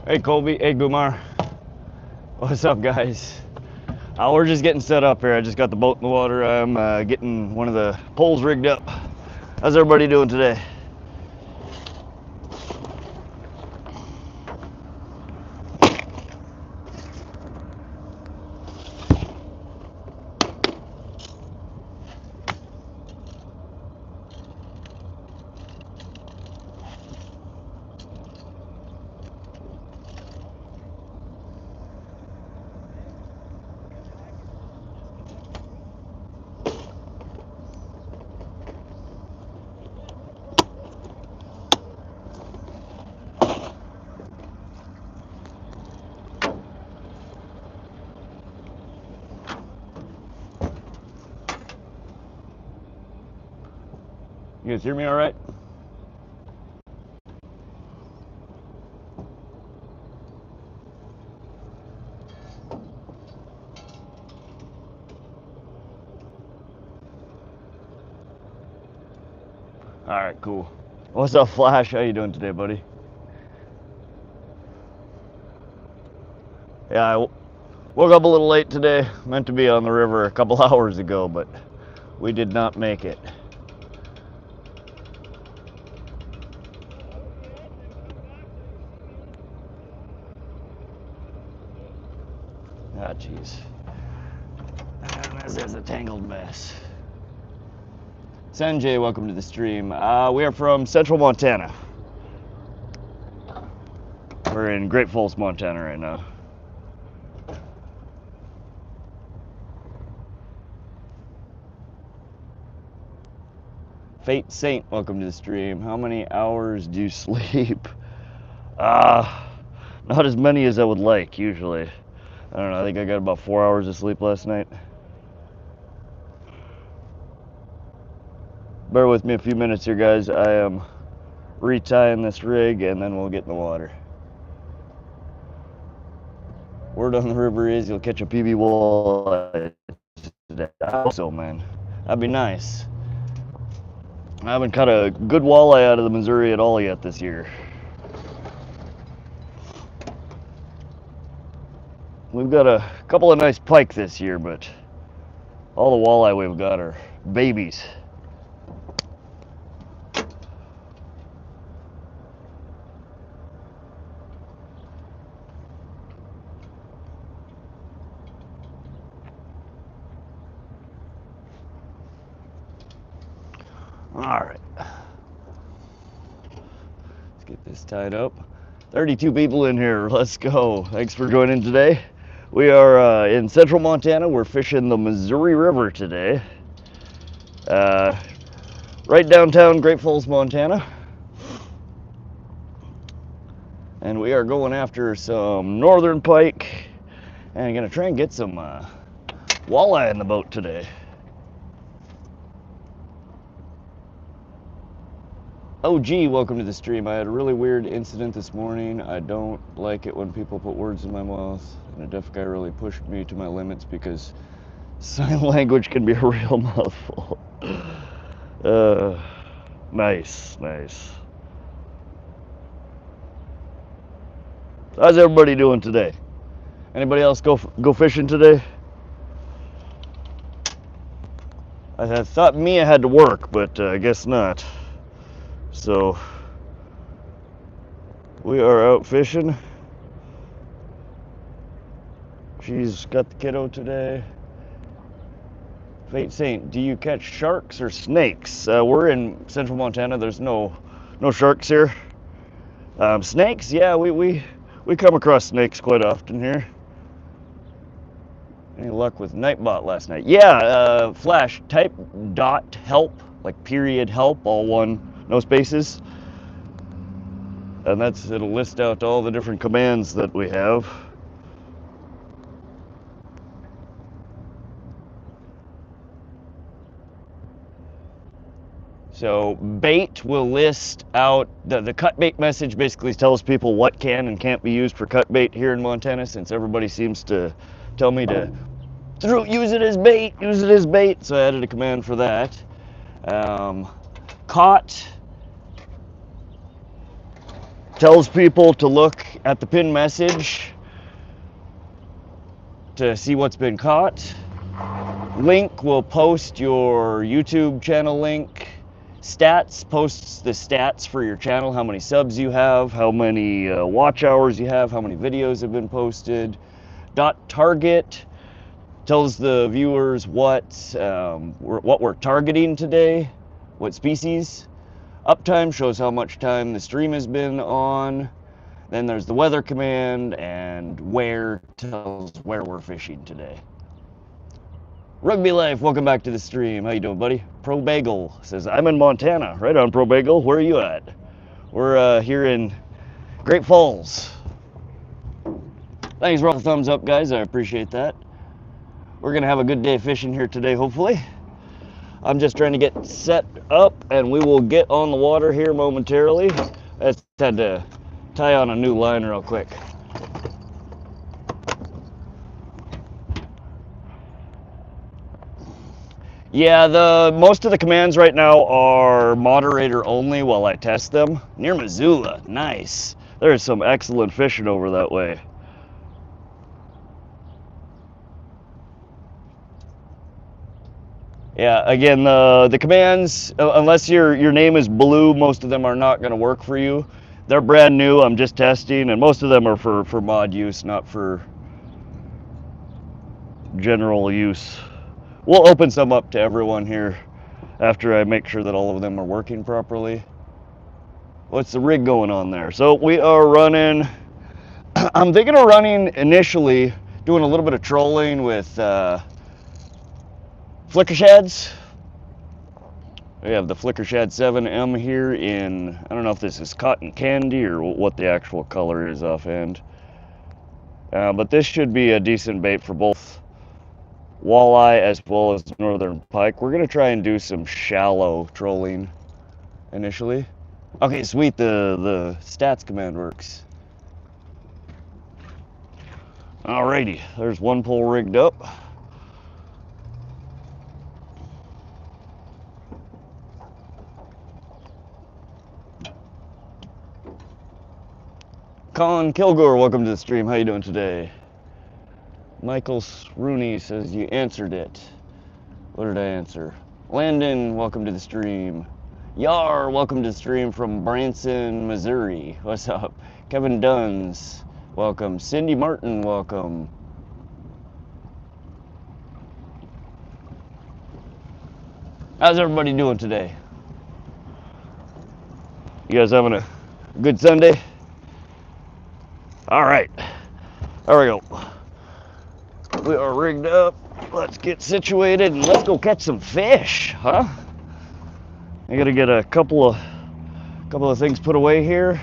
Hey Colby, hey Gumar. What's up guys? We're just getting set up here. I just got the boat in the water. I'm getting one of the poles rigged up. How's everybody doing today? You guys hear me all right? All right, cool. What's up, Flash? How you doing today, buddy? Yeah, I woke up a little late today. Meant to be on the river a couple hours ago, but we did not make it. Ah, jeez. And this is a tangled mess. Sanjay, welcome to the stream. We are from Central Montana. We're in Great Falls, Montana right now. Fate Saint, welcome to the stream. How many hours do you sleep? Not as many as I would like, usually. I don't know, I think I got about 4 hours of sleep last night. Bear with me a few minutes here, guys. I am retying this rig and then we'll get in the water. Word on the river is you'll catch a PB walleye today. Also, man, that'd be nice. I haven't caught a good walleye out of the Missouri at all yet this year. We've got a couple of nice pike this year, but all the walleye we've got are babies. All right, let's get this tied up. 32 people in here, let's go. Thanks for joining today. We are in Central Montana. We're fishing the Missouri River today. Right downtown Great Falls, Montana. And we are going after some Northern Pike and gonna try and get some walleye in the boat today. Oh gee, welcome to the stream. I had a really weird incident this morning. I don't like it when people put words in my mouth, and a deaf guy really pushed me to my limits because sign language can be a real mouthful. Nice. How's everybody doing today? Anybody else go fishing today? I thought Mia had to work, but I guess not. So we are out fishing. She's got the kiddo today. Fate Saint, do you catch sharks or snakes? We're in Central Montana. There's no sharks here. Snakes, yeah, we come across snakes quite often here. Any luck with Nightbot last night? Yeah, Flash, type .help, like period help, all one, no spaces. And it'll list out all the different commands that we have. So bait will list out, the cut bait message basically tells people what can and can't be used for cut bait here in Montana, since everybody seems to tell me to use it as bait, so I added a command for that. Caught tells people to look at the pin message to see what's been caught. Link will post your YouTube channel link. Stats posts the stats for your channel, how many subs you have, how many watch hours you have, how many videos have been posted. .target tells the viewers what we're targeting today, what species. Uptime shows how much time the stream has been on. Then there's the weather command, and where tells where we're fishing today. Rugby Life, welcome back to the stream. How you doing, buddy? Pro Bagel says, I'm in Montana. Right on, Pro Bagel. Where are you at? We're here in Great Falls. Thanks for all the thumbs up, guys. I appreciate that. We're going to have a good day fishing here today, hopefully. I'm just trying to get set up, and we will get on the water here momentarily. I just had to tie on a new line real quick. Yeah, most of the commands right now are moderator only while I test them. Near Missoula, nice. There's some excellent fishing over that way. Yeah, again, the commands, unless your name is blue, most of them are not going to work for you. They're brand new, I'm just testing, and most of them are for mod use, not for general use. We'll open some up to everyone here after I make sure that all of them are working properly. What's the rig going on there? So we are running, I'm thinking of running initially, doing a little bit of trolling with flicker shads. We have the Flicker Shad 7M here in, I don't know if this is cotton candy or what the actual color is offhand. But this should be a decent bait for both walleye as well as northern pike. We're going to try and do some shallow trolling initially. Okay, sweet, the stats command works. Alrighty, there's one pole rigged up. Colin Kilgore, welcome to the stream. How you doing today? Michael Rooney says you answered it. What did I answer? Landon, welcome to the stream. Yar, welcome to the stream from Branson, Missouri. What's up? Kevin Duns, welcome. Cindy Martin, welcome. How's everybody doing today? You guys having a good Sunday? All right, there we go. We are rigged up. Let's get situated and let's go catch some fish, huh? I gotta get a couple of things put away here,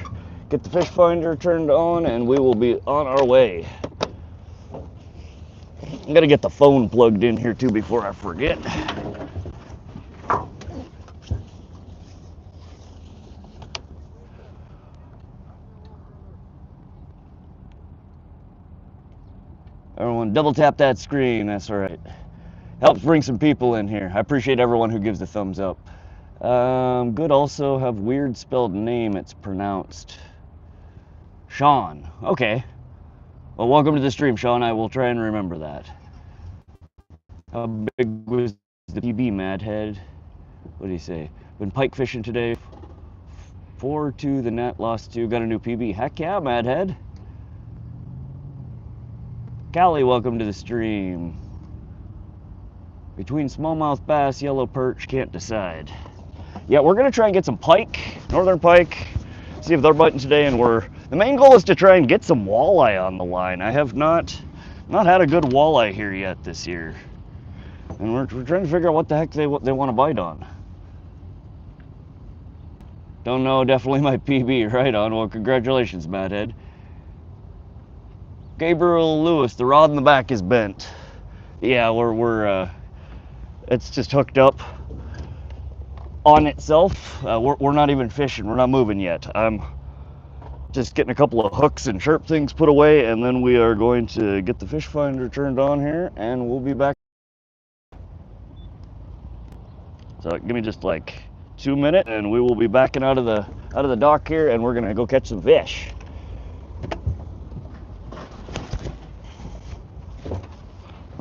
get the fish finder turned on, and we will be on our way. I gotta get the phone plugged in here too before I forget. Everyone double tap that screen, that's all right. Helps bring some people in here. I appreciate everyone who gives the thumbs up. Good also have weird spelled name, it's pronounced Sean. Okay. Well, welcome to the stream, Sean. I will try and remember that. How big was the PB, Madhead? What did he say? Been pike fishing today. 4-2 the net, lost 2, got a new PB. Heck yeah, Madhead. Callie, welcome to the stream. Between smallmouth bass, yellow perch, can't decide. Yeah, we're gonna try and get some pike, northern pike, see if they're biting today, and the main goal is to try and get some walleye on the line. I have not had a good walleye here yet this year. And we're trying to figure out what the heck they want to bite on. Don't know, definitely my PB, right on. Well, congratulations, Madhead. Gabriel Lewis, the rod in the back is bent. Yeah, it's just hooked up on itself. We're not even fishing, we're not moving yet. I'm just getting a couple of hooks and sharp things put away, and then we are going to get the fish finder turned on here, and we'll be back. So give me just like 2 minutes, and we will be backing out of the dock here, and we're gonna go catch some fish.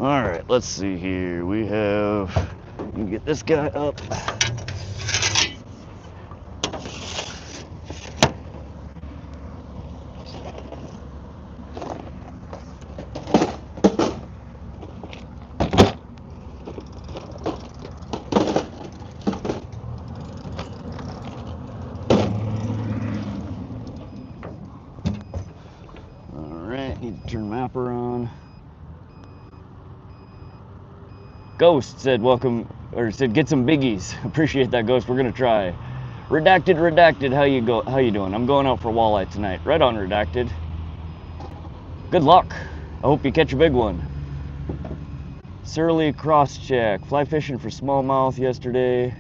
All right, let's see here. We have, you can get this guy up. Need to turn mapper on. Ghost said welcome, or said get some biggies. Appreciate that, Ghost. We're gonna try. Redacted, how you doing? I'm going out for walleye tonight. Right on, Redacted. Good luck. I hope you catch a big one. Surly cross check. Fly fishing for smallmouth yesterday.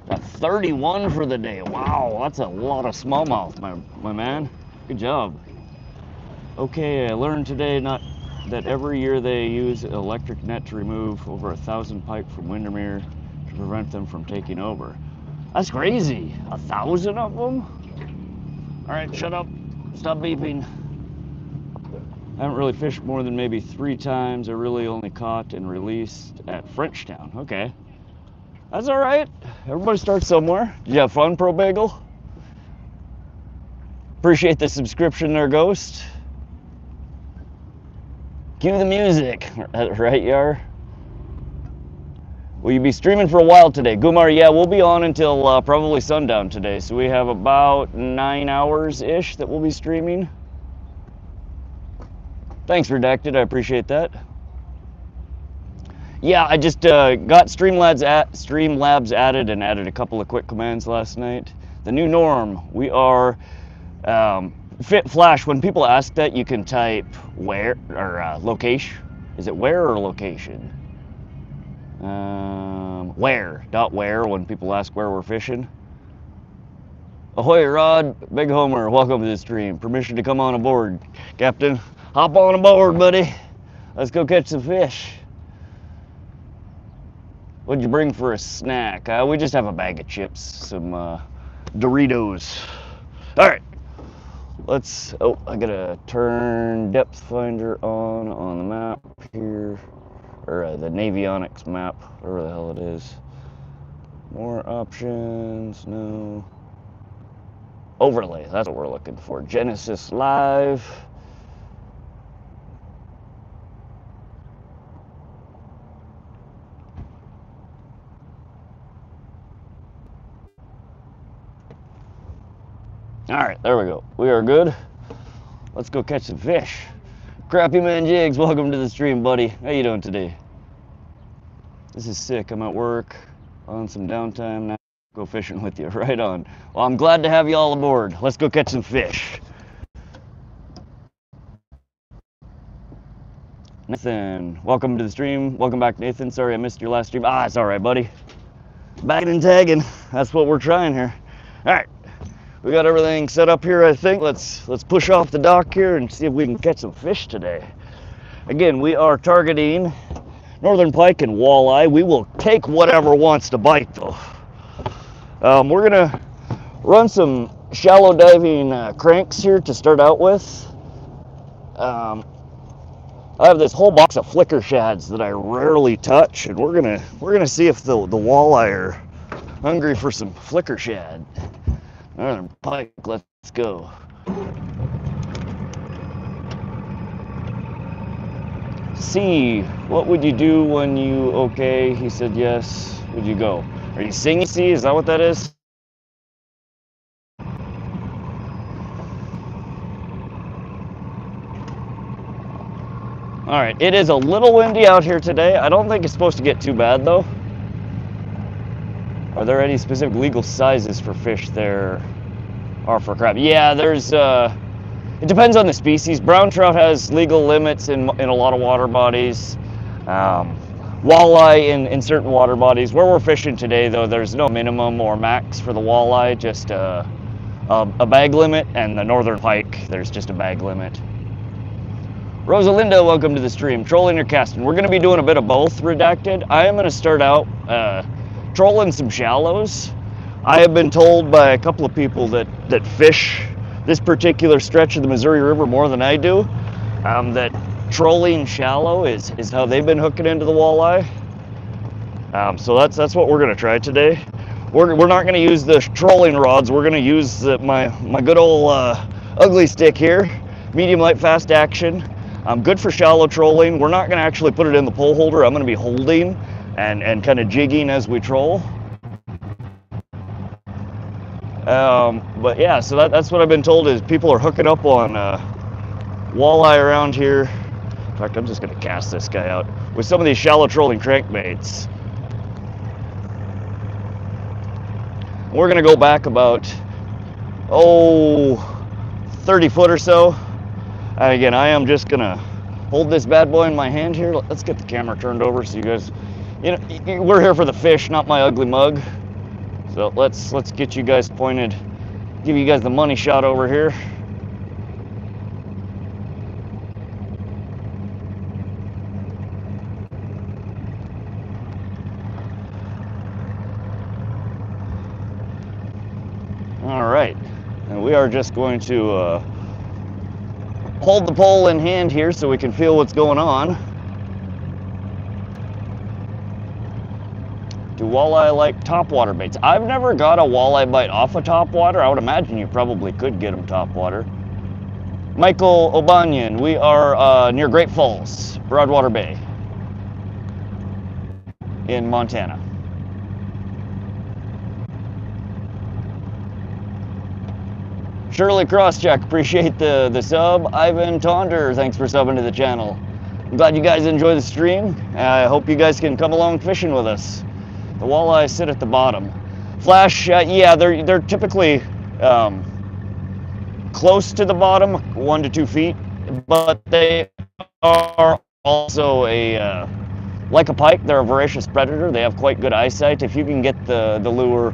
Got 31 for the day. Wow, that's a lot of smallmouth, my man. Good job. Okay, I learned today that every year they use an electric net to remove over 1,000 pike from Windermere to prevent them from taking over. That's crazy. 1,000 of them? All right, shut up. Stop beeping. I haven't really fished more than maybe 3 times. I really only caught and released at Frenchtown. Okay. That's all right. Everybody starts somewhere. Did you have fun, Pro Bagel? Appreciate the subscription there, Ghost. Cue the music, right, Yar? Will you be streaming for a while today? Gumar, yeah, we'll be on until probably sundown today. So we have about 9 hours-ish that we'll be streaming. Thanks, Redacted, I appreciate that. Yeah, I just got Streamlabs added and added a couple of quick commands last night. The new norm, we are... Fit Flash, when people ask that, you can type where or location. Is it where or location? Where when people ask where we're fishing. Ahoy, Rod, Big Homer, welcome to the stream. Permission to come on aboard, Captain. Hop on aboard, buddy. Let's go catch some fish. What'd you bring for a snack? We just have a bag of chips, some Doritos. All right. I gotta turn depth finder on the map here, or the Navionics map, whatever the hell it is. More options, no. Overlay, that's what we're looking for. Genesis Live. All right, there we go. We are good. Let's go catch some fish. Crappy Man Jigs, welcome to the stream, buddy. How you doing today? This is sick. I'm at work on some downtime now. Go fishing with you. Right on. Well, I'm glad to have you all aboard. Let's go catch some fish. Nathan, welcome to the stream. Welcome back, Nathan. Sorry I missed your last stream. It's all right, buddy. Bagging and tagging. That's what we're trying here. All right. We got everything set up here, I think. Let's push off the dock here and see if we can catch some fish today. Again, we are targeting Northern Pike and Walleye. We will take whatever wants to bite, though. We're gonna run some shallow diving cranks here to start out with. I have this whole box of flicker shads that I rarely touch, and we're gonna see if the walleye are hungry for some flicker shad. Northern Pike, let's go. C, what would you do when you okay? He said yes. Would you go? Are you singing C? Is that what that is? All right, it is a little windy out here today. I don't think it's supposed to get too bad though. Are there any specific legal sizes for fish there are for crab? Yeah, there's, it depends on the species. Brown trout has legal limits in a lot of water bodies. Walleye in certain water bodies. Where we're fishing today though, there's no minimum or max for the walleye, just a bag limit, and the Northern Pike, there's just a bag limit. Rosalinda, welcome to the stream. Trolling or casting? We're gonna be doing a bit of both, Redacted. I am gonna start out trolling some shallows. I have been told by a couple of people that fish this particular stretch of the Missouri River more than I do, that trolling shallow is how they've been hooking into the walleye. So that's what we're gonna try today. We're not gonna use the trolling rods. We're gonna use my good old ugly stick here, medium light fast action. Good for shallow trolling. We're not gonna actually put it in the pole holder. I'm gonna be holding and kind of jigging as we troll. But yeah, so that's what I've been told is people are hooking up on walleye around here. In fact, I'm just gonna cast this guy out with some of these shallow trolling crankbaits. We're gonna go back about 30 foot or so. And again, I am just gonna hold this bad boy in my hand here. Let's get the camera turned over so you guys, you know, we're here for the fish, not my ugly mug. So let's get you guys pointed, give you guys the money shot over here. All right, and we are just going to hold the pole in hand here so we can feel what's going on. Do walleye like topwater baits? I've never got a walleye bite off of topwater. I would imagine you probably could get them topwater. Michael O'Banion, we are near Great Falls, Broadwater Bay in Montana. Shirley Crosscheck, appreciate the sub. Ivan Tonder, thanks for subbing to the channel. I'm glad you guys enjoy the stream. I hope you guys can come along fishing with us. The walleye sit at the bottom. Flash, yeah, they're typically close to the bottom, 1 to 2 feet, but they are also like a pike. They're a voracious predator. They have quite good eyesight. If you can get the lure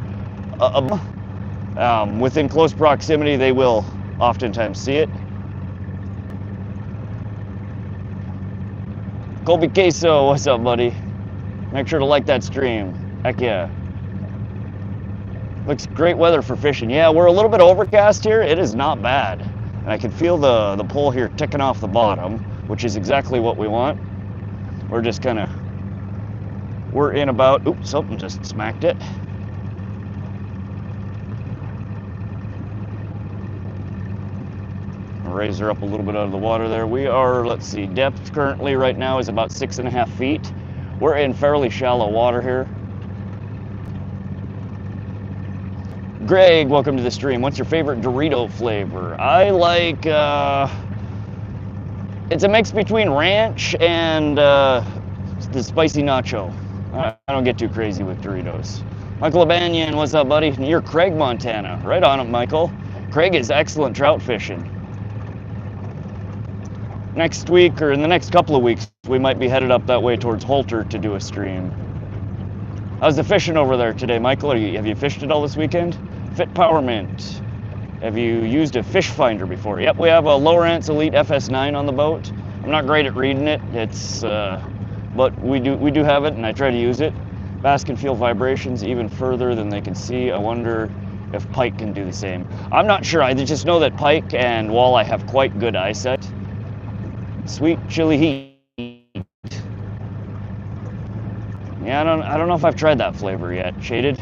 within close proximity, they will oftentimes see it. Colby Queso, what's up, buddy? Make sure to like that stream. Heck yeah. Looks great weather for fishing. Yeah, we're a little bit overcast here. It is not bad. And I can feel the pole here ticking off the bottom, which is exactly what we want. We're just kind of, we're in about, oops, something just smacked it. Raise her up a little bit out of the water there. We are, let's see, depth currently right now is about 6.5 feet. We're in fairly shallow water here. Greg, welcome to the stream. What's your favorite Dorito flavor? I like, it's a mix between ranch and the spicy nacho. I don't get too crazy with Doritos. Michael Abanian, what's up, buddy? You're Craig, Montana. Right on it, Michael. Craig is excellent trout fishing. Next week, or in the next couple of weeks, we might be headed up that way towards Holter to do a stream. How's the fishing over there today, Michael? Have you fished it all this weekend? Fit Powermint. Have you used a fish finder before? Yep, we have a Lowrance Elite FS9 on the boat. I'm not great at reading it. It's, but we do have it, and I try to use it. Bass can feel vibrations even further than they can see. I wonder if pike can do the same. I'm not sure. I just know that pike and walleye have quite good eyesight. Sweet chili heat. Yeah, I don't know if I've tried that flavor yet. Shaded.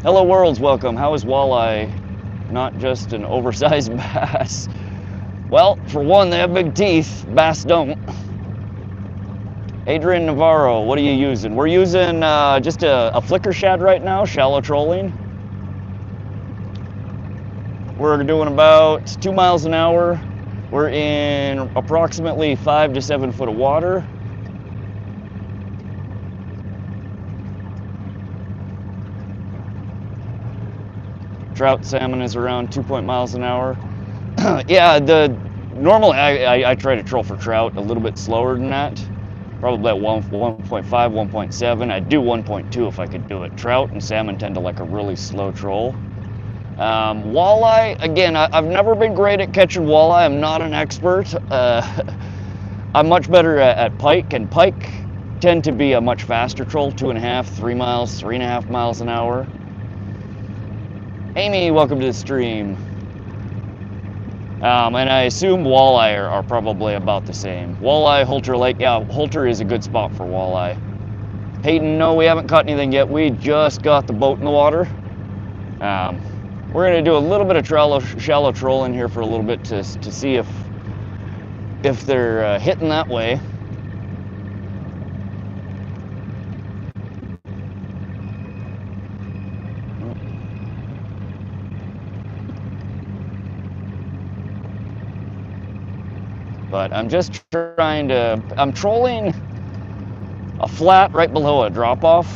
Hello worlds, welcome. How is walleye not just an oversized bass? Well, for one, they have big teeth. Bass don't. Adrian Navarro, what are you using? We're using just a flicker shad right now, shallow trolling. We're doing about 2 miles an hour. We're in approximately 5 to 7 foot of water. Trout salmon is around 2 miles an hour. Yeah, normally I try to troll for trout a little bit slower than that. Probably at 1.5, 1.7. I'd do 1.2 if I could do it. Trout and salmon tend to like a really slow troll. Walleye, again, I've never been great at catching walleye. I'm not an expert. I'm much better at pike, and pike tend to be a much faster troll, 2.5, 3 miles, 3.5 miles an hour. Amy, welcome to the stream. And I assume walleye are probably about the same. Walleye, Holter Lake, yeah, Holter is a good spot for walleye. Hayden, no, we haven't caught anything yet. We just got the boat in the water. We're gonna do a little bit of shallow trolling here for a little bit to see if they're hitting that way. But I'm just trying to, I'm trolling a flat right below a drop-off.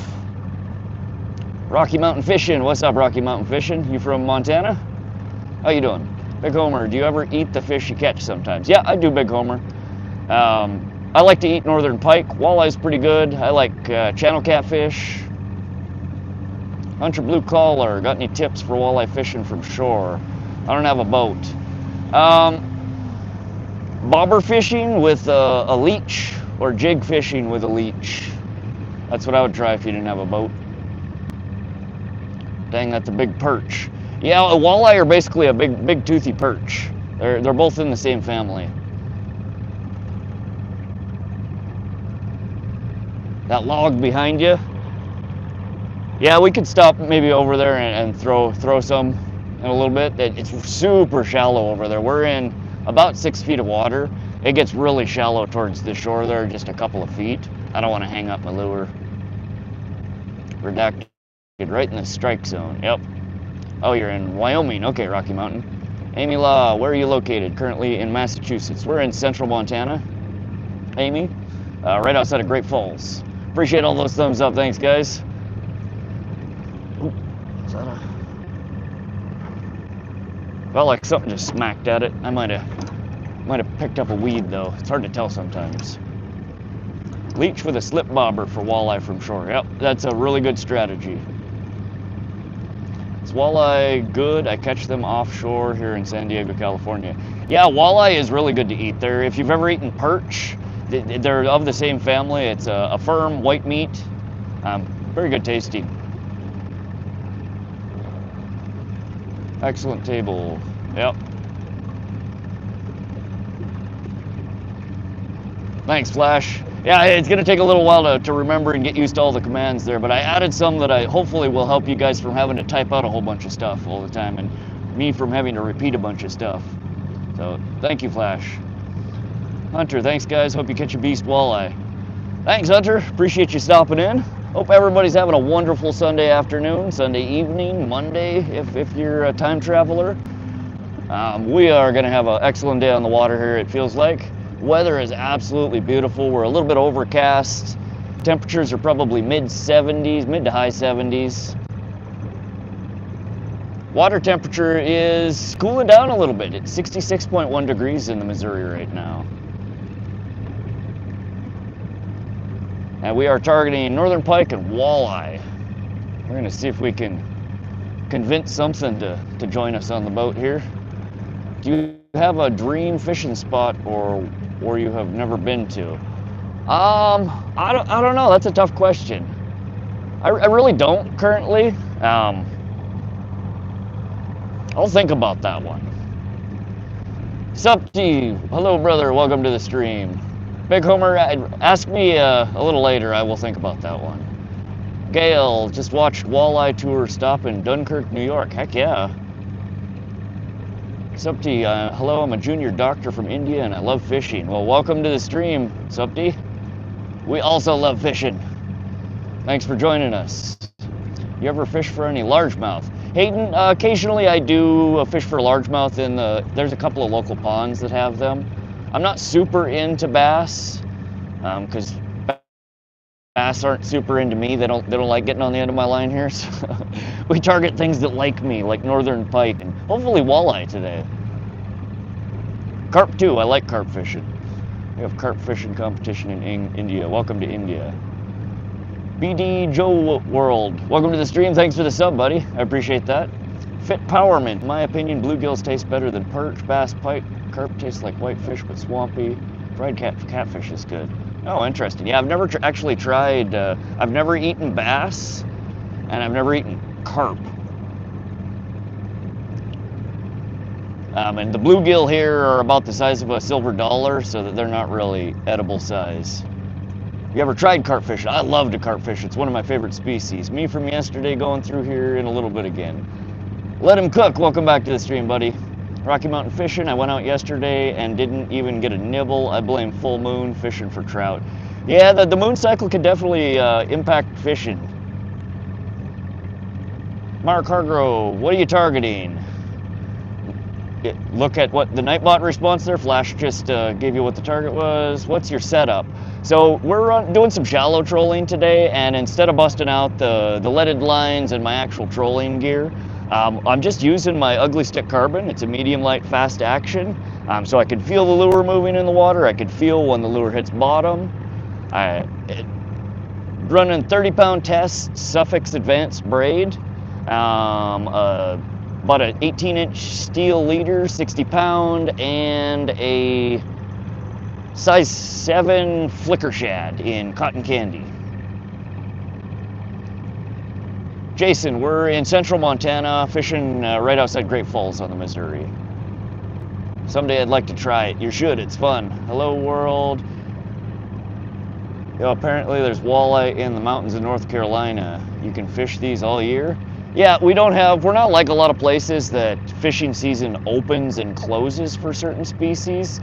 Rocky Mountain Fishing, what's up Rocky Mountain Fishing? You from Montana? How you doing? Big Homer, do you ever eat the fish you catch sometimes? Yeah, I do, Big Homer. I like to eat northern pike. Walleye's pretty good. I like channel catfish. Hunter Blue Collar, got any tips for walleye fishing from shore? I don't have a boat. Bobber fishing with a leech, or jig fishing with a leech. That's what I would try if you didn't have a boat. Dang, that's a big perch. Yeah, a walleye are basically a big toothy perch. They're both in the same family. That log behind you. Yeah, we could stop maybe over there and throw some in a little bit. It's super shallow over there. We're in about 6 feet of water. It gets really shallow towards the shore there, just a couple of feet. I don't want to hang up my lure. Redacted right in the strike zone. Yep. Oh, you're in Wyoming. Okay, Rocky Mountain. Amy Law, where are you located? Currently in Massachusetts. We're in central Montana. Amy, right outside of Great Falls. Appreciate all those thumbs up. Thanks, guys. Ooh, is that a... Felt like something just smacked at it. I might have picked up a weed though. It's hard to tell sometimes. Leech with a slip bobber for walleye from shore. Yep, that's a really good strategy. Is walleye good? I catch them offshore here in San Diego, California. Yeah, walleye is really good to eat. If you've ever eaten perch, they're of the same family. It's a firm white meat. Very good tasting. Excellent table. Yep. Thanks, Flash. Yeah, it's going to take a little while to remember and get used to all the commands there, but I added some that I hopefully will help you guys from having to type out a whole bunch of stuff all the time, and me from having to repeat a bunch of stuff. So, thank you, Flash. Hunter, thanks, guys. Hope you catch a beast walleye. Thanks, Hunter. Appreciate you stopping in. Hope everybody's having a wonderful Sunday afternoon, Sunday evening, Monday, if you're a time traveler. We are going to have an excellent day on the water here, it feels like. Weather is absolutely beautiful. We're a little bit overcast. Temperatures are probably mid-70s, mid to high 70s. Water temperature is cooling down a little bit. It's 66.1 degrees in the Missouri right now. And we are targeting northern pike and walleye. We're going to see if we can convince something to join us on the boat here. Do you have a dream fishing spot or you have never been to? I don't know. That's a tough question. I really don't currently. I'll think about that one. Sup, Steve? Hello, brother. Welcome to the stream. Big Homer, ask me a little later. I will think about that one. Gail, just watched Walleye Tour stop in Dunkirk, New York. Heck yeah. Supti, hello, I'm a junior doctor from India and I love fishing. Well, welcome to the stream, Supti. We also love fishing. Thanks for joining us. You ever fish for any largemouth? Hayden, occasionally I do fish for largemouth there's a couple of local ponds that have them. I'm not super into bass, because bass aren't super into me. They don't like getting on the end of my line here. So we target things that like me, like northern pike and hopefully walleye today. Carp too. I like carp fishing. We have carp fishing competition in India. Welcome to India. BD Joe World. Welcome to the stream. Thanks for the sub, buddy. I appreciate that. Fit Powerman. In my opinion, bluegills taste better than perch, bass, pike. Carp tastes like whitefish but swampy. Fried catfish is good. Oh, interesting. Yeah, I've never actually tried, I've never eaten bass, and I've never eaten carp. And the bluegill here are about the size of a silver dollar, so that they're not really edible size. You ever tried carp fishing? I love to carp fish. It's one of my favorite species. Me from yesterday going through here in a little bit again. Let him cook. Welcome back to the stream, buddy. Rocky Mountain fishing. I went out yesterday and didn't even get a nibble. I blame full moon fishing for trout. Yeah, the moon cycle can definitely impact fishing. Mark Hargrove, what are you targeting? Look at what the Nightbot response there. Flash just gave you what the target was. What's your setup? So we're doing some shallow trolling today, and instead of busting out the leaded lines and my actual trolling gear, I'm just using my Ugly Stick Carbon. It's a medium light fast action, so I can feel the lure moving in the water. I can feel when the lure hits bottom. Running 30-pound test Suffix Advanced braid. About an 18-inch steel leader, 60 pound, and a size 7 flicker shad in cotton candy. Jason, we're in central Montana, fishing right outside Great Falls on the Missouri. Someday I'd like to try it. You should, it's fun. Hello world. Yo, apparently there's walleye in the mountains of North Carolina. You can fish these all year. Yeah, we're not like a lot of places that fishing season opens and closes for certain species.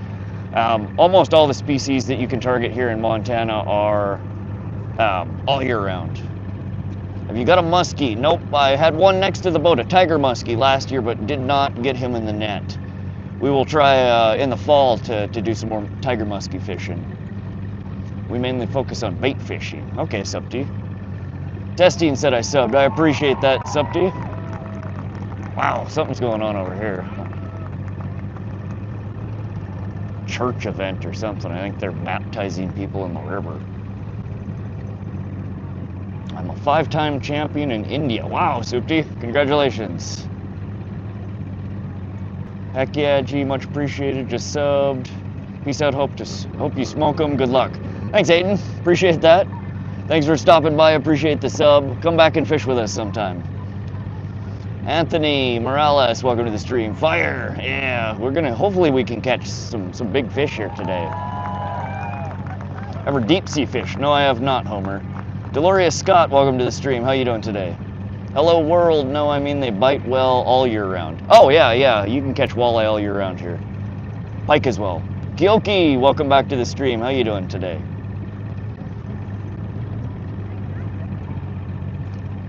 Almost all the species that you can target here in Montana are all year round. Have you got a muskie? Nope, I had one next to the boat, a tiger muskie last year, but did not get him in the net. We will try in the fall to do some more tiger muskie fishing. We mainly focus on bait fishing. Okay, Supti. Testing said I subbed. I appreciate that, Supti. Wow, something's going on over here. Church event or something. I think they're baptizing people in the river. I'm a 5-time champion in India. Wow, Supti. Congratulations. Heck yeah, G. Much appreciated. Just subbed. Peace out. Hope you smoke them. Good luck. Thanks, Aiden. Appreciate that. Thanks for stopping by. Appreciate the sub. Come back and fish with us sometime. Anthony Morales, welcome to the stream. Fire! Yeah, hopefully we can catch some big fish here today. Ever deep sea fish? No, I have not, Homer. Deloria Scott, welcome to the stream. How you doing today? Hello world. No, I mean they bite well all year round. Oh yeah, you can catch walleye all year round here. Pike as well. Kyoki, welcome back to the stream. How you doing today?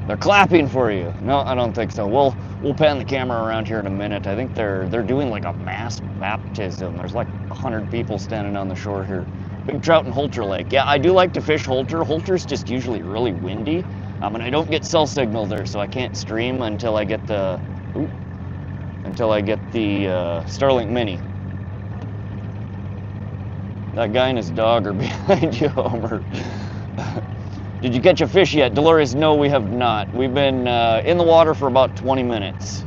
They're clapping for you. No, I don't think so. We'll pan the camera around here in a minute. I think they're doing like a mass baptism. There's like 100 people standing on the shore here. Big trout in Holter Lake. Yeah, I do like to fish Holter. Holter's just usually really windy. And I don't get cell signal there, so I can't stream until I get the Starlink Mini. That guy and his dog are behind you, Homer. Did you catch a fish yet? Dolores, no, we have not. We've been in the water for about 20 minutes.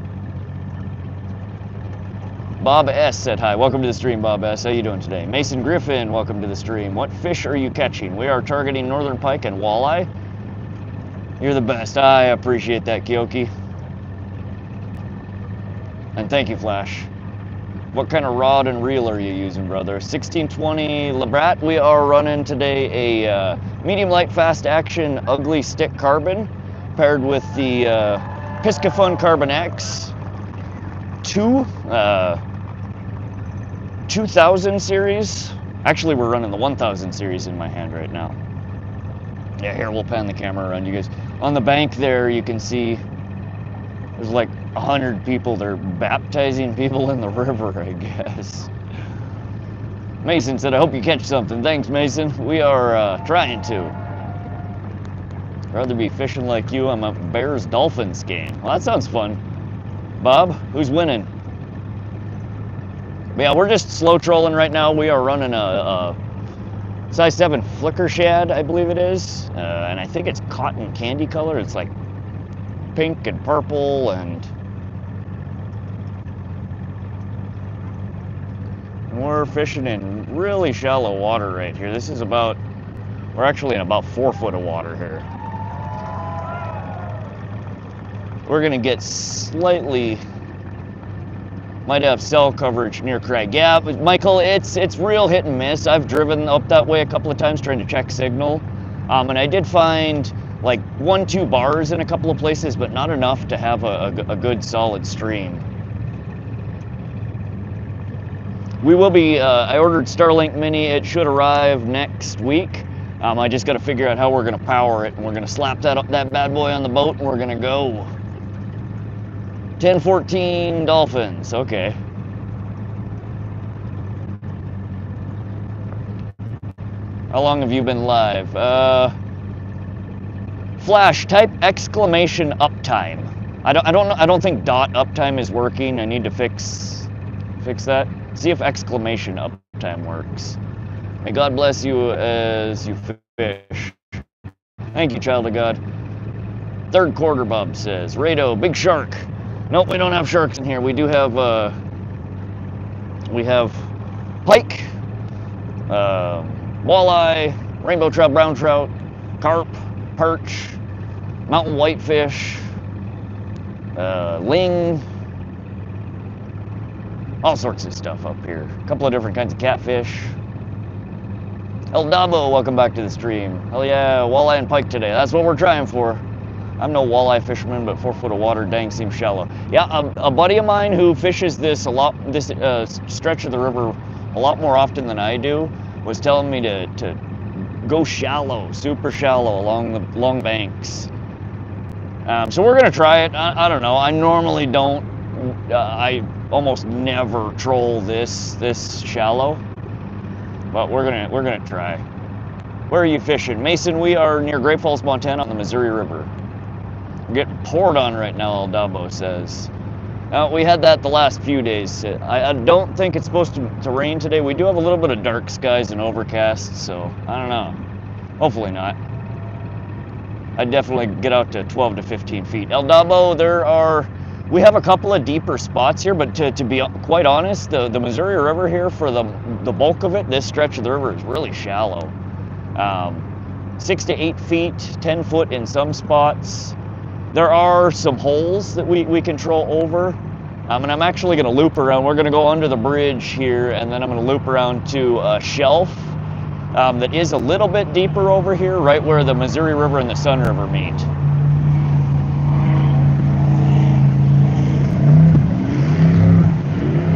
Bob S. said hi. Welcome to the stream, Bob S. How you doing today? Mason Griffin, welcome to the stream. What fish are you catching? We are targeting Northern Pike and Walleye. You're the best. I appreciate that, Kyoki. And thank you, Flash. What kind of rod and reel are you using, brother? 1620 Labrat. We are running today a medium light fast action Ugly Stick Carbon paired with the Piscafun Carbon X 2000 series. Actually, we're running the 1000 series in my hand right now. Yeah, here, we'll pan the camera around you guys. On the bank there, you can see there's like 100 people. They're baptizing people in the river, I guess. Mason said, I hope you catch something. Thanks, Mason. We are trying to. I'd rather be fishing like you. I'm a Bears-Dolphins game. Well, that sounds fun. Bob, who's winning? But yeah, we're just slow trolling right now. We are running a size 7 flicker shad, I believe it is. And I think it's cotton candy color. It's like pink and purple and we're fishing in really shallow water right here. This is we're actually in about 4 foot of water here. We're gonna get slightly Might have cell coverage near Craig. Yeah, but Michael, it's real hit and miss. I've driven up that way a couple of times trying to check signal, and I did find like 1-2 bars in a couple of places, but not enough to have a good solid stream. We will be, I ordered Starlink Mini. It should arrive next week. I just got to figure out how we're going to power it, and we're going to slap that bad boy on the boat, and we're going to go. 10-14 dolphins, okay. How long have you been live? Flash, type exclamation uptime. I don't think dot uptime is working. I need to fix that. See if exclamation uptime works. May God bless you as you fish. Thank you, child of God. Third quarter, Bob says. Rado, big shark. Nope, we don't have sharks in here. We do have, we have pike, walleye, rainbow trout, brown trout, carp, perch, mountain whitefish, ling, all sorts of stuff up here. A couple of different kinds of catfish. El Dabo, welcome back to the stream. Hell yeah, walleye and pike today. That's what we're trying for. I'm no walleye fisherman, but 4 foot of water dang seems shallow. Yeah, a buddy of mine who fishes this stretch of the river a lot more often than I do was telling me to go shallow, super shallow along the long banks. So we're gonna try it. I don't know. I normally don't. I almost never troll this shallow, but we're gonna try. Where are you fishing, Mason? We are near Great Falls, Montana, on the Missouri River. We're getting poured on right now, El Dabo says. We had that the last few days. I don't think it's supposed to rain today. We do have a little bit of dark skies and overcast, so I don't know. Hopefully not. I'd definitely get out to 12 to 15 feet. El Dabo, we have a couple of deeper spots here, but to be quite honest, the Missouri River here, for the bulk of it, this stretch of the river is really shallow. 6 to 8 feet, 10 foot in some spots. There are some holes that we control over. And I'm actually gonna loop around. We're gonna go under the bridge here, and then I'm gonna loop around to a shelf that is a little bit deeper over here, right where the Missouri River and the Sun River meet.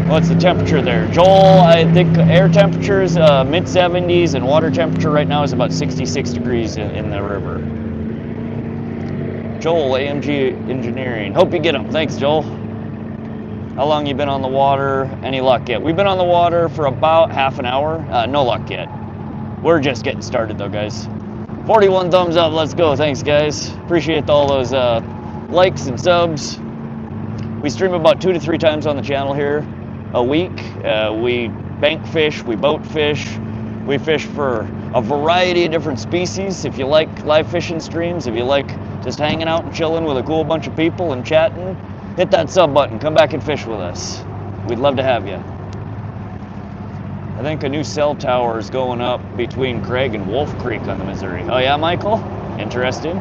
What's the temperature there? Joel, I think air temperature is mid-70s, and water temperature right now is about 66 degrees in the river. Joel, AMG Engineering. Hope you get them. Thanks, Joel. How long you been on the water? Any luck yet? We've been on the water for about half an hour. No luck yet. We're just getting started though, guys. 41 thumbs up. Let's go. Thanks, guys. Appreciate all those likes and subs. We stream about 2 to 3 times on the channel here a week. We bank fish, we boat fish, we fish for a variety of different species. If you like live fishing streams, if you like just hanging out and chilling with a cool bunch of people and chatting, hit that sub button, come back and fish with us. We'd love to have you. I think a new cell tower is going up between Craig and Wolf Creek on the Missouri. Oh yeah, Michael? Interesting.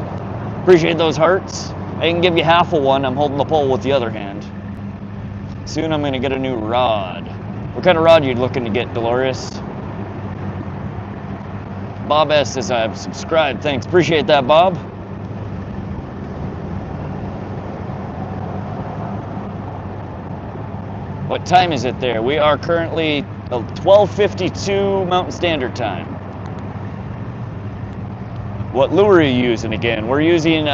Appreciate those hearts. I can give you half of one. I'm holding the pole with the other hand. Soon I'm gonna get a new rod. What kind of rod are you looking to get, Dolores? Bob S says I've subscribed. Thanks. Appreciate that, Bob. What time is it there? We are currently 12:52 Mountain Standard Time. What lure are you using again? We're using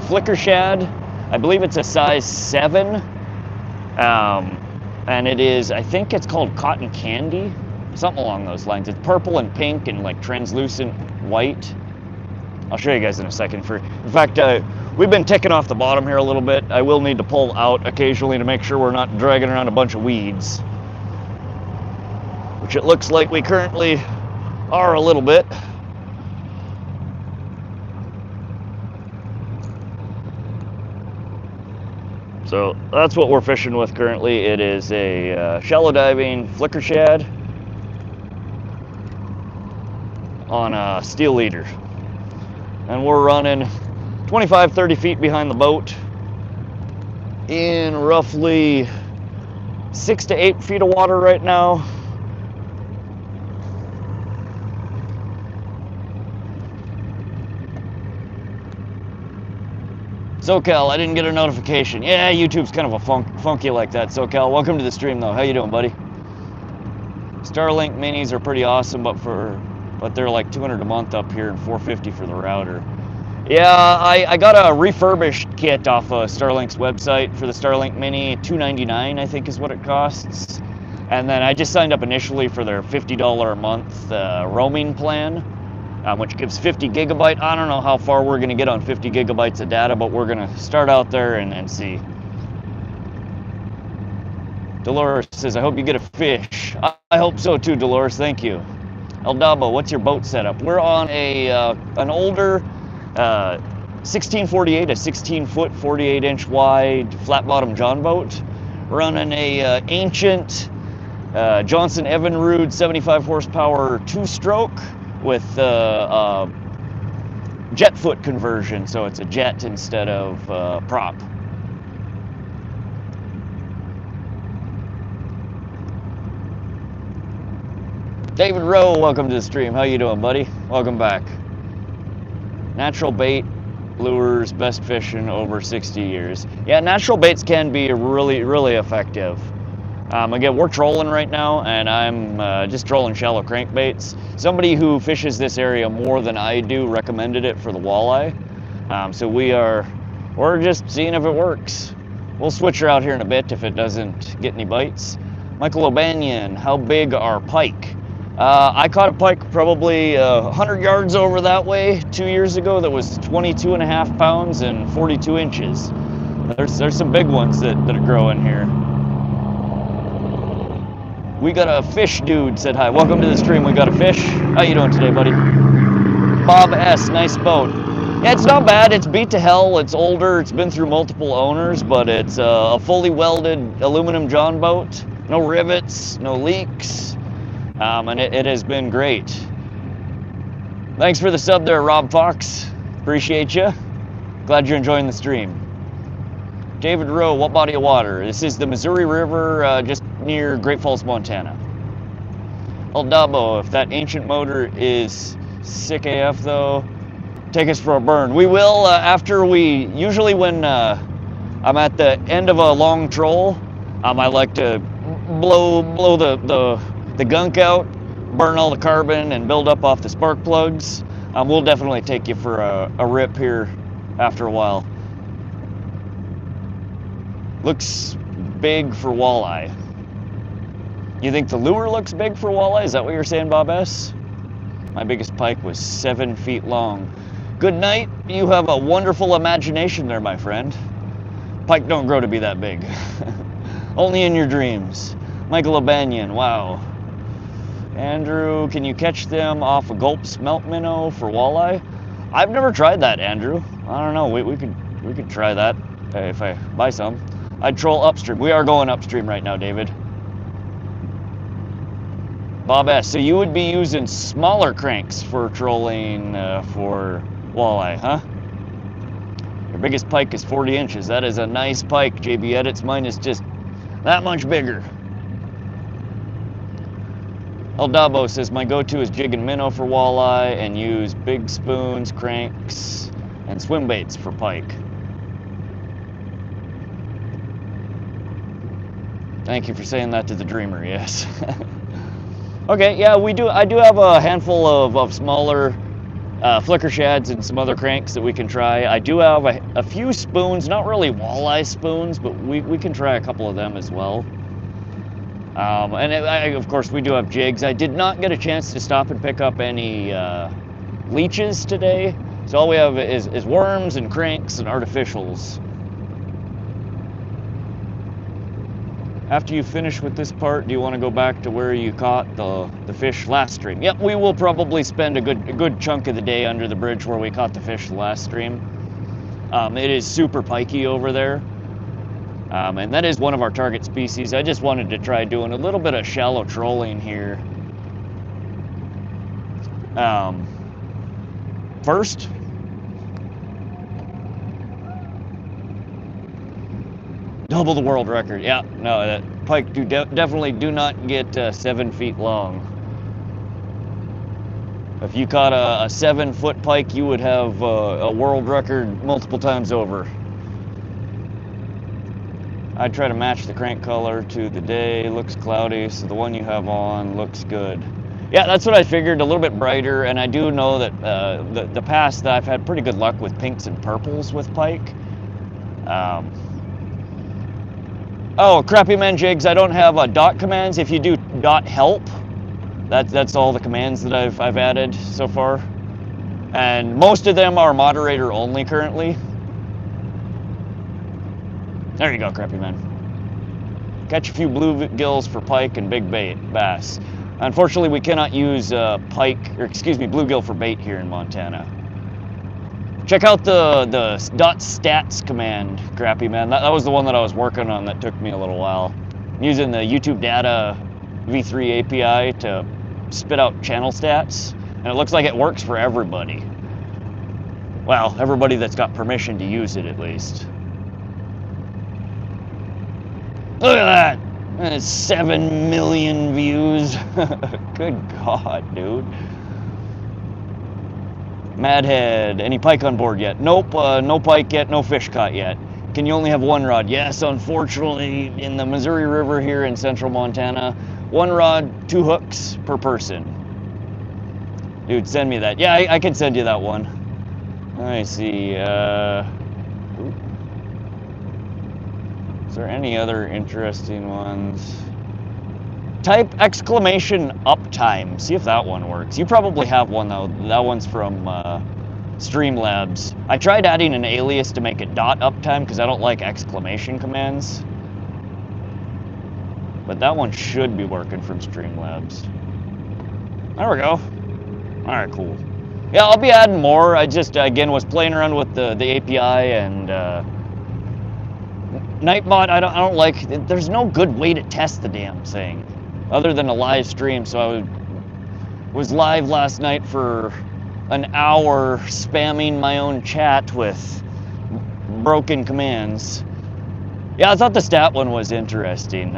flicker shad. I believe it's a size 7. And it is, I think it's called cotton candy, something along those lines. It's purple and pink and like translucent white. I'll show you guys in a second. In fact, we've been ticking off the bottom here a little bit. I will need to pull out occasionally to make sure we're not dragging around a bunch of weeds, which it looks like we currently are a little bit. So that's what we're fishing with currently. It is a shallow diving flicker shad on a steel leader. And we're running 25-30 feet behind the boat in roughly 6 to 8 feet of water right now. SoCal, I didn't get a notification. Yeah, YouTube's kind of a funky like that. SoCal, welcome to the stream though. How you doing, buddy? Starlink minis are pretty awesome, but they're like 200 a month up here and 450 for the router. Yeah, I got a refurbished kit off of Starlink's website for the Starlink Mini, $299 I think is what it costs. And then I just signed up initially for their $50 a month roaming plan, which gives 50 gigabyte. I don't know how far we're gonna get on 50 gigabytes of data, but we're gonna start out there and see. Dolores says, I hope you get a fish. I hope so too, Dolores, thank you. El Dabo, what's your boat setup? We're on an older 1648, a 16-foot, 48-inch wide, flat-bottom John boat. Running a ancient Johnson Evinrude 75 horsepower two-stroke with jet foot conversion, so it's a jet instead of prop. David Rowe, welcome to the stream. How you doing, buddy? Welcome back. Natural bait lures, best fishing over 60 years. Yeah, natural baits can be really, really effective. Again, we're trolling right now, and I'm just trolling shallow crankbaits. Somebody who fishes this area more than I do recommended it for the walleye. So we're just seeing if it works. We'll switch her out here in a bit if it doesn't get any bites. Michael O'Banion, how big are pike? I caught a pike probably 100 yards over that way 2 years ago that was 22.5 pounds and 42 inches. There's some big ones that are growing here. We got a fish dude said hi. Welcome to the stream. We got a fish. How you doing today, buddy? Bob S. Nice boat. Yeah, it's not bad. It's beat to hell. It's older. It's been through multiple owners, but it's a fully welded aluminum John boat. No rivets, no leaks. And it has been great. Thanks for the sub there, Rob Fox. Appreciate you. Glad you're enjoying the stream. David Rowe, what body of water? This is the Missouri River, just near Great Falls, Montana. El Dabo, if that ancient motor is sick AF though, take us for a burn. We will usually when I'm at the end of a long troll, I like to blow the gunk out, burn all the carbon, and build up off the spark plugs. We'll definitely take you for a rip here after a while. Looks big for walleye. You think the lure looks big for walleye? Is that what you're saying, Bob S? My biggest pike was 7 feet long. Good night. You have a wonderful imagination there, my friend. Pike don't grow to be that big. Only in your dreams. Michael O'Banion, wow. Andrew, can you catch them off a gulp smelt minnow for walleye? I've never tried that, Andrew. I don't know. We could try that if I buy some. I'd troll upstream. We are going upstream right now, David. Bob S. So you would be using smaller cranks for trolling for walleye, huh? Your biggest pike is 40 inches. That is a nice pike, JB Edits. Mine is just that much bigger. El Dabo says, my go-to is jig and minnow for walleye and use big spoons, cranks, and swim baits for pike. Thank you for saying that to the dreamer, yes. Okay, yeah, I do have a handful of smaller flicker shads and some other cranks that we can try. I do have a few spoons, not really walleye spoons, but we can try a couple of them as well. Of course, we do have jigs. I did not get a chance to stop and pick up any leeches today, so all we have is worms and cranks and artificials. After you finish with this part, do you want to go back to where you caught the fish last stream? Yep, we will probably spend a good chunk of the day under the bridge where we caught the fish last stream. It is super pikey over there. And that is one of our target species. I just wanted to try doing a little bit of shallow trolling here. First, Double the world record. Yeah, no, that pike definitely do not get 7 feet long. If you caught a 7-foot pike, you would have a world record multiple times over. I'd try to match the crank color to the day. Looks cloudy, so the one you have on looks good. Yeah, that's what I figured, a little bit brighter, and I do know that the past I've had pretty good luck with pinks and purples with pike. Oh, crappy man jigs, I don't have dot commands. If you do dot help, that's all the commands that I've added so far. And most of them are moderator only currently. There you go, crappy man. Catch a few bluegills for pike and big bait, bass. Unfortunately, we cannot use bluegill for bait here in Montana. Check out the .stats command, crappy man. That was the one that I was working on that took me a little while. I'm using the YouTube data V3 API to spit out channel stats, and it looks like it works for everybody. Well, everybody that's got permission to use it, at least. Look at that! That's 7 million views. Good God, dude. Madhead, any pike on board yet? Nope, no pike yet, no fish caught yet. Can you only have one rod? Yes, unfortunately, in the Missouri River here in central Montana, 1 rod, 2 hooks per person. Dude, send me that. Yeah, I can send you that one. Let me see. Is there any other interesting ones? Type exclamation uptime. See if that one works. You probably have one though. That one's from Streamlabs. I tried adding an alias to make it dot uptime because I don't like exclamation commands. But that one should be working from Streamlabs. There we go. Alright, cool. Yeah, I'll be adding more. I just, again, was playing around with the API and Nightbot, I don't like, there's no good way to test the damn thing other than a live stream. So I was live last night for an hour spamming my own chat with broken commands. Yeah, I thought the stat one was interesting.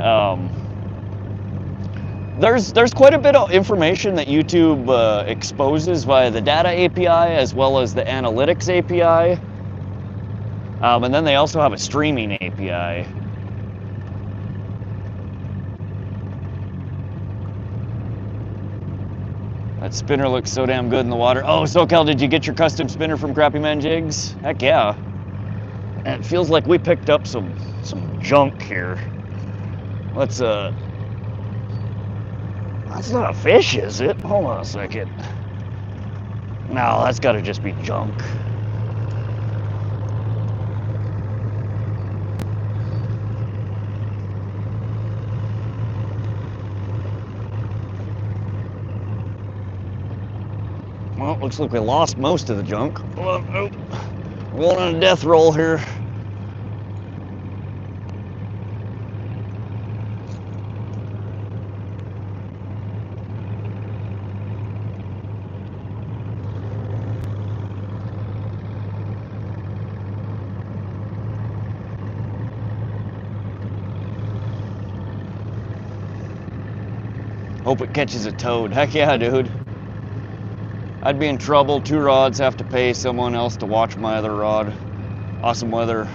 There's quite a bit of information that YouTube exposes via the data API as well as the analytics API. And then they also have a streaming API. That spinner looks so damn good in the water. Oh, SoCal, did you get your custom spinner from Crappy Man Jigs? Heck yeah. And it feels like we picked up some junk here. Let's, that's not a fish, is it? Hold on a second. No, that's gotta just be junk. Well, looks like we lost most of the junk. Oh, nope. We're going on a death roll here. Hope it catches a toad. Heck yeah, dude. I'd be in trouble. 2 rods, have to pay someone else to watch my other rod. Awesome weather,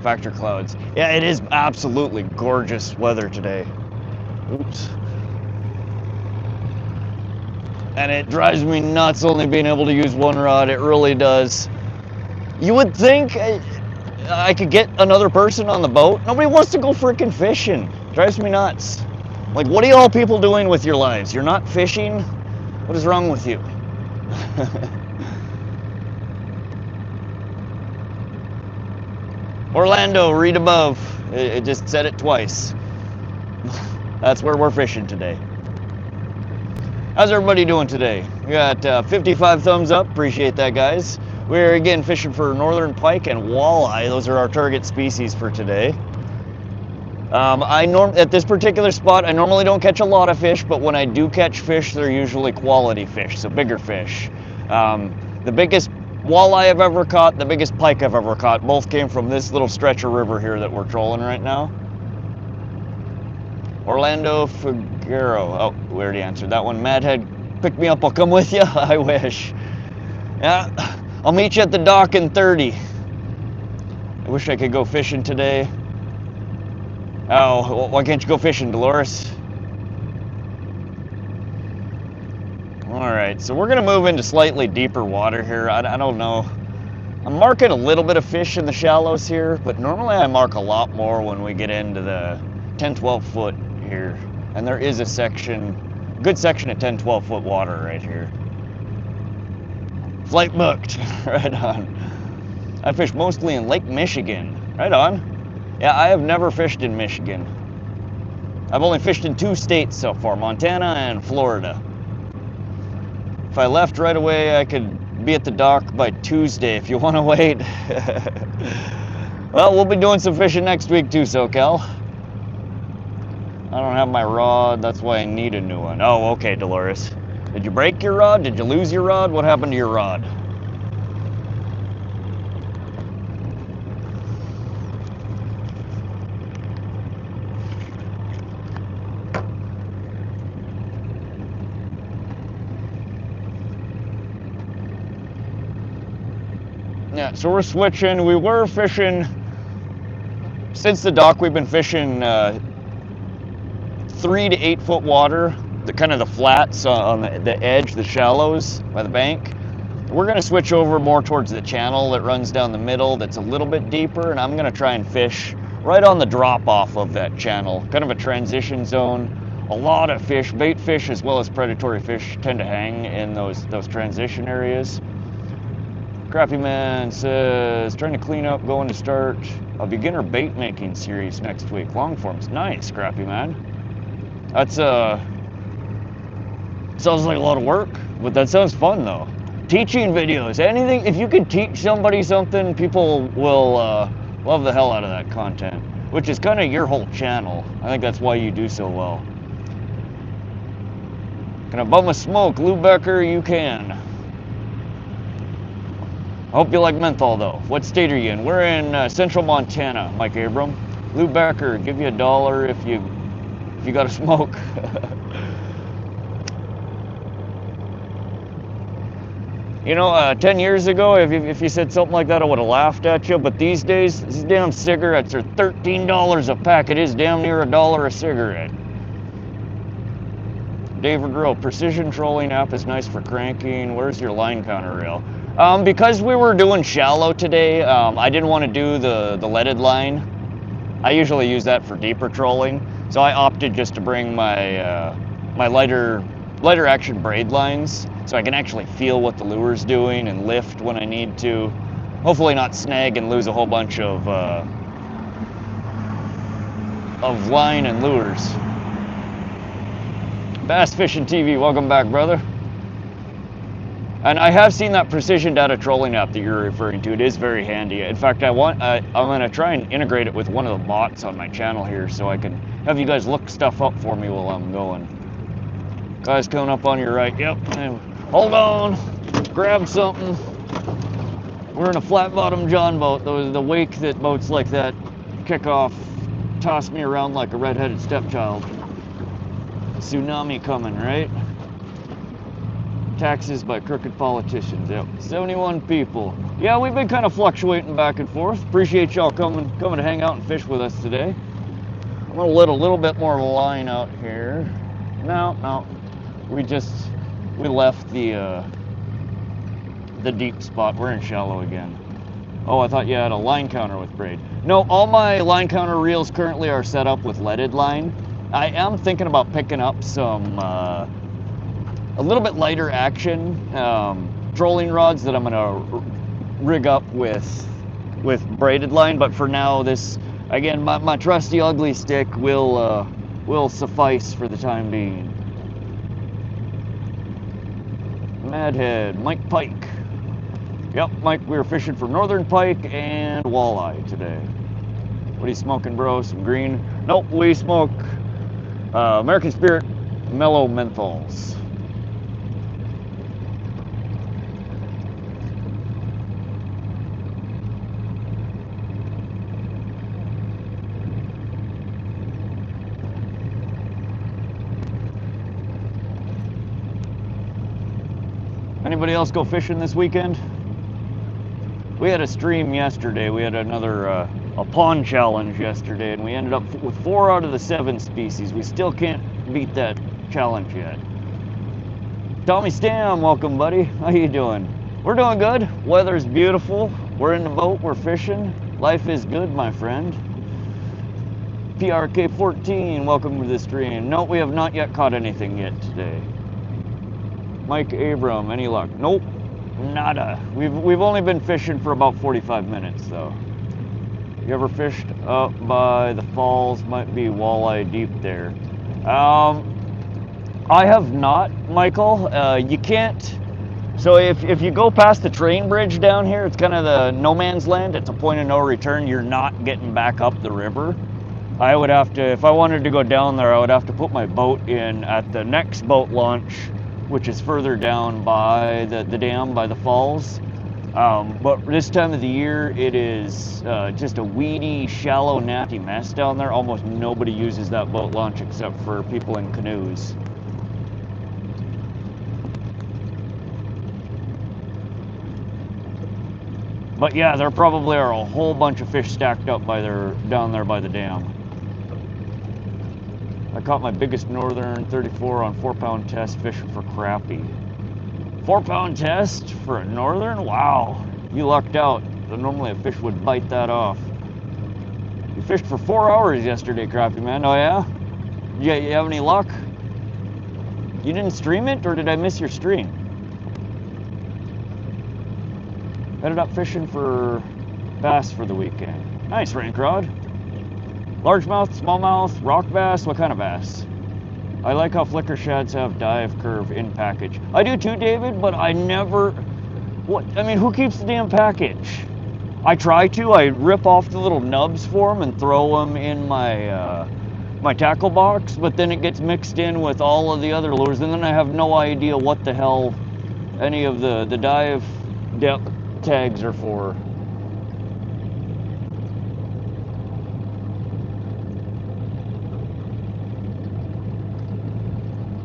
factor clouds. Yeah, it is absolutely gorgeous weather today. Oops. And it drives me nuts only being able to use 1 rod. It really does. You would think I could get another person on the boat. Nobody wants to go freaking fishing. Drives me nuts. Like, what are y'all people doing with your lives? You're not fishing? What is wrong with you? Orlando, read above. It just said it twice. That's where we're fishing today. How's everybody doing today? We got 55 thumbs up. Appreciate that, guys. We're again fishing for Northern Pike and Walleye. Those are our target species for today. At this particular spot, I normally don't catch a lot of fish, but when I do catch fish, they're usually quality fish, so bigger fish. The biggest walleye I've ever caught, the biggest pike I've ever caught, both came from this little stretch of river here that we're trolling right now. Orlando Figueroa. Oh, we already answered that one. Madhead, pick me up, I'll come with you. I wish. Yeah, I'll meet you at the dock in 30. I wish I could go fishing today. Oh, why can't you go fishing, Dolores? Alright, so we're going to move into slightly deeper water here. I don't know. I'm marking a little bit of fish in the shallows here, but normally I mark a lot more when we get into the 10-12 foot here. And there is a section, good section of 10-12 foot water right here. Flight booked. Right on. I fish mostly in Lake Michigan. Right on. Yeah, I have never fished in Michigan. I've only fished in 2 states so far, Montana and Florida. If I left right away, I could be at the dock by Tuesday if you want to wait. Well, we'll be doing some fishing next week too, SoCal. I don't have my rod, that's why I need a new one. Oh, okay, Dolores. Did you break your rod? Did you lose your rod? What happened to your rod? Yeah, so we're switching. We were fishing, since the dock, we've been fishing 3 to 8 foot water, the kind of the flats on the edge, the shallows by the bank. We're going to switch over more towards the channel that runs down the middle that's a little bit deeper, and I'm going to try and fish right on the drop off of that channel, kind of a transition zone. A lot of fish, bait fish as well as predatory fish, tend to hang in those transition areas. Crappy Man says, trying to clean up, going to start a beginner bait making series next week. Long forms. Nice, Crappy Man. That's sounds like a lot of work, but that sounds fun though. Teaching videos, anything, if you can teach somebody something, people will love the hell out of that content, which is kind of your whole channel. I think that's why you do so well. Can I bum a smoke? Lou Becker, you can. I hope you like menthol though. What state are you in? We're in central Montana, Mike Abram. Lou Becker, give you $1 if you got a smoke. You know, 10 years ago, if you said something like that, I would have laughed at you. But these days, these damn cigarettes are $13 a pack. It is damn near $1 a cigarette. David Rowe, precision trolling app is nice for cranking. Where's your line counter reel? Because we were doing shallow today, I didn't want to do the leaded line. I usually use that for deeper trolling, so I opted just to bring my my lighter action braid lines, so I can actually feel what the lure's doing and lift when I need to. Hopefully not snag and lose a whole bunch of line and lures. Bass Fishing TV, welcome back, brother. And I have seen that precision data trolling app that you're referring to. It is very handy. In fact, I'm going to try and integrate it with one of the bots on my channel here, so I can have you guys look stuff up for me while I'm going. Guys coming up on your right. Yep. Hold on. Grab something. We're in a flat bottom John boat. The wake that boats like that kick off toss me around like a redheaded stepchild. Tsunami coming, right? Taxes by crooked politicians. Yep. 71 people. Yeah, we've been kind of fluctuating back and forth. Appreciate y'all coming to hang out and fish with us today. I'm gonna let a little bit more line out here. No. We left the deep spot. We're in shallow again. Oh, I thought you had a line counter with braid. No, all my line counter reels currently are set up with leaded line. I am thinking about picking up some a little bit lighter action trolling rods that I'm gonna rig up with braided line, but for now, this, again, my trusty ugly stick will suffice for the time being. Madhead, Mike Pike. Yep, Mike, we were fishing for Northern Pike and Walleye today. What are you smoking, bro? Some green? Nope, we smoke American Spirit Mellow Menthols. Anybody else go fishing this weekend? We had a stream yesterday. We had another a pond challenge yesterday, and we ended up with 4 out of the 7 species. We still can't beat that challenge yet. Tommy Stam, welcome, buddy. How you doing? We're doing good. Weather's beautiful. We're in the boat. We're fishing. Life is good, my friend. PRK14, welcome to the stream. No, we have not yet caught anything yet today. Mike Abram, any luck? Nope, nada. We've only been fishing for about 45 minutes though. You ever fished up by the falls? Might be walleye deep there. I have not, Michael. You can't. So if you go past the train bridge down here, it's kind of the no man's land. It's a point of no return. You're not getting back up the river. I would have to, if I wanted to go down there, I would have to put my boat in at the next boat launch, which is further down by the dam, by the falls. But this time of the year, it is just a weedy, shallow, natty mess down there. Almost nobody uses that boat launch except for people in canoes. But yeah, there probably are a whole bunch of fish stacked up down there by the dam. I caught my biggest Northern 34 on 4-pound test fishing for crappie. 4-pound test for a Northern? Wow, you lucked out. Normally a fish would bite that off. You fished for 4 hours yesterday, crappie man. Oh yeah? You have any luck? You didn't stream it, or did I miss your stream? Ended up fishing for bass for the weekend. Nice rank rod. Largemouth, smallmouth, rock bass, what kind of bass? I like how flicker shads have dive curve in package. I do too, David, but I never, who keeps the damn package? I try to, I rip off the little nubs for them and throw them in my my tackle box, but then it gets mixed in with all of the other lures, and then I have no idea what the hell any of the dive depth tags are for.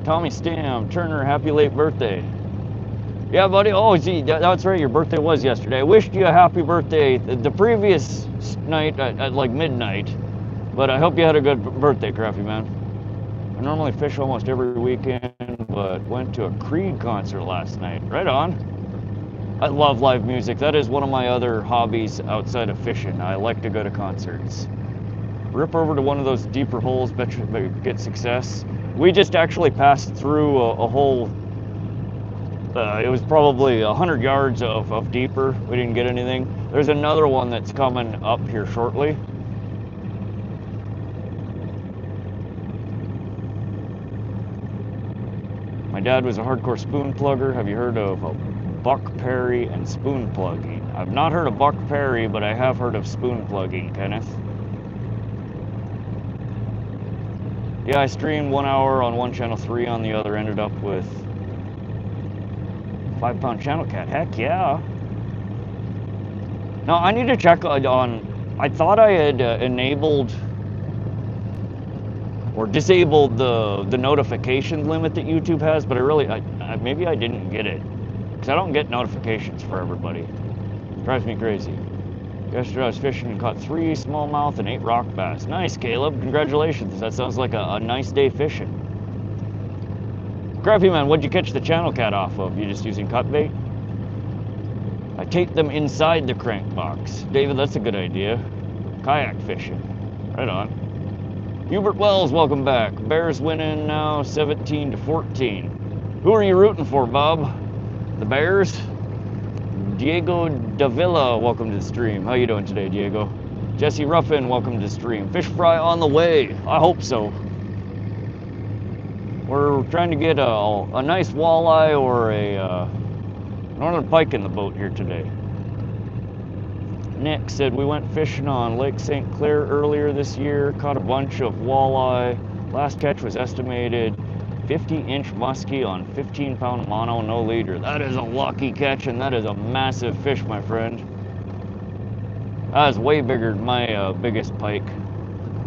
Tommy Stam, Turner, happy late birthday. Yeah, buddy. Oh, gee, that's right. Your birthday was yesterday. I wished you a happy birthday the previous night at like midnight, but I hope you had a good birthday, Crafty man. I normally fish almost every weekend, but went to a Creed concert last night. Right on. I love live music. That is one of my other hobbies outside of fishing. I like to go to concerts. Rip over to one of those deeper holes, bet you get success. We just actually passed through a hole. It was probably 100 yards of deeper. We didn't get anything. There's another one that's coming up here shortly. My dad was a hardcore spoon plugger. Have you heard of buck parry and spoon plugging? I've not heard of buck parry, but I have heard of spoon plugging, Kenneth. Yeah, I streamed 1 hour on one channel, 3 on the other. Ended up with 5-pound channel cat. Heck yeah. Now I need to check on. I thought I had enabled or disabled the notification limit that YouTube has, but maybe I didn't get it because I don't get notifications for everybody. It drives me crazy. Yesterday I was fishing and caught 3 smallmouth and 8 rock bass. Nice, Caleb. Congratulations. That sounds like a nice day fishing. Crappy man, what'd you catch the channel cat off of? You just using cut bait? I taped them inside the crank box. David, that's a good idea. Kayak fishing. Right on. Hubert Wells, welcome back. Bears winning now 17-14. Who are you rooting for, Bob? The Bears? Diego Davila, welcome to the stream. How you doing today, Diego? Jesse Ruffin, welcome to the stream. Fish fry on the way. I hope so. We're trying to get a nice walleye or a Northern Pike in the boat here today. Nick said we went fishing on Lake St. Clair earlier this year, caught a bunch of walleye. Last catch was estimated 50-inch muskie on 15-pound mono, no leader. That is a lucky catch, and that is a massive fish, my friend. That is way bigger than my biggest pike.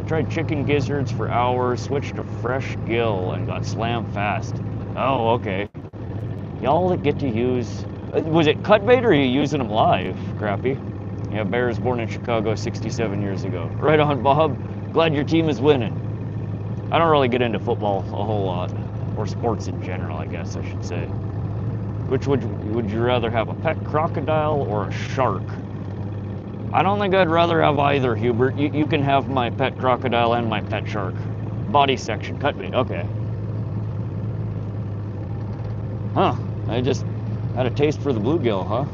Tried chicken gizzards for hours, switched to fresh gill, and got slammed fast. Oh, okay. Y'all that get to use, was it cut bait or are you using them live, Crappy? Yeah, Bear is born in Chicago 67 years ago. Right on, Bob. Glad your team is winning. I don't really get into football a whole lot, or sports in general, I guess I should say. Which would you rather have, a pet crocodile or a shark? I don't think I'd rather have either, Hubert. You can have my pet crocodile and my pet shark. Body section, cut bait, okay. Huh, I just had a taste for the bluegill, huh?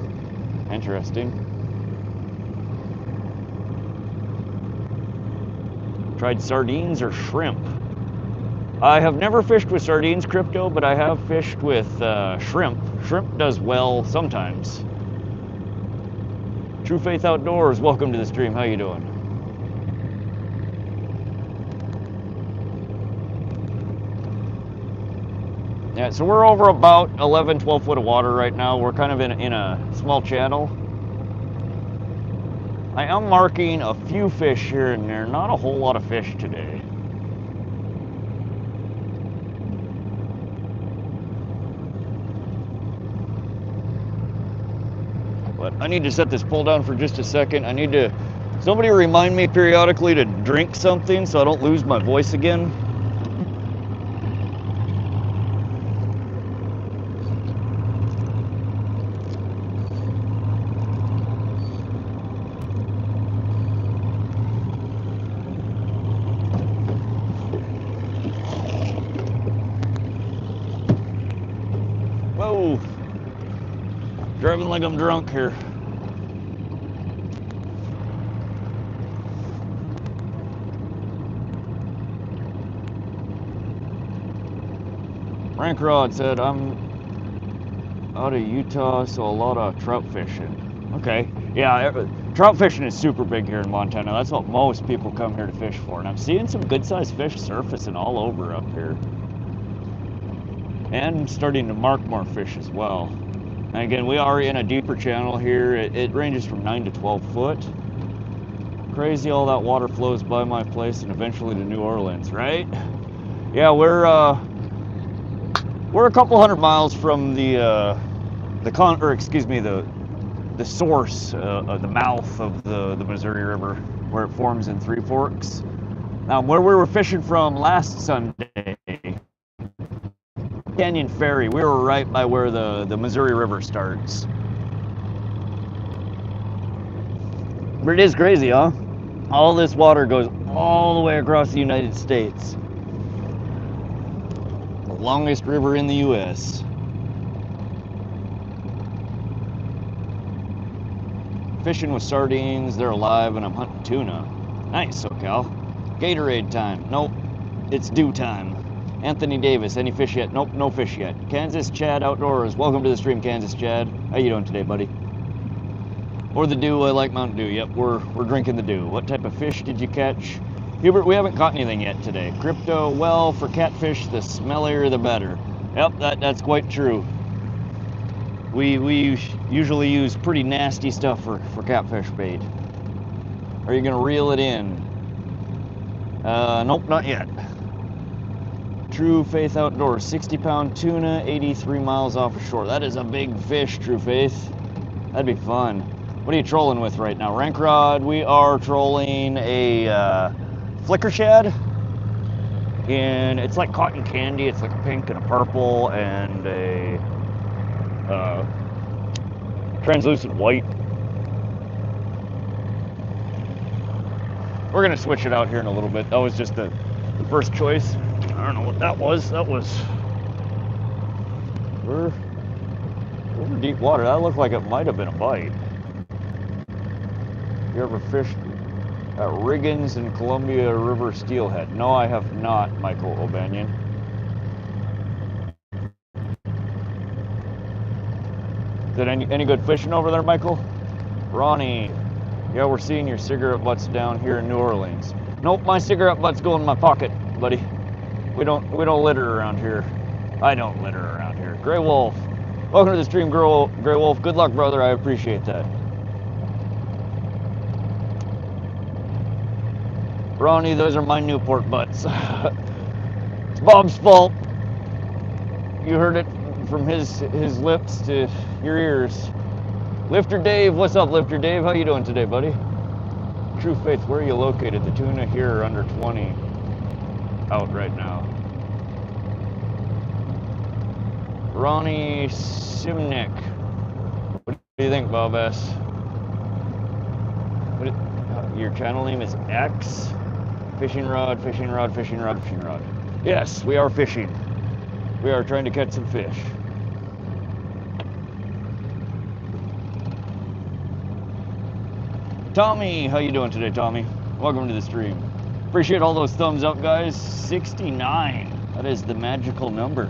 Interesting. Tried sardines or shrimp? I have never fished with sardines, Crypto, but I have fished with shrimp. Shrimp does well sometimes. True Faith Outdoors, welcome to the stream. How you doing? Yeah, so we're over about 11, 12 foot of water right now. We're kind of in a small channel. I am marking a few fish here and there, not a whole lot of fish today. But I need to set this pole down for just a second. I need to, somebody remind me periodically to drink something so I don't lose my voice again. Whoa, driving like I'm drunk here. Rank Rod said, I'm out of Utah, so a lot of trout fishing. Okay, yeah, trout fishing is super big here in Montana. That's what most people come here to fish for. And I'm seeing some good-sized fish surfacing all over up here. And starting to mark more fish as well. And again, we are in a deeper channel here. It ranges from 9 to 12 foot. Crazy all that water flows by my place and eventually to New Orleans, right? Yeah, we're a couple hundred miles from the source, the mouth of the Missouri River, where it forms in Three Forks. Now, where we were fishing from last Sunday, Canyon Ferry, we were right by where the Missouri River starts. But it is crazy, huh? All this water goes all the way across the United States. The longest river in the U.S. Fishing with sardines, they're alive, and I'm hunting tuna. Nice, SoCal. Gatorade time. Nope, it's dew time. Anthony Davis, any fish yet? Nope, no fish yet. Kansas Chad Outdoors, welcome to the stream, Kansas Chad. How you doing today, buddy? Or the dew, I like Mountain Dew. Yep, we're drinking the dew. What type of fish did you catch? Hubert, we haven't caught anything yet today. Crypto, well, for catfish, the smellier the better. Yep, that's quite true. We usually use pretty nasty stuff for catfish bait. Are you gonna reel it in? Nope, not yet. True Faith Outdoors, 60-pound tuna, 83 miles off of shore. That is a big fish, True Faith. That'd be fun. What are you trolling with right now? Rank Rod, we are trolling a flicker shad. And it's like cotton candy. It's like a pink and a purple and a translucent white. We're gonna switch it out here in a little bit. That was just the first choice. I don't know what that was. That was... We're over deep water. That looked like it might have been a bite. You ever fished at Riggins and Columbia River Steelhead? No, I have not, Michael O'Banion. Is it any good fishing over there, Michael? Ronnie, yeah, we're seeing your cigarette butts down here in New Orleans. Nope, my cigarette butts go in my pocket, buddy. We don't litter around here. I don't litter around here. Gray Wolf, welcome to the stream, Gray Wolf. Good luck, brother. I appreciate that. Ronnie, those are my Newport butts. It's Bob's fault. You heard it from his lips to your ears. Lifter Dave, what's up, Lifter Dave? How you doing today, buddy? True Faith, where are you located? The tuna here are under 20 out right now. Ronnie Simnick, what do you think, Bob S? Your channel name is X? Fishing rod, fishing rod, fishing rod, fishing rod. Yes, we are fishing. We are trying to catch some fish. Tommy, how you doing today, Tommy? Welcome to the stream. Appreciate all those thumbs up, guys. 69. That is the magical number.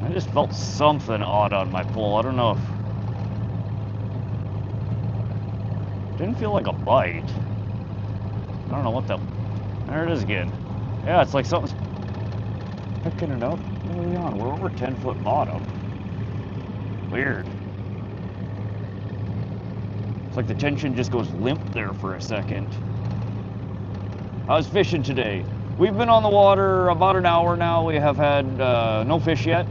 I just felt something odd on my pull. I don't know if... Didn't feel like a bite. I don't know what the... There it is again. Yeah, it's like something's picking it up. What are we on? We're over 10-foot bottom. Weird. It's like the tension just goes limp there for a second. How's fishing today? We've been on the water about an hour now. We have had no fish yet.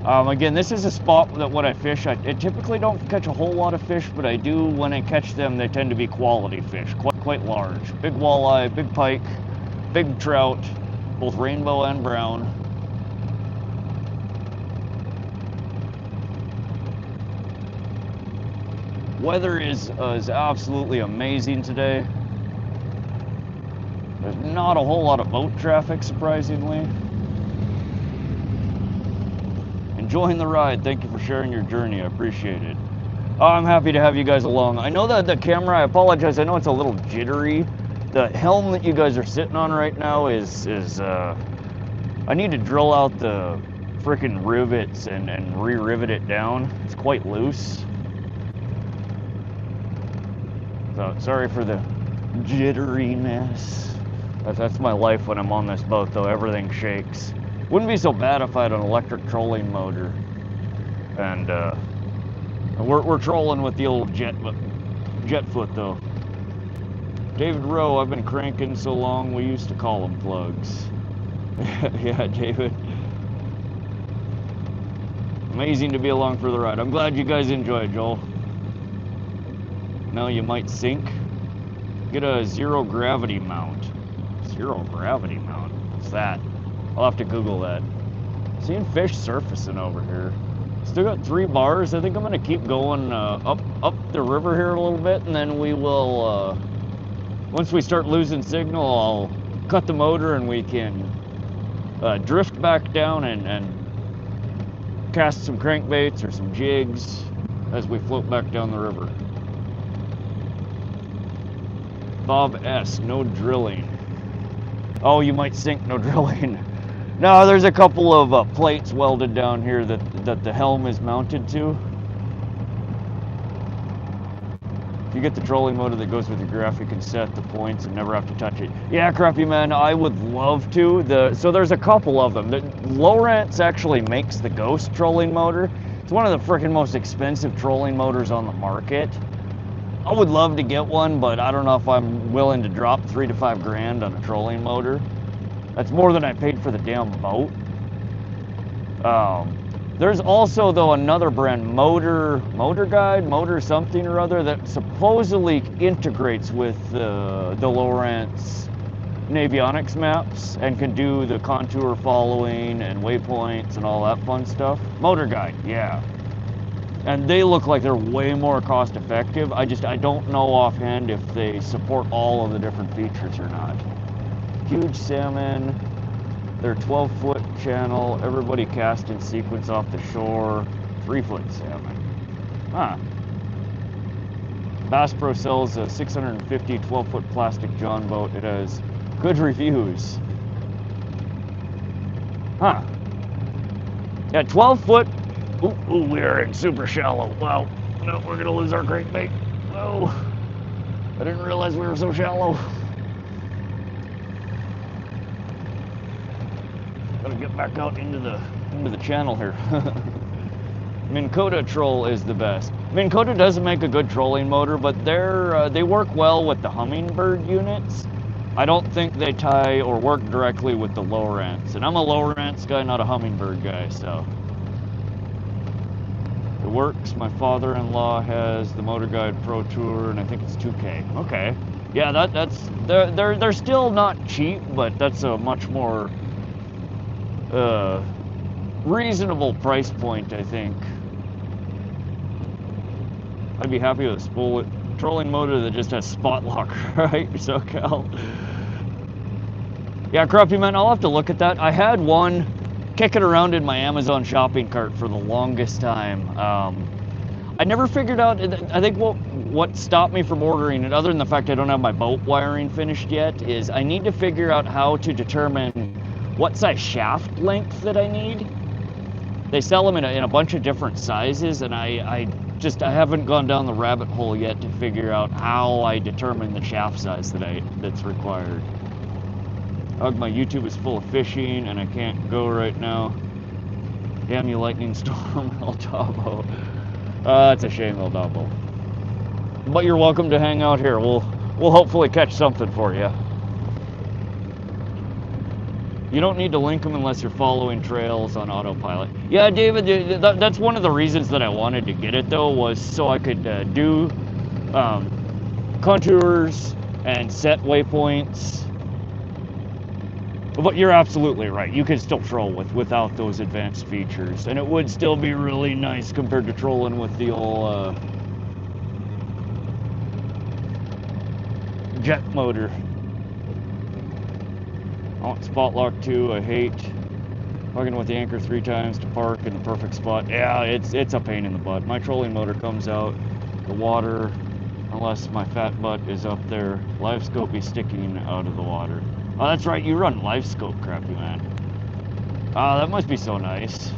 Again, this is a spot that when I fish, I typically don't catch a whole lot of fish, but I do, when I catch them, they tend to be quality fish, quite large. Big walleye, big pike, big trout, both rainbow and brown. Weather is absolutely amazing today. There's not a whole lot of boat traffic, surprisingly. Enjoying the ride. Thank you for sharing your journey. I appreciate it. I'm happy to have you guys along. I know that the camera, I apologize, I know it's a little jittery. The helm that you guys are sitting on right now is I need to drill out the frickin' rivets and re-rivet it down. It's quite loose. So sorry for the jitteriness. That's my life when I'm on this boat, though. Everything shakes. Wouldn't be so bad if I had an electric trolling motor. And we're trolling with the old jet foot, though. David Rowe, I've been cranking so long, we used to call them plugs. Yeah, David. Amazing to be along for the ride. I'm glad you guys enjoyed, Joel. Now you might sink. Get a zero gravity mount. Zero gravity mount? What's that? I'll have to Google that. Seeing fish surfacing over here. Still got 3 bars. I think I'm gonna keep going up the river here a little bit, and then we will, once we start losing signal, I'll cut the motor and we can drift back down and cast some crankbaits or some jigs as we float back down the river. Bob S, no drilling. Oh, you might sink, no drilling. No, there's a couple of plates welded down here that the helm is mounted to. If you get the trolling motor that goes with your graph, you can set the points and never have to touch it. Yeah, Crappy Man, I would love to. So there's a couple of them. Lowrance actually makes the Ghost trolling motor. It's one of the freaking most expensive trolling motors on the market. I would love to get one, but I don't know if I'm willing to drop 3 to 5 grand on a trolling motor. That's more than I paid for the damn boat. There's also, though, another brand, Motor Guide, Motor something or other, that supposedly integrates with the Lowrance Navionics maps and can do the contour following and waypoints and all that fun stuff. Motor Guide, yeah. And they look like they're way more cost effective. I don't know offhand if they support all of the different features or not. Huge salmon, they're 12-foot channel, everybody cast in sequence off the shore, 3-foot salmon. Huh. Bass Pro sells a 650 12-foot plastic John boat. It has good reviews. Huh. Yeah, 12-foot. Ooh, we're in super shallow. Wow. No, we're gonna lose our crankbait. Oh, I didn't realize we were so shallow. Gotta get back out into the channel here. Minn Kota troll is the best. Minn Kota doesn't make a good trolling motor, but they work well with the Humminbird units. I don't think they tie or work directly with the Lowrance, and I'm a Lowrance guy, not a Humminbird guy, so it works. My father-in-law has the Motor Guide Pro Tour, and I think it's 2K. Okay, yeah, they're still not cheap, but that's a much more reasonable price point, I think. I'd be happy with a spool trolling motor that just has spot lock, right? SoCal. Yeah, Crappy Man, I'll have to look at that. I had one kicking around in my Amazon shopping cart for the longest time. I never figured out, I think what stopped me from ordering it, other than the fact I don't have my boat wiring finished yet, is I need to figure out how to determine what size shaft length that I need. They sell them in a bunch of different sizes, and I haven't gone down the rabbit hole yet to figure out how I determine the shaft size that's required. My YouTube is full of fishing, and I can't go right now. Damn you, lightning storm, El Tabo. It's a shame, El Tabo. But you're welcome to hang out here. We'll hopefully catch something for you. You don't need to link them unless you're following trails on autopilot. Yeah, David, that's one of the reasons that I wanted to get it, though, was so I could do contours and set waypoints. But you're absolutely right. You can still troll without those advanced features, and it would still be really nice compared to trolling with the old jet motor. I want spot lock too. I hate plugging with the anchor 3 times to park in the perfect spot. Yeah, it's a pain in the butt. My trolling motor comes out the water unless my fat butt is up there. Live scope be sticking out of the water. Oh, that's right, you run live scope, Crappy Man. Ah, that must be so nice.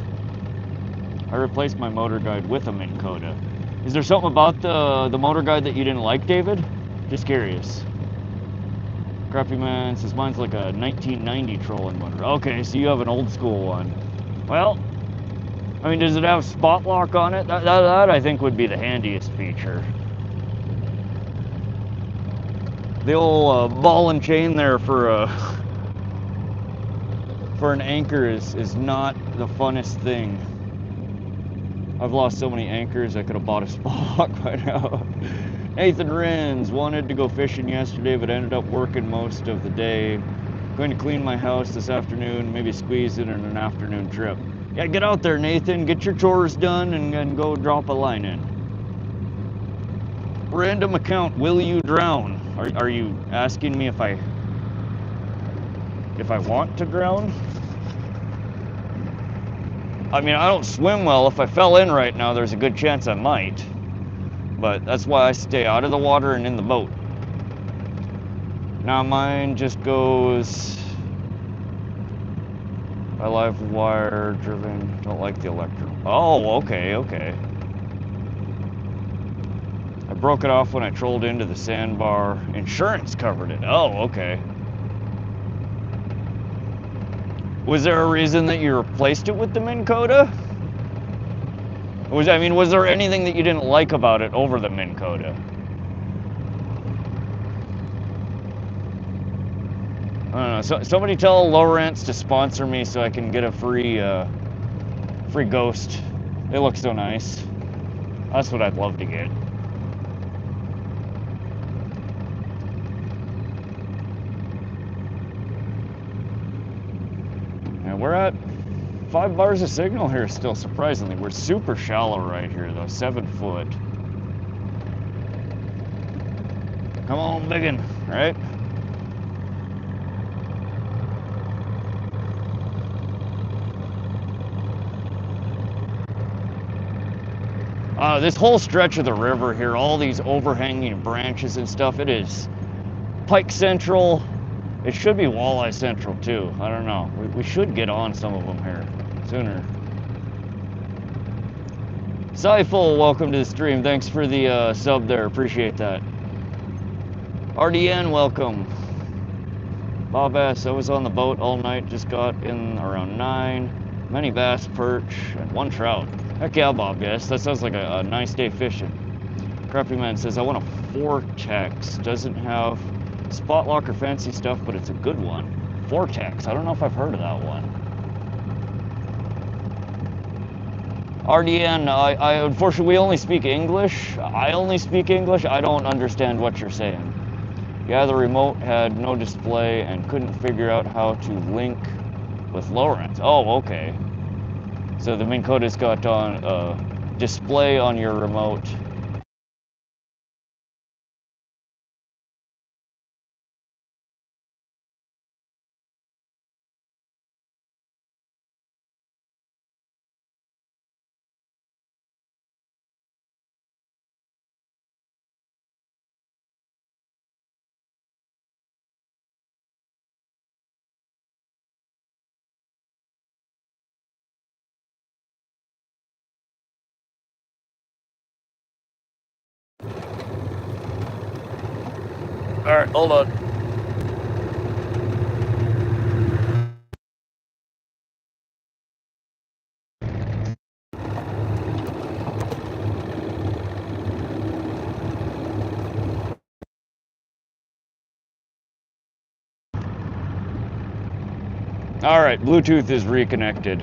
I replaced my motor guide with a Minn Kota. Is there something about the motor guide that you didn't like, David? Just curious. Crappy Man says mine's like a 1990 trolling motor. Okay, so you have an old school one. Well, I mean, does it have spot lock on it? That I think would be the handiest feature. The old ball and chain there for an anchor is not the funnest thing. I've lost so many anchors, I could have bought a spot lock by now. Nathan Rins wanted to go fishing yesterday, but ended up working most of the day. Going to clean my house this afternoon, maybe squeeze it in an afternoon trip. Yeah, get out there, Nathan. Get your chores done and go drop a line in. Random account, will you drown? Are you asking me if I want to drown? I mean, I don't swim well. If I fell in right now, there's a good chance I might. But that's why I stay out of the water and in the boat. Now mine just goes I live wire driven, don't like the electric. Oh, okay. I broke it off when I trolled into the sandbar. Insurance covered it. Oh, okay. Was there a reason that you replaced it with the Minn Kota? Was there anything that you didn't like about it over the Minn Kota? I don't know. So, somebody tell Lowrance to sponsor me so I can get a free Ghost. They look so nice. That's what I'd love to get. And we're at 5 bars of signal here still, surprisingly. We're super shallow right here, though, 7 foot. Come on, biggin', right? This whole stretch of the river here, all these overhanging branches and stuff, it is pike central. It should be walleye central too. I don't know. We should get on some of them here sooner. Cyful, welcome to the stream. Thanks for the sub there. Appreciate that. RDN, welcome. Bob S, I was on the boat all night. Just got in around 9. Many bass, perch, and 1 trout. Heck yeah, Bob, yes. That sounds like a nice day fishing. Crappy Man says, I want a Vortex. Doesn't have spot lock or fancy stuff, but it's a good one. Vortex. I don't know if I've heard of that one. RDN, I unfortunately, we only speak English. I only speak English. I don't understand what you're saying. Yeah, the remote had no display and couldn't figure out how to link with Lowrance. Oh, okay. So the Minn Kota's got on display on your remote. All right, hold on. All right, Bluetooth is reconnected.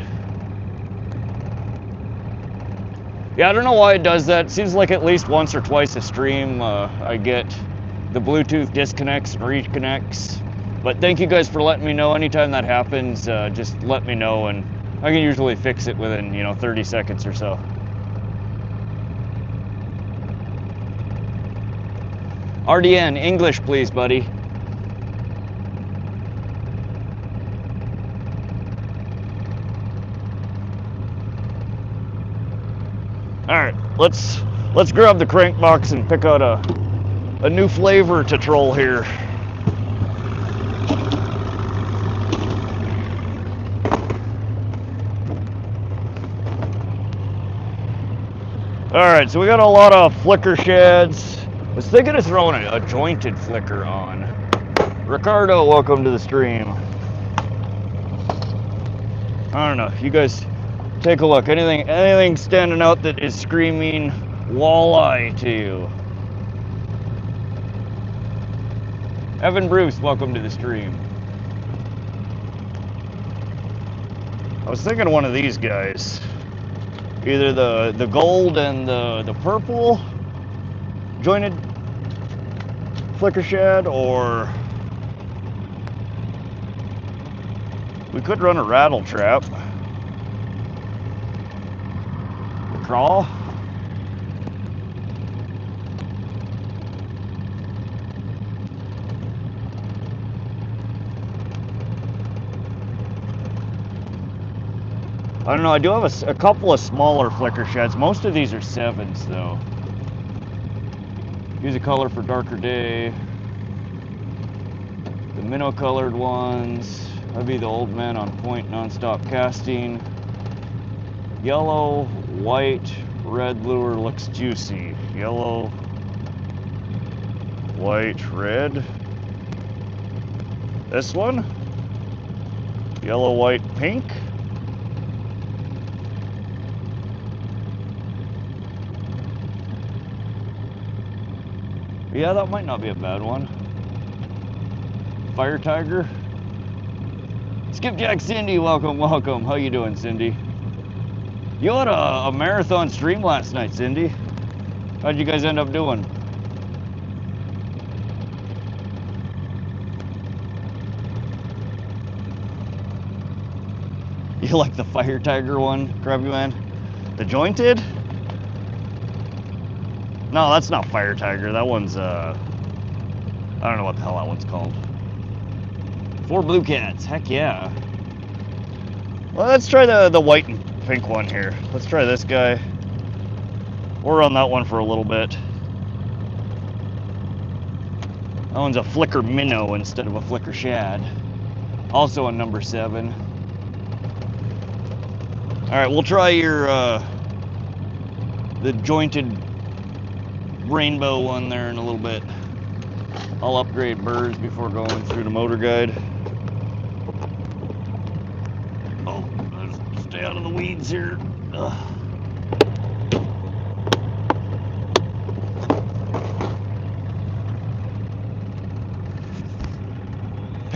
Yeah, I don't know why it does that. It seems like at least once or twice a stream I get the Bluetooth disconnects and reconnects. But thank you guys for letting me know. Anytime that happens, just let me know, and I can usually fix it within 30 seconds or so. RDN, English please, buddy. All right, let's grab the crank box and pick out a new flavor to troll here. All right, so we got a lot of flicker shads. I was thinking of throwing a jointed flicker on. Ricardo, welcome to the stream. I don't know, you guys take a look. Anything standing out that is screaming walleye to you? Evan Bruce, welcome to the stream. I was thinking of one of these guys. Either the gold and the purple jointed flicker shad, or we could run a rattle trap. The Craw. I don't know, I do have a couple of smaller flicker shads. Most of these are 7s though. Use a color for darker day. The minnow colored ones. That'd be the old man on point nonstop casting. Yellow, white, red lure looks juicy. Yellow, white, red. This one. Yellow, white, pink. Yeah, that might not be a bad one. Fire Tiger. Skipjack Cindy, welcome, welcome. How you doing, Cindy? You had a marathon stream last night, Cindy. How'd you guys end up doing? You like the Fire Tiger one, Krabby Man? The jointed? No, that's not Fire Tiger. That one's, I don't know what the hell that one's called. 4 blue cats. Heck yeah. Well, let's try the white and pink one here. Let's try this guy. We'll run that one for a little bit. That one's a flicker minnow instead of a flicker shad. Also a number 7. All right, we'll try your, the jointed rainbow one there in a little bit. I'll upgrade birds before going through the motor guide. Oh, let's stay out of the weeds here. Ugh.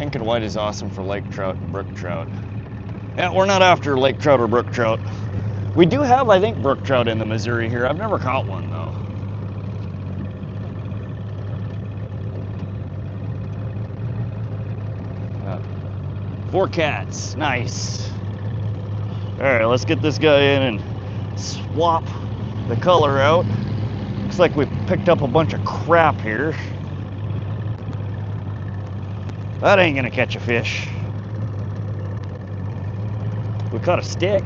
Pink and white is awesome for lake trout and brook trout. Yeah, we're not after lake trout or brook trout. We do have, I think, brook trout in the Missouri here. I've never caught one, though. Four cats. Nice. All right, let's get this guy in and swap the color out. Looks like we picked up a bunch of crap here. That ain't gonna catch a fish. We caught a stick.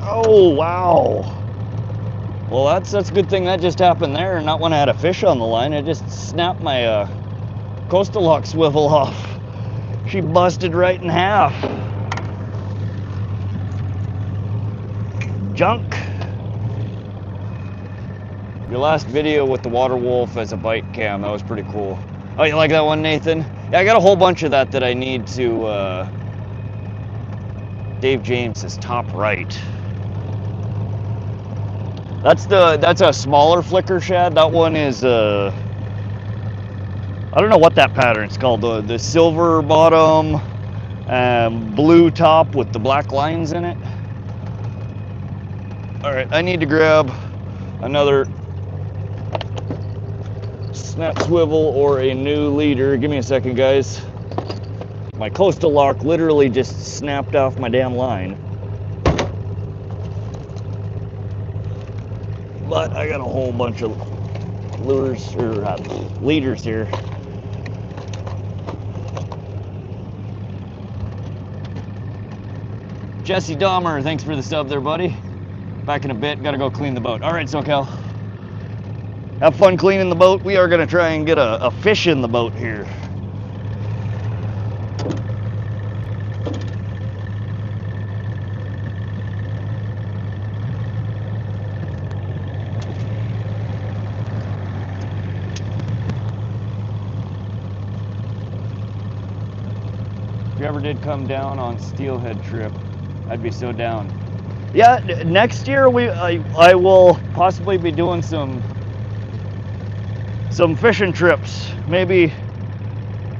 Oh, wow. Well, that's a good thing that just happened there, and not when I had a fish on the line. I just snapped my coastal lock swivel off. She busted right in half. Junk. Your last video with the water wolf as a bite cam, that was pretty cool. Oh, you like that one, Nathan? Yeah, I got a whole bunch of that I need to, Dave James is top right. That's a smaller flicker, Shad. That one is, I don't know what that pattern's called. The silver bottom, blue top with the black lines in it. All right, I need to grab another snap swivel or a new leader. Give me a second, guys. My coastal lock literally just snapped off my damn line. But I got a whole bunch of lures, or leaders here. Jesse Dahmer, thanks for the sub there, buddy. Back in a bit, gotta go clean the boat. All right, SoCal. Have fun cleaning the boat. We are gonna try and get a fish in the boat here. If you ever did come down on Steelhead trip, I'd be so down. Yeah, next year I will possibly be doing some fishing trips. Maybe,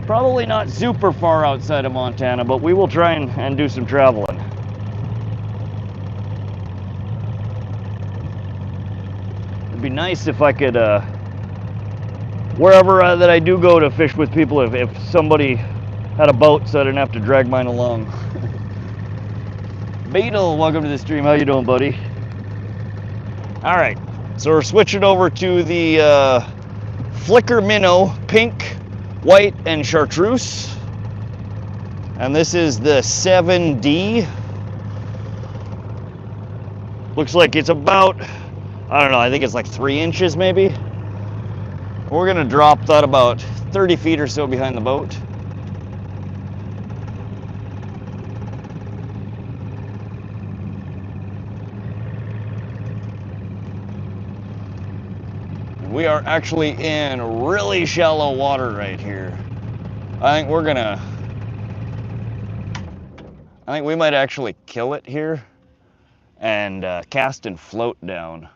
probably not super far outside of Montana, but we will try and do some traveling. It'd be nice if I could, wherever that I do go to fish with people, if somebody had a boat so I didn't have to drag mine along. Beetle, welcome to the stream. How you doing, buddy? All right, so we're switching over to the Flicker Minnow, pink, white, and chartreuse. And this is the 7D. Looks like it's about, I don't know, I think it's like 3 inches maybe. We're gonna drop that about 30 feet or so behind the boat. We are actually in really shallow water right here. I think we might actually kill it here and cast and float down.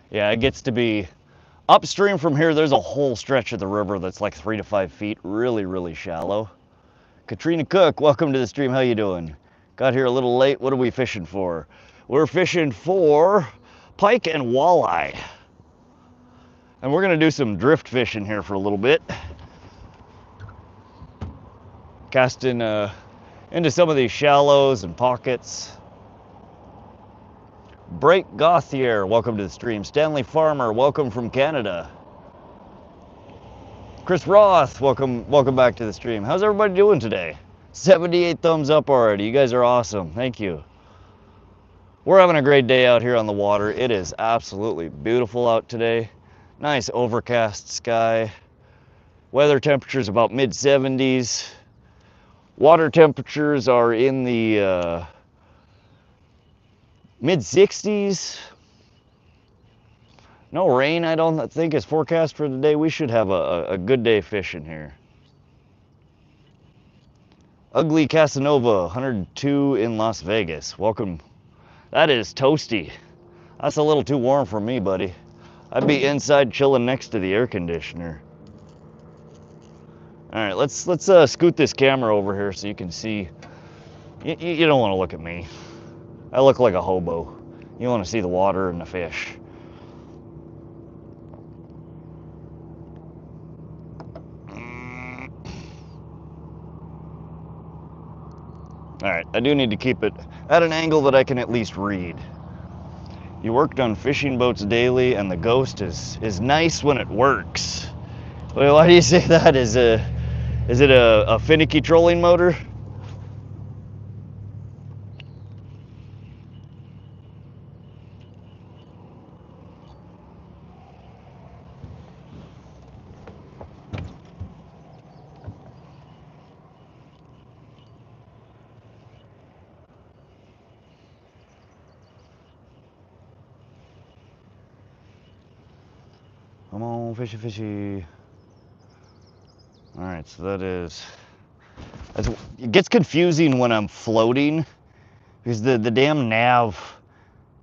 Yeah, it gets to be upstream from here. There's a whole stretch of the river that's like 3 to 5 feet, really shallow. Katrina Cook, welcome to the stream. How you doing? Got here a little late. What are we fishing for? We're fishing for pike and walleye. And we're gonna do some drift fishing here for a little bit. Casting into some of these shallows and pockets. Break Gothier, welcome to the stream. Stanley Farmer, welcome from Canada. Chris Roth, welcome back to the stream. How's everybody doing today? 78 thumbs up already. You guys are awesome. Thank you. We're having a great day out here on the water. It is absolutely beautiful out today. Nice overcast sky. Weather temperatures about mid-70s. Water temperatures are in the mid-60s. No rain, I don't think, is forecast for today. We should have a good day fishing here. Ugly Casanova, 102 in Las Vegas. Welcome. That is toasty. That's a little too warm for me, buddy. I'd be inside chilling next to the air conditioner. All right, let's scoot this camera over here so you can see. You don't want to look at me. I look like a hobo. You want to see the water and the fish. All right, I do need to keep it at an angle that I can at least read. You worked on fishing boats daily, and the Ghost is nice when it works. Well, why do you say that? Is it a finicky trolling motor? Come on, fishy, fishy. All right, so it gets confusing when I'm floating because the damn nav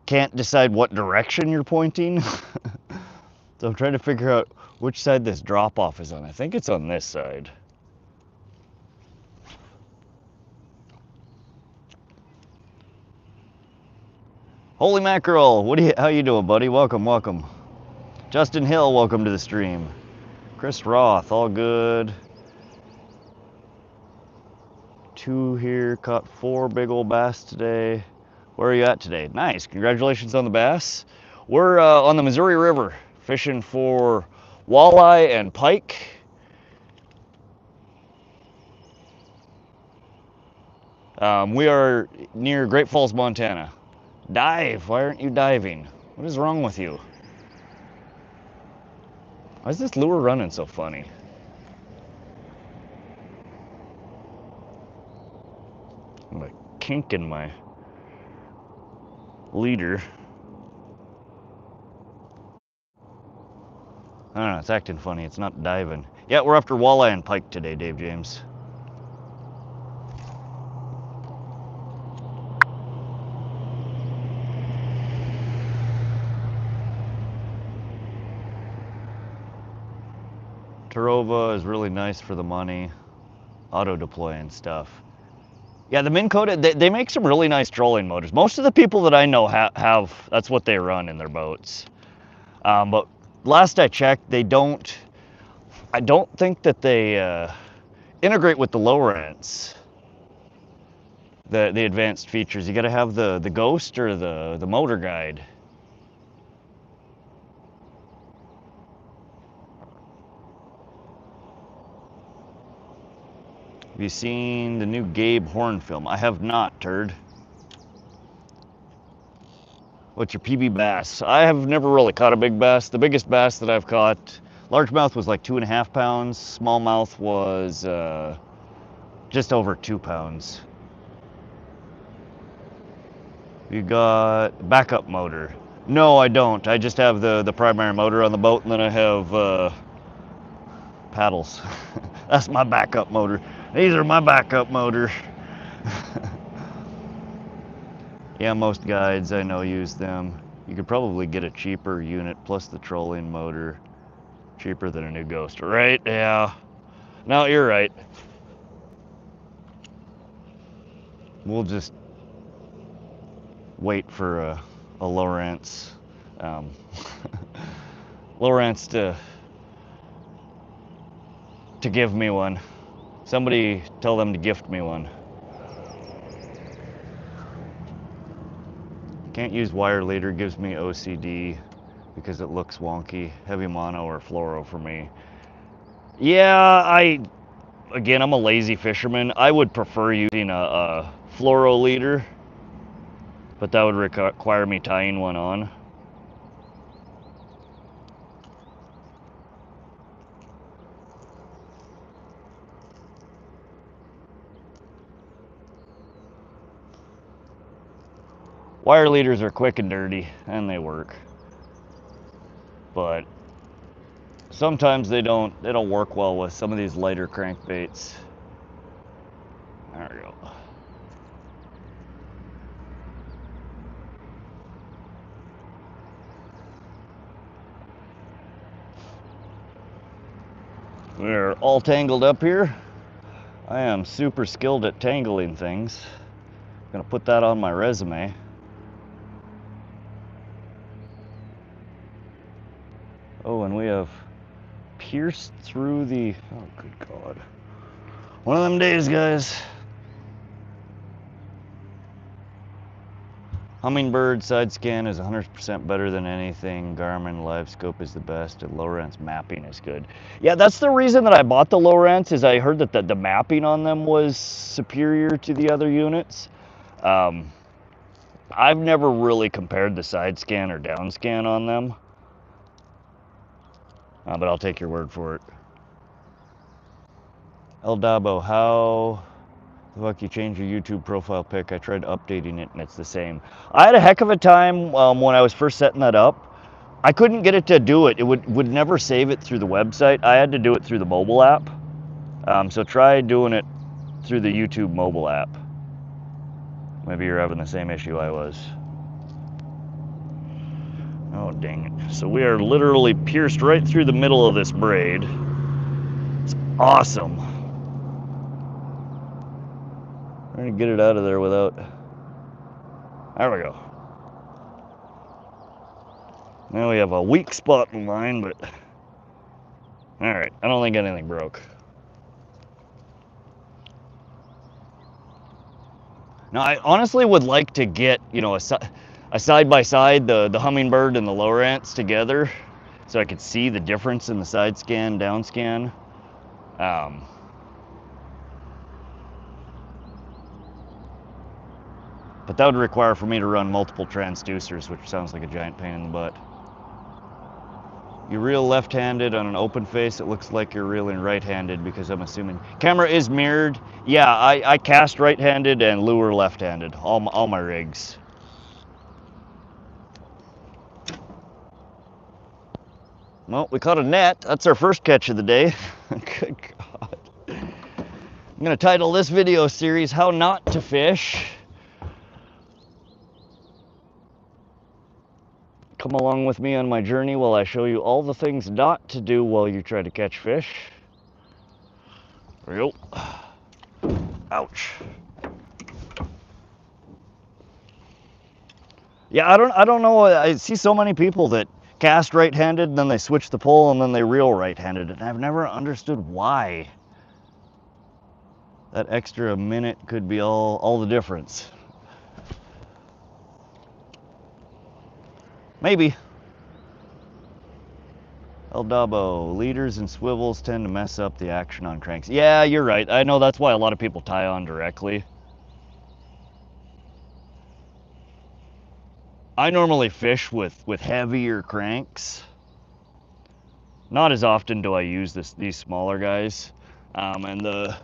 can't decide what direction you're pointing. So I'm trying to figure out which side this drop off is on. I think it's on this side. Holy mackerel! How you doing, buddy? Welcome, welcome. Justin Hill, welcome to the stream. Chris Roth, all good. 2 here, caught 4 big old bass today. Where are you at today? Nice, congratulations on the bass. We're on the Missouri River, fishing for walleye and pike. We are near Great Falls, Montana. Dive, why aren't you diving? What is wrong with you? Why is this lure running so funny? I'm a kink in my leader. I don't know, it's acting funny, it's not diving. Yeah, we're after walleye and pike today, Dave James. Tarova is really nice for the money. Auto deploy and stuff. Yeah, the Minn Kota, they make some really nice trolling motors. Most of the people that I know have that's what they run in their boats. But last I checked, I don't think that they integrate with the lower ends. The advanced features. You got to have the Ghost or the motor guide. Have you seen the new Gabe Horn film? I have not, turd. What's your PB bass? I have never really caught a big bass. The biggest bass that I've caught, largemouth was like 2.5 pounds. Smallmouth was just over 2 pounds. You got backup motor? No, I don't. I just have the primary motor on the boat, and then I have paddles. That's my backup motor. These are my backup motor. Yeah, most guides I know use them. You could probably get a cheaper unit plus the trolling motor. Cheaper than a new Ghost, right? Yeah. No, you're right. We'll just wait for a Lowrance. Lowrance to give me one. Somebody tell them to gift me one. Can't use wire leader, gives me OCD because it looks wonky. Heavy mono or fluoro for me. Yeah, again, I'm a lazy fisherman. I would prefer using a fluoro leader, but that would require me tying one on. Wire leaders are quick and dirty, and they work. But sometimes they don't work well with some of these lighter crankbaits. There we go. We're all tangled up here. I am super skilled at tangling things. I'm gonna put that on my resume. Oh, and we have pierced through the, oh good God. One of them days, guys. Humminbird side scan is 100% better than anything. Garmin live scope is the best, and Lowrance mapping is good. Yeah, that's the reason that I bought the Lowrance, is I heard that the mapping on them was superior to the other units. I've never really compared the side scan or down scan on them, but I'll take your word for it. El Dabo, how the fuck you change your YouTube profile pic? I tried updating it and it's the same. I had a heck of a time when I was first setting that up. I couldn't get it to do it. It would never save it through the website. I had to do it through the mobile app. So try doing it through the YouTube mobile app. Maybe you're having the same issue I was. Oh, dang it. So we are literally pierced right through the middle of this braid. It's awesome. I'm gonna get it out of there without... There we go. Now we have a weak spot in line, but... Alright, I don't think anything broke. Now, I honestly would like to get, you know, a side-by-side, the Humminbird and the Lowrance together, so I could see the difference in the side scan, down scan. But that would require for me to run multiple transducers, which sounds like a giant pain in the butt. You reel left-handed on an open face, it looks like you're reeling right-handed, because I'm assuming camera is mirrored. Yeah, I cast right-handed and lure left-handed, all my rigs. Well, we caught a net. That's our first catch of the day. Good God. I'm gonna title this video series, How Not to Fish. Come along with me on my journey while I show you all the things not to do while you try to catch fish. There we go. Ouch. Yeah, I don't know. I see so many people that cast right-handed and then they switch the pole and then they reel right-handed, and I've never understood why. That extra minute could be all the difference. Maybe. El Dabo, leaders and swivels tend to mess up the action on cranks. Yeah, you're right. I know that's why a lot of people tie on directly. I normally fish with heavier cranks. Not as often do I use these smaller guys. And the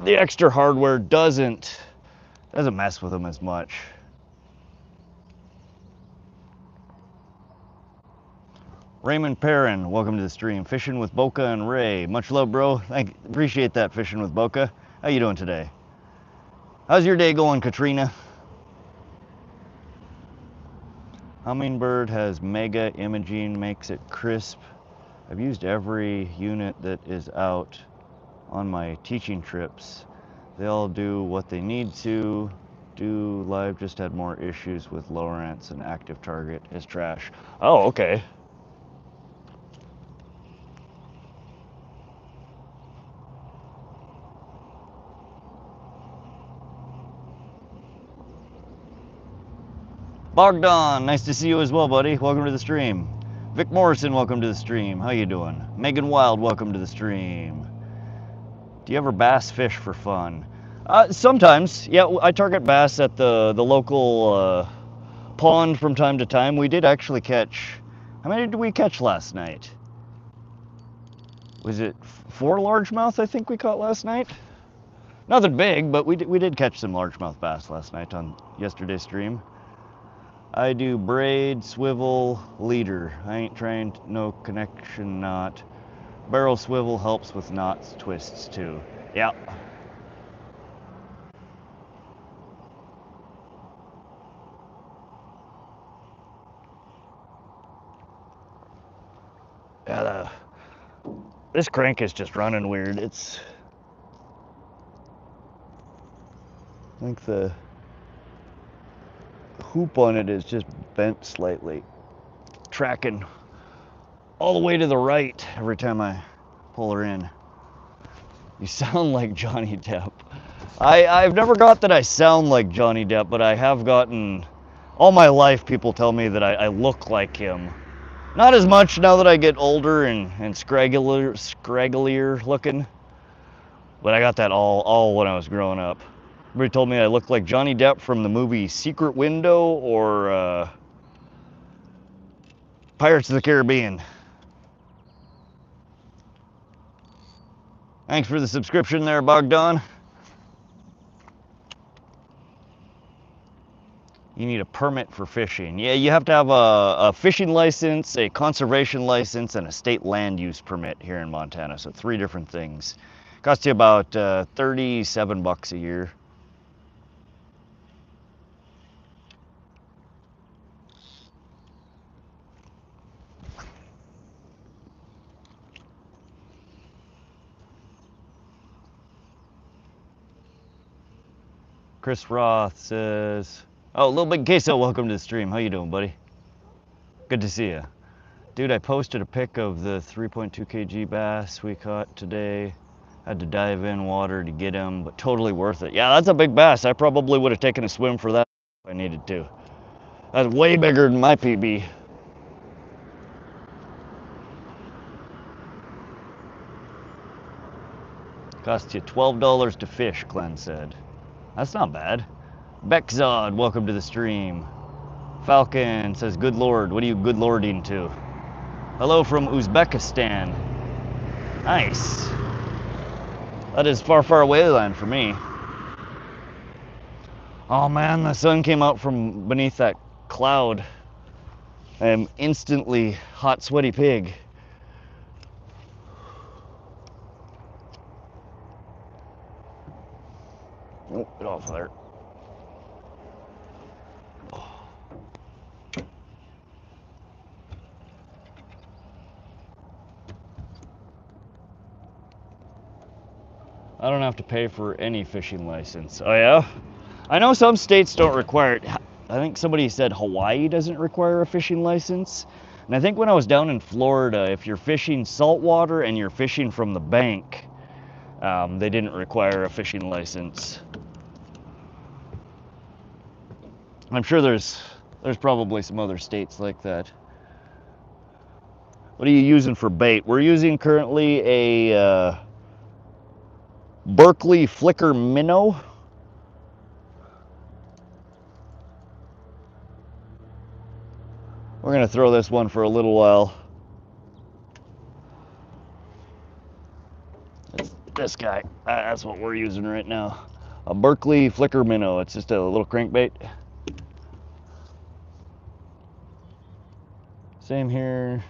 extra hardware doesn't mess with them as much. Raymond Perrin, welcome to the stream. Fishing with Boca and Ray. Much love, bro. Appreciate that, fishing with Boca. How you doing today? How's your day going, Katrina? Humminbird has mega imaging, makes it crisp. I've used every unit that is out on my teaching trips. They all do what they need to do. Live just had more issues with Lowrance, and active target is trash. Oh, okay. Bogdan, nice to see you as well, buddy. Welcome to the stream. Vic Morrison, welcome to the stream. How you doing? Megan Wild, welcome to the stream. Do you ever bass fish for fun? Sometimes, yeah. I target bass at the local pond from time to time. We did actually catch. How many did we catch last night? Was it 4 largemouth? I think we caught last night. Nothing big, but we did catch some largemouth bass last night on yesterday's stream. I do braid, swivel, leader. I ain't trying no connection knot. Barrel swivel helps with knots, twists too. Yeah. This crank is just running weird. I think the hoop on it is just bent slightly. Tracking all the way to the right every time I pull her in. You sound like Johnny Depp. I've never got that I sound like Johnny Depp, but I have gotten, all my life people tell me that I look like him. Not as much now that I get older and scragglier looking, but I got that all when I was growing up. Everybody told me I looked like Johnny Depp from the movie Secret Window or Pirates of the Caribbean. Thanks for the subscription there, Bogdan. You need a permit for fishing. Yeah, you have to have a fishing license, a conservation license, and a state land use permit here in Montana. So 3 different things. Costs you about $37 a year. Chris Roth says, oh, Little Big Queso, welcome to the stream. How you doing, buddy? Good to see you. Dude, I posted a pic of the 3.2 kg bass we caught today. Had to dive in water to get him, but totally worth it. Yeah, that's a big bass. I probably would have taken a swim for that if I needed to. That's way bigger than my PB. Cost you $12 to fish, Glenn said. That's not bad. Beckzod, welcome to the stream. Falcon says, good lord, what are you good lording to? Hello from Uzbekistan. Nice. That is far, far away land for me. Oh man, the sun came out from beneath that cloud. I am instantly hot, sweaty pig. Oh, get off there. I don't have to pay for any fishing license. Oh yeah? I know some states don't require it. I think somebody said Hawaii doesn't require a fishing license. And I think when I was down in Florida, if you're fishing saltwater and you're fishing from the bank, they didn't require a fishing license. I'm sure there's probably some other states like that. What are you using for bait? We're using currently a Berkeley Flicker Minnow. We're gonna throw this one for a little while. This guy, that's what we're using right now. A Berkeley Flicker Minnow. It's just a little crankbait. Same here.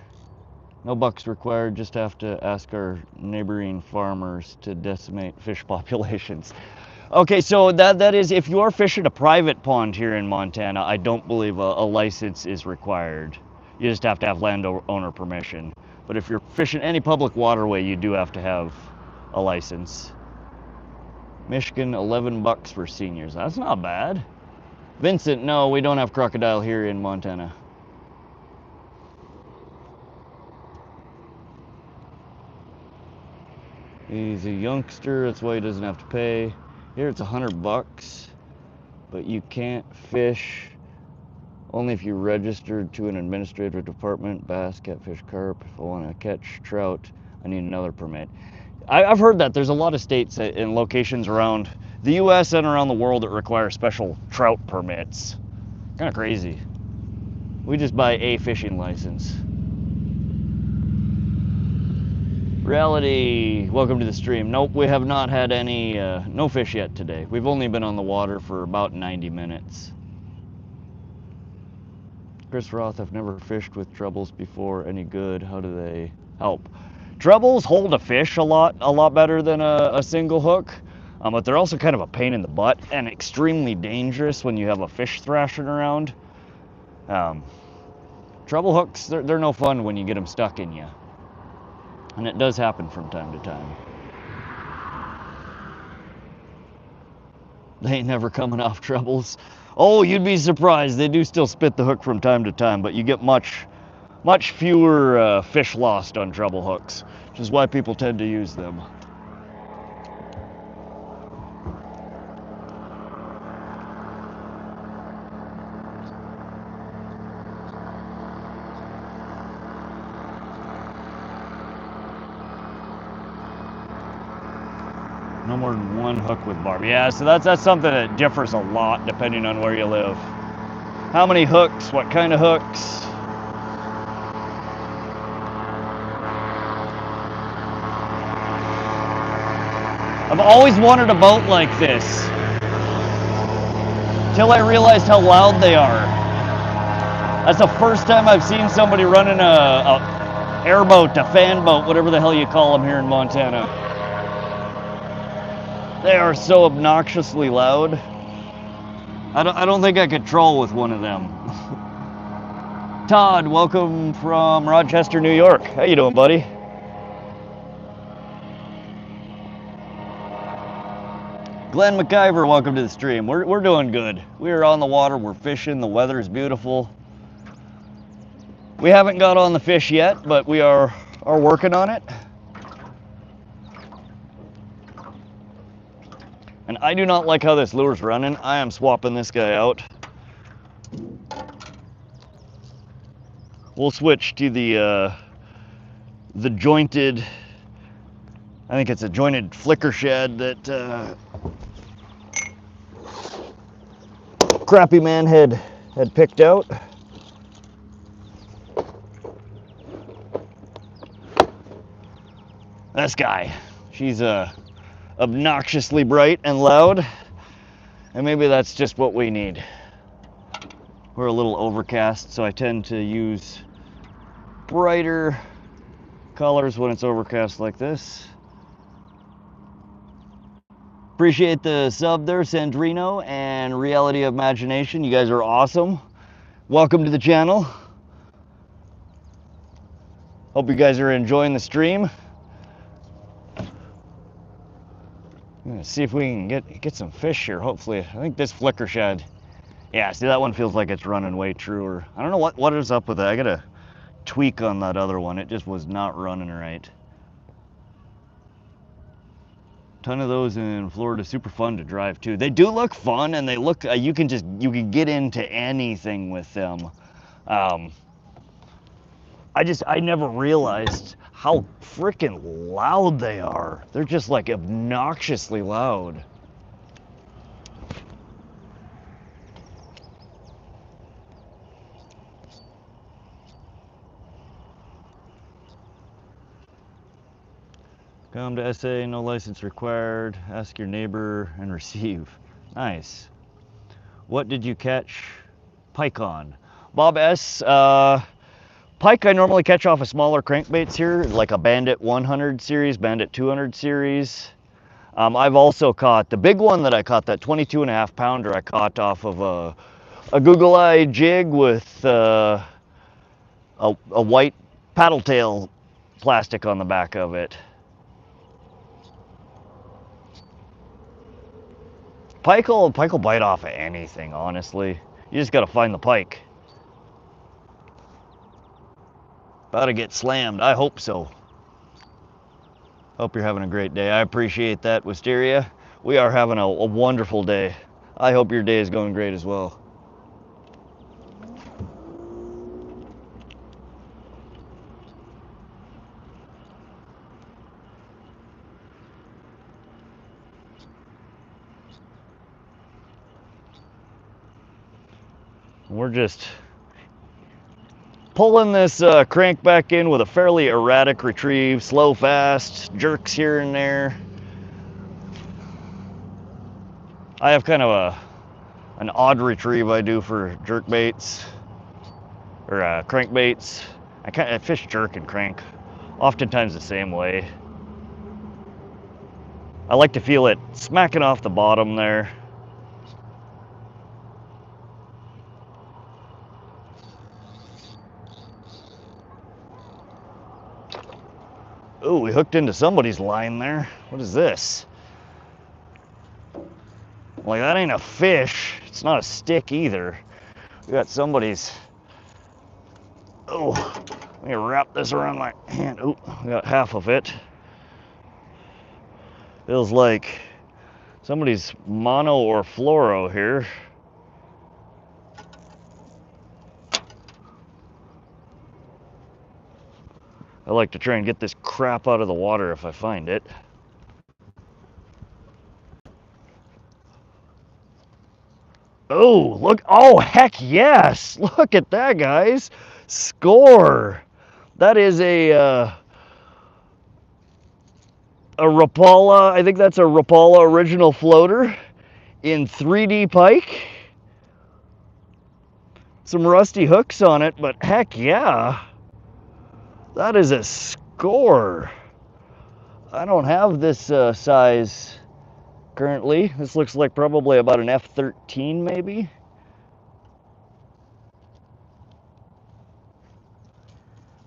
No bucks required, just have to ask our neighboring farmers to decimate fish populations. Okay, so that is, if you are fishing a private pond here in Montana, I don't believe a license is required. You just have to have landowner permission. But if you're fishing any public waterway, you do have to have a license. Michigan, $11 for seniors. That's not bad. Vincent, no, we don't have crocodile here in Montana. He's a youngster, that's why he doesn't have to pay. Here it's $100, but you can't fish only if you registered to an administrative department. Bass, catfish, carp. If I want to catch trout, I need another permit. I've heard that there's a lot of states and locations around the US and around the world that require special trout permits. Kind of crazy. We just buy a fishing license. Reality, welcome to the stream. Nope, we have not had any, no fish yet today. We've only been on the water for about 90 minutes. Chris Roth, I've never fished with trebles before. Any good? How do they help? Trebles hold a fish a lot better than a single hook, but they're also kind of a pain in the butt and extremely dangerous when you have a fish thrashing around. Treble hooks, they're no fun when you get them stuck in you. And it does happen from time to time. They ain't never coming off trebles. Oh, you'd be surprised. They do still spit the hook from time to time, but you get much fewer fish lost on treble hooks, which is why people tend to use them. No more than one hook with barb. Yeah, so that's something that differs a lot depending on where you live. How many hooks, what kind of hooks. I've always wanted a boat like this, till I realized how loud they are. That's the first time I've seen somebody running a airboat, a fan boat, whatever the hell you call them here in Montana. They are so obnoxiously loud. I don't think I could troll with one of them. Todd, welcome from Rochester, New York. How you doing, buddy? Glenn McIver, welcome to the stream. We're doing good. We're on the water, we're fishing, the weather is beautiful. We haven't got on the fish yet, but we are working on it. And I do not like how this lure's running. I am swapping this guy out. We'll switch to the jointed, I think it's a jointed flicker shad that Crappy Man had picked out. This guy, she's obnoxiously bright and loud, and maybe that's just what we need. We're a little overcast, so I tend to use brighter colors when it's overcast like this. Appreciate the sub there, Sandrino and Reality of Imagination. You guys are awesome. Welcome to the channel. Hope you guys are enjoying the stream. I'm gonna see if we can get some fish here, hopefully. I think this flicker shad. Yeah, see, that one feels like it's running way truer. I don't know what is up with it. I gotta tweak on that other one. It just was not running right. Ton of those in Florida, super fun to drive too. They do look fun, and they look, you can get into anything with them. I never realized how freaking loud they are. They're just like obnoxiously loud. Come to SA, no license required. Ask your neighbor and receive. Nice. What did you catch pike on? Bob S. Pike I normally catch off of smaller crankbaits here, like a Bandit 100 series, Bandit 200 series. I've also caught, the big one that I caught, that 22.5 pounder I caught off of a Google Eye jig with a white paddle tail plastic on the back of it. Pike will bite off of anything, honestly. You just gotta find the pike. About to get slammed, I hope so. Hope you're having a great day. I appreciate that, Wisteria. We are having a wonderful day. I hope your day is going great as well. We're just pulling this crank back in with a fairly erratic retrieve, slow, fast, jerks here and there. I have kind of an odd retrieve I do for jerk baits, or crankbaits. I fish jerk and crank, oftentimes the same way. I like to feel it smacking off the bottom there. Oh, we hooked into somebody's line there. What is this? Like, that ain't a fish. It's not a stick either. We got somebody's. Oh, let me wrap this around my hand. Oh, I got half of it. Feels like somebody's mono or fluoro here. I like to try and get this crap out of the water if I find it. Oh, look. Oh, heck yes. Look at that, guys. Score. That is a Rapala. I think that's a Rapala original floater in 3D pike. Some rusty hooks on it, but heck yeah. That is a score. I don't have this size currently. This looks like probably about an F13 maybe.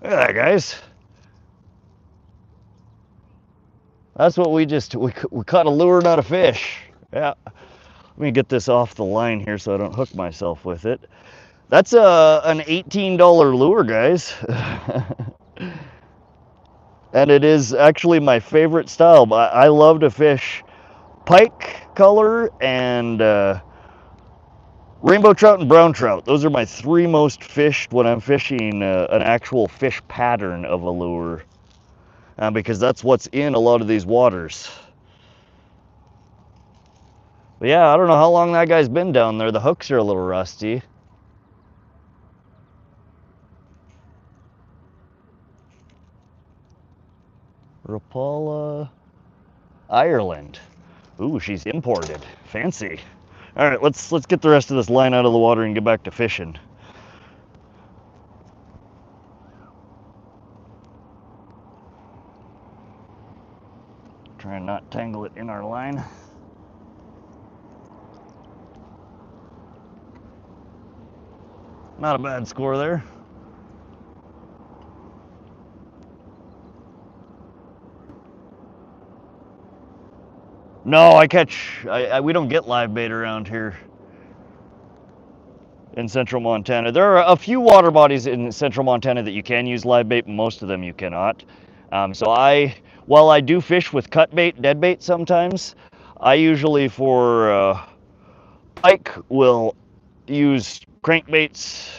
Look at that, guys. That's what we caught a lure, not a fish. Yeah. Let me get this off the line here so I don't hook myself with it. That's an $18 lure, guys. And it is actually my favorite style. I love to fish pike color and rainbow trout and brown trout. Those are my three most fished when I'm fishing an actual fish pattern of a lure. Because that's what's in a lot of these waters. But yeah, I don't know how long that guy's been down there. The hooks are a little rusty. Rapala, Ireland. Ooh, she's imported. Fancy. All right, let's get the rest of this line out of the water and get back to fishing. Try and not tangle it in our line. Not a bad score there. No, we don't get live bait around here in central Montana. There are a few water bodies in central Montana that you can use live bait, most of them you cannot. While I do fish with cut bait, dead bait sometimes, I usually for pike will use crankbaits.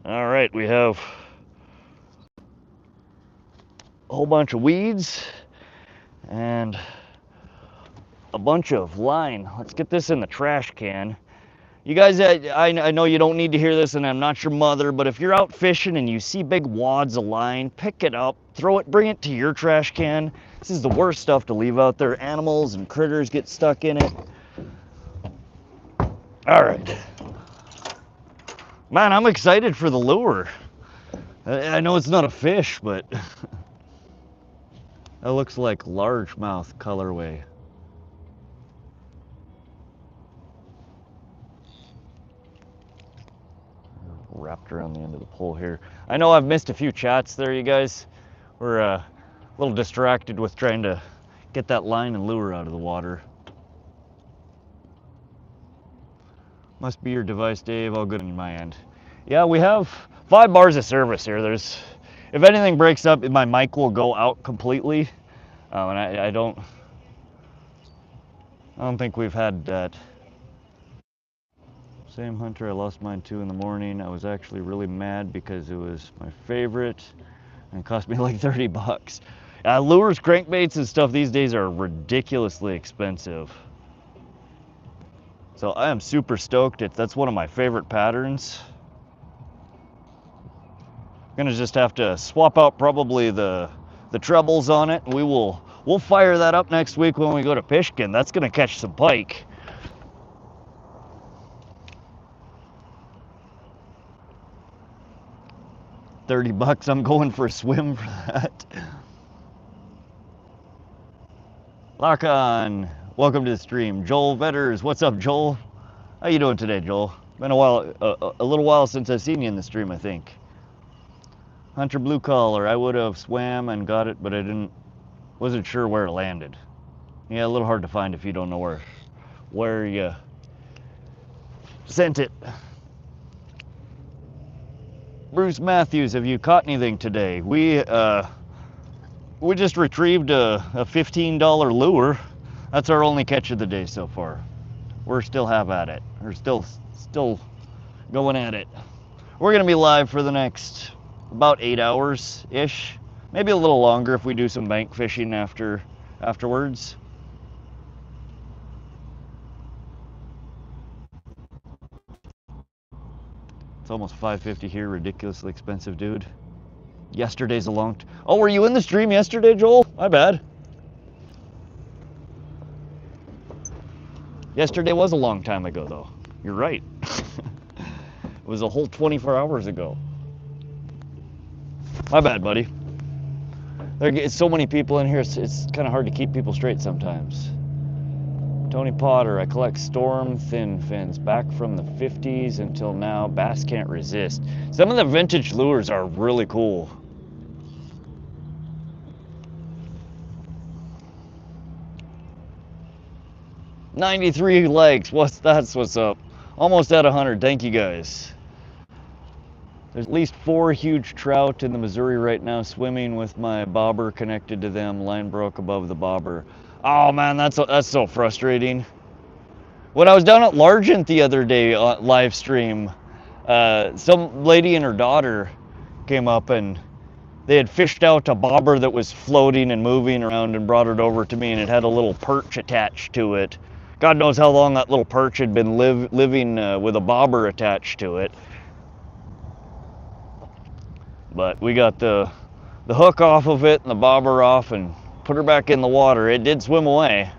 All right, we have a whole bunch of weeds and a bunch of line. Let's get this in the trash can. You guys, I know you don't need to hear this and I'm not your mother, but if you're out fishing and you see big wads of line, pick it up, throw it, bring it to your trash can. This is the worst stuff to leave out there. Animals and critters get stuck in it. All right. Man, I'm excited for the lure. I know it's not a fish, but that looks like largemouth colorway. Wrapped around the end of the pole here. I know I've missed a few chats there, you guys. We're a little distracted with trying to get that line and lure out of the water. Must be your device, Dave. All good on my end. Yeah, we have 5 bars of service here. If anything breaks up, my mic will go out completely. And I don't think we've had that. Same hunter, I lost mine too in the morning. I was actually really mad because it was my favorite and it cost me like 30 bucks. Lures, crankbaits and stuff these days are ridiculously expensive. So I am super stoked. That's one of my favorite patterns. I'm gonna just have to swap out probably the trebles on it. We'll fire that up next week when we go to Pishkin. That's gonna catch some pike. $30, I'm going for a swim for that. Lock on. Welcome to the stream. Joel Vetters, what's up, Joel? How you doing today, Joel? Been a while, a little while since I've seen you in the stream, I think. Hunter blue collar. I would have swam and got it, but I wasn't sure where it landed. Yeah, a little hard to find if you don't know where you sent it. Bruce Matthews, have you caught anything today? We just retrieved a $15 lure. That's our only catch of the day so far. We're still at it. We're still going at it. We're gonna be live for the next about 8 hours ish, maybe a little longer if we do some bank fishing afterwards. It's almost $5.50 here, ridiculously expensive, dude. Yesterday's a long oh, were you in the stream yesterday, Joel? My bad. Yesterday was a long time ago, though. You're right. It was a whole 24 hours ago. My bad, buddy. There's so many people in here, it's kind of hard to keep people straight sometimes. Tony Potter, I collect storm thin fins back from the 50s until now. Bass can't resist. Some of the vintage lures are really cool. $93 likes. That's what's up. Almost at 100. Thank you guys. There's at least 4 huge trout in the Missouri right now swimming with my bobber connected to them. Line broke above the bobber. Oh man, that's so frustrating. When I was down at Largent the other day on live stream, some lady and her daughter came up and they had fished out a bobber that was floating and moving around and brought it over to me, and it had a little perch attached to it. God knows how long that little perch had been living with a bobber attached to it. But we got the hook off of it and the bobber off and put her back in the water. It did swim away.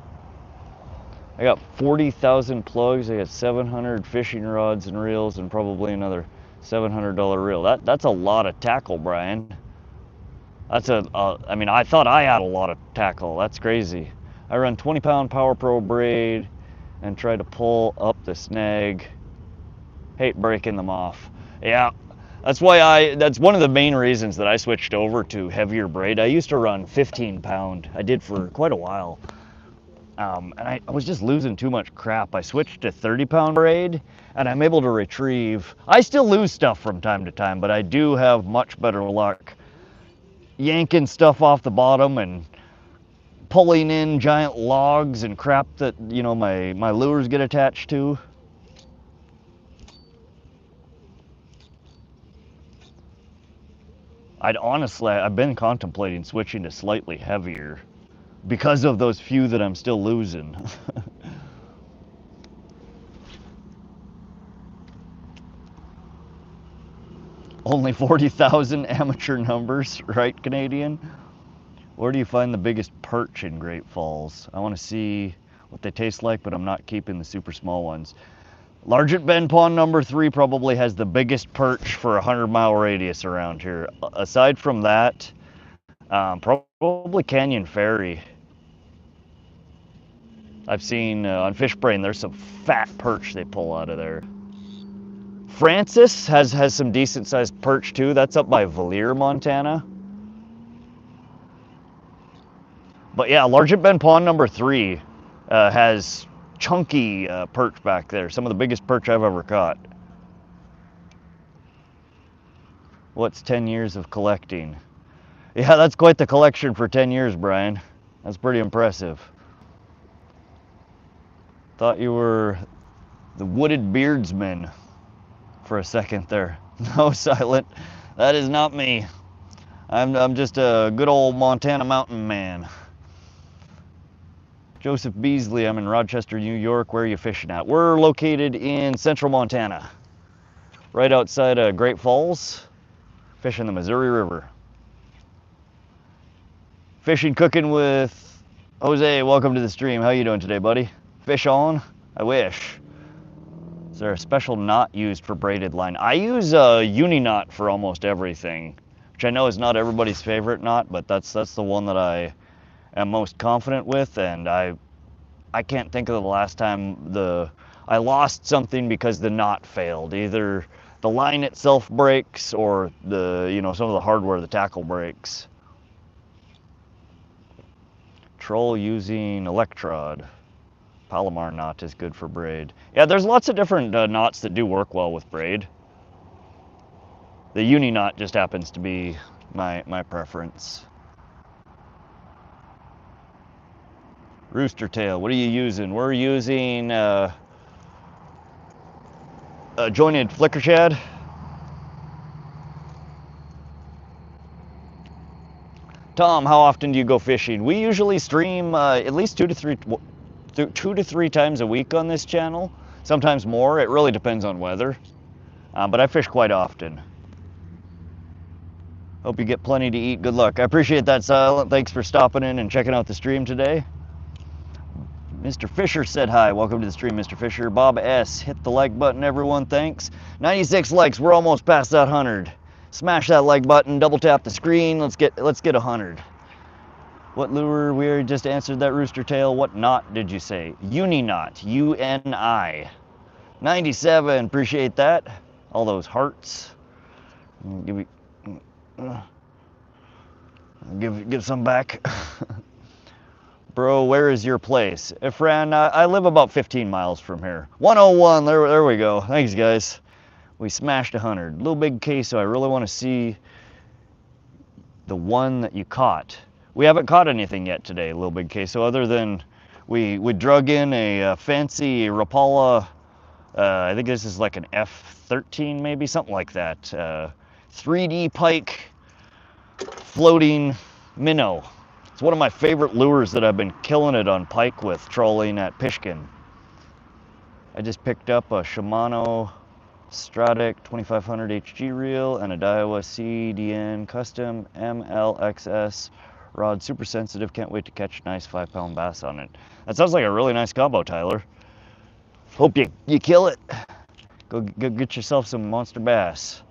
I got 40,000 plugs. I got 700 fishing rods and reels and probably another $700 reel. That's a lot of tackle, Brian. That's I mean, I thought I had a lot of tackle. That's crazy. I run 20-pound Power Pro braid and try to pull up the snag. Hate breaking them off. Yeah, that's one of the main reasons that I switched over to heavier braid. I used to run 15-pound. I did for quite a while. And I was just losing too much crap. I switched to 30-pound braid, and I'm able to retrieve. I still lose stuff from time to time, but I do have much better luck yanking stuff off the bottom and pulling in giant logs and crap that, you know, my lures get attached to. I've been contemplating switching to slightly heavier because of those few that I'm still losing. Only 40,000 amateur numbers, right, Canadian? Where do you find the biggest perch in Great Falls? I want to see what they taste like, but I'm not keeping the super small ones. Largent Bend Pond number 3 probably has the biggest perch for a 100-mile radius around here. Aside from that, probably Canyon Ferry. I've seen on Fishbrain there's some fat perch they pull out of there. Francis has some decent sized perch too. That's up by Valier, Montana. But yeah, Largent Bend Pond number 3 has chunky perch back there. Some of the biggest perch I've ever caught. What's 10 years of collecting? Yeah, that's quite the collection for 10 years, Brian. That's pretty impressive. Thought you were the Wooded Beardsman for a second there. No, Silent, that is not me. I'm just a good old Montana mountain man. Joseph Beasley, I'm in Rochester, New York. Where are you fishing at? We're located in central Montana, right outside of Great Falls, fishing the Missouri River. Fishing Cooking with Jose, welcome to the stream. How you doing today, buddy? Fish on? I wish. Is there a special knot used for braided line? I use a uni knot for almost everything, which I know is not everybody's favorite knot, but that's the one that I am most confident with, and I can't think of the last time I lost something because the knot failed. Either the line itself breaks, or the, you know, some of the hardware, the tackle breaks. Troll using electrode. Palomar knot is good for braid. Yeah, there's lots of different knots that do work well with braid. The uni knot just happens to be my preference. Rooster tail, what are you using? We're using a jointed flicker shad. Tom, how often do you go fishing? We usually stream at least two to three times a week on this channel. Sometimes more. It really depends on weather. But I fish quite often. Hope you get plenty to eat. Good luck. I appreciate that, Silent. Thanks for stopping in and checking out the stream today. Mr. Fisher said hi. Welcome to the stream, Mr. Fisher. Bob S. Hit the like button, everyone. Thanks. 96 likes. We're almost past that 100. Smash that like button. Double tap the screen. Let's get 100. What lure? We already just answered that, rooster tail. What knot did you say? Uni knot. U-N-I. 97. Appreciate that. All those hearts. Give some back. Bro, where is your place? Fran, I live about 15 miles from here. 101, there we go. Thanks, guys. We smashed 100. Little big queso, I really want to see the one that you caught. We haven't caught anything yet today, Little Big queso, other than we drug in a fancy Rapala, I think this is like an F13 maybe, something like that. 3D pike floating minnow. It's one of my favorite lures that I've been killing it on pike with, trolling at Pishkin. I just picked up a Shimano Stratic 2500 HG reel and a Daiwa CDN Custom MLXS rod, super sensitive. Can't wait to catch a nice 5-pound bass on it. That sounds like a really nice combo, Tyler. Hope you kill it. Go get yourself some monster bass.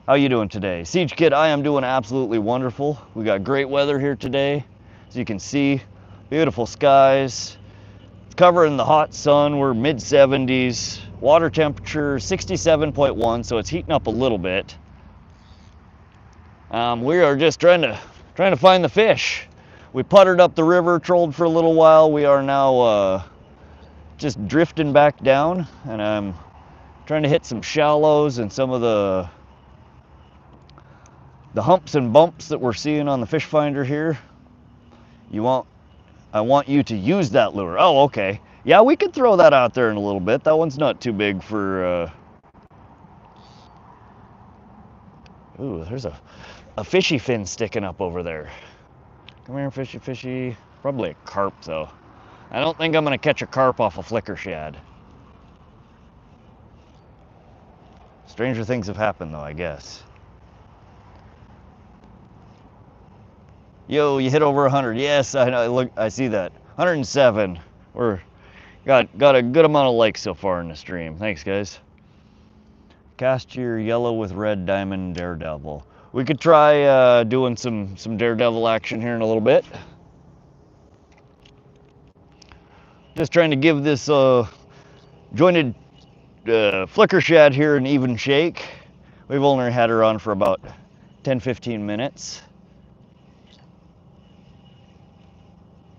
How you doing today? Siege Kid, I am doing absolutely wonderful. We got great weather here today. As you can see, beautiful skies. It's covering the hot sun. We're mid 70s. Water temperature 67.1, so it's heating up a little bit. We are just trying to find the fish. We puttered up the river, trolled for a little while. We are now just drifting back down, and I'm trying to hit some shallows and some of the humps and bumps that we're seeing on the fish finder here. I want you to use that lure. Oh, okay. Yeah, we could throw that out there in a little bit. That one's not too big for ooh, there's a fishy fin sticking up over there. Come here, fishy. Probably a carp though. I don't think I'm gonna catch a carp off a flicker shad. Stranger things have happened though, I guess. Yo, you hit over 100. Yes, I know. Look, I see that. 107. We're got a good amount of likes so far in the stream. Thanks, guys. Cast your yellow with red diamond Daredevil. We could try doing some Daredevil action here in a little bit. Just trying to give this jointed flicker shad here an even shake. We've only had her on for about 10-15 minutes.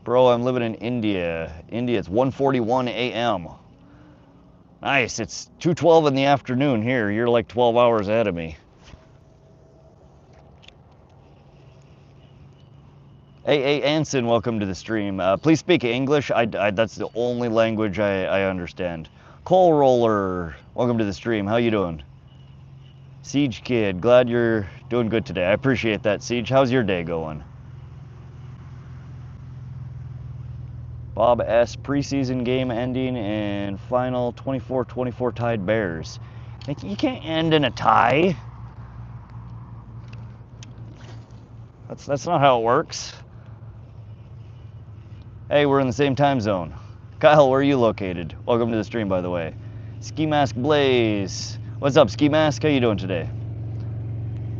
Bro, I'm living in India. It's 1:41 a.m. Nice, it's 2:12 in the afternoon here. You're like 12 hours ahead of me. Hey, Anson, welcome to the stream. Please speak English. That's the only language I understand. Coal Roller, welcome to the stream. How you doing? Siege Kid, glad you're doing good today. I appreciate that, Siege. How's your day going? Bob S. Preseason game ending in final 24-24 tied Bears. You can't end in a tie. That's not how it works. Hey, we're in the same time zone. Kyle, where are you located? Welcome to the stream, by the way. Ski Mask Blaze. What's up, Ski Mask? How you doing today?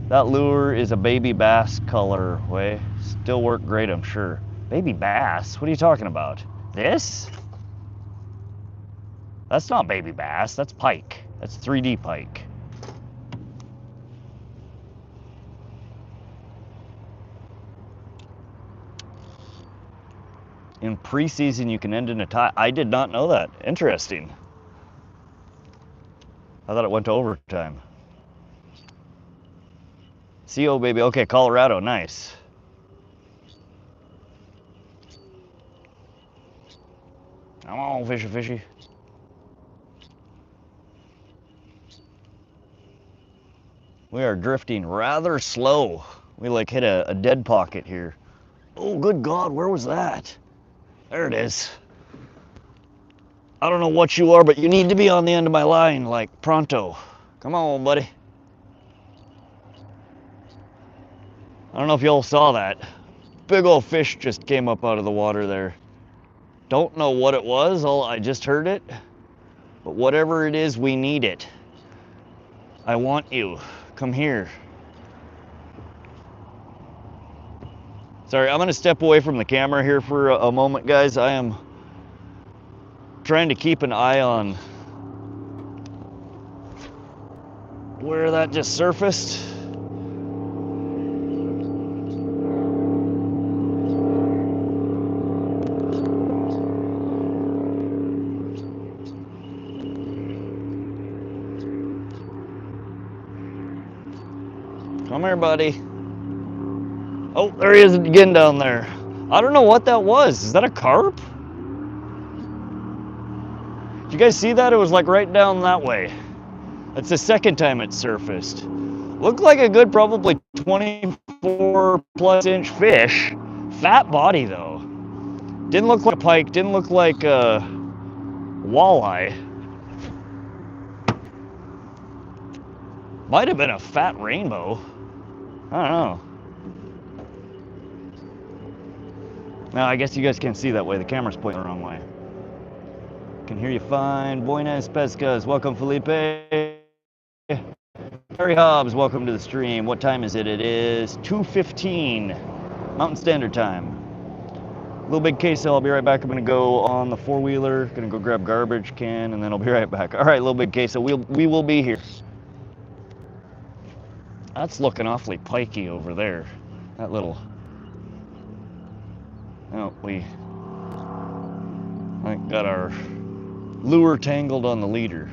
That lure is a baby bass colorway. Still work great, I'm sure. Baby bass? What are you talking about? This? That's not baby bass, that's pike. That's 3D pike. In preseason, you can end in a tie. I did not know that. Interesting. I thought it went to overtime. CO, baby. Okay, Colorado. Nice. Come on, fishy, fishy. We are drifting rather slow. We like hit a dead pocket here. Oh, good God, where was that? There it is. I don't know what you are, but you need to be on the end of my line, like pronto. Come on, buddy. I don't know if y'all saw that. Big old fish just came up out of the water there. Don't know what it was, I just heard it. But whatever it is, we need it. I want you. Come here. Sorry, I'm gonna step away from the camera here for a moment, guys. I am trying to keep an eye on where that just surfaced. Come here, buddy. Oh, there he is again down there. I don't know what that was. Is that a carp? Did you guys see that? It was like right down that way. That's the second time it surfaced. Looked like a good, probably 24 plus inch fish. Fat body though. Didn't look like a pike, didn't look like a walleye. Might have been a fat rainbow. I don't know. Now, I guess you guys can't see that way. The camera's pointing the wrong way. Can hear you fine. Buenas pescas. Welcome, Felipe. Harry Hobbs, welcome to the stream. What time is it? It is 2:15 Mountain Standard Time. Little Big Queso, I'll be right back. I'm gonna go on the four-wheeler, gonna go grab garbage can, and then I'll be right back. All right, Little Big Queso, we will be here. That's looking awfully pikey over there. That little... Oh, we got our lure tangled on the leader.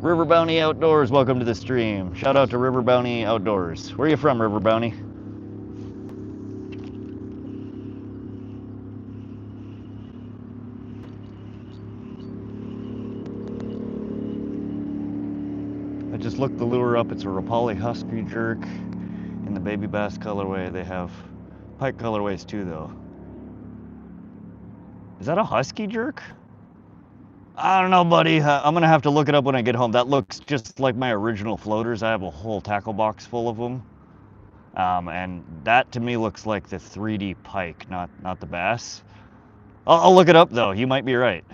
River Bounty Outdoors, welcome to the stream. Shout out to River Bounty Outdoors. Where are you from, River Bounty? I just looked the lure up. It's a Rapala Husky Jerk in the baby bass colorway. They have pike colorways too, though. Is that a Husky Jerk? I don't know, buddy. I'm gonna have to look it up when I get home. That looks just like my original floaters. I have a whole tackle box full of them. And that to me looks like the 3D pike, not the bass. I'll look it up though. You might be right.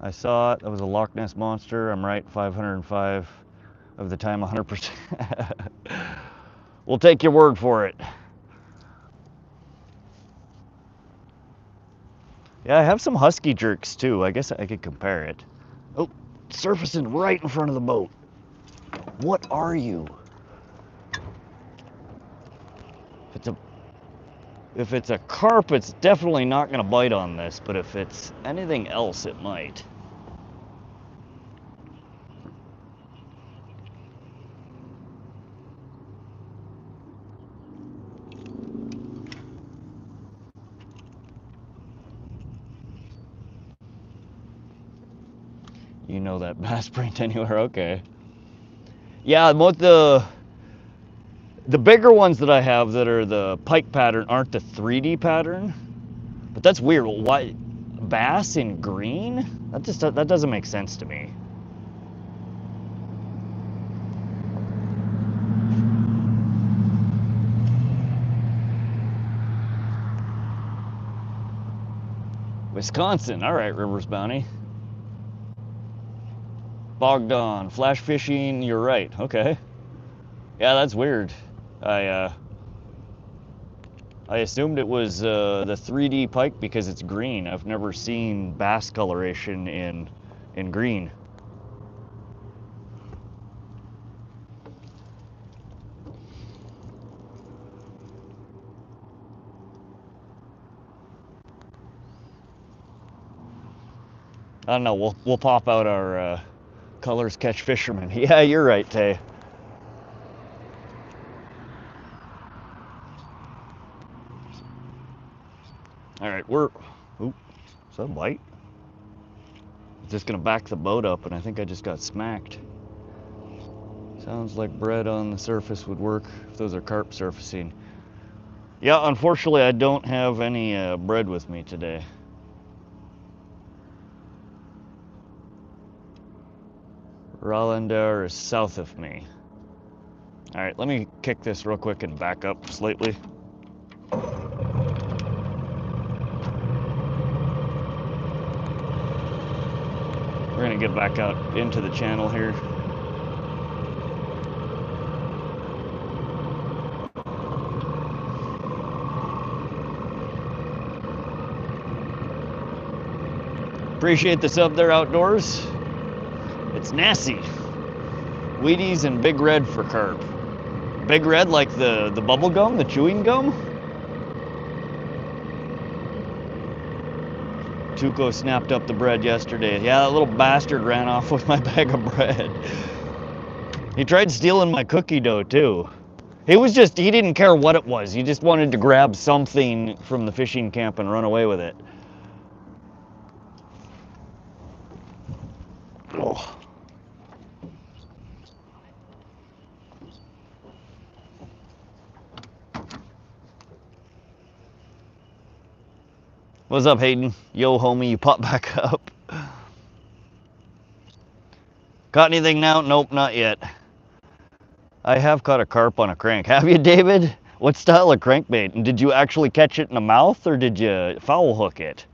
I saw it. That was a Loch Ness monster. I'm right 505 of the time, 100%. We'll take your word for it. Yeah, I have some Husky Jerks too. I guess I could compare it. Oh, surfacing right in front of the boat. What are you? If it's a carp, it's definitely not going to bite on this, but if it's anything else, it might. You know that bass print anywhere? Okay. Yeah, the bigger ones that I have that are the pike pattern aren't the 3D pattern. But that's weird. Why bass in green? That doesn't make sense to me. Wisconsin. All right, Rivers Bounty. Bogged on. Flash fishing, you're right. Okay. Yeah, that's weird. I assumed it was the 3D pike because it's green. I've never seen bass coloration in green. I don't know. We'll pop out our colors catch fishermen. Yeah, you're right, Tay. All right, we're. Oop, is that a bite? I'm just gonna back the boat up, and I think I just got smacked. Sounds like bread on the surface would work if those are carp surfacing. Yeah, unfortunately, I don't have any bread with me today. Rollander is south of me. All right, let me kick this real quick and back up slightly. We're gonna get back out into the channel here. Appreciate the sub there, Outdoors. It's Nasty. Wheaties and Big Red for carp. Big Red like the bubble gum, the chewing gum? Tuco snapped up the bread yesterday. Yeah, that little bastard ran off with my bag of bread. He tried stealing my cookie dough too. He didn't care what it was. He just wanted to grab something from the fishing camp and run away with it. Oh. What's up, Hayden? Yo, homie, you pop back up. Caught anything now? Nope, not yet. I have caught a carp on a crank. Have you, David? What style of crankbait? And did you actually catch it in the mouth or did you foul hook it?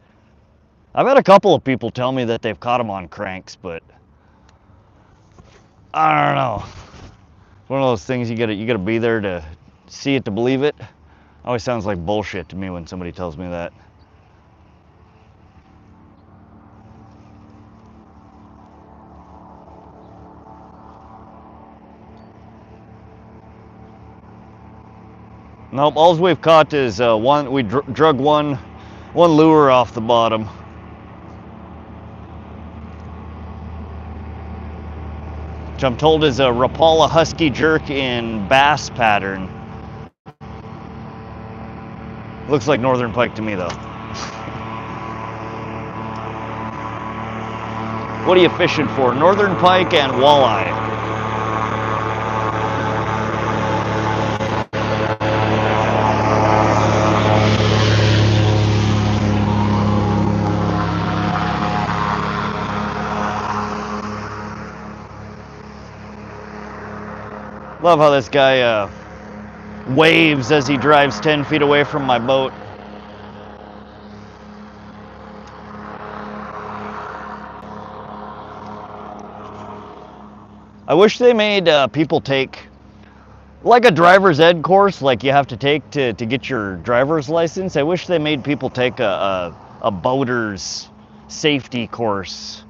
I've had a couple of people tell me that they've caught them on cranks, but I don't know. One of those things you gotta be there to see it to believe it. Always sounds like bullshit to me when somebody tells me that. Nope, all we've caught is one. We drug one lure off the bottom. Which I'm told is a Rapala husky jerk in bass pattern. Looks like Northern Pike to me though. What are you fishing for? Northern Pike and Walleye. Love how this guy waves as he drives 10 feet away from my boat. I wish they made people take like a driver's ed course, like you have to take to get your driver's license. I wish they made people take a boater's safety course.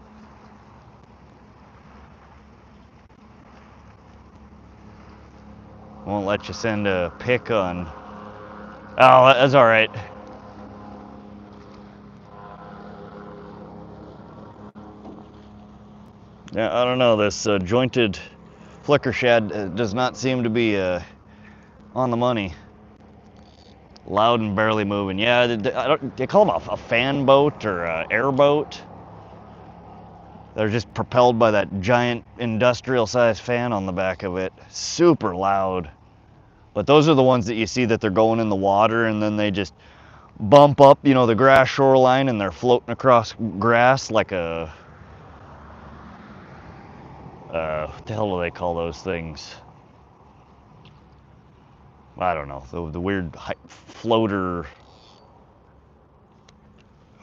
Won't let you send a pic on. Oh, that's all right. Yeah, I don't know. This jointed flicker shad does not seem to be on the money. Loud and barely moving. Yeah, they call them a fan boat or an airboat. They're just propelled by that giant industrial-sized fan on the back of it. Super loud. But those are the ones that you see that they're going in the water and then they just bump up, you know, the grass shoreline and they're floating across grass like a... what the hell do they call those things? I don't know. The weird floater...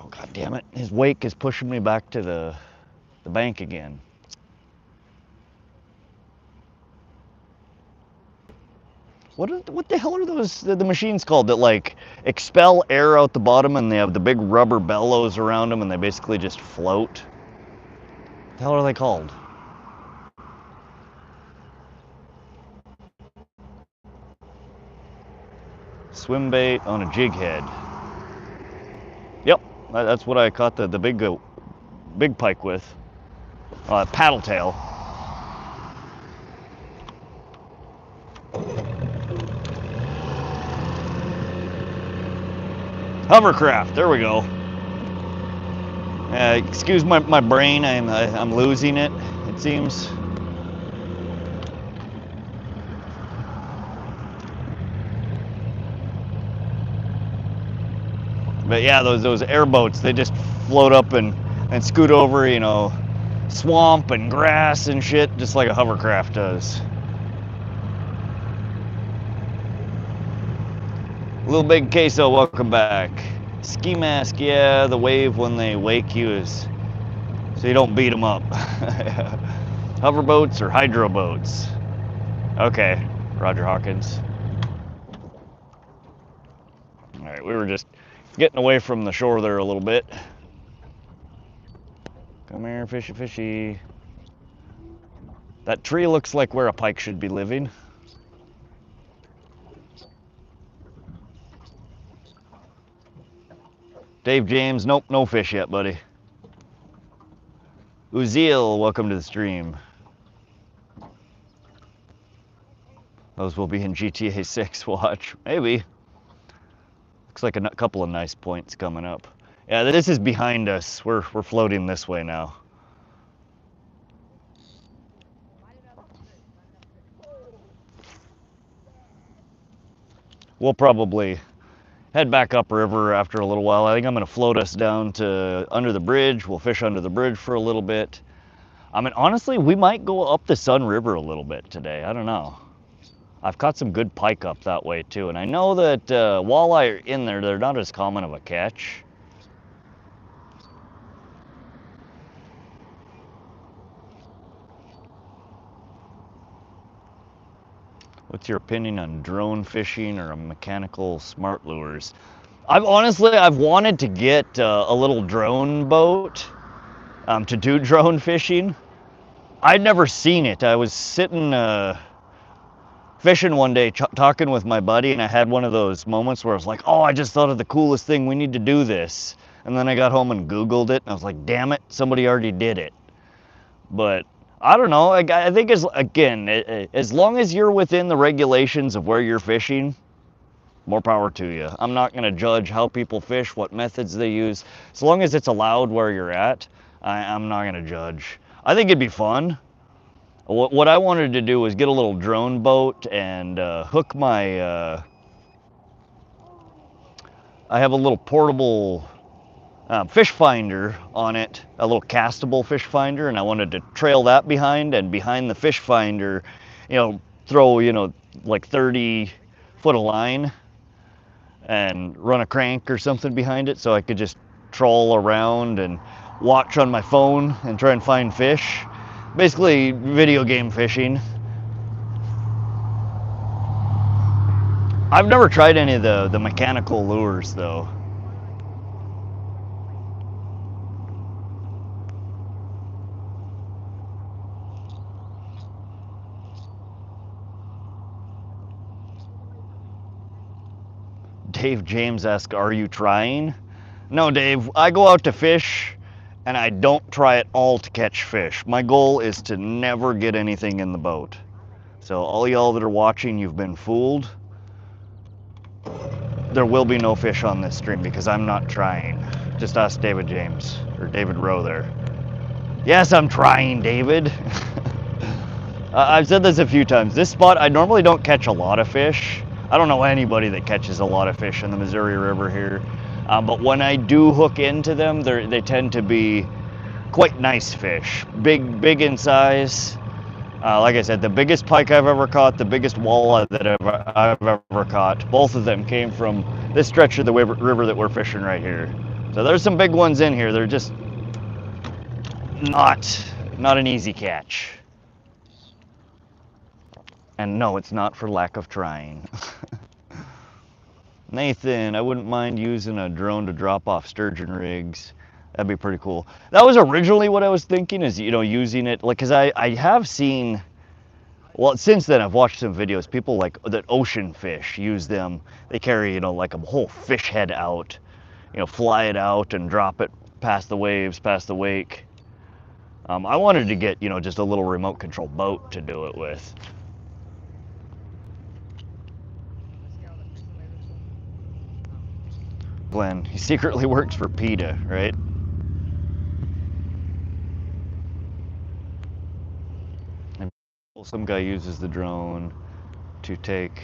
Oh, god damn it. His wake is pushing me back to the bank again. what the hell are those, the machines called that like expel air out the bottom and they have the big rubber bellows around them and they basically just float? What the hell are they called? Swim bait on a jig head. Yep, that's what I caught the big pike with. Paddle tail. Hovercraft, there we go. Excuse my brain, I'm losing it seems. But yeah, those airboats, they just float up and scoot over, you know, swamp and grass and shit, just like a hovercraft does. Little Big Queso, welcome back. Ski mask, yeah, the wave when they wake you is so you don't beat them up. Hoverboats or hydro boats? Okay, Roger Hawkins. All right, we were just getting away from the shore there a little bit. Come here, fishy, fishy. That tree looks like where a pike should be living. Dave James, nope, no fish yet, buddy. Uziel, welcome to the stream. Those will be in GTA 6 watch, maybe. Looks like a couple of nice points coming up. Yeah, this is behind us. We're floating this way now. We'll probably head back upriver after a little while. I think I'm gonna float us down to under the bridge. We'll fish under the bridge for a little bit. I mean, honestly, we might go up the Sun River a little bit today. I don't know. I've caught some good pike up that way too. And I know that walleye are in there. They're not as common of a catch. What's your opinion on drone fishing or mechanical smart lures? I've wanted to get a little drone boat to do drone fishing. I'd never seen it. I was sitting fishing one day talking with my buddy, and I had one of those moments where I was like, oh, I just thought of the coolest thing, we need to do this. And then I got home and Googled it and I was like, damn it, somebody already did it. But I don't know, I think as long as you're within the regulations of where you're fishing, more power to you. I'm not gonna judge how people fish, what methods they use. As long as it's allowed where you're at, I'm not gonna judge. I think it'd be fun. What I wanted to do was get a little drone boat and hook my, I have a little portable fish finder on it, a little castable fish finder, and I wanted to trail that behind, and behind the fish finder, you know, throw, you know, like 30 foot of line and run a crank or something behind it so I could just troll around and watch on my phone and try and find fish. Basically video game fishing. I've never tried any of the mechanical lures though. Dave James asks, are you trying? No, Dave, I go out to fish and I don't try at all to catch fish. My goal is to never get anything in the boat. So all y'all that are watching, you've been fooled. There will be no fish on this stream because I'm not trying. Just ask David James, or David Rowe there. Yes, I'm trying, David. I've said this a few times. This spot, I normally don't catch a lot of fish. I don't know anybody that catches a lot of fish in the Missouri River here. But when I do hook into them, they tend to be quite nice fish. Big in size. Like I said, the biggest pike I've ever caught, the biggest walleye that I've ever caught, both of them came from this stretch of the river that we're fishing right here. So there's some big ones in here. They're just not an easy catch. And no, it's not for lack of trying. Nathan, I wouldn't mind using a drone to drop off sturgeon rigs. That'd be pretty cool. That was originally what I was thinking, is, you know, using it, like, because I have seen, well, since then I've watched some videos, people like that ocean fish use them. They carry, you know, like a whole fish head out, you know, fly it out and drop it past the waves, past the wake. I wanted to get, you know, just a little remote control boat to do it with. Glenn, he secretly works for PETA, right? And some guy uses the drone to take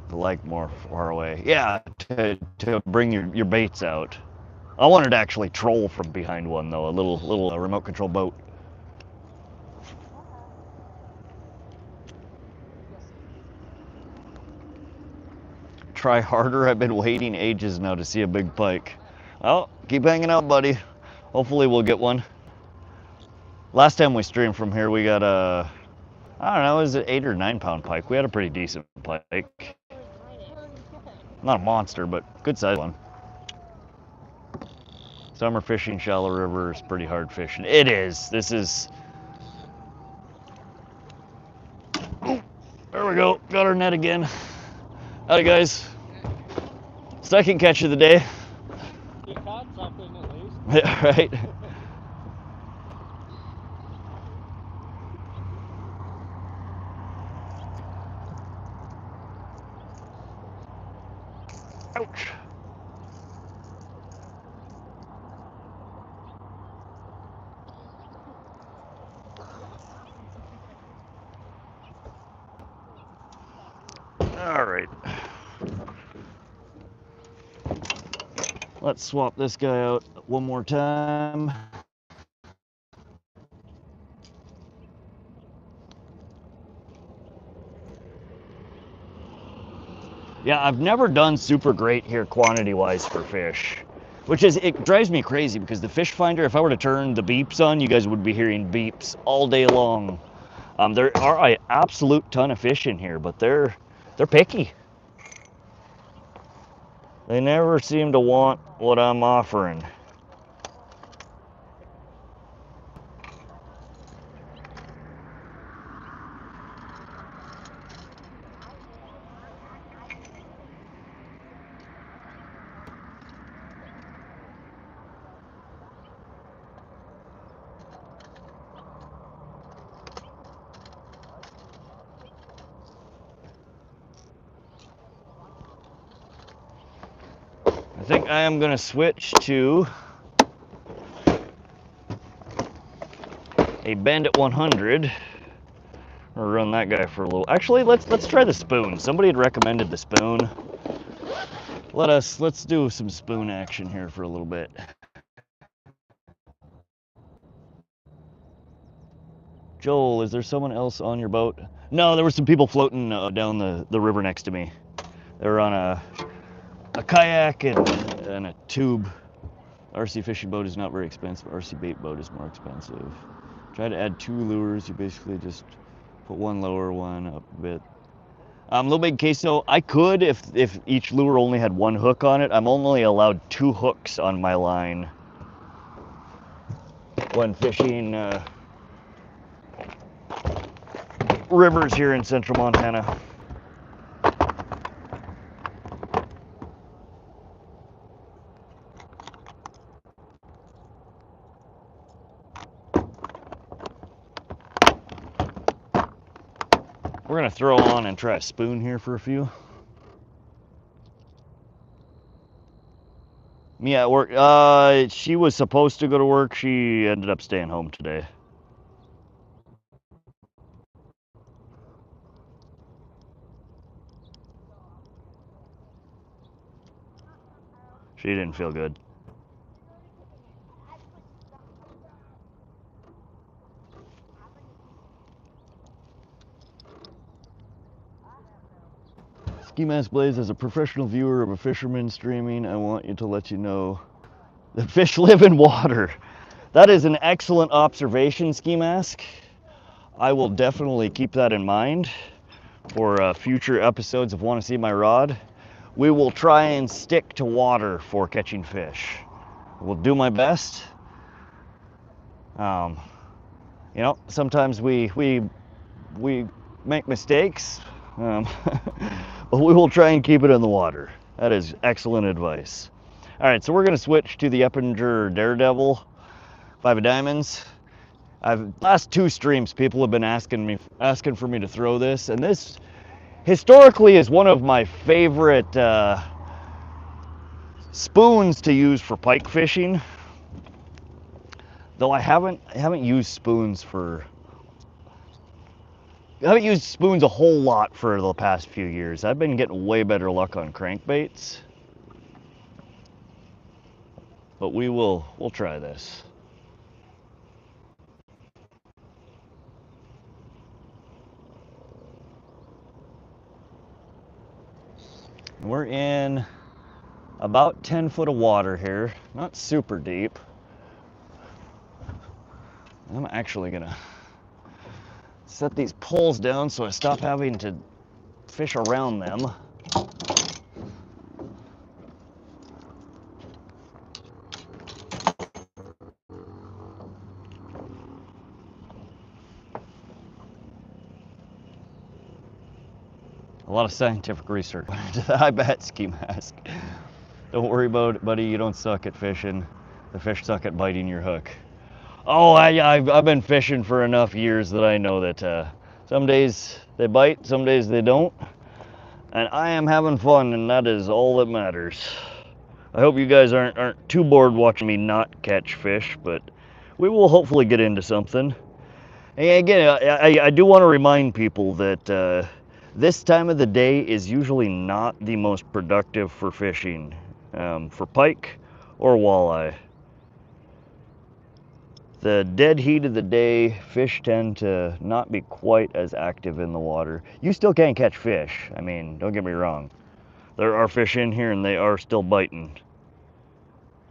the lake more far away. Yeah, to bring your baits out. I wanted to actually troll from behind one though, a little remote control boat. Try harder. I've been waiting ages now to see a big pike. Well, keep hanging out, buddy. Hopefully we'll get one. Last time we streamed from here, we got a, I don't know, was it 8 or 9 pound pike? We had a pretty decent pike. Not a monster, but good size one. Summer fishing, shallow river is pretty hard fishing. It is. This is. Oh, there we go. Got our net again. Howdy, guys. Second catch of the day. You caught something at least. Yeah, right. Ouch. All right. Let's swap this guy out one more time. Yeah, I've never done super great here quantity-wise for fish, which is, it drives me crazy because the fish finder, if I were to turn the beeps on, you guys would be hearing beeps all day long. There are an absolute ton of fish in here, but they're picky. They never seem to want what I'm offering. I think I am gonna switch to a Bandit 100 or run that guy for a little. Actually, let's try the spoon. Somebody had recommended the spoon. Let's do some spoon action here for a little bit. Joel, is there someone else on your boat? No, there were some people floating down the river next to me. They were on a kayak and a tube. RC fishing boat is not very expensive. RC bait boat is more expensive. Try to add 2 lures. You basically just put one lower, one up a bit. Little Big Queso, I could if each lure only had 1 hook on it. I'm only allowed 2 hooks on my line when fishing rivers here in central Montana. We're gonna throw on and try a spoon here for a few. Mia at work. She was supposed to go to work. She ended up staying home today. She didn't feel good. Ski Mask Blaze, as a professional viewer of a fisherman streaming, I want you to let you know that fish live in water. That is an excellent observation, Ski Mask. I will definitely keep that in mind for future episodes of Want to See My Rod. We will try and stick to water for catching fish. We'll do my best. You know, sometimes we make mistakes, but we will try and keep it in the water. That is excellent advice. All right, so we're going to switch to the Eppinger Daredevil 5 of diamonds. Last 2 streams, people have been asking for me to throw this, and this historically is one of my favorite spoons to use for pike fishing. Though I haven't used spoons a whole lot for the past few years. I've been getting way better luck on crankbaits. But we'll try this. We're in about 10 foot of water here, not super deep. I'm actually gonna set these poles down so I stop having to fish around them. A lot of scientific research went into the high bat ski mask. Don't worry about it, buddy. You don't suck at fishing. The fish suck at biting your hook. Oh, I've been fishing for enough years that I know that some days they bite, some days they don't. And I am having fun, and that is all that matters. I hope you guys aren't too bored watching me not catch fish, but we will hopefully get into something. And again, I do want to remind people that this time of the day is usually not the most productive for fishing, for pike or walleye. The dead heat of the day, fish tend to not be quite as active in the water. You still can't catch fish. I mean, don't get me wrong. There are fish in here and they are still biting.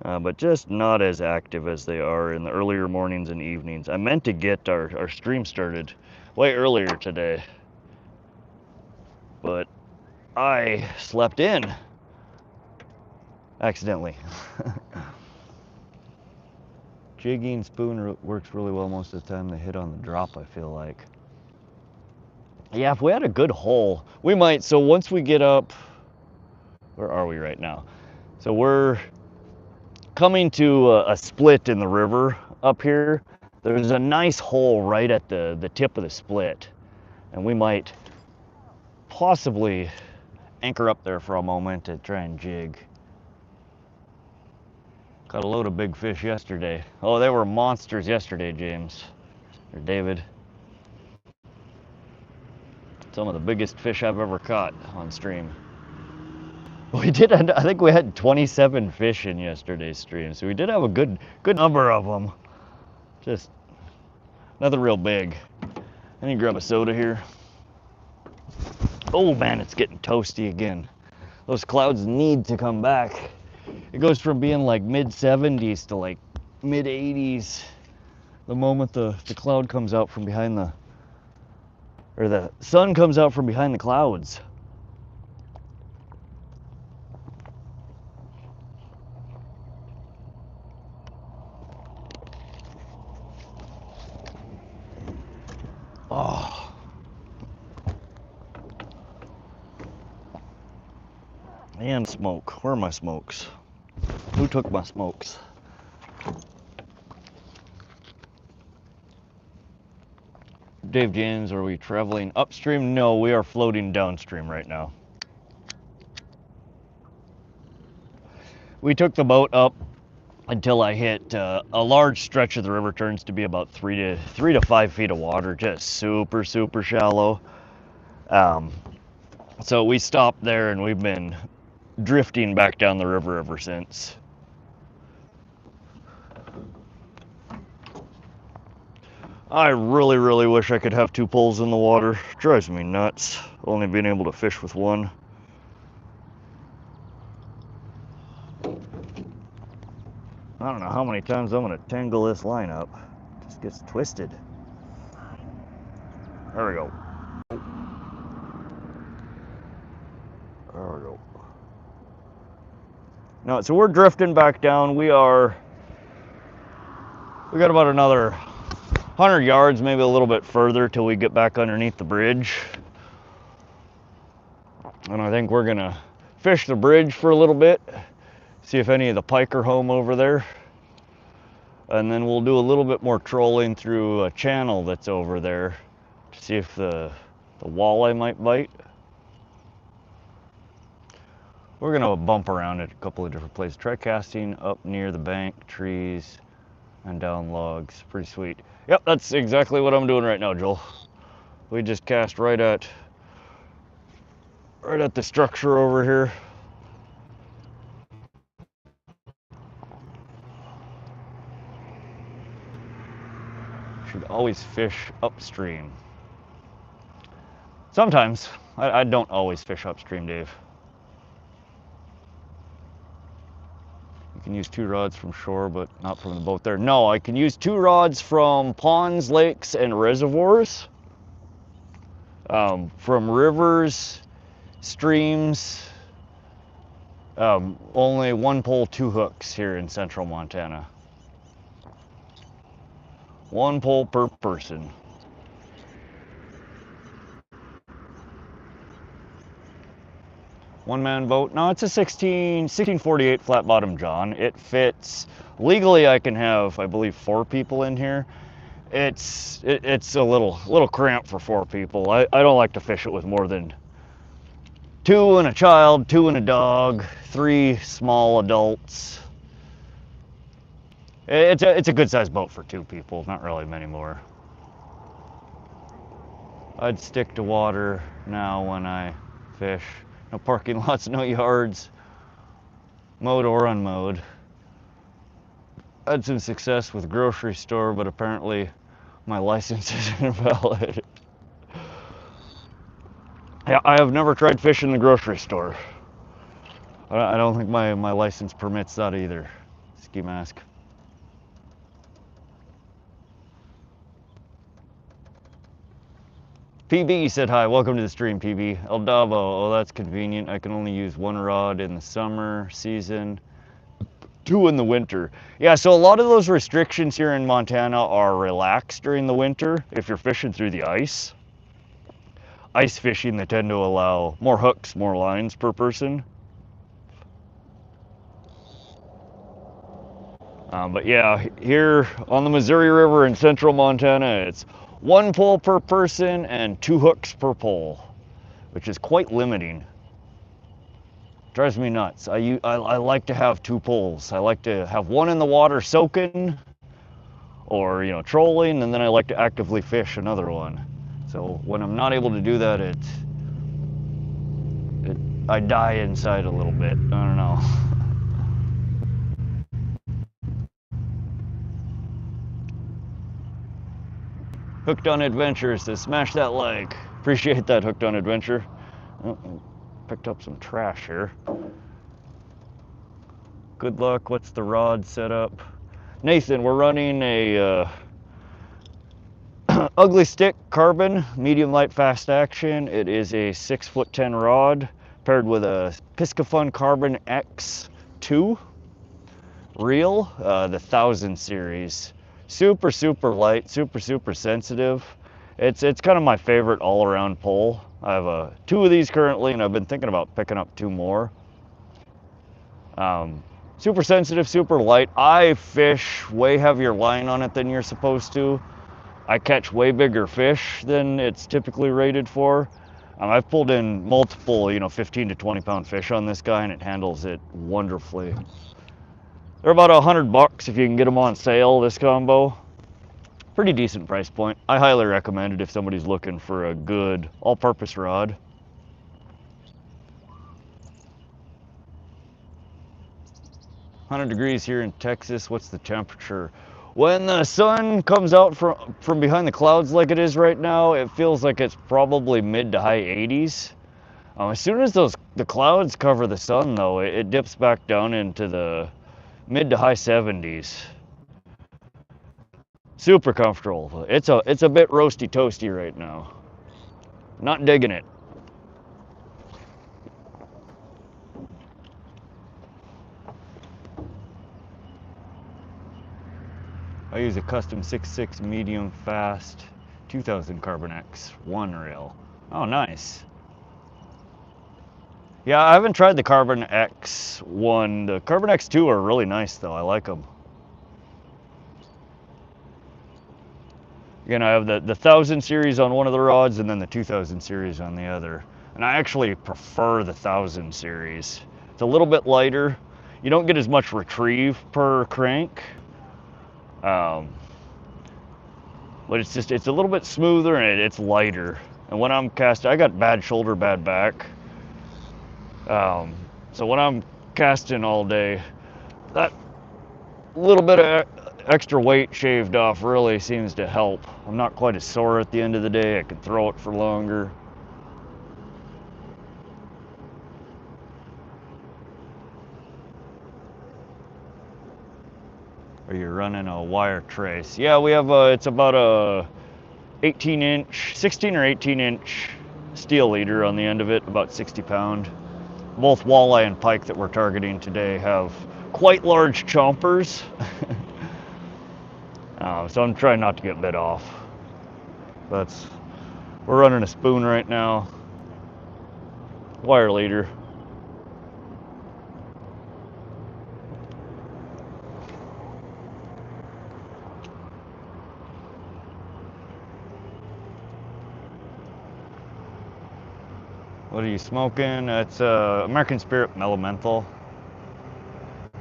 But just not as active as they are in the earlier mornings and evenings. I meant to get our stream started way earlier today, but I slept in accidentally. Jigging spoon works really well most of the time. They hit on the drop, I feel like. Yeah, if we had a good hole, we might. So once we get up, where are we right now? So we're coming to a split in the river up here. There's a nice hole right at the tip of the split, and we might possibly anchor up there for a moment to try and jig. Caught a load of big fish yesterday. Oh, they were monsters yesterday, James or David. Some of the biggest fish I've ever caught on stream. We did. I think we had 27 fish in yesterday's stream, so we did have a good number of them. Just nothing real big. I need to grab a soda here. Oh man, it's getting toasty again. Those clouds need to come back. It goes from being like mid 70s to like mid 80s the moment the cloud comes out from behind the sun comes out from behind the clouds. Oh. And smoke. Where are my smokes? Who took my smokes? Dave James, are we traveling upstream? No, we are floating downstream right now. We took the boat up until I hit a large stretch of the river turns to be about 3 to 5 feet of water, just super shallow. So we stopped there and we've been drifting back down the river ever since. I really wish I could have 2 poles in the water. It drives me nuts, only being able to fish with one. I don't know how many times I'm gonna tangle this line up. It just gets twisted. There we go. There we go. No, so we're drifting back down. We got about another 100 yards, maybe a little bit further till we get back underneath the bridge. And I think we're gonna fish the bridge for a little bit, see if any of the pike are home over there. And then we'll do a little bit more trolling through a channel that's over there to see if the walleye might bite. We're gonna bump around at a couple of different places. Try casting up near the bank, trees, and down logs. Pretty sweet. Yep, that's exactly what I'm doing right now, Joel. We just cast right at the structure over here. Should always fish upstream. Sometimes. I don't always fish upstream, Dave. You can use 2 rods from shore, but not from the boat there. No, I can use 2 rods from ponds, lakes, and reservoirs. From rivers, streams, only 1 pole, 2 hooks here in central Montana. 1 pole per person. One-man boat. No, it's a 1648 flat bottom John. It fits. Legally, I can have, I believe, 4 people in here. It's a little cramped for 4 people. I don't like to fish it with more than 2 and a child, 2 and a dog, 3 small adults. It's a good sized boat for 2 people. Not really many more. I'd stick to water now when I fish. No parking lots, no yards, mowed or unmowed. I had some success with grocery store, but apparently my license isn't valid. Yeah, I have never tried fishing in the grocery store. I don't think my license permits that either. Ski mask. PB said hi, welcome to the stream, PB. El Davo, oh that's convenient. I can only use 1 rod in the summer season, 2 in the winter. Yeah, so a lot of those restrictions here in Montana are relaxed during the winter if you're fishing through the ice. Ice fishing, they tend to allow more hooks, more lines per person. But yeah, here on the Missouri River in central Montana, it's 1 pole per person and 2 hooks per pole, which is quite limiting. Drives me nuts. I like to have 2 poles. I like to have 1 in the water soaking or, you know, trolling, and then I like to actively fish another one. So when I'm not able to do that, I die inside a little bit. I don't know. Hooked on Adventure says, smash that like. Appreciate that, Hooked on Adventure. Oh, picked up some trash here. Good luck. What's the rod setup? Nathan, we're running a Ugly Stick carbon, medium light fast action. It is a 6'10" rod paired with a Piscifun Carbon X2 reel, the 1000 series. Super light, super sensitive. It's kind of my favorite all-around pole. I have 2 of these currently, and I've been thinking about picking up 2 more. Super sensitive, super light. I fish way heavier line on it than you're supposed to. I catch way bigger fish than it's typically rated for. I've pulled in multiple, 15 to 20 pound fish on this guy, and it handles it wonderfully. They're about $100 if you can get them on sale, this combo. Pretty decent price point. I highly recommend it if somebody's looking for a good all-purpose rod. $100 here in Texas. What's the temperature? When the sun comes out from behind the clouds like it is right now, it feels like it's probably mid to high 80s. As soon as the clouds cover the sun, though, it dips back down into the mid to high 70s. Super comfortable. It's a bit roasty toasty right now. Not digging it. I use a custom 6.6 medium fast 2000 Carbon X1 reel. Oh, nice. Yeah, I haven't tried the Carbon X1. The Carbon X2 are really nice though. I like them. Again, I have the 1000 series on one of the rods and then the 2000 series on the other. And I actually prefer the 1000 series. It's a little bit lighter. You don't get as much retrieve per crank. But it's a little bit smoother and it's lighter. And when I'm casting, I got bad shoulder, bad back. So when I'm casting all day, that little bit of extra weight shaved off really seems to help. I'm not quite as sore at the end of the day. I can throw it for longer. Are you running a wire trace? Yeah, we have it's about a 18-inch, 16 or 18-inch steel leader on the end of it, about 60 pound. Both walleye and pike that we're targeting today have quite large chompers. So I'm trying not to get bit off. We're running a spoon right now. Wire leader. What are you smoking? It's American Spirit Mellow Menthol.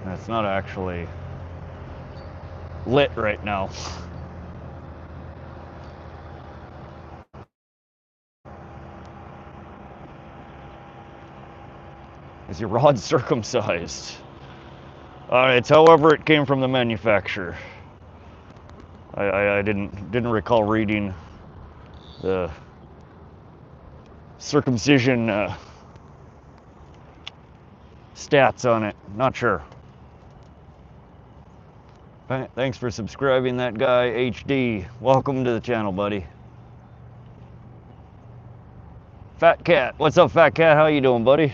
And it's not actually lit right now. Is your rod circumcised? It's however it came from the manufacturer. I didn't recall reading the circumcision stats on it. Not sure. Thanks for subscribing, that guy HD. Welcome to the channel, buddy. Fat Cat, what's up, Fat Cat? How you doing, buddy?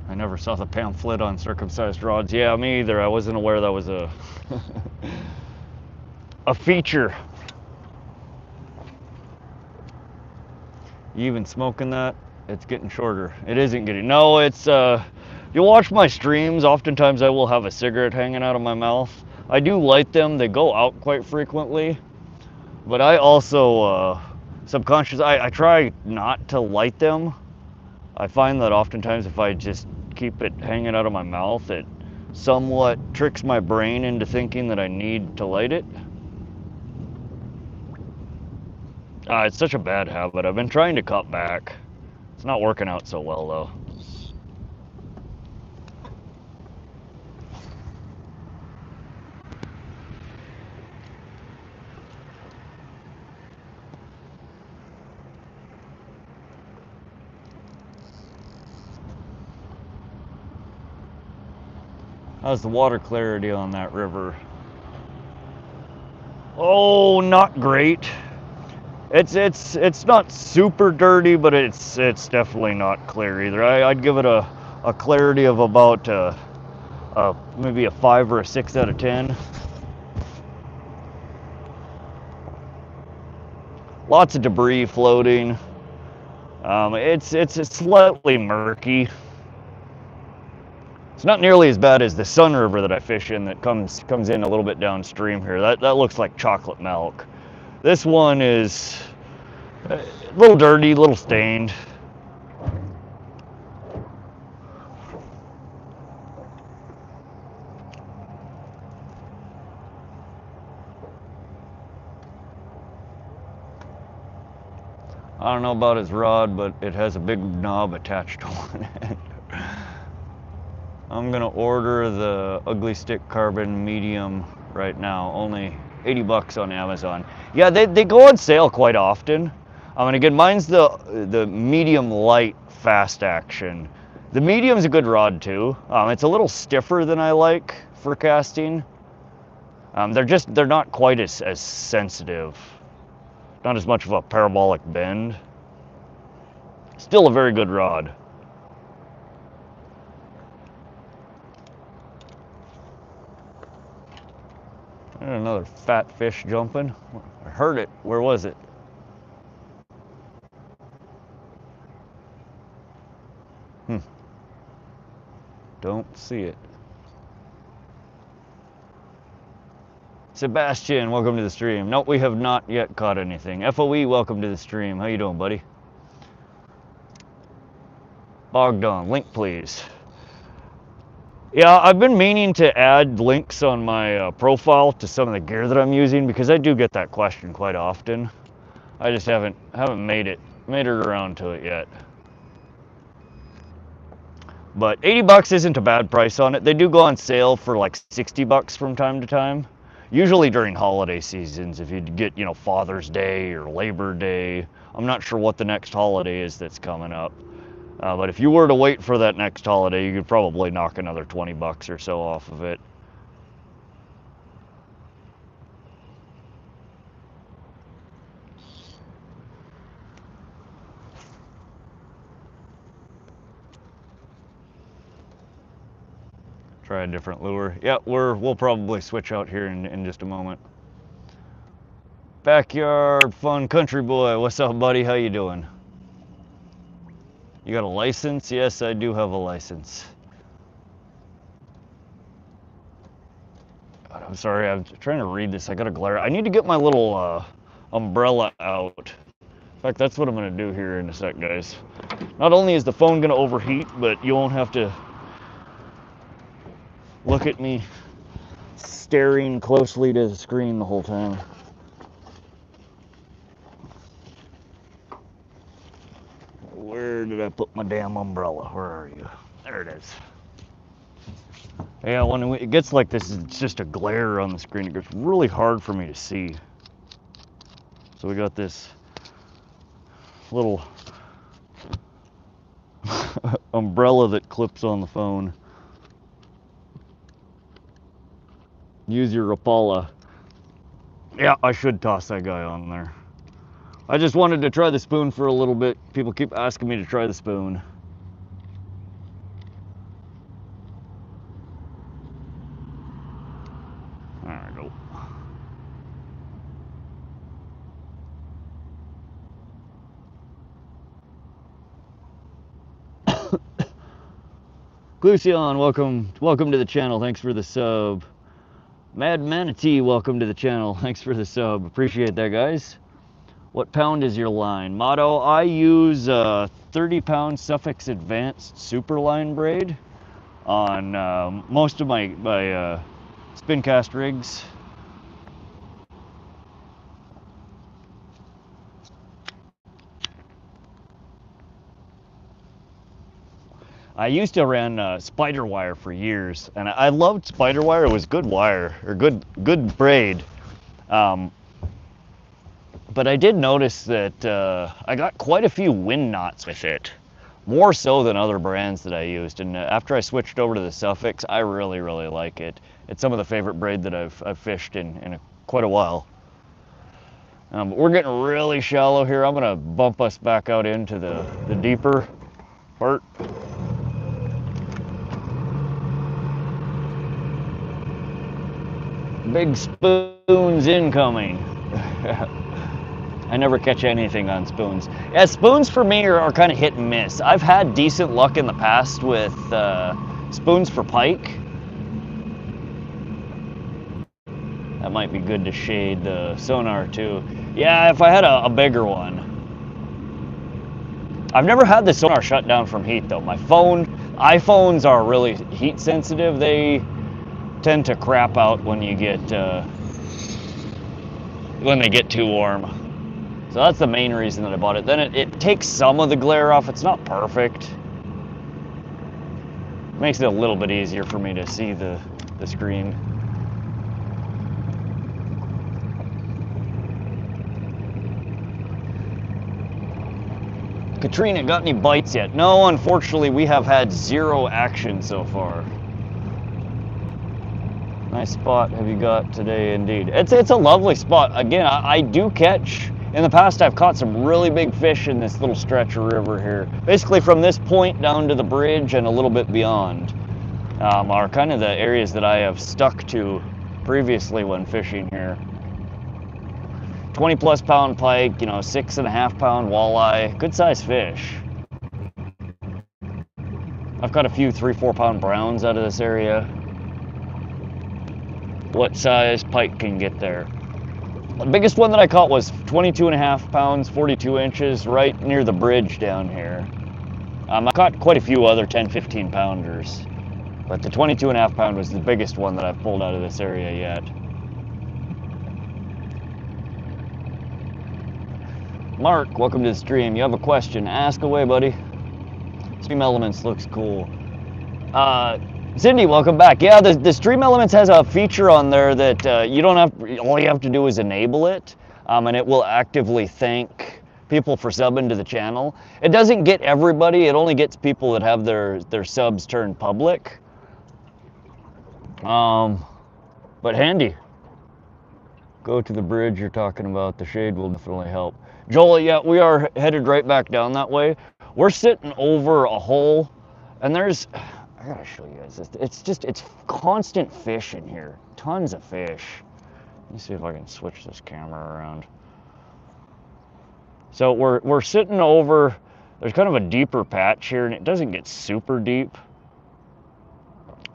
I never saw the pamphlet on circumcised rods. Yeah, me either. I wasn't aware that was a a feature. You even smoking that? It's getting shorter. It isn't getting. No, it's you watch my streams, oftentimes I will have a cigarette hanging out of my mouth. I do light them. They go out quite frequently. But I also subconsciously I try not to light them. I find that oftentimes if I just keep it hanging out of my mouth, it somewhat tricks my brain into thinking that I need to light it. It's such a bad habit. I've been trying to cut back. It's not working out so well though. How's the water clarity on that river? Oh, not great. It's not super dirty, but it's definitely not clear either. I'd give it a clarity of about maybe a 5 or a 6 out of 10. Lots of debris floating. It's slightly murky. It's not nearly as bad as the Sun River that I fish in that comes in a little bit downstream here. That looks like chocolate milk. This one is a little dirty, a little stained. I don't know about his rod, but it has a big knob attached to one end. I'm gonna order the Ugly Stick Carbon medium right now. Only 80 bucks on Amazon. Yeah, they go on sale quite often. And again, mine's the medium light fast action. The medium's a good rod too. It's a little stiffer than I like for casting. They're not quite as sensitive. Not as much of a parabolic bend. Still a very good rod. And another fat fish jumping. I heard it. Where was it? Don't see it. Sebastian, welcome to the stream. Nope, we have not yet caught anything. FOE, welcome to the stream. How you doing, buddy? Bogdan, link please. Yeah, I've been meaning to add links on my profile to some of the gear that I'm using because I do get that question quite often. I just haven't made it around to it yet. But 80 bucks isn't a bad price on it. They do go on sale for like 60 bucks from time to time. Usually during holiday seasons, if you get, you know, Father's Day or Labor Day. I'm not sure what the next holiday is that's coming up. But if you were to wait for that next holiday, you could probably knock another 20 bucks or so off of it. Try a different lure. Yeah, we'll probably switch out here in just a moment. Backyard Fun Country Boy, what's up, buddy? How you doing? You got a license? Yes, I do have a license. God, I'm sorry, I'm trying to read this. I got a glare. I need to get my little umbrella out. In fact, that's what I'm going to do here in a sec, guys. Not only is the phone going to overheat, but you won't have to look at me staring closely to the screen the whole time. Where did I put my damn umbrella? Where are you? There it is. Yeah, when it gets like this, it's just a glare on the screen. It gets really hard for me to see. So we got this little umbrella that clips on the phone. Use your Rapala. Yeah, I should toss that guy on there. I just wanted to try the spoon for a little bit. People keep asking me to try the spoon. There we go. Glucion, welcome to the channel. Thanks for the sub. Mad Manatee, welcome to the channel. Thanks for the sub. Appreciate that, guys. What pound is your line? Motto, I use 30-pound Suffix Advanced Superline braid on most of my spin cast rigs. I used to run spider wire for years, and I loved spider wire. It was good wire, or good braid. But I did notice that I got quite a few wind knots with it, more so than other brands that I used. And after I switched over to the Suffix, I really like it. It's some of the favorite braid that I've fished in quite a while. But we're getting really shallow here. I'm gonna bump us back out into the deeper part. Big spoons incoming. I never catch anything on spoons. Yeah, spoons for me are kind of hit and miss. I've had decent luck in the past with spoons for pike. That might be good to shade the sonar too. Yeah, if I had a bigger one. I've never had the sonar shut down from heat though. iPhones are really heat sensitive. They tend to crap out when you get when they get too warm. So that's the main reason that I bought it. Then it takes some of the glare off. It's not perfect. Makes it a little bit easier for me to see the screen. Katrina, got any bites yet? No, unfortunately, we have had 0 action so far. Nice spot have you got today, indeed. It's a lovely spot. Again, I do catch, in the past I've caught some really big fish in this little stretch of river here. Basically from this point down to the bridge and a little bit beyond are kind of the areas that I have stuck to previously when fishing here. 20+ pound pike, you know, 6.5 pound walleye, good size fish. I've caught a few 3-4 pound browns out of this area. What size pike can get there? The biggest one that I caught was 22.5 pounds, 42 inches, right near the bridge down here. I caught quite a few other 10-15 pounders, but the 22.5 pound was the biggest one that I've pulled out of this area yet. Mark, welcome to the stream. You have a question? Ask away, buddy. Stream Elements looks cool. Cindy, welcome back. Yeah, the Stream Elements has a feature on there that all you have to do is enable it, and it will actively thank people for subbing to the channel. It doesn't get everybody, it only gets people that have their subs turned public. But handy. Go to the bridge you're talking about, the shade will definitely help. Joel, yeah, we are headed right back down that way. We're sitting over a hole, and there's, I gotta show you guys this. It's constant fish in here. Tons of fish. Let me see if I can switch this camera around. So we're sitting over, there's kind of a deeper patch here, and it doesn't get super deep.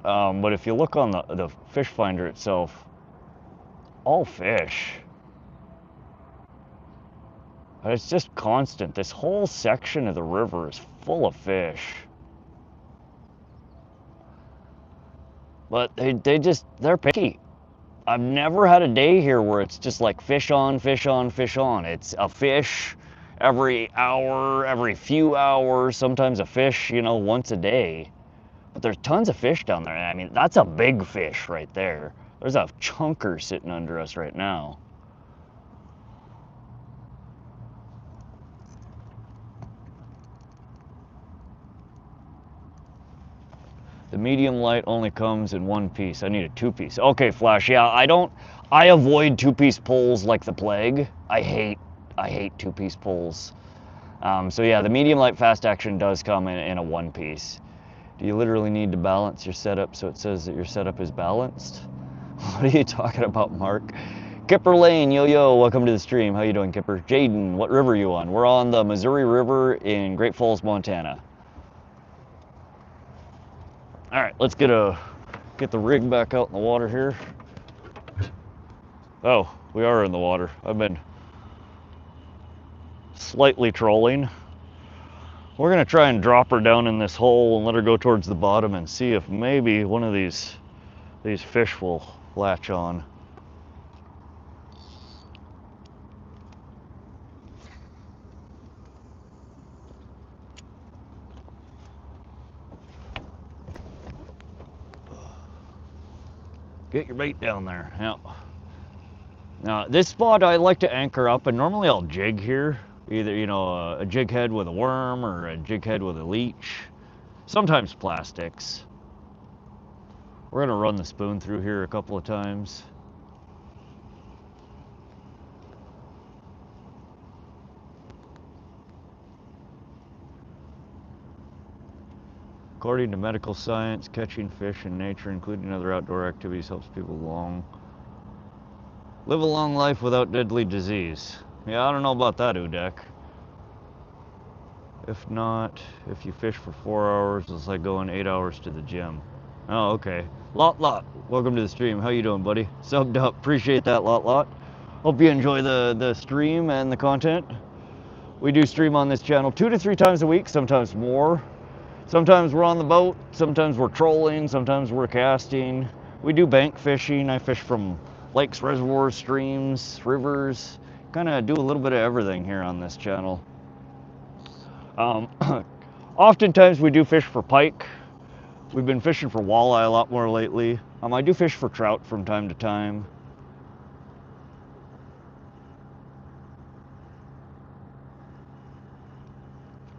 But if you look on the fish finder itself, all fish. It's just constant. This whole section of the river is full of fish. But they're picky. I've never had a day here where it's just like fish on, fish on, fish on. It's a fish every hour, every few hours, sometimes a fish, you know, once a day. But there's tons of fish down there. I mean, that's a big fish right there. There's a chunker sitting under us right now. The medium light only comes in 1 piece. I need a 2-piece. Okay, Flash. Yeah, I avoid 2-piece poles like the plague. I hate 2-piece poles. So yeah, the medium light fast action does come in a 1-piece. Do you literally need to balance your setup so it says that your setup is balanced? What are you talking about, Mark? Kipper Lane, yo, welcome to the stream. How you doing, Kipper? Jaden, what river are you on? We're on the Missouri River in Great Falls, Montana. All right, let's get the rig back out in the water here. Oh, we are in the water. I've been slightly trolling. We're gonna try and drop her down in this hole and let her go towards the bottom and see if maybe one of these fish will latch on. Get your bait down there. Now this spot I like to anchor up, and normally I'll jig here. Either, you know, a jig head with a worm or a jig head with a leech. Sometimes plastics. We're gonna run the spoon through here a couple of times. According to medical science, catching fish in nature, including other outdoor activities, helps people live a long life without deadly disease. Yeah, I don't know about that, Udek. If not, if you fish for 4 hours, it's like going 8 hours to the gym. Oh, okay. Lot, welcome to the stream. How you doing, buddy? Subbed up. Appreciate that, Lot. Hope you enjoy the stream and the content. We do stream on this channel 2 to 3 times a week, sometimes more. Sometimes we're on the boat, sometimes we're trolling, sometimes we're casting. We do bank fishing. I fish from lakes, reservoirs, streams, rivers. Kind of do a little bit of everything here on this channel. Oftentimes we do fish for pike. We've been fishing for walleye a lot more lately. I do fish for trout from time to time.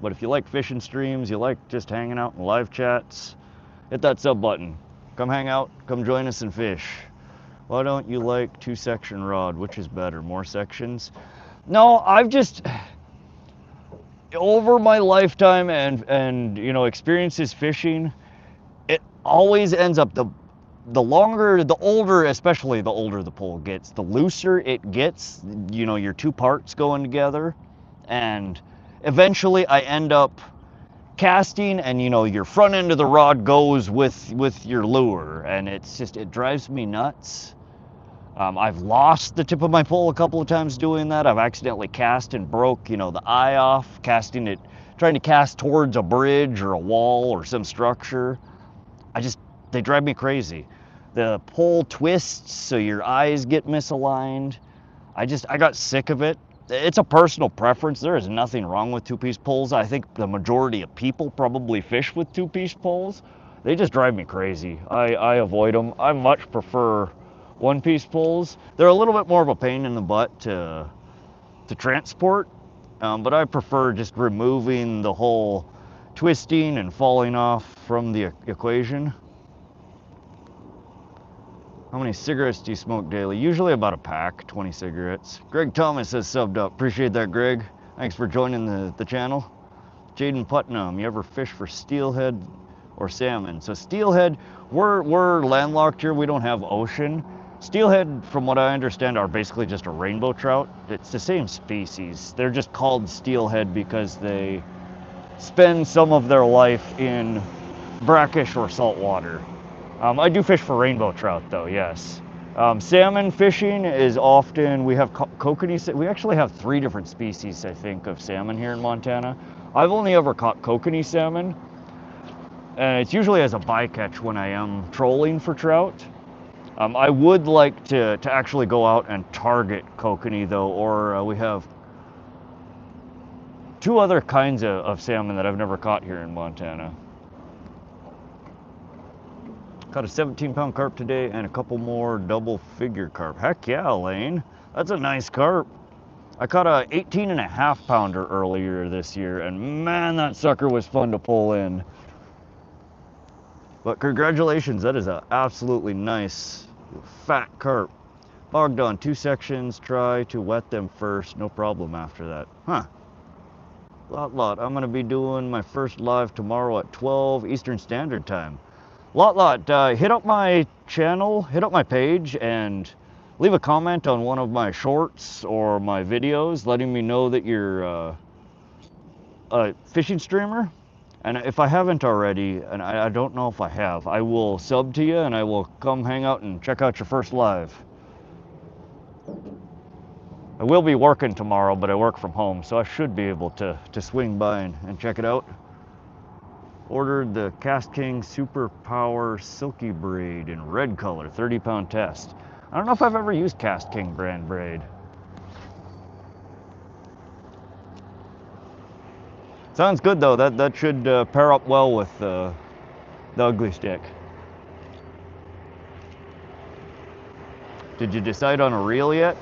But if you like fishing streams, you like just hanging out in live chats, hit that sub button. Come hang out, come join us and fish. Why don't you like 2-section rod? Which is better, more sections? No, I've just, over my lifetime and you know, experiences fishing, it always ends up, the longer, the older, especially the older the pole gets, the looser it gets, you know, your two parts going together. And eventually I end up casting and, you know, your front end of the rod goes with your lure. And it's just, it drives me nuts. I've lost the tip of my pole a couple of times doing that. I've accidentally cast and broke, you know, the eye off, casting it, trying to cast towards a bridge or a wall or some structure. They drive me crazy. The pole twists, so your eyes get misaligned. I got sick of it. It's a personal preference. There is nothing wrong with two-piece poles. I think the majority of people probably fish with two-piece poles. They just drive me crazy. I avoid them. I much prefer one-piece poles. They're a little bit more of a pain in the butt to transport, but I prefer just removing the whole twisting and falling off from the equation. How many cigarettes do you smoke daily? Usually about a pack, 20 cigarettes. Greg Thomas has subbed up. Appreciate that, Greg. Thanks for joining the channel. Jaden Putnam, you ever fish for steelhead or salmon? So steelhead, we're landlocked here. We don't have ocean. Steelhead, from what I understand, are basically just a rainbow trout. It's the same species. They're just called steelhead because they spend some of their life in brackish or salt water. I do fish for rainbow trout though, yes. Salmon fishing is often, we have kokanee, we actually have 3 different species, I think, of salmon here in Montana. I've only ever caught kokanee salmon, and it's usually as a bycatch when I am trolling for trout. I would like to actually go out and target kokanee though, or we have 2 other kinds of salmon that I've never caught here in Montana. Caught a 17-pound carp today and a couple more double-figure carp. Heck yeah, Elaine. That's a nice carp. I caught a 18.5-pounder earlier this year, and man, that sucker was fun to pull in. But congratulations, that is an absolutely nice, fat carp. Bogged on 2 sections, try to wet them first, no problem after that. Huh. Lot. I'm gonna be doing my first live tomorrow at 12 Eastern Standard Time. Lot, hit up my channel, hit up my page, and leave a comment on one of my shorts or my videos letting me know that you're a fishing streamer. And if I haven't already, and I don't know if I have, I will sub to you and I will come hang out and check out your first live. I will be working tomorrow, but I work from home, so I should be able to swing by and check it out. Ordered the Cast King Super Power Silky Braid in red color, 30-pound test. I don't know if I've ever used Cast King brand braid. Sounds good though. That should pair up well with the ugly stick. Did you decide on a reel yet?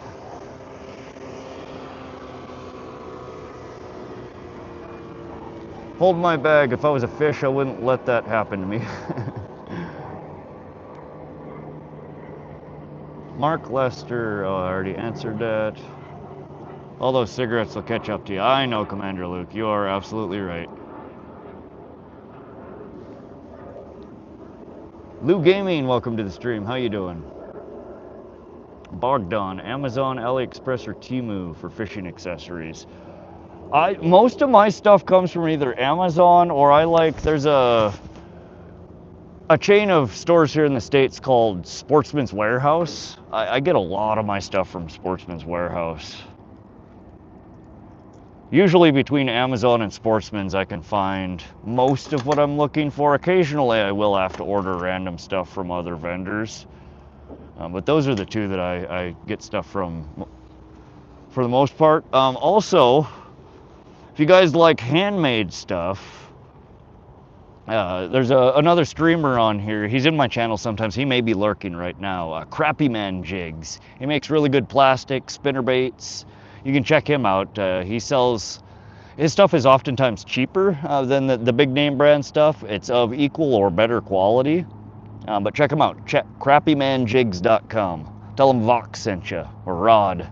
Hold my bag. If I was a fish, I wouldn't let that happen to me. Mark Lester, oh, I already answered that. All those cigarettes will catch up to you. I know, Commander Luke, you are absolutely right. Lou Gaming, welcome to the stream. How you doing? Bogdan, Amazon, AliExpress, or Temu for fishing accessories. Most of my stuff comes from either Amazon or there's a chain of stores here in the States called Sportsman's Warehouse. I get a lot of my stuff from Sportsman's Warehouse. Usually between Amazon and Sportsman's I can find most of what I'm looking for. Occasionally I will have to order random stuff from other vendors. But those are the 2 that I get stuff from for the most part. Also, if you guys like handmade stuff, there's another streamer on here. He's in my channel sometimes. He may be lurking right now. Crappy Man Jigs. He makes really good plastic spinner baits. You can check him out. He sells His stuff is oftentimes cheaper than the big name brand stuff. It's of equal or better quality. But check him out, check crappymanjigs.com. Tell him Vox sent you, or Rod.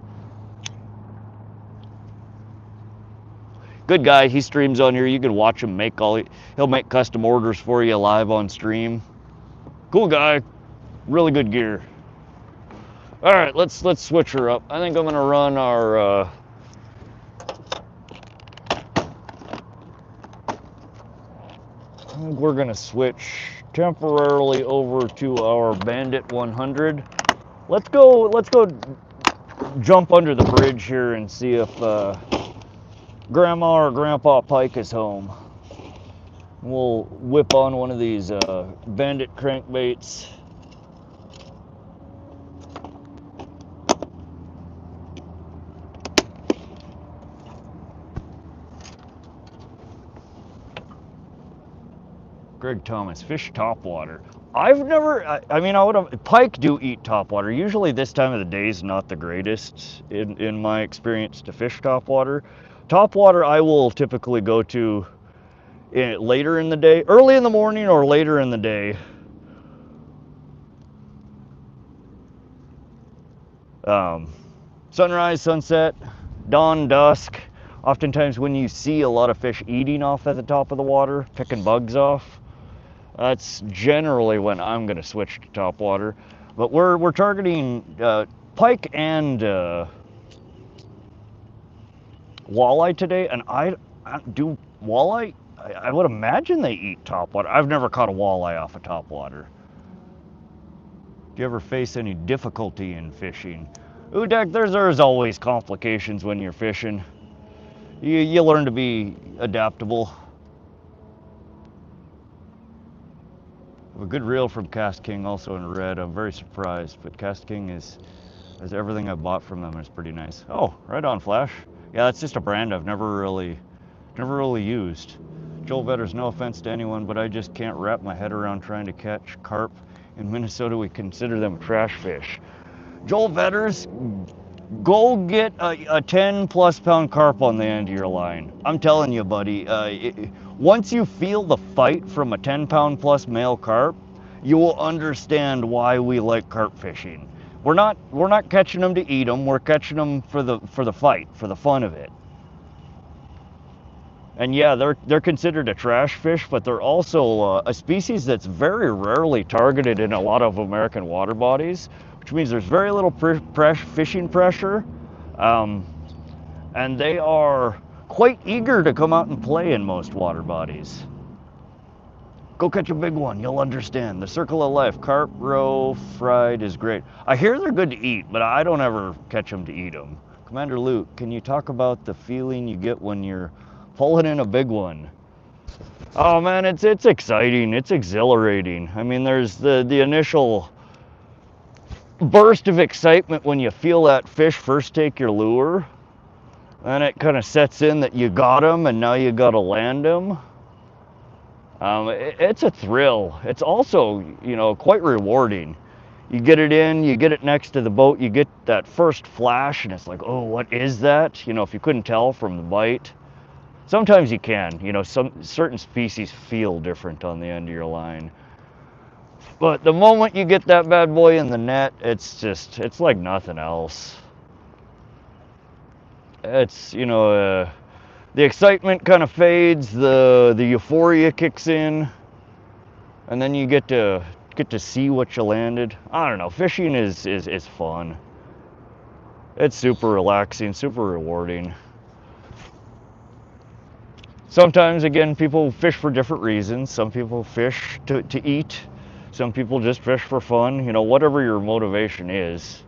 Good guy, he streams on here. You can watch him make he'll make custom orders for you live on stream. Cool guy, really good gear. All right, let's switch her up. I think I'm gonna run our I think we're gonna switch temporarily over to our Bandit 100. Let's go jump under the bridge here and see if Grandma or Grandpa Pike is home. We'll whip on one of these Bandit crankbaits. Greg Thomas, fish topwater. I've never, I mean, pike do eat topwater. Usually this time of the day is not the greatest in my experience to fish topwater. Topwater I will typically go to later in the day, early in the morning or later in the day. Sunrise, sunset, dawn, dusk. Oftentimes when you see a lot of fish eating off at the top of the water, picking bugs off, that's generally when I'm going to switch to topwater. But we're targeting pike and walleye today, and I do walleye. I would imagine they eat topwater. I've never caught a walleye off of topwater. Do you ever face any difficulty in fishing? Ooh, Deck, there's always complications when you're fishing. You learn to be adaptable. A good reel from Cast King, also in red. I'm very surprised, but Cast King is everything I've bought from them is pretty nice. Oh, right on, Flash. Yeah, that's just a brand I've never really used. Joel Vetters, no offense to anyone, but I just can't wrap my head around trying to catch carp. In Minnesota, we consider them trash fish. Joel Vetters, go get a 10+ pound carp on the end of your line. I'm telling you, buddy, once you feel the fight from a 10-pound plus male carp, you will understand why we like carp fishing. We're not catching them to eat them. We're catching them for the fight, for the fun of it. And yeah, they're considered a trash fish, but they're also a species that's very rarely targeted in a lot of American water bodies, which means there's very little fishing pressure, and they are quite eager to come out and play in most water bodies. Go catch a big one, you'll understand. The circle of life, carp, roe, fried is great. I hear they're good to eat, but I don't ever catch them to eat them. Commander Luke, can you talk about the feeling you get when you're pulling in a big one? Oh man, it's exciting, it's exhilarating. I mean, there's the initial burst of excitement when you feel that fish first take your lure, and it kind of sets in that you got him and now you got to land him. It's a thrill. It's also, you know, quite rewarding. You get it in, you get it next to the boat, you get that first flash, and it's like, oh, what is that? You know, if you couldn't tell from the bite. Sometimes you can, you know, certain species feel different on the end of your line. But the moment you get that bad boy in the net, it's like nothing else. It's, you know, the excitement kind of fades, the euphoria kicks in, and then you get to see what you landed. I don't know, fishing is fun. It's super relaxing, super rewarding. Sometimes, again, people fish for different reasons. Some people fish to eat. Some people just fish for fun. You know, whatever your motivation is.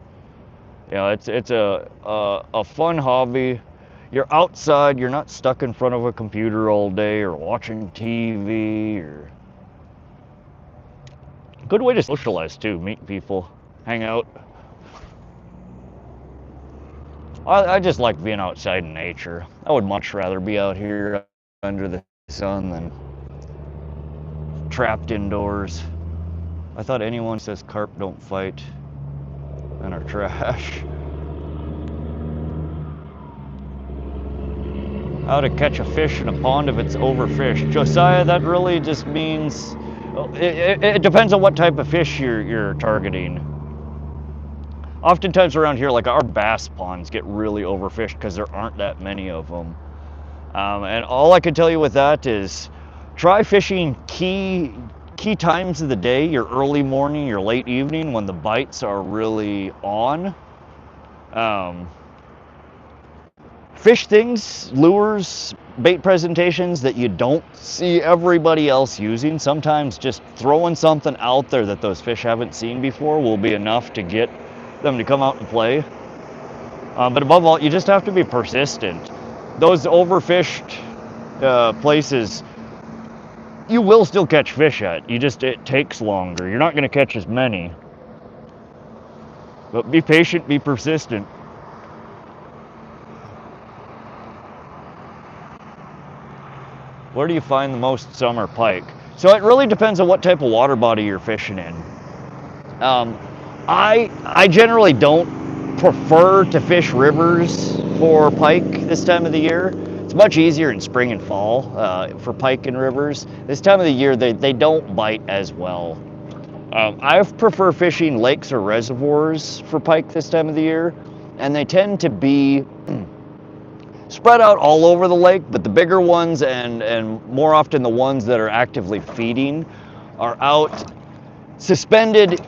You know, it's a fun hobby. You're outside. You're not stuck in front of a computer all day or watching TV. Or good way to socialize too. Meet people, hang out. I just like being outside in nature. I would much rather be out here under the sun than trapped indoors. I thought anyone says carp don't fight and are trash. how to catch a fish in a pond if it's overfished. Josiah, that really just means it depends on what type of fish you're targeting. Oftentimes around here, like our bass ponds get really overfished because there aren't that many of them. And all I can tell you with that is try fishing key times of the day, your early morning, your late evening, when the bites are really on. Fish things, lures, bait presentations that you don't see everybody else using. Sometimes just throwing something out there that those fish haven't seen before will be enough to get them to come out and play. But above all, you just have to be persistent. Those overfished places, you will still catch fish at. It takes longer. You're not going to catch as many. But be patient, be persistent. Where do you find the most summer pike? So it really depends on what type of water body you're fishing in. I generally don't prefer to fish rivers for pike this time of the year. It's much easier in spring and fall for pike in rivers. This time of the year, they don't bite as well. I prefer fishing lakes or reservoirs for pike this time of the year, and they tend to be spread out all over the lake, but the bigger ones and more often the ones that are actively feeding are out suspended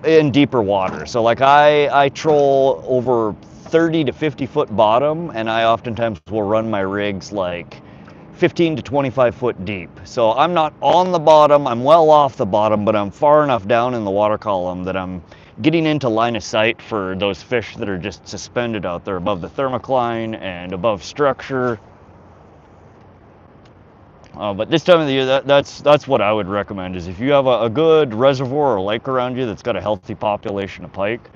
in deeper water. So like I troll over 30 to 50 foot bottom, and I oftentimes will run my rigs like 15 to 25 foot deep. So I'm not on the bottom, I'm well off the bottom, but I'm far enough down in the water column that I'm getting into line of sight for those fish that are just suspended out there above the thermocline and above structure. But this time of the year, that's what I would recommend, is if you have a good reservoir or lake around you that's got a healthy population of pike,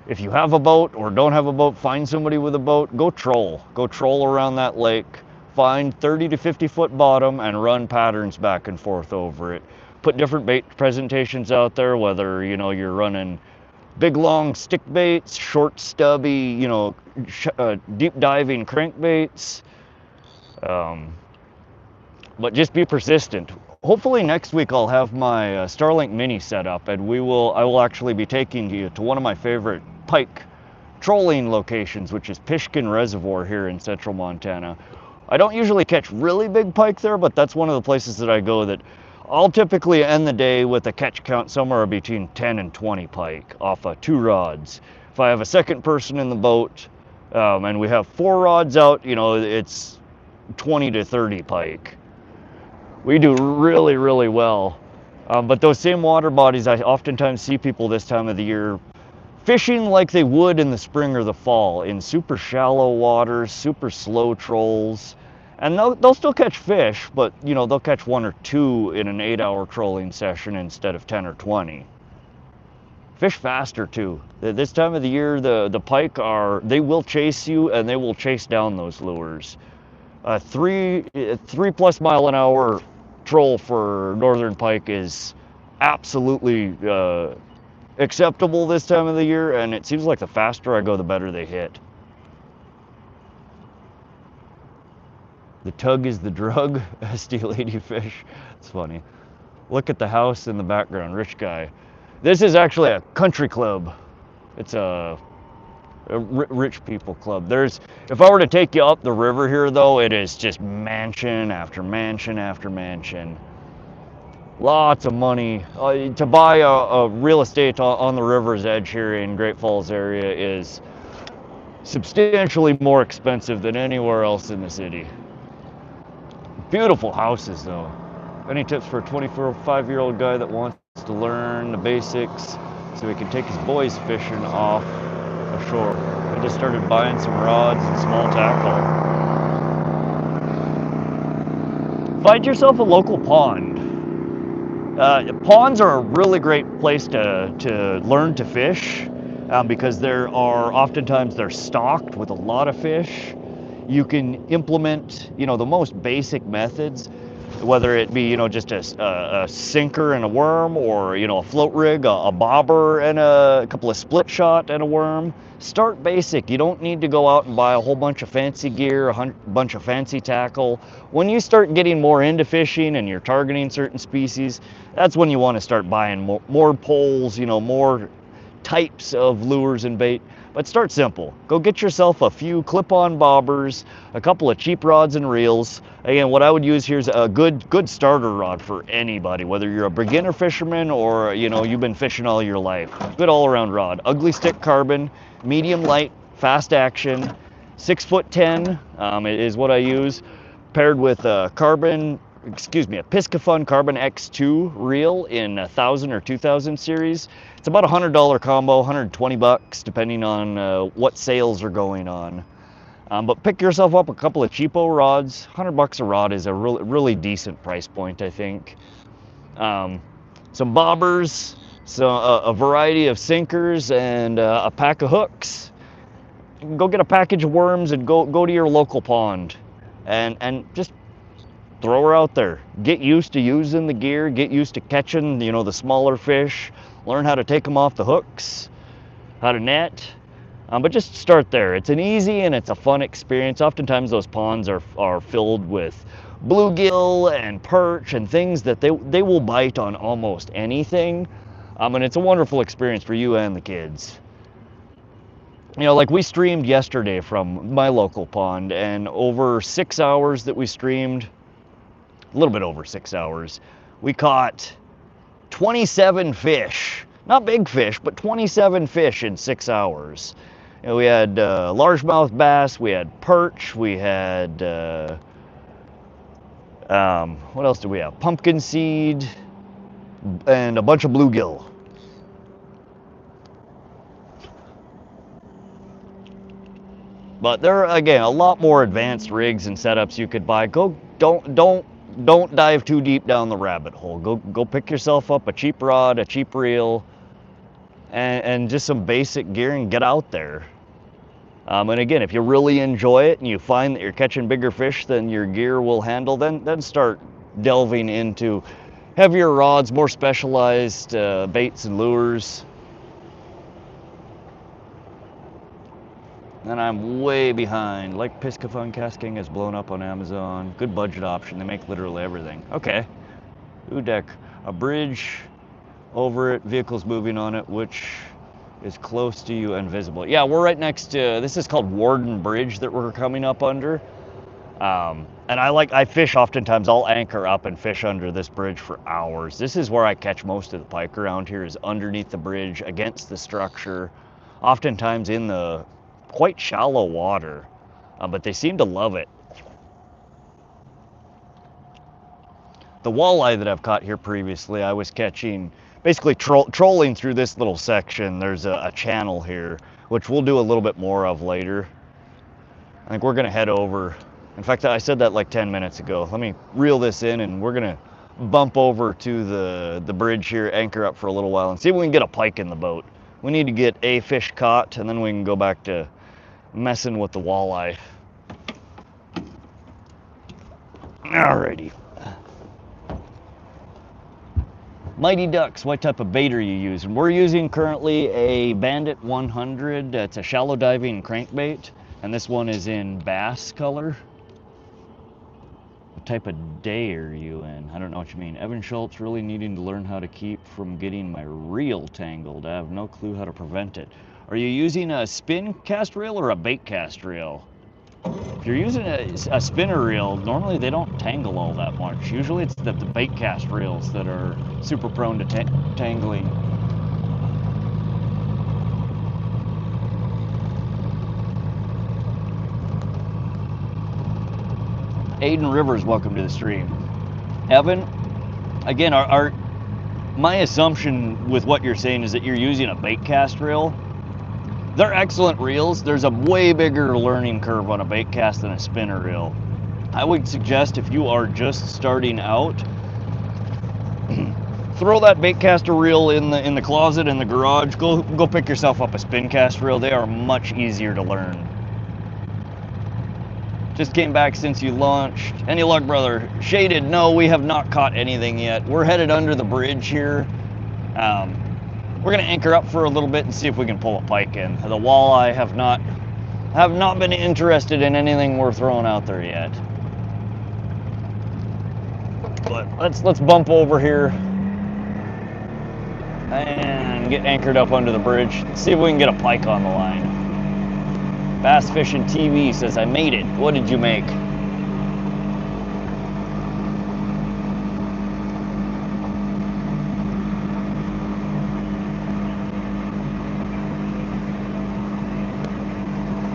if you have a boat or don't have a boat, find somebody with a boat, go troll. Go troll around that lake, find 30 to 50 foot bottom and run patterns back and forth over it. Put different bait presentations out there, whether you're running big long stick baits, short stubby, deep diving crankbaits. But just be persistent. Hopefully next week I'll have my Starlink Mini set up, and I will actually be taking you to one of my favorite pike trolling locations, which is Pishkin Reservoir here in central Montana. I don't usually catch really big pike there, but that's one of the places that I go that I'll typically end the day with a catch count somewhere between 10 and 20 pike off of 2 rods. If I have a second person in the boat and we have 4 rods out, it's 20 to 30 pike. We do really, really well. But those same water bodies, I oftentimes see people this time of the year fishing like they would in the spring or the fall, in super shallow waters, super slow trolls. And they'll still catch fish, but they'll catch 1 or 2 in an 8-hour trolling session instead of 10 or 20. Fish faster too. This time of the year, the pike they will chase you, and they will chase down those lures. 3+ mile an hour troll for northern pike is absolutely acceptable this time of the year, and it seems like the faster I go, the better they hit. The tug is the drug, steel ladyfish. It's funny. Look at the house in the background, rich guy. This is actually a country club. It's a rich people club. If I were to take you up the river here though, it is just mansion after mansion after mansion. Lots of money. To buy a real estate on the river's edge here in Great Falls area is substantially more expensive than anywhere else in the city. Beautiful houses though. Any tips for a 25-year-old guy that wants to learn the basics so he can take his boys fishing off ashore? I just started buying some rods and small tackle. Find yourself a local pond. Ponds are a really great place to learn to fish because oftentimes they're stocked with a lot of fish. You can implement, the most basic methods. whether it be, you know, just a sinker and a worm, or, you know, a float rig, a bobber and a couple of split shot and a worm. Start basic. You don't need to go out and buy a whole bunch of fancy gear, a bunch of fancy tackle. When you start getting more into fishing and you're targeting certain species, that's when you want to start buying more poles, you know, more types of lures and bait. But start simple. Go get yourself a few clip-on bobbers, a couple of cheap rods and reels. Again, what I would use here is a good starter rod for anybody, whether you're a beginner fisherman or, you know, you've been fishing all your life. Good all-around rod. Ugly stick carbon, medium light, fast action, 6'10" is what I use, paired with a Piscifun Carbon X2 reel in 1000 or 2000 series. It's about a $100 combo, 120 bucks, depending on what sales are going on. But pick yourself up a couple of cheapo rods. 100 bucks a rod is a really decent price point, I think. Some bobbers, so a variety of sinkers, and a pack of hooks. Go get a package of worms and go to your local pond, and just throw her out there. Get used to using the gear, get used to catching, you know, the smaller fish, learn how to take them off the hooks, how to net. But just start there. It's an easy and it's a fun experience. Oftentimes those ponds are filled with bluegill and perch and things that they will bite on almost anything. And it's a wonderful experience for you and the kids. You know, like we streamed yesterday from my local pond, and over 6 hours that we streamed, a little bit over 6 hours, we caught 27 fish. Not big fish, but 27 fish in 6 hours. You know, we had largemouth bass, we had perch, we had, what else did we have? Pumpkin seed, and a bunch of bluegill. But there are, again, a lot more advanced rigs and setups you could buy. Don't dive too deep down the rabbit hole. Go pick yourself up a cheap rod, a cheap reel, and just some basic gear, and get out there. And again, if you really enjoy it and you find that you're catching bigger fish than your gear will handle, then start delving into heavier rods, more specialized baits and lures. And I'm way behind. Like Piscifun Casking has blown up on Amazon. Good budget option. They make literally everything. Okay. Deck. A bridge over it. Vehicles moving on it, which is close to you and visible. Yeah, we're right next to, this is called Warden Bridge that we're coming up under. And I fish oftentimes. I'll anchor up and fish under this bridge for hours. This is where I catch most of the pike around here, is underneath the bridge, against the structure, oftentimes in the quite shallow water, but they seem to love it. The walleye that I've caught here previously, I was catching, basically trolling through this little section. There's a channel here, which we'll do a little bit more of later. I think we're gonna head over. In fact, I said that like 10 minutes ago. Let me reel this in, and we're gonna bump over to the bridge here, anchor up for a little while, and see if we can get a pike in the boat. We need to get a fish caught, and then we can go back to messing with the walleye. Alrighty. Mighty Ducks, what type of bait are you using? We're using currently a Bandit 100. It's a shallow diving crankbait, and this one is in bass color. What type of day are you in? I don't know what you mean. Evan Schultz, really needing to learn how to keep from getting my reel tangled. I have no clue how to prevent it. Are you using a spin cast reel or a bait cast reel? If you're using a spinner reel, normally they don't tangle all that much. Usually it's the bait cast reels that are super prone to tangling. Aiden Rivers, welcome to the stream. Evan, again, my assumption with what you're saying is that you're using a bait cast reel. They're excellent reels. There's a way bigger learning curve on a bait cast than a spinner reel. I would suggest, if you are just starting out, throw that bait caster reel in the closet in the garage. Go pick yourself up a spin cast reel. They are much easier to learn. Just came back since you launched. Any luck, brother? Shaded, no, we have not caught anything yet. We're headed under the bridge here. We're gonna anchor up for a little bit and see if we can pull a pike in. The walleye have not been interested in anything we're throwing out there yet. But let's bump over here and get anchored up under the bridge. See if we can get a pike on the line. Bass Fishing TV says, I made it. What did you make?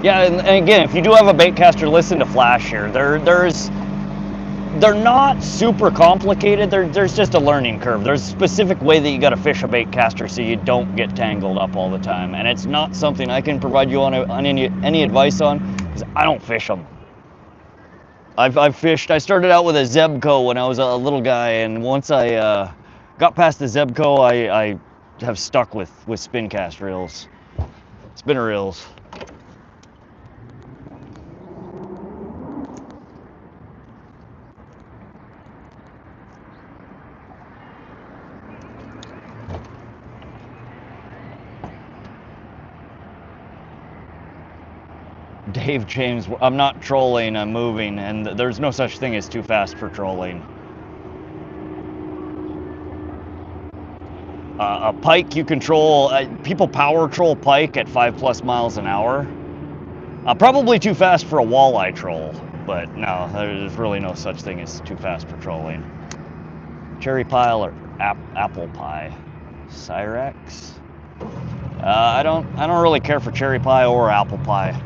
Yeah, and again, if you do have a bait caster, listen to Flash here. They're not super complicated. There's just a learning curve. There's a specific way that you got to fish a bait caster so you don't get tangled up all the time. And it's not something I can provide you on any advice on, because I don't fish them. I've fished. I started out with a Zebco when I was a little guy, and once I got past the Zebco, I have stuck with spin cast reels, spinner reels. Dave James, I'm not trolling, I'm moving, and there's no such thing as too fast for trolling. A pike you control, people power troll pike at 5+ miles an hour. Probably too fast for a walleye troll, but no, there's really no such thing as too fast for trolling. Cherry pie or apple pie? Cyrex? I don't really care for cherry pie or apple pie.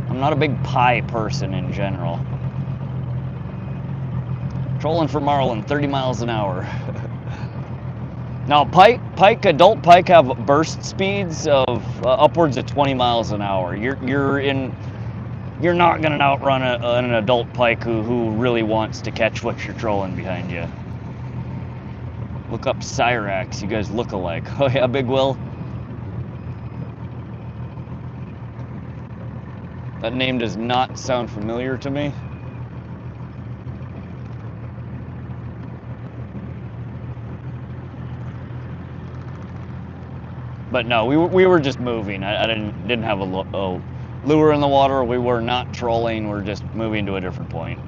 I'm not a big pie person in general. Trolling for marlin, 30 miles an hour. Now, adult pike have burst speeds of upwards of 20 miles an hour. You're not gonna outrun an adult pike who really wants to catch what you're trolling behind you. Look up Cyrax, you guys look alike. Oh yeah, Big Will. That name does not sound familiar to me. But no, we were just moving. I didn't have a lure in the water. We were not trolling. We're just moving to a different point.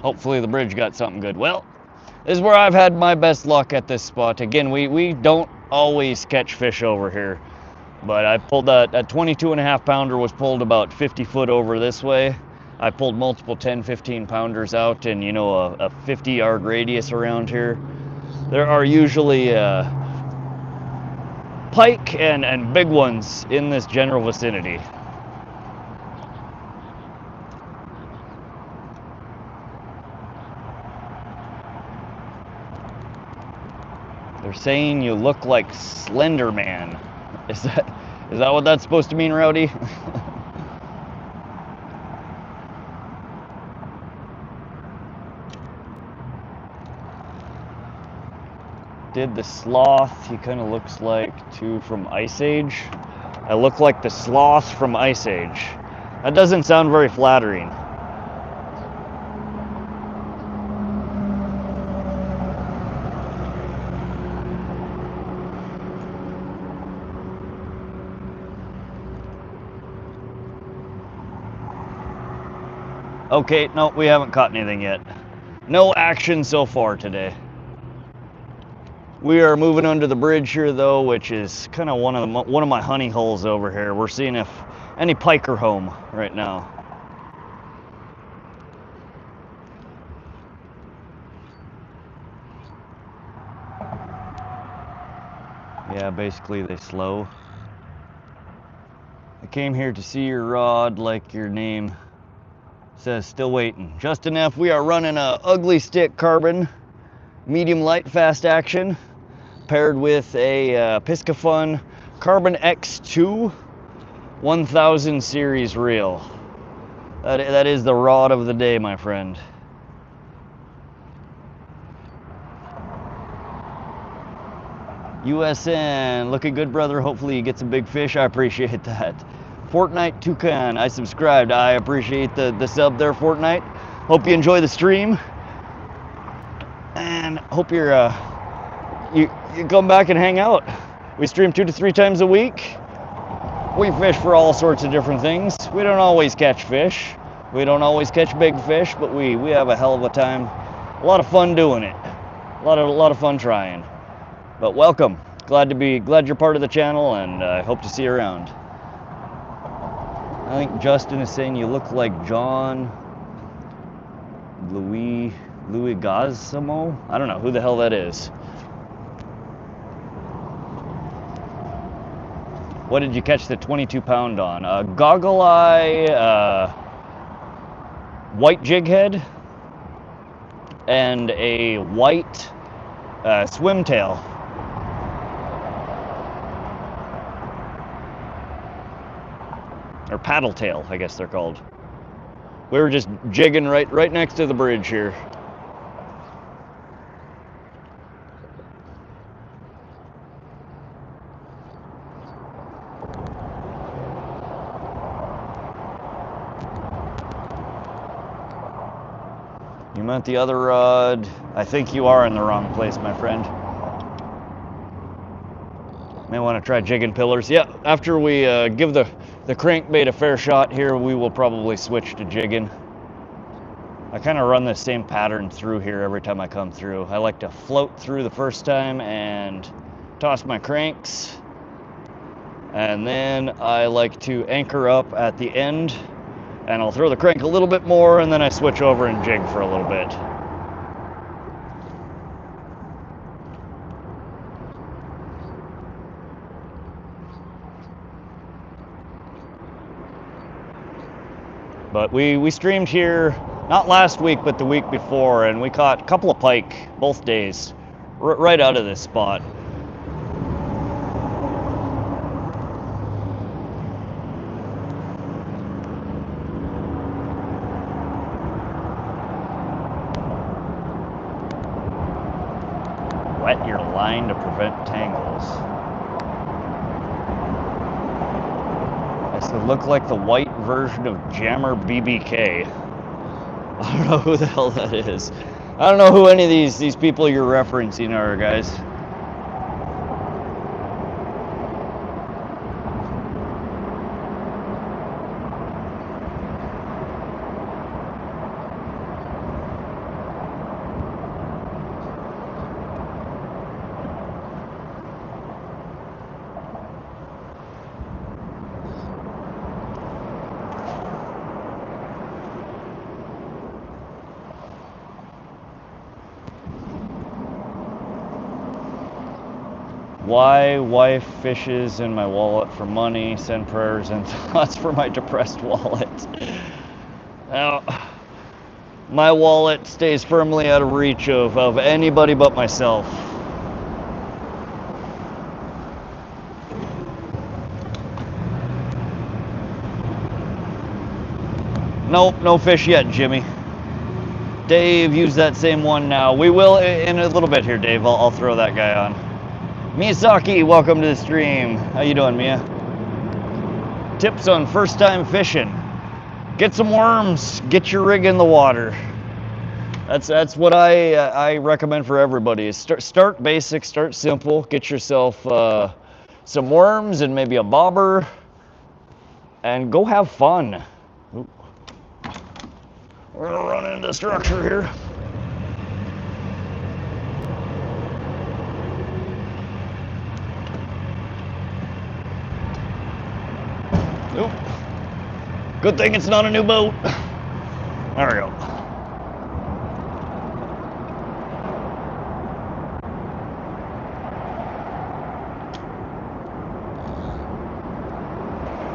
Hopefully the bridge got something good. Well, this is where I've had my best luck at this spot. Again, we don't always catch fish over here, but I pulled a 22.5 pounder was pulled about 50 foot over this way. I pulled multiple 10, 15 pounders out in, you know, a 50-yard radius around here. There are usually pike and big ones in this general vicinity. They're saying you look like Slender Man. Is that what that's supposed to mean, Rowdy? Did the sloth, he kind of looks like too from Ice Age. I look like the sloth from Ice Age. That doesn't sound very flattering. Okay, no, we haven't caught anything yet. No action so far today. We are moving under the bridge here though, which is kind of one of my honey holes over here. We're seeing if any pike are home right now. Yeah, basically they slow. I came here to see your rod, like your name says, still waiting. Justin F, we are running a ugly stick carbon, medium light fast action, paired with a Piscafun Carbon X2 1000 series reel. That is the rod of the day, my friend. USN, looking good, brother. Hopefully you get some big fish. I appreciate that. Fortnite Toucan, I subscribed. I appreciate the sub there, Fortnite. Hope you enjoy the stream, and hope you come back and hang out. We stream 2 to 3 times a week. We fish for all sorts of different things. We don't always catch fish. We don't always catch big fish, but we have a hell of a time. A lot of fun doing it. A lot of fun trying. But welcome. Glad you're part of the channel, and I hope to see you around. I think Justin is saying you look like John Louis Gazimo. I don't know who the hell that is. What did you catch the 22-pound on? A goggle eye, white jig head, and a white swim tail. Or paddle tail, I guess they're called. We were just jigging right next to the bridge here. You meant the other rod. I think you are in the wrong place, my friend. May want to try jigging pillars. Yeah, after we give the crankbait a fair shot here, we will probably switch to jigging. I kind of run the same pattern through here every time I come through. I like to float through the first time and toss my cranks. And then I like to anchor up at the end, and I'll throw the crank a little bit more, and then I switch over and jig for a little bit. But we streamed here, not last week, but the week before, and we caught a couple of pike both days, right out of this spot. Wet your line to prevent tangles. This would look like the white version of Jammer BBK. I don't know who the hell that is. I don't know who any of these people you're referencing are, guys. Why wife fishes in my wallet for money, send prayers and thoughts for my depressed wallet. Now, my wallet stays firmly out of reach of anybody but myself. Nope, no fish yet, Jimmy. Dave, use that same one now. We will in a little bit here, Dave. I'll throw that guy on. Miyazaki, welcome to the stream. How you doing, Mia? Tips on first time fishing. Get some worms, get your rig in the water. That's what I recommend for everybody. Is start basic, start simple, get yourself some worms and maybe a bobber, and go have fun. Ooh. We're gonna run into the structure here. Oop. Good thing it's not a new boat. There we go.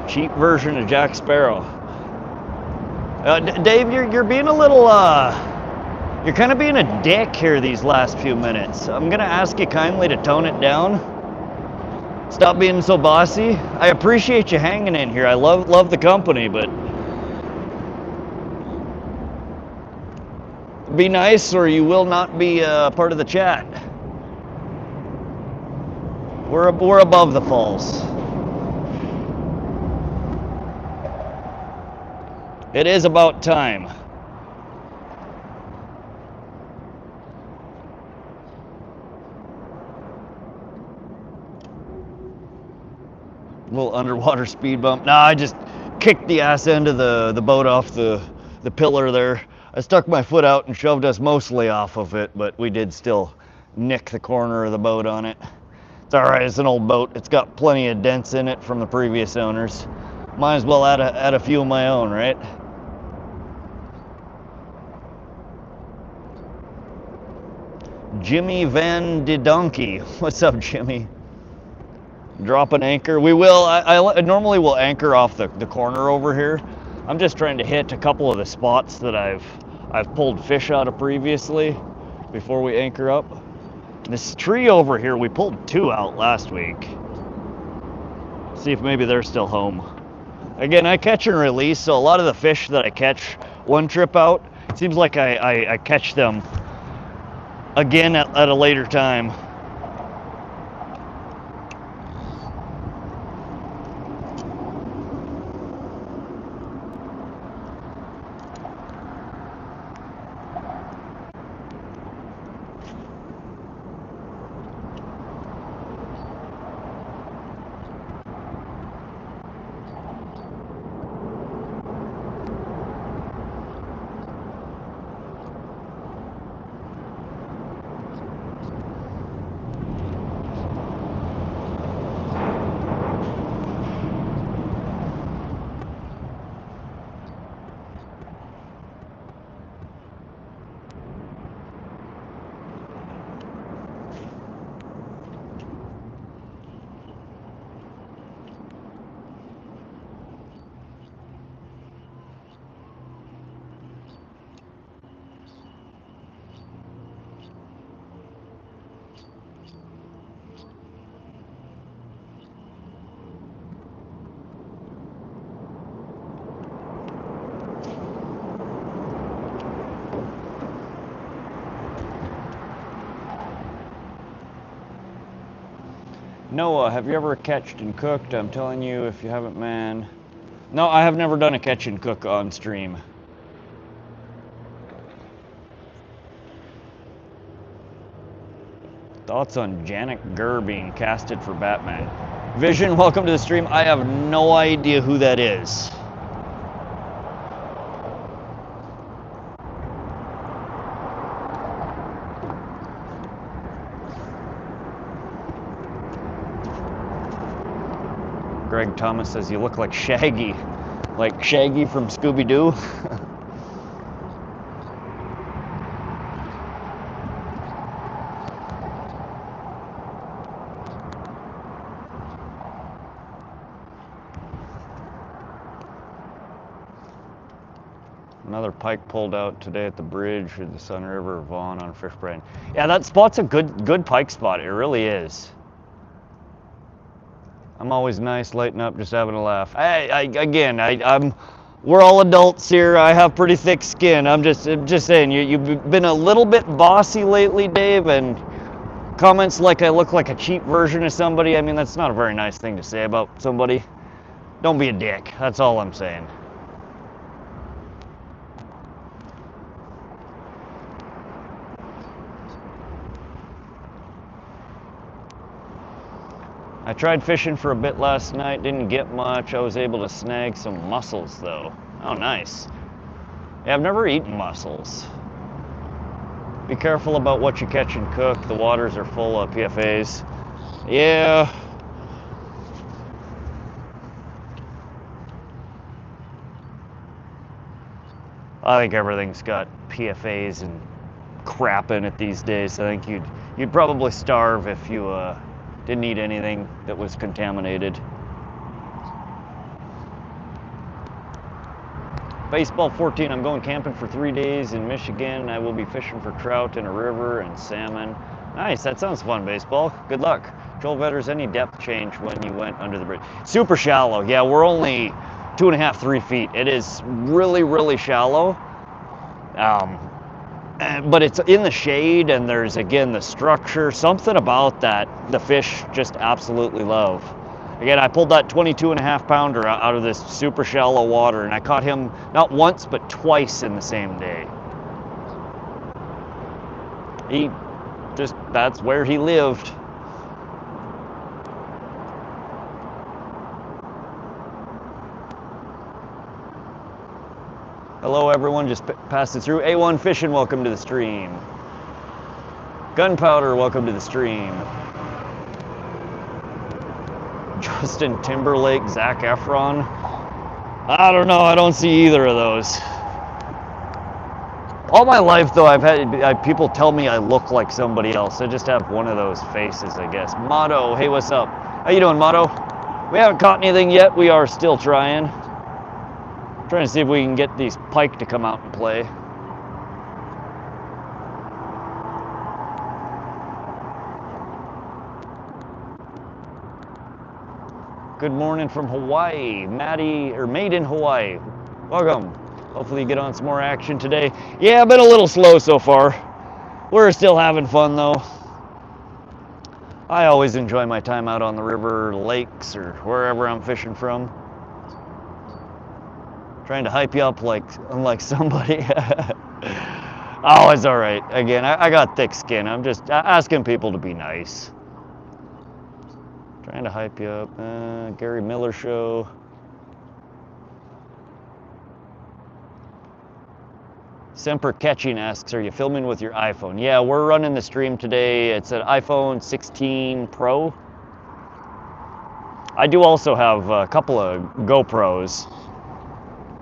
Cheap version of Jack Sparrow. Dave, you're being a little, you're kind of being a dick here these last few minutes. I'm gonna ask you kindly to tone it down. Stop being so bossy. I appreciate you hanging in here. I love the company, but be nice or you will not be part of the chat. We're above the falls. It is about time. Little underwater speed bump. Nah, I just kicked the ass end of the boat off the pillar there. I stuck my foot out and shoved us mostly off of it, but we did still nick the corner of the boat on it. It's all right, it's an old boat. It's got plenty of dents in it from the previous owners. Might as well add a few of my own, right? Jimmy Van de Donkey. What's up, Jimmy? Drop an anchor. We will. I normally will anchor off the corner over here. I'm just trying to hit a couple of the spots that I've pulled fish out of previously before we anchor up. This tree over here, we pulled 2 out last week. See if maybe they're still home. Again, I catch and release, so a lot of the fish that I catch one trip out, it seems like I catch them again at a later time. Noah, have you ever catched and cooked? I'm telling you, if you haven't, man. No, I have never done a catch and cook on stream. Thoughts on Janet Gurr being casted for Batman? Vision, welcome to the stream. I have no idea who that is. Greg Thomas says you look like Shaggy from Scooby-Doo. Another pike pulled out today at the bridge for the Sun River Vaughn on Fish Brand. Yeah, that spot's a good pike spot. It really is. I'm always nice, lighten up, just having a laugh. We're all adults here. I have pretty thick skin. I'm just saying, you've been a little bit bossy lately, Dave, and comments like I look like a cheap version of somebody. I mean, that's not a very nice thing to say about somebody. Don't be a dick. That's all I'm saying. I tried fishing for a bit last night, didn't get much. I was able to snag some mussels though. Oh, nice. Yeah, I've never eaten mussels. Be careful about what you catch and cook. The waters are full of PFAs. Yeah. I think everything's got PFAs and crap in it these days. I think you'd probably starve if you didn't eat anything that was contaminated. Baseball 14, I'm going camping for 3 days in Michigan. I will be fishing for trout in a river and salmon. Nice, that sounds fun, Baseball. Good luck. Joel Vetters, any depth change when you went under the bridge? Super shallow. Yeah, we're only 2.5, 3 feet. It is really, really shallow. But it's in the shade, and there's, again, the structure, something about that the fish just absolutely love. Again, I pulled that 22.5 pounder out of this super shallow water, and I caught him not once but twice in the same day. That's where he lived. Hello everyone, just passed it through. A1 Fishing, welcome to the stream. Gunpowder, welcome to the stream. Justin Timberlake, Zac Efron. I don't know, I don't see either of those. All my life though, I've had people tell me I look like somebody else. I just have one of those faces, I guess. Motto, hey, what's up? How you doing, Motto? We haven't caught anything yet. We are still trying. Trying to see if we can get these pike to come out and play. Good morning from Hawaii. Maddie, or Made in Hawaii. Welcome. Hopefully you get on some more action today. Yeah, been a little slow so far. We're still having fun though. I always enjoy my time out on the river, lakes, or wherever I'm fishing from. Trying to hype you up like somebody. Oh, it's all right. Again, I got thick skin. I'm just asking people to be nice. Trying to hype you up. Gary Miller Show. Semper Catching asks, are you filming with your iPhone? Yeah, we're running the stream today. It's an iPhone 16 Pro. I do also have a couple of GoPros,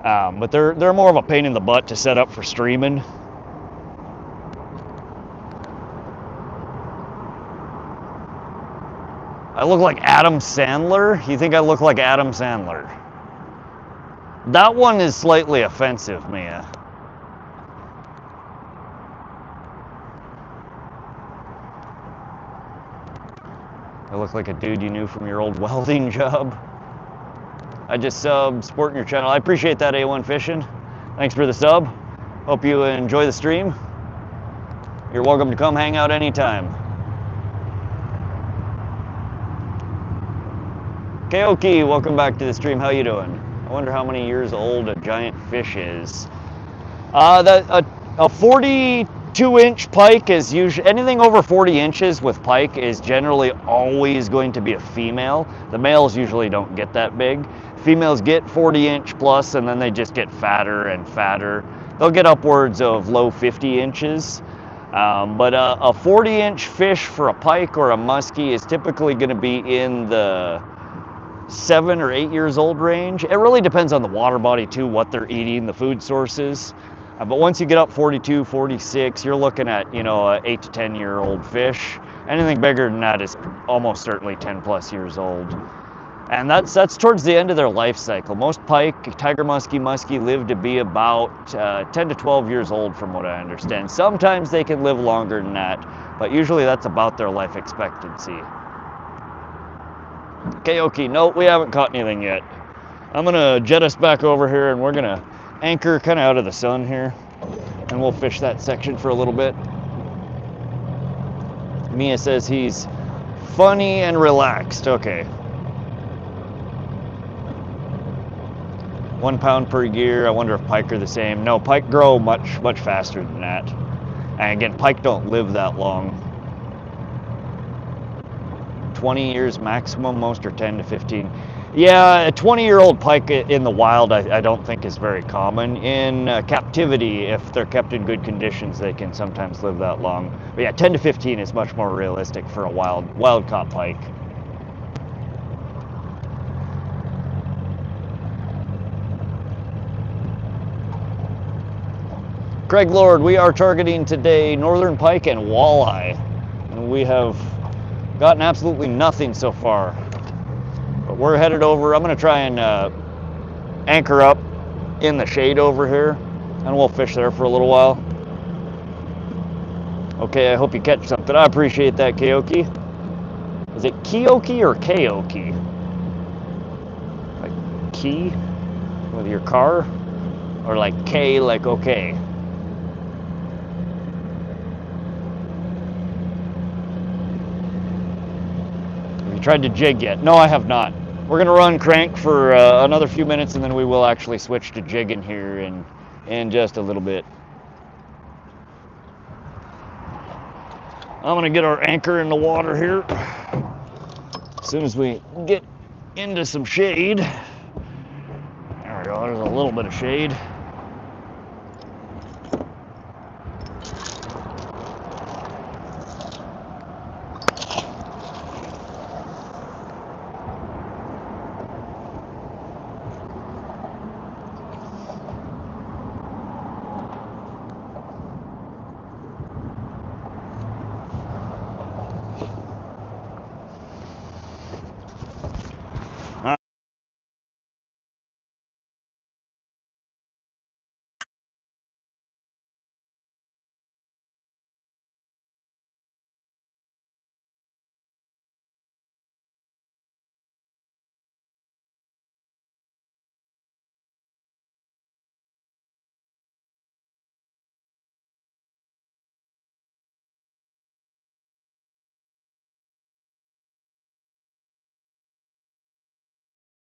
but they're more of a pain in the butt to set up for streaming. I look like Adam Sandler? You think I look like Adam Sandler? That one is slightly offensive, Mia. I look like a dude you knew from your old welding job. I just subbed, supporting your channel. I appreciate that, A1 Fishing. Thanks for the sub. Hope you enjoy the stream. You're welcome to come hang out anytime. Keoki, welcome back to the stream. How you doing? I wonder how many years old a giant fish is. A 42-inch pike is usually, anything over 40 inches with pike is generally always going to be a female. The males usually don't get that big. Females get 40-inch plus, and then they just get fatter and fatter. They'll get upwards of low 50 inches. But a 40-inch fish for a pike or a muskie is typically going to be in the 7 or 8 years old range. It really depends on the water body too, what they're eating, the food sources. But once you get up 42, 46, you're looking at, you know, a 8 to 10 year old fish. Anything bigger than that is almost certainly 10 plus years old. And that's towards the end of their life cycle. Most pike, tiger muskie live to be about 10 to 12 years old from what I understand. Sometimes they can live longer than that, but usually that's about their life expectancy. Keoki, no, we haven't caught anything yet. I'm gonna jet us back over here and we're gonna anchor kind of out of the sun here, and we'll fish that section for a little bit. Mia says he's funny and relaxed. Okay. 1 pound per year. I wonder if pike are the same. No, pike grow much faster than that. And again, pike don't live that long. 20 years maximum, most are 10 to 15. Yeah, a 20-year-old pike in the wild I don't think is very common. In captivity, if they're kept in good conditions, they can sometimes live that long. But yeah, 10 to 15 is much more realistic for a wild caught pike. Craig Lord, we are targeting today Northern Pike and Walleye, and we have gotten absolutely nothing so far. But we're headed over. I'm going to try and anchor up in the shade over here, and we'll fish there for a little while. Okay, I hope you catch something. I appreciate that, Keoki. Is it Keoki or Keoki? Like key with your car? Or like K like okay? You tried to jig yet? No, I have not. We're gonna run crank for another few minutes, and then we will actually switch to jigging here in just a little bit. I'm gonna get our anchor in the water here. As soon as we get into some shade. There we go, there's a little bit of shade.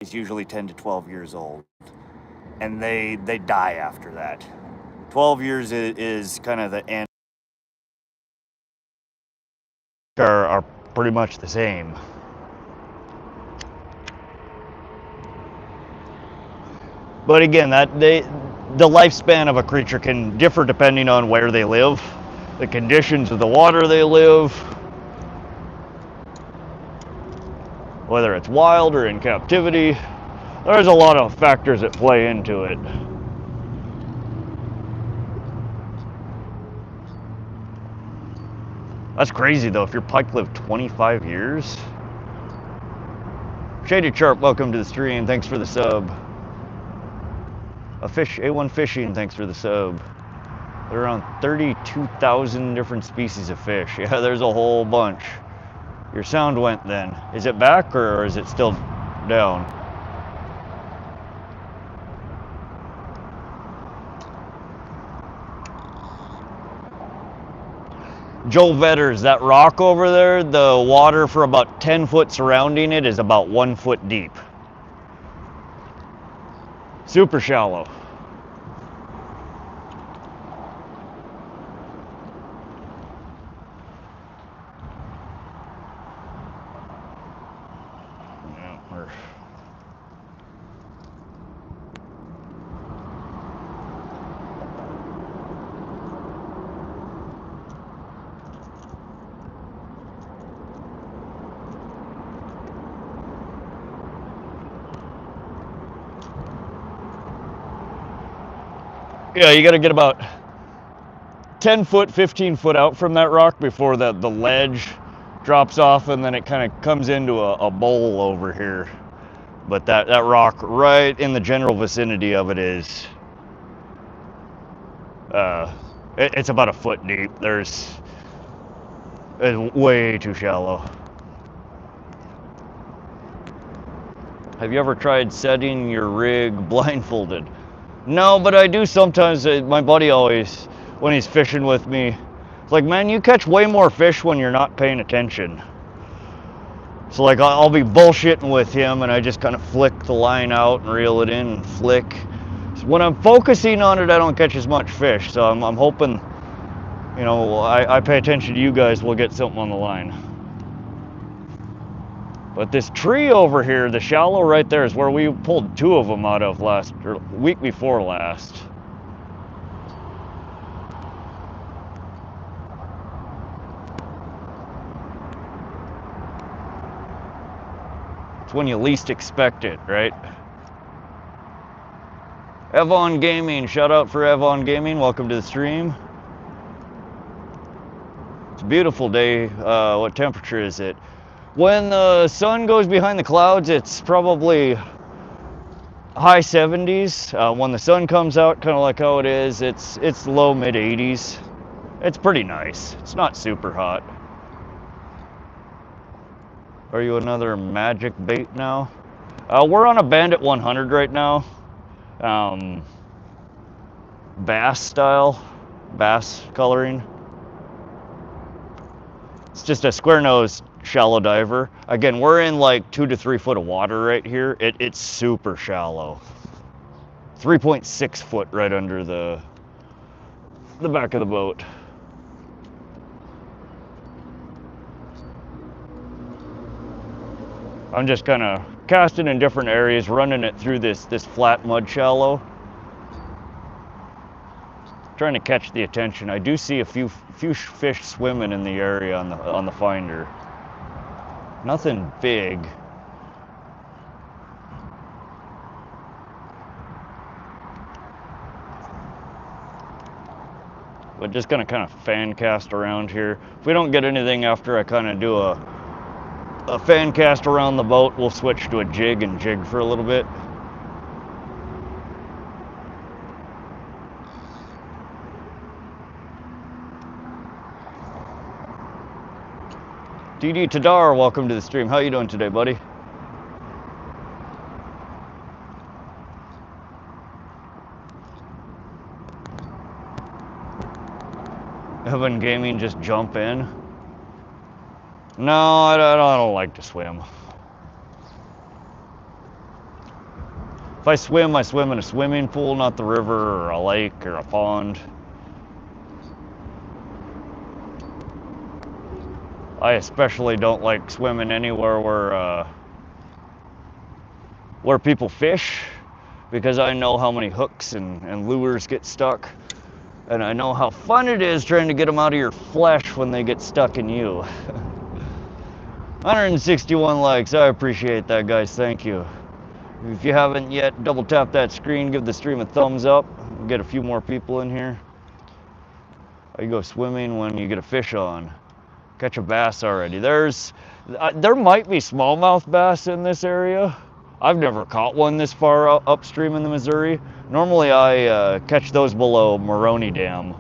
Is usually 10 to 12 years old, and they die after that. 12 years is kind of the end. Are pretty much the same. But again, the lifespan of a creature can differ depending on where they live, the conditions of the water they live, whether it's wild or in captivity. There's a lot of factors that play into it. That's crazy though, if your pike lived 25 years. Shaded Sharp, welcome to the stream, thanks for the sub. A1 Fishing, thanks for the sub. There are around 32,000 different species of fish. Yeah, there's a whole bunch. Your sound went then. Is it back or is it still down? Joel Vetters, that rock over there, the water for about 10 foot surrounding it is about 1 foot deep. Super shallow. Yeah, you got to get about 10 foot, 15 foot out from that rock before the ledge drops off, and then it kind of comes into a bowl over here. But that rock right in the general vicinity of it is, it's about a foot deep. It's way too shallow. Have you ever tried setting your rig blindfolded? No, but I do sometimes. My buddy always, when he's fishing with me, it's like, man, you catch way more fish when you're not paying attention. So like, I'll be bullshitting with him and I just kind of flick the line out and reel it in and flick. So when I'm focusing on it, I don't catch as much fish. So I'm hoping, you know, I pay attention to you guys, we'll get something on the line. But this tree over here, the shallow right there, is where we pulled 2 of them out of week before last. It's when you least expect it, right? Evon Gaming, shout out for Evon Gaming, welcome to the stream. It's a beautiful day. What temperature is it? When the sun goes behind the clouds, it's probably high 70s. When the sun comes out, kind of like how it is, it's low mid 80s. It's pretty nice. It's not super hot. Are you another magic bait now? We're on a Bandit 100 right now. Bass style, bass coloring. It's just a square nose shallow diver. Again, we're in like 2 to 3 foot of water right here. It's super shallow. 3.6 foot right under the back of the boat. I'm just kind of casting in different areas, running it through this flat mud shallow, trying to catch the attention. I do see a few fish swimming in the area on the finder. Nothing big. But just gonna kind of fan cast around here. If we don't get anything after I kind of do a fan cast around the boat, we'll switch to a jig and jig for a little bit. DD Tadar, welcome to the stream. How you doing today, buddy? Evan Gaming, just jump in. No, I don't like to swim. If I swim in a swimming pool, not the river or a lake or a pond. I especially don't like swimming anywhere where people fish, because I know how many hooks and lures get stuck. And I know how fun it is trying to get them out of your flesh when they get stuck in you. 161 likes, I appreciate that, guys, thank you. If you haven't yet, double tap that screen, give the stream a thumbs up. We'll get a few more people in here. You go swimming when you get a fish on. Catch a bass already. There might be smallmouth bass in this area. I've never caught one this far upstream in the Missouri. Normally I catch those below Maroney Dam,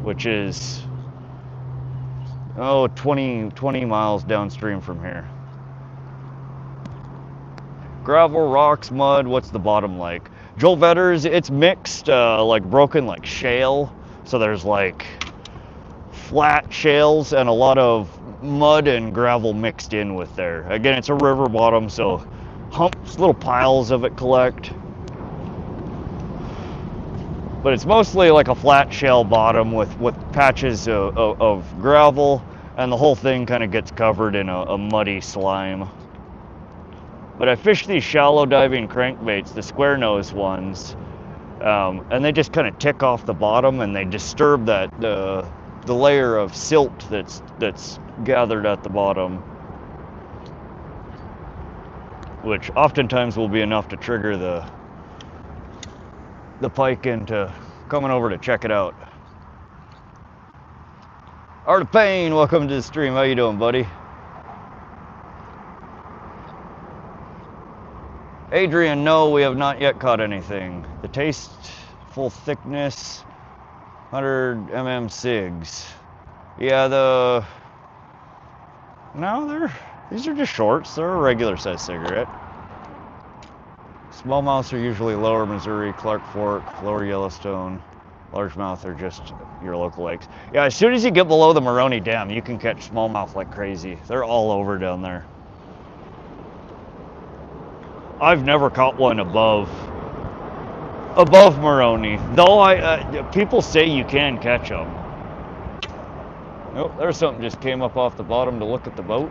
which is 20 miles downstream from here. Gravel, rocks, mud, what's the bottom like? Joel Vetters, it's mixed, like broken like shale. So there's like flat shales and a lot of mud and gravel mixed in with there. Again, it's a river bottom, so humps, little piles of it collect. But it's mostly like a flat shale bottom with patches of gravel, and the whole thing kind of gets covered in a muddy slime. But I fish these shallow diving crankbaits, the square nose ones, and they just kind of tick off the bottom, and they disturb that the layer of silt that's gathered at the bottom, which oftentimes will be enough to trigger the pike into coming over to check it out. Art of Pain, welcome to the stream. How you doing, buddy? Adrian, no, we have not yet caught anything. The taste, full thickness, 100 mm cigs. Yeah, these are just shorts. They're a regular size cigarette. Smallmouths are usually lower Missouri, Clark Fork, lower Yellowstone. Largemouth are just your local lakes. Yeah, as soon as you get below the Maroney Dam, you can catch smallmouth like crazy. They're all over down there. I've never caught one above Maroney, though people say you can catch them. Oh, there's something just came up off the bottom to look at the boat.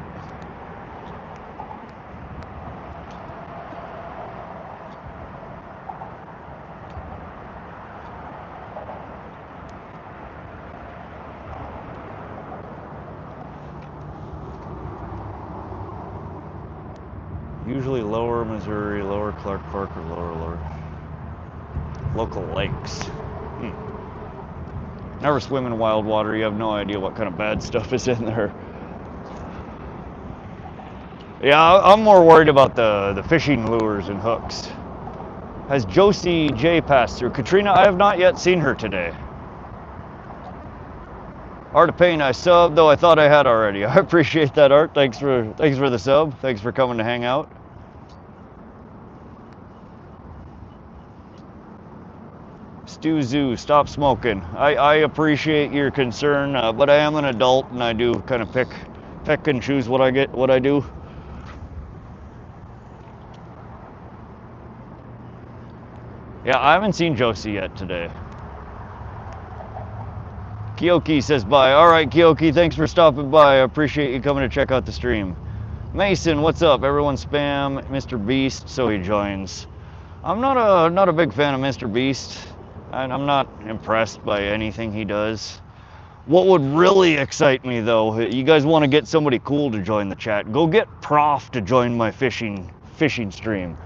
Usually lower Missouri, lower Clark Fork, or lower local lakes. Never swim in wild water. You have no idea what kind of bad stuff is in there. Yeah, I'm more worried about the fishing lures and hooks. Has Josie J passed through? Katrina, I have not yet seen her today. Art of Pain, I subbed, though I thought I had already. I appreciate that, Art. Thanks for the sub. Thanks for coming to hang out. Stu Zoo, stop smoking. I appreciate your concern, but I am an adult and I do kind of pick pick and choose what I do. Yeah, I haven't seen Josie yet today. Kyoki says bye. All right, Kyoki, thanks for stopping by. I appreciate you coming to check out the stream. Mason, what's up? Everyone spam Mr. Beast so he joins. I'm not a big fan of Mr. Beast, and I'm not impressed by anything he does. What would really excite me though, you guys want to get somebody cool to join the chat, go get Prof to join my fishing stream.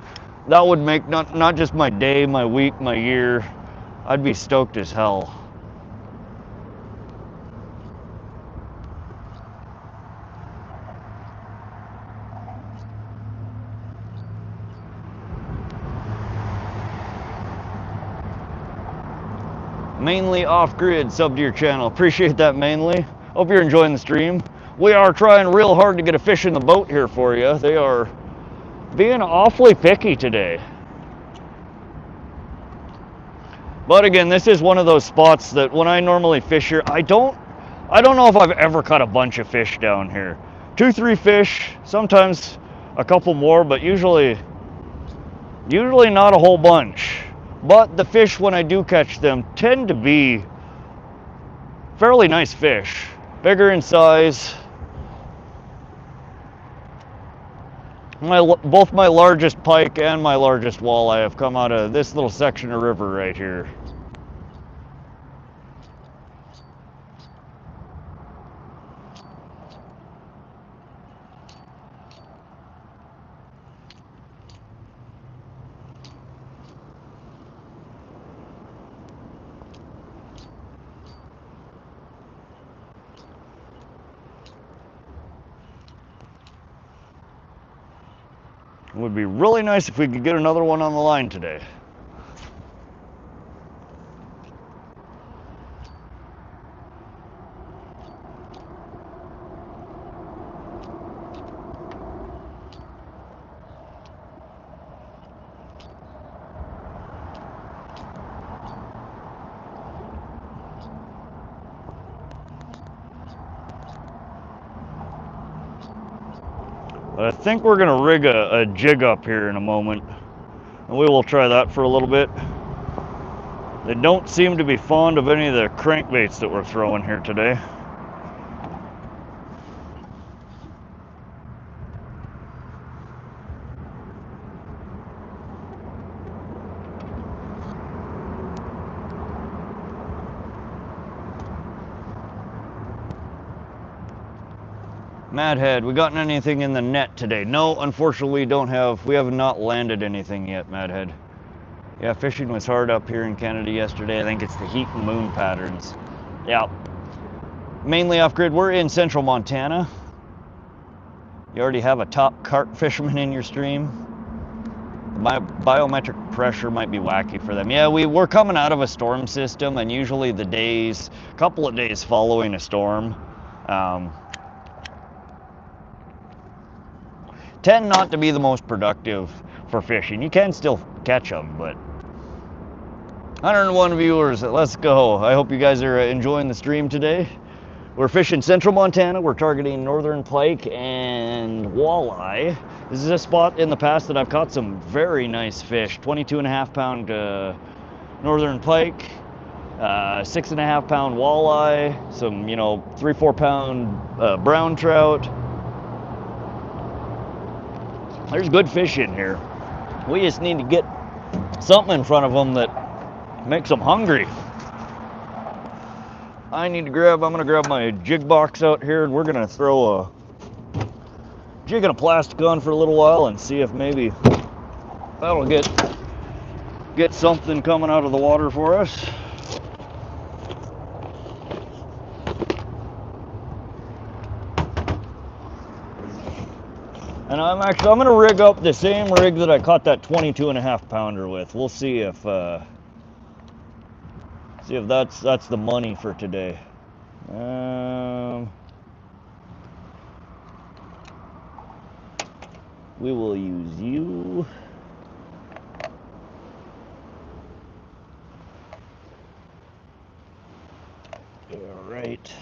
That would make not just my day, my week, my year. I'd be stoked as hell. Mainly off-grid, sub to your channel. Appreciate that, Mainly. Hope you're enjoying the stream. We are trying real hard to get a fish in the boat here for you. They are being awfully picky today. But again, this is one of those spots that when I normally fish here, I don't know if I've ever caught a bunch of fish down here. 2-3 fish, sometimes a couple more, but usually not a whole bunch. But the fish, when I do catch them, tend to be fairly nice fish. Bigger in size. Both my largest pike and my largest walleye have come out of this little section of river right here. It would be really nice if we could get another one on the line today. But I think we're going to rig a jig up here in a moment, and we will try that for a little bit. They don't seem to be fond of any of the crankbaits that we're throwing here today. Madhead, we gotten anything in the net today? No, unfortunately we have not landed anything yet, Madhead. Yeah, fishing was hard up here in Canada yesterday. I think it's the heat and moon patterns. Yeah. Mainly off-grid. We're in central Montana. You already have a top carp fisherman in your stream. My biometric pressure might be wacky for them. Yeah, we're coming out of a storm system, and usually the couple of days following a storm, tend not to be the most productive for fishing. You can still catch them, but 101 viewers, let's go. I hope you guys are enjoying the stream today. We're fishing central Montana. We're targeting Northern Pike and Walleye. This is a spot in the past that I've caught some very nice fish. 22.5 pound Northern Pike, 6.5 pound Walleye, some 3-4 pound brown trout. There's good fish in here. We just need to get something in front of them that makes them hungry. I'm gonna grab my jig box out here, and we're gonna throw a jig and a plastic on for a little while and see if maybe that'll get something coming out of the water for us. And I'm gonna rig up the same rig that I caught that 22.5 pounder with. We'll see if that's the money for today. We will use you. All right.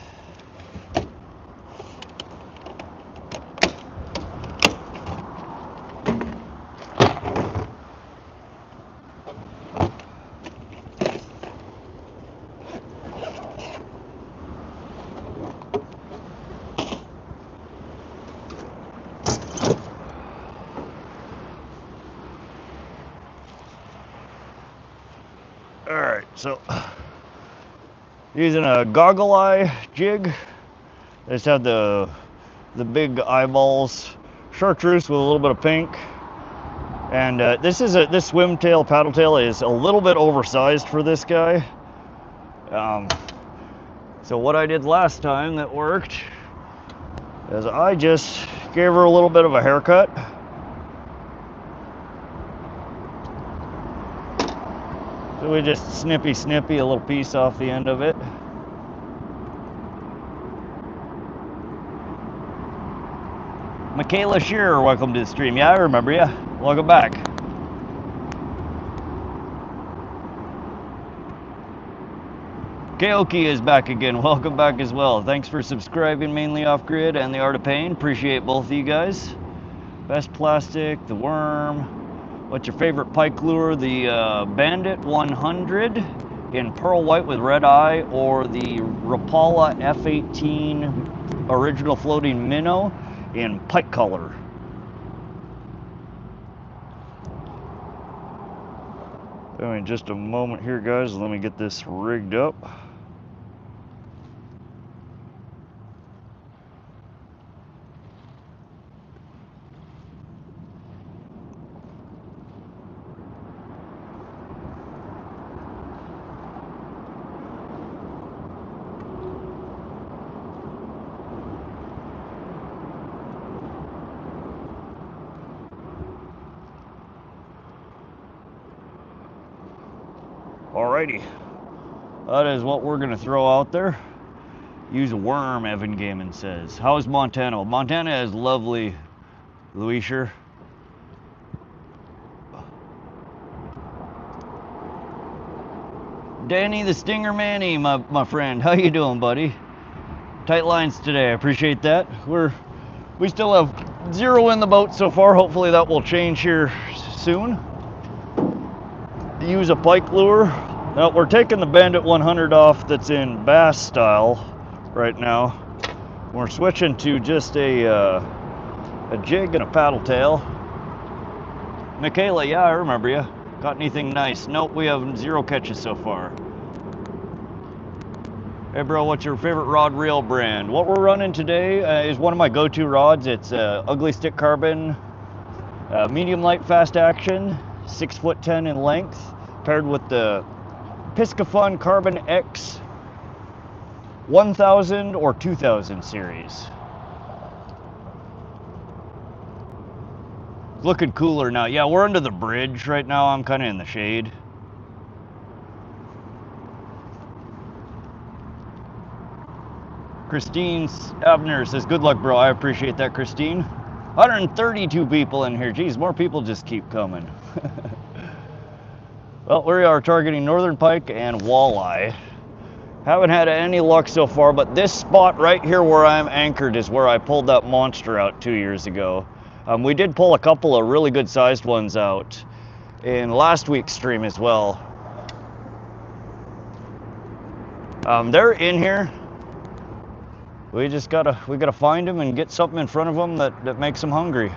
So, using a goggle eye jig. I just have the big eyeballs, chartreuse with a little bit of pink. And this swim tail, paddle tail is a little bit oversized for this guy. So what I did last time that worked is I just gave her a little bit of a haircut. So we just snippy a little piece off the end of it. Michaela Shearer, welcome to the stream. Yeah, I remember you. Welcome back. Keoki is back again. Welcome back as well. Thanks for subscribing, Mainly Off Grid and The Art of Pain. Appreciate both of you guys. Best plastic, the worm. What's your favorite pike lure? The Bandit 100 in pearl white with red eye, or the Rapala F18 original floating minnow in pike color. In just a moment here, guys. Let me get this rigged up. Alrighty, that is what we're gonna throw out there. Use a worm, Evan Gaiman says. How is Montana? Well, Montana is lovely, Louisher. Danny the Stinger Manny, my friend. How you doing, buddy? Tight lines today, I appreciate that. We still have 0 in the boat so far. Hopefully that will change here soon. Use a pike lure. Now we're taking the Bandit 100 off that's in bass style right now. We're switching to just a jig and a paddle tail. Michaela, yeah, I remember you. Got anything nice? Nope, we have 0 catches so far. Hey bro, what's your favorite rod reel brand? What we're running today is one of my go-to rods. It's Ugly Stick Carbon, medium light fast action, 6'10" in length, paired with the Piscafun Carbon X 1000 or 2000 series. Looking cooler now. Yeah, we're under the bridge right now. I'm kind of in the shade. Christine Abner says, good luck, bro. I appreciate that, Christine. 132 people in here. Geez, more people just keep coming. Well, we are targeting Northern Pike and Walleye. Haven't had any luck so far, but this spot right here where I'm anchored is where I pulled that monster out 2 years ago. We did pull a couple of really good sized ones out in last week's stream as well. They're in here. We gotta find them and get something in front of them that makes them hungry.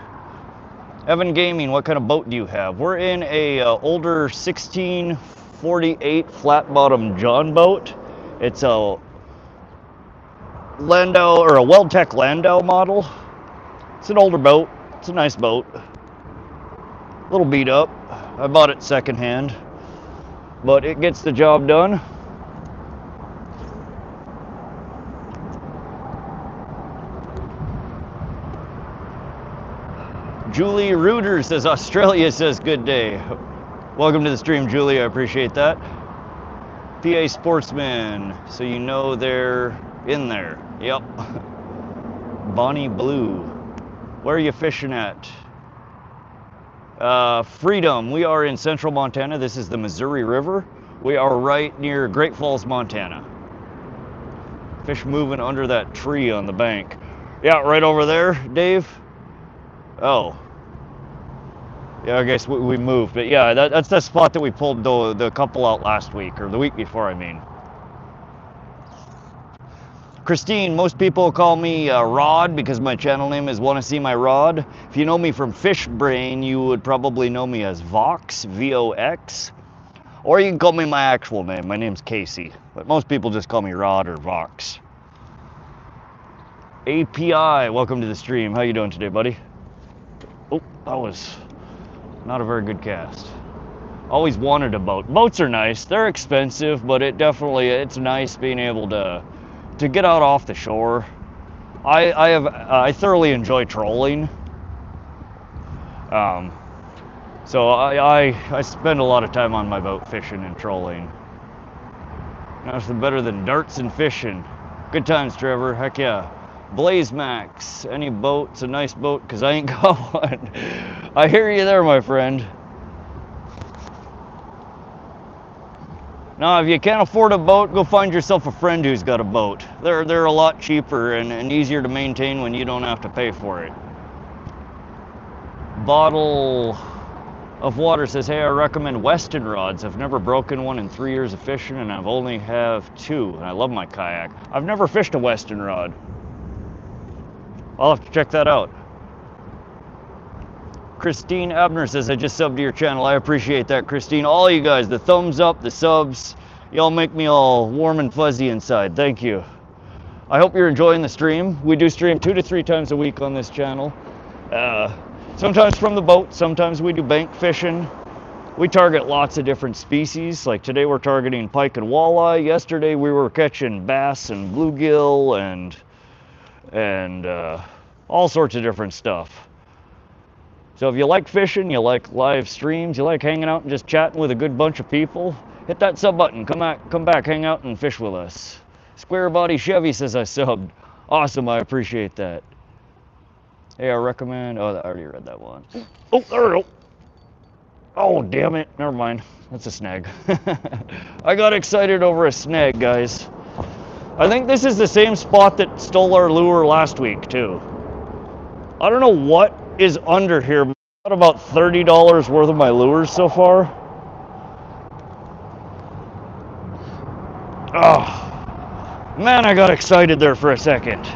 Evan Gaming, what kind of boat do you have? We're in a older 1648 flat bottom John boat. It's a Landau, or a Weldtech Landau model. It's an older boat. It's a nice boat. A little beat up. I bought it secondhand, but it gets the job done. Julie Reuter says, Australia says, good day. Welcome to the stream, Julie. I appreciate that. PA Sportsman, so you know they're in there. Yep. Bonnie Blue. Where are you fishing at? Freedom. We are in central Montana. This is the Missouri River. We are right near Great Falls, Montana. Fish moving under that tree on the bank. Yeah, right over there, Dave. Oh. Yeah, I guess we moved. But yeah, that's the spot that we pulled the couple out last week, or the week before, I mean. Christine, most people call me Rod because my channel name is Wanna See My Rod. If you know me from Fish Brain, you would probably know me as Vox, V-O-X. Or you can call me my actual name. My name's Casey, but most people just call me Rod or Vox. API, welcome to the stream. How you doing today, buddy? Oh, that was not a very good cast. Always wanted a boat. Boats are nice. They're expensive, but it's nice being able to get out off the shore. I thoroughly enjoy trolling. So I spend a lot of time on my boat fishing and trolling. Nothing better than darts and fishing. Good times, Trevor. Heck yeah. Blaze Max. Any boat's a nice boat, because I ain't got one. I hear you there, my friend. Now, if you can't afford a boat, go find yourself a friend who's got a boat. They're a lot cheaper and easier to maintain when you don't have to pay for it. Bottle of Water says, hey, I recommend Weston rods. I've never broken one in 3 years of fishing, and I've only have 2, and I love my kayak. I've never fished a Weston rod. I'll have to check that out. Christine Abner says, I just subbed to your channel. I appreciate that, Christine. All you guys, the thumbs up, the subs, y'all make me all warm and fuzzy inside. Thank you. I hope you're enjoying the stream. We do stream 2 to 3 times a week on this channel. Sometimes from the boat, sometimes we do bank fishing. We target lots of different species. Like today we're targeting pike and walleye. Yesterday we were catching bass and bluegill and all sorts of different stuff. So if you like fishing, you like live streams, you like hanging out and just chatting with a good bunch of people, hit that sub button, come back, hang out and fish with us. Square Body Chevy says I subbed. Awesome, I appreciate that. Hey, I recommend, oh, I already read that one. Oh, there we go. Oh, damn it, never mind. That's a snag. I got excited over a snag, guys. I think this is the same spot that stole our lure last week, too. I don't know what is under here, but I got about $30 worth of my lures so far. Oh, man, I got excited there for a second.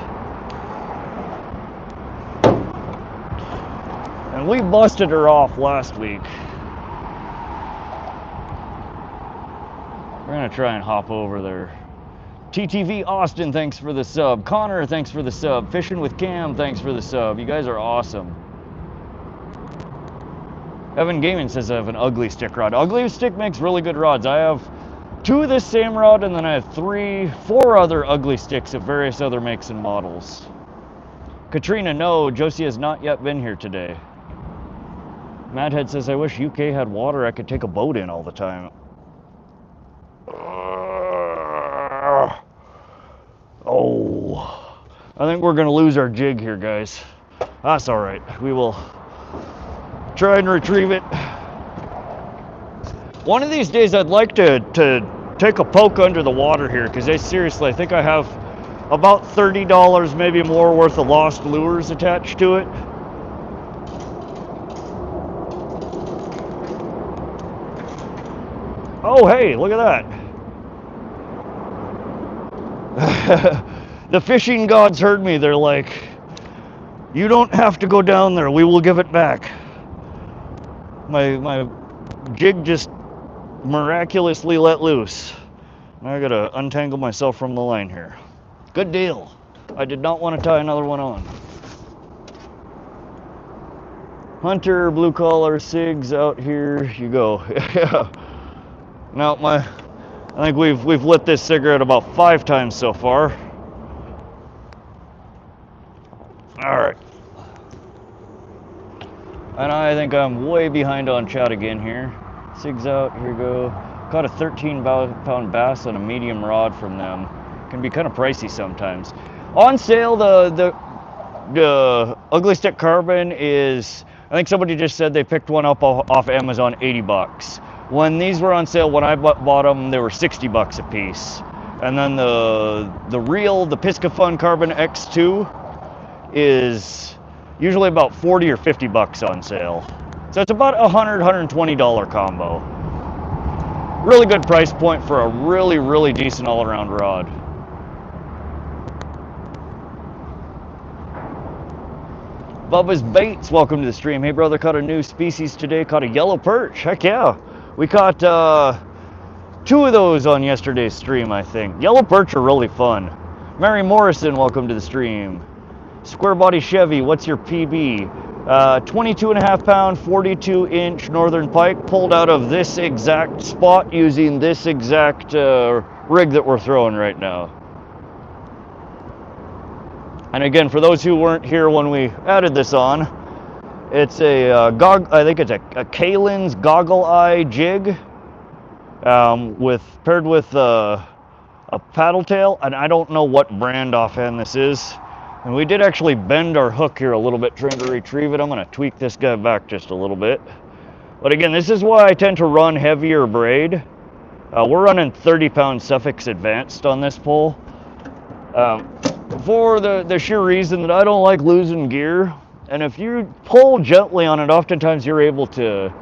And we busted her off last week. We're gonna try and hop over there. TTV Austin, thanks for the sub. Connor, thanks for the sub. Fishing with Cam, thanks for the sub. You guys are awesome. Evan Gaming says I have an ugly stick rod. Ugly stick makes really good rods. I have 2 of this same rod, and then I have 4 other ugly sticks of various other makes and models. Katrina, no, Josie has not yet been here today. Madhead says, I wish UK had water I could take a boat in all the time. Oh, I think we're gonna lose our jig here, guys. That's all right. We will try and retrieve it. One of these days I'd like to take a poke under the water here, because seriously, I think I have about $30, maybe more, worth of lost lures attached to it. Oh, hey, look at that. The fishing gods heard me. They're like, you don't have to go down there. We will give it back. My jig just miraculously let loose. Now I gotta untangle myself from the line here. Good deal. I did not want to tie another one on. Hunter, blue collar, SIGs out here. You go. Yeah. Now I think we've lit this cigarette about 5 times so far. All right. And I think I'm way behind on Chad again here. SIGs out, here we go. Caught a 13-pound bass on a medium rod from them. Can be kind of pricey sometimes. On sale, the Ugly Stick Carbon is, I think somebody just said they picked one up off Amazon, 80 bucks. When these were on sale, when I bought them, they were 60 bucks a piece. And then the real, the Pisca Fun Carbon X2 is usually about 40 or 50 bucks on sale. So it's about a $100, $120 combo. Really good price point for a really, really decent all-around rod. Bubba's Baits, welcome to the stream. Hey brother, caught a new species today, caught a yellow perch. Heck yeah. We caught two of those on yesterday's stream, I think. Yellow perch are really fun. Mary Morrison, welcome to the stream. Square Body Chevy, what's your PB? 22.5 pound, 42 inch Northern Pike, pulled out of this exact spot using this exact rig that we're throwing right now. And again, for those who weren't here when we added this on, it's a I think it's a Kalin's goggle eye jig paired with a paddle tail, and I don't know what brand offhand this is. And we did actually bend our hook here a little bit trying to retrieve it. I'm going to tweak this guy back just a little bit. But again, this is why I tend to run heavier braid. We're running 30 pound Suffolk Advanced on this pole. For the sheer reason that I don't like losing gear. And if you pull gently on it, oftentimes you're able to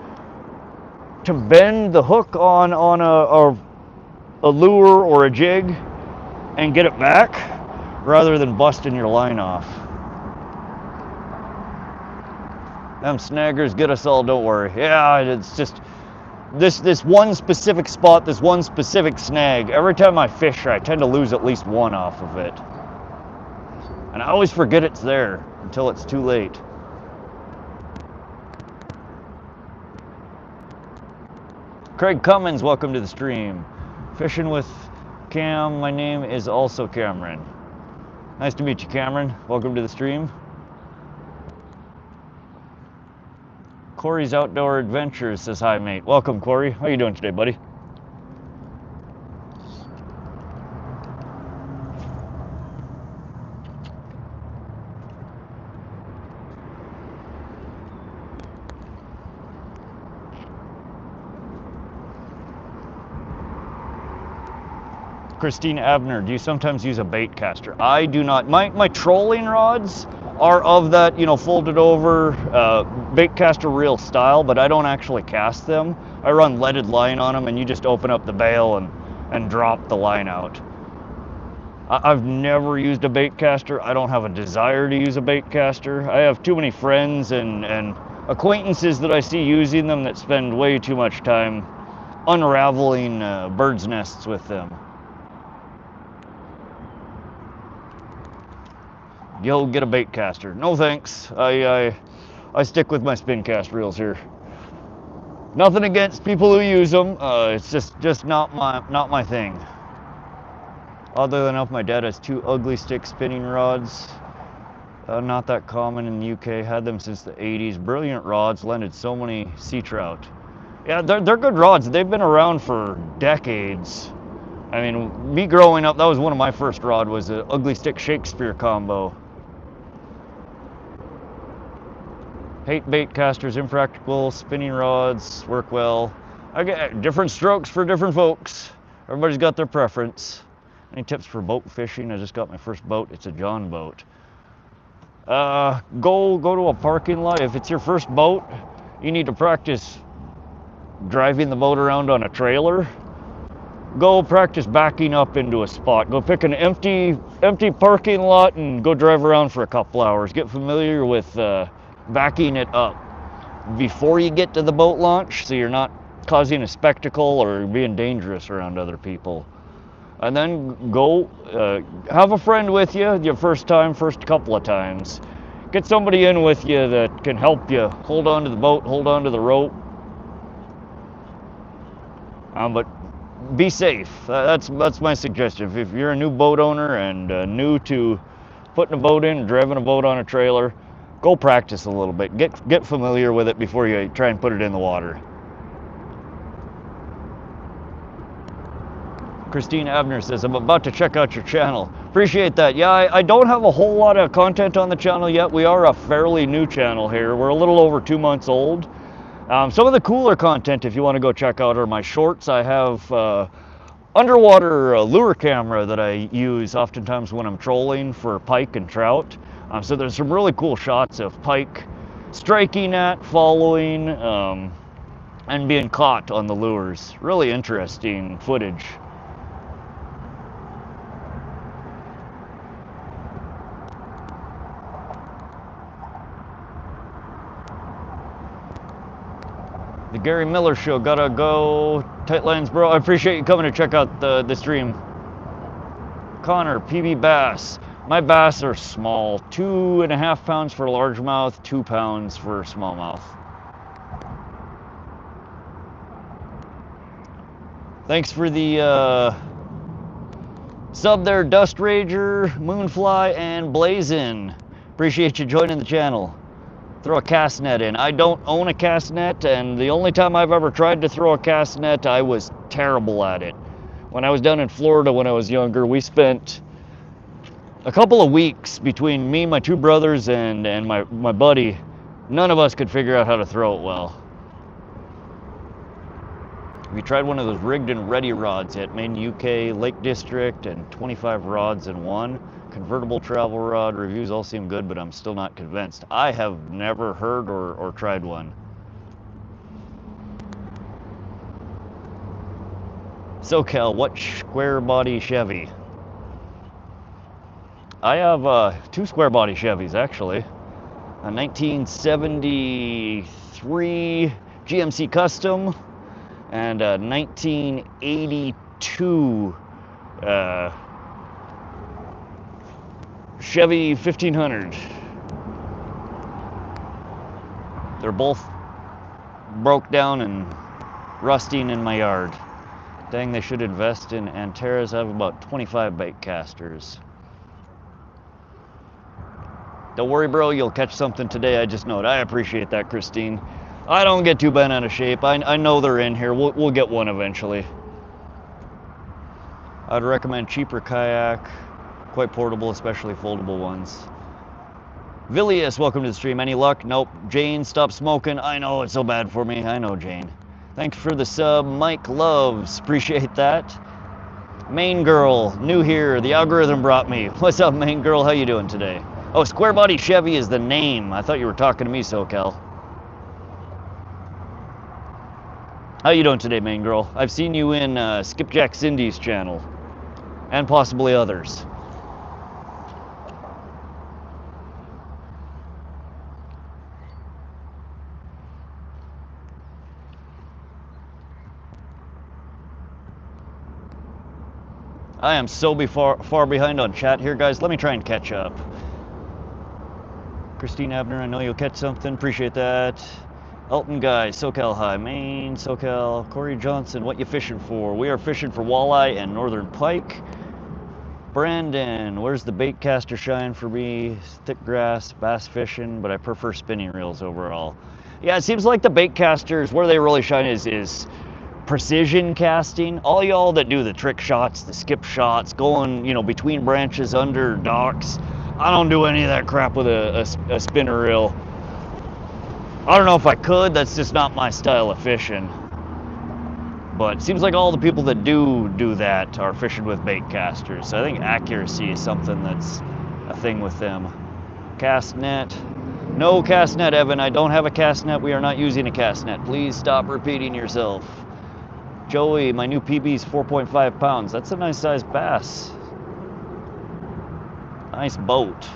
bend the hook on a lure or a jig and get it back rather than busting your line off. Them snaggers get us all, don't worry. Yeah, it's just this one specific spot, this one specific snag. Every time I fish, I tend to lose at least one off of it. And I always forget it's there until it's too late. Craig Cummins, welcome to the stream. Fishing with Cam, my name is also Cameron. Nice to meet you, Cameron. Welcome to the stream. Corey's Outdoor Adventures says hi, mate. Welcome, Corey. How you doing today, buddy? Christine Abner, do you sometimes use a bait caster? I do not. My trolling rods are of that, you know, folded over bait caster reel style, but I don't actually cast them. I run leaded line on them, and you just open up the bail and drop the line out. I've never used a bait caster. I don't have a desire to use a bait caster. I have too many friends and acquaintances that I see using them that spend way too much time unraveling birds' nests with them. Yo, get a bait caster. No thanks. I stick with my spin cast reels here. Nothing against people who use them. It's just not my thing. Oddly enough, my dad has two ugly stick spinning rods. Not that common in the UK. Had them since the 80s. Brilliant rods. Landed so many sea trout. Yeah, they're good rods. They've been around for decades. I mean, me growing up, that was one of my first rod, was an ugly stick Shakespeare combo. Hate bait casters, impractical, spinning rods, work well. I get different strokes for different folks. Everybody's got their preference. Any tips for boat fishing? I just got my first boat. It's a John boat. Go to a parking lot. If it's your first boat, you need to practice driving the boat around on a trailer. Go practice backing up into a spot. Go pick an empty parking lot and go drive around for a couple hours. Get familiar with backing it up before you get to the boat launch, so you're not causing a spectacle or being dangerous around other people. And then go have a friend with you your first couple of times. Get somebody in with you that can help you hold on to the boat, hold on to the rope. But be safe. That's my suggestion. If you're a new boat owner and new to putting a boat in, driving a boat on a trailer, go practice a little bit. Get familiar with it before you try and put it in the water. Christine Abner says, I'm about to check out your channel. Appreciate that. Yeah, I don't have a whole lot of content on the channel yet. We are a fairly new channel here. We're a little over 2 months old. Some of the cooler content, if you want to go check out, are my shorts. I have underwater lure camera that I use oftentimes when I'm trolling for pike and trout. So there's some really cool shots of pike striking at, following, and being caught on the lures. Really interesting footage. The Gary Miller Show, gotta go. Tight lines, bro. I appreciate you coming to check out the stream. Connor, PB bass. My bass are small. 2.5 pounds for largemouth, 2 pounds for smallmouth. Thanks for the sub there, Dust Rager, Moonfly, and Blazin. Appreciate you joining the channel. Throw a cast net in. I don't own a cast net, and the only time I've ever tried to throw a cast net, I was terrible at it. When I was down in Florida when I was younger, we spent a couple of weeks between me, my two brothers, and my buddy. None of us could figure out how to throw it well. We tried one of those rigged and ready rods yet, made in UK, Lake District, and 25 rods in one. Convertible travel rod. Reviews all seem good, but I'm still not convinced. I have never heard or tried one. SoCal, what square body Chevy? I have 2 square body Chevys actually. A 1973 GMC Custom and a 1982 Chevy 1500. They're both broke down and rusting in my yard. Dang, they should invest in Antares. I have about 25 bait casters. Don't worry, bro, you'll catch something today. I just know it. I appreciate that, Christine. I don't get too bent out of shape. I know they're in here. We'll get one eventually. I'd recommend cheaper kayak. Quite portable, especially foldable ones. Villius, welcome to the stream. Any luck? Nope. Jane, stop smoking. I know it's so bad for me. I know, Jane. Thanks for the sub. Mike Loves, appreciate that. Main Girl, new here. The algorithm brought me. What's up, Main Girl? How you doing today? Oh, Square Body Chevy is the name. I thought you were talking to me, SoCal. How you doing today, Main Girl? I've seen you in Skipjack Cindy's channel. And possibly others. I am so far behind on chat here, guys. Let me try and catch up. Christine Abner, I know you'll catch something. Appreciate that. Elton Guy, SoCal High, Maine, SoCal. Corey Johnson, what you fishing for? We are fishing for walleye and Northern Pike. Brandon, where's the bait caster shine for me? Thick grass, bass fishing, but I prefer spinning reels overall. Yeah, it seems like the bait casters, where they really shine is precision casting. All y'all that do the trick shots, the skip shots, going, you know, between branches, under docks. I don't do any of that crap with a spinner reel. I don't know if I could, that's just not my style of fishing. But it seems like all the people that do that are fishing with bait casters. So I think accuracy is something that's a thing with them. Cast net. No cast net, Evan. I don't have a cast net. We are not using a cast net. Please stop repeating yourself. Joey, my new PB is 4.5 pounds. That's a nice sized bass. Nice boat.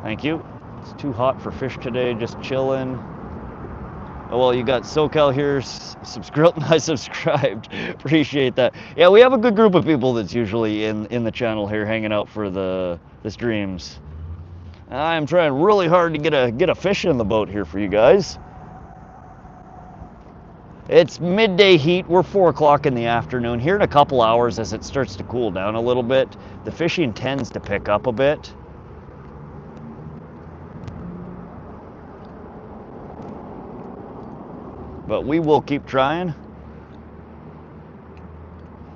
Thank you. It's too hot for fish today, just chilling. Oh, well, you got SoCal here. I subscribed. Appreciate that. Yeah, we have a good group of people that's usually in the channel here hanging out for the streams. I'm trying really hard to get a fish in the boat here for you guys. It's midday heat. We're 4 o'clock in the afternoon. Here in a couple hours, as it starts to cool down a little bit, the fishing tends to pick up a bit. But we will keep trying.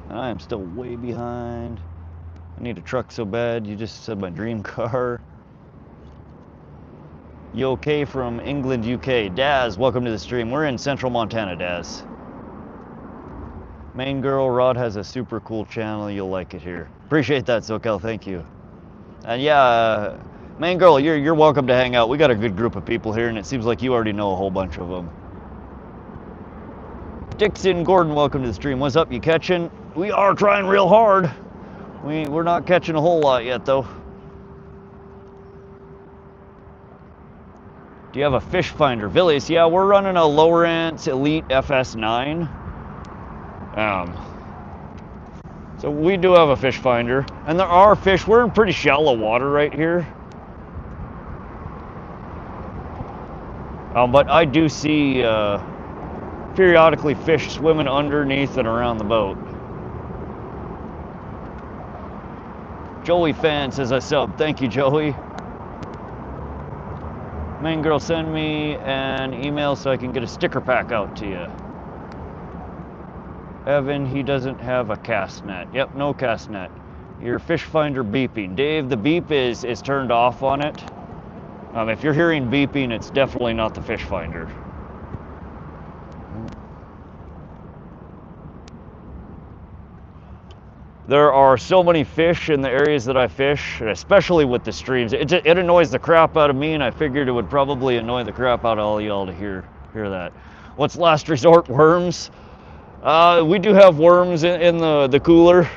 I am still way behind. I need a truck so bad. You just said my dream car. You okay from England, UK? Daz, welcome to the stream. We're in central Montana, Daz. Main Girl, Rod has a super cool channel. You'll like it here. Appreciate that, SoCal. Thank you. And yeah, Main Girl, you're welcome to hang out. We got a good group of people here, and it seems like you already know a whole bunch of them. Dixon Gordon, welcome to the stream. What's up? You catching? We are trying real hard. We're not catching a whole lot yet, though. Do you have a fish finder? Villius, yeah, we're running a Lowrance Elite FS9. So we do have a fish finder, and there are fish. We're in pretty shallow water right here. But I do see periodically fish swimming underneath and around the boat. Joey Fan says I sub. Thank you, Joey. Main girl, send me an email so I can get a sticker pack out to you. Evan, he doesn't have a cast net. Yep, no cast net. Your fish finder beeping. Dave, the beep is turned off on it. If you're hearing beeping, it's definitely not the fish finder. There are so many fish in the areas that I fish, especially with the streams. It annoys the crap out of me, and I figured it would probably annoy the crap out of all y'all to hear that. What's last resort? Worms? We do have worms in the cooler.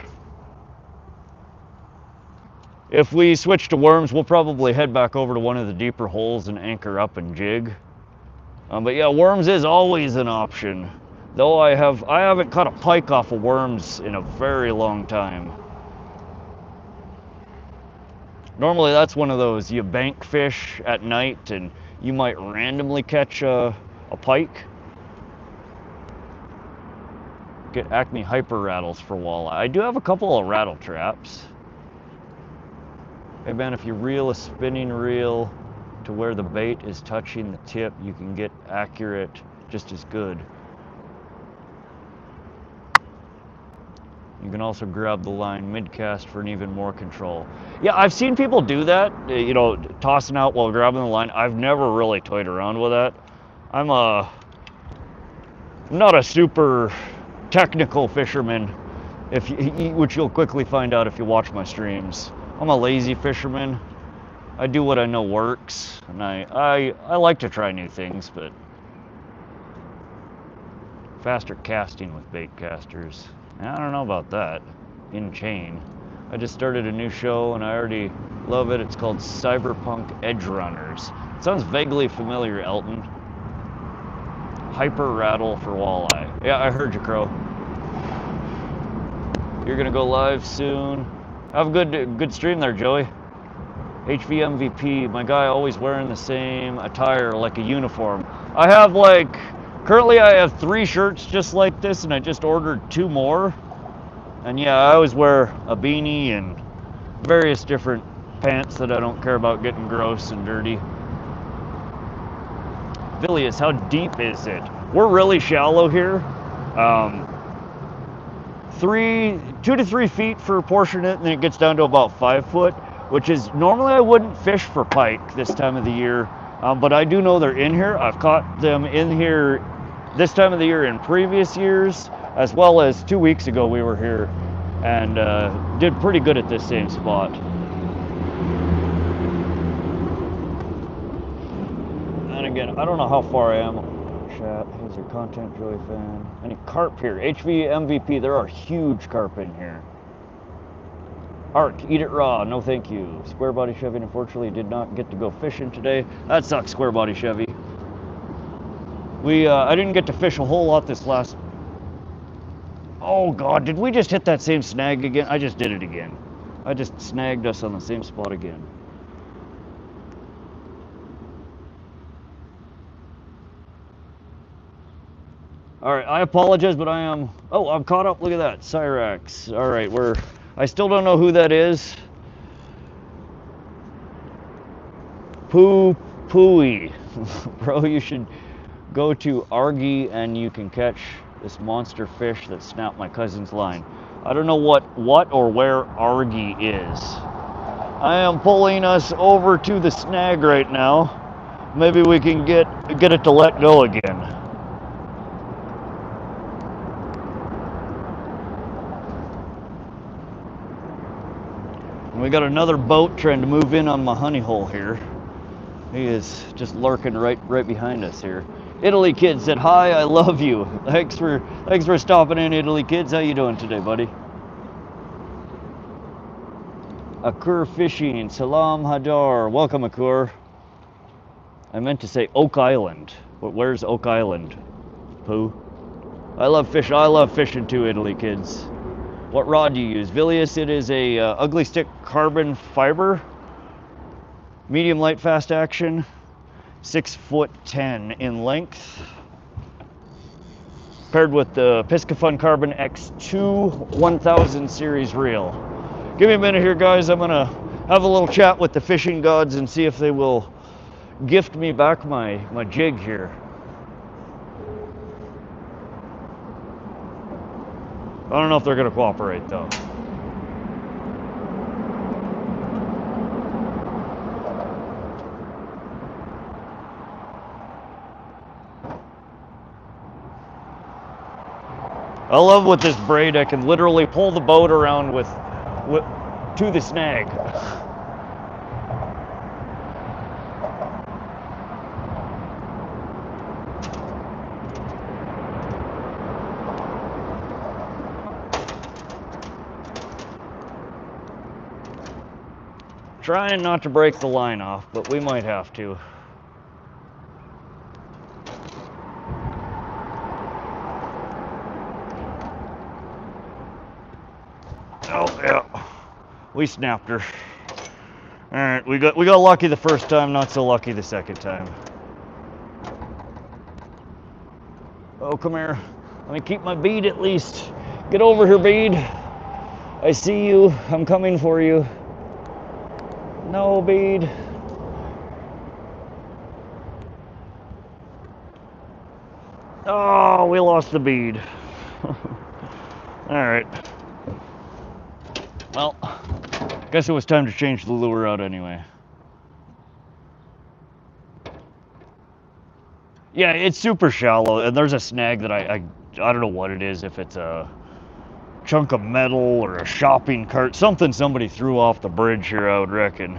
If we switch to worms, we'll probably head back over to one of the deeper holes and anchor up and jig. But yeah, worms is always an option. Though I haven't caught a pike off of worms in a very long time. Normally that's one of those, you bank fish at night and you might randomly catch a pike. Get Acme Hyper rattles for walleye. I do have a couple of rattle traps. Hey man, if you reel a spinning reel to where the bait is touching the tip, you can get accurate just as good. You can also grab the line mid-cast for an even more control. Yeah, I've seen people do that, you know, tossing out while grabbing the line. I've never really toyed around with that. I'm not a super technical fisherman, which you'll quickly find out if you watch my streams. I'm a lazy fisherman. I do what I know works, and I like to try new things, but faster casting with bait casters. I don't know about that. In chain. I just started a new show and I already love it. It's called Cyberpunk Edge Runners. It sounds vaguely familiar, Elton. Hyper rattle for walleye. Yeah, I heard you, Crow. You're gonna go live soon. Have a good stream there, Joey. HV MVP, my guy always wearing the same attire like a uniform. I have currently I have 3 shirts just like this, and I just ordered 2 more. And yeah, I always wear a beanie and various different pants that I don't care about getting gross and dirty. Villius, how deep is it? We're really shallow here. 2 to 3 feet for proportionate, and then it gets down to about 5 foot, which is normally I wouldn't fish for pike this time of the year. But I do know they're in here. I've caught them in here this time of the year in previous years, as well as 2 weeks ago we were here and did pretty good at this same spot. And again, I don't know how far I am. Chat, how's your content, Joey Fan? Any carp here? HV MVP, there are huge carp in here. Ark, eat it raw, no thank you. Square Body Chevy, unfortunately did not get to go fishing today. That sucks, Square Body Chevy. I didn't get to fish a whole lot this last... Oh God, did we just hit that same snag again? I just did it again. I just snagged us on the same spot again. All right, I apologize, but I am... Oh, I'm caught up, look at that, Cyrax. All right, I still don't know who that is. Pooey. Bro, you should go to Argy and you can catch this monster fish that snapped my cousin's line. I don't know what or where Argy is. I am pulling us over to the snag right now. Maybe we can get it to let go again. We got another boat trying to move in on my honey hole here. He is just lurking right behind us here. Italy Kid said, "Hi, I love you." Thanks for stopping in, Italy Kids. How you doing today, buddy? Akur Fishing, Salam Hadar. Welcome, Akur. I meant to say Oak Island. But where's Oak Island? Pooh. I love fishing too, Italy kids. What rod do you use? Vilius, it is a ugly stick carbon fiber. Medium light fast action. 6'10" in length. Paired with the Piscifun Carbon X2 1000 series reel. Give me a minute here, guys. I'm gonna have a little chat with the fishing gods and see if they will gift me back my jig here. I don't know if they're gonna cooperate though. I love with this braid, I can literally pull the boat around with to the snag. Trying not to break the line off, but we might have to. Oh yeah, we snapped her. All right, we got lucky the first time, not so lucky the second time. Oh, come here. Let me keep my bead at least. Get over here, bead. I see you. I'm coming for you. No, bead. Oh, we lost the bead. All right. Well, guess it was time to change the lure out anyway. Yeah, it's super shallow, and there's a snag that I don't know what it is, if it's a chunk of metal or a shopping cart, something somebody threw off the bridge here, I would reckon.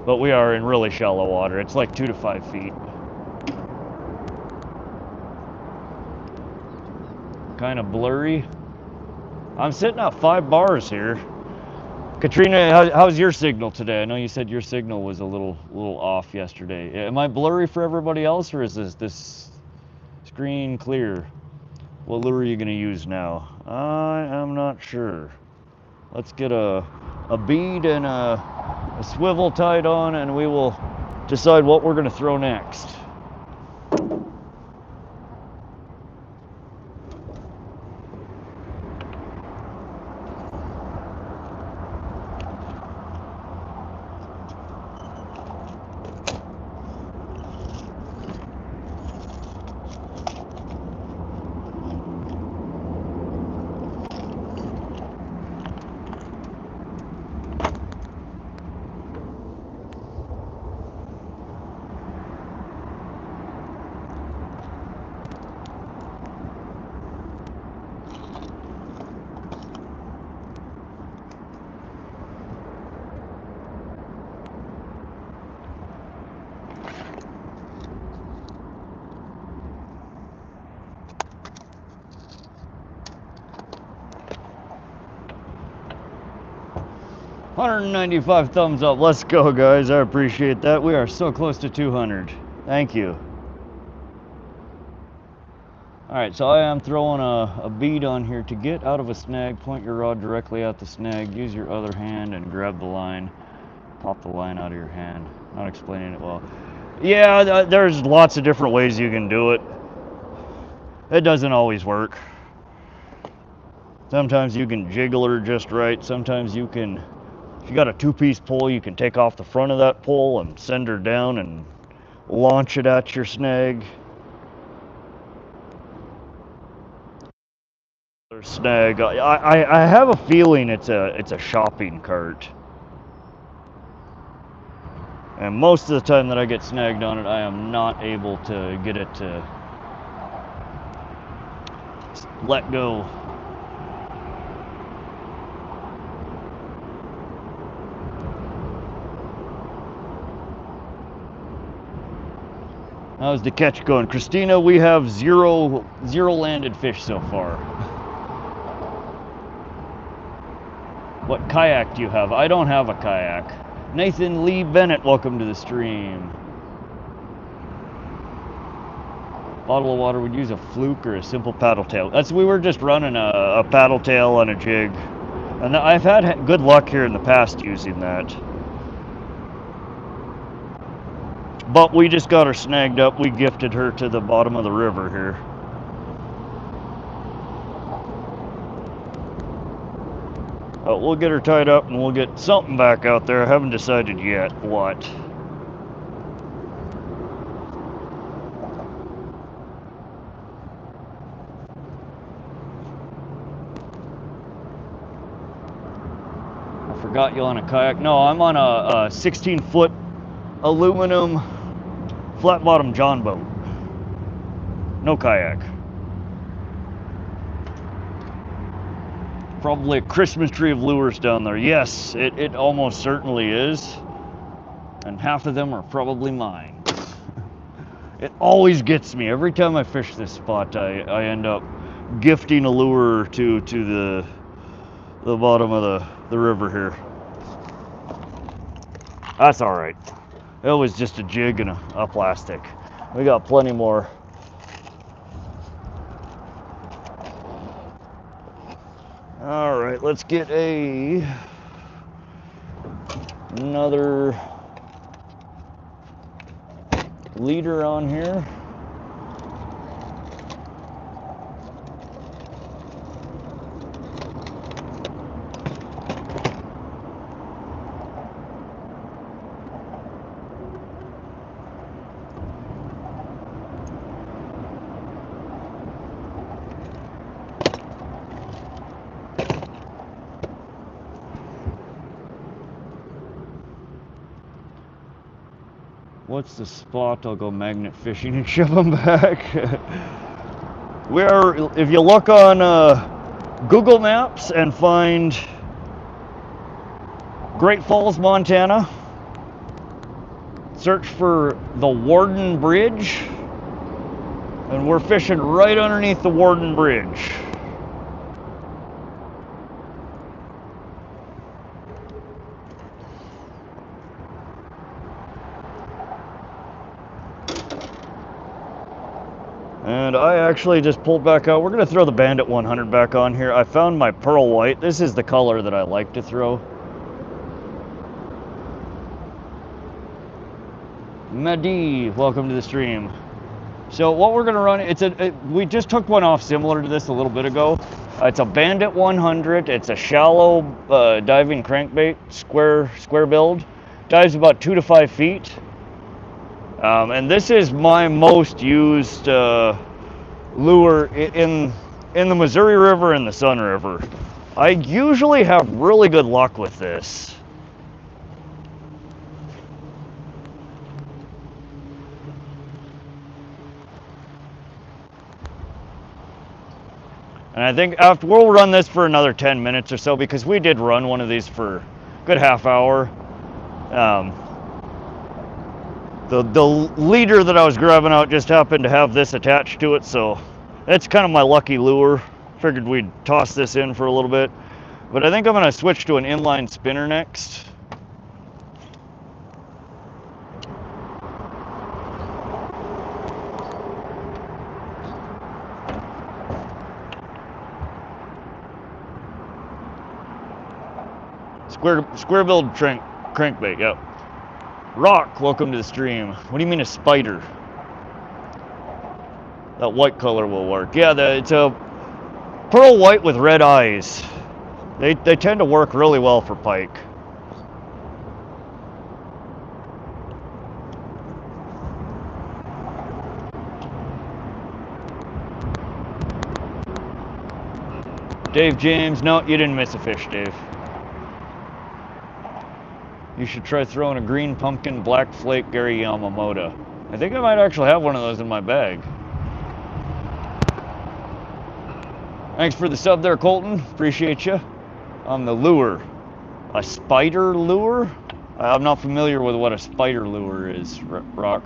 But we are in really shallow water. It's like 2 to 5 feet. Kind of blurry. I'm sitting at 5 bars here. Katrina, how's your signal today? I know you said your signal was a little off yesterday. Am I blurry for everybody else, or is this screen clear? What lure are you gonna use now? I am not sure. Let's get a bead and a swivel tied on, and we will decide what we're gonna throw next. $195 thumbs up. Let's go, guys. I appreciate that. We are so close to 200. Thank you. All right, so I am throwing a bead on here. To get out of a snag, point your rod directly at the snag. Use your other hand and grab the line. Pop the line out of your hand. Not explaining it well. Yeah, there's lots of different ways you can do it. It doesn't always work. Sometimes you can jiggle her just right. Sometimes you can, if you got a 2-piece pole, you can take off the front of that pole and send her down and launch it at your snag. Snag. I have a feeling it's a shopping cart. And most of the time that I get snagged on it, I am not able to get it to let go. How's the catch going? Christina, we have zero landed fish so far. What kayak do you have? I don't have a kayak. Nathan Lee Bennett, welcome to the stream. Bottle of water would use a fluke or a simple paddle tail. We were just running a paddle tail on a jig. And I've had good luck here in the past using that. But we just got her snagged up. We gifted her to the bottom of the river here. We'll get her tied up and we'll get something back out there. I haven't decided yet what. I forgot you on a kayak. No, I'm on a 16-foot aluminum flat bottom John boat. No kayak. Probably a Christmas tree of lures down there. Yes, it almost certainly is. And half of them are probably mine. It always gets me. Every time I fish this spot, I end up gifting a lure to the bottom of the river here. That's all right. It was just a jig and a plastic. We got plenty more. All right, let's get another leader on here. What's the spot? I'll go magnet fishing and ship them back. If you look on Google Maps and find Great Falls, Montana, search for the Warden Bridge, and we're fishing right underneath the Warden Bridge. And I actually just pulled back out. We're going to throw the Bandit 100 back on here. I found my pearl white. This is the color that I like to throw. Madi, welcome to the stream. So what we're going to run, we just took one off similar to this a little bit ago. It's a Bandit 100. It's a shallow diving crankbait, square build. Dives about 2 to 5 feet. And this is my most used lure in the Missouri River and the Sun River. I usually have really good luck with this. And I think we'll run this for another 10 minutes or so, because we did run one of these for a good half hour. The leader that I was grabbing out just happened to have this attached to it, so that's kind of my lucky lure. Figured we'd toss this in for a little bit. But I think I'm going to switch to an inline spinner next. Square build crankbait, yep. Rock, welcome to the stream. What do you mean a spider? That white color will work. Yeah, it's a pearl white with red eyes. They tend to work really well for pike. Dave James, no, you didn't miss a fish, Dave. You should try throwing a green pumpkin, black flake, Gary Yamamoto. I think I might actually have one of those in my bag. Thanks for the sub there, Colton. Appreciate you. On the lure. A spider lure? I'm not familiar with what a spider lure is, Rock.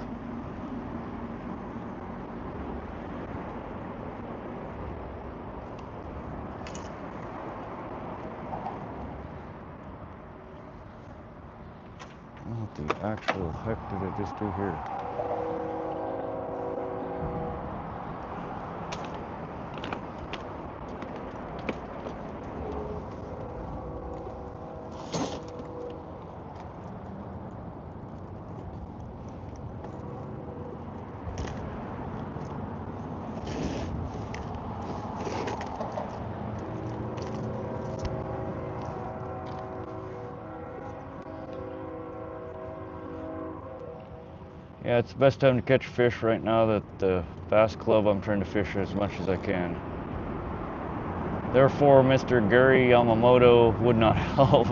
What the actual heck did I just do here? Yeah, it's the best time to catch fish right now that the Bass Club, I'm trying to fish as much as I can. Therefore, Mr. Gary Yamamoto would not help.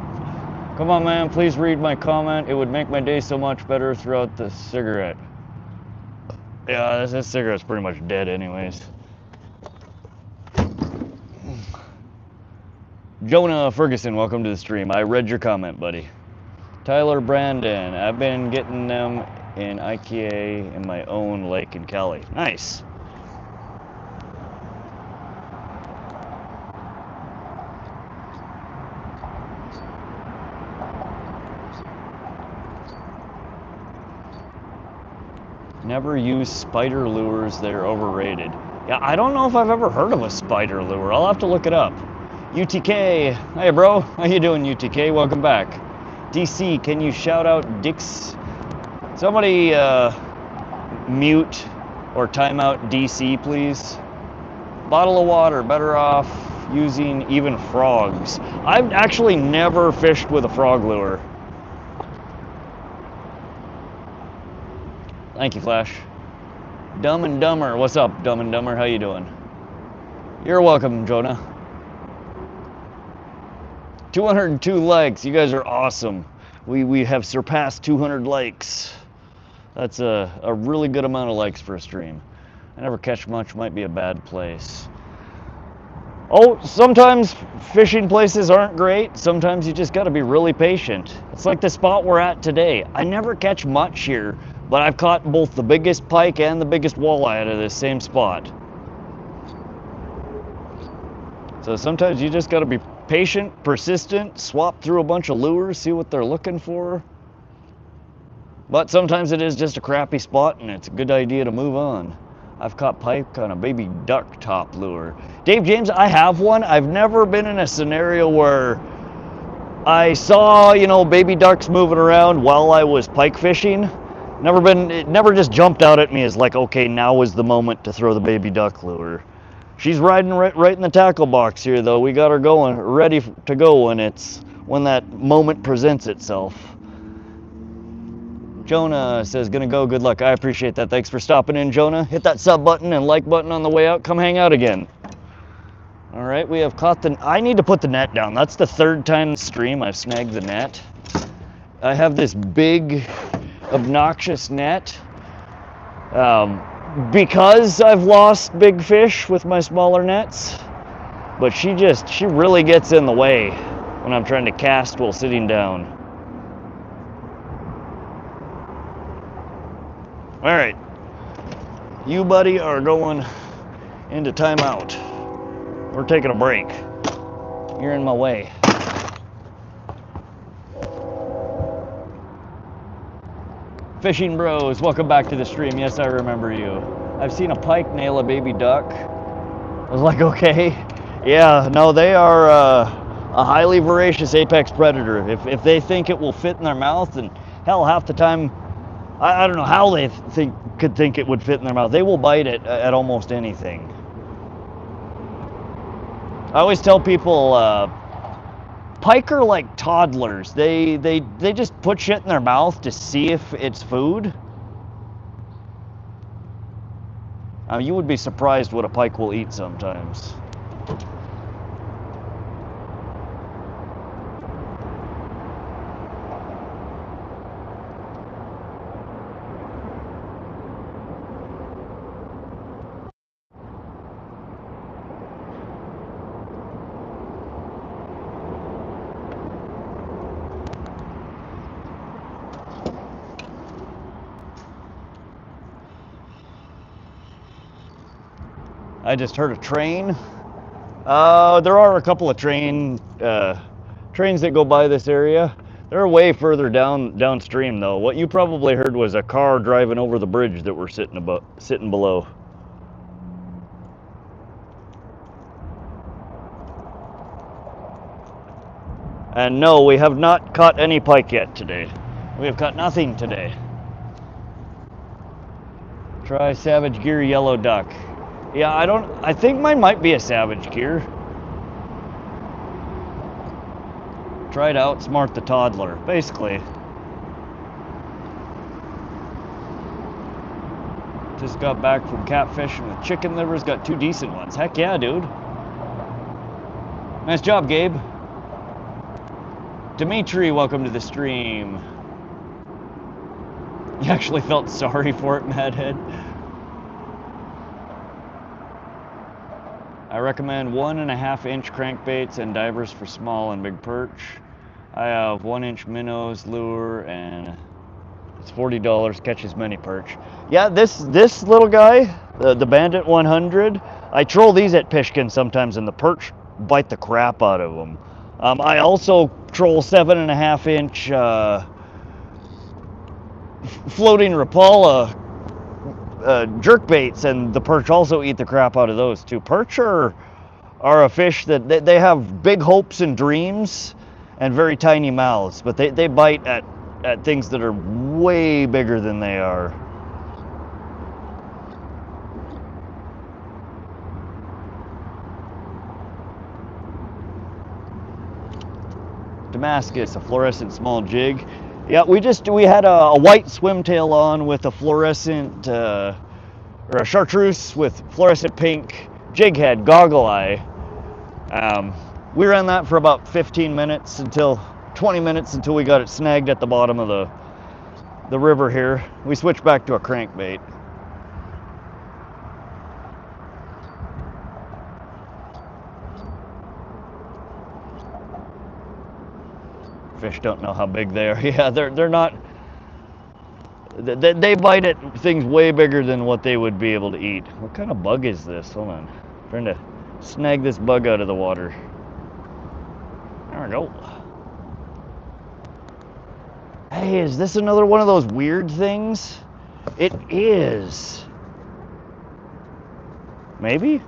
Come on, man, please read my comment. It would make my day so much better throughout the cigarette. Yeah, this cigarette's pretty much dead anyways. Jonah Ferguson, welcome to the stream. I read your comment, buddy. Tyler Brandon, I've been getting them in IKEA in my own lake in Cali. Nice. Never use spider lures, they're overrated. Yeah, I don't know if I've ever heard of a spider lure. I'll have to look it up. UTK, hey bro, how you doing UTK? Welcome back. DC, can you shout out Dix? Somebody mute or time out DC, please. Bottle of water, better off using even frogs. I've actually never fished with a frog lure. Thank you, Flash. Dumb and Dumber, what's up, Dumb and Dumber? How you doing? You're welcome, Jonah. 202 likes, you guys are awesome. We have surpassed 200 likes. That's a really good amount of likes for a stream. I never catch much, might be a bad place. Oh, sometimes fishing places aren't great. Sometimes you just gotta be really patient. It's like the spot we're at today. I never catch much here, but I've caught both the biggest pike and the biggest walleye out of this same spot. So sometimes you just gotta be patient, persistent, swap through a bunch of lures, see what they're looking for. But sometimes it is just a crappy spot and it's a good idea to move on. I've caught pike on a baby duck top lure. Dave James, I have one. I've never been in a scenario where I saw, you know, baby ducks moving around while I was pike fishing. It never just jumped out at me as like, okay, now is the moment to throw the baby duck lure. She's riding right in the tackle box here though. We got her going, ready to go when that moment presents itself. Jonah says, gonna go, good luck. I appreciate that. Thanks for stopping in, Jonah. Hit that sub button and like button on the way out. Come hang out again. All right, we have caught I need to put the net down. That's the third time in the stream I've snagged the net. I have this big, obnoxious net. Because I've lost big fish with my smaller nets. But she really gets in the way when I'm trying to cast while sitting down. All right, you buddy are going into timeout. We're taking a break. You're in my way. Fishing Bros, welcome back to the stream. Yes, I remember you. I've seen a pike nail a baby duck. I was like, okay. Yeah, no, they are a highly voracious apex predator. If they think it will fit in their mouth, and hell, half the time, I don't know how they could think it would fit in their mouth. They will bite it at almost anything. I always tell people, pike are like toddlers. They just put shit in their mouth to see if it's food. You would be surprised what a pike will eat sometimes. I just heard a train. There are a couple of trains that go by this area. They're way further downstream though. What you probably heard was a car driving over the bridge that we're sitting below. And no, we have not caught any pike yet today. We have caught nothing today. Try Savage Gear Yellow Duck. Yeah, I think mine might be a Savage Gear. Try to outsmart the toddler, basically. Just got back from catfishing with chicken livers, got 2 decent ones. Heck yeah, dude. Nice job, Gabe. Dimitri, welcome to the stream. You actually felt sorry for it, Madhead. I recommend 1.5-inch crankbaits and divers for small and big perch. I have 1-inch minnows lure and it's $40, catches many perch. Yeah, this little guy, the Bandit 100, I troll these at Pishkin sometimes and the perch bite the crap out of them. I also troll 7.5-inch floating Rapala jerk baits, and the perch also eat the crap out of those too. Perch are a fish that they have big hopes and dreams and very tiny mouths, but they bite at things that are way bigger than they are. Damascus, a fluorescent small jig. Yeah, we had a white swimtail on with a fluorescent, or a chartreuse with fluorescent pink jig head, goggle eye. We ran that for about 20 minutes until we got it snagged at the bottom of the river here. We switched back to a crankbait. Fish don't know how big they are. Yeah, they're not. They bite at things way bigger than what they would be able to eat. What kind of bug is this? Hold on. I'm trying to snag this bug out of the water. There we go. Hey, is this another one of those weird things? It is. Maybe?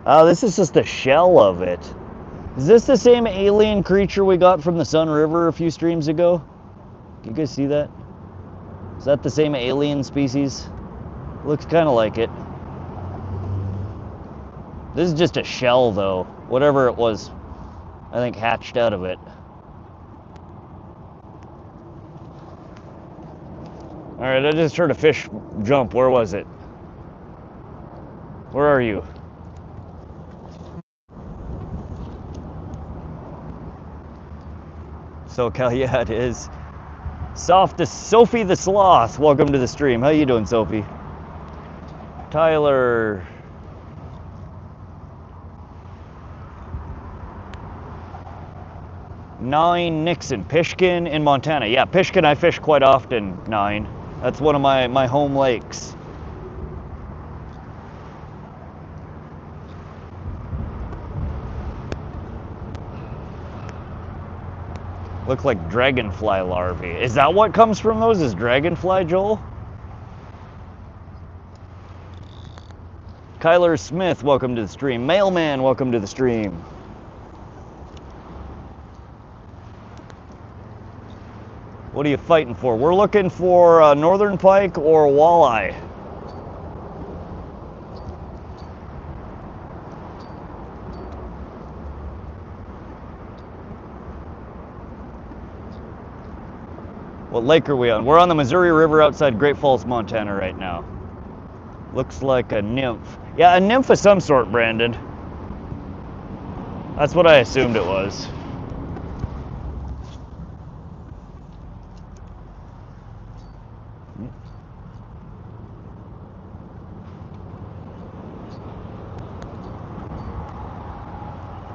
Oh, this is just the shell of it. Is this the same alien creature we got from the Sun River a few streams ago? Can you guys see that? Is that the same alien species? Looks kind of like it. This is just a shell though. Whatever it was, I think hatched out of it. Alright, I just heard a fish jump. Where was it? Where are you? SoCal, yeah, it is. Sophie the Sloth, welcome to the stream. How you doing, Sophie? Tyler. Nine Nixon, Pishkin in Montana. Yeah, Pishkin I fish quite often, Nine. That's one of my home lakes. Look like dragonfly larvae. Is that what comes from those? Is dragonfly, Joel? Kyler Smith, welcome to the stream. Mailman, welcome to the stream. What are you fighting for? We're looking for Northern Pike or Walleye. What lake are we on? We're on the Missouri River outside Great Falls, Montana right now. Looks like a nymph. Yeah, a nymph of some sort, Brandon. That's what I assumed it was.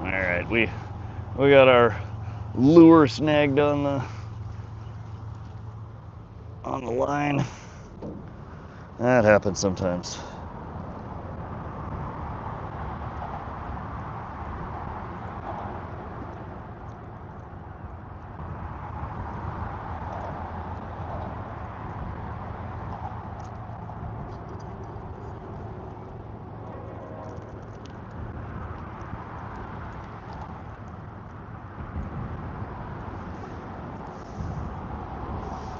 Alright, we got our lure snagged on the line. That happens sometimes.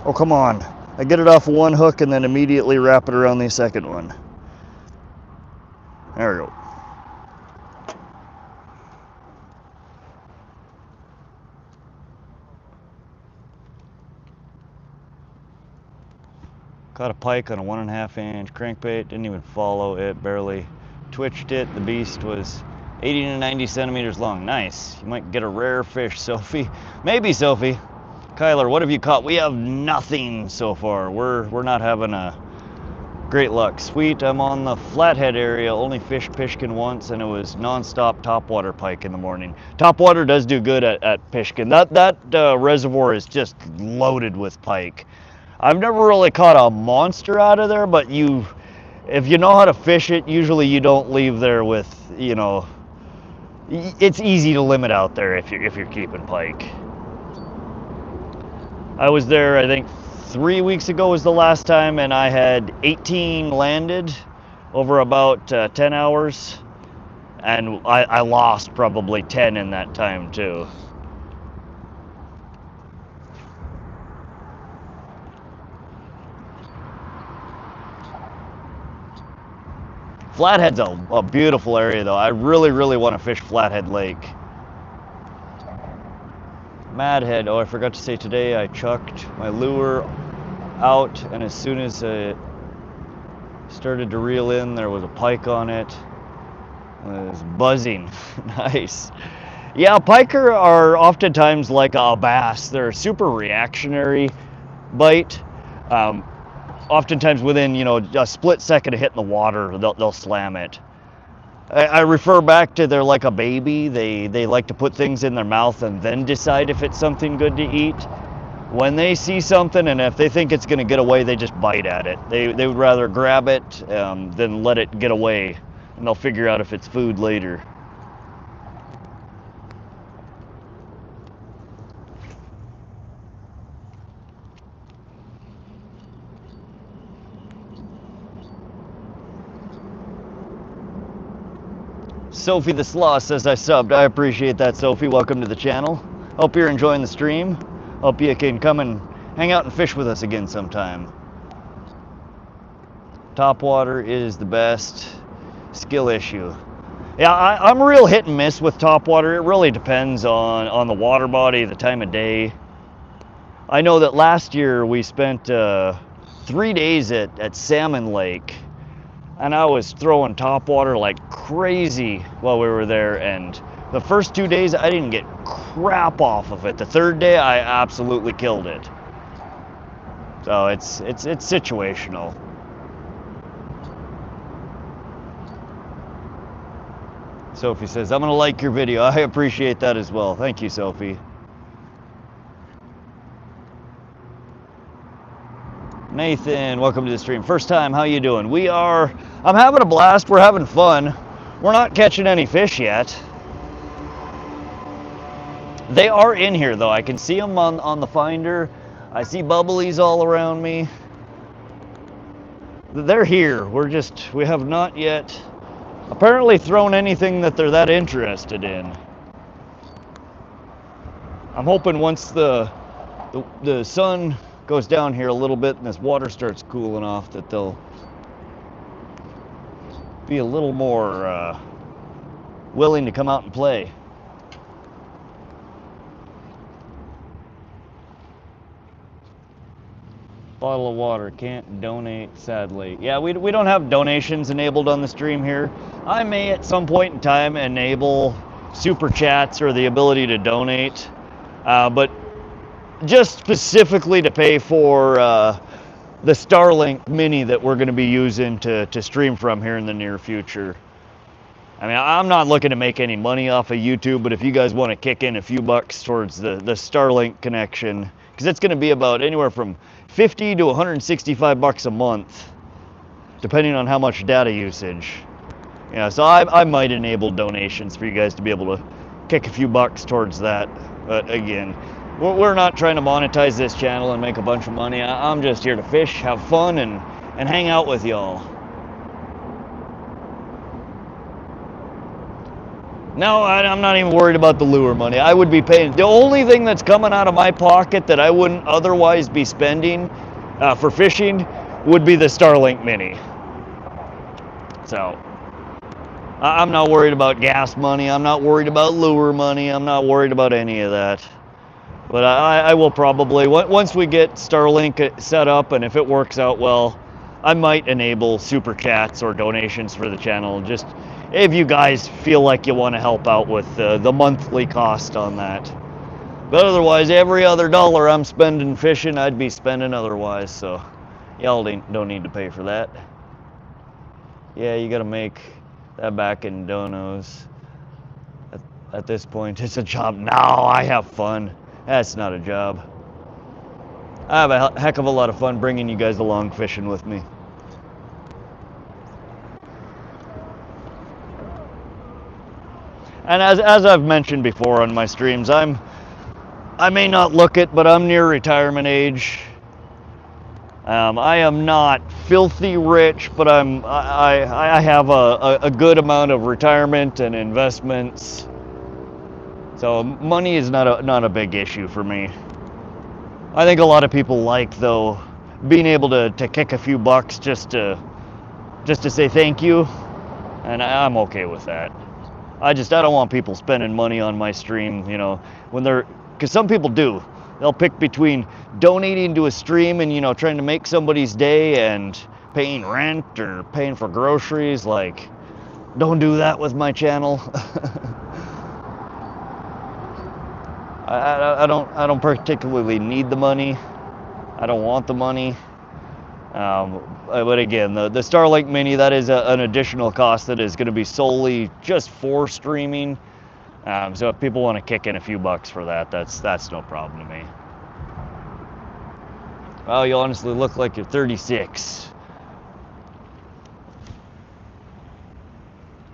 Oh, come on. I get it off one hook and then immediately wrap it around the second one. There we go. Caught a pike on a 1.5 inch crankbait, didn't even follow it, barely twitched it. The beast was 80 to 90 centimeters long. Nice. You might get a rare fish, Sophie. Maybe, Sophie. Kyler, what have you caught? We have nothing so far. We're not having a great luck. Sweet, I'm on the Flathead area, only fished Pishkin once, and it was nonstop topwater pike in the morning. Topwater does do good at Pishkin. That reservoir is just loaded with pike. I've never really caught a monster out of there, but if you know how to fish it, usually you don't leave there with, you know, it's easy to limit out there if you're keeping pike. I was there, I think 3 weeks ago was the last time, and I had 18 landed over about 10 hours, and I lost probably 10 in that time too. Flathead's a beautiful area though. I really want to fish Flathead Lake. Madhead, oh, I forgot to say today I chucked my lure out, and as soon as it started to reel in, there was a pike on it. It was buzzing. Nice. Yeah, pike are oftentimes like a bass. They're a super reactionary bite. Oftentimes within, you know, a split second of hitting the water, they'll slam it. I refer back to they're like a baby. They like to put things in their mouth and then decide if it's something good to eat. When they see something and if they think it's going to get away, they just bite at it. They would rather grab it than let it get away, and they'll figure out if it's food later. Sophie the Sloth says I subbed. I appreciate that, Sophie. Welcome to the channel. Hope you're enjoying the stream. Hope you can come and hang out and fish with us again sometime. Topwater is the best. Skill issue. Yeah, I'm real hit and miss with topwater. It really depends on the water body, the time of day. I know that last year we spent 3 days at Salmon Lake, and I was throwing topwater like crazy while we were there, and the first 2 days I didn't get crap off of it. The third day I absolutely killed it. So it's situational. Sophie says, I'm gonna like your video. I appreciate that as well. Thank you, Sophie. Nathan, welcome to the stream. First time, how you doing? I'm having a blast. We're having fun. We're not catching any fish yet. They are in here though. I can see them on the finder. I see bubblies all around me. They're here. We have not yet apparently thrown anything that they're that interested in. I'm hoping once the sun goes down here a little bit and this water starts cooling off that they'll be a little more willing to come out and play. Bottle of water, can't donate, sadly. Yeah, we don't have donations enabled on the stream here. I may at some point in time enable super chats or the ability to donate, but just specifically to pay for the Starlink Mini that we're going to be using to stream from here in the near future. I mean, I'm not looking to make any money off of YouTube, but if you guys want to kick in a few bucks towards the Starlink connection, because it's going to be about anywhere from 50 to 165 bucks a month, depending on how much data usage. Yeah, so I might enable donations for you guys to be able to kick a few bucks towards that. But again, we're not trying to monetize this channel and make a bunch of money. I'm just here to fish, have fun, and hang out with y'all. No, I'm not even worried about the lure money. I would be paying. The only thing that's coming out of my pocket that I wouldn't otherwise be spending for fishing would be the Starlink Mini. So I'm not worried about gas money. I'm not worried about lure money. I'm not worried about any of that. But I will probably, once we get Starlink set up and if it works out well, I might enable super chats or donations for the channel. Just if you guys feel like you want to help out with the monthly cost on that. But otherwise, every other dollar I'm spending fishing, I'd be spending otherwise. So y'all don't need to pay for that. Yeah, you got to make that back in donos. At this point, it's a job. No, I have fun. That's not a job. I have a heck of a lot of fun bringing you guys along fishing with me. And as I've mentioned before on my streams, I may not look it, but I'm near retirement age. I am not filthy rich, but I have a good amount of retirement and investments. So money is not a big issue for me. I think a lot of people like, though, being able to kick a few bucks just to say thank you, and I'm okay with that. I don't want people spending money on my stream, you know, because some people do. They'll pick between donating to a stream and, you know, trying to make somebody's day and paying rent or paying for groceries. Like, don't do that with my channel. I don't particularly need the money. I don't want the money. But again, the Starlink Mini, that is an additional cost that is going to be solely just for streaming. So if people want to kick in a few bucks for that, that's no problem to me. Well, you honestly look like you're 36.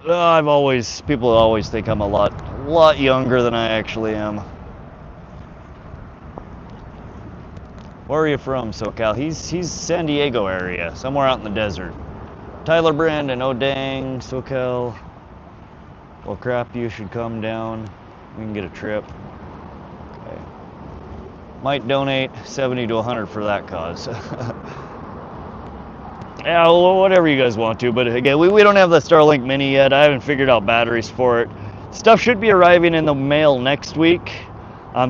People always think I'm a lot younger than I actually am. Where are you from, SoCal? He's San Diego area, somewhere out in the desert. Tyler Brandon, oh dang, SoCal. Well, crap, you should come down. We can get a trip. Okay. Might donate 70 to 100 for that cause. Yeah, well, whatever you guys want to. But again, we don't have the Starlink Mini yet. I haven't figured out batteries for it. Stuff should be arriving in the mail next week.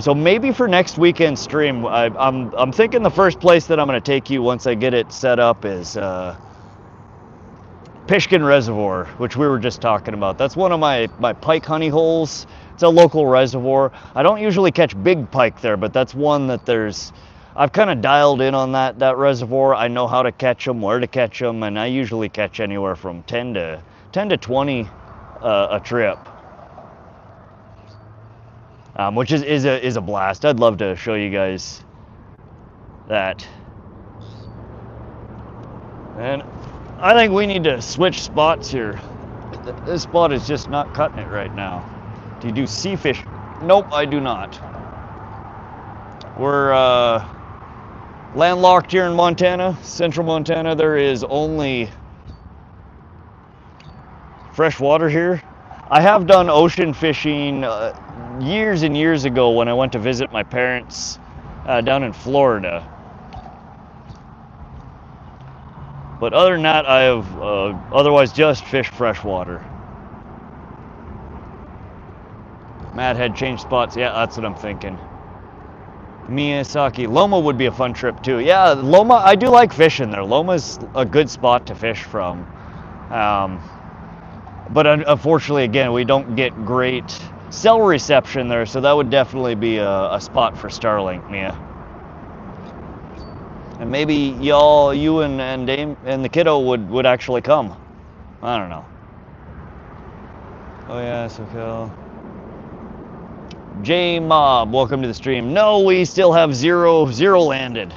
So maybe for next weekend stream, I'm thinking the first place that I'm going to take you once I get it set up is Pishkin Reservoir, which we were just talking about. That's one of my pike honey holes. It's a local reservoir. I don't usually catch big pike there, but that's one that I've kind of dialed in on that reservoir. I know how to catch them, where to catch them, and I usually catch anywhere from 10 to 20 a trip. Which is a blast. I'd love to show you guys that. And I think we need to switch spots here. This spot is just not cutting it right now. Do you do sea fish? Nope, I do not. We're landlocked here in Montana, central Montana. There is only fresh water here. I have done ocean fishing years and years ago when I went to visit my parents down in Florida. But other than that, I have otherwise just fished freshwater. Matt had changed spots. Yeah, that's what I'm thinking. Miyazaki. Loma would be a fun trip too. Yeah, Loma, I do like fishing there. Loma's a good spot to fish from. But unfortunately, again, we don't get great cell reception there, so that would definitely be a spot for Starlink, Mia. And maybe you and Dame and the kiddo would actually come. I don't know. Oh yeah, SoCal. J Mob, welcome to the stream. No, we still have zero landed.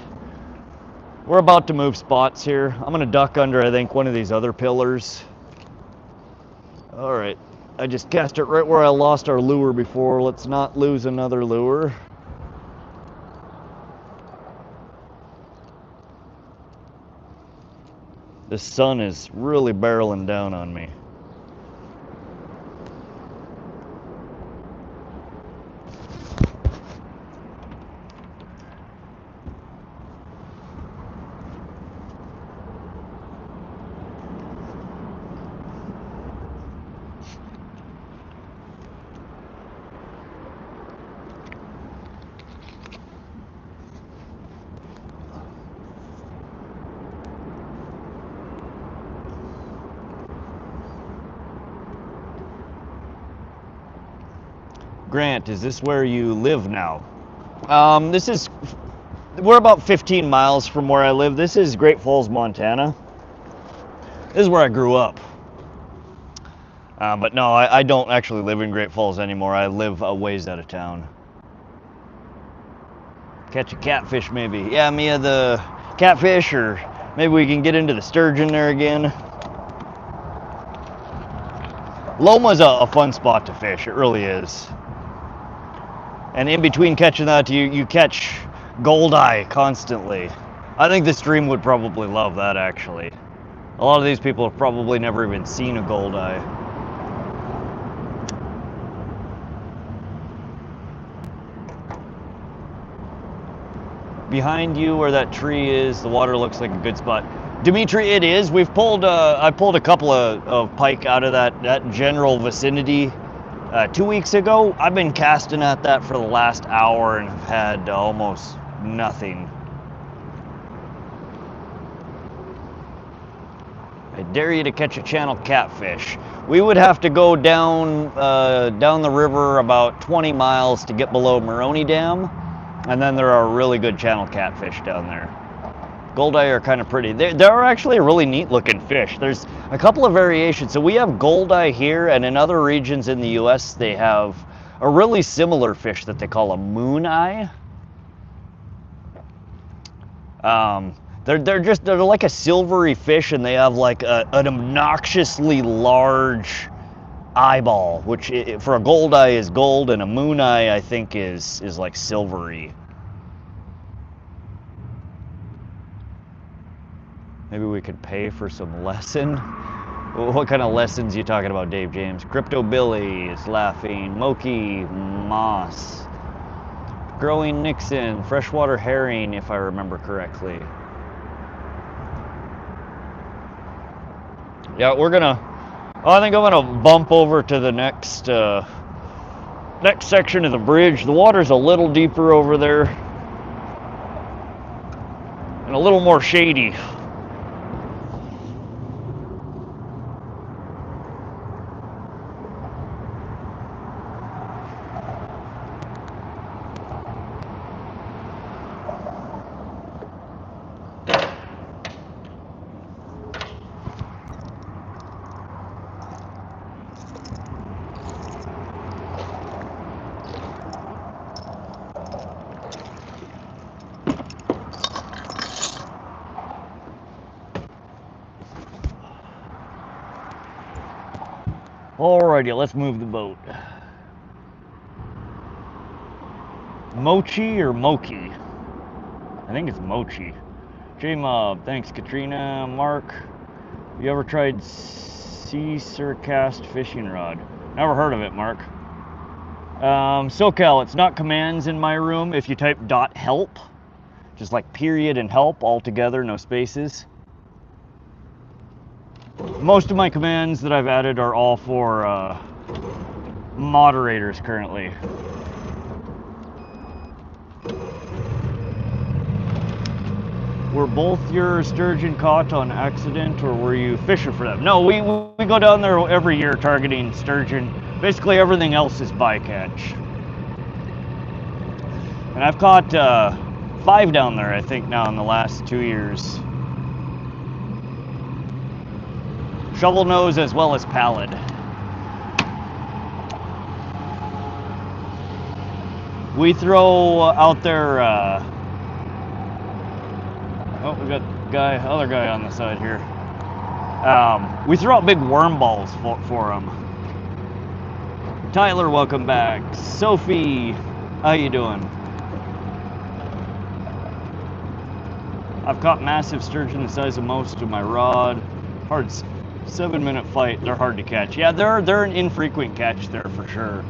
We're about to move spots here. I'm gonna duck under, I think, one of these other pillars. All right, I just cast it right where I lost our lure before. Let's not lose another lure. The sun is really barreling down on me. Grant, is this where you live now? We're about 15 miles from where I live. This is Great Falls, Montana. This is where I grew up. But no, I don't actually live in Great Falls anymore. I live a ways out of town. Catch a catfish maybe. Yeah, Mia, the catfish, or maybe we can get into the sturgeon there again. Loma's a fun spot to fish, it really is. And in between catching that, you catch goldeye constantly. I think the stream would probably love that, actually. A lot of these people have probably never even seen a goldeye. Behind you where that tree is, the water looks like a good spot. Dimitri, it is. We've pulled, I pulled a couple of pike out of that general vicinity 2 weeks ago. I've been casting at that for the last hour and have had almost nothing. I dare you to catch a channel catfish. We would have to go down the river about 20 miles to get below Moroni Dam, and then there are really good channel catfish down there. Goldeye are kind of pretty. They're actually a really neat looking fish. There's a couple of variations. So we have goldeye here, and in other regions in the US they have a really similar fish that they call a moon eye. They're like a silvery fish, and they have like an obnoxiously large eyeball, which for a goldeye is gold, and a moon eye I think is like silvery. Maybe we could pay for some lesson. What kind of lessons are you talking about, Dave James? Crypto Billy is laughing. Moki Moss. Growing Nixon. Freshwater herring, if I remember correctly. Yeah, we're gonna... I think I'm gonna bump over to the next section of the bridge. The water's a little deeper over there. And a little more shady. Alrighty, let's move the boat. Mochi or Moki? I think it's Mochi. J-Mob, thanks Katrina. Mark, you ever tried Sea Surcast fishing rod? Never heard of it, Mark. SoCal, it's not commands in my room. If you type .help, just like period and help all together, no spaces. Most of my commands that I've added are all for moderators currently. Were both your sturgeon caught on accident, or were you fishing for them? No, we go down there every year targeting sturgeon. Basically everything else is bycatch. And I've caught 5 down there, I think, now in the last 2 years. Shovel nose as well as pallid. We throw out there, oh, we got other guy on the side here. We throw out big worm balls for them. Tyler, welcome back. Sophie, how you doing? I've caught massive sturgeon the size of most of my rod. Hard 7-minute fight, they're hard to catch. Yeah, they're an infrequent catch there for sure.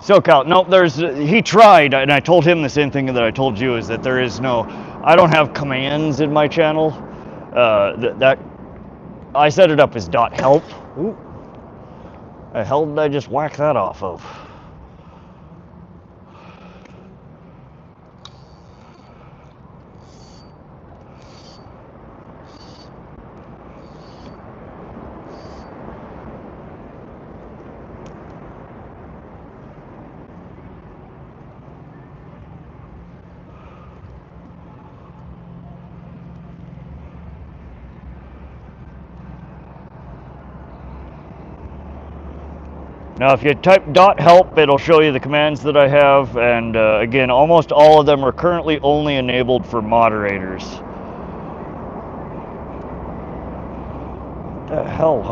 SoCal, no, he tried, and I told him the same thing that I told you, is that there is no, I don't have commands in my channel. That I set it up as .help. Ooh. The hell did I just whack that off of? Now if you type .help, it'll show you the commands that I have, and again, almost all of them are currently only enabled for moderators. What the hell,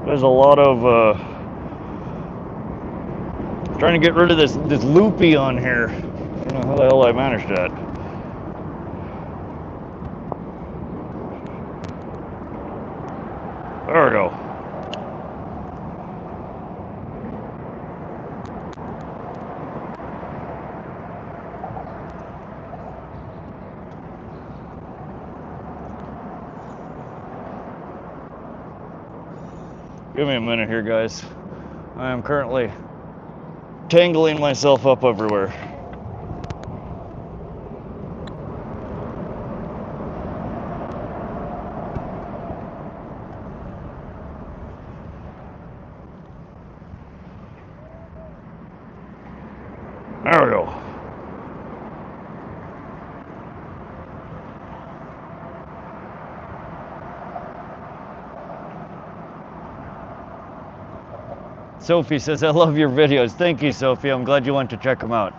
there's a lot of, trying to get rid of this loopy on here. I don't know how the hell I managed that. There we go. Give me a minute here, guys. I am currently tangling myself up everywhere. There we go. Sophie says, I love your videos. Thank you, Sophie. I'm glad you went to check them out.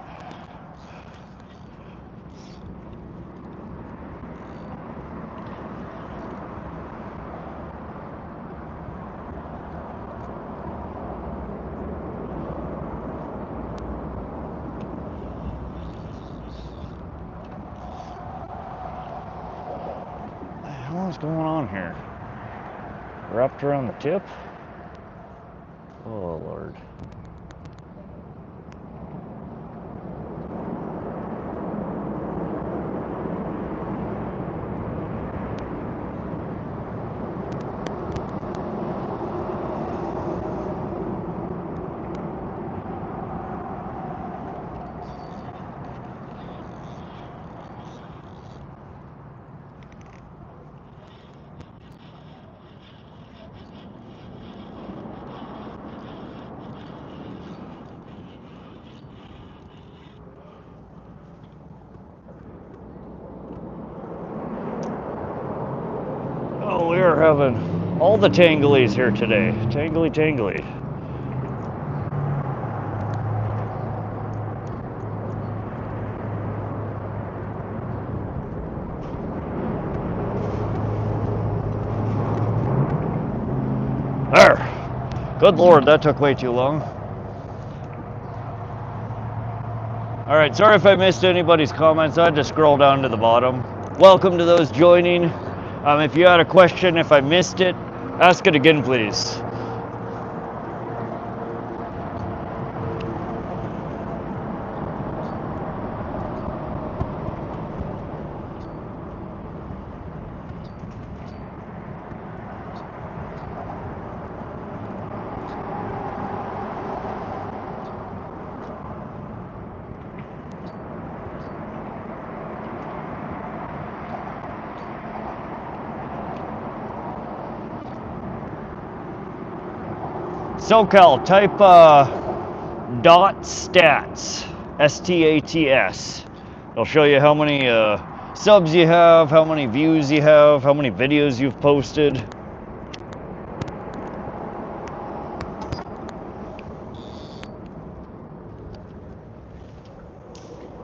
What the hell is going on here? Wrapped around the tip? Oh, Lord. Oh, we are having all the tanglies here today. Tangly, tangly. There. Good Lord, that took way too long. All right, sorry if I missed anybody's comments. I had to scroll down to the bottom. Welcome to those joining. If you had a question, if I missed it, ask it again, please. SoCal, type .stats, S-T-A-T-S. It'll show you how many subs you have, how many views you have, how many videos you've posted.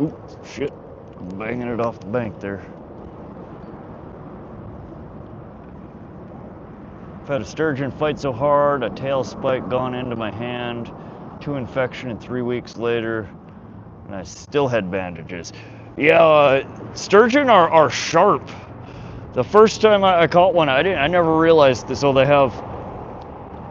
Oops, shit, banging it off the bank there. I've had a sturgeon fight so hard, a tail spike gone into my hand, 2 infection, and 3 weeks later, and I still had bandages. Yeah, sturgeon are sharp. The first time I caught one, I never realized that. So they have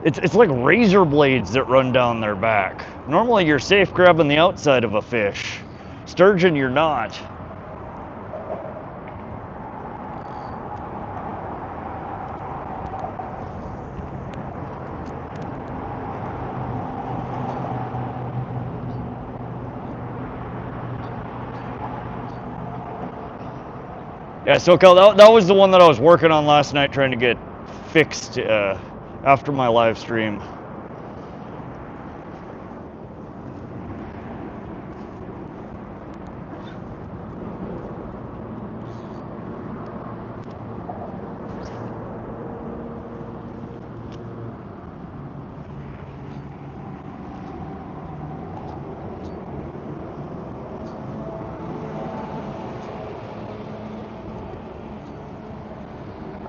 It's like razor blades that run down their back. Normally you're safe grabbing the outside of a fish. Sturgeon, you're not. Yeah, SoCal, that was the one that I was working on last night, trying to get fixed after my live stream.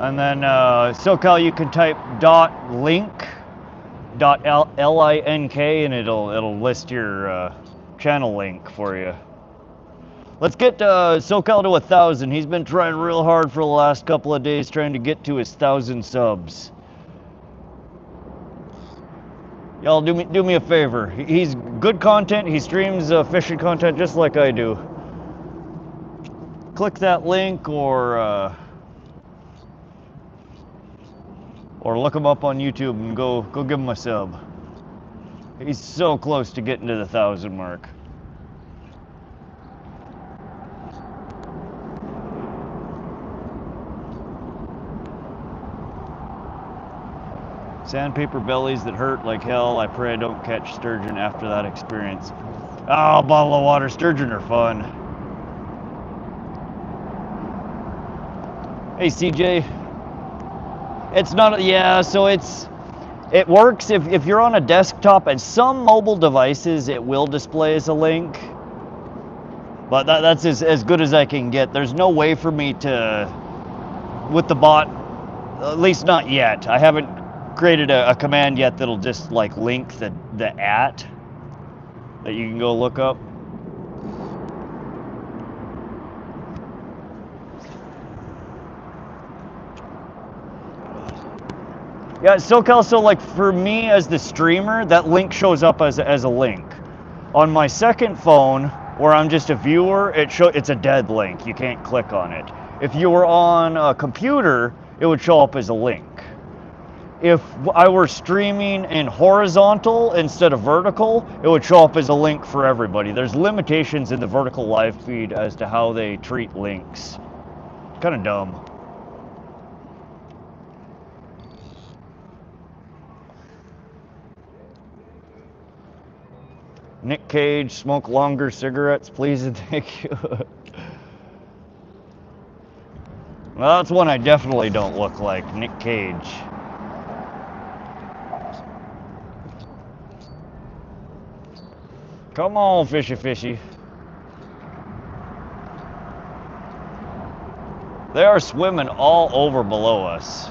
And then SoCal, you can type .link, .link, and it'll list your channel link for you. Let's get SoCal to 1,000. He's been trying real hard for the last couple of days, trying to get to his 1,000 subs. Y'all do me a favor. He's good content. He streams fishing content just like I do. Click that link or look him up on YouTube and go give him a sub. He's so close to getting to the 1,000 mark. Sandpaper bellies that hurt like hell. I pray I don't catch sturgeon after that experience. Oh, bottle of water. Sturgeon are fun. Hey, CJ. It's not, yeah, so it works if you're on a desktop, and some mobile devices it will display as a link. But that's as good as I can get. There's no way for me to, with the bot, at least not yet. I haven't created a command yet that'll just like link the at that you can go look up. Yeah, SoCal, so like for me as the streamer, that link shows up as a link. On my second phone, where I'm just a viewer, it's a dead link. You can't click on it. If you were on a computer, it would show up as a link. If I were streaming in horizontal instead of vertical, it would show up as a link for everybody. There's limitations in the vertical live feed as to how they treat links. Kind of dumb. Nick Cage, smoke longer cigarettes, please and thank you. Well, that's one I definitely don't look like, Nick Cage. Come on, fishy fishy. They are swimming all over below us.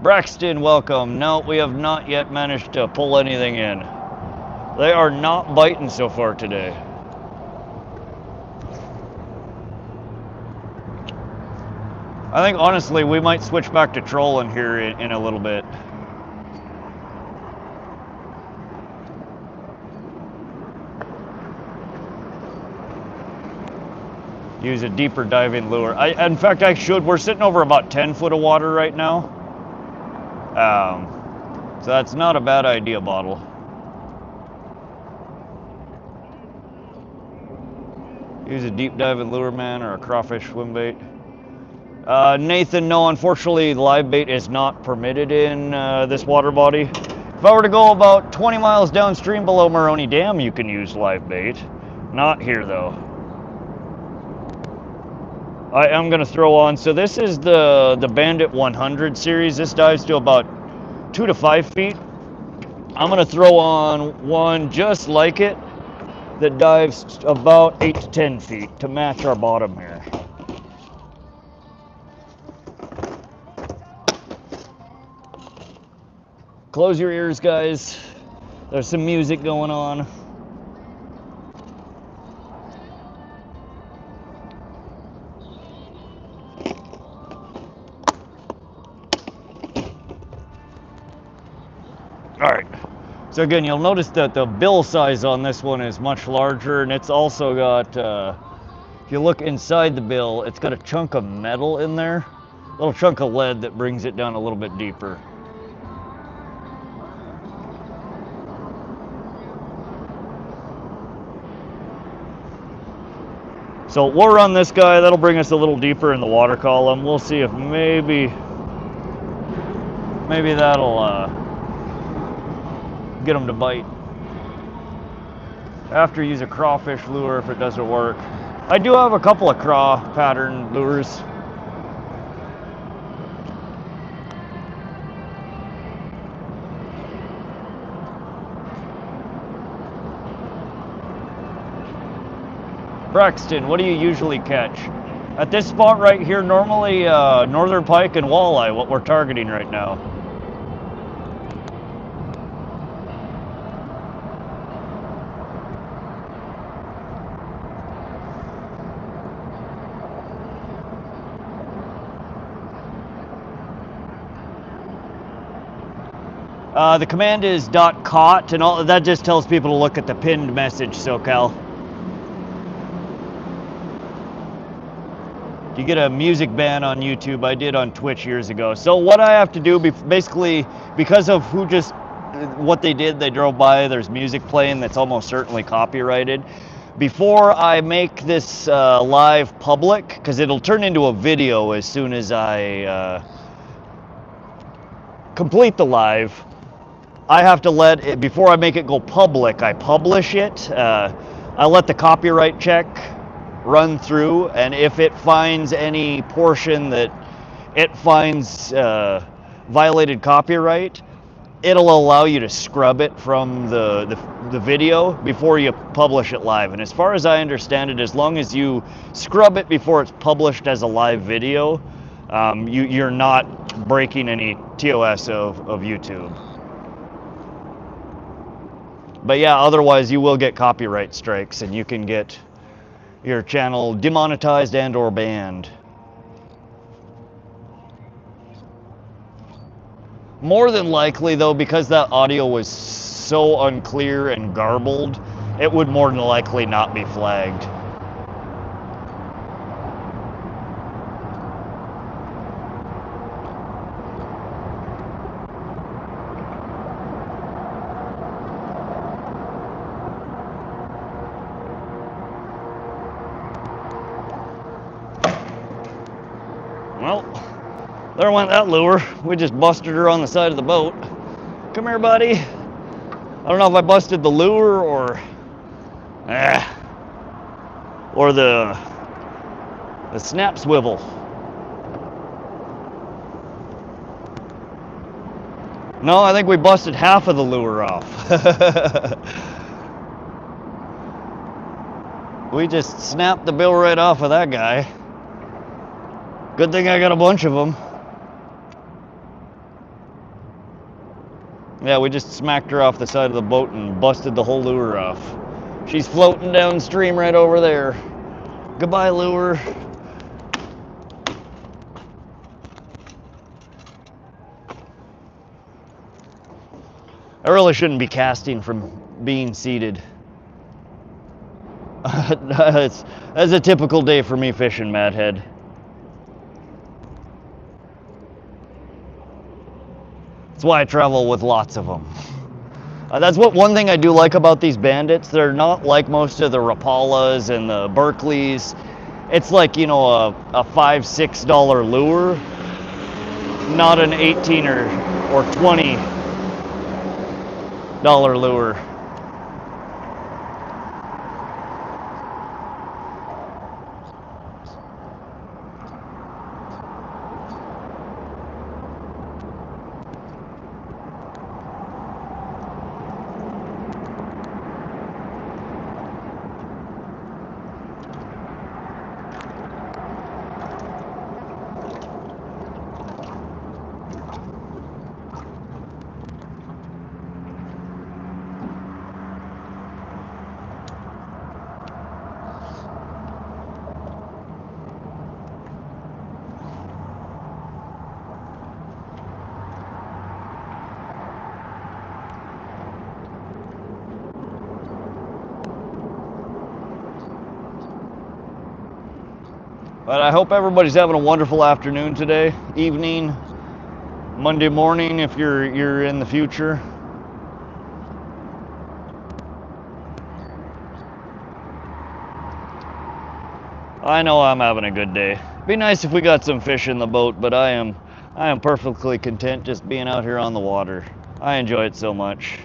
Braxton, welcome. No, we have not yet managed to pull anything in. They are not biting so far today. I think honestly we might switch back to trolling here in a little bit. Use a deeper diving lure. In fact, I should. We're sitting over about 10 foot of water right now. So that's not a bad idea, Bottle. Use a deep diving lure, man, or a crawfish swim bait. Nathan, no, unfortunately, live bait is not permitted in this water body. If I were to go about 20 miles downstream below Maroney Dam, you can use live bait. Not here, though. I am going to throw on, so this is the Bandit 100 series. This dives to about 2 to 5 feet. I'm going to throw on one just like it that dives about 8 to 10 feet to match our bottom here. Close your ears, guys. There's some music going on. So again, you'll notice that the bill size on this one is much larger, and it's also got, if you look inside the bill, it's got a chunk of metal in there, a little chunk of lead that brings it down a little bit deeper. So we'll run this guy, that'll bring us a little deeper in the water column. We'll see if maybe that'll get them to bite. I have to use a crawfish lure if it doesn't work. I do have a couple of craw pattern lures. Braxton, what do you usually catch? At this spot right here, normally Northern Pike and Walleye, what we're targeting right now. The command is .caught, and all that just tells people to look at the pinned message, SoCal. You get a music ban on YouTube. I did on Twitch years ago. So what I have to do, basically, because of what they did, they drove by, there's music playing that's almost certainly copyrighted. Before I make this live public, because it'll turn into a video as soon as I complete the live, I have to let it, before I make it go public, I publish it. I let the copyright check run through, and if it finds any portion that it finds violated copyright, it'll allow you to scrub it from the video before you publish it live. And as far as I understand it, as long as you scrub it before it's published as a live video, you're not breaking any TOS of YouTube. But yeah, otherwise you will get copyright strikes, and you can get your channel demonetized and or banned. More than likely though, because that audio was so unclear and garbled, it would more than likely not be flagged. Well, there went that lure. We just busted her on the side of the boat. Come here, buddy. I don't know if I busted the lure or the snap swivel. No, I think we busted half of the lure off. We just snapped the bill right off of that guy. Good thing I got a bunch of them. Yeah, we just smacked her off the side of the boat and busted the whole lure off. She's floating downstream right over there. Goodbye, lure. I really shouldn't be casting from being seated. That's a typical day for me fishing, Madhead. That's why I travel with lots of them. That's one thing I do like about these Bandits. They're not like most of the Rapalas and the Berkeleys. It's like, you know, a $5, $6 lure, not an $18 or $20 lure. But I hope everybody's having a wonderful afternoon today, evening, Monday morning if you're in the future. I know I'm having a good day. Be nice if we got some fish in the boat, but I am perfectly content just being out here on the water. I enjoy it so much.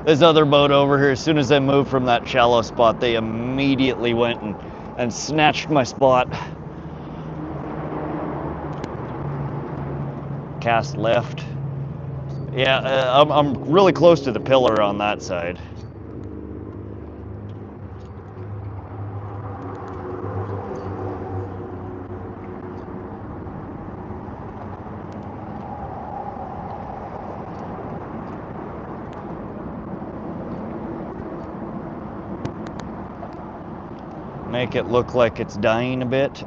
This other boat over here, as soon as I moved from that shallow spot, they immediately went and snatched my spot. Cast left. Yeah, I'm really close to the pillar on that side. Make it look like it's dying a bit.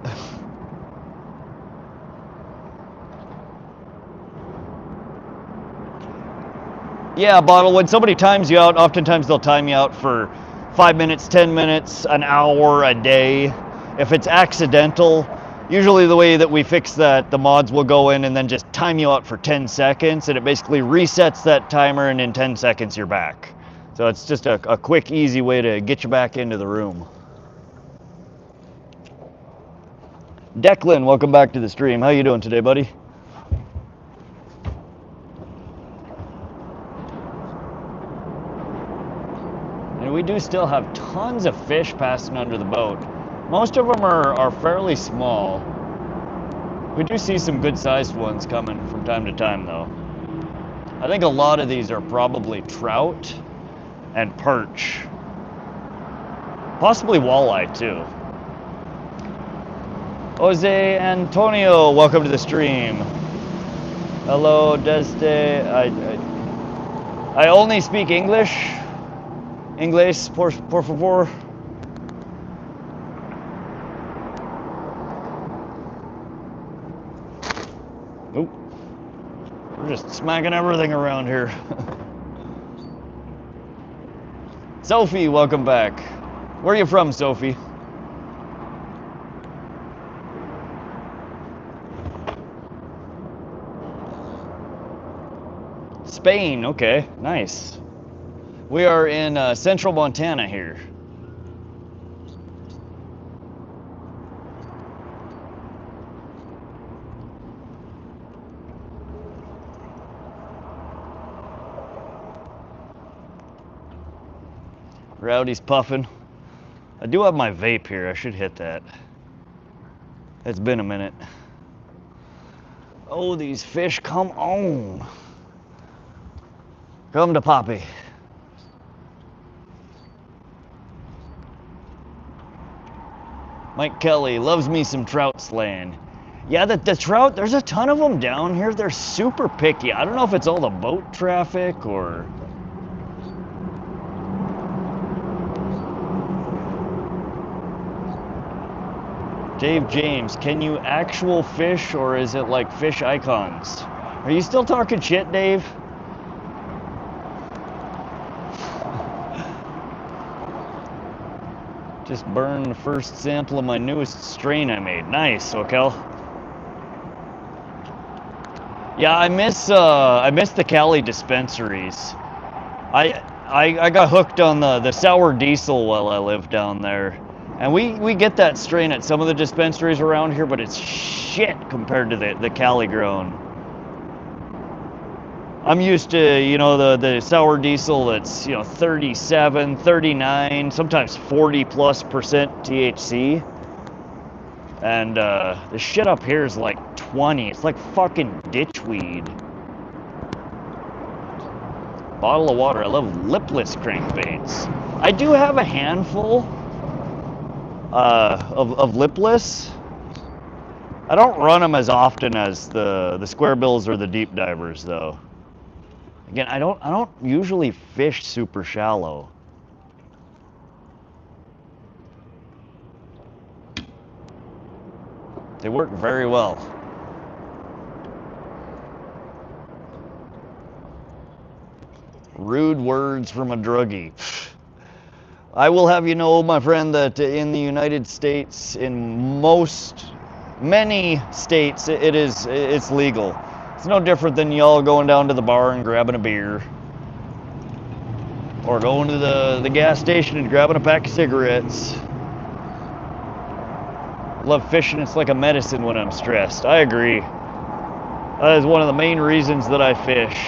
Yeah, Bottle, when somebody times you out, oftentimes they'll time you out for 5 minutes, 10 minutes, an hour, a day. If it's accidental, usually the way that we fix that, the mods will go in and then just time you out for 10 seconds, and it basically resets that timer, and in 10 seconds you're back. So it's just a quick, easy way to get you back into the room. Declan, welcome back to the stream. How you doing today, buddy? And we do still have tons of fish passing under the boat. Most of them are fairly small. We do see some good-sized ones coming from time to time, though. I think a lot of these are probably trout and perch. Possibly walleye, too. Jose Antonio, welcome to the stream. Hello, Desde. I only speak English. Inglés, por favor. Oop. We're just smacking everything around here. Sophie, welcome back. Where are you from, Sophie? Spain, okay, nice. We are in central Montana here. Rowdy's puffing. I do have my vape here, I should hit that. It's been a minute. Oh, these fish, come on. Come to Poppy. Mike Kelly loves me some trout slaying. Yeah, the trout, there's a ton of them down here. They're super picky. I don't know if it's all the boat traffic or... Dave James, can you actual fish or is it like fish icons? Are you still talking shit, Dave? Just burned the first sample of my newest strain I made. Nice, Okel. Yeah, I miss the Cali dispensaries. I got hooked on the sour diesel while I lived down there. And we get that strain at some of the dispensaries around here, but it's shit compared to the Cali grown. I'm used to, you know, the sour diesel that's, you know, 37, 39, sometimes 40+% THC. And the shit up here is like 20. It's like fucking ditchweed. Bottle of water. I love lipless crankbaits. I do have a handful of lipless. I don't run them as often as the square bills or the deep divers, though. Again, I don't usually fish super shallow. They work very well. Rude words from a druggie. I will have you know, my friend, that in the United States, in many states, it's legal. It's no different than y'all going down to the bar and grabbing a beer, or going to the gas station and grabbing a pack of cigarettes. Love fishing. It's like a medicine when I'm stressed. I agree. That is one of the main reasons that I fish.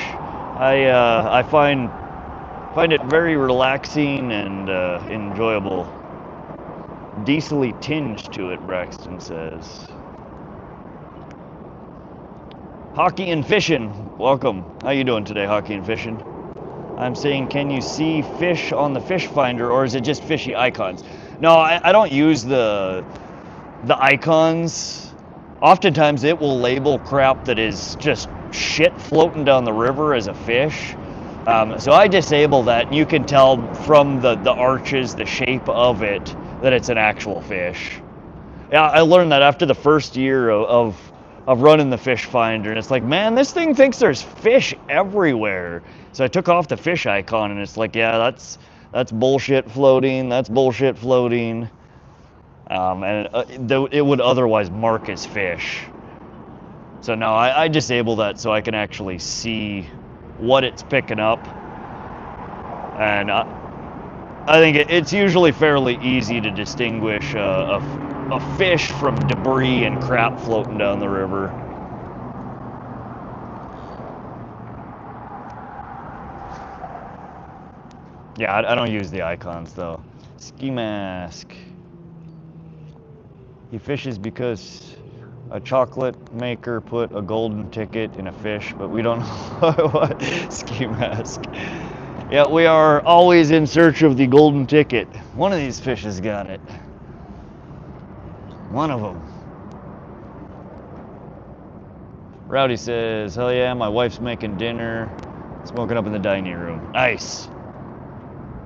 I find it very relaxing and enjoyable. Diesely tinged to it, Braxton says. Hockey and fishing, welcome. How you doing today, Hockey and fishing? I'm saying, can you see fish on the fish finder, or is it just fishy icons? No, I don't use the icons. Oftentimes it will label crap that is just shit floating down the river as a fish. So I disable that, and you can tell from the arches, the shape of it, that it's an actual fish. Yeah, I learned that after the first year of running the fish finder, and it's like, man, this thing thinks there's fish everywhere. So I took off the fish icon, and it's like, yeah, that's bullshit floating. That's bullshit floating. And it would otherwise mark as fish. So no, I disable that so I can actually see what it's picking up. And I think it's usually fairly easy to distinguish a fish from debris and crap floating down the river. Yeah, I don't use the icons though. Ski mask. He fishes because a chocolate maker put a golden ticket in a fish, but we don't know what. Ski mask. Yeah, we are always in search of the golden ticket. One of these fishes got it. One of them. Rowdy says, hell yeah, my wife's making dinner. Smoking up in the dining room. Nice.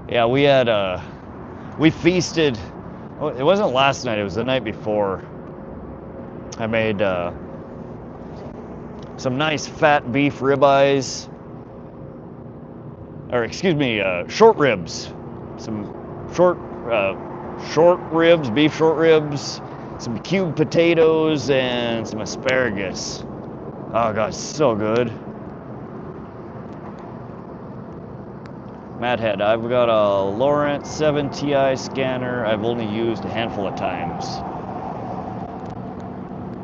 Yeah, we feasted. Oh, it wasn't last night, it was the night before. I made some nice fat beef ribeyes. Or excuse me, short ribs. Some short ribs, beef short ribs, some cubed potatoes, and some asparagus. Oh god, so good. Madhead, I've got a Lawrence 7 Ti scanner. I've only used a handful of times.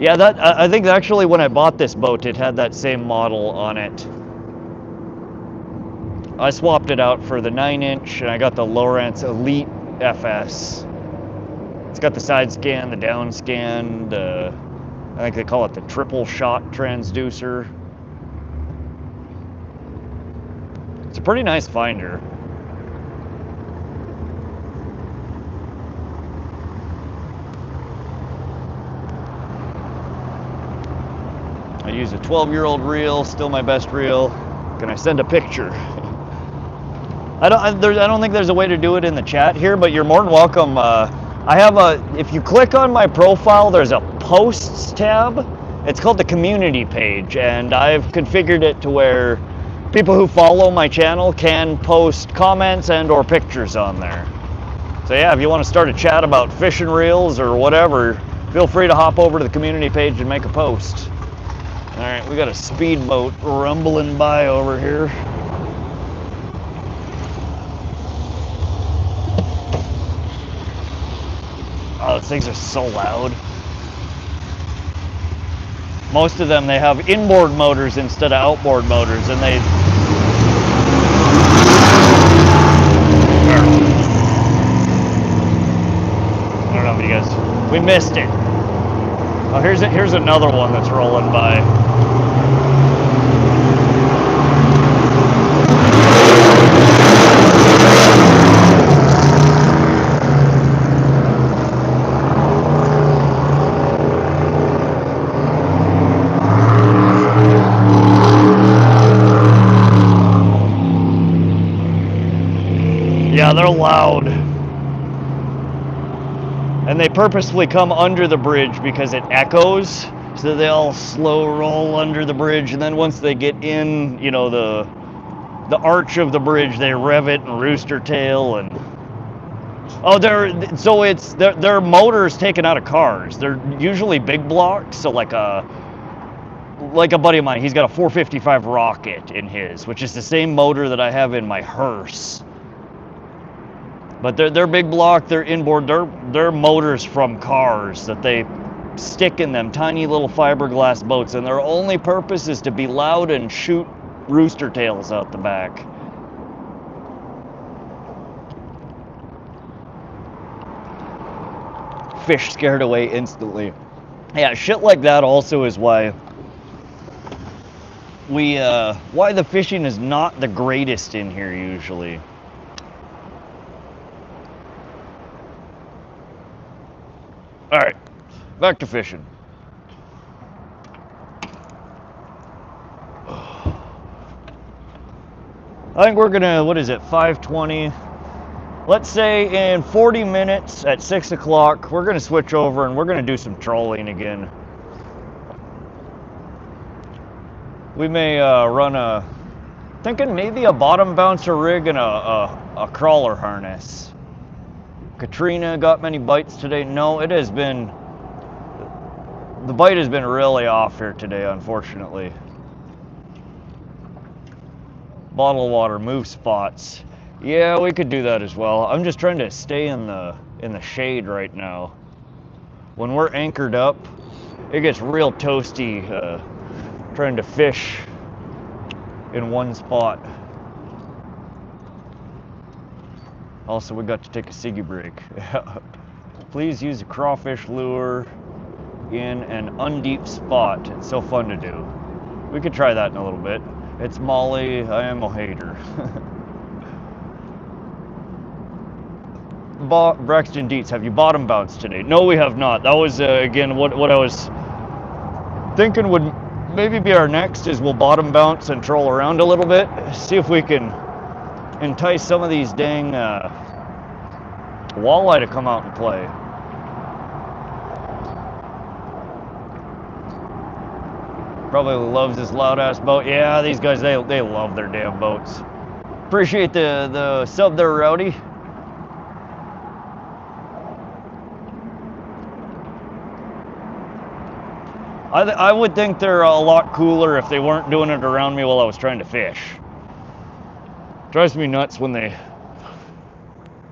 Yeah, I think actually when I bought this boat, it had that same model on it. I swapped it out for the 9-inch, and I got the Lawrence Elite FS. It's got the side scan, the down scan, I think they call it the triple shot transducer. It's a pretty nice finder. I use a 12-year-old reel, still my best reel. Can I send a picture? I don't think there's a way to do it in the chat here, but you're more than welcome. If you click on my profile, there's a posts tab. It's called the community page, and I've configured it to where people who follow my channel can post comments and or pictures on there. So yeah, if you want to start a chat about fishing reels or whatever, feel free to hop over to the community page and make a post. All right, we got a speedboat rumbling by over here. Oh, those things are so loud. Most of them, they have inboard motors instead of outboard motors, and I don't know if you guys, we missed it. Oh, here's another one that's rolling by. Yeah, they're loud. And they purposefully come under the bridge because it echoes, so they all slow roll under the bridge, and then once they get in, you know, the the arch of the bridge, they rev it and rooster tail and oh, they're motors taken out of cars. They're usually big blocks, so like a buddy of mine, he's got a 455 Rocket in his, which is the same motor that I have in my hearse. But they're big block, they're inboard, they're motors from cars that they stick in them tiny little fiberglass boats, and their only purpose is to be loud and shoot rooster tails out the back. Fish scared away instantly. Yeah, shit like that also is why why the fishing is not the greatest in here usually. All right, back to fishing. I think we're gonna, what is it, 5:20? Let's say in 40 minutes at 6 o'clock, we're gonna switch over and we're gonna do some trolling again. We may run thinking maybe a bottom bouncer rig and a crawler harness. Katrina got many bites today? No, it has been, the bite has been really off here today, unfortunately. Bottle of water, move spots. Yeah, we could do that as well. I'm just trying to stay in the shade right now. When we're anchored up, it gets real toasty trying to fish in one spot. Also, we got to take a ciggy break. Please use a crawfish lure in an undeep spot. It's so fun to do. We could try that in a little bit. It's Molly, I am a hater. Braxton Dietz, have you bottom bounced today? No, we have not. That was, again, what I was thinking would maybe be our next, is we'll bottom bounce and troll around a little bit. See if we can entice some of these dang walleye to come out and play. Probably loves this loud ass boat. Yeah, these guys, they love their damn boats. Appreciate the sub there, Rowdy. I would think they're a lot cooler if they weren't doing it around me while I was trying to fish. Drives me nuts when they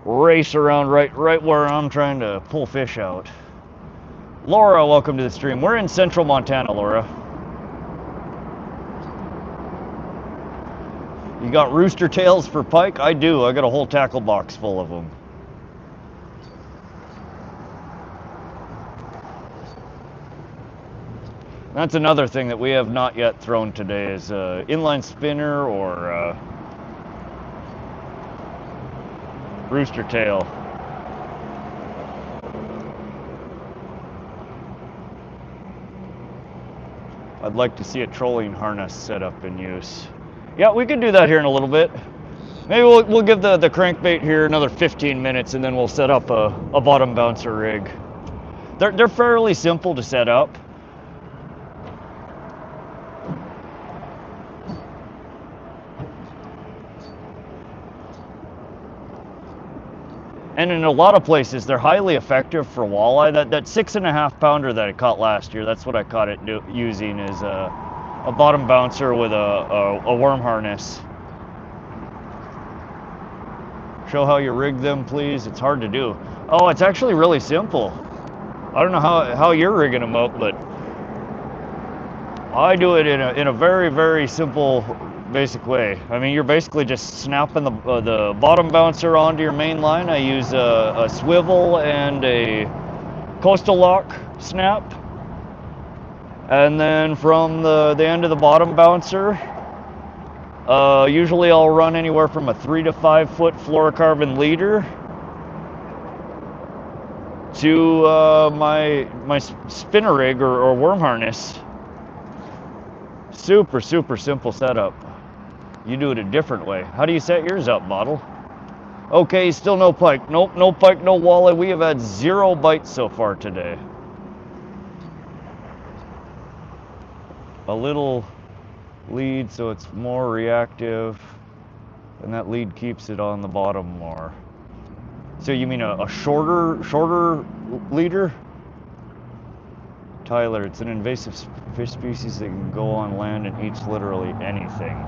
race around right where I'm trying to pull fish out. Laura, welcome to the stream. We're in central Montana, Laura. You got rooster tails for pike? I do. I got a whole tackle box full of them. That's another thing that we have not yet thrown today is inline spinner or rooster tail. I'd like to see a trolling harness set up in use. Yeah, we could do that here in a little bit. Maybe we'll give the crankbait here another 15 minutes and then we'll set up a bottom bouncer rig. They're fairly simple to set up. And in a lot of places, they're highly effective for walleye. That 6.5 pounder that I caught last year, that's what I caught it using, is a bottom bouncer with a worm harness. Show how you rig them, please. It's hard to do. Oh, it's actually really simple. I don't know how you're rigging them up, but I do it in a very, very simple, basic way. I mean, you're basically just snapping the bottom bouncer onto your main line. I use a swivel and a coastal lock snap. And then from the end of the bottom bouncer, usually I'll run anywhere from a 3 to 5 foot fluorocarbon leader to my spinner rig or worm harness. Super, super simple setup. You do it a different way. How do you set yours up, Bottle? Okay, still no pike. Nope, no pike, no walleye. We have had 0 bites so far today. A little lead, so it's more reactive. And that lead keeps it on the bottom more. So you mean a shorter leader? Tyler, it's an invasive fish species that can go on land and eats literally anything.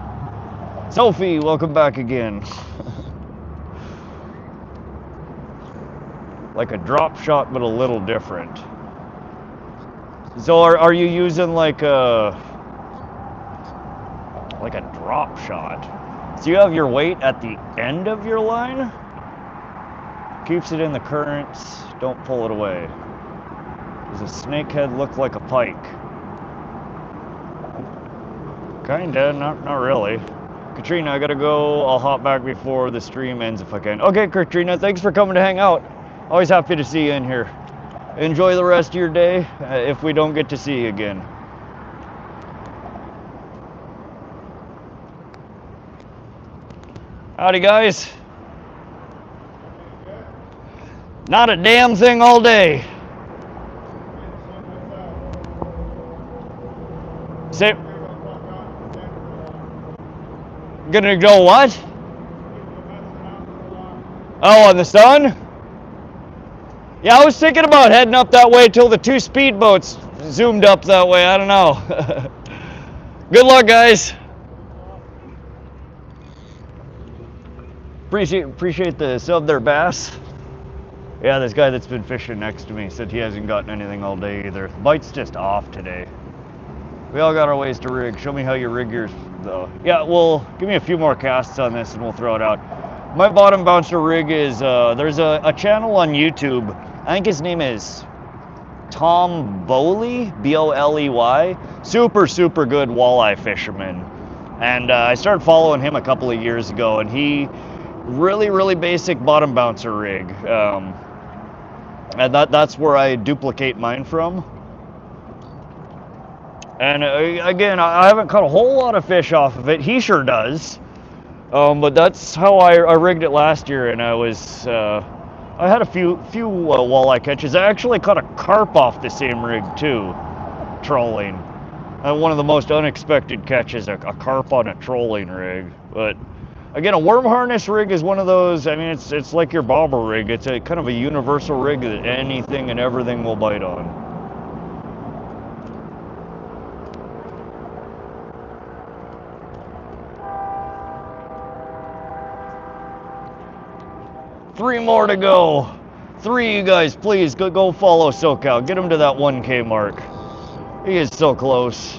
Sophie, welcome back again. Like a drop shot, but a little different. So are you using like a drop shot? So you have your weight at the end of your line? Keeps it in the currents, don't pull it away. Does a snakehead look like a pike? Kinda, not really. Katrina, I gotta go. I'll hop back before the stream ends if I can. Okay, Katrina, thanks for coming to hang out. Always happy to see you in here. Enjoy the rest of your day if we don't get to see you again. Howdy, guys. Not a damn thing all day. Say, gonna go what? Oh, on the sun? Yeah, I was thinking about heading up that way till the two speedboats zoomed up that way. I don't know. Good luck, guys. Appreciate the sub there, Bass. Yeah, this guy that's been fishing next to me said he hasn't gotten anything all day either. The bite's just off today. We all got our ways to rig. Show me how you rig yours, though. Yeah, well, give me a few more casts on this and we'll throw it out. My bottom bouncer rig is, there's a channel on YouTube. I think his name is Tom Boley, B-O-L-E-Y. Super good walleye fisherman. And I started following him a couple of years ago, and he really basic bottom bouncer rig. And that's where I duplicate mine from. And again, I haven't caught a whole lot of fish off of it. He sure does. But that's how I rigged it last year, and I had a few walleye catches. I actually caught a carp off the same rig too, trolling. One of the most unexpected catches, a carp on a trolling rig. But again, a worm harness rig is one of those. I mean, it's like your bobber rig. It's a kind of a universal rig that anything and everything will bite on. Three more to go. Three, you guys, please go follow SoCal. Get him to that 1K mark. He is so close.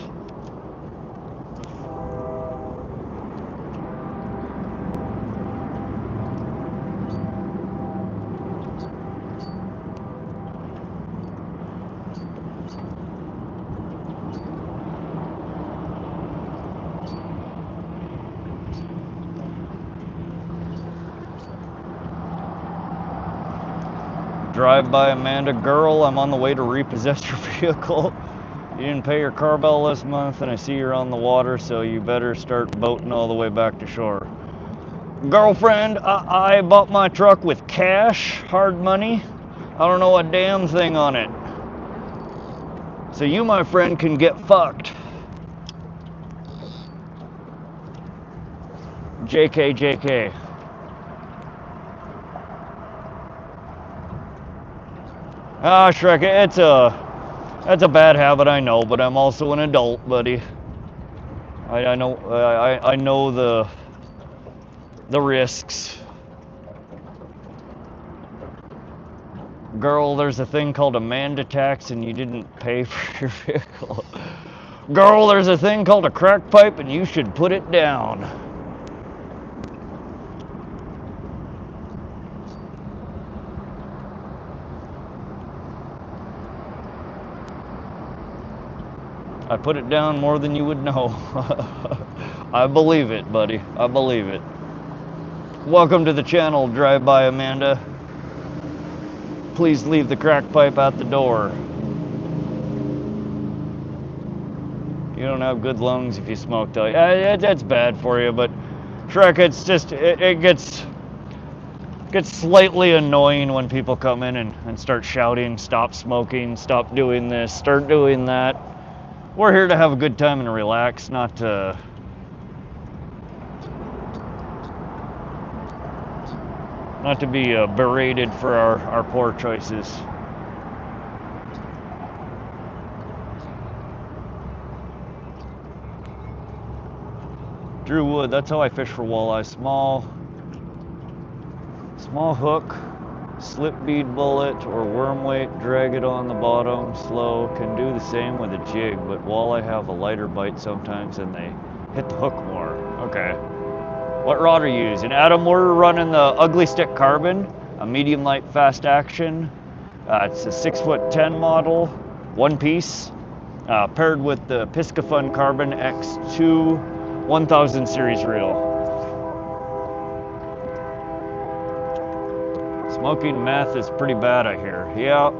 Drive by Amanda. Girl, I'm on the way to repossess your vehicle. You didn't pay your car bill this month, and I see you're on the water, so you better start boating all the way back to shore. Girlfriend, I bought my truck with cash, hard money. I don't know a damn thing on it. So you, my friend, can get fucked. JK. Ah, Shrek, that's a bad habit, I know, but I'm also an adult, buddy. I know the risks. Girl, there's a thing called Amanda tax and you didn't pay for your vehicle. Girl, there's a thing called a crack pipe and you should put it down. I put it down more than you would know. I believe it, buddy. I believe it. Welcome to the channel, Drive By Amanda. Please leave the crack pipe at the door. You don't have good lungs if you smoke, though. That's bad for you, but Shrek, it's just, it gets slightly annoying when people come in and start shouting, stop smoking, stop doing this, start doing that. We're here to have a good time and relax, not to Not to be berated for our poor choices. Drew wood, that's how I fish for walleye. Small hook, slip bead bullet, or worm weight, drag it on the bottom, slow. Can do the same with a jig, but walleye have a lighter bite sometimes and they hit the hook more. Okay. What rod are you using? Adam, we're running the Ugly Stick Carbon, a medium light fast action. It's a 6'10" model, one piece, paired with the Piscafun Carbon X2 1000 series reel. Smoking meth is pretty bad, I hear. Yeah,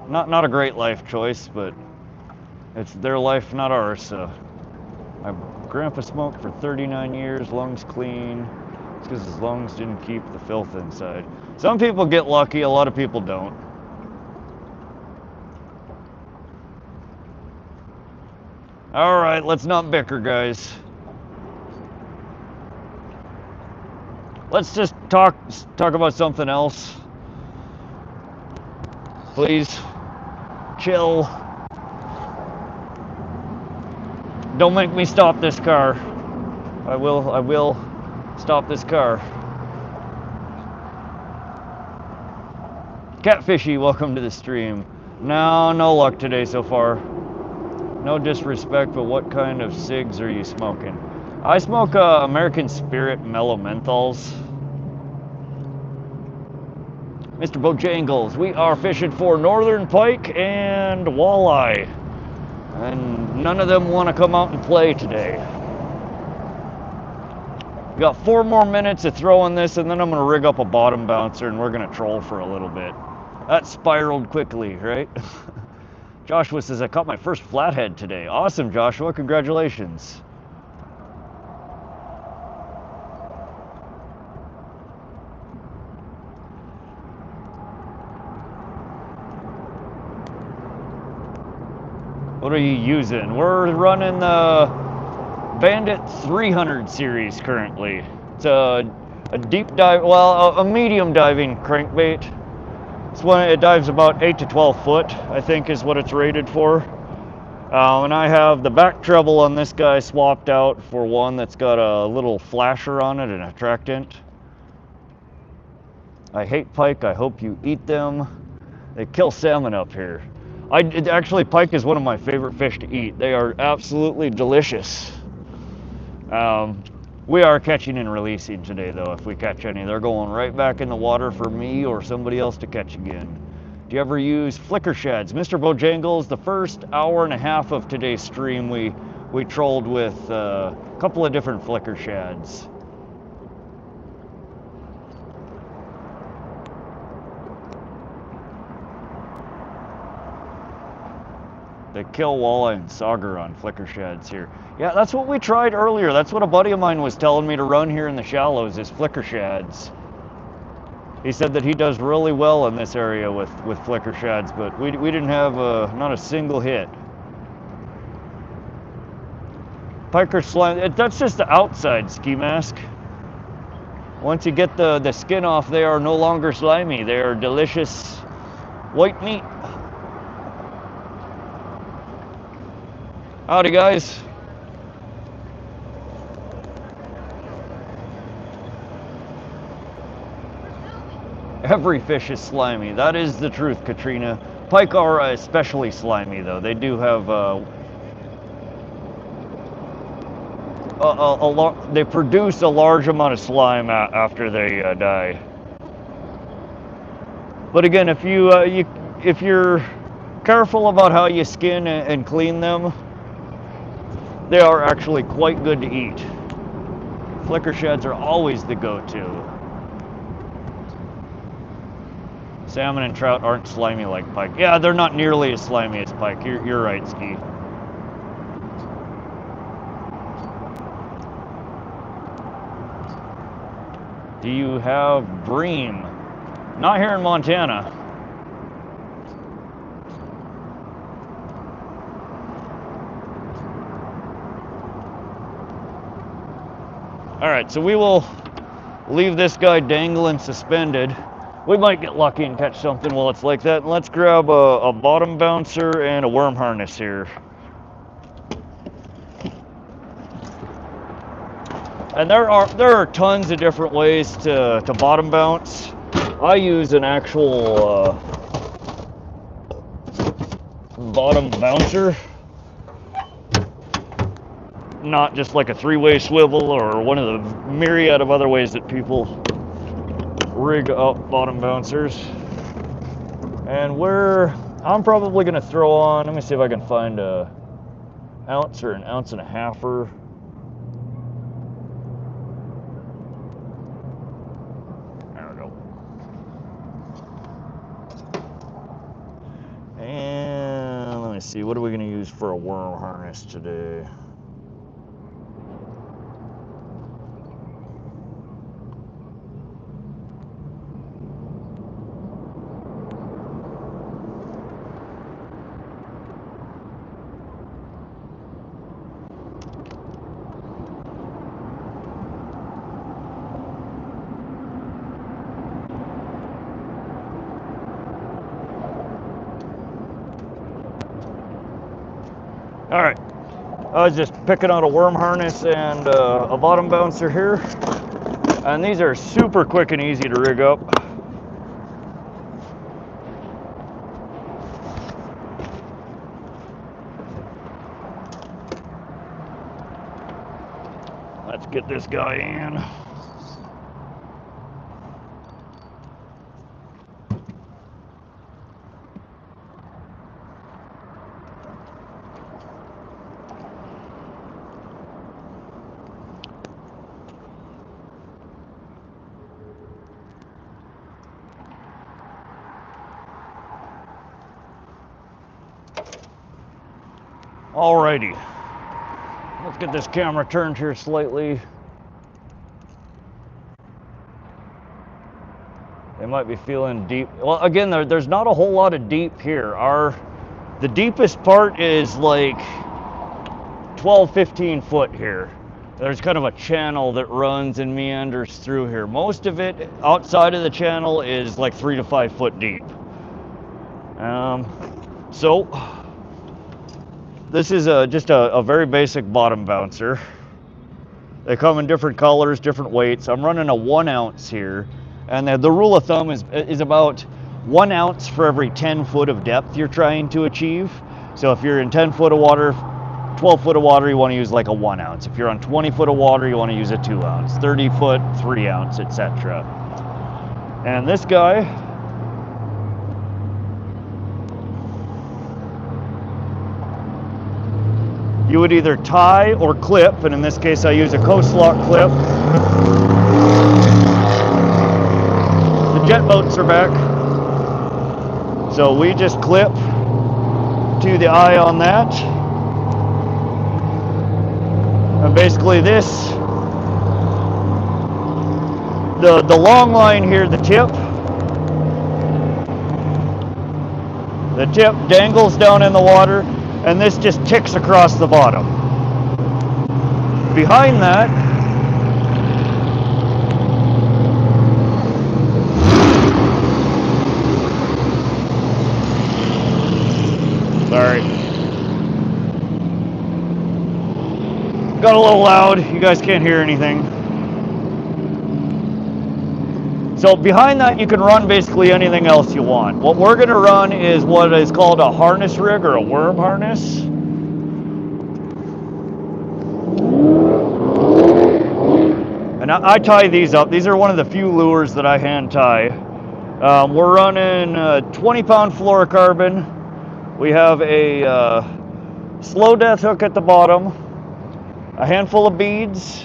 not a great life choice, but it's their life, not ours. So my grandpa smoked for 39 years, lungs clean. It's because his lungs didn't keep the filth inside. Some people get lucky, a lot of people don't. All right, let's not bicker, guys. Let's just talk about something else. Please, chill. Don't make me stop this car. I will stop this car. Catfishy, welcome to the stream. No luck today so far. No disrespect, but what kind of cigs are you smoking? I smoke American Spirit Mellow Menthols. Mr. Bojangles, we are fishing for Northern Pike and Walleye. And none of them want to come out and play today. We got 4 more minutes of throwing this, and then I'm going to rig up a bottom bouncer, and we're going to troll for a little bit. That spiraled quickly, right? Joshua says, I caught my first flathead today. Awesome, Joshua. Congratulations. What are you using? We're running the Bandit 300 series currently. It's a deep dive, well, a medium diving crankbait. It's one, it dives about 8 to 12 foot, I think is what it's rated for. And I have the back treble on this guy swapped out for one that's got a little flasher on it and a attractant. I hate pike, I hope you eat them. They kill salmon up here. Actually, pike is one of my favorite fish to eat. They are absolutely delicious. We are catching and releasing today, though. If we catch any, they're going right back in the water for me or somebody else to catch again. Do you ever use flicker shads? Mr. Bojangles, the first hour and a half of today's stream, we trolled with a couple of different flicker shads. They kill walleye and sauger on flicker shads here. Yeah, that's what we tried earlier. That's what a buddy of mine was telling me to run here in the shallows, is flicker shads. He said that he does really well in this area with flicker shads, but we didn't have not a single hit. Piker slime, that's just the outside ski mask. Once you get the skin off, they are no longer slimy. They are delicious white meat. Howdy, guys. Every fish is slimy. That is the truth, Katrina. Pike are especially slimy, though. They do have they produce a large amount of slime after they die. But again, if if you're careful about how you skin and clean them, they are actually quite good to eat. Flicker shads are always the go-to. Salmon and trout aren't slimy like pike. Yeah, they're not nearly as slimy as pike. You're right, Ski. Do you have bream? Not here in Montana. All right, so we will leave this guy dangling suspended. We might get lucky and catch something while it's like that. And let's grab a bottom bouncer and a worm harness here. And there are tons of different ways to bottom bounce. I use an actual bottom bouncer, not just like a three-way swivel or one of the myriad of other ways that people rig up bottom bouncers. And I'm probably gonna throw on, let me see if I can find a ounce or an ounce and a halfer. There we go. And let me see, what are we gonna use for a worm harness today? All right, I was just picking out a worm harness and a bottom bouncer here. And these are super quick and easy to rig up. Let's get this guy in. Alrighty, let's get this camera turned here slightly. They might be feeling deep. Well, again, there's not a whole lot of deep here. The deepest part is like 12, 15 foot here. There's kind of a channel that runs and meanders through here. Most of it outside of the channel is like 3 to 5 foot deep. So this is just a very basic bottom bouncer. They come in different colors, different weights. I'm running a 1 ounce here, and the rule of thumb is about 1 ounce for every 10 foot of depth you're trying to achieve. So if you're in 10 foot of water, 12 foot of water, you want to use like a 1 ounce. If you're on 20 foot of water, you want to use a 2 ounce. 30 foot, 3 ounce, etc. And this guy, you would either tie or clip, and in this case I use a coast lock clip. The jet boats are back, so we just clip to the eye on that. And basically this, the long line here, the tip dangles down in the water, and this just ticks across the bottom. Behind that, sorry, got a little loud, you guys can't hear anything. So behind that you can run basically anything else you want. What we're going to run is what is called a harness rig or a worm harness. And I tie these up. These are one of the few lures that I hand tie. We're running a 20-pound fluorocarbon. We have a slow death hook at the bottom, a handful of beads,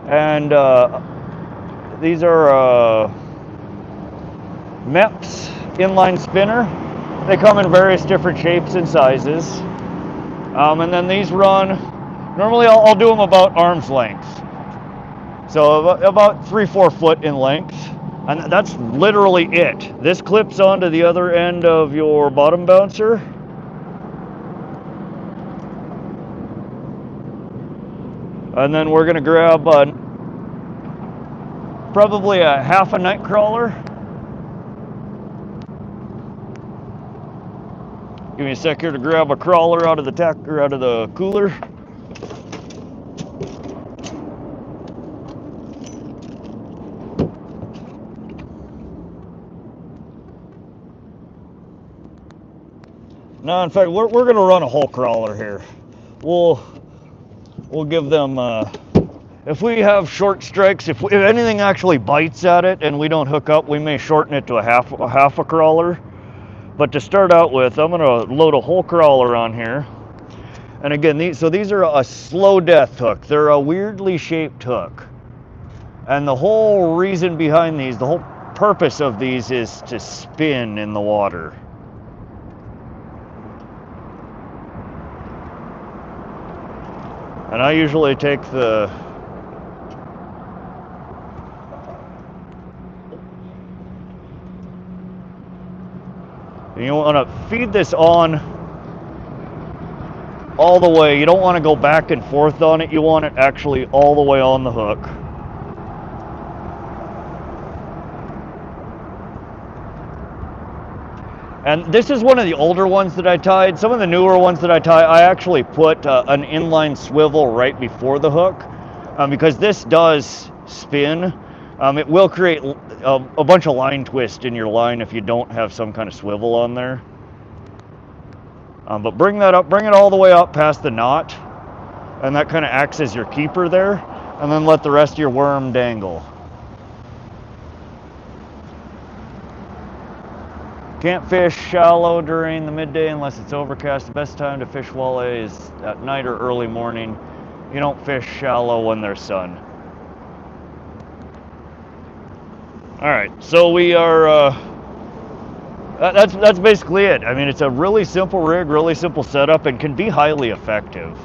and these are MEPS inline spinner. They come in various different shapes and sizes. And then these run, normally I'll do them about arm's length. So about 3-4 foot in length. And that's literally it. This clips onto the other end of your bottom bouncer. And then we're gonna grab Probably a half a night crawler. Give me a sec here to grab a crawler out of the out of the cooler. No, in fact, we're going to run a whole crawler here. We'll give them, if we have short strikes, if anything actually bites at it and we don't hook up, we may shorten it to a half a crawler. But to start out with, I'm going to load a whole crawler on here. And again, these are a slow death hook. They're a weirdly shaped hook. And the whole reason behind these, the whole purpose of these is to spin in the water. And I usually take the you want to feed this on all the way. You don't want to go back and forth on it. You want it actually all the way on the hook. And this is one of the older ones that I tied. Some of the newer ones that I tie, I actually put an inline swivel right before the hook because this does spin. It will create a bunch of line twist in your line if you don't have some kind of swivel on there. But bring that up, bring it all the way up past the knot, and that kind of acts as your keeper there, and then let the rest of your worm dangle. Can't fish shallow during the midday unless it's overcast. The best time to fish walleye is at night or early morning. You don't fish shallow when there's sun. All right, so we are, that's basically it. I mean, it's a really simple rig, really simple setup, and can be highly effective.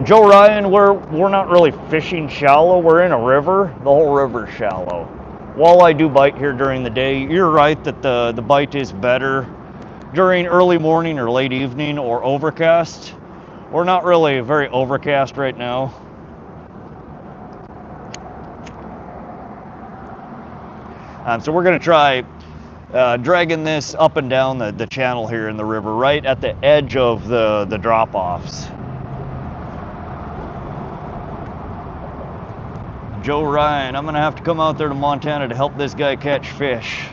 Joe Ryan, we're not really fishing shallow. We're in a river. The whole river's shallow. Walleye do bite here during the day. You're right that the bite is better during early morning or late evening or overcast. We're not really very overcast right now. So we're going to try dragging this up and down the channel here in the river, right at the edge of the drop-offs. Joe Ryan, I'm gonna have to come out there to Montana to help this guy catch fish.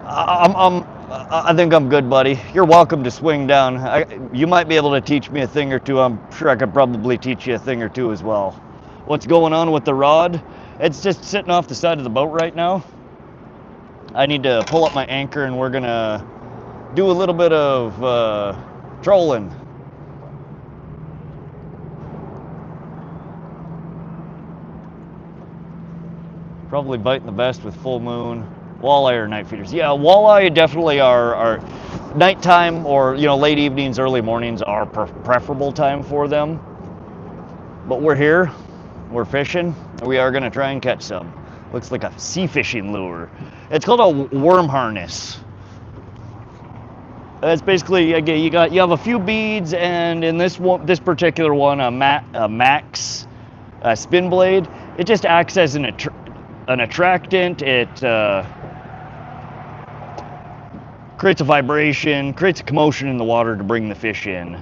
I think I'm good, buddy. You're welcome to swing down. You might be able to teach me a thing or two. I'm sure I could probably teach you a thing or two as well. What's going on with the rod? It's just sitting off the side of the boat right now. I need to pull up my anchor and we're gonna do a little bit of trolling. Probably biting the best with full moon. Walleye or night feeders. Yeah, walleye definitely are nighttime or late evenings, early mornings are preferable time for them. But we're here, we're fishing, and we are gonna try and catch some. Looks like a sea fishing lure. It's called a worm harness. It's basically, again, you have a few beads, and in this particular one, a max spin blade. It just acts as an attractant. It creates a vibration, creates a commotion in the water to bring the fish in.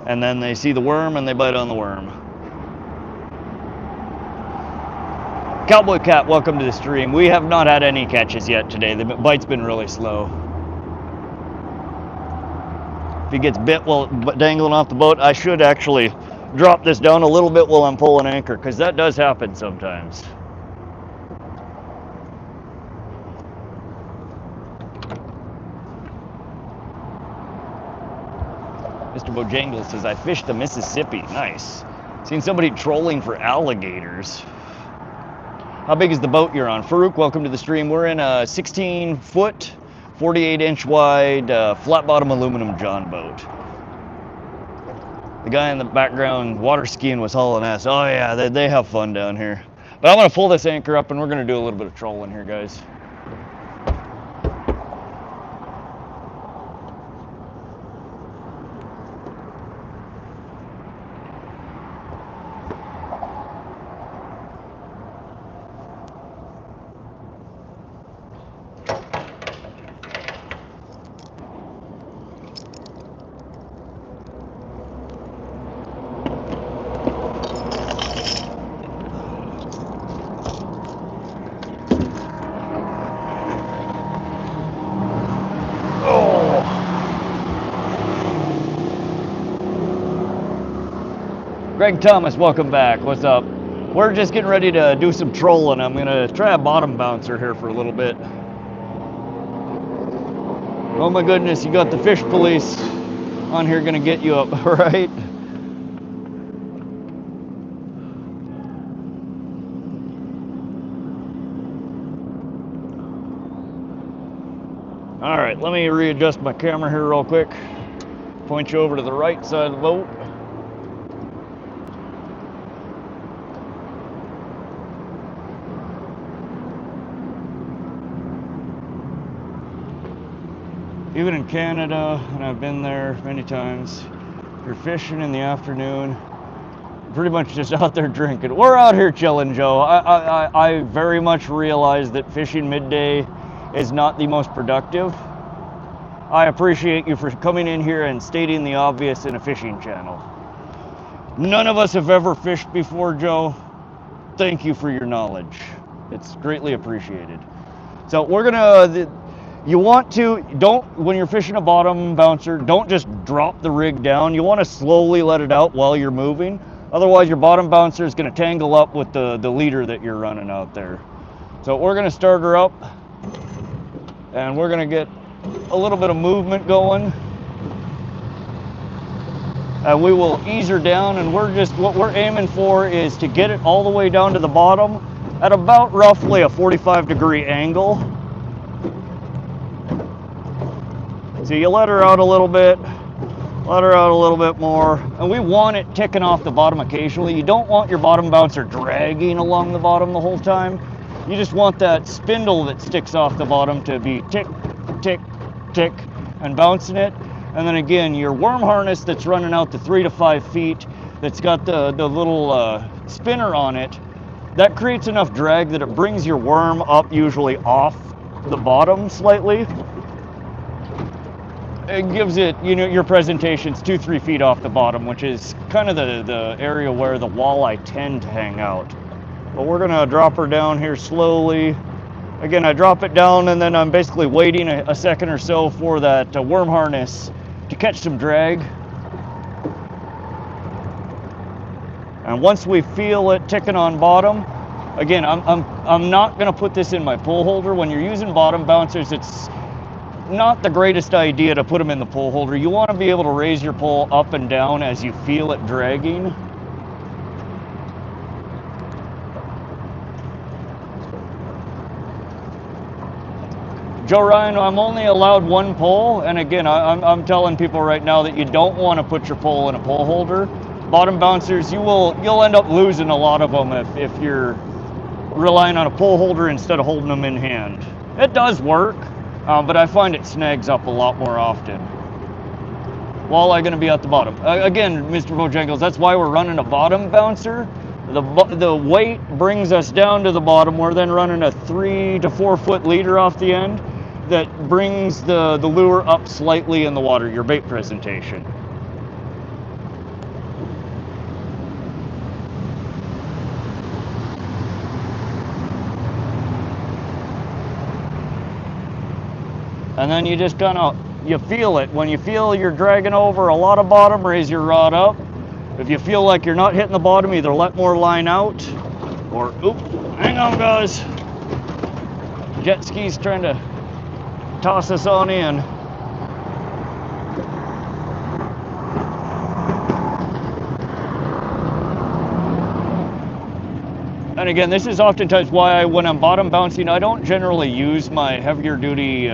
And then they see the worm and they bite on the worm. Cowboy Cat, welcome to the stream. We have not had any catches yet today. The bite's been really slow. If he gets bit while dangling off the boat, I should actually drop this down a little bit while I'm pulling anchor, because that does happen sometimes. Mr. Bojangles says, I fished the Mississippi. Nice. Seen somebody trolling for alligators. How big is the boat you're on? Farouk, welcome to the stream. We're in a 16-foot, 48-inch wide, flat-bottom aluminum John boat. The guy in the background water skiing was hauling ass. Oh yeah, they have fun down here. But I'm gonna pull this anchor up and we're gonna do a little bit of trolling here, guys. Greg Thomas, welcome back. What's up? We're just getting ready to do some trolling. I'm gonna try a bottom bouncer here for a little bit. Oh my goodness, you got the fish police on here gonna get you up, right? All right, let me readjust my camera here real quick. Point you over to the right side of the boat. Even in Canada, and I've been there many times, you're fishing in the afternoon, pretty much just out there drinking. We're out here chilling, Joe. I very much realize that fishing midday is not the most productive. I appreciate you for coming in here and stating the obvious in a fishing channel. None of us have ever fished before, Joe. Thank you for your knowledge. It's greatly appreciated. So we're gonna, you want to, when you're fishing a bottom bouncer, don't just drop the rig down. You want to slowly let it out while you're moving. Otherwise your bottom bouncer is gonna tangle up with the leader that you're running out there. So we're gonna start her up and we're gonna get a little bit of movement going. And we will ease her down, and what we're aiming for is to get it all the way down to the bottom at about roughly a 45-degree angle. So you let her out a little bit, let her out a little bit more, and we want it ticking off the bottom occasionally. You don't want your bottom bouncer dragging along the bottom the whole time. You just want that spindle that sticks off the bottom to be tick, tick, tick, and bouncing it. And then again, your worm harness that's running out to 3 to 5 feet, that's got the little spinner on it, that creates enough drag that it brings your worm up usually off the bottom slightly. It gives it, you know, your presentation's 2-3 feet off the bottom, which is kind of the area where the walleye tend to hang out. But we're gonna drop her down here slowly. Again, I drop it down and then I'm basically waiting a second or so for that worm harness to catch some drag. And once we feel it ticking on bottom, again, I'm not gonna put this in my pull holder. When you're using bottom bouncers, it's not the greatest idea to put them in the pull holder. You wanna be able to raise your pole up and down as you feel it dragging. Joe Ryan, I'm only allowed one pole, and again, I'm telling people right now that you don't want to put your pole in a pole holder. Bottom bouncers, you'll end up losing a lot of them if you're relying on a pole holder instead of holding them in hand. It does work, but I find it snags up a lot more often. Walleye going to be at the bottom. Again, Mr. Bojangles, that's why we're running a bottom bouncer. The weight brings us down to the bottom. We're then running a 3 to 4 foot leader off the end that brings the lure up slightly in the water, your bait presentation. And then you just you feel it. When you feel you're dragging over a lot of bottom, raise your rod up. If you feel like you're not hitting the bottom, either let more line out or, oop, hang on guys. Jet ski's trying to toss us on in. And again, this is oftentimes why when I'm bottom bouncing, I don't generally use my heavier duty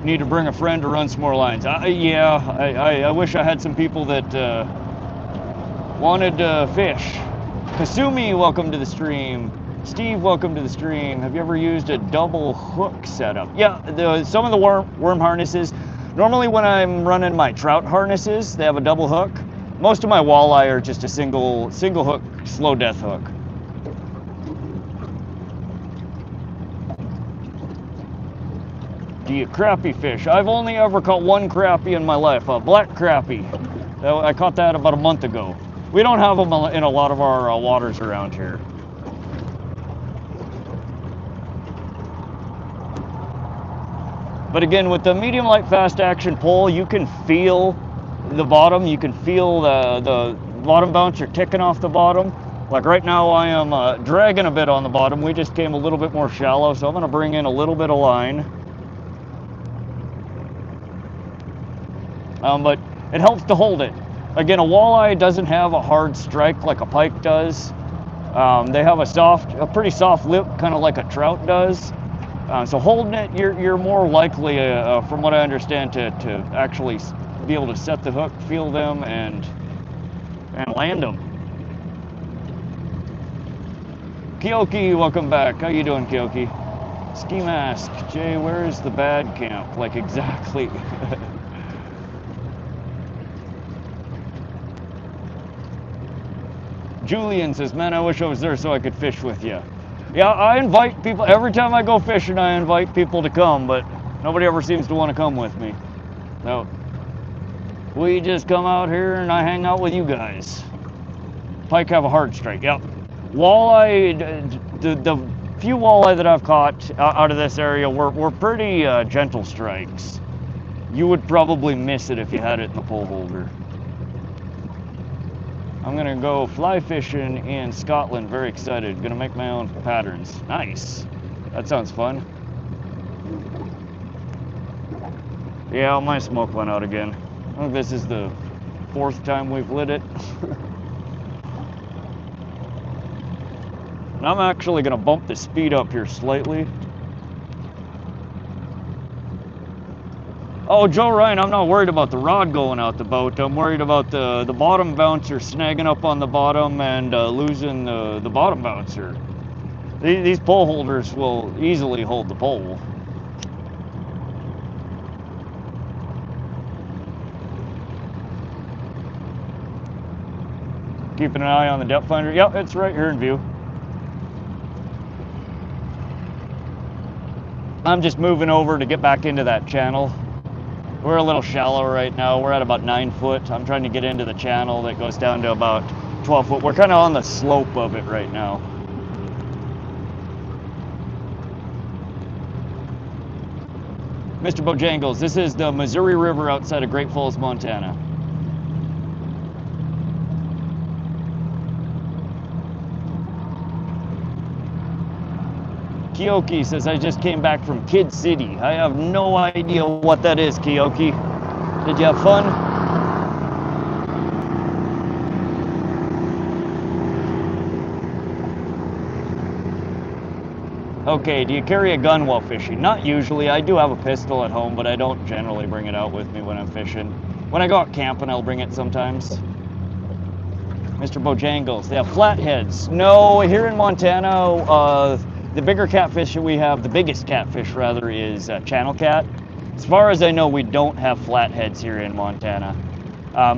need to bring a friend to run some more lines. I wish I had some people that wanted to fish. Kasumi, welcome to the stream. Steve, welcome to the stream. Have you ever used a double hook setup? Yeah, some of the worm harnesses. Normally when I'm running my trout harnesses, they have a double hook. Most of my walleye are just a single hook, slow death hook. Do you crappie fish? I've only ever caught one crappie in my life, a black crappie. I caught that about a month ago. We don't have them in a lot of our waters around here. But again, with the medium light fast action pole, you can feel the bottom. You can feel the bottom bouncer ticking off the bottom. Like right now I am dragging a bit on the bottom. We just came a little bit more shallow, so I'm gonna bring in a little bit of line. But it helps to hold it. Again, a walleye doesn't have a hard strike like a pike does. They have a pretty soft lip, kind of like a trout does. So holding it, you're more likely, from what I understand, to actually be able to set the hook, feel them, and land them. Kyoki, welcome back. How you doing, Kyoki? Ski mask, Jay. Where is the bad camp? Like exactly. Julian says, man, I wish I was there so I could fish with you. Yeah, I invite people. Every time I go fishing, I invite people to come, but nobody ever seems to want to come with me. No. We just come out here and I hang out with you guys. Pike have a hard strike, yep. Walleye, the few walleye that I've caught out of this area were pretty gentle strikes. You would probably miss it if you had it in the pole holder. I'm gonna go fly fishing in Scotland, very excited. Gonna make my own patterns. Nice, that sounds fun. Yeah, my smoke went out again. I think this is the 4th time we've lit it. And I'm actually gonna bump the speed up here slightly. Oh, Joe Ryan, I'm not worried about the rod going out the boat. I'm worried about the bottom bouncer snagging up on the bottom and losing the bottom bouncer. These pole holders will easily hold the pole. Keeping an eye on the depth finder. Yep, it's right here in view. I'm just moving over to get back into that channel. We're a little shallow right now. We're at about 9 foot. I'm trying to get into the channel that goes down to about 12 foot. We're kind of on the slope of it right now. Mr. Bojangles, this is the Missouri River outside of Great Falls, Montana. Kyoki says, I just came back from Kid City. I have no idea what that is, Kyoki. Did you have fun? Okay, do you carry a gun while fishing? Not usually. I do have a pistol at home, but I don't generally bring it out with me when I'm fishing. When I go out camping, I'll bring it sometimes. Mr. Bojangles, they have flatheads. No, here in Montana, the bigger catfish that we have, the biggest catfish rather, is channel cat. As far as I know, we don't have flatheads here in Montana.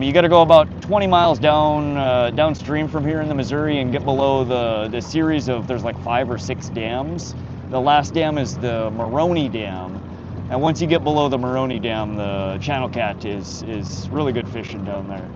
You got to go about 20 miles downstream from here in the Missouri and get below the series of, there's like 5 or 6 dams. The last dam is the Maroney Dam. And once you get below the Maroney Dam, the channel cat is really good fishing down there.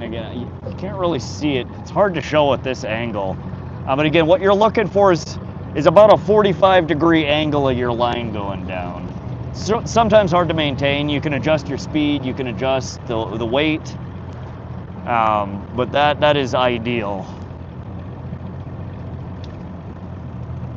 Again, you can't really see it. It's hard to show at this angle. But again, what you're looking for is about a 45-degree angle of your line going down. So, sometimes hard to maintain. You can adjust your speed, you can adjust the weight, but that is ideal.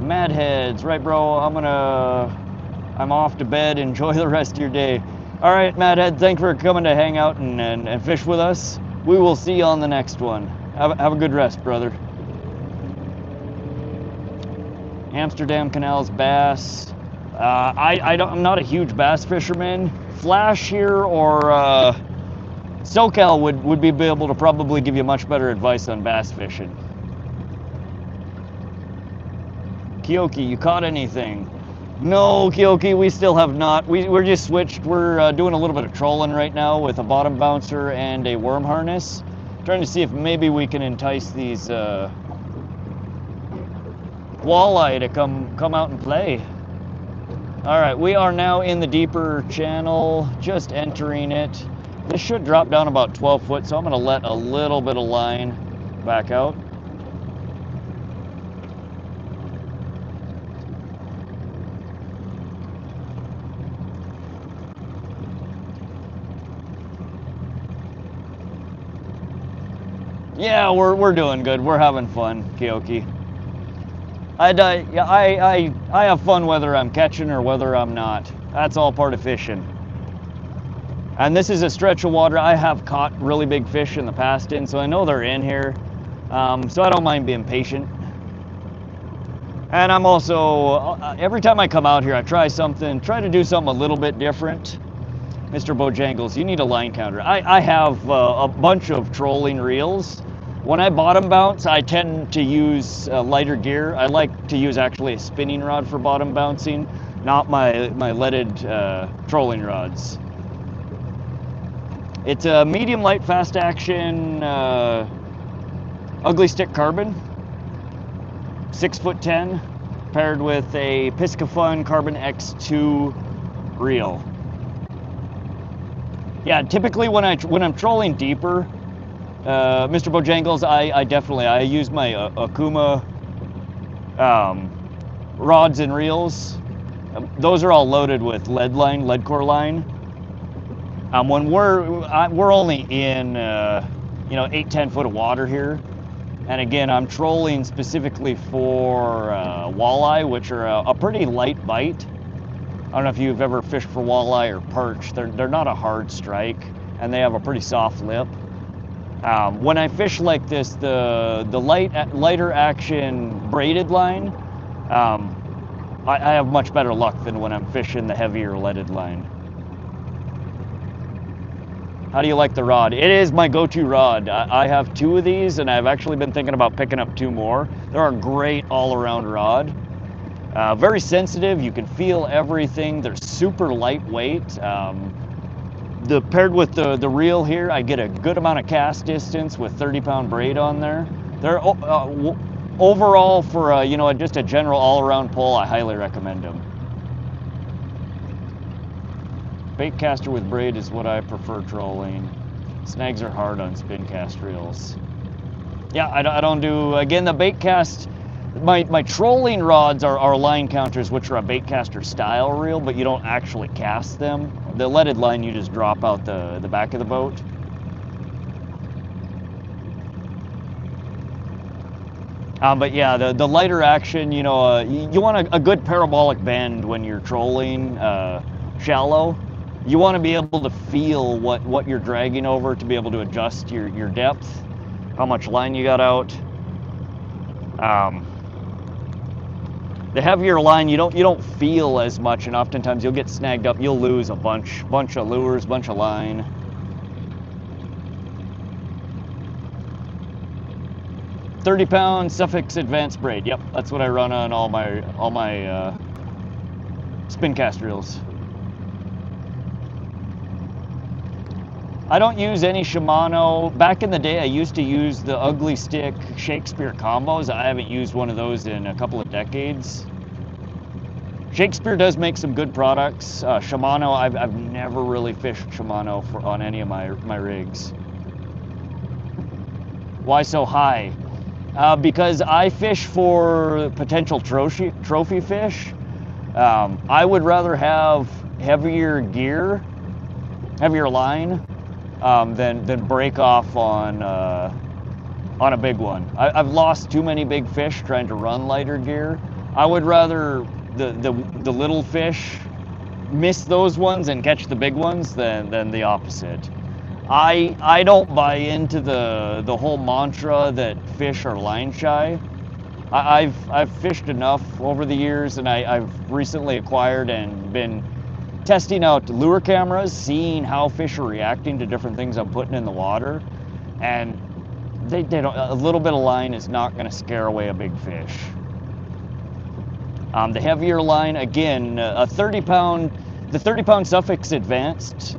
Madheads, right, bro? I'm off to bed. Enjoy the rest of your day. All right, Madhead, thanks for coming to hang out and fish with us. We will see you on the next one. Have a good rest, brother. Amsterdam Canals bass. I'm not a huge bass fisherman. Flash here or SoCal would be able to probably give you much better advice on bass fishing. Kyoki, you caught anything? No, Kyoki, we still have not. We're just switched. We're doing a little bit of trolling right now with a bottom bouncer and a worm harness. Trying to see if maybe we can entice these walleye to come out and play. All right, we are now in the deeper channel, just entering it. This should drop down about 12 foot, so I'm gonna let a little bit of line back out. Yeah, we're doing good. We're having fun, Keoki. I have fun whether I'm catching or whether I'm not. That's all part of fishing. And this is a stretch of water I have caught really big fish in the past in, so I know they're in here. So I don't mind being patient. And I'm also, every time I come out here, I try to do something a little bit different. Mr. Bojangles, you need a line counter. I have a bunch of trolling reels. When I bottom bounce, I tend to use lighter gear. I like to use actually a spinning rod for bottom bouncing, not my leaded trolling rods. It's a medium light fast action ugly stick carbon, 6'10", paired with a Piscafun Carbon X2 reel. Yeah, typically when I'm trolling deeper, Mr. Bojangles, I use my Akuma rods and reels. Those are all loaded with lead core line. When we're only in 8-10 foot of water here, and again I'm trolling specifically for walleye, which are a pretty light bite. I don't know if you've ever fished for walleye or perch. They're not a hard strike, and they have a pretty soft lip. When I fish like this, the lighter action braided line, I have much better luck than when I'm fishing the heavier leaded line. How do you like the rod? It is my go-to rod. I have 2 of these, and I've actually been thinking about picking up 2 more. They're a great all-around rod. Very sensitive, you can feel everything. They're super lightweight. Paired with the reel here, I get a good amount of cast distance with 30-pound braid on there. They're overall for just a general all-around pull, I highly recommend them. Bait caster with braid is what I prefer trolling. Snags are hard on spin cast reels. Yeah, I don't do, again, the bait cast. My trolling rods are line counters, which are a bait caster style reel, but you don't actually cast them. The leaded line you just drop out the back of the boat. But yeah, the lighter action, you want a good parabolic bend when you're trolling shallow. You want to be able to feel what you're dragging over to be able to adjust your depth, how much line you got out. The heavier line, you don't feel as much, and oftentimes you'll get snagged up. You'll lose a bunch of lures, bunch of line. £30 Suffix Advanced Braid. Yep, that's what I run on all my spin cast reels. I don't use any Shimano. Back in the day, I used to use the Ugly Stick Shakespeare combos. I haven't used one of those in a couple of decades. Shakespeare does make some good products. Shimano, I've never really fished Shimano on any of my rigs. Why so high? Because I fish for potential trophy fish. I would rather have heavier gear, heavier line, than break off on a big one. I've lost too many big fish trying to run lighter gear. I would rather the little fish miss those ones and catch the big ones than the opposite. I don't buy into the whole mantra that fish are line shy. I've fished enough over the years, and I've recently acquired and been testing out lure cameras, seeing how fish are reacting to different things I'm putting in the water, and they don't, a little bit of line is not going to scare away a big fish. The heavier line, again, the 30-pound Suffix Advanced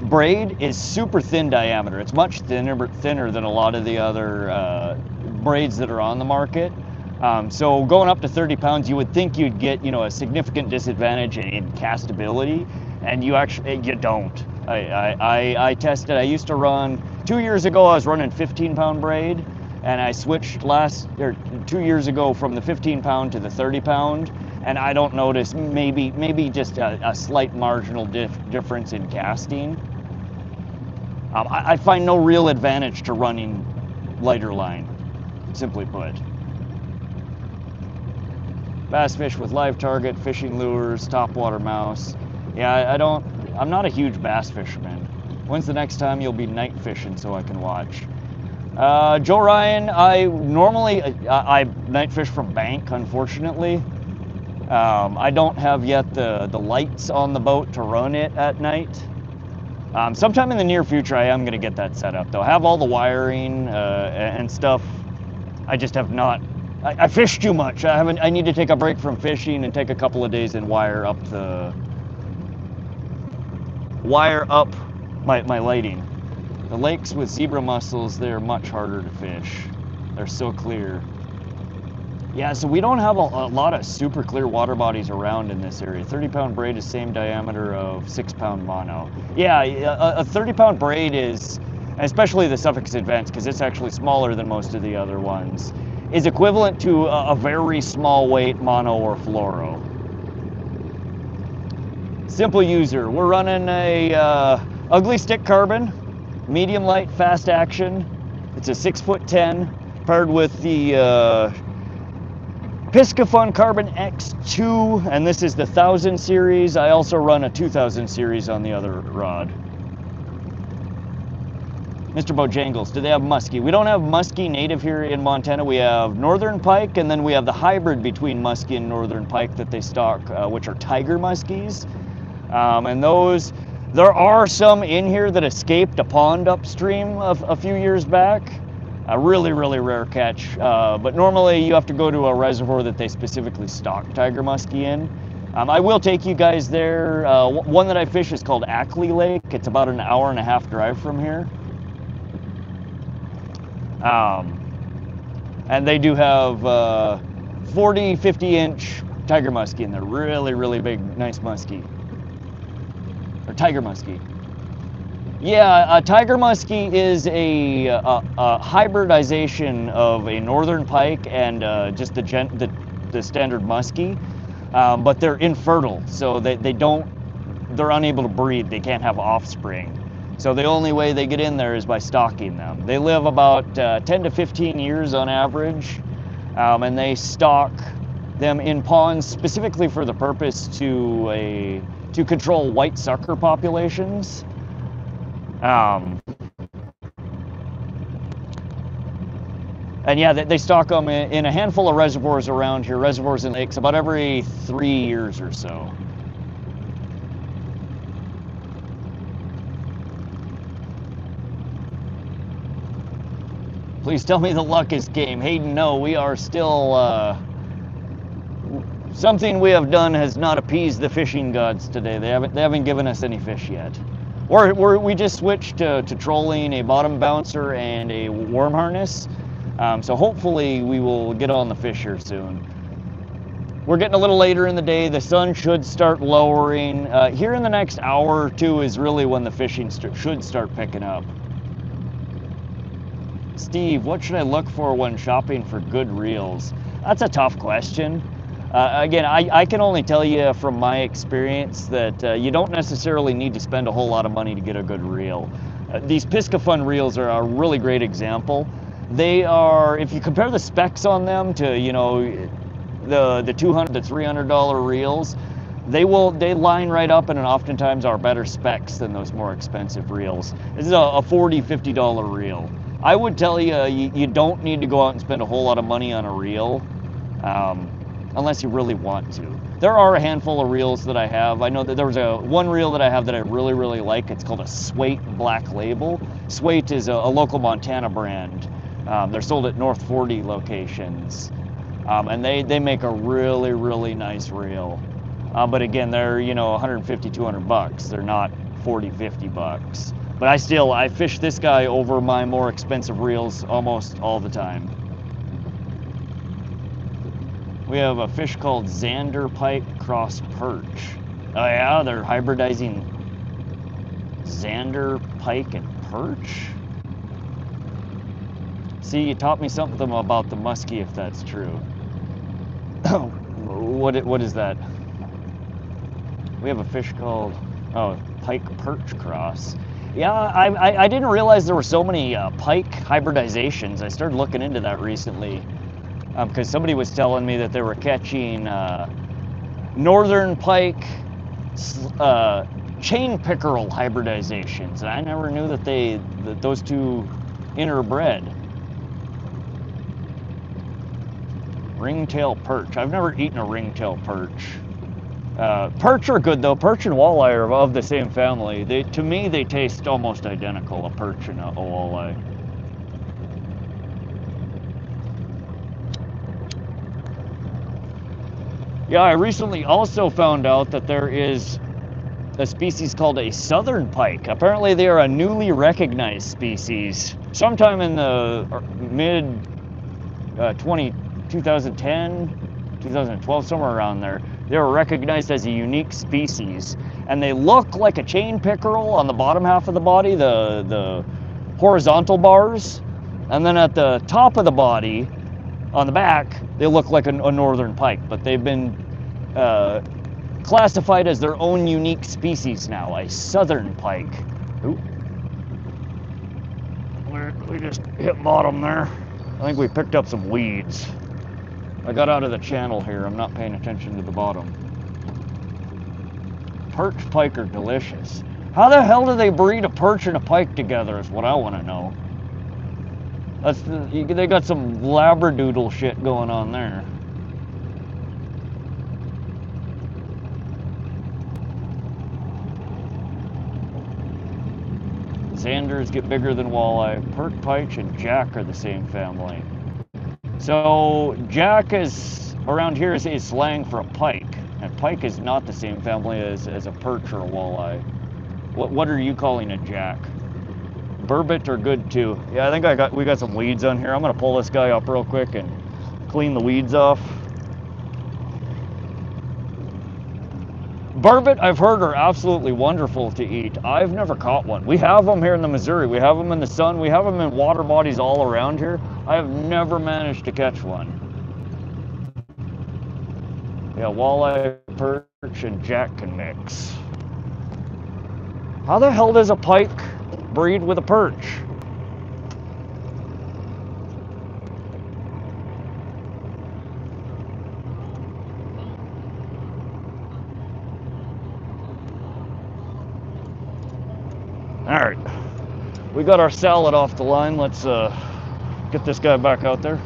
braid is super thin diameter. It's much thinner than a lot of the other braids that are on the market. So going up to 30 pounds, you would think you'd get, you know, a significant disadvantage in castability, and you don't. I tested. I used to run 2 years ago. I was running 15-pound braid, and I switched 2 years ago from the 15-pound to the 30-pound, and I don't notice maybe just a slight marginal difference in casting. I find no real advantage to running lighter line, simply put. Bass fish with live target, fishing lures, topwater mouse. Yeah, I'm not a huge bass fisherman. When's the next time you'll be night fishing so I can watch? Joe Ryan, I night fish from bank, unfortunately. I don't have yet the lights on the boat to run it at night. Sometime in the near future, I am going to get that set up, though. I have all the wiring and stuff. I just have not. I fish too much. I need to take a break from fishing and take a couple of days and wire up my lighting. The lakes with zebra mussels, they're much harder to fish. They're so clear. Yeah, so we don't have a lot of super clear water bodies around in this area. 30-pound braid is same diameter of 6-pound mono. Yeah, a 30-pound braid is, especially the Suffix Advanced, because it's actually smaller than most of the other ones, is equivalent to a very small weight mono or fluoro. Simple user, we're running a ugly stick carbon, medium light, fast action. It's a 6'10", paired with the Piscafun Carbon X2, and this is the 1000 series. I also run a 2000 series on the other rod. Mr. Bojangles, do they have muskie? We don't have muskie native here in Montana. We have Northern Pike, and then we have the hybrid between muskie and Northern Pike that they stock, which are tiger muskies. And those, there are some in here that escaped a pond upstream a few years back. A really, really rare catch. But normally you have to go to a reservoir that they specifically stock tiger muskie in. I will take you guys there. One that I fish is called Ackley Lake. It's about an hour-and-a-half drive from here. And they do have 40, 50-inch tiger muskie in there. Really, really big, nice muskie. Or tiger muskie. Yeah, a tiger muskie is a hybridization of a Northern Pike and just the standard muskie, but they're infertile, so they're unable to breed. They can't have offspring. So the only way they get in there is by stocking them. They live about 10 to 15 years on average, and they stock them in ponds specifically for the purpose to control white sucker populations. And yeah, they stock them in a handful of reservoirs around here, reservoirs and lakes, about every 3 years or so. Please tell me the luck is game. Hayden, no, we are still, something we have done has not appeased the fishing gods today. They haven't given us any fish yet. We just switched to trolling a bottom bouncer and a worm harness. So hopefully we will get on the fish here soon. We're getting a little later in the day. The sun should start lowering. Here in the next hour or two is really when the fishing should start picking up. Steve, what should I look for when shopping for good reels? That's a tough question. Again, I can only tell you from my experience that you don't necessarily need to spend a whole lot of money to get a good reel. These Piscafun reels are a really great example. They are, if you compare the specs on them to, you know, the $200 to $300 reels, they line right up and oftentimes are better specs than those more expensive reels. This is a $40, $50 reel. I would tell you, you don't need to go out and spend a whole lot of money on a reel. Unless you really want to. There are a handful of reels that I have. I know that there was one reel that I have that I really, really like. It's called a Swait Black Label. Swait is a local Montana brand. They're sold at North 40 locations. And they make a really, really nice reel. But again, they're, you know, 150, 200 bucks. They're not 40, 50 bucks. But I fish this guy over my more expensive reels almost all the time. We have a fish called Xander Pike Cross Perch. Oh yeah, they're hybridizing Xander Pike and Perch? See, you taught me something about the muskie if that's true. What is that? We have a fish called, oh, Pike Perch Cross. Yeah, I didn't realize there were so many pike hybridizations. I started looking into that recently because somebody was telling me that they were catching Northern Pike chain pickerel hybridizations. And I never knew that those two interbred. Ringtail perch. I've never eaten a ringtail perch. Perch are good though. Perch and walleye are of the same family. To me, they taste almost identical, a perch and a walleye. Yeah, I recently also found out that there is a species called a southern pike. Apparently they are a newly recognized species. Sometime in the mid 2010, 2012, somewhere around there, they were recognized as a unique species. And they look like a chain pickerel on the bottom half of the body, the horizontal bars. And then at the top of the body, on the back, they look like a northern pike, but they've been classified as their own unique species now, a southern pike. Ooh. We just hit bottom there. I think we picked up some weeds. I got out of the channel here. I'm not paying attention to the bottom. Perch pike are delicious. How the hell do they breed a perch and a pike together is what I want to know. They got some labradoodle shit going on there. Xanders get bigger than walleye. Perch, pike, and jack are the same family. So jack is around here is slang for a pike, and pike is not the same family as a perch or a walleye. What are you calling a jack? Burbot are good too. Yeah, I think we got some weeds on here. I'm gonna pull this guy up real quick and clean the weeds off. Burbot, I've heard, are absolutely wonderful to eat. I've never caught one. We have them here in the Missouri. We have them in the sun. We have them in water bodies all around here. I have never managed to catch one. Yeah, walleye, perch, and jack can mix. How the hell does a pike breed with a perch? All right, we got our salad off the line. Let's get this guy back out there.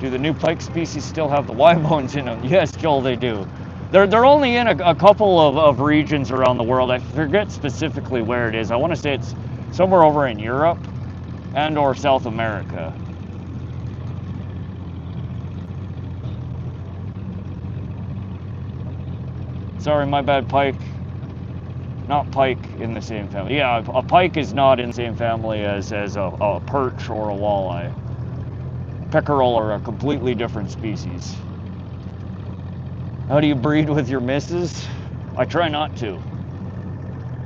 Do the new pike species still have the Y bones in them? Yes, Joel, they do. They're only in a couple of regions around the world. I forget specifically where it is. I want to say it's somewhere over in Europe and or South America. Sorry, my bad, pike. Not pike in the same family. Yeah, a pike is not in the same family as a perch or a walleye. Pickerel are a completely different species. How do you breed with your missus? I try not to.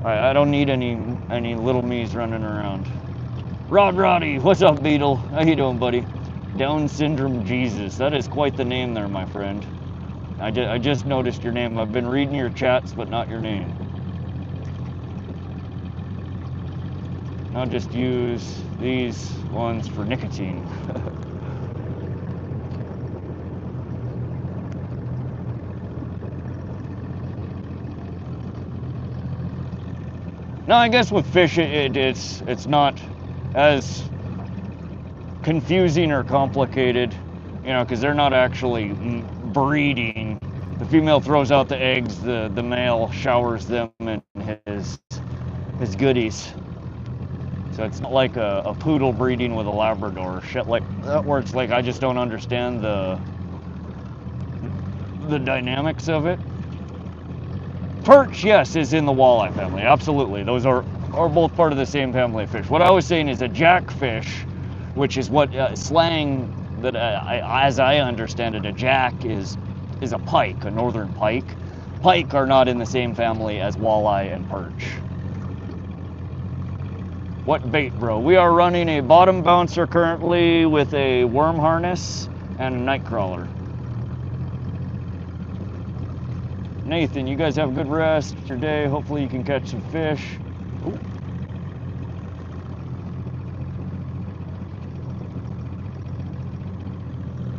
I don't need any little me's running around. Roddy, what's up, Beetle? How you doing, buddy? Down syndrome Jesus. That is quite the name there, my friend. I just noticed your name. I've been reading your chats, but not your name. I'll just use these ones for nicotine. Now, I guess with fish, it's not as confusing or complicated, you know, because they're not actually breeding. The female throws out the eggs, the male showers them in his goodies. So it's not like a poodle breeding with a Labrador. Shit like that, where it's like I just don't understand the dynamics of it. Perch, yes, is in the walleye family. Absolutely, those are both part of the same family of fish. What I was saying is a jackfish, which is what slang that, as I understand it, a jack is a pike, a northern pike. Pike are not in the same family as walleye and perch. What bait, bro? We are running a bottom bouncer currently with a worm harness and a night crawler. Nathan, you guys have a good rest your day. Hopefully you can catch some fish. Ooh.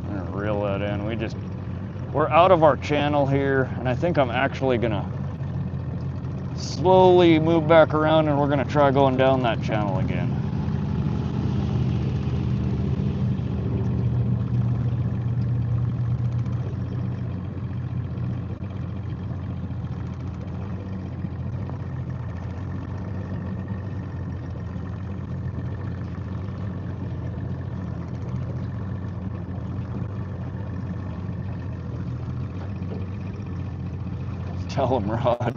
I'm gonna reel that in. We're out of our channel here, and I think I'm actually gonna slowly move back around, and we're gonna try going down that channel again. Tell him, Rod.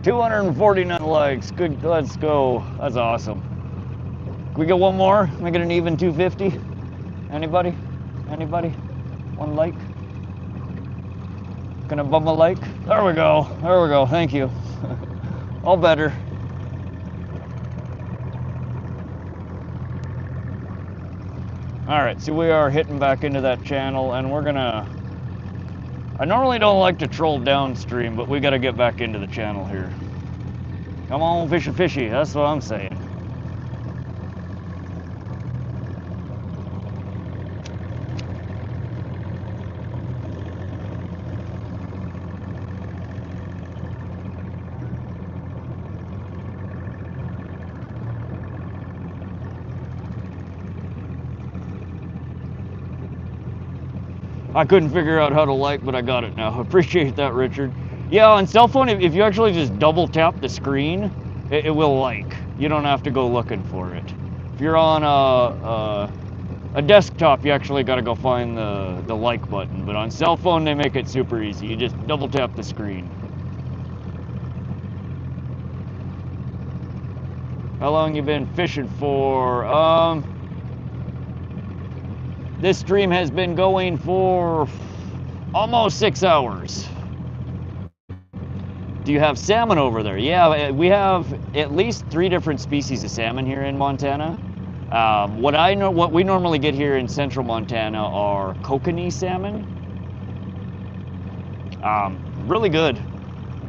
$249 likes. Good, let's go. That's awesome. Can we get one more? Can I get an even 250? Anybody? Anybody? One like? Can I bum a like? There we go. There we go. Thank you. All better. All right, so we are hitting back into that channel, and we're gonna, I normally don't like to troll downstream, but we gotta get back into the channel here. Come on, fishy fishy, that's what I'm saying. I couldn't figure out how to like, but I got it now. Appreciate that, Richard. Yeah, on cell phone, if you actually just double tap the screen, it will like. You don't have to go looking for it. If you're on a desktop, you actually got to go find the like button. But on cell phone, they make it super easy. You just double tap the screen. How long you been fishing for? This stream has been going for almost 6 hours. Do you have salmon over there? Yeah, we have at least 3 different species of salmon here in Montana. What we normally get here in central Montana are kokanee salmon. Really good.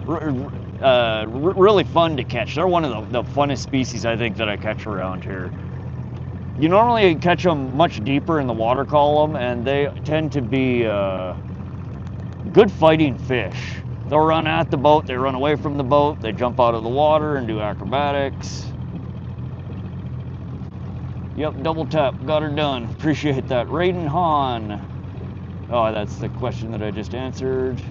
Really fun to catch. They're one of the funnest species I think that I catch around here. You normally catch them much deeper in the water column, and they tend to be good fighting fish. They'll run at the boat, they run away from the boat, they jump out of the water and do acrobatics. Yep, double tap, got her done. Appreciate that. Raiden Hahn. Oh, that's the question that I just answered.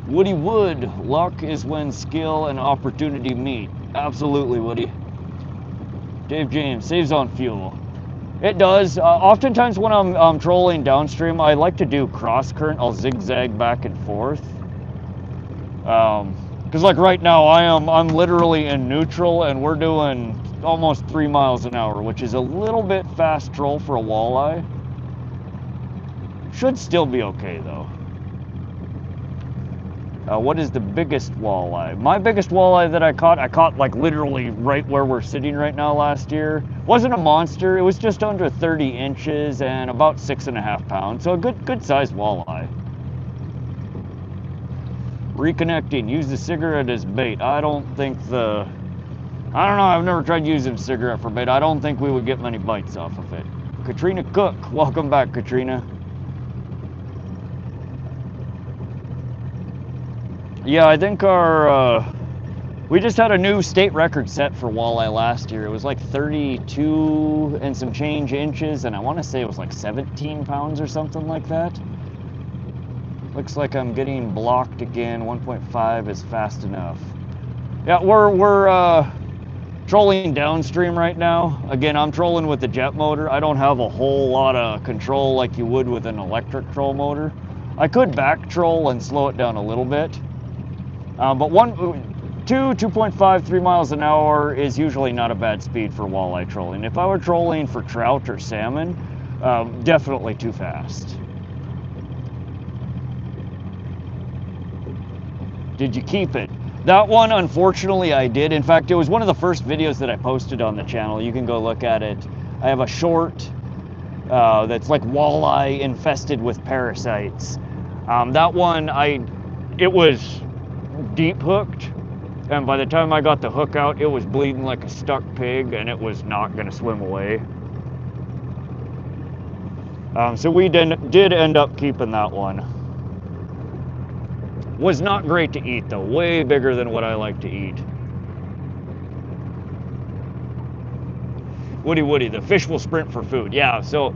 Woody Wood, luck is when skill and opportunity meet. Absolutely, Woody. Dave James, saves on fuel. It does. Oftentimes when I'm trolling downstream, I like to do cross current. I'll zigzag back and forth. Because like right now, I'm literally in neutral, and we're doing almost 3 miles an hour, which is a little bit fast troll for a walleye. Should still be okay though. What is the biggest walleye? My biggest walleye that I caught like literally right where we're sitting right now last year. Wasn't a monster, it was just under 30 inches and about 6.5 pounds. So a good sized walleye. Reconnecting, use the cigarette as bait. I don't know, I've never tried using a cigarette for bait. I don't think we would get many bites off of it. Katrina Cook, welcome back, Katrina. Yeah, I think we just had a new state record set for walleye last year. It was like 32 and some change inches, and I want to say it was like 17 pounds or something like that. Looks like I'm getting blocked again. 1.5 is fast enough. Yeah, we're trolling downstream right now. Again, I'm trolling with the jet motor. I don't have a whole lot of control like you would with an electric troll motor. I could back troll and slow it down a little bit. But 2.5, 3 miles an hour is usually not a bad speed for walleye trolling. If I were trolling for trout or salmon, definitely too fast. Did you keep it? That one, unfortunately, I did. In fact, it was one of the first videos that I posted on the channel. You can go look at it. I have a short that's like walleye infested with parasites. That one, it was deep hooked, and by the time I got the hook out, it was bleeding like a stuck pig, and it was not going to swim away. So we did end up keeping that one. Was not great to eat though, way bigger than what I like to eat. Woody, the fish will sprint for food. Yeah, so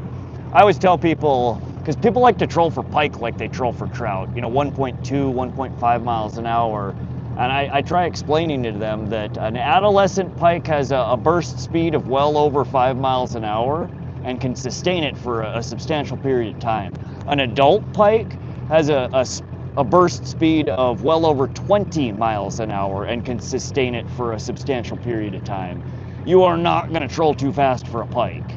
I always tell people, because people like to troll for pike like they troll for trout, 1.2, 1.5 miles an hour. And I try explaining to them that an adolescent pike has a burst speed of well over 5 miles an hour and can sustain it for a substantial period of time. An adult pike has a burst speed of well over 20 miles an hour and can sustain it for a substantial period of time. You are not going to troll too fast for a pike.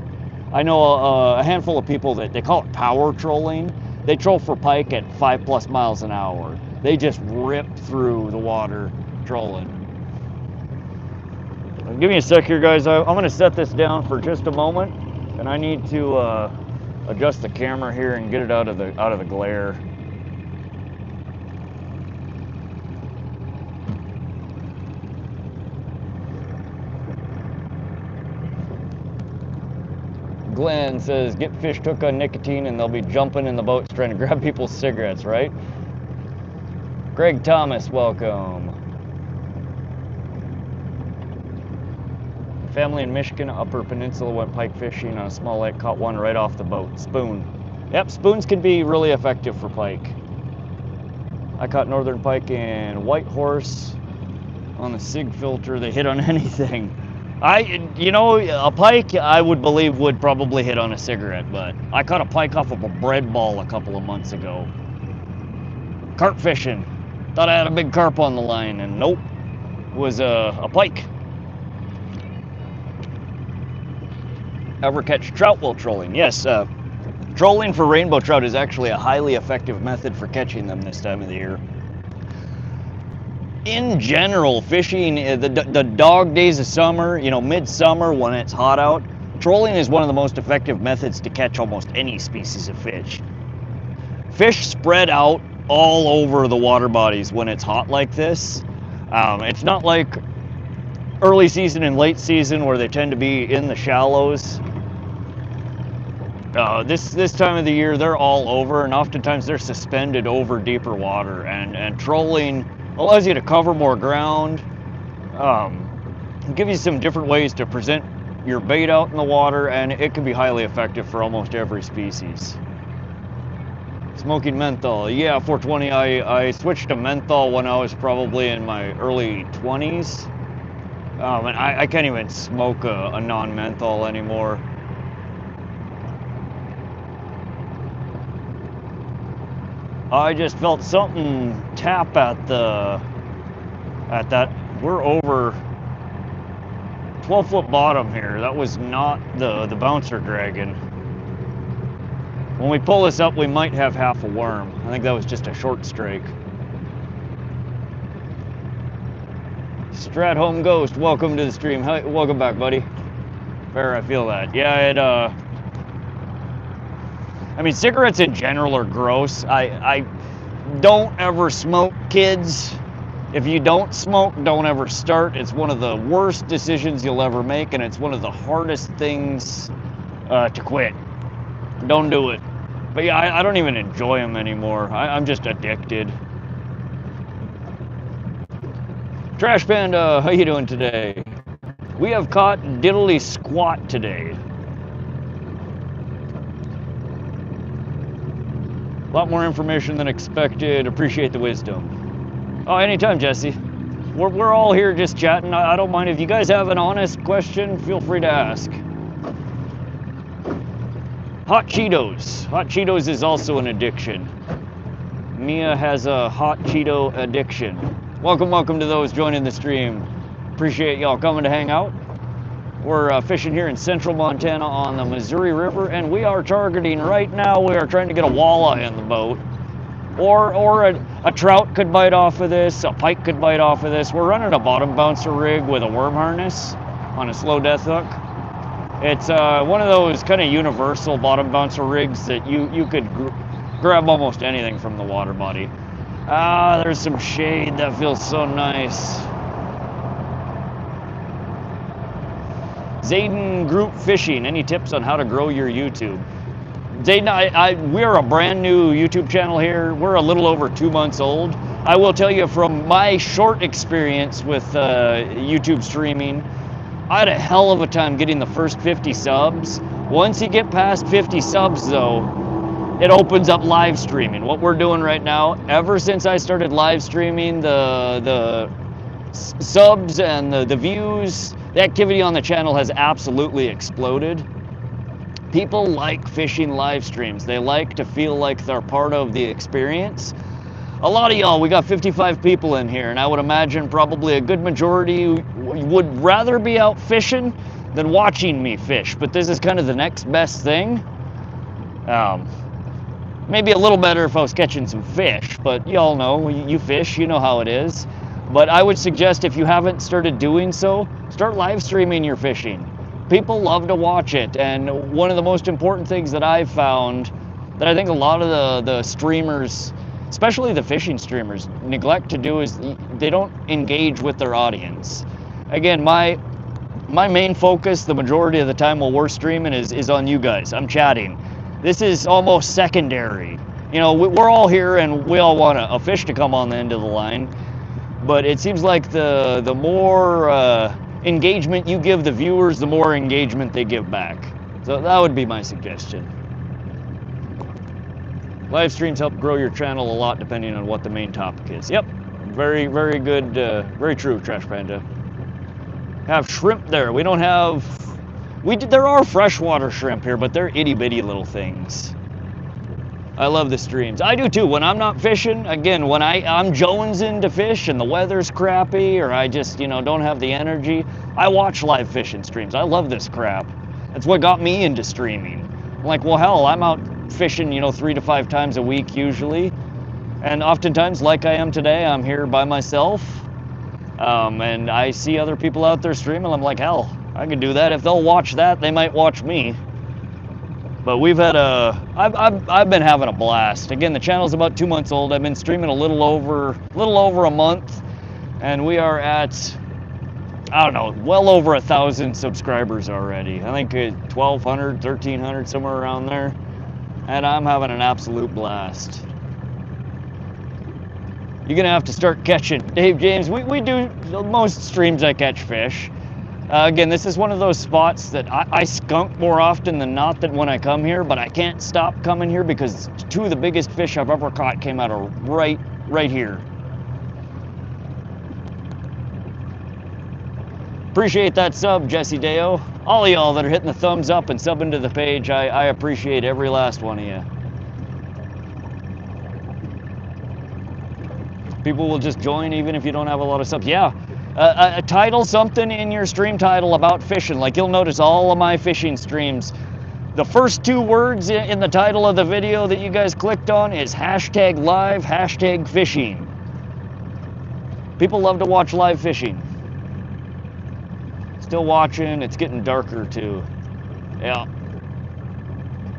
I know a handful of people that they call it power trolling. They troll for pike at 5+ miles an hour. They just rip through the water trolling. Give me a sec here, guys. I'm going to set this down for just a moment, and I need to adjust the camera here and get it out of the glare. Glenn says, get fish hooked on nicotine and they'll be jumping in the boats trying to grab people's cigarettes, right? Greg Thomas, welcome. Family in Michigan, Upper Peninsula, went pike fishing on a small lake, caught one right off the boat. Spoon. Yep, spoons can be really effective for pike. I caught northern pike and white horse on the sig filter. They hit on anything. A pike, I would believe, would probably hit on a cigarette, but I caught a pike off of a bread ball a couple of months ago. Carp fishing. Thought I had a big carp on the line, and nope, it was a pike. Ever catch trout while trolling? Yes, trolling for rainbow trout is actually a highly effective method for catching them this time of the year. In general, fishing, the dog days of summer, midsummer when it's hot out, trolling is one of the most effective methods to catch almost any species of fish. Fish spread out all over the water bodies when it's hot like this. It's not like early season and late season where they tend to be in the shallows. This time of the year, they're all over, and oftentimes they're suspended over deeper water, and trolling allows you to cover more ground, give you some different ways to present your bait out in the water, and it can be highly effective for almost every species. Smoking menthol, yeah, 420. I switched to menthol when I was probably in my early 20s, and I can't even smoke a non-menthol anymore. I just felt something tap at that. We're over 12-foot bottom here. That was not the bouncer dragging. When we pull this up, we might have half a worm. I think that was just a short strike. Strat Home Ghost, welcome to the stream. Hi, welcome back, buddy. Fair, I feel that. Yeah, I mean, cigarettes in general are gross. I don't ever smoke, kids. If you don't smoke, don't ever start. It's one of the worst decisions you'll ever make, and it's one of the hardest things to quit. Don't do it. But yeah, I don't even enjoy them anymore. I'm just addicted. Trash Panda, how you doing today? We have caught diddly squat today. A lot more information than expected. Appreciate the wisdom. Oh, anytime, Jesse. We're all here just chatting. I don't mind. If you guys have an honest question, feel free to ask. Hot Cheetos. Hot Cheetos is also an addiction. Mia has a hot Cheeto addiction. Welcome to those joining the stream. Appreciate y'all coming to hang out. We're fishing here in central Montana on the Missouri River, and we are targeting right now, we are trying to get a walleye in the boat. Or a trout could bite off of this, a pike could bite off of this. We're running a bottom bouncer rig with a worm harness on a slow death hook. It's one of those kind of universal bottom bouncer rigs that you could grab almost anything from the water body. Ah, there's some shade, that feels so nice. Zayden Group Fishing, any tips on how to grow your YouTube? Zayden, we're a brand new YouTube channel here. We're a little over 2 months old. I will tell you from my short experience with YouTube streaming, I had a hell of a time getting the first 50 subs. Once you get past 50 subs though, it opens up live streaming. What we're doing right now, ever since I started live streaming, the subs and the views, the activity on the channel has absolutely exploded. People like fishing live streams. They like to feel like they're part of the experience. A lot of y'all, we got 55 people in here, and I would imagine probably a good majority would rather be out fishing than watching me fish, but this is kind of the next best thing. Maybe a little better if I was catching some fish, but y'all know, you fish, you know how it is. But I would suggest if you haven't started doing so, start live streaming your fishing. People love to watch it, and one of the most important things that I've found that I think a lot of the streamers, especially the fishing streamers, neglect to do is they don't engage with their audience. Again, my main focus the majority of the time while we're streaming is on you guys. I'm chatting. This is almost secondary. You know, we're all here and we all want a fish to come on the end of the line, but it seems like the more engagement you give the viewers, the more engagement they give back. So that would be my suggestion. Live streams help grow your channel a lot depending on what the main topic is. Yep, very, very good, very true, Trash Panda. Have shrimp there. We don't have, there are freshwater shrimp here, but they're itty bitty little things. I love the streams. I do too. When I'm not fishing, again, when I'm jonesing to fish and the weather's crappy or I just, you know, don't have the energy, I watch live fishing streams. I love this crap. That's what got me into streaming. I'm like, well, hell, I'm out fishing, you know, 3 to 5 times a week usually. And oftentimes, like I am today, I'm here by myself. And I see other people out there streaming. I'm like, hell, I could do that. If they'll watch that, they might watch me. But we've had I've been having a blast. Again, the channel's about 2 months old. I've been streaming a little over a month, and we are at, I don't know, well over 1,000 subscribers already. I think 1,200, 1,300, somewhere around there. And I'm having an absolute blast. You're gonna have to start catching. Dave James, we do, most streams I catch fish. Again, this is one of those spots that I skunk more often than not than when I come here, but I can't stop coming here because 2 of the biggest fish I've ever caught came out of right here. Appreciate that sub, Jesse Deo. All of y'all that are hitting the thumbs up and subbing to the page, I appreciate every last one of you. People will just join even if you don't have a lot of subs. Yeah. Title something in your stream title about fishing. Like you'll notice all of my fishing streams, the first 2 words in the title of the video that you guys clicked on is hashtag live, hashtag fishing. People love to watch live fishing. Still watching, it's getting darker too. Yeah.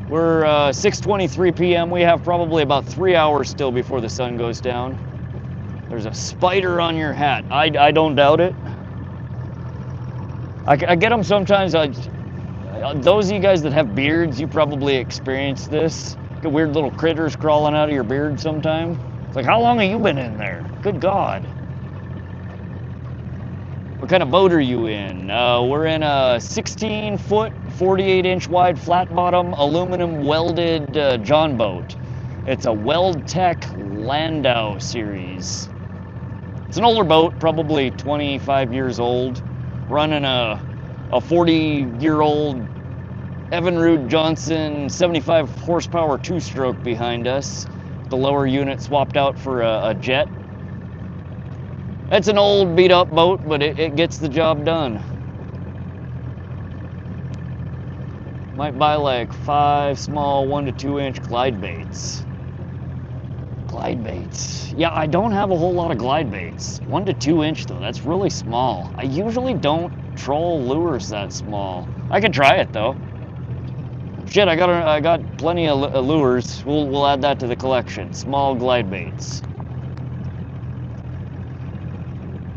We're 6:23 p.m. We have probably about 3 hours still before the sun goes down. There's a spider on your hat. I don't doubt it. I get them sometimes. Those of you guys that have beards, you probably experienced this. Get weird little critters crawling out of your beard sometime. It's like, how long have you been in there? Good God. What kind of boat are you in? We're in a 16-foot, 48-inch wide flat bottom aluminum welded John boat. It's a Weldtech Landau series. It's an older boat, probably 25 years old, running a 40-year-old Evinrude Johnson 75 horsepower 2-stroke behind us. The lower unit swapped out for a jet. It's an old beat up boat, but it gets the job done. Might buy like 5 small 1 to 2 inch glide baits. Glide baits. Yeah, I don't have a whole lot of glide baits. 1 to 2 inch though, that's really small. I usually don't troll lures that small. I could try it though. Shit, I got plenty of lures. We'll add that to the collection. Small glide baits.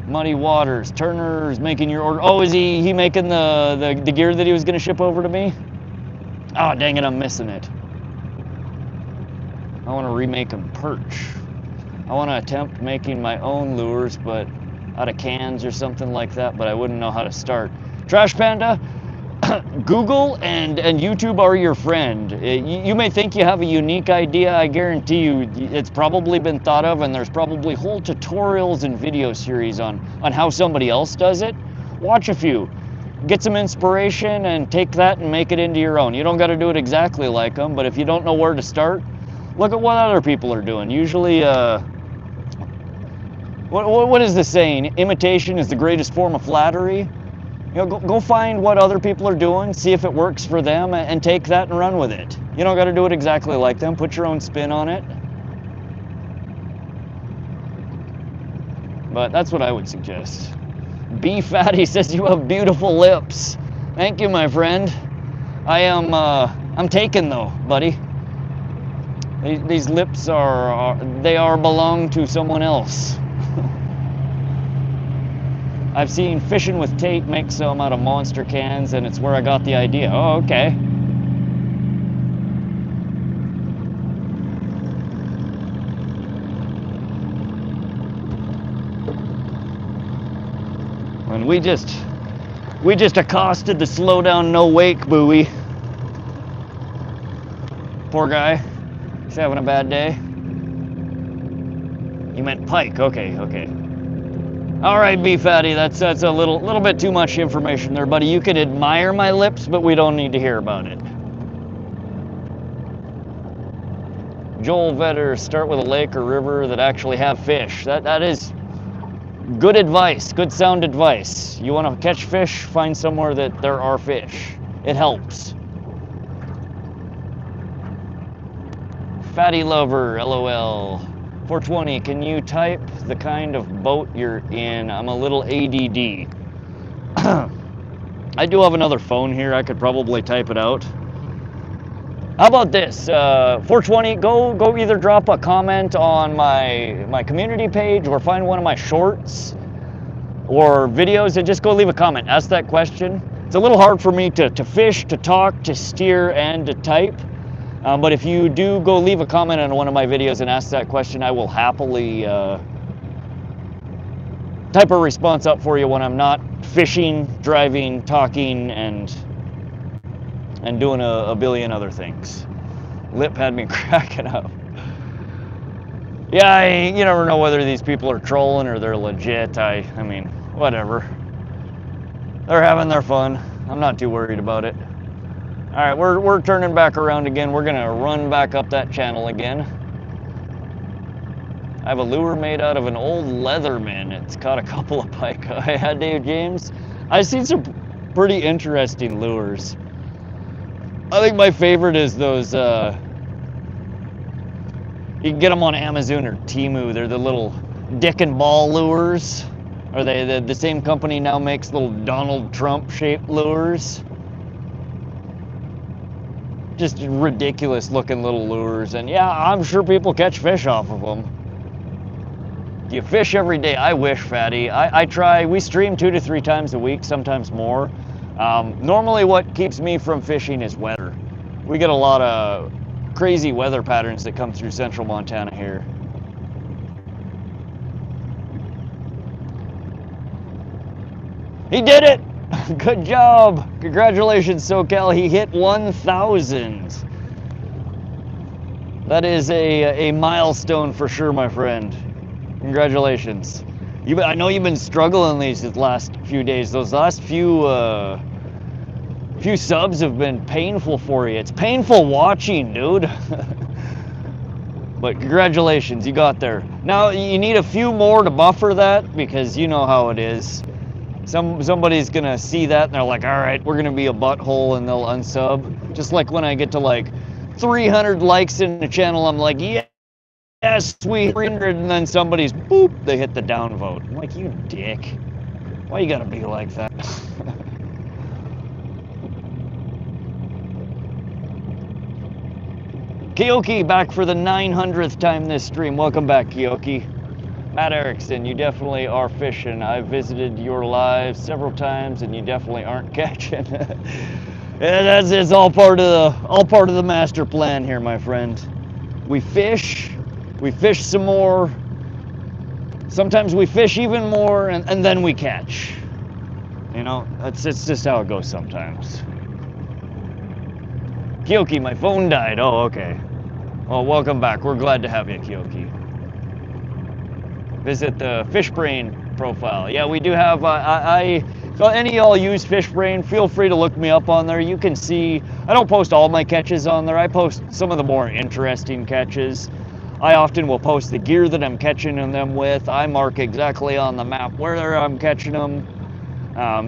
Muddy Waters. Turner's making your order. Oh, is he making the gear that he was gonna ship over to me? Oh, dang it, I'm missing it. I want to remake them perch. I want to attempt making my own lures, but out of cans or something like that, but I wouldn't know how to start. Trash Panda, Google and YouTube are your friend. You may think you have a unique idea. I guarantee you it's probably been thought of, and there's probably whole tutorials and video series on how somebody else does it. Watch a few. Get some inspiration and take that and make it into your own. You don't got to do it exactly like them, but if you don't know where to start, look at what other people are doing. Usually, what is the saying? Imitation is the greatest form of flattery. You know, go find what other people are doing, see if it works for them, and take that and run with it. You don't got to do it exactly like them. Put your own spin on it. But that's what I would suggest. B Fatty says you have beautiful lips. Thank you, my friend. I'm taken though, buddy. These lips belong to someone else. I've seen Fishing with Tate make some out of monster cans, and it's where I got the idea. Oh, okay. And we just accosted the slow down no wake buoy. Poor guy. He's having a bad day. You meant pike. Okay. All right, B Fatty, that's a little bit too much information there, buddy. You can admire my lips, but we don't need to hear about it. Joel Vetter, start with a lake or river that actually have fish. That is good advice, good sound advice. You want to catch fish, find somewhere that there are fish. It helps. Fatty Lover, LOL. 420, can you type the kind of boat you're in? I'm a little ADD. I do have another phone here. I could probably type it out. How about this? 420, go either drop a comment on my community page or find one of my shorts or videos and just go leave a comment. Ask that question. It's a little hard for me to fish, to talk, to steer, and to type. But if you do go leave a comment on one of my videos and ask that question, I will happily type a response up for you when I'm not fishing, driving, talking, and doing a billion other things. Lip had me cracking up. Yeah, you never know whether these people are trolling or they're legit. I mean, whatever. They're having their fun. I'm not too worried about it. All right, we're turning back around again. We're gonna run back up that channel again. I have a lure made out of an old Leatherman. It's caught a couple of pike. Yeah, Dave James. I've seen some pretty interesting lures. I think my favorite is those, you can get them on Amazon or Temu. They're the little dick and ball lures. Or the same company now makes little Donald Trump shaped lures. Just ridiculous looking little lures, and yeah, I'm sure people catch fish off of them. Do you fish every day? I wish, Fatty. I try. We stream 2 to 3 times a week, sometimes more. Normally what keeps me from fishing is weather. We get a lot of crazy weather patterns that come through central Montana here. He did it! Good job! Congratulations, SoCal. He hit 1,000. That is a milestone for sure, my friend. Congratulations. I know you've been struggling these last few days. Those last few subs have been painful for you. It's painful watching, dude. But congratulations, you got there. Now you need a few more to buffer that, because you know how it is. Somebody's gonna see that and they're like, all right, we're gonna be a butthole, and they'll unsub. Just like when I get to like 300 likes in the channel, I'm like, yes, sweet, 300, and then somebody's boop, they hit the downvote. I'm like, you dick. Why you gotta be like that? Kiyoki back for the 900th time this stream. Welcome back, Kiyoki. Matt Erickson, you definitely are fishing. I've visited your live several times, and you definitely aren't catching. Yeah, it's all part of the master plan here, my friend. We fish some more. Sometimes we fish even more, and then we catch. You know, it's just how it goes sometimes. Kiyoki, my phone died. Oh, okay. Well, welcome back. We're glad to have you, Kiyoki. Visit the FishBrain profile. Yeah, we do have, so any of y'all use FishBrain, feel free to look me up on there. You can see, I don't post all my catches on there. I post some of the more interesting catches. I often will post the gear that I'm catching them with. I mark exactly on the map where I'm catching them.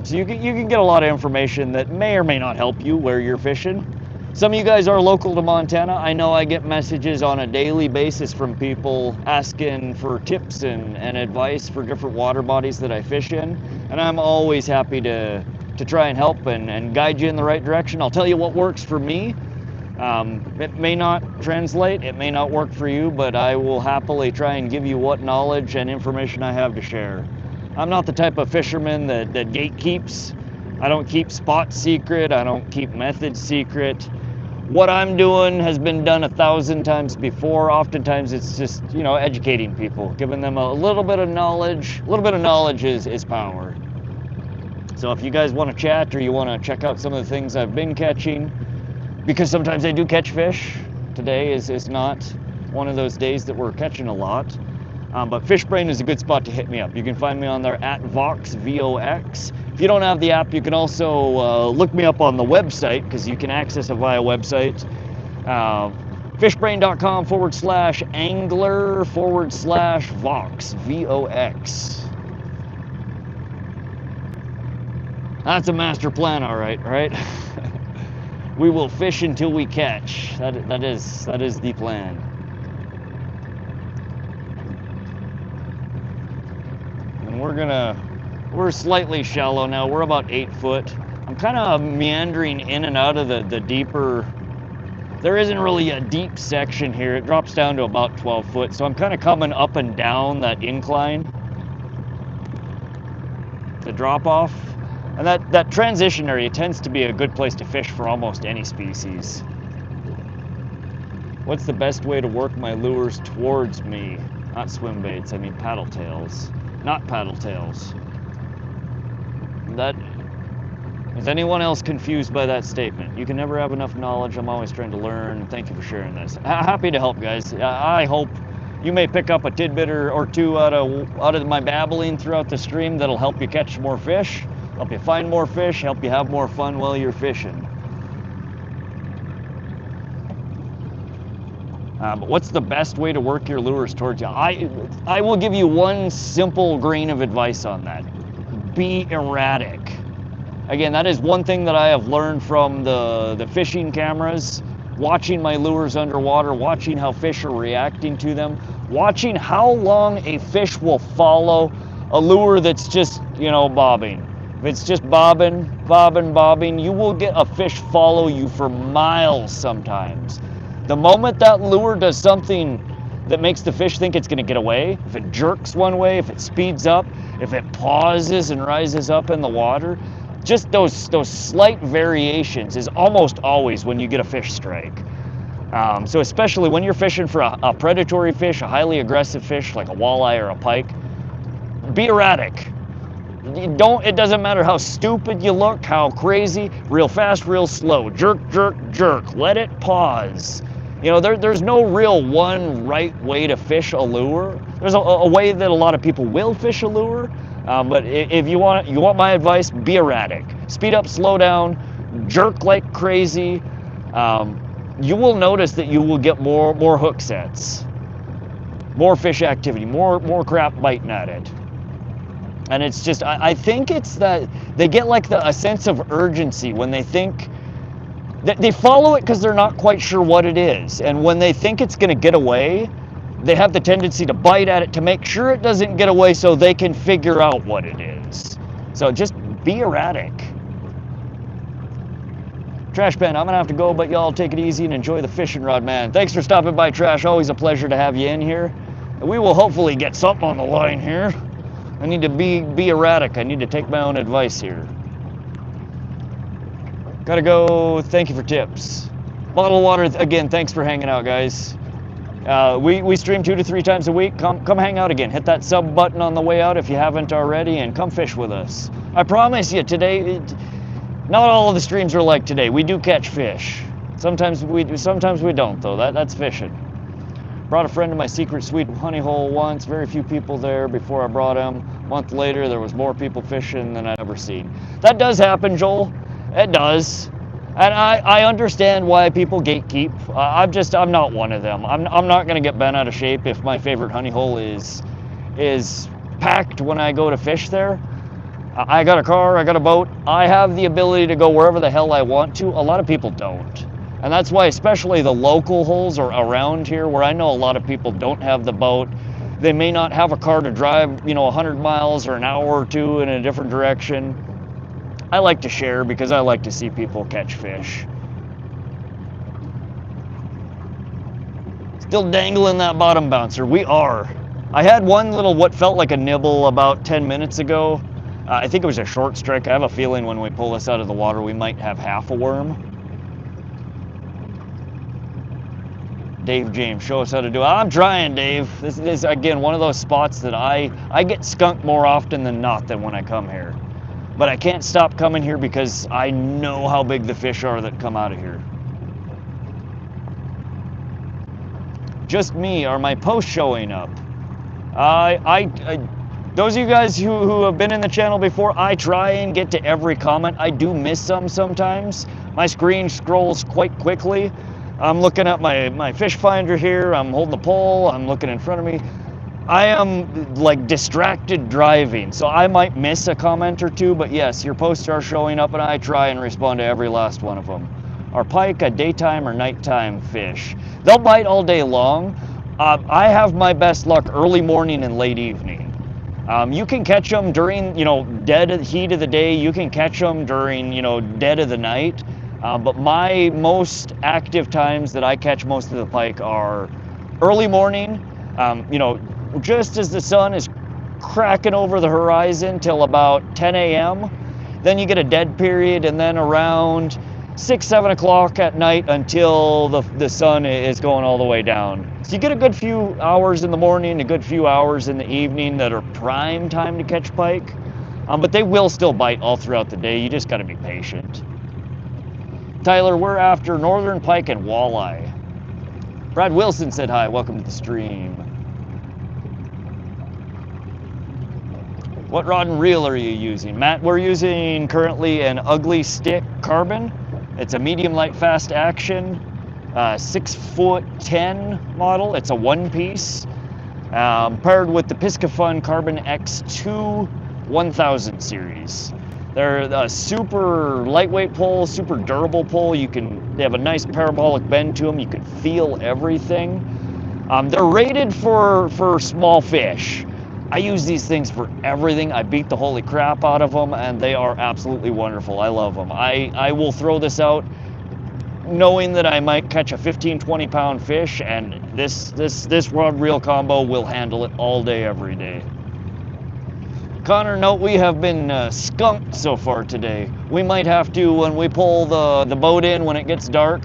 So you can get a lot of information that may or may not help you where you're fishing. Some of you guys are local to Montana. I know I get messages on a daily basis from people asking for tips and advice for different water bodies that I fish in. And I'm always happy to try and help and guide you in the right direction. I'll tell you what works for me. It may not translate, it may not work for you, but I will happily try and give you what knowledge and information I have to share. I'm not the type of fisherman that gatekeeps. I don't keep spots secret, I don't keep methods secret. What I'm doing has been done 1,000 times before. Oftentimes it's just, you know, educating people, giving them a little bit of knowledge. A little bit of knowledge is power. So if you guys want to chat or you want to check out some of the things I've been catching, because sometimes I do catch fish. Today is not one of those days that we're catching a lot. But FishBrain is a good spot to hit me up. You can find me on there at Vox, V-O-X. If you don't have the app, you can also look me up on the website, because you can access it via website. Fishbrain.com/angler/Vox, V-O-X. That's a master plan, all right? We will fish until we catch. That is the plan. And we're slightly shallow now. We're about 8 foot. I'm kind of meandering in and out of the deeper. There isn't really a deep section here. It drops down to about 12 foot. So I'm kind of coming up and down that incline, the drop off. And that transition area tends to be a good place to fish for almost any species. What's the best way to work my lures towards me? Not swim baits, I mean paddle tails. Not paddle tails. Is anyone else confused by that statement? You can never have enough knowledge. I'm always trying to learn. Thank you for sharing this. Happy to help, guys. I hope you may pick up a tidbit or two out of my babbling throughout the stream that'll help you catch more fish, help you find more fish, help you have more fun while you're fishing. But what's the best way to work your lures towards you? I will give you one simple grain of advice on that. Be erratic. Again, that is one thing that I have learned from the fishing cameras, watching my lures underwater, watching how fish are reacting to them, watching how long a fish will follow a lure that's just, you know, bobbing. If it's just bobbing, you will get a fish follow you for miles sometimes. The moment that lure does something that makes the fish think it's going to get away, if it jerks one way, if it speeds up, if it pauses and rises up in the water, just those slight variations is almost always when you get a fish strike. So especially when you're fishing for a predatory fish, a highly aggressive fish like a walleye or a pike, be erratic. It doesn't matter how stupid you look, how crazy, real fast, real slow, jerk, jerk, jerk, let it pause. You know, there's no real one right way to fish a lure. There's a way that a lot of people will fish a lure, but if you want my advice, be erratic. Speed up, slow down, jerk like crazy. You will notice that you will get more hook sets. more fish activity, more crap biting at it. And it's just, I think it's that they get like a sense of urgency when they think that they follow it because they're not quite sure what it is. And when they think it's going to get away, they have the tendency to bite at it to make sure it doesn't get away so they can figure out what it is. So just be erratic. Trash Pen, I'm gonna have to go, but y'all take it easy and enjoy the fishing rod, man. Thanks for stopping by, Trash. Always a pleasure to have you in here. And we will hopefully get something on the line here. I need to be erratic. I need to take my own advice here. Gotta go. Thank you for tips. Bottle of water, again, thanks for hanging out, guys. We stream 2 to 3 times a week. Come hang out again. Hit that sub button on the way out if you haven't already, and come fish with us. I promise you, today, not all of the streams are like today. We do catch fish. Sometimes we don't, though. That's fishing. Brought a friend to my secret sweet honey hole once. Very few people there before I brought him. A month later, there was more people fishing than I'd ever seen. That does happen, Joel. It does. And I understand why people gatekeep. I'm not one of them. I'm not going to get bent out of shape if my favorite honey hole is packed when I go to fish there. I got a car, I got a boat. I have the ability to go wherever the hell I want to. A lot of people don't. And that's why especially the local holes are around here where I know a lot of people don't have the boat. They may not have a car to drive, 100 miles or an hour or two in a different direction. I like to share because I like to see people catch fish. Still dangling that bottom bouncer. We are. I had one little what felt like a nibble about 10 minutes ago. I think it was a short strike. I have a feeling when we pull this out of the water, we might have half a worm. Dave James, show us how to do it. I'm trying, Dave. This is, again, one of those spots that I get skunked more often than not than when I come here. But I can't stop coming here because I know how big the fish are that come out of here. Just me. Are my posts showing up? Those of you guys who have been in the channel before, I try and get to every comment. I do miss some sometimes. My screen scrolls quite quickly. I'm looking at my fish finder here. I'm holding the pole. I'm looking in front of me. I am like distracted driving, so I might miss a comment or two, but yes, your posts are showing up and I try and respond to every last one of them. Are pike a daytime or nighttime fish? They'll bite all day long. I have my best luck early morning and late evening. You can catch them during, dead heat of the day. You can catch them during, dead of the night. But my most active times that I catch most of the pike are early morning, just as the sun is cracking over the horizon till about 10 a.m. Then you get a dead period, and then around 6, 7 o'clock at night until the sun is going all the way down. So you get a good few hours in the morning, a good few hours in the evening that are prime time to catch pike. But they will still bite all throughout the day. You just got to be patient. Tyler, we're after Northern Pike and Walleye. Brad Wilson said hi. Welcome to the stream. What rod and reel are you using? Matt, we're using currently an Ugly Stick Carbon. It's a medium light fast action, 6'10" model. It's a one-piece, paired with the Piscafun Carbon X2 1000 series. They're a super lightweight pole, super durable pole. They have a nice parabolic bend to them. You can feel everything. They're rated for small fish. I use these things for everything. I beat the holy crap out of them, and they are absolutely wonderful. I love them. I will throw this out knowing that I might catch a 15, 20 pound fish, and this rod reel combo will handle it all day, every day. Connor, note we have been skunked so far today. We might have to, when we pull the boat in when it gets dark,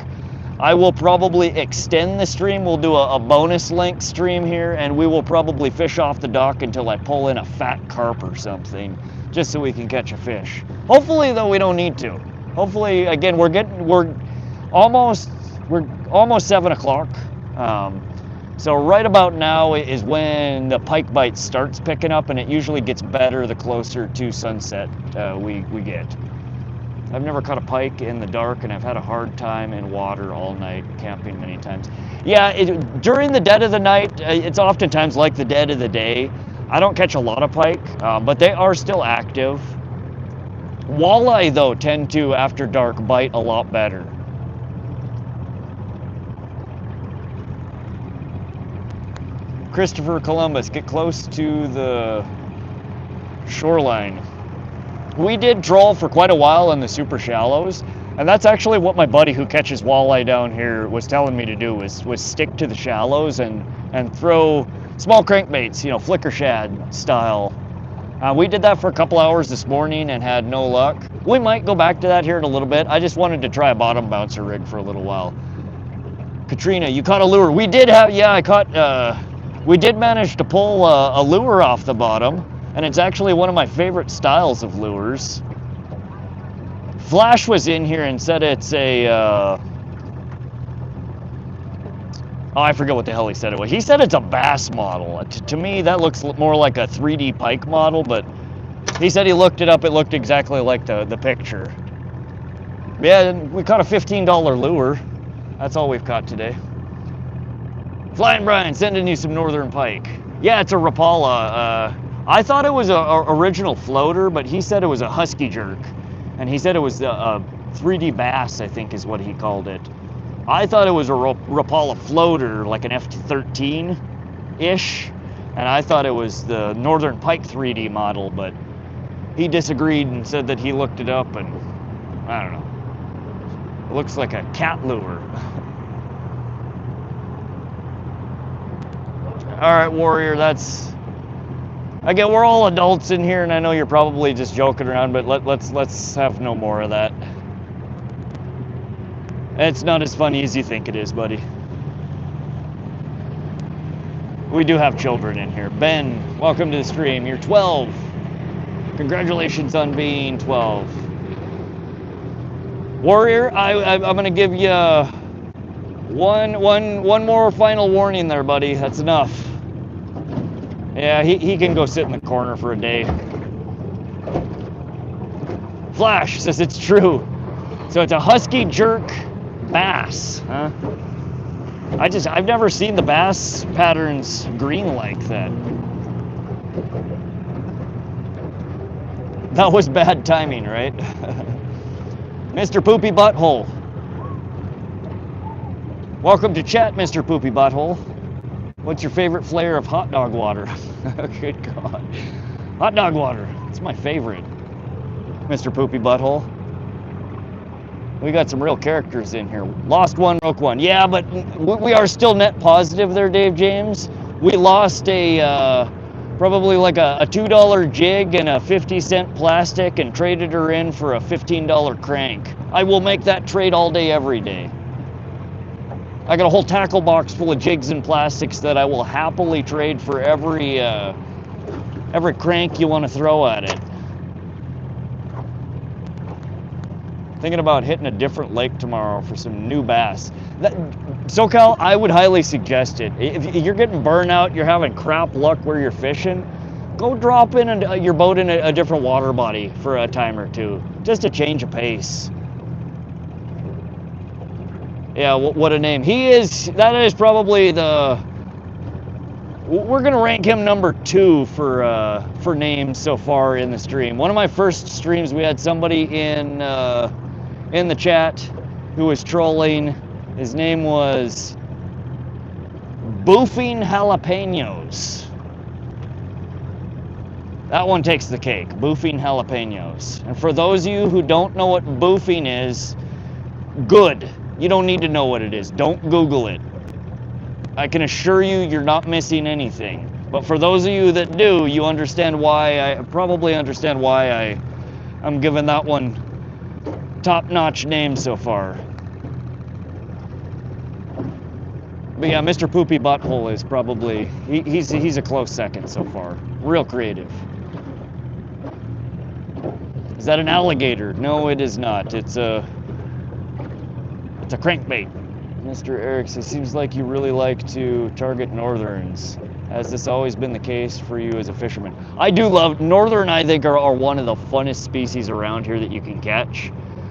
I will probably extend the stream. We'll do a bonus length stream here, and we will probably fish off the dock until I pull in a fat carp or something, just so we can catch a fish. Hopefully, though, we don't need to. Hopefully, again, we're almost 7 o'clock. So right about now is when the pike bite starts picking up, and it usually gets better the closer to sunset we get. I've never caught a pike in the dark, and I've had a hard time in water all night, camping many times. Yeah, during the dead of the night, it's oftentimes like the dead of the day. I don't catch a lot of pike, but they are still active. Walleye, though, tend to, after dark, bite a lot better. Christopher Columbus, get close to the shoreline. We did troll for quite a while in the super shallows, and that's actually what my buddy who catches walleye down here was telling me to do, was stick to the shallows and throw small crankbaits, you know, flicker shad style. We did that for a couple hours this morning and had no luck. We might go back to that here in a little bit. I just wanted to try a bottom bouncer rig for a little while. Katrina, you caught a lure. We did have, yeah, we did manage to pull a lure off the bottom. And it's actually one of my favorite styles of lures. Flash was in here and said it's a, oh, I forget what the hell he said it was. He said it's a bass model. To me, that looks more like a 3D pike model, but he said he looked it up. It looked exactly like the picture. Yeah, we caught a $15 lure. That's all we've caught today. Flying Brian, sending you some Northern Pike. Yeah, it's a Rapala. I thought it was a original floater, but he said it was a husky jerk. And he said it was a 3D bass, I think is what he called it. I thought it was a Rapala floater, like an F13-ish. And I thought it was the Northern Pike 3D model, but he disagreed and said that he looked it up and, I don't know. It looks like a cat lure. All right, Warrior, that's... Again, we're all adults in here, and I know you're probably just joking around, but let's have no more of that. It's not as funny as you think it is, buddy. We do have children in here. Ben, welcome to the stream. You're 12. Congratulations on being 12. Warrior, I'm gonna give you one more final warning there, buddy. That's enough. Yeah, he can go sit in the corner for a day. Flash says it's true. So it's a husky jerk bass, huh? I've never seen the bass patterns green like that. That was bad timing, right? Mr. Poopy Butthole. Welcome to chat, Mr. Poopy Butthole. What's your favorite flavor of hot dog water? Good God. Hot dog water. It's my favorite. Mr. Poopy Butthole. We got some real characters in here. Lost one, broke one. Yeah, but we are still net positive there, Dave James. We lost a, probably like a $2 jig and a 50-cent plastic and traded her in for a $15 crank. I will make that trade all day, every day. I got a whole tackle box full of jigs and plastics that I will happily trade for every crank you want to throw at it. Thinking about hitting a different lake tomorrow for some new bass. SoCal, I would highly suggest it. If you're getting burnout, you're having crap luck where you're fishing, go drop in your boat in a different water body for a time or two, just to change of pace. Yeah, what a name. That is probably we're gonna rank him number 2 for names so far in the stream. One of my first streams, we had somebody in the chat who was trolling. His name was Boofing Jalapenos. That one takes the cake, Boofing Jalapenos. And for those of you who don't know what boofing is, good. You don't need to know what it is. Don't Google it. I can assure you, you're not missing anything. But for those of you that do, you understand why I'm giving that one top-notch name so far. But yeah, Mr. Poopy Butthole is probably, he's a close second so far. Real creative. Is that an alligator? No, it is not. It's a crankbait. Mr. Erickson, it seems like you really like to target northerns. Has this always been the case for you as a fisherman? I do love northern. I think are one of the funnest species around here that you can catch.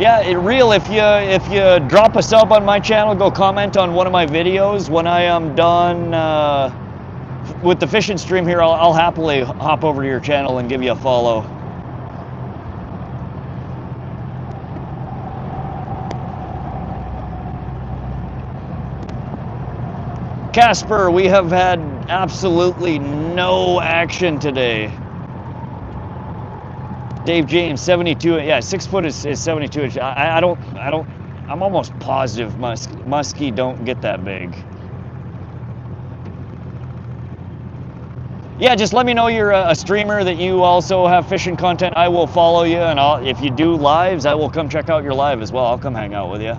Yeah, real. If you drop a sub on my channel, go comment on one of my videos. When I am done with the fishing stream here, I'll happily hop over to your channel and give you a follow. Casper, we have had absolutely no action today. Dave James, 72. Yeah, 6 foot is 72 inch. I don't. I'm almost positive muskie don't get that big. Yeah, just let me know you're a streamer, that you also have fishing content. I will follow you, and if you do lives, I will come check out your live as well. I'll come hang out with you.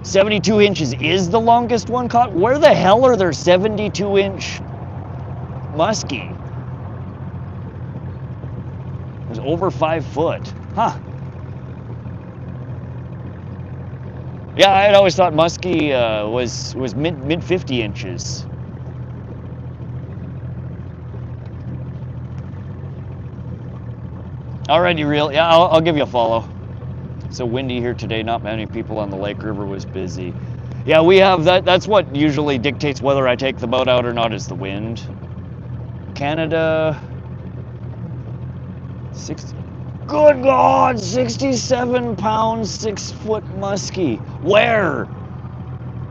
72 inches is the longest one caught? Where the hell are there 72 inch muskie? It was over 5 foot. Huh. Yeah, I had always thought muskie was mid 50 inches. Alrighty, real. Yeah, I'll give you a follow. So windy here today, not many people on the lake. River was busy. Yeah, we have that. That's what usually dictates whether I take the boat out or not, is the wind. Canada, 60. Good God, 67 pounds, 6 foot muskie. Where?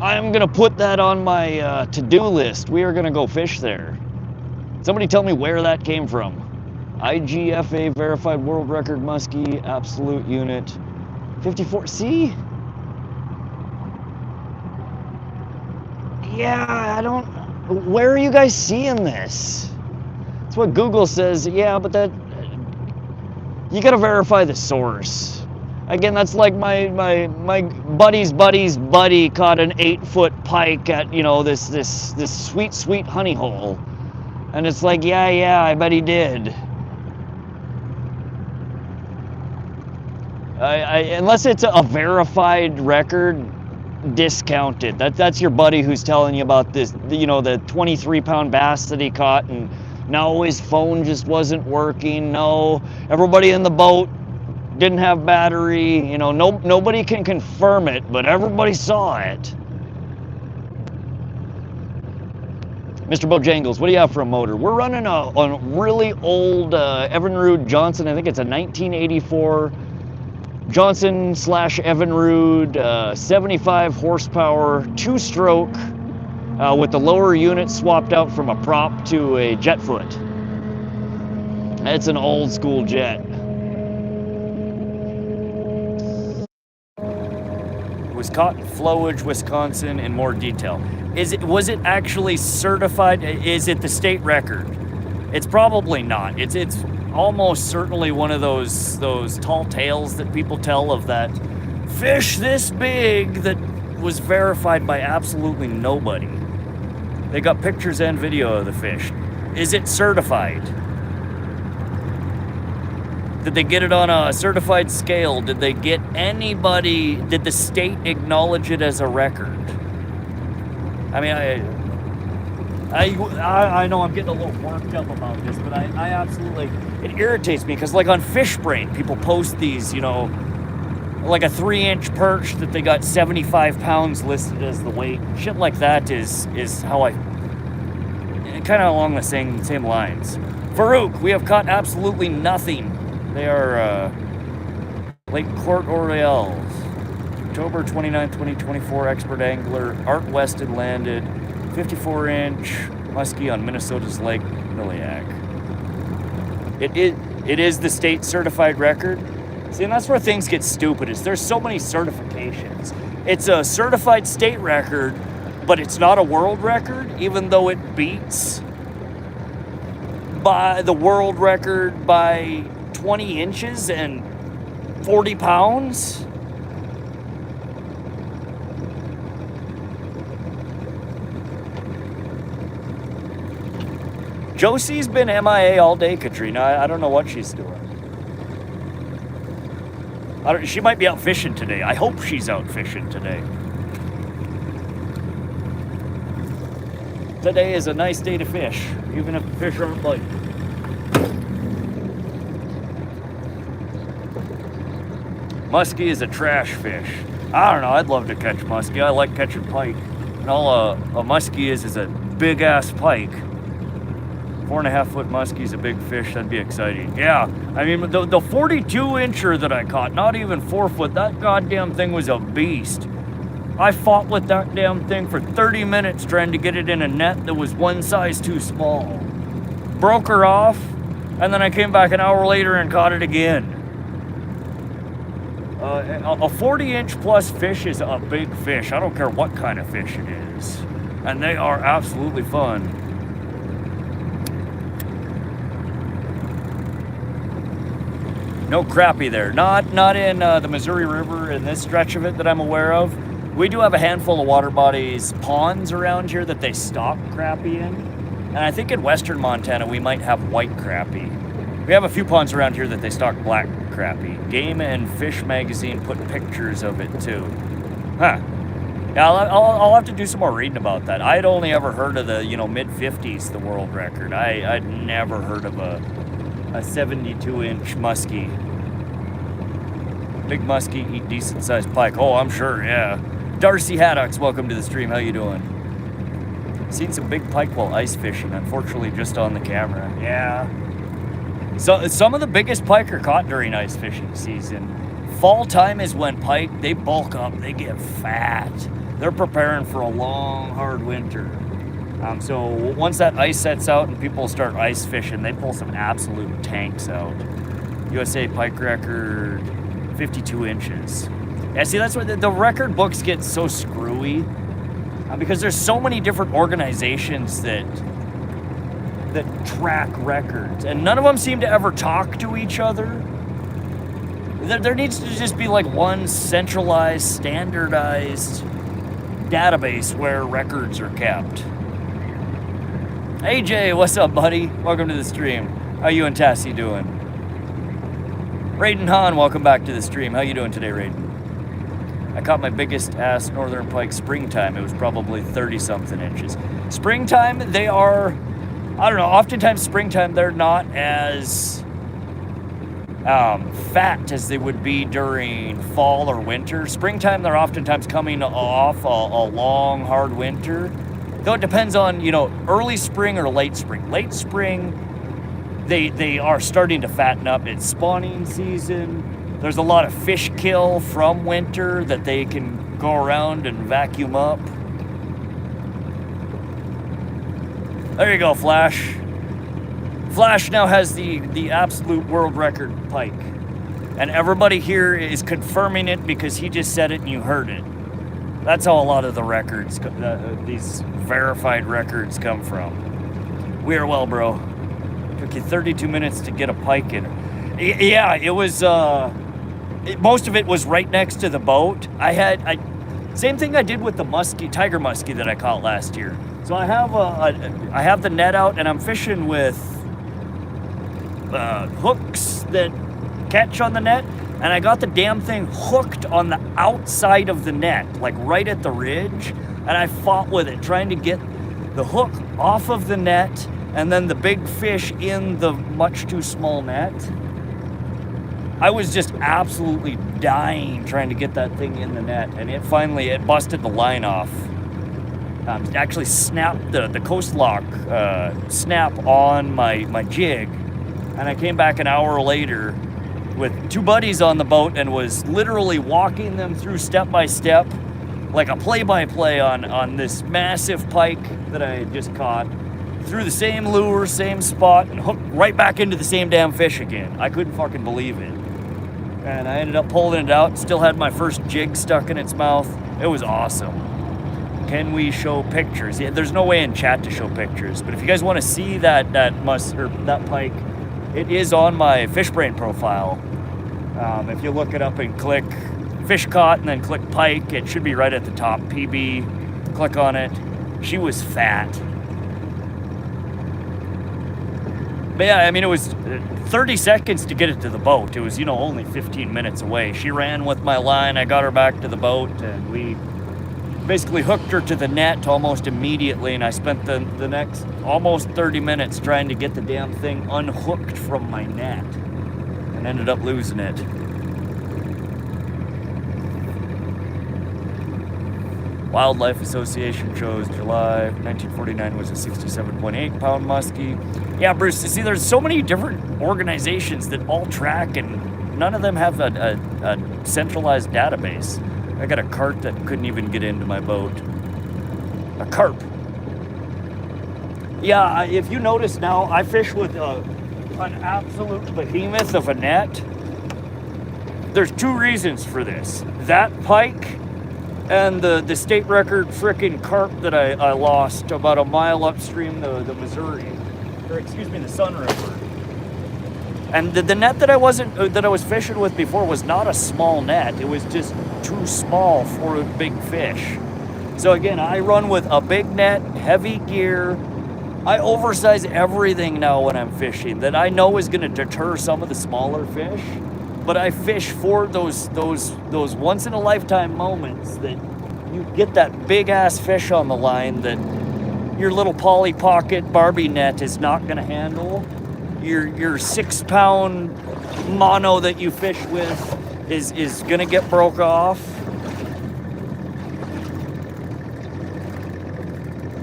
I'm gonna put that on my to-do list. We are gonna go fish there. Somebody tell me where that came from. IGFA verified world record muskie, absolute unit. 54, see? Yeah, I don't, where are you guys seeing this? That's what Google says. Yeah, but that, you gotta verify the source. Again, that's like my buddy's buddy caught an 8 foot pike at, you know, this sweet honey hole. And it's like, yeah, I bet he did. Unless it's a verified record, discounted. That's your buddy who's telling you about this, you know, the 23-pound bass that he caught, and no, his phone just wasn't working. No, everybody in the boat didn't have battery. You know, nobody can confirm it, but everybody saw it. Mr. Bojangles, what do you have for a motor? We're running a really old Evinrude Johnson. I think it's a 1984 Johnson / Evinrude, 75 horsepower, 2-stroke, with the lower unit swapped out from a prop to a jet foot. It's an old school jet. It was caught in Flowage, Wisconsin in more detail. Was it actually certified? Is it the state record? It's probably not. It's almost certainly one of those tall tales that people tell of that fish this big that was verified by absolutely nobody. They got pictures and video of the fish. Is it certified? Did they get it on a certified scale? Did they get anybody? Did the state acknowledge it as a record? I mean, I know I'm getting a little worked up about this, but I absolutely, it irritates me because, like, on Fish Brain, people post these, you know, like a 3-inch perch that they got 75 pounds listed as the weight. Shit like that is how I, kind of along the same lines. Farouk, we have caught absolutely nothing. They are Lake Court Orioles, October 29, 2024, expert angler, Art Weston landed. 54-inch muskie on Minnesota's Lake Miliac. It is the state certified record. See, and that's where things get stupid, is there's so many certifications. It's a certified state record, but it's not a world record, even though it beats by the world record by 20 inches and 40 pounds. Josie's been MIA all day, Katrina. I don't know what she's doing. She might be out fishing today. I hope she's out fishing today. Today is a nice day to fish, even if the fish aren't biting. Muskie is a trash fish. I don't know, I'd love to catch muskie. I like catching pike. And all a muskie is a big ass pike. 4.5 foot muskie is a big fish, that'd be exciting. Yeah, I mean, the 42 incher that I caught, not even 4 foot, that goddamn thing was a beast. I fought with that damn thing for 30 minutes trying to get it in a net that was one size too small. Broke her off, and then I came back an hour later and caught it again. A 40-inch plus fish is a big fish. I don't care what kind of fish it is. And they are absolutely fun. No crappie there. Not in the Missouri River in this stretch of it that I'm aware of. We do have a handful of water bodies, ponds around here that they stock crappie in. And I think in western Montana we might have white crappie. We have a few ponds around here that they stock black crappie. Game and Fish magazine put pictures of it too. Huh. Yeah, I'll have to do some more reading about that. I'd only ever heard of the, mid-50s, the world record. I'd never heard of a 72-inch muskie. Big muskie eat decent-sized pike. Oh, I'm sure, yeah. Darcy Haddocks, welcome to the stream. How you doing? Seen some big pike while ice fishing, unfortunately just on the camera. Yeah. So some of the biggest pike are caught during ice fishing season. Fall time is when pike, they bulk up, they get fat. They're preparing for a long, hard winter. So once that ice sets out and people start ice fishing, they pull some absolute tanks out. USA pike record, 52 inches. Yeah, see, that's why the record books get so screwy. Because there's so many different organizations that track records, and none of them seem to ever talk to each other. There needs to just be like one centralized, standardized database where records are kept. Hey Jay, what's up, buddy? Welcome to the stream. How you and Tassie doing? Raiden Han, welcome back to the stream. How you doing today, Raiden? I caught my biggest ass northern pike springtime. It was probably 30-something inches. Springtime, they are, I don't know, oftentimes springtime they're not as fat as they would be during fall or winter. Springtime, they're oftentimes coming off a long, hard winter. Though it depends on, early spring or late spring. Late spring, they are starting to fatten up. It's spawning season. There's a lot of fish kill from winter that they can go around and vacuum up. There you go, Flash. Flash now has the absolute world record pike. And everybody here is confirming it because he just said it and you heard it. That's how a lot of the records, these verified records come from. We are well, bro. Took you 32 minutes to get a pike in. Yeah, it was, most of it was right next to the boat. Same thing I did with the tiger muskie that I caught last year. So I have the net out and I'm fishing with hooks that catch on the net, and I got the damn thing hooked on the outside of the net, like right at the ridge, and I fought with it, trying to get the hook off of the net and then the big fish in the much too small net. I was just absolutely dying trying to get that thing in the net, and it busted the line off. Actually snapped the coast lock snap on my jig, and I came back an hour later with two buddies on the boat and was literally walking them through step by step, like a play-by-play on this massive pike that I had just caught, through the same lure, same spot, and hooked right back into the same damn fish again. I couldn't fucking believe it. And I ended up pulling it out, still had my first jig stuck in its mouth. It was awesome. Can we show pictures? Yeah, there's no way in chat to show pictures, but if you guys want to see that pike, it is on my Fishbrain profile. If you look it up and click fish caught and then click pike, it should be right at the top. PB, click on it. She was fat. But yeah, I mean, it was 30 seconds to get it to the boat. It was, only 15 minutes away. She ran with my line. I got her back to the boat, and we basically hooked her to the net almost immediately, and I spent the next almost 30 minutes trying to get the damn thing unhooked from my net and ended up losing it. Wildlife Association shows July 1949 was a 67.8 pound muskie. Yeah, Bruce, you see, there's so many different organizations that all track, and none of them have a centralized database. I got a cart that couldn't even get into my boat. A carp. Yeah, if you notice now, I fish with an absolute behemoth of a net. There's two reasons for this. That pike and the state record frickin' carp that I lost about a mile upstream the Missouri, or excuse me, the Sun River. And the net that I was fishing with before was not a small net. It was just too small for a big fish. So again, I run with a big net, heavy gear. I oversize everything now when I'm fishing that I know is going to deter some of the smaller fish. But I fish for those once in a lifetime moments that you get that big ass fish on the line that your little Polly Pocket Barbie net is not going to handle. Your 6 pound mono that you fish with is going to get broke off.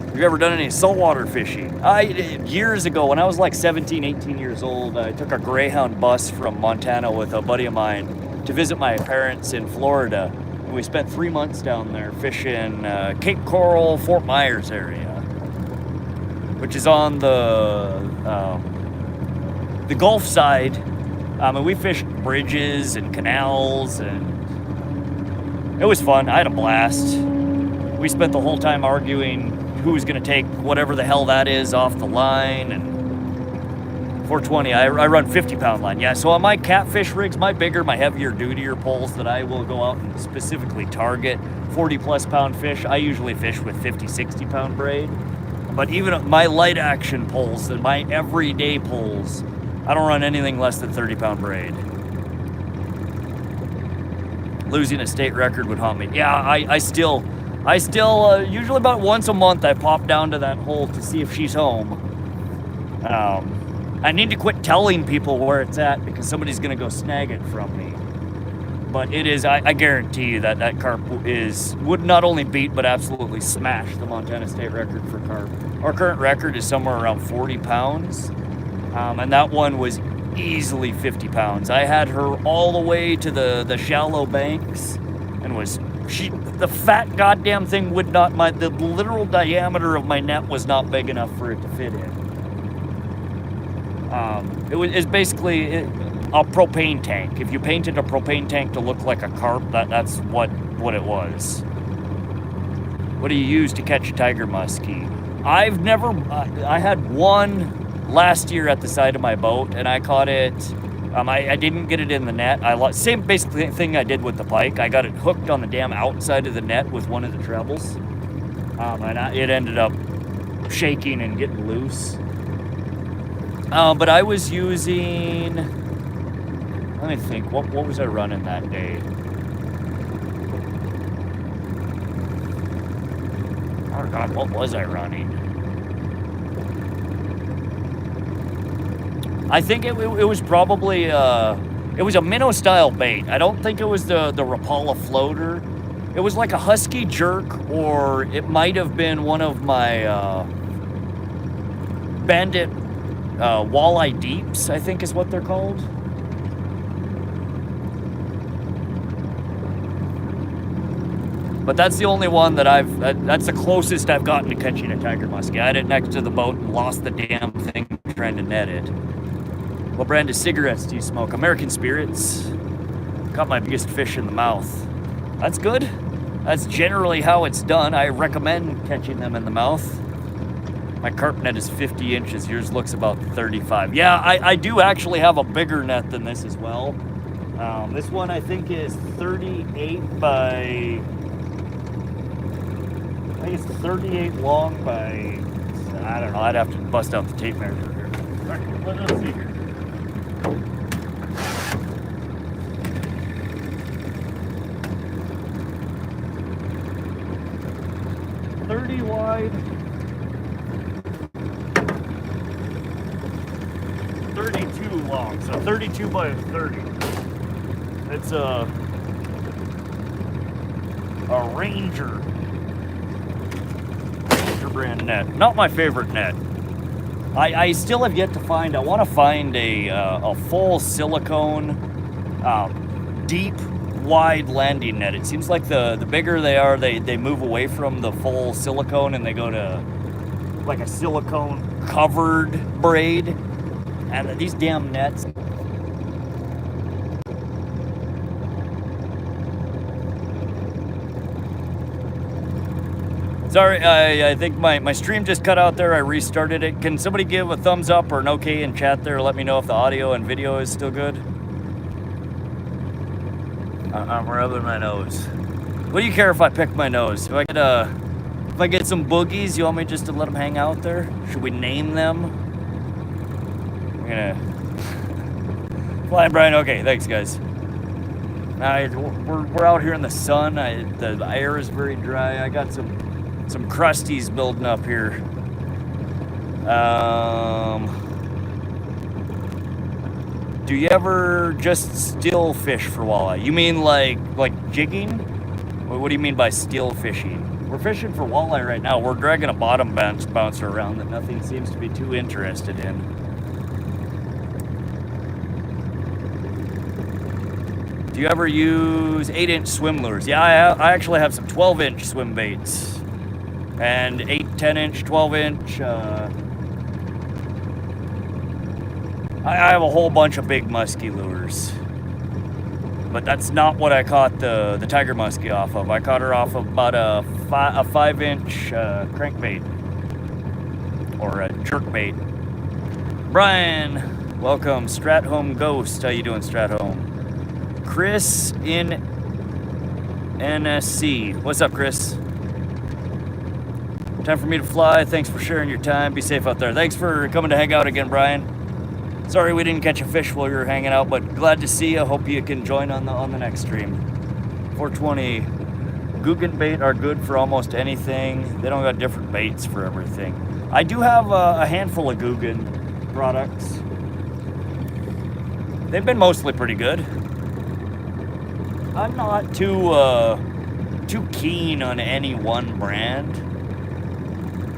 Have you ever done any saltwater fishing? Years ago, when I was like 17, 18 years old, I took a Greyhound bus from Montana with a buddy of mine to visit my parents in Florida. And we spent 3 months down there fishing Cape Coral, Fort Myers area, which is on the Gulf side. And we fished bridges and canals, and it was fun. I had a blast. We spent the whole time arguing who was going to take whatever the hell that is off the line. And 420, I run 50 pound line. Yeah, so on my catfish rigs, my bigger, my heavier, dutier poles that I will go out and specifically target 40 plus pound fish, I usually fish with 50, 60 pound braid. But even my light action poles and my everyday poles, I don't run anything less than 30 pound braid. Losing a state record would haunt me. Yeah, I still usually about once a month I pop down to that hole to see if she's home. I need to quit telling people where it's at because somebody's gonna go snag it from me. But it is, I guarantee you that carp would not only beat but absolutely smash the Montana state record for carp. Our current record is somewhere around 40 pounds. And that one was easily 50 pounds. I had her all the way to the shallow banks and the fat goddamn thing would not, the literal diameter of my net was not big enough for it to fit in. It's basically a propane tank. If you painted a propane tank to look like a carp, that's what it was. What do you use to catch a tiger muskie? I had one last year at the side of my boat, and I caught it. I didn't get it in the net. Same basically thing I did with the pike. I got it hooked on the damn outside of the net with one of the trebles, and it ended up shaking and getting loose. But I was using. Let me think. What was I running that day? Oh God, what was I running? I think it was probably, it was a minnow style bait. I don't think it was the Rapala floater. It was like a husky jerk, or it might have been one of my Bandit walleye deeps, I think is what they're called. But that's the only one that's the closest I've gotten to catching a tiger muskie. I had it next to the boat and lost the damn thing trying to net it. What brand of cigarettes do you smoke? American Spirits. Caught my biggest fish in the mouth. That's good. That's generally how it's done. I recommend catching them in the mouth. My carp net is 50 inches. Yours looks about 35. Yeah, I do actually have a bigger net than this as well. This one I think is 38 by... I think it's 38 long by... I don't know. I'd have to bust out the tape measure here. All right, let's see here. 30 wide, 32 long, so 32 by 30. It's a Ranger. brand net. Not my favorite net. I still have yet to find, I want to find a full silicone, deep, wide landing net. It seems like the bigger they are, they move away from the full silicone and they go to like a silicone covered braid. And these damn nets. Sorry, I think my stream just cut out there. I restarted it. Can somebody give a thumbs up or an okay in chat there? Let me know if the audio and video is still good. I'm rubbing my nose. What do you care if I pick my nose? If I get some boogies, you want me just to let them hang out there? Should we name them? I'm gonna fly, Brian. Okay, thanks, guys. We're out here in the sun. The air is very dry. I got some crusties building up here. Do you ever just still fish for walleye? You mean like jigging? What do you mean by still fishing? We're fishing for walleye right now. We're dragging a bottom bouncer around that nothing seems to be too interested in. Do you ever use 8-inch swim lures? Yeah, I actually have some 12-inch swim baits. And 8, 10-inch, 12-inch. I have a whole bunch of big muskie lures. But that's not what I caught the tiger muskie off of. I caught her off of about a 5-inch crankbait. Or a jerkbait. Brian, welcome. Strathome Ghost. How you doing, Strathome? Chris in NSC. What's up, Chris? Time for me to fly. Thanks for sharing your time. Be safe out there. Thanks for coming to hang out again, Brian. Sorry we didn't catch a fish while you were hanging out, but glad to see you. Hope you can join on the next stream. 420. Guggen bait are good for almost anything. They don't got different baits for everything. I do have a handful of Guggen products. They've been mostly pretty good. I'm not too keen on any one brand.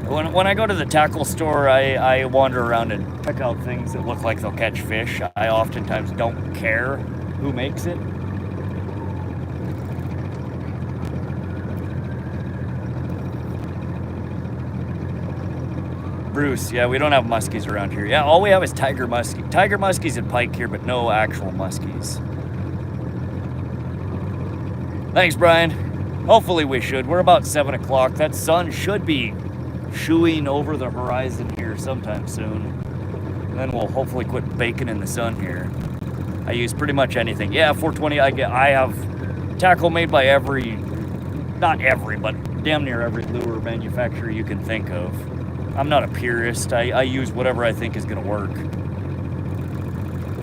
When I go to the tackle store, I wander around and pick out things that look like they'll catch fish. I oftentimes don't care who makes it. Bruce, yeah, we don't have muskies around here. Yeah, all we have is tiger muskie. Tiger muskies and pike here, but no actual muskies. Thanks, Brian. Hopefully we should. We're about 7 o'clock. That sun should be shooing over the horizon here sometime soon. And then we'll hopefully quit baking in the sun here. I use pretty much anything. Yeah, 420, I have tackle made by not every, but damn near every lure manufacturer you can think of. I'm not a purist. I use whatever I think is gonna work.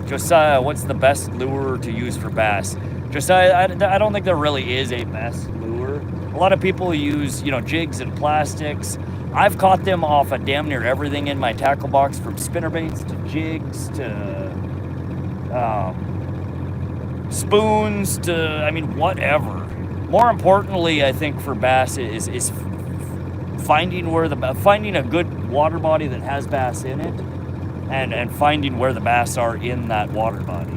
Josiah, what's the best lure to use for bass? Josiah, I don't think there really is a best lure. A lot of people use, jigs and plastics. I've caught them off of damn near everything in my tackle box, from spinnerbaits to jigs to spoons to, whatever. More importantly, I think for bass is finding a good water body that has bass in it, and finding where the bass are in that water body.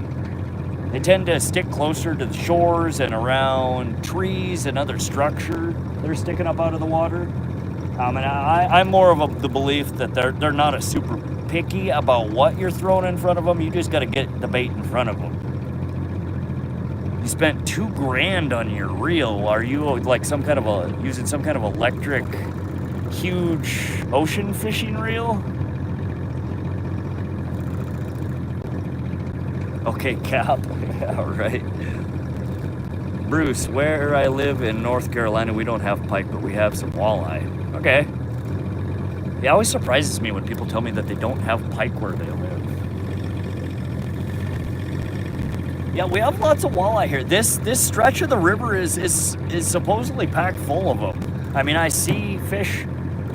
They tend to stick closer to the shores and around trees and other structure that are sticking up out of the water. And I'm more of the belief that they're not a super picky about what you're throwing in front of them. You just got to get the bait in front of them. You spent $2,000 on your reel. Are you like using some kind of electric, huge ocean fishing reel? Okay, Cap. Yeah, right. Bruce, where I live in North Carolina, we don't have pike, but we have some walleye. Okay. It always surprises me when people tell me that they don't have pike where they live. Yeah, we have lots of walleye here. This stretch of the river is supposedly packed full of them. I see fish.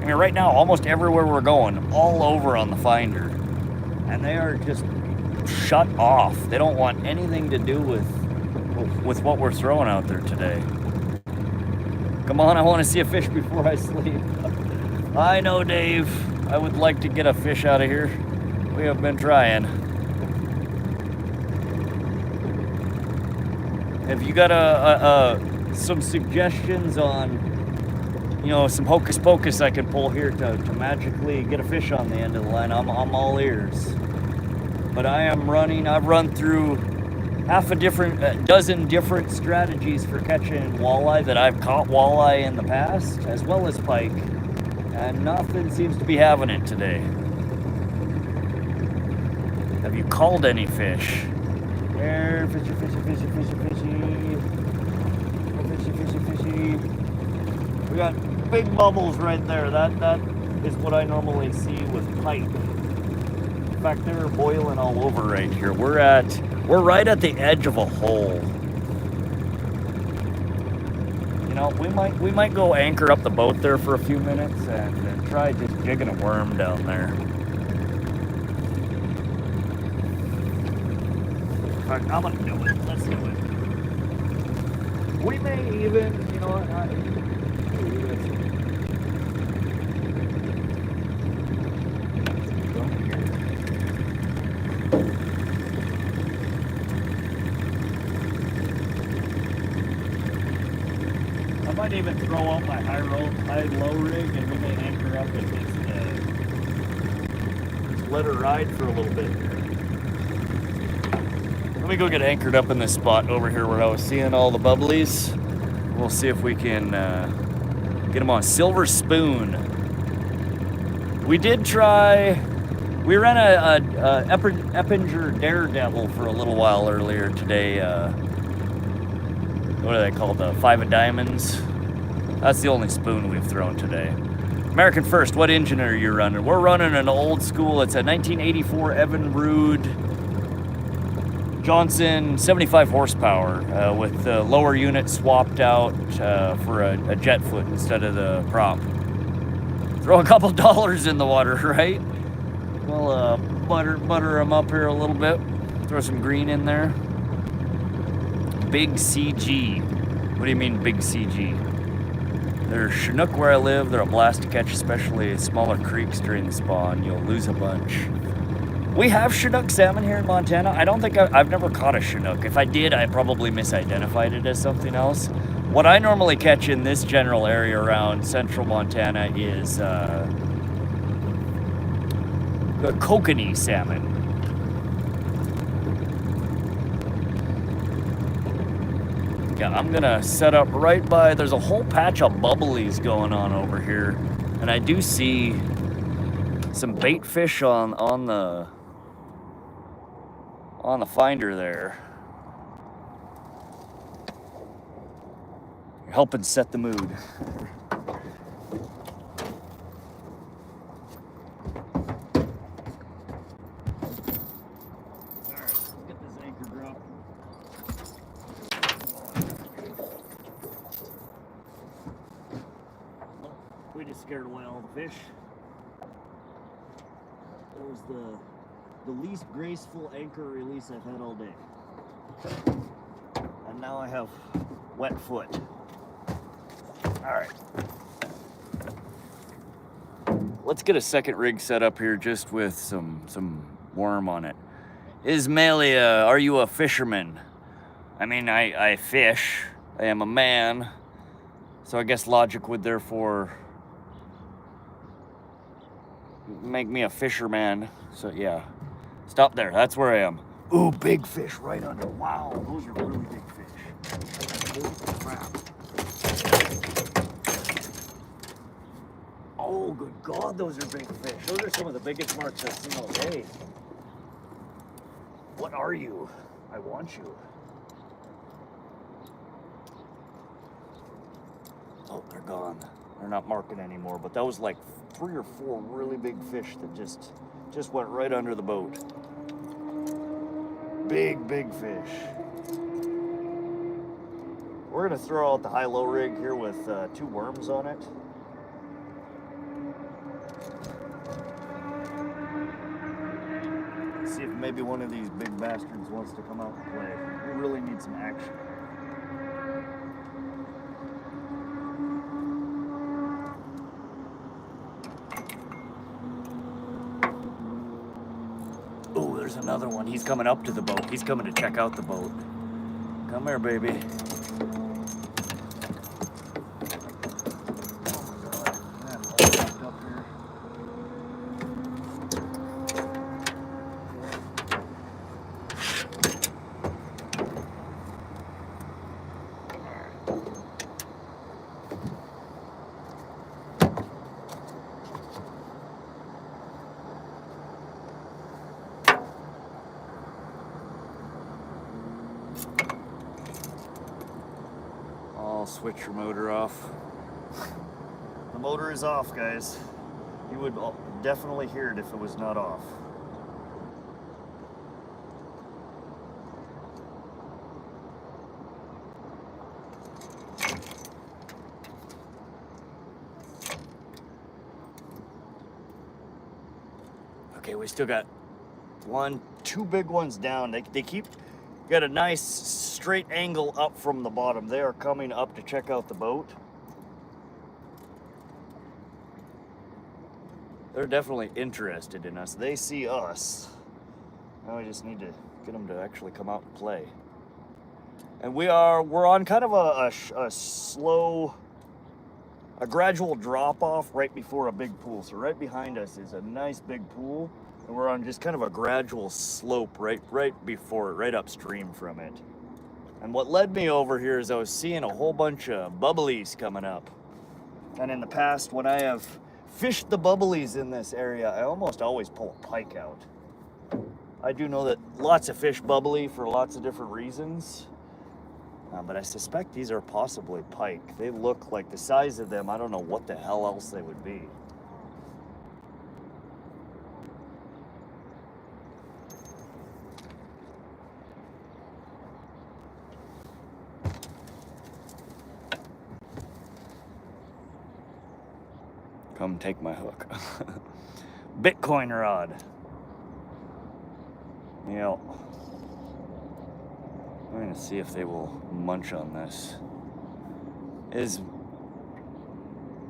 Right now, almost everywhere we're going, all over on the finder, and they are just shut off. They don't want anything to do with what we're throwing out there today. Come on, I want to see a fish before I sleep. I know, Dave. I would like to get a fish out of here. We have been trying. Have you got some suggestions on, you know, some hocus pocus I can pull here to magically get a fish on the end of the line? I'm all ears. But I've run through dozen different strategies for catching walleye that I've caught walleye in the past, as well as pike, and nothing seems to be having it today. Have you called any fish? There, fishy, fishy, fishy, fishy, fishy. Fishy, fishy, fishy. We got big bubbles right there. That is what I normally see with pike. In fact, they're boiling all over right here. We're right at the edge of a hole. You know, we might go anchor up the boat there for a few minutes and try just jigging a worm down there. In fact, I'm gonna do it. Let's do it. We may even, you know what? I might even throw out my high-low rig, and we may anchor up and just let her ride for a little bit here. Let me go get anchored up in this spot over here where I was seeing all the bubblies. We'll see if we can get them on silver spoon. We did try. We ran a Eppinger Daredevil for a little while earlier today. What are they called? The 5 of diamonds. That's the only spoon we've thrown today. American First, what engine are you running? We're running an old school. It's a 1984 Evinrude Johnson 75 horsepower with the lower unit swapped out for a jet foot instead of the prop. Throw a couple dollars in the water, right? We'll butter them up here a little bit. Throw some green in there. Big CG. What do you mean big CG? They're Chinook where I live. They're a blast to catch, especially smaller creeks during the spawn. You'll lose a bunch. We have Chinook salmon here in Montana. I don't think I've never caught a Chinook. If I did, I probably misidentified it as something else. What I normally catch in this general area around central Montana is the kokanee salmon. Yeah, I'm gonna set up right by, there's a whole patch of bubblies going on over here. And I do see some bait fish on the finder there. You're helping set the mood. We just scared away all the fish. That was the least graceful anchor release I've had all day. And now I have wet foot. Alright. Let's get a second rig set up here just with some worm on it. Ismailia, are you a fisherman? I mean, I fish. I am a man. So I guess logic would therefore make me a fisherman. So yeah, stop there. That's where I am. Ooh, big fish right under. Wow, those are really big fish. Holy crap. Oh, good God, those are big fish. Those are some of the biggest marks I've seen all day. What are you? I want you. Oh, they're gone. They're not marking anymore, but that was like 3 or 4 really big fish that just went right under the boat. Big fish. We're gonna throw out the high-low rig here with 2 worms on it. See if maybe one of these big bastards wants to come out and play. We really need some action. there's another one. He's coming up to the boat. He's coming to check out the boat. Come here, baby. I'll switch your motor off. The motor is off, guys. You would definitely hear it if it was not off. Okay, we still got two big ones down. They keep got a nice straight angle up from the bottom. They are coming up to check out the boat. They're definitely interested in us. They see us. Now we just need to get them to actually come out and play. And we're on kind of a slow, a gradual drop off right before a big pool. So right behind us is a nice big pool, and we're on just kind of a gradual slope right before it, right upstream from it. And what led me over here is I was seeing a whole bunch of bubblies coming up. And in the past, when I have fished the bubblies in this area, I almost always pull a pike out. I do know that lots of fish bubbly for lots of different reasons. But I suspect these are possibly pike. They look like the size of them, I don't know what the hell else they would be. Come take my hook. Bitcoin rod. Yep. I'm gonna see if they will munch on this.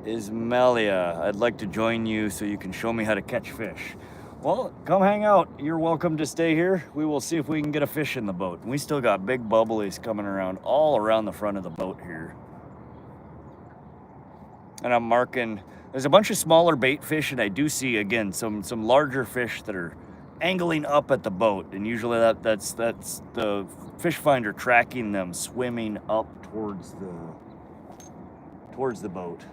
Ismelia, I'd like to join you so you can show me how to catch fish. Well, come hang out. You're welcome to stay here. We will see if we can get a fish in the boat. We still got big bubblies coming around all around the front of the boat here. And I'm marking, there's a bunch of smaller bait fish, and I do see, again, some larger fish that are angling up at the boat, and usually that's the fish finder tracking them, swimming up towards the boat.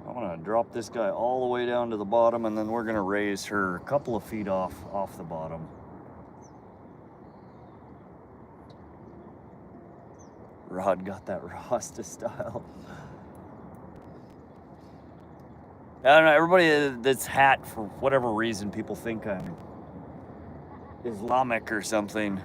I'm gonna drop this guy all the way down to the bottom, and then we're gonna raise her a couple of feet off the bottom. Rod got that Rasta style. I don't know, everybody that's hat, for whatever reason, people think I'm Islamic or something.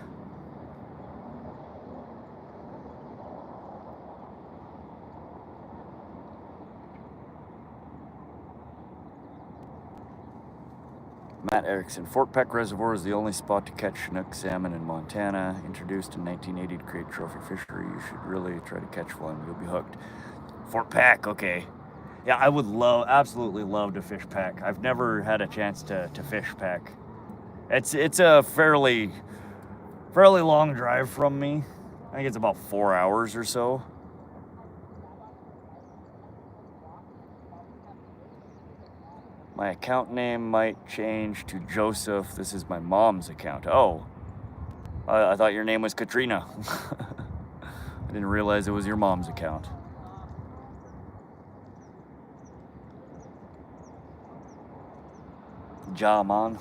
Matt Erickson, Fort Peck Reservoir is the only spot to catch Chinook salmon in Montana. Introduced in 1980 to create trophy fishery. You should really try to catch one. You'll be hooked. Fort Peck, okay. Yeah, I would absolutely love to fish Peck. I've never had a chance to fish Peck. It's a fairly long drive from me. I think it's about 4 hours or so. My account name might change to Joseph. This is my mom's account. Oh, I thought your name was Katrina. I didn't realize it was your mom's account. Ja, man.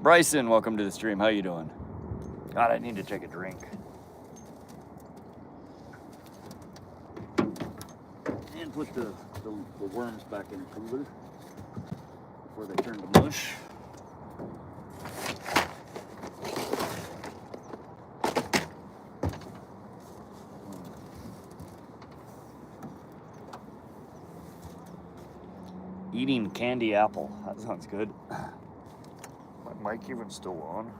Bryson, welcome to the stream. How you doing? God, I need to take a drink. And put the worms back in the cooler before they turn to mush. Eating candy apple. That sounds good. My mic even still on?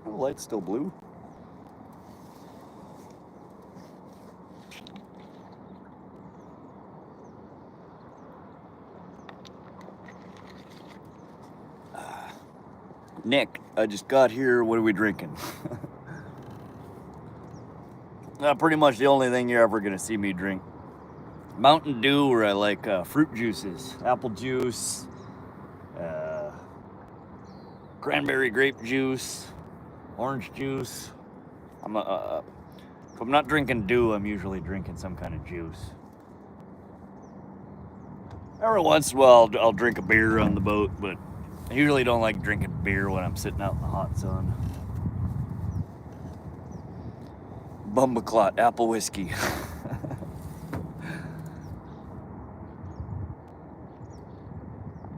The light's still blue. Nick, I just got here. What are we drinking? Pretty much the only thing you're ever going to see me drink. Mountain Dew, or I like fruit juices. Apple juice, cranberry grape juice, orange juice. If I'm not drinking Dew, I'm usually drinking some kind of juice. Every once in a while, I'll drink a beer on the boat, but I usually don't like drinking beer when I'm sitting out in the hot sun. Bumbaclot, apple whiskey.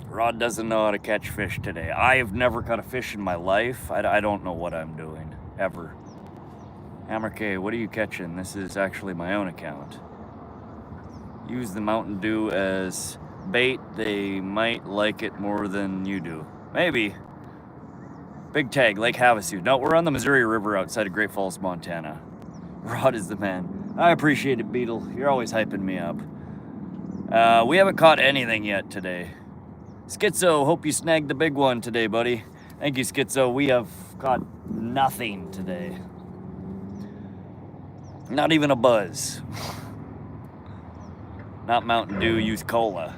Rod doesn't know how to catch fish today. I've never caught a fish in my life. I don't know what I'm doing, ever. Hammer K, what are you catching? This is actually my own account. Use the Mountain Dew as bait. They might like it more than you do. Maybe. Big tag, Lake Havasu. No, we're on the Missouri River outside of Great Falls, Montana. Rod is the man. I appreciate it, Beetle. You're always hyping me up. We haven't caught anything yet today. Schizo, hope you snagged the big one today, buddy. Thank you, Schizo. We have caught nothing today. Not even a buzz. Not Mountain Dew, use cola.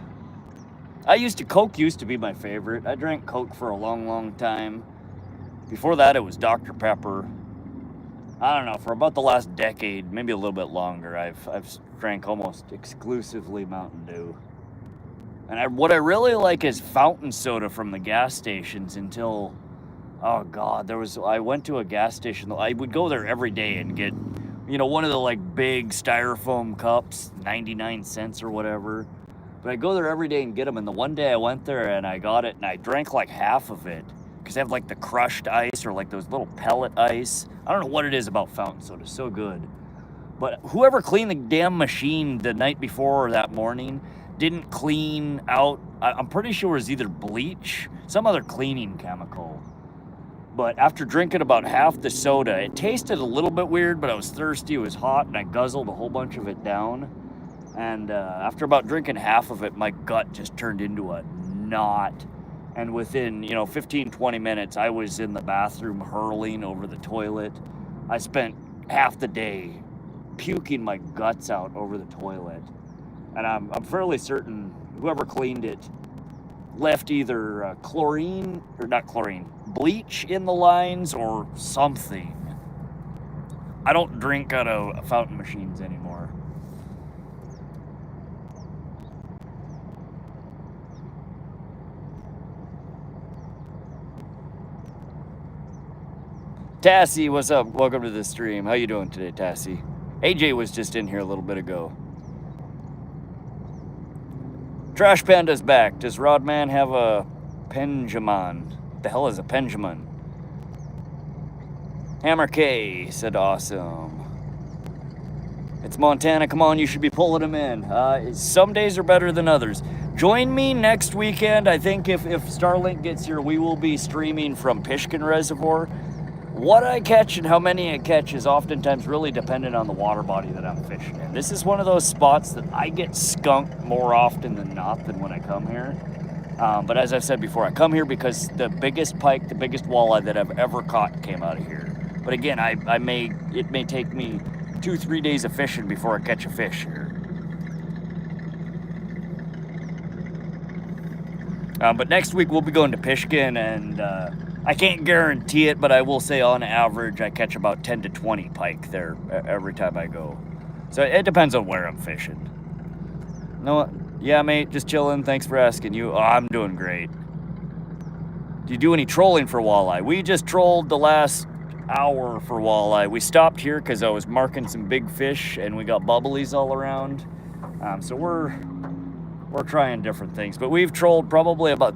Coke used to be my favorite. I drank Coke for a long, long time. Before that, it was Dr. Pepper. I don't know, for about the last decade, maybe a little bit longer, I've drank almost exclusively Mountain Dew. And what I really like is fountain soda from the gas stations until, oh God, I went to a gas station. I would go there every day and get, one of the like big styrofoam cups, 99 cents or whatever. But I go there every day and get them. And the one day I went there and I got it and I drank like half of it. Because they have like the crushed ice or like those little pellet ice. I don't know what it is about fountain soda. It's so good. But whoever cleaned the damn machine the night before or that morning didn't clean out, I'm pretty sure it was either bleach, some other cleaning chemical. But after drinking about half the soda, it tasted a little bit weird, but I was thirsty, it was hot, and I guzzled a whole bunch of it down. And after about drinking half of it, my gut just turned into a knot. And within, 15, 20 minutes, I was in the bathroom hurling over the toilet. I spent half the day puking my guts out over the toilet. And I'm fairly certain whoever cleaned it left either bleach in the lines or something. I don't drink out of fountain machines anymore. Tassie, what's up? Welcome to the stream. How you doing today, Tassie? AJ was just in here a little bit ago. Trash Panda's back. Does Rodman have a Penjamin? What the hell is a Penjamin? Hammer K said awesome. It's Montana. Come on, you should be pulling them in. Some days are better than others. Join me next weekend. I think if Starlink gets here, we will be streaming from Pishkin Reservoir. What I catch and how many I catch is oftentimes really dependent on the water body that I'm fishing in. This is one of those spots that I get skunked more often than not than when I come here. But as I've said before, I come here because the biggest pike, the biggest walleye that I've ever caught came out of here. But again, it may take me 2-3 days of fishing before I catch a fish here. But next week we'll be going to Pishkin, and I can't guarantee it, but I will say on average I catch about 10 to 20 pike there every time I go. So it depends on where I'm fishing. No, yeah, mate, just chilling. Thanks for asking. I'm doing great. Do you do any trolling for walleye? We just trolled the last hour for walleye. We stopped here because I was marking some big fish and we got bubblies all around. So we're trying different things, but we've trolled probably about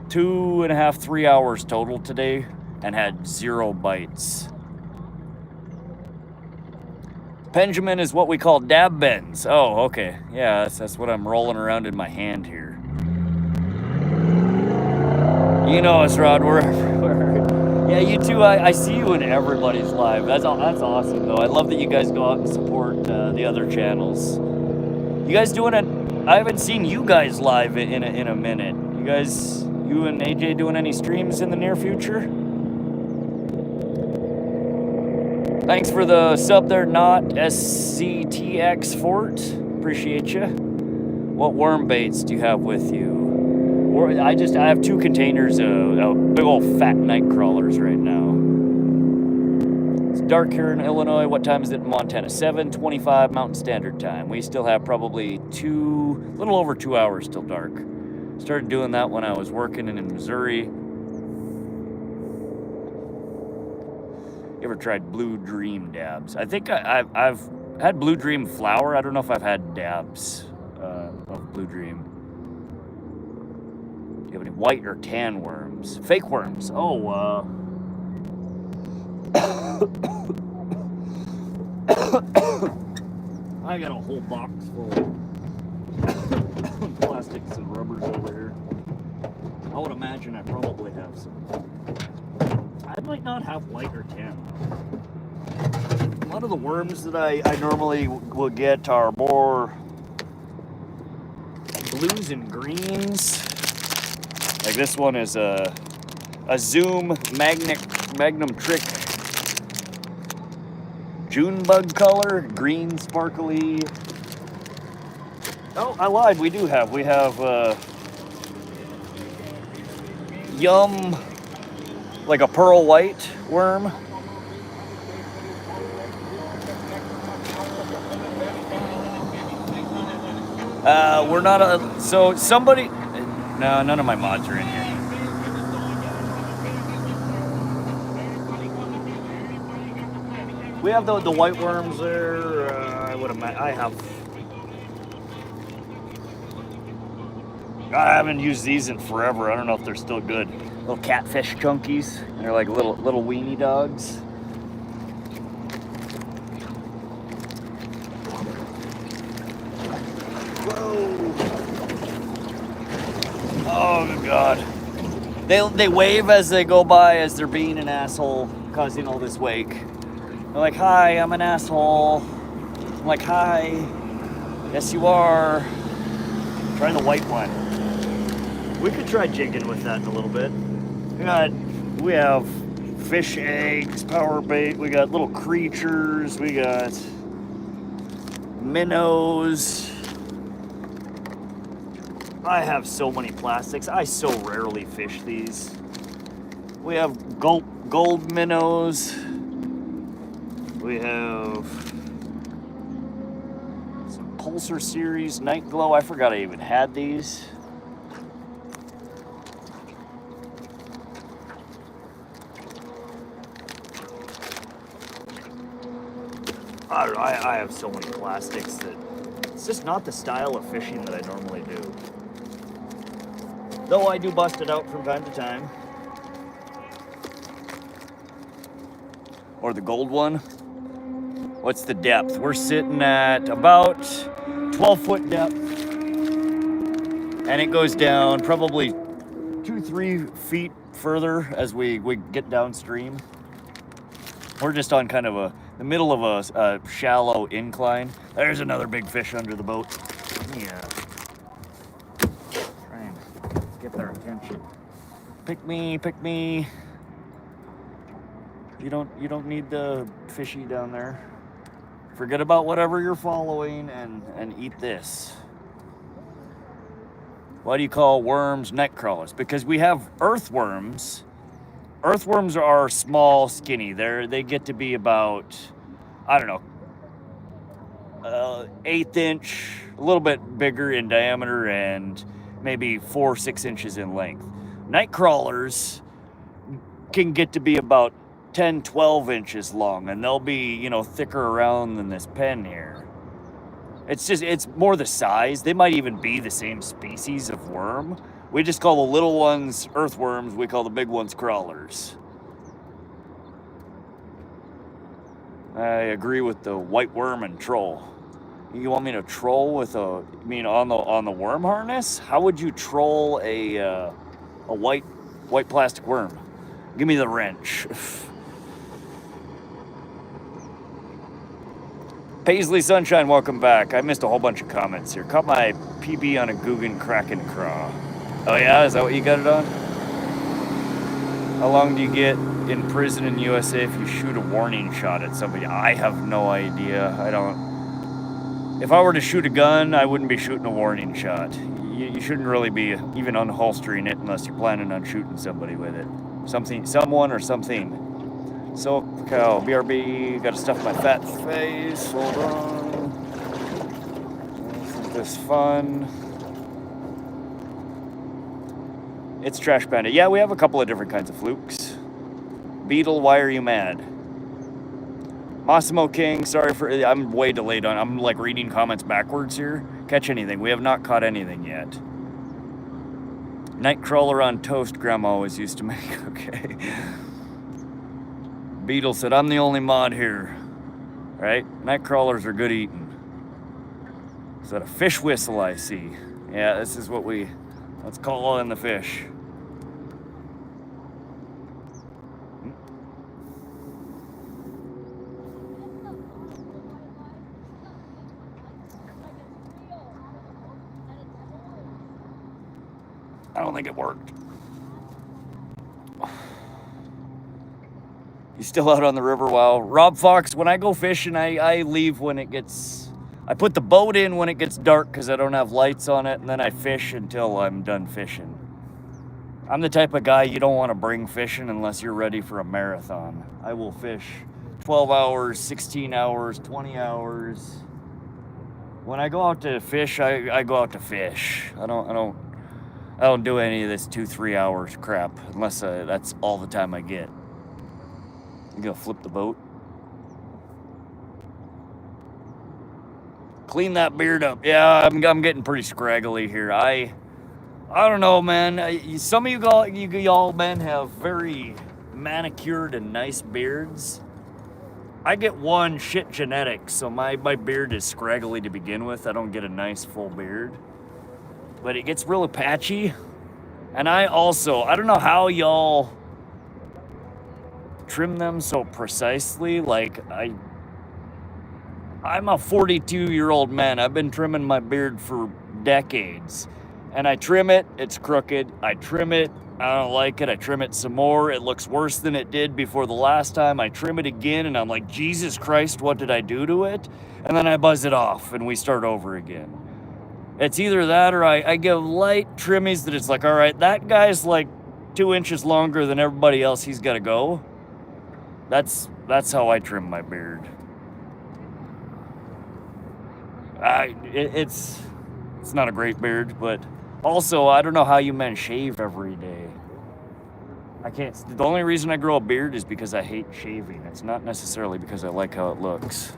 2.5, 3 hours total today and had 0 bites. Benjamin is what we call dab bends. Oh, okay. Yeah, that's what I'm rolling around in my hand here. You know us, Rod. Yeah, you too. I see you in everybody's live. That's awesome, though. I love that you guys go out and support the other channels. You guys doing it? I haven't seen you guys live in a minute. You and AJ doing any streams in the near future? Thanks for the sub there, not SCTX Fort. Appreciate you. What worm baits do you have with you? Or I have 2 containers of big old fat night crawlers right now. It's dark here in Illinois. What time is it in Montana? 7:25 Mountain Standard Time. We still have probably a little over 2 hours till dark. Started doing that when I was working in Missouri. You ever tried Blue Dream dabs? I think I've had Blue Dream flour. I don't know if I've had dabs of Blue Dream. Do you have any white or tan worms? Fake worms. Oh, I got a whole box full of plastics and rubbers over here. I would imagine I probably have some. I might not have white or tan. A lot of the worms that I normally will get are more blues and greens. Like this one is a Zoom Magnum Trick June bug color, green sparkly. Oh, I lied. We have Yum, like a pearl white worm. We're not so somebody. No, none of my mods are in here. We have the white worms there. I haven't used these in forever. I don't know if they're still good. Little catfish chunkies. They're like little weenie dogs. Whoa! Oh good God! They wave as they go by, as they're being an asshole, causing all this wake. They're like, "Hi, I'm an asshole." I'm like, "Hi, yes you are." Try the white one. We could try jigging with that in a little bit. We have fish eggs, power bait. We got little creatures. We got minnows. I have so many plastics. I so rarely fish these. We have gold minnows. We have some Pulsar Series Night Glow. I forgot I even had these. I don't know, I have so many plastics that it's just not the style of fishing that I normally do. Though I do bust it out from time to time. Or the gold one. What's the depth? We're sitting at about 12-foot depth. And it goes down probably 2-3 feet further as we get downstream. We're just on kind of the middle of a shallow incline. There's another big fish under the boat. Yeah. Try and get their attention. Pick me, pick me. You don't need the fishy down there. Forget about whatever you're following and eat this. Why do you call worms night crawlers? Because we have earthworms. Earthworms are small, skinny. They get to be about, I don't know, 1/8 inch, a little bit bigger in diameter, and maybe 4 or 6 inches in length. Night crawlers can get to be about 10, 12 inches long, and they'll be, thicker around than this pen here. It's more the size. They might even be the same species of worm. We just call the little ones earthworms. We call the big ones crawlers. I agree with the white worm and troll. You want me to troll with on the worm harness? How would you troll a white plastic worm? Give me the wrench. Paisley Sunshine, welcome back. I missed a whole bunch of comments here. Caught my PB on a Guggen Kraken Craw. Oh yeah, is that what you got it on? How long do you get in prison in USA if you shoot a warning shot at somebody? I have no idea. I don't. If I were to shoot a gun, I wouldn't be shooting a warning shot. You shouldn't really be even unholstering it unless you're planning on shooting somebody with it. Someone or something. So, cow, BRB, gotta stuff my fat face. Hold on. Isn't this fun? It's Trash Bandit. Yeah, we have a couple of different kinds of flukes. Beetle, why are you mad? Massimo King, sorry for, I'm way delayed on, I'm like reading comments backwards here. Catch anything, we have not caught anything yet. Nightcrawler on toast, Grandma always used to make, okay. Beetle said, I'm the only mod here. Right? Nightcrawlers are good eating. Is that a fish whistle I see? Yeah, this is what let's call in the fish. I don't think it worked. You still out on the river? Wow. Rob Fox, when I go fishing, I leave when it gets... I put the boat in when it gets dark because I don't have lights on it, and then I fish until I'm done fishing. I'm the type of guy you don't want to bring fishing unless you're ready for a marathon. I will fish 12 hours, 16 hours, 20 hours. When I go out to fish, I go out to fish. I don't do any of this 2-3 hours crap unless that's all the time I get. You gonna flip the boat? Clean that beard up. Yeah, I'm getting pretty scraggly here. I don't know, man. Some of y'all men have very manicured and nice beards. I get one shit genetics, so my beard is scraggly to begin with. I don't get a nice full beard. But it gets really patchy. And I don't know how y'all trim them so precisely. Like, I'm a 42-year-old man. I've been trimming my beard for decades. And I trim it, it's crooked. I trim it, I don't like it. I trim it some more. It looks worse than it did before the last time. I trim it again, and I'm like, Jesus Christ, what did I do to it? And then I buzz it off, and we start over again. It's either that or I give light trimmies that it's like, all right, that guy's like 2 inches longer than everybody else. He's got to go. That's how I trim my beard. It's not a great beard, but also I don't know how you men shave every day. I can't. The only reason I grow a beard is because I hate shaving. It's not necessarily because I like how it looks.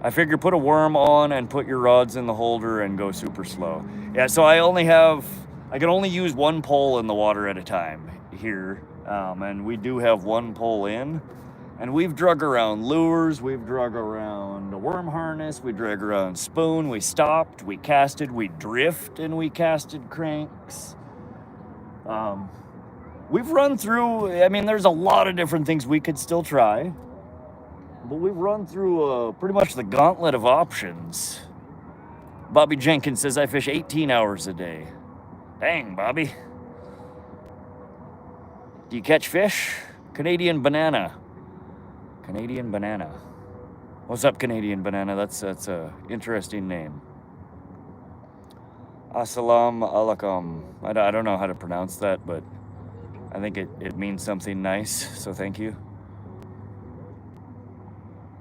I figure put a worm on and put your rods in the holder and go super slow. Yeah, so I can only use one pole in the water at a time here. And we do have one pole in. And we've drug around lures, we've drug around a worm harness, we drug around spoon, we stopped, we casted, we drift, and we casted cranks. We've run through, I mean, there's a lot of different things we could still try. But we've run through pretty much the gauntlet of options. Bobby Jenkins says I fish 18 hours a day. Dang, Bobby. Do you catch fish? Canadian Banana. Canadian Banana. What's up, Canadian Banana? That's a interesting name. Assalamu alaikum. I don't know how to pronounce that, but I think it means something nice, so thank you.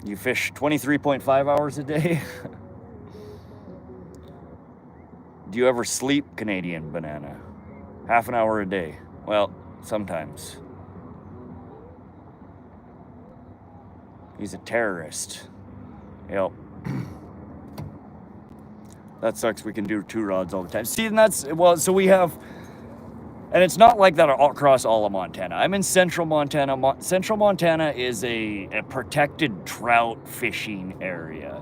You fish 23.5 hours a day? Do you ever sleep, Canadian Banana? Half an hour a day. Well, sometimes. He's a terrorist. Yep. That sucks. We can do 2 rods all the time. See, and so we have, and it's not like that across all of Montana. I'm in central Montana. Central Montana is a protected trout fishing area.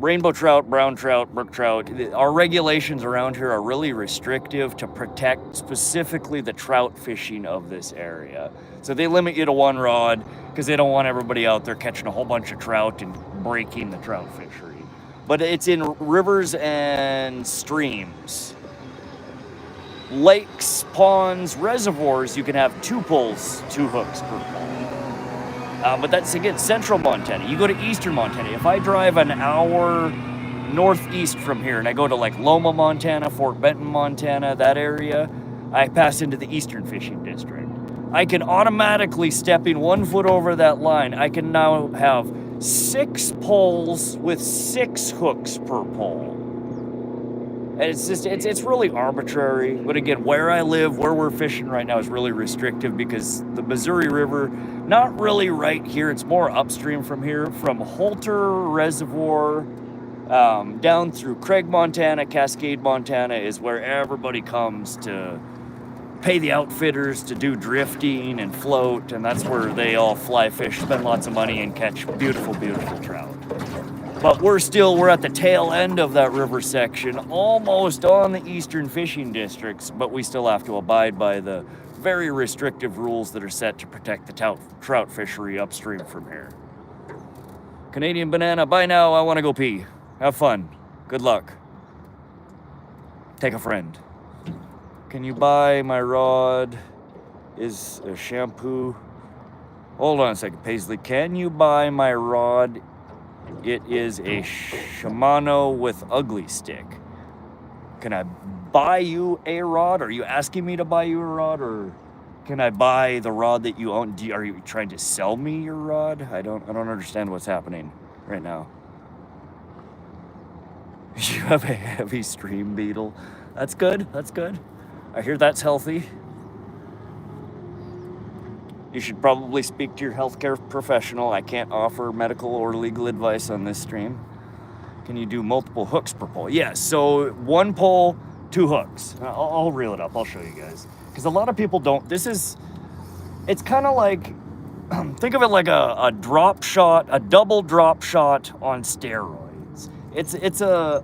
rainbow trout, brown trout, brook trout. Our regulations around here are really restrictive to protect specifically the trout fishing of this area. So they limit you to one rod because they don't want everybody out there catching a whole bunch of trout and breaking the trout fishery. But it's in rivers and streams. Lakes, ponds, reservoirs, you can have 2 pulls, 2 hooks per pull. But that's, again, central Montana. You go to eastern Montana. If I drive an hour northeast from here and I go to like Loma, Montana, Fort Benton, Montana, that area, I pass into the eastern fishing district. I can automatically, stepping 1 foot over that line, I can now have 6 pulls with 6 hooks per pull. And it's just, it's really arbitrary. But again, where I live, where we're fishing right now is really restrictive because the Missouri River, not really right here, it's more upstream from here, from Holter Reservoir down through Craig, Montana, Cascade, Montana is where everybody comes to pay the outfitters to do drifting and float, and that's where they all fly fish, spend lots of money, and catch beautiful, beautiful trout. But we're at the tail end of that river section, almost on the eastern fishing districts, but we still have to abide by the very restrictive rules that are set to protect the trout fishery upstream from here. Canadian Banana, bye now, I want to go pee. Have fun. Good luck. Take a friend. Can you buy my rod? Is a shampoo? Hold on a second, Paisley. Can you buy my rod? It is a Shimano with ugly stick. Can I buy you a rod? Are you asking me to buy you a rod, or can I buy the rod that you own? Are you trying to sell me your rod? I don't understand what's happening right now. You have a heavy stream beetle. That's good. That's good. I hear that's healthy. You should probably speak to your healthcare professional. I can't offer medical or legal advice on this stream. Can you do multiple hooks per pole? Yes, so 1 pole, 2 hooks. I'll reel it up. I'll show you guys. Because a lot of people don't. It's kind of like, think of it like a drop shot, a double drop shot on steroids. It's a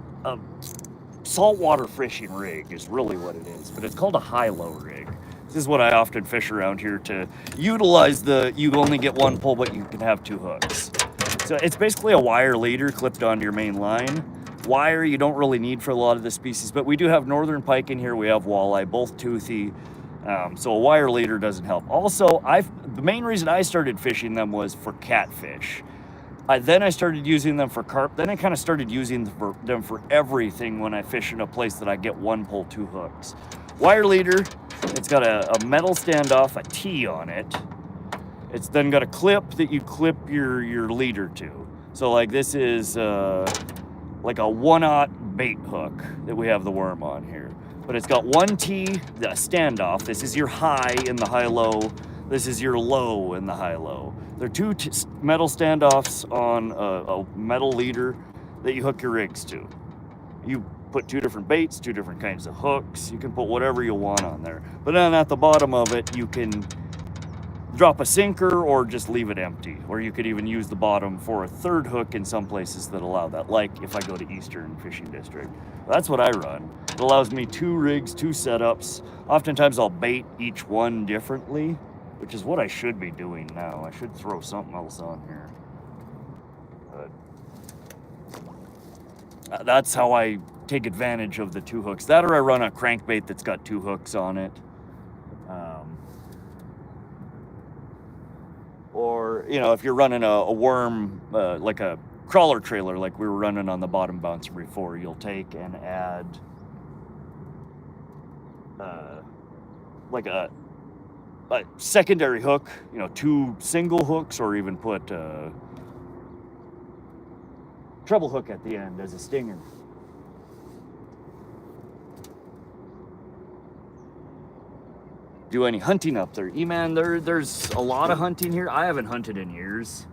saltwater fishing rig is really what it is, but it's called a high-low rig. This is what I often fish around here to utilize you only get 1 pull, but you can have 2 hooks. So it's basically a wire leader clipped onto your main line. Wire you don't really need for a lot of the species, but we do have Northern Pike in here, we have Walleye, both toothy, so a wire leader doesn't help. Also, the main reason I started fishing them was for catfish. Then I started using them for carp. Then I kind of started using them for everything when I fish in a place that I get 1 pull, 2 hooks. Wire leader, it's got a metal standoff, a T on it. It's then got a clip that you clip your leader to. So like this is like a 1/0 bait hook that we have the worm on here. But it's got 1 T, the standoff. This is your high in the high-low. This is your low in the high-low. They're 2 metal standoffs on a metal leader that you hook your rigs to. You put 2 different baits, 2 different kinds of hooks. You can put whatever you want on there. But then at the bottom of it, you can drop a sinker or just leave it empty. Or you could even use the bottom for a 3rd hook in some places that allow that, like if I go to Eastern Fishing District. That's what I run. It allows me 2 rigs, 2 setups. Oftentimes I'll bait each one differently, which is what I should be doing now. I should throw something else on here. But that's how I take advantage of the 2 hooks. That or I run a crankbait that's got 2 hooks on it. Or, you know, if you're running a worm, like a crawler trailer like we were running on the bottom bouncer before, you'll take and add like a secondary hook, you know, 2 single hooks, or even put a treble hook at the end as a stinger. Do any hunting up there? E-man, there's a lot of hunting here. I haven't hunted in years.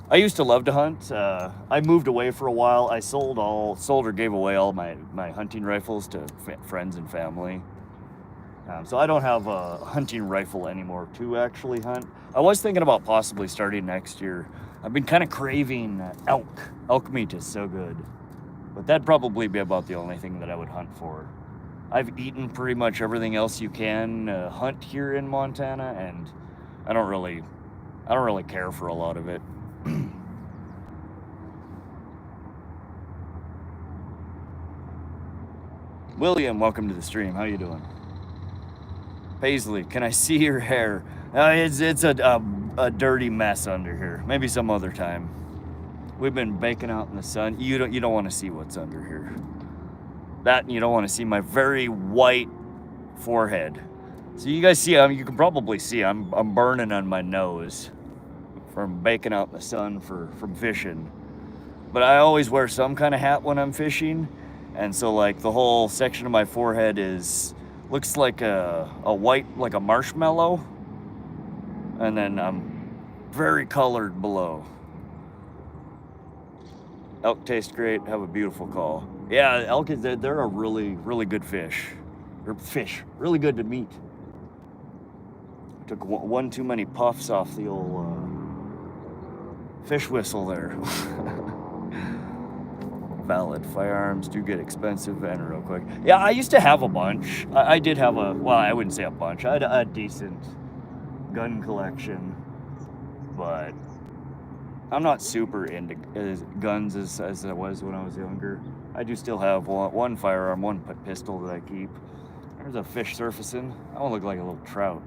I used to love to hunt. I moved away for a while. I sold or gave away all my hunting rifles to friends and family. So I don't have a hunting rifle anymore to actually hunt. I was thinking about possibly starting next year. I've been kind of craving elk. Elk meat is so good. But that'd probably be about the only thing that I would hunt for. I've eaten pretty much everything else you can hunt here in Montana, and I don't really care for a lot of it. William, welcome to the stream. How you doing? Paisley, can I see your hair? It's a dirty mess under here. Maybe some other time. We've been baking out in the sun. You don't want to see what's under here. That, and you don't want to see my very white forehead. So you guys see, you can probably see I'm burning on my nose from baking out in the sun from fishing. But I always wear some kind of hat when I'm fishing, and so like the whole section of my forehead looks like a white, like a marshmallow, and then I'm very colored below. Elk taste great, have a beautiful call. Yeah, elk, they're a really, really good fish. Or fish, really good to meat. Took one too many puffs off the old fish whistle there. Valid, firearms do get expensive and real quick. Yeah, I used to have a bunch. I did have well, I wouldn't say a bunch. I had a decent gun collection, but I'm not super into guns as I was when I was younger. I do still have one firearm, one pistol that I keep. There's a fish surfacing. I want to look like a little trout.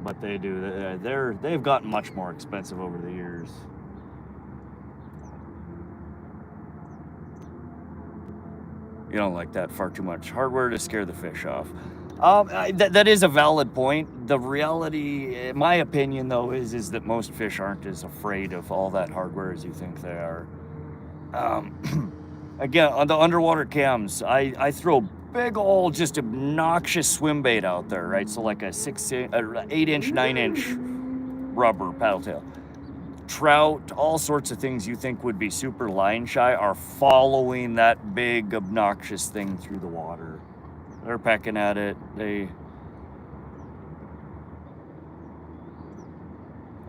But they do. They've gotten much more expensive over the years. You don't like that far too much hardware to scare the fish off. That is a valid point. The reality, in my opinion, though, is that most fish aren't as afraid of all that hardware as you think they are. Again, on the underwater cams, I throw big old, just obnoxious swim bait out there, right? So like a 8-inch, 9-inch rubber paddle tail. Trout, all sorts of things you think would be super line shy are following that big, obnoxious thing through the water. They're pecking at it.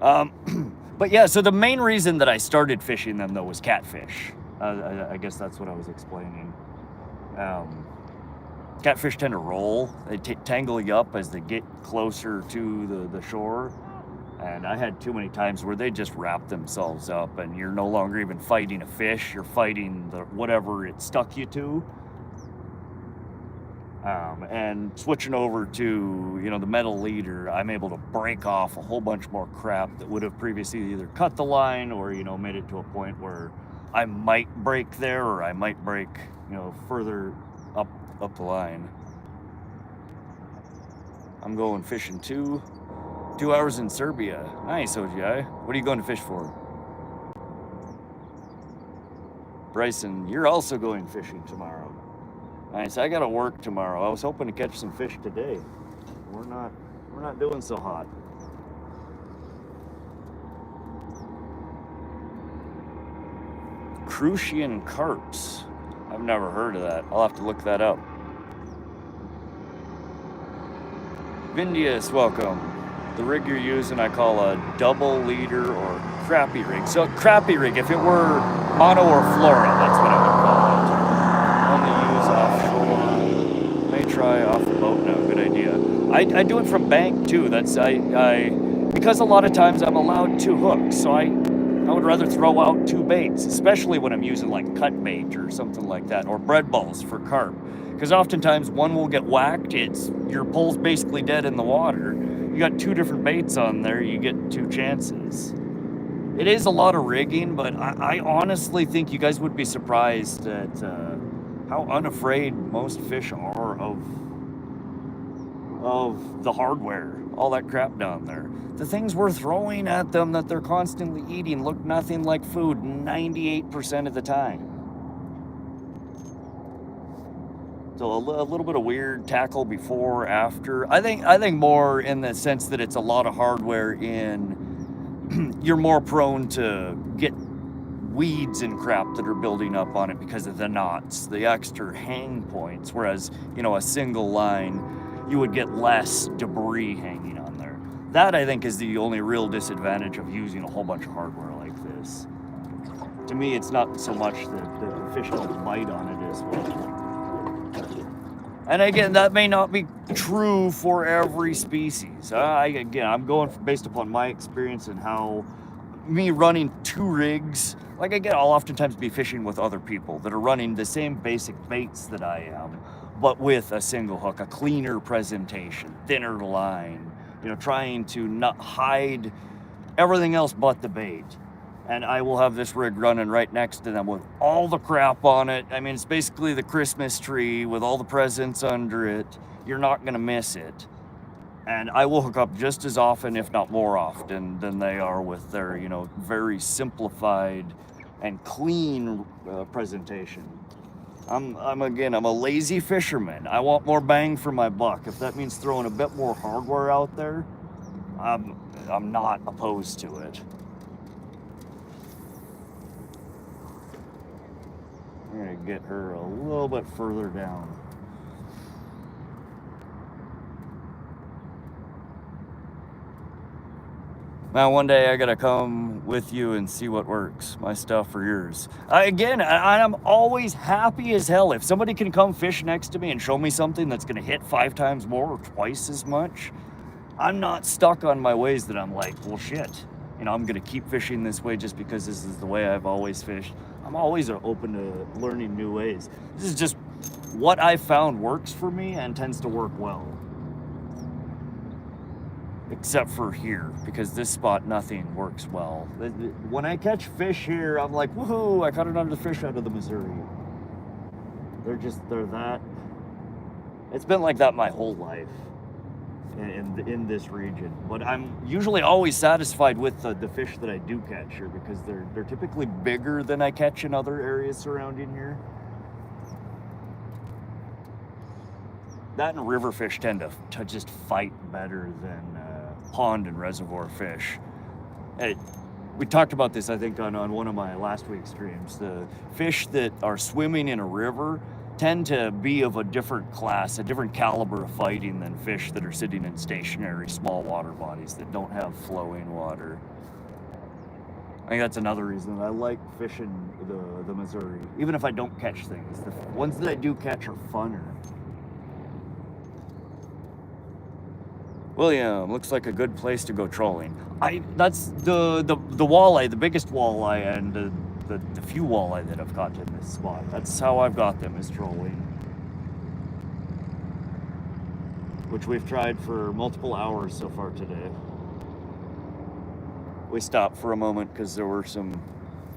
But yeah, so the main reason that I started fishing them, though, was catfish. I guess that's what I was explaining. Catfish tend to roll. They tangle you up as they get closer to the shore. And I had too many times where they just wrap themselves up and you're no longer even fighting a fish. You're fighting whatever it stuck you to. And switching over to, the metal leader, I'm able to break off a whole bunch more crap that would have previously either cut the line or, made it to a point where I might break there or I might break, further up the line. I'm going fishing 2 hours in Serbia. Nice, OGI. What are you going to fish for? Bryson, you're also going fishing tomorrow. Nice. I got to work tomorrow. I was hoping to catch some fish today. We're not doing so hot. Crucian carps. I've never heard of that. I'll have to look that up. Vindius, welcome. The rig you're using I call a double leader or crappie rig. So crappie rig, if it were mono or flora, that's what I would call it. Only use offshore. May try off the boat now. Good idea. I do it from bank too. That's because a lot of times I'm allowed 2 hooks, so I would rather throw out 2 baits, especially when I'm using like cut bait or something like that, or bread balls for carp. Because oftentimes one will get whacked, your pole's basically dead in the water. You got 2 different baits on there, you get 2 chances. It is a lot of rigging, but I honestly think you guys would be surprised at how unafraid most fish are of the hardware, all that crap down there. The things we're throwing at them that they're constantly eating look nothing like food 98% of the time. So a little bit of weird tackle before, after. I think more in the sense that it's a lot of hardware in you're more prone to get weeds and crap that are building up on it because of the knots, the extra hang points, whereas, you know, a single line, you would get less debris hanging on there. That, I think, is the only real disadvantage of using a whole bunch of hardware like this. To me, it's not so much that the fish don't bite on it as well. And again, that may not be true for every species. I'm going based upon my experience and how me running 2 rigs, like again, I'll oftentimes be fishing with other people that are running the same basic baits that I am, but with a single hook, a cleaner presentation, thinner line, you know, trying to not hide everything else but the bait. And I will have this rig running right next to them with all the crap on it. I mean, it's basically the Christmas tree with all the presents under it. You're not gonna miss it. And I will hook up just as often, if not more often, than they are with their, you know, very simplified and clean presentation. I'm a lazy fisherman. I want more bang for my buck. If that means throwing a bit more hardware out there, I'm not opposed to it. I'm gonna get her a little bit further down. Now, one day I gotta come with you and see what works, my stuff or yours. I'm always happy as hell if somebody can come fish next to me and show me something that's gonna hit 5 times more or twice as much. I'm not stuck on my ways that I'm like, well, shit. You know, I'm gonna keep fishing this way just because this is the way I've always fished. I'm always open to learning new ways. This is just what I found works for me and tends to work well. Except for here, because this spot, nothing works well. When I catch fish here, I'm like, woohoo, I caught another fish out of the Missouri. They're that. It's been like that my whole life in this region. But I'm usually always satisfied with the fish that I do catch here because they're typically bigger than I catch in other areas surrounding here. That and river fish tend to just fight better than pond and reservoir fish. We talked about this, I think, on one of my last week's streams. The fish that are swimming in a river tend to be of a different class, a different caliber of fighting than fish that are sitting in stationary small water bodies that don't have flowing water. I think that's another reason that I like fishing the Missouri. Even if I don't catch things, the ones that I do catch are funner. William, looks like a good place to go trolling. That's the walleye, the biggest walleye, and the few walleye that I've caught in this spot. That's how I've got them, is trolling. Which we've tried for multiple hours so far today. We stopped for a moment because there were some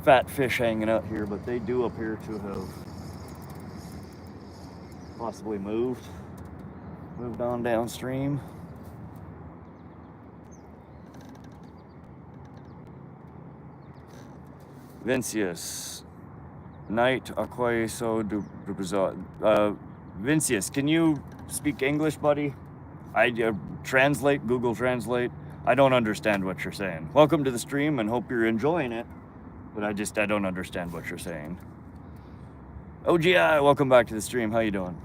fat fish hanging out here, but they do appear to have possibly moved on downstream. Vincius, night aquaiso du Brazil. Vincius, can you speak English, buddy? I translate, Google Translate. I don't understand what you're saying. Welcome to the stream and hope you're enjoying it, but I don't understand what you're saying. OGI, welcome back to the stream. How you doing?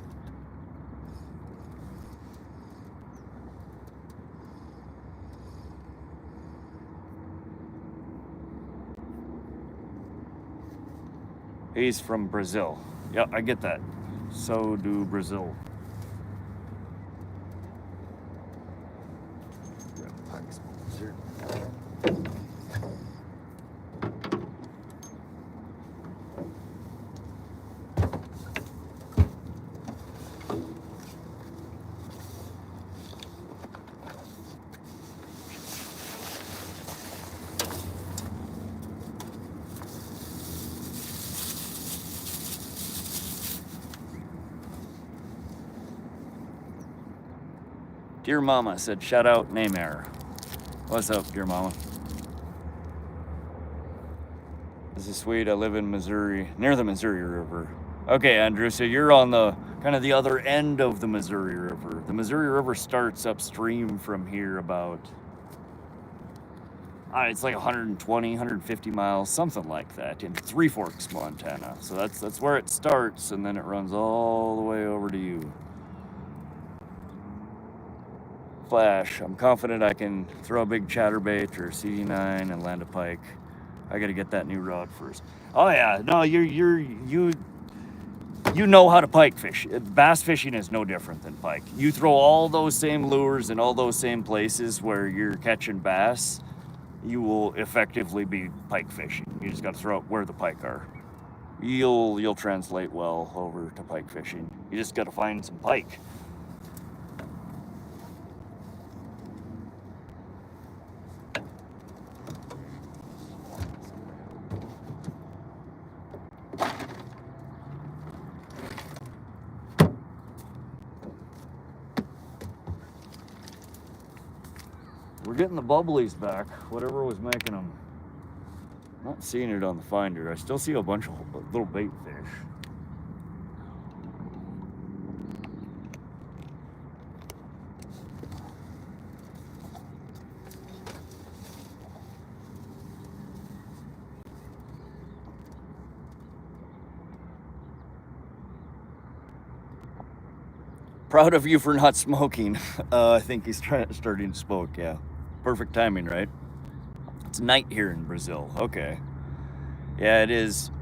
He's from Brazil. Yeah, I get that. So do Brazil. Dear Mama said, shout out name error. What's up, dear Mama? This is sweet. I live in Missouri, near the Missouri River. Okay, Andrew, so you're on the kind of the other end of the Missouri River. The Missouri River starts upstream from here about, It's like 120, 150 miles, something like that, in Three Forks, Montana. So that's where it starts, and then it runs all the way over to you. Flash, I'm confident I can throw a big chatterbait or CD9 and land a pike. I got to get that new rod first. Oh yeah, no, you know how to pike fish. Bass fishing is no different than pike. You throw all those same lures in all those same places where you're catching bass, you will effectively be pike fishing. You just got to throw it where the pike are. You'll translate well over to pike fishing. You just got to find some pike. We're getting the bubblies back, whatever was making them. Not seeing it on the finder. I still see a bunch of little bait fish. Proud of you for not smoking. I think he's starting to smoke, yeah. Perfect timing, right? It's night here in Brazil. Okay. Yeah, it is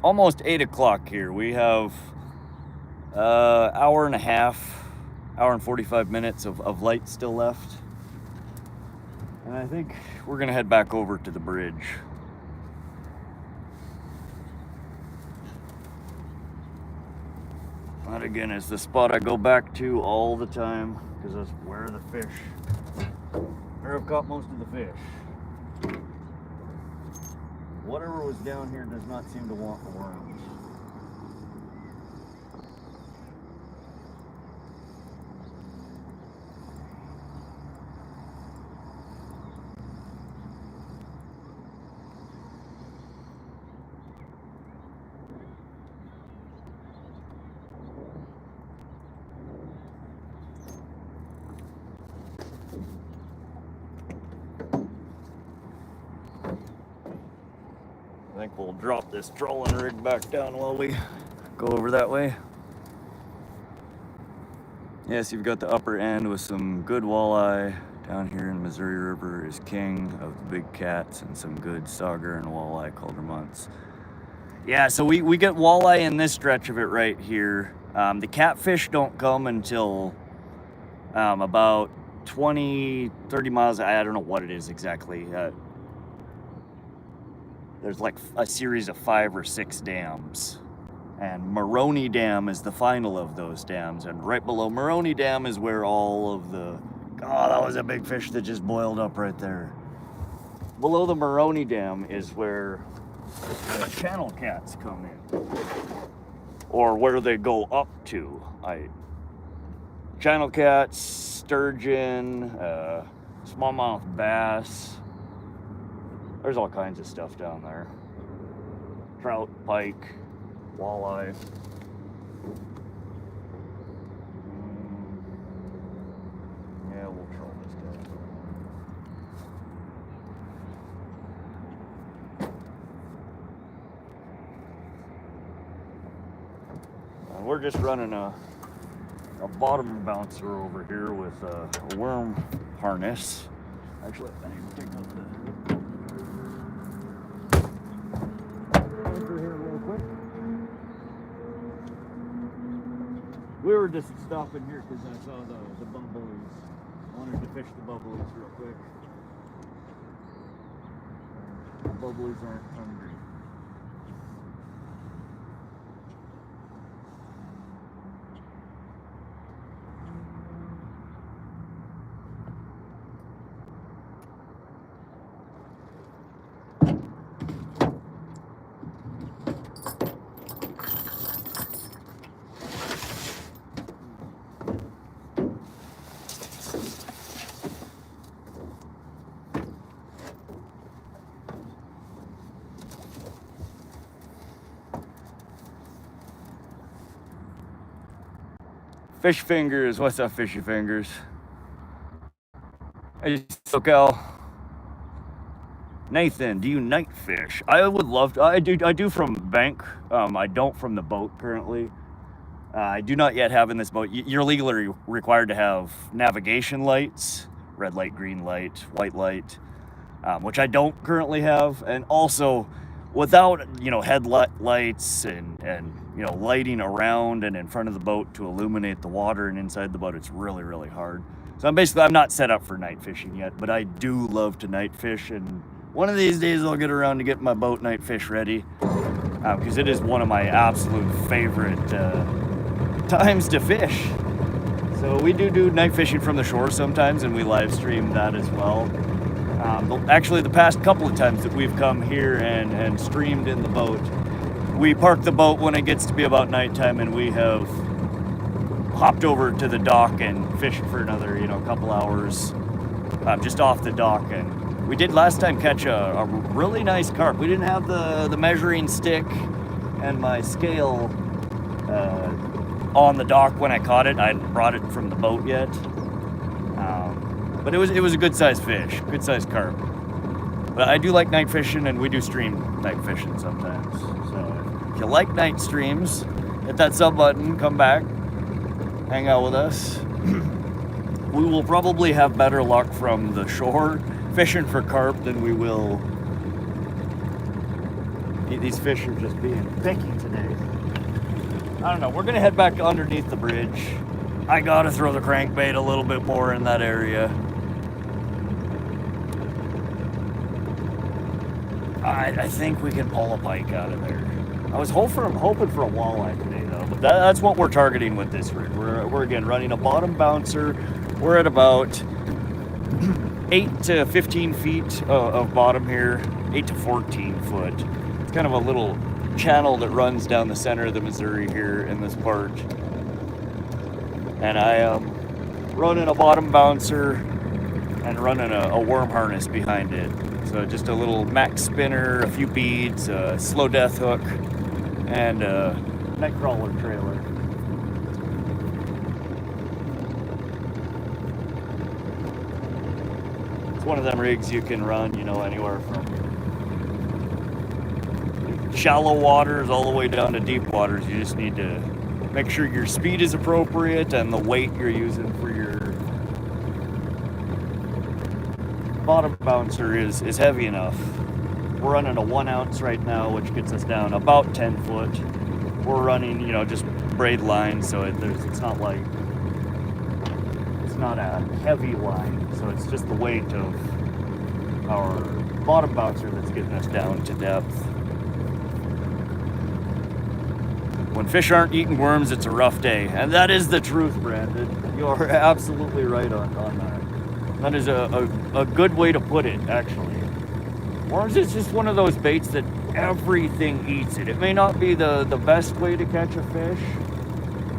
almost 8 o'clock here. We have hour and a half, hour and 45 minutes of light still left. And I think we're gonna head back over to the bridge. That again is the spot I go back to all the time because that's where the fish, where I've caught most of the fish. Whatever was down here does not seem to want the worms. I think we'll drop this trolling rig back down while we go over that way. Yes, you've got the upper end with some good walleye. Down here in Missouri River is king of the big cats and some good sauger and walleye caldermonts. Yeah, so we get walleye in this stretch of it right here. The catfish don't come until about 20, 30 miles. I don't know what it is exactly. There's like a series of 5 or 6 dams. And Maroney Dam is the final of those dams. And right below Maroney Dam is where all of the... Oh, that was a big fish that just boiled up right there. Below the Maroney Dam is where the channel cats come in. Or where they go up to. Channel cats, sturgeon, smallmouth bass. There's all kinds of stuff down there. Trout, pike, walleye. Yeah, we'll troll this guy. We're just running a bottom bouncer over here with a worm harness. Actually, I need to take out the anchor here real quick. We were just stopping here because I saw the bubblies. I wanted to fish the bubblies real quick. The bubblies aren't hungry. Fish fingers, what's up, fishy fingers? Hey, SoCal. Nathan, do you night fish? I would love to. I do from bank. I don't from the boat currently. I do not yet have in this boat. You're legally required to have navigation lights, red light, green light, white light, which I don't currently have. And also, without, you know, headlights and you know, lighting around and in front of the boat to illuminate the water and inside the boat, it's really, really hard. So I'm not set up for night fishing yet, but I do love to night fish, and one of these days I'll get around to getting my boat night fish ready, because it is one of my absolute favorite times to fish. So we do night fishing from the shore sometimes, and we live stream that as well. Actually, the past couple of times that we've come here and streamed in the boat, we park the boat when it gets to be about nighttime, and we have hopped over to the dock and fished for another, you know, couple hours just off the dock. And we did last time catch a really nice carp. We didn't have the measuring stick and my scale on the dock when I caught it. I hadn't brought it from the boat yet, but it was a good sized fish, good sized carp. But I do like night fishing, and we do stream night fishing sometimes. So if you like night streams, hit that sub button, come back, hang out with us. We will probably have better luck from the shore fishing for carp than we will. These fish are just being picky today. I don't know, we're gonna head back underneath the bridge. I gotta throw the crankbait a little bit more in that area. I think we can pull a pike out of there. I was hoping for a walleye today though, but that's what we're targeting with this rig. We're again running a bottom bouncer. We're at about 8 to 15 feet of bottom here, 8 to 14 foot. It's kind of a little channel that runs down the center of the Missouri here in this part. And I am running a bottom bouncer and running a worm harness behind it. So just a little max spinner, a few beads, a slow death hook, and a neck crawler trailer. It's one of them rigs you can run, you know, anywhere from shallow waters all the way down to deep waters. You just need to make sure your speed is appropriate and the weight you're using for your bottom bouncer is heavy enough. We're running a 1 ounce right now, which gets us down about 10 foot. We're running, you know, just braid lines, so it's not a heavy line, so it's just the weight of our bottom bouncer that's getting us down to depth. When fish aren't eating worms, it's a rough day, and that is the truth, Brandon. You are absolutely right on that. That is a good way to put it, actually. Worms is just one of those baits that everything eats it. It may not be the best way to catch a fish.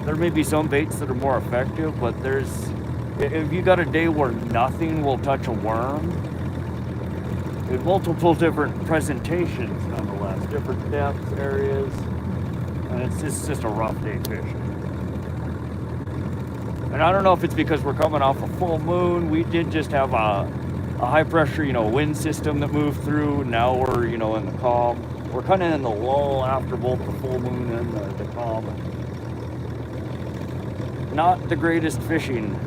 There may be some baits that are more effective, but if you got a day where nothing will touch a worm, in multiple different presentations nonetheless, different depth areas, and it's just a rough day fishing. And I don't know if it's because we're coming off a full moon. We did just have a high pressure, you know, wind system that moved through. Now we're, you know, in the calm. We're kind of in the lull after both the full moon and the calm. Not the greatest fishing,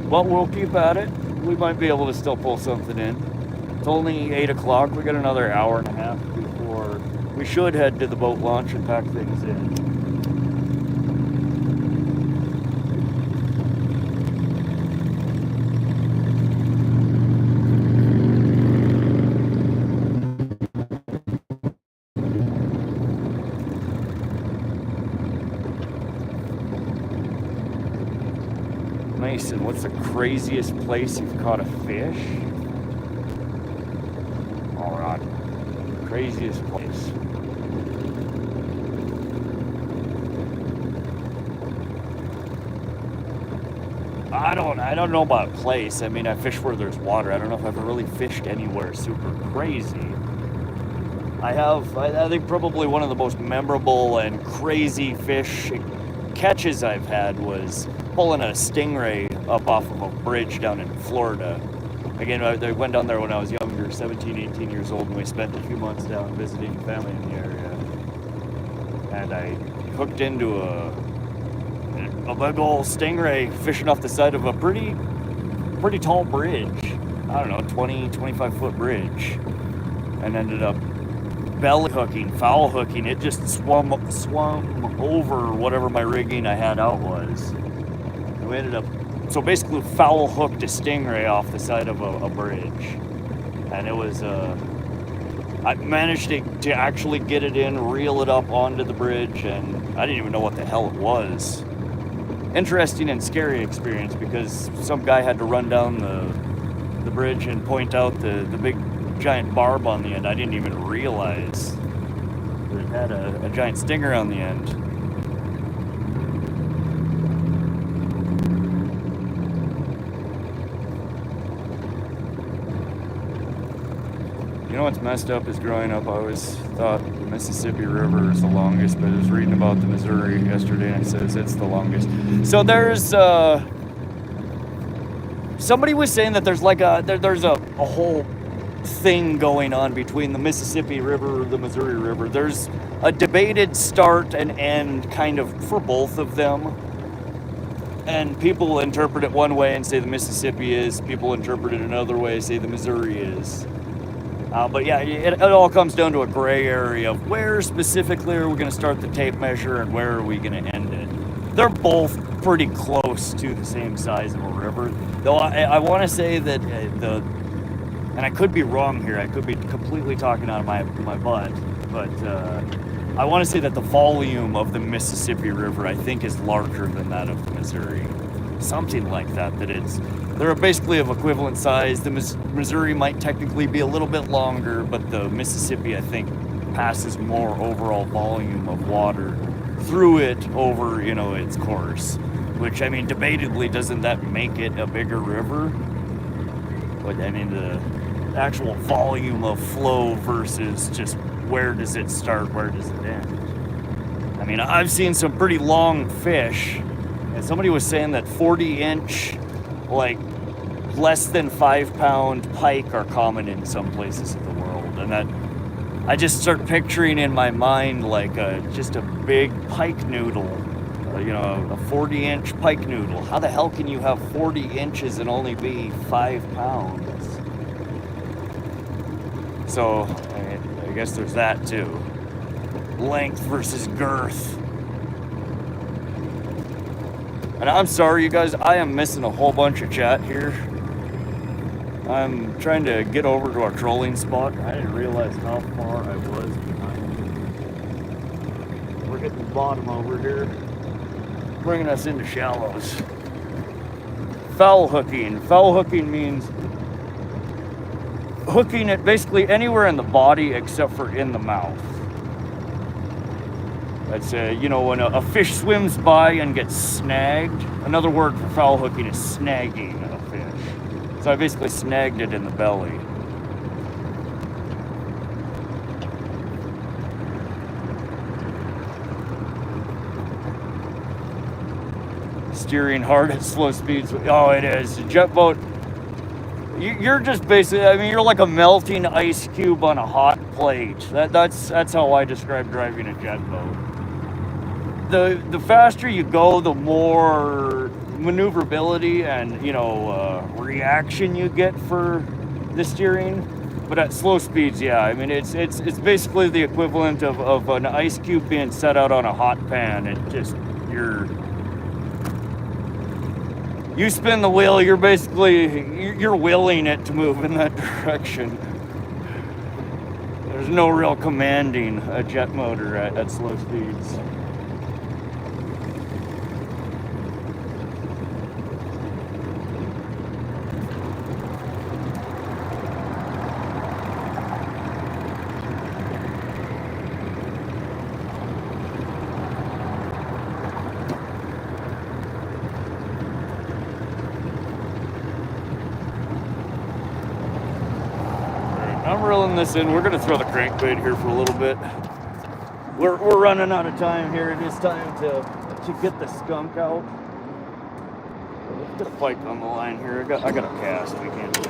but we'll keep at it. We might be able to still pull something in. It's only 8 o'clock. We got another hour and a half before we should head to the boat launch and pack things in. Mason, what's the craziest place you've caught a fish? All right, craziest place. I don't know about place. I mean, I fish where there's water. I don't know if I've ever really fished anywhere super crazy. I think probably one of the most memorable and crazy fish catches I've had was pulling a stingray up off of a bridge down in Florida. Again, I went down there when I was younger, 17, 18 years old, and we spent a few months down visiting family in the area. And I hooked into a big old stingray fishing off the side of a pretty tall bridge. I don't know, 20, 25 foot bridge. And ended up belly hooking, foul hooking. It just swum over whatever my rigging I had out was. And we ended up, so basically foul hooked a stingray off the side of a bridge. And it was, I managed to actually get it in, reel it up onto the bridge, and I didn't even know what the hell it was. Interesting and scary experience because some guy had to run down the bridge and point out the big giant barb on the end. I didn't even realize that it had a giant stinger on the end. You know what's messed up is growing up, I always thought the Mississippi River is the longest, but I was reading about the Missouri yesterday and it says it's the longest. So there's, somebody was saying that there's like there's a whole thing going on between the Mississippi River or the Missouri River. There's a debated start and end kind of for both of them. And people interpret it one way and say the Mississippi is, people interpret it another way and say the Missouri is. But yeah, it all comes down to a gray area of where specifically are we going to start the tape measure and where are we going to end it. They're both pretty close to the same size of a river. Though I want to say that and I could be wrong here, I could be completely talking out of my butt, but I want to say that the volume of the Mississippi River I think is larger than that of the Missouri. Something like that, they're basically of equivalent size. The Missouri might technically be a little bit longer, but the Mississippi, I think, passes more overall volume of water through it over, its course. Which, I mean, debatably, doesn't that make it a bigger river? But, I mean, the actual volume of flow versus just where does it start, where does it end? I mean, I've seen some pretty long fish, and somebody was saying that 40-inch, like less than 5-pound pike are common in some places of the world, and that I just start picturing in my mind like just a big pike noodle, a 40-inch pike noodle. How the hell can you have 40 inches and only be 5 pounds? So I guess there's that too. Length versus girth. And I'm sorry, you guys, I am missing a whole bunch of chat here. I'm trying to get over to our trolling spot. I didn't realize how far I was behind. We're hitting the bottom over here, bringing us into shallows. Foul hooking. Foul hooking means hooking it basically anywhere in the body except for in the mouth. That's, when a fish swims by and gets snagged. Another word for foul hooking is snagging a fish. So I basically snagged it in the belly. Steering hard at slow speeds. Oh, it is. A jet boat. You're just basically, you're like a melting ice cube on a hot plate. That's how I describe driving a jet boat. The faster you go, the more maneuverability and reaction you get for the steering. But at slow speeds, yeah, it's basically the equivalent of an ice cube being set out on a hot pan. It just you spin the wheel, you're willing it to move in that direction. There's no real commanding a jet motor at slow speeds. I'm reeling this in. We're going to throw the crankbait here for a little bit. We're running out of time here. It is time to get the skunk out. Let's get a pike on the line here. I got a cast. We can't just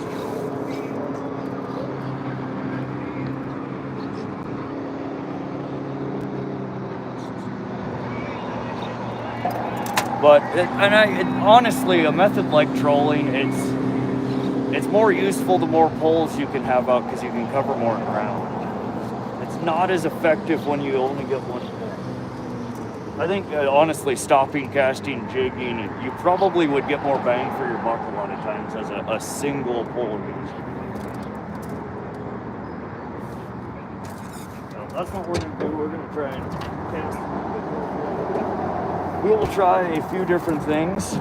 But honestly, a method like trolling, it's more useful the more poles you can have out because you can cover more ground. It's not as effective when you only get one pole. I think honestly, stopping casting, jigging, you probably would get more bang for your buck a lot of times as a single pole use. So that's what we're gonna do. We're gonna try and cast. We will try a few different things.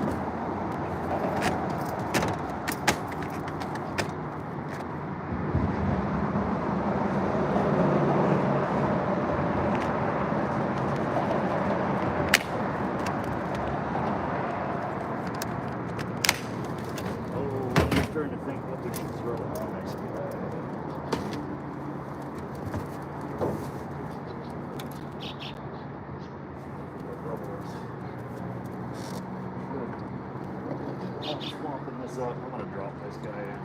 I'm gonna drop this guy in.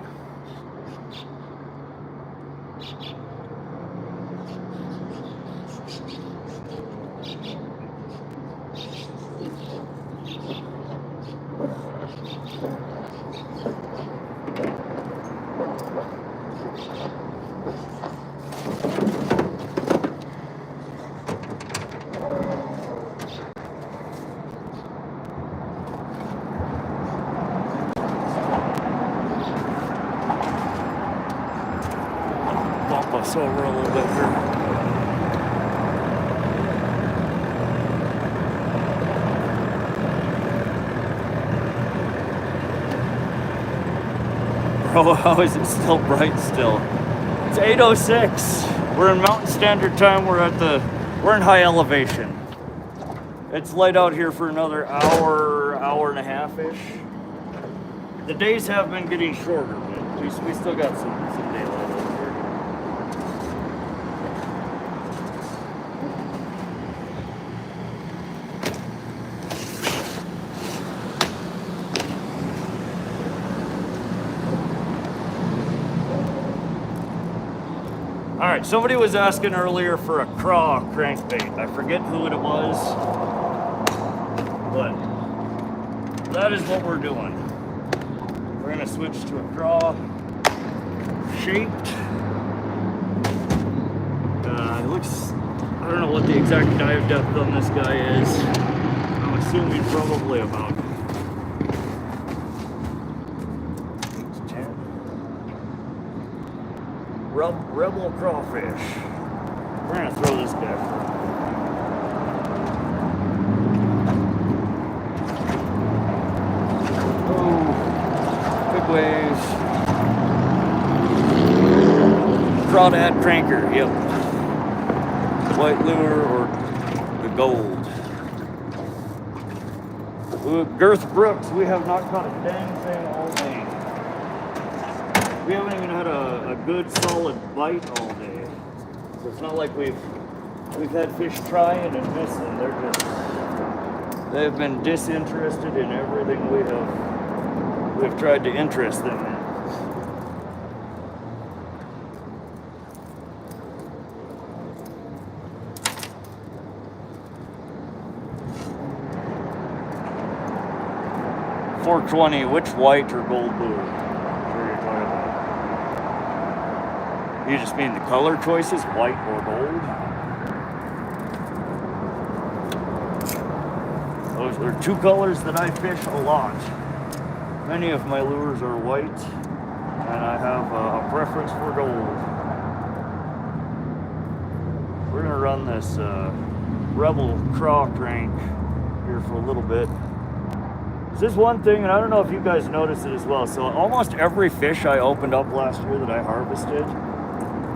Us over a little bit here. Bro, how is it still bright still? It's 8:06. We're in Mountain Standard Time. We're in high elevation. It's light out here for another hour and a half-ish. The days have been getting shorter, but we still got some daylight. Alright, somebody was asking earlier for a Craw crankbait. I forget who it was, but that is what we're doing. We're going to switch to a Craw shaped. It looks, I don't know what the exact dive depth on this guy is. I'm assuming probably about 8 to 10. Rebel crawfish. We're gonna throw this guy for oh, big waves. Crawdad cranker, yep. White lure or the gold. Girth Brooks, we have not caught a dang thing all day. We haven't even had a good solid bite all day. So it's not like we've had fish trying and missing. They've been disinterested in everything we've tried to interest them in. $4.20, which white or gold lure? You just mean the color choices, white or gold? Those are two colors that I fish a lot. Many of my lures are white, and I have a preference for gold. We're gonna run this Rebel Craw crank here for a little bit. This is one thing, and I don't know if you guys noticed it as well. So almost every fish I opened up last year that I harvested,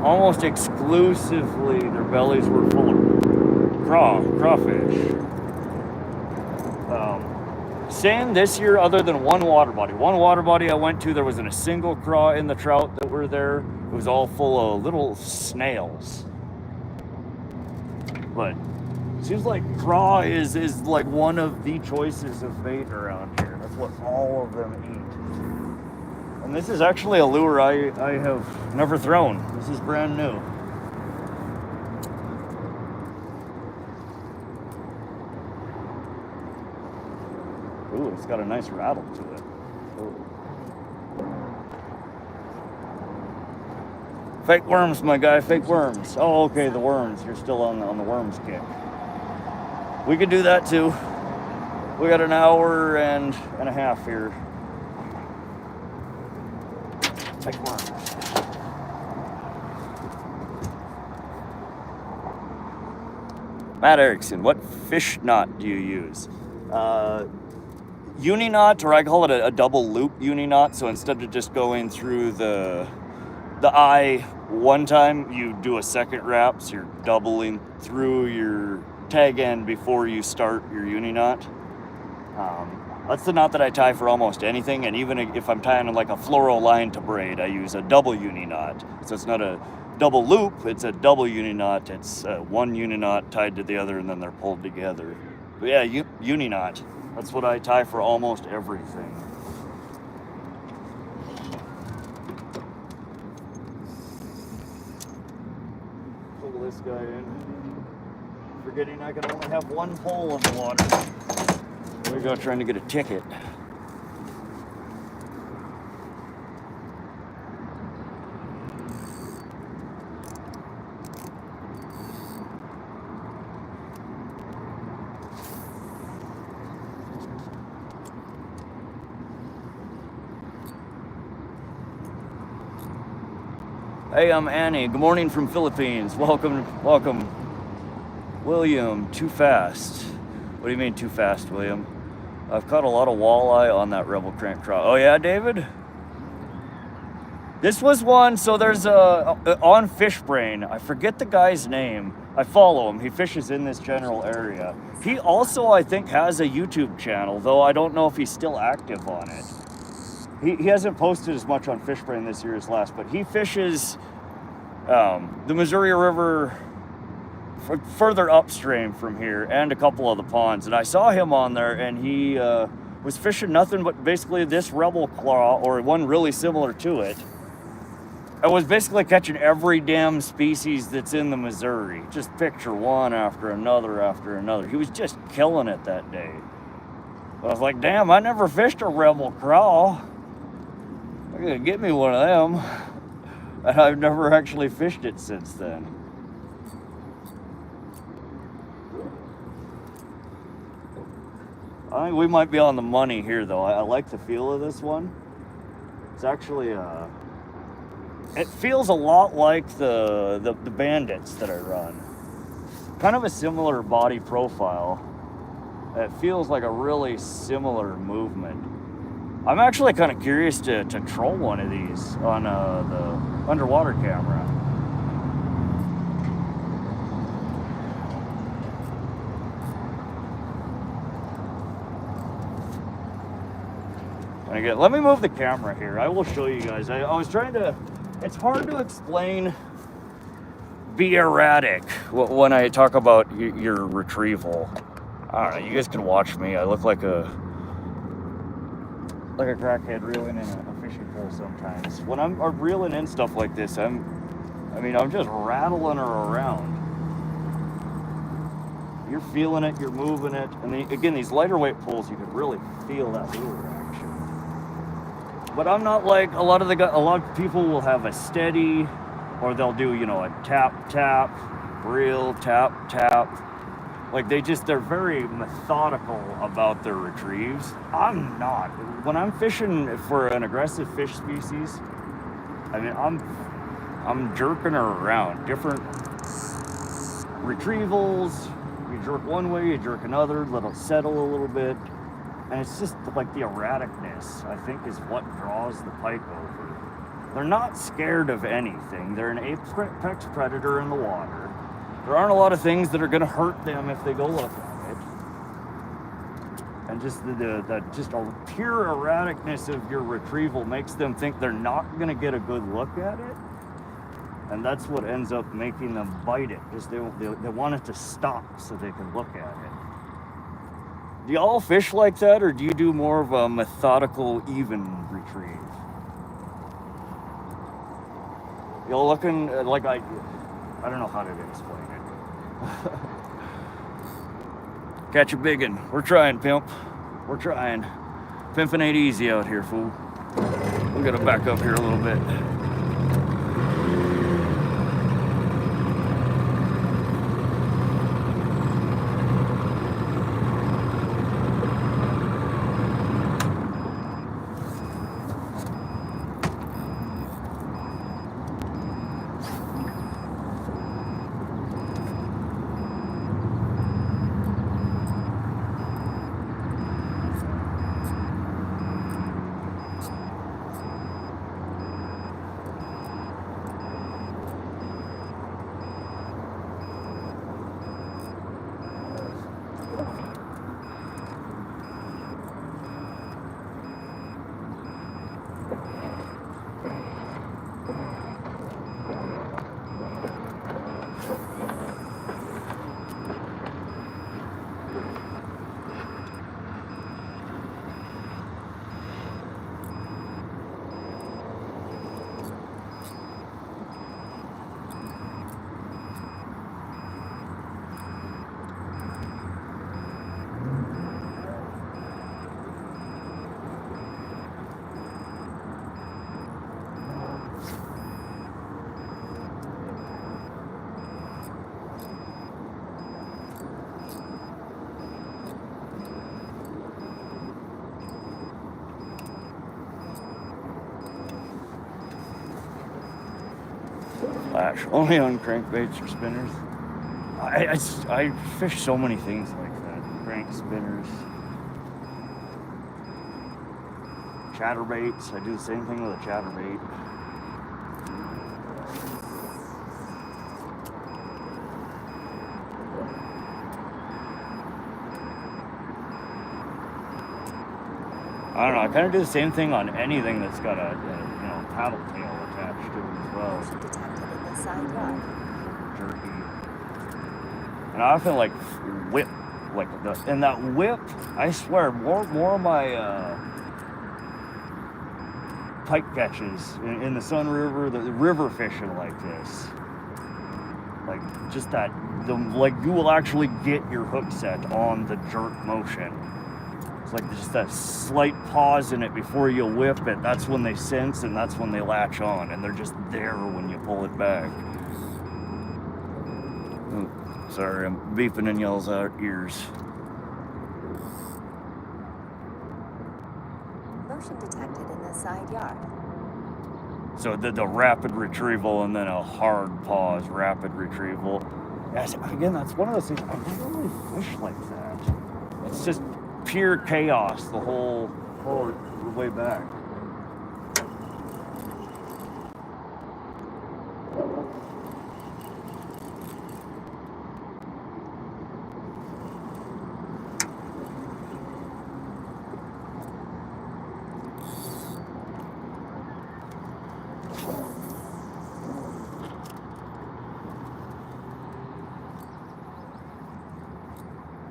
almost exclusively their bellies were full of crawfish. Same this year other than one water body. One water body I went to, there wasn't a single craw in the trout that were there. It was all full of little snails. But it seems like craw is like one of the choices of bait around here. That's what all of them eat. And this is actually a lure I have never thrown. This is brand new. Ooh, it's got a nice rattle to it. Ooh. Fake worms, my guy, fake worms. Oh, okay, the worms. You're still on the worms kick. We could do that too. We got an hour and a half here. Fake worms. Matt Erickson, what fish knot do you use? Uni knot, or I call it a double loop uni knot. So instead of just going through the eye one time, you do a second wrap. So you're doubling through your tag end before you start your uni knot. That's the knot that I tie for almost anything. And even if I'm tying like a fluoro line to braid, I use a double uni knot. So it's not a double loop, it's a double uni knot. It's one uni knot tied to the other and then they're pulled together. But yeah, uni knot. That's what I tie for almost everything. Pull this guy in. Forgetting I can only have one pole in the water. There we go, trying to get a ticket. Hey, I'm Annie. Good morning from Philippines. Welcome. William, too fast. What do you mean too fast, William? I've caught a lot of walleye on that Rebel Crank Craw. Oh yeah, David? This was one, so there's on Fishbrain, I forget the guy's name. I follow him, he fishes in this general area. He also, I think, has a YouTube channel, though I don't know if he's still active on it. He hasn't posted as much on Fishbrain this year as last, but he fishes the Missouri River further upstream from here and a couple of the ponds. And I saw him on there, and he was fishing nothing but basically this Rebel Claw, or one really similar to it. I was basically catching every damn species that's in the Missouri. Just picture one after another after another. He was just killing it that day. I was like, damn, I never fished a Rebel Craw. I gotta get me one of them. And I've never actually fished it since then. I think we might be on the money here, though. I like the feel of this one. It's actually, it feels a lot like the Bandits that I run. Kind of a similar body profile. It feels like a really similar movement. I'm actually kind of curious to troll one of these on the underwater camera. And again, let me move the camera here. I will show you guys. I was trying to, it's hard to explain be erratic when I talk about your retrieval. I don't know, you guys can watch me. I look like a crackhead reeling in a fishing pole sometimes. When I'm reeling in stuff like this, I'm just rattling her around. You're feeling it, you're moving it, and then, again, these lighter weight poles, you can really feel that lure action. But I'm not like a lot of people will have a steady, or they'll do, a tap, tap, reel, tap, tap. Like they're very methodical about their retrieves. I'm not. When I'm fishing for an aggressive fish species, I'm jerking her around. Different retrievals. You jerk one way, you jerk another, let it settle a little bit. And it's just like the erraticness, I think, is what draws the pike over. They're not scared of anything. They're an apex predator in the water. There aren't a lot of things that are going to hurt them if they go look at it. And just the just a pure erraticness of your retrieval makes them think they're not going to get a good look at it. And that's what ends up making them bite it. Just they want it to stop so they can look at it. Do y'all fish like that, or do you do more of a methodical, even retrieve? Y'all looking like I don't know how to explain it. Catch a big one. We're trying, pimp. We're trying. Pimping ain't easy out here, fool. We gotta back up here a little bit. Flash only on crankbaits or spinners. I fish so many things like that. Crank spinners, chatterbaits. I do the same thing with a chatterbait. I don't know. I kind of do the same thing on anything that's got a paddle tail attached to it as well. Detected in the side yard. Jerky. And I often like whip, and that whip. I swear, more of my pike catches in the Sun River, the river fishing like this, like just that, you will actually get your hook set on the jerk motion. It's like just that slight pause in it before you whip it. That's when they sense and that's when they latch on, and they're just there when you pull it back. Oh, sorry, I'm beeping in y'all's ears. Motion detected in the side yard. So the rapid retrieval and then a hard pause, rapid retrieval. Yes, again, that's one of those things. I never really fish like that. It's just pure chaos the whole way back.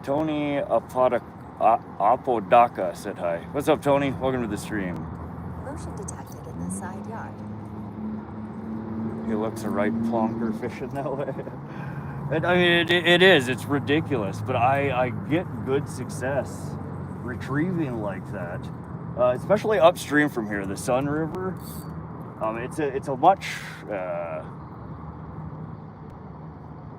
Tony Apodaka said hi. What's up, Tony? Welcome to the stream. Motion detected in the side yard. He looks a right plonker fishing that way. And, I mean, it is. It's ridiculous, but I get good success retrieving like that, especially upstream from here, the Sun River. It's a much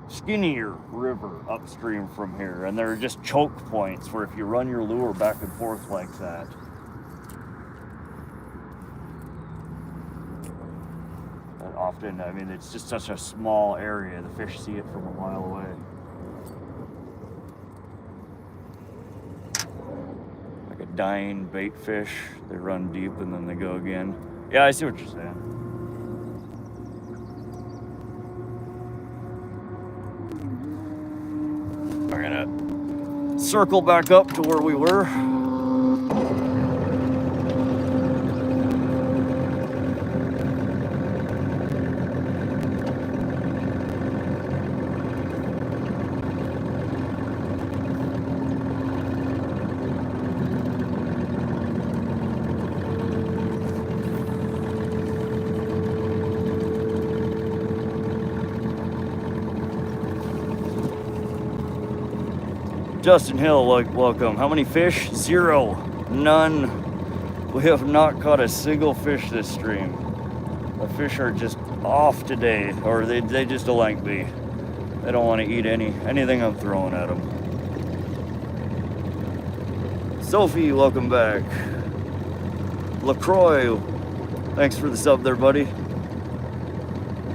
skinnier river upstream from here, and there are just choke points where if you run your lure back and forth like that, and often, I mean, it's just such a small area, the fish see it from a mile away. Like a dying bait fish, they run deep and then they go again. Yeah, I see what you're saying. We're gonna circle back up to where we were. Justin Hill, welcome. How many fish? 0. None. We have not caught a single fish this stream. The fish are just off today, or they just don't like me. They don't want to eat anything I'm throwing at them. Sophie, welcome back. LaCroix, thanks for the sub there, buddy.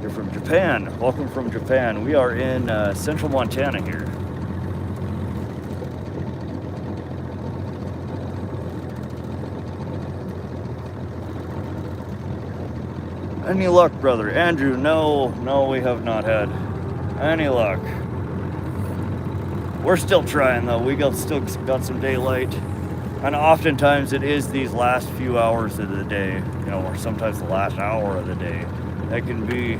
You're from Japan. Welcome from Japan. We are in central Montana here. Any luck, brother? Andrew, no, we have not had any luck. We're still trying though. We still got some daylight. And oftentimes it is these last few hours of the day, you know, or sometimes the last hour of the day. That can be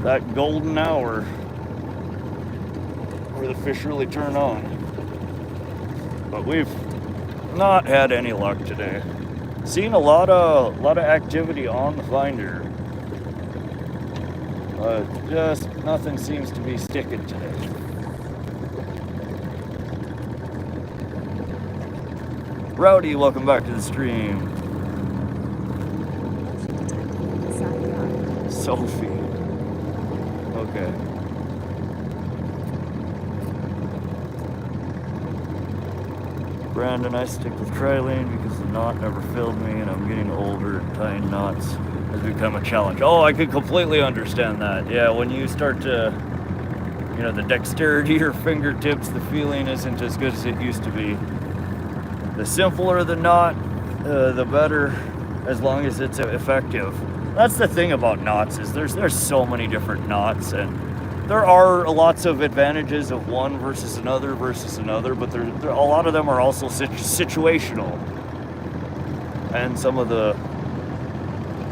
that golden hour where the fish really turn on. But we've not had any luck today. Seen a lot of activity on the finder. Just nothing seems to be sticking today. Rowdy, welcome back to the stream. Sophie. Okay. Brandon, I stick with trilene because the knot never filled me and I'm getting older and tying knots has become a challenge. Oh, I could completely understand that. Yeah, when you start to, you know, the dexterity of your fingertips, the feeling isn't as good as it used to be. The simpler the knot, the better, as long as it's effective. That's the thing about knots, is there's so many different knots, and there are lots of advantages of one versus another, but a lot of them are also situational. And some of the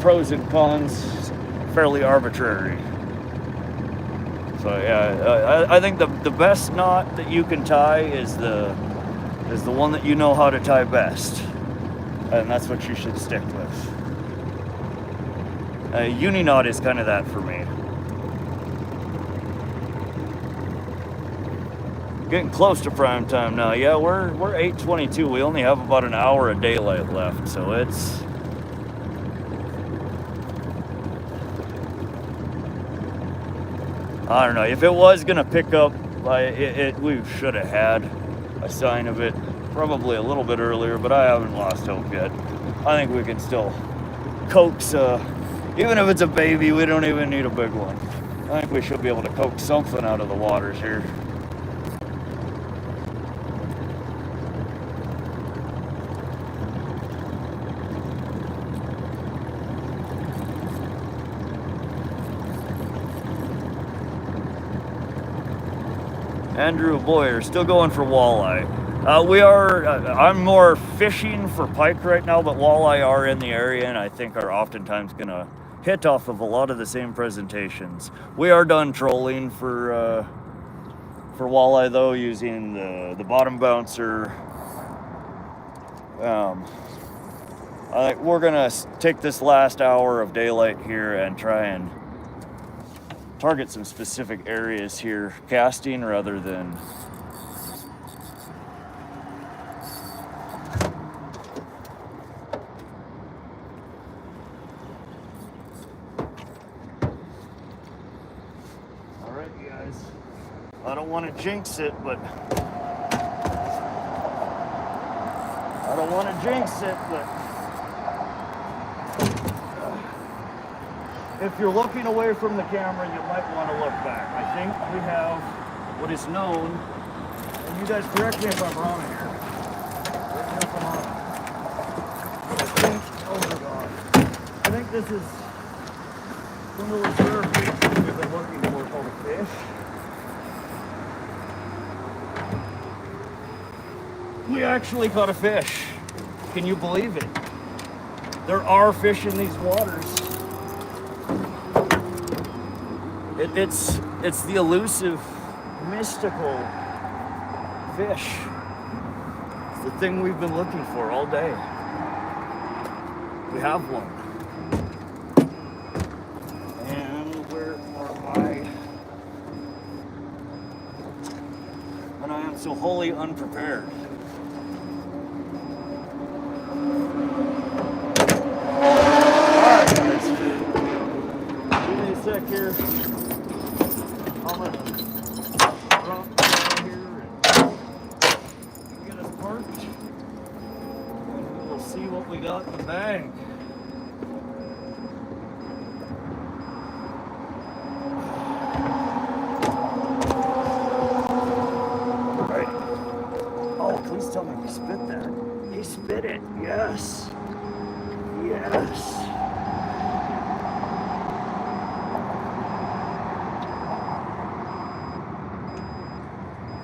pros and cons fairly arbitrary. So yeah, I think the best knot that you can tie is the one that you know how to tie best, and that's what you should stick with. Uni knot is kind of that for me. Getting close to prime time now. Yeah, we're 8:22. We only have about an hour of daylight left, so it's I don't know. If it was gonna pick up, we should have had a sign of it probably a little bit earlier, but I haven't lost hope yet. I think we can still coax, even if it's a baby, we don't even need a big one. I think we should be able to coax something out of the waters here. Andrew Boyer, still going for walleye. I'm more fishing for pike right now, but walleye are in the area and I think are oftentimes gonna hit off of a lot of the same presentations. We are done trolling for walleye though, using the bottom bouncer. I think we're gonna take this last hour of daylight here and try and target some specific areas here, casting rather than alright you guys, I don't want to jinx it, but if you're looking away from the camera, you might want to look back. I think we have what is known, and you guys correct me if I'm wrong here. Correct me if I'm wrong. Oh my God. I think this is one of the reserve fish we've been looking for called a fish. We actually caught a fish. Can you believe it? There are fish in these waters. It's the elusive, mystical fish. It's the thing we've been looking for all day. We have one. And where are my... And I am so wholly unprepared. Alright guys, give me a sec here. I'm gonna drop down here and get us parked. And we'll see what we got in the bag. Please tell me he spit that. He spit it. Yes. Yes.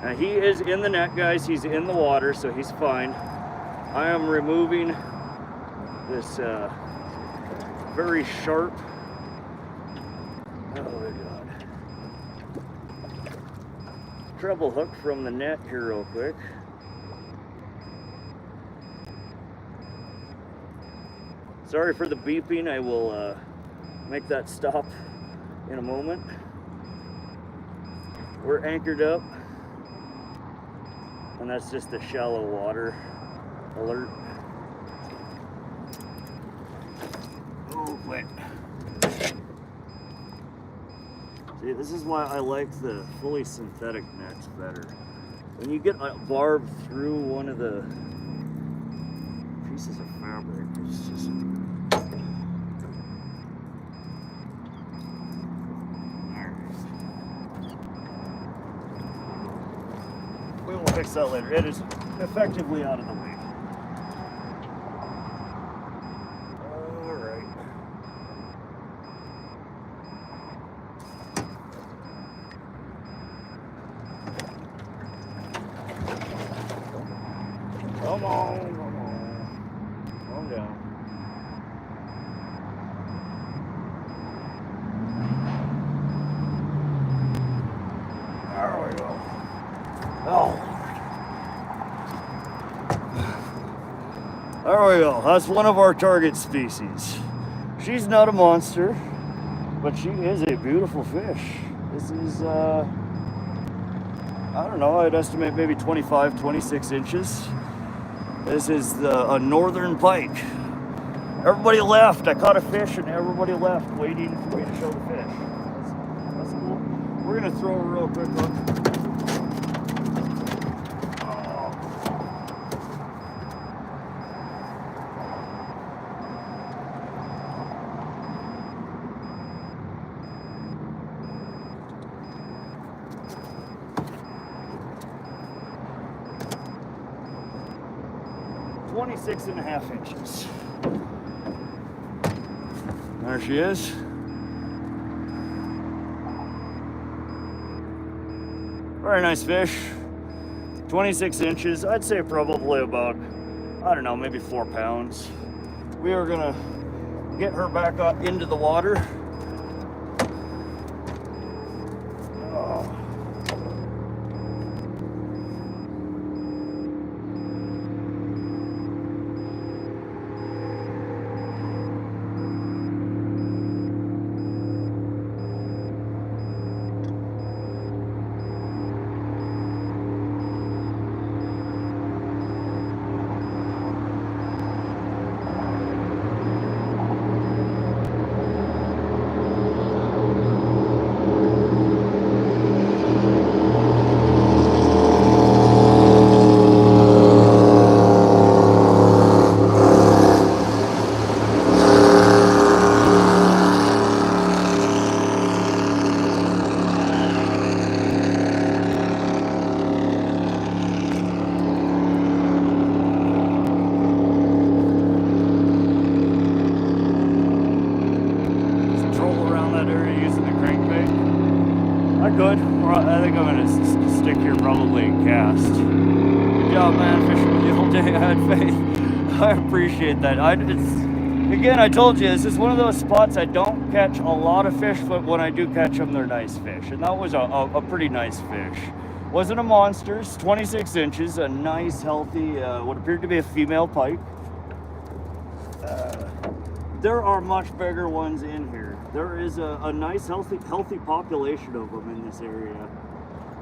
Now he is in the net, guys. He's in the water, so he's fine. I am removing this very sharp. Oh my God. Treble hook from the net here real quick. Sorry for the beeping, I will make that stop in a moment. We're anchored up, and that's just a shallow water alert. Oh, wait. See, this is why I like the fully synthetic nets better. When you get a barb through one of the pieces of fabric, it's just... We will fix that later. It is effectively out of the way. All right. Come on, come on. Calm down. There we go. Oh. There we go. That's one of our target species. She's not a monster, but she is a beautiful fish. This is, I don't know, I'd estimate maybe 25, 26 inches. This is a Northern Pike. Everybody left. I caught a fish and everybody left waiting for me to show the fish. That's cool. We're going to throw a real quick hook. 26.5 inches. There she is. Very nice fish. 26 inches. I'd say probably about, I don't know, maybe 4 pounds. We are gonna get her back up into the water. Good. I think I'm gonna stick here probably and cast. Good job, man. Fishing with you all day. I had faith. I appreciate that. Again, I told you, this is one of those spots I don't catch a lot of fish, but when I do catch them, they're nice fish. And that was a pretty nice fish. Wasn't a monster. It's 26 inches. A nice, healthy, what appeared to be a female pike. There are much bigger ones in here. There is a nice, healthy population of them in this area.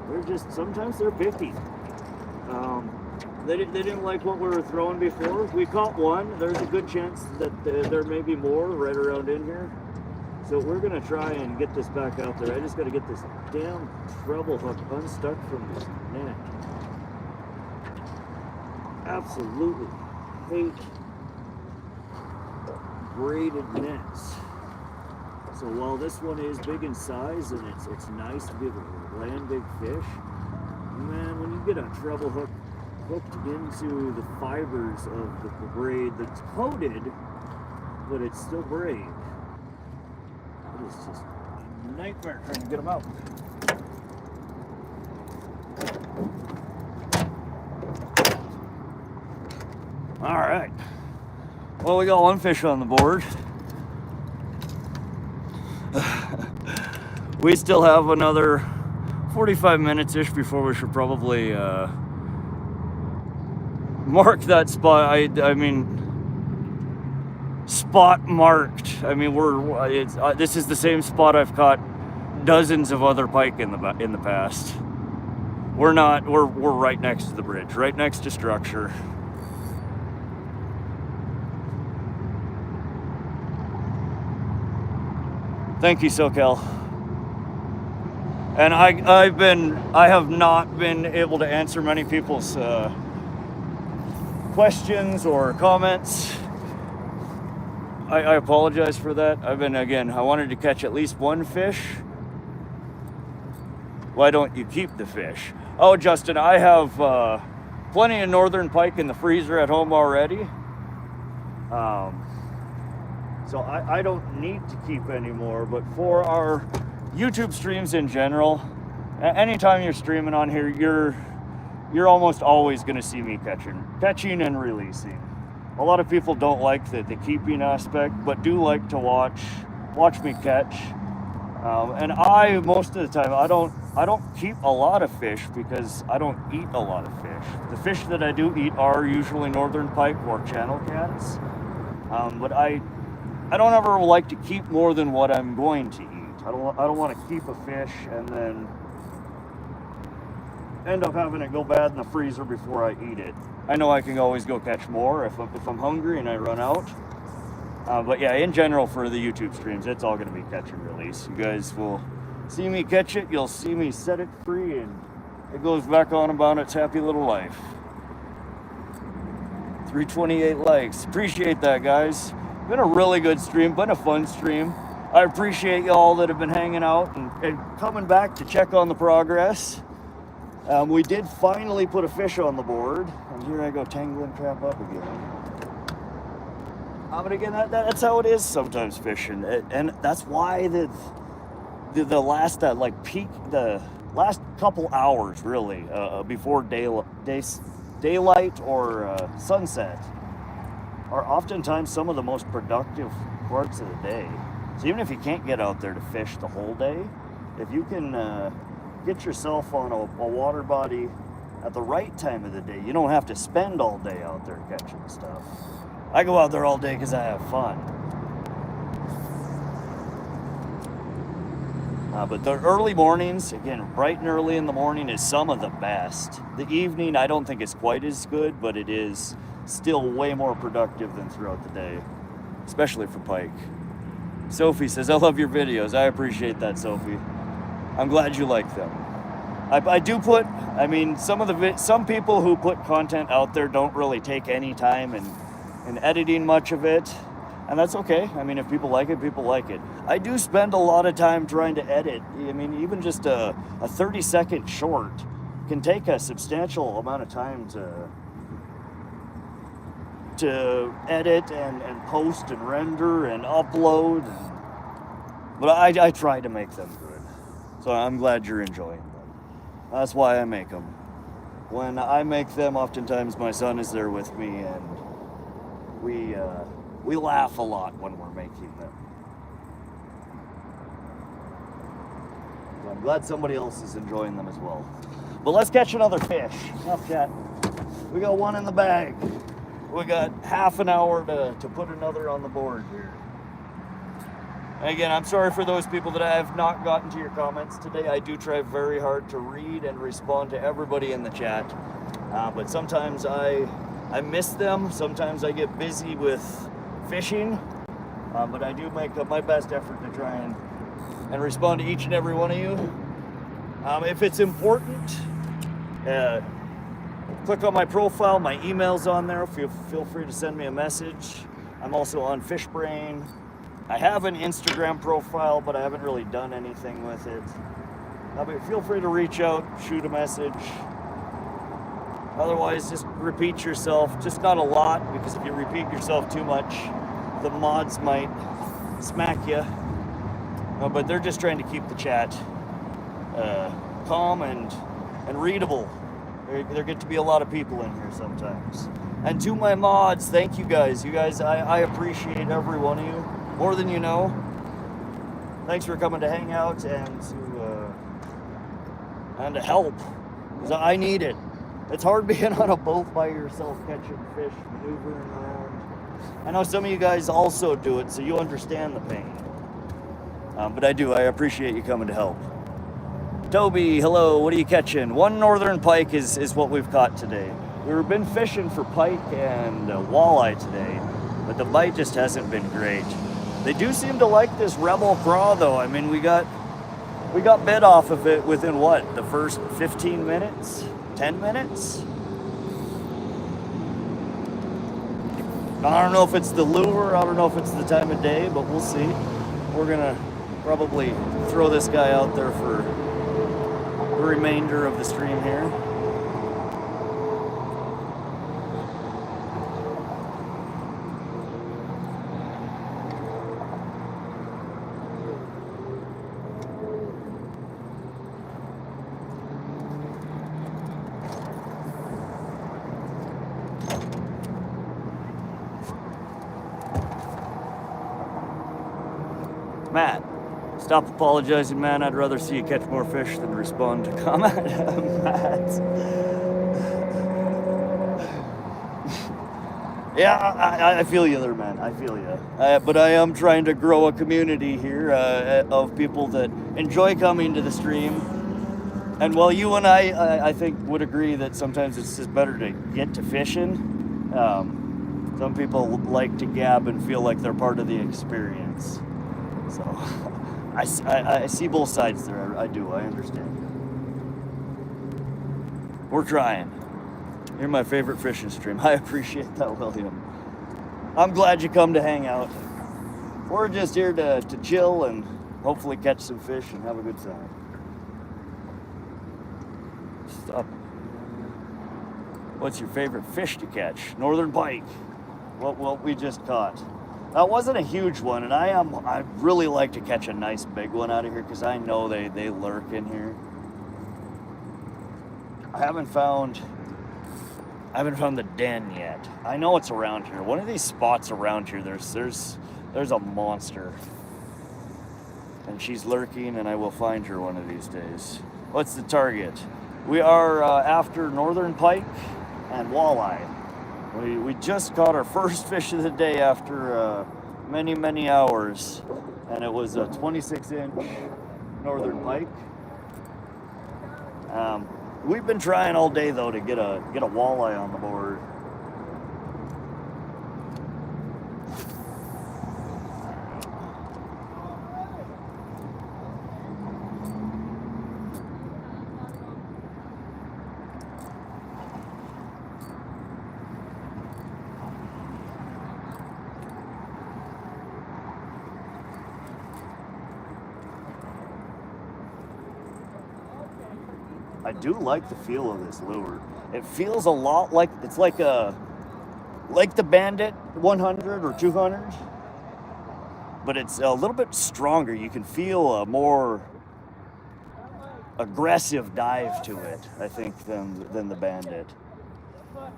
They're just, sometimes they're picky. They didn't like what we were throwing before. We caught one. There's a good chance that there may be more right around in here. So we're gonna try and get this back out there. I just gotta get this damn treble hook unstuck from this net. Absolutely hate braided nets. So while this one is big in size and it's nice to be able to land big fish, man, when you get a treble hook hooked into the fibers of the braid that's coated, but it's still braid, it is just a nightmare trying to get them out. All right. Well, we got one fish on the board. We still have another 45 minutes-ish before we should probably mark that spot. I mean, spot marked. I mean, this is the same spot I've caught dozens of other pike in the past. We're right next to the bridge, right next to structure. Thank you, SoCal. And I have not been able to answer many people's questions or comments. I apologize for that. I wanted to catch at least one fish. Why don't you keep the fish? Oh, Justin, I have plenty of northern pike in the freezer at home already. So I don't need to keep any more, but for our YouTube streams in general, anytime you're streaming on here, you're almost always going to see me catching and releasing. A lot of people don't like the keeping aspect, but do like to watch me catch. And most of the time, I don't keep a lot of fish because I don't eat a lot of fish. The fish that I do eat are usually northern pike or channel cats, but I don't ever like to keep more than what I'm going to eat. I don't want to keep a fish and then end up having it go bad in the freezer before I eat it. I know I can always go catch more if I'm hungry and I run out. But yeah, in general for the YouTube streams, it's all going to be catch and release. You guys will see me catch it, you'll see me set it free, and it goes back on about its happy little life. 328 likes. Appreciate that, guys. Been a really good stream, been a fun stream. I appreciate y'all that have been hanging out and coming back to check on the progress. We did finally put a fish on the board, and here I go tangling crap up again. But again, that's how it is sometimes fishing, and that's why the last the last couple hours really before daylight or sunset are oftentimes some of the most productive parts of the day. So even if you can't get out there to fish the whole day, if you can get yourself on a water body at the right time of the day, you don't have to spend all day out there catching stuff. I go out there all day because I have fun. But the early mornings, again, bright and early in the morning is some of the best. The evening, I don't think it's quite as good, but it is still way more productive than throughout the day, especially for pike. Sophie says, I love your videos. I appreciate that, Sophie. I'm glad you like them. I do put, I mean, some people who put content out there don't really take any time in editing much of it, and that's okay. I mean, if people like it, people like it. I do spend a lot of time trying to edit. I mean, even just a 30-second short can take a substantial amount of time to edit and post and render and upload. But I try to make them good. So I'm glad you're enjoying them. That's why I make them. When I make them, oftentimes my son is there with me, and we laugh a lot when we're making them. So I'm glad somebody else is enjoying them as well. But let's catch another fish. Enough chat. We got one in the bag. We got half an hour to put another on the board here. And again, I'm sorry for those people that I have not gotten to your comments today. I do try very hard to read and respond to everybody in the chat. But sometimes I miss them. Sometimes I get busy with fishing. But I do make my best effort to try and respond to each and every one of you. If it's important, click on my profile. My email's on there. Feel free to send me a message. I'm also on FishBrain. I have an Instagram profile, but I haven't really done anything with it. But feel free to reach out, shoot a message. Otherwise, just repeat yourself. Just not a lot, because if you repeat yourself too much, the mods might smack you. But they're just trying to keep the chat calm and readable. There get to be a lot of people in here sometimes. And to my mods, thank you guys. You guys, I appreciate every one of you more than you know. Thanks for coming to hang out and to help, because I need it. It's hard being on a boat by yourself, catching fish, maneuvering around. I know some of you guys also do it, so you understand the pain. But I appreciate you coming to help. Toby, hello, what are you catching? 1 northern pike is what we've caught today. We've been fishing for pike and walleye today, but the bite just hasn't been great. They do seem to like this Rebel Craw though. I mean, we got bit off of it within what, the first 15 minutes? 10 minutes? I don't know if it's the lure, I don't know if it's the time of day, but we'll see. We're gonna probably throw this guy out there for the remainder of the stream here. Matt, stop apologizing, man. I'd rather see you catch more fish than respond to comment. Matt. Yeah, I feel you there, man. I feel you. But I am trying to grow a community here of people that enjoy coming to the stream. And while you and I think, would agree that sometimes it's just better to get to fishing, some people like to gab and feel like they're part of the experience. So I see both sides there. I do. I understand. We're trying. You're my favorite fishing stream. I appreciate that, William. I'm glad you come to hang out. We're just here to chill and hopefully catch some fish and have a good time. Stop. What's your favorite fish to catch? Northern pike. What we just caught. That wasn't a huge one, and I really like to catch a nice big one out of here because I know they lurk in here. I haven't found the den yet. I know it's around here. One of these spots around here, there's a monster, and she's lurking, and I will find her one of these days. What's the target? We are after northern pike and walleye. We just caught our first fish of the day after many hours, and it was a 26-inch northern pike. We've been trying all day though to get a walleye on the board. I do like the feel of this lure. It feels a lot like, it's like the Bandit 100 or 200, but it's a little bit stronger. You can feel a more aggressive dive to it, I think, than the Bandit. I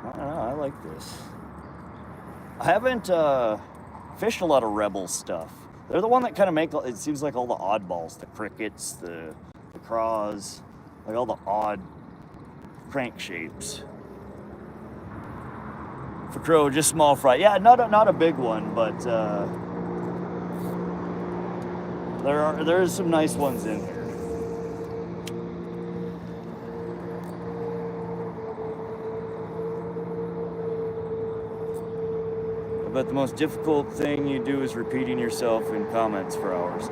don't know, I like this. I haven't fished a lot of Rebel stuff. They're the one that kind of make, it seems like all the oddballs, the crickets, the craws, like all the odd crank shapes. For Crow, just small fry. Yeah, not a big one, but there's some nice ones in here. But the most difficult thing you do is repeating yourself in comments for hours.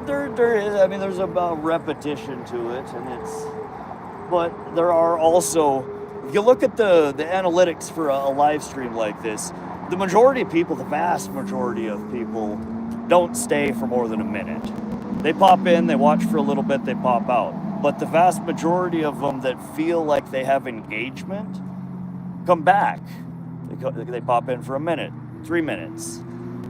There's about repetition to it, but there are also, if you look at the analytics for a live stream like this, the majority of people, the vast majority of people, don't stay for more than a minute. They pop in, they watch for a little bit, they pop out. But the vast majority of them that feel like they have engagement come back. They pop in for a minute, 3 minutes.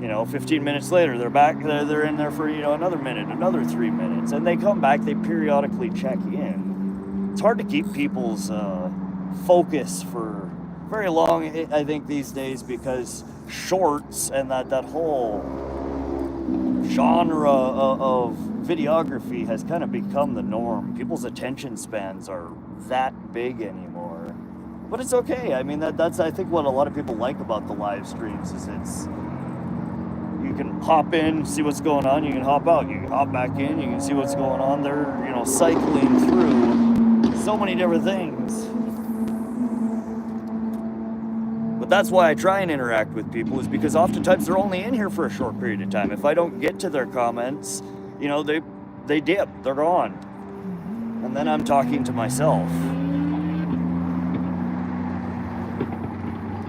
15 minutes later, they're back. They're in there for another minute, another 3 minutes, and they come back. They periodically check in. It's hard to keep people's focus for very long, I think, these days, because shorts and that whole genre of videography has kind of become the norm. People's attention spans are that big anymore. But it's okay. I mean, that's I think what a lot of people like about the live streams is you can hop in, see what's going on, you can hop out, you can hop back in, you can see what's going on. They're, cycling through so many different things. But that's why I try and interact with people, is because oftentimes they're only in here for a short period of time. If I don't get to their comments, they dip, they're gone. And then I'm talking to myself.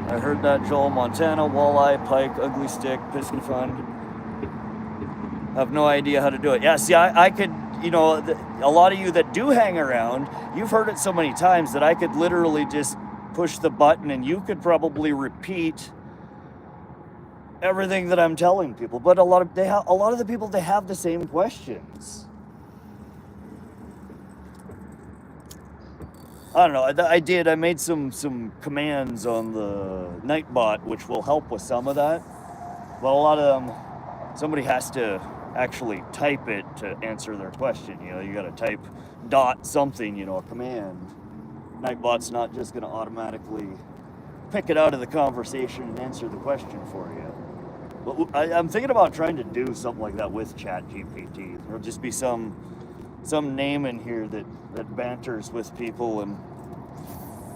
I heard that, Joel. Montana, walleye, pike, ugly stick, piston fun. Have no idea how to do it. Yeah, see, I could, a lot of you that do hang around, you've heard it so many times that I could literally just push the button and you could probably repeat everything that I'm telling people. But a lot of the people, they have the same questions. I don't know. I made some commands on the Nightbot, which will help with some of that. But a lot of them, somebody has to actually type it to answer their question. You got to type something, a command. Nightbot's not just going to automatically pick it out of the conversation and answer the question for you. But I'm thinking about trying to do something like that with ChatGPT. There'll just be some name in here that banters with people and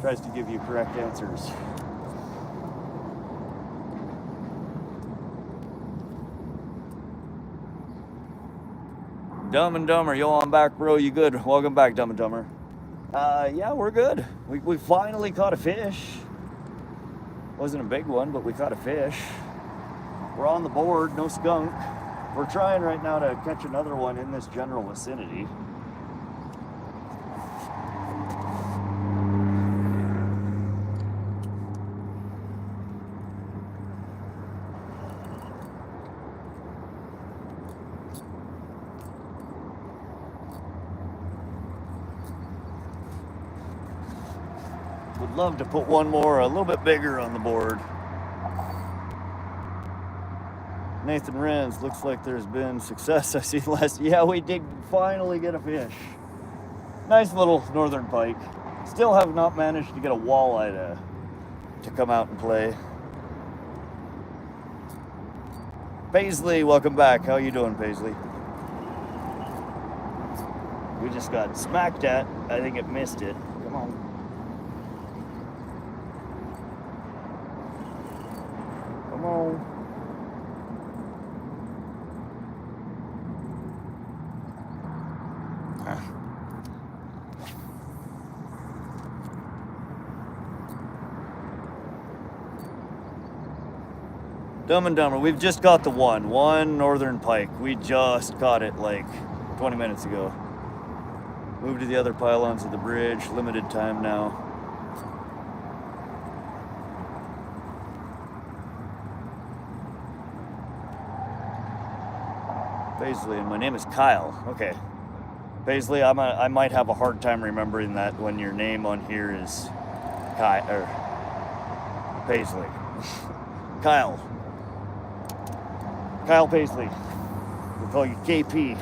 tries to give you correct answers. Dumb and Dumber, yo, I'm back, bro. You good? Welcome back, Dumb and Dumber. Yeah, we're good. We finally caught a fish. Wasn't a big one, but we caught a fish. We're on the board, no skunk. We're trying right now to catch another one in this general vicinity. Would love to put one more a little bit bigger on the board. Nathan Renz, looks like there's been success. I see last. Yeah, we did finally get a fish. Nice little northern pike. Still have not managed to get a walleye to come out and play. Paisley, welcome back. How you doing, Paisley? We just got smacked at. I think it missed it. Come on. Come on. Dumb and Dumber, we've just got the one northern pike. We just caught it like 20 minutes ago. Moved to the other pylons of the bridge, limited time now. Paisley, and my name is Kyle. Okay. Paisley, I might have a hard time remembering that when your name on here is Paisley. Kyle. Kyle Paisley. We'll call you KP.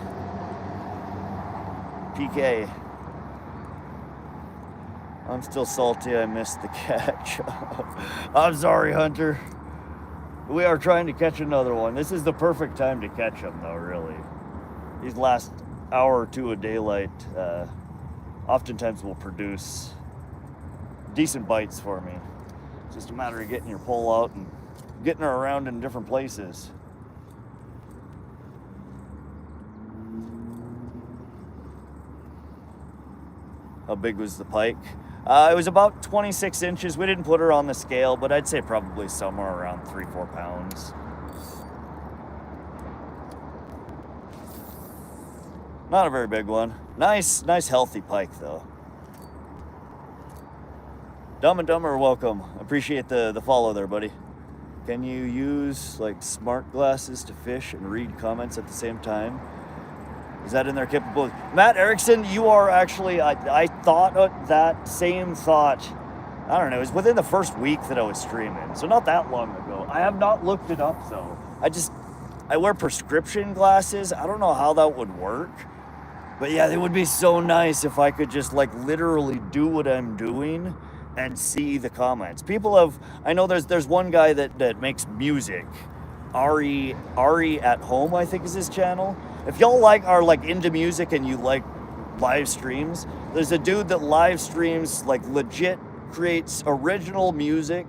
PK. I'm still salty I missed the catch. I'm sorry, Hunter. We are trying to catch another one. This is the perfect time to catch them, though, really. These last hour or two of daylight oftentimes will produce decent bites for me. It's just a matter of getting your pole out and getting her around in different places. How big was the pike? It was about 26 inches. We didn't put her on the scale, but I'd say probably somewhere around 3-4 pounds. Not a very big one. Nice healthy pike though. Dumb and Dumber, welcome. Appreciate the follow there, buddy. Can you use like smart glasses to fish and read comments at the same time? Is that in their capability? Matt Erickson, you are actually, I thought that same thought, I don't know, it was within the first week that I was streaming, so not that long ago. I have not looked it up though. I wear prescription glasses. I don't know how that would work. But yeah, it would be so nice if I could just like literally do what I'm doing and see the comments. People have, I know there's one guy that makes music. Ari at Home, I think is his channel. If y'all are like into music and you like live streams, there's a dude that live streams, like legit creates original music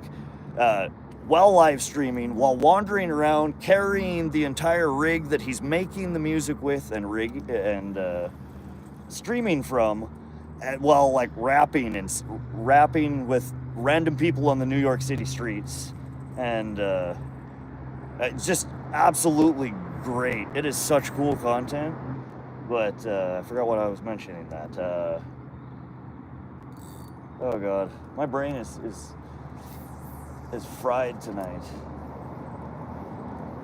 while live streaming, while wandering around carrying the entire rig that he's making the music with and streaming from, while like rapping with random people on the New York City streets. And it's just absolutely great. It is such cool content. But I forgot what I was mentioning that. Oh god, my brain is fried tonight.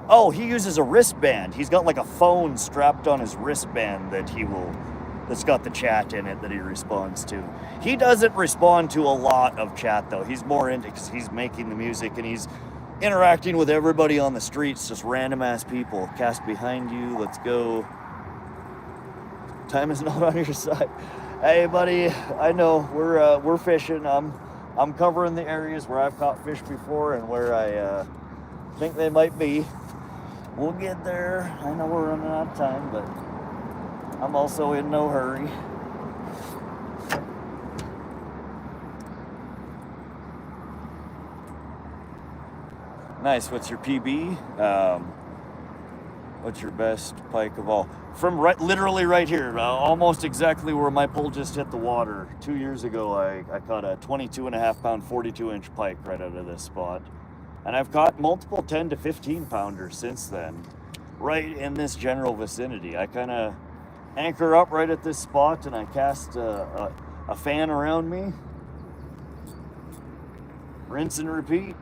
Oh, he uses a wristband. He's got like a phone strapped on his wristband that's got the chat in it that he responds to. He doesn't respond to a lot of chat though. He's more into, because he's making the music and he's interacting with everybody on the streets, just random ass people. Cast behind you, let's go. Time is not on your side. Hey buddy, I know we're fishing. I'm covering the areas where I've caught fish before and where I think they might be. We'll get there. I know we're running out of time, but I'm also in no hurry. Nice. What's your PB? What's your best pike of all? From literally right here, almost exactly where my pole just hit the water. 2 years ago, I caught a 22.5 pound, 42 inch pike right out of this spot. And I've caught multiple 10 to 15 pounders since then, right in this general vicinity. I kind of anchor up right at this spot and I cast a fan around me. Rinse and repeat.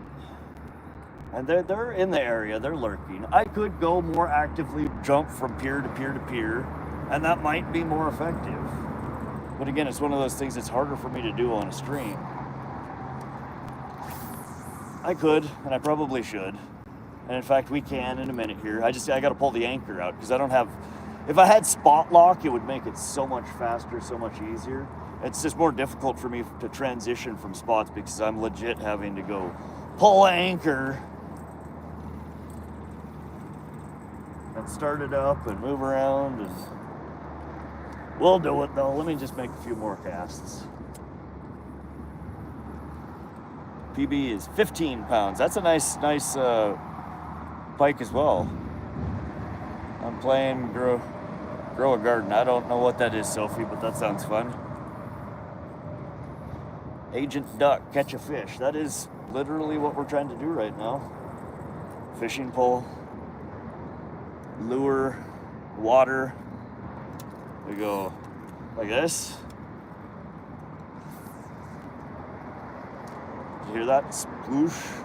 And they're in the area, they're lurking. I could go more actively, jump from pier to pier to pier, and that might be more effective. But again, it's one of those things that's harder for me to do on a stream. I could, and I probably should. And in fact, we can in a minute here. I gotta pull the anchor out, because I don't have, if I had spot lock, it would make it so much faster, so much easier. It's just more difficult for me to transition from spots, because I'm legit having to go pull anchor and start it up and move around, and we'll do it though. Let me just make a few more casts. PB is 15 pounds. That's a nice pike as well. I'm playing grow a garden. I don't know what that is, Sophie, but that sounds fun. Agent Duck, catch a fish. That is literally what we're trying to do right now. Fishing pole, lure, water. We go like this. Did you hear that? Sploosh.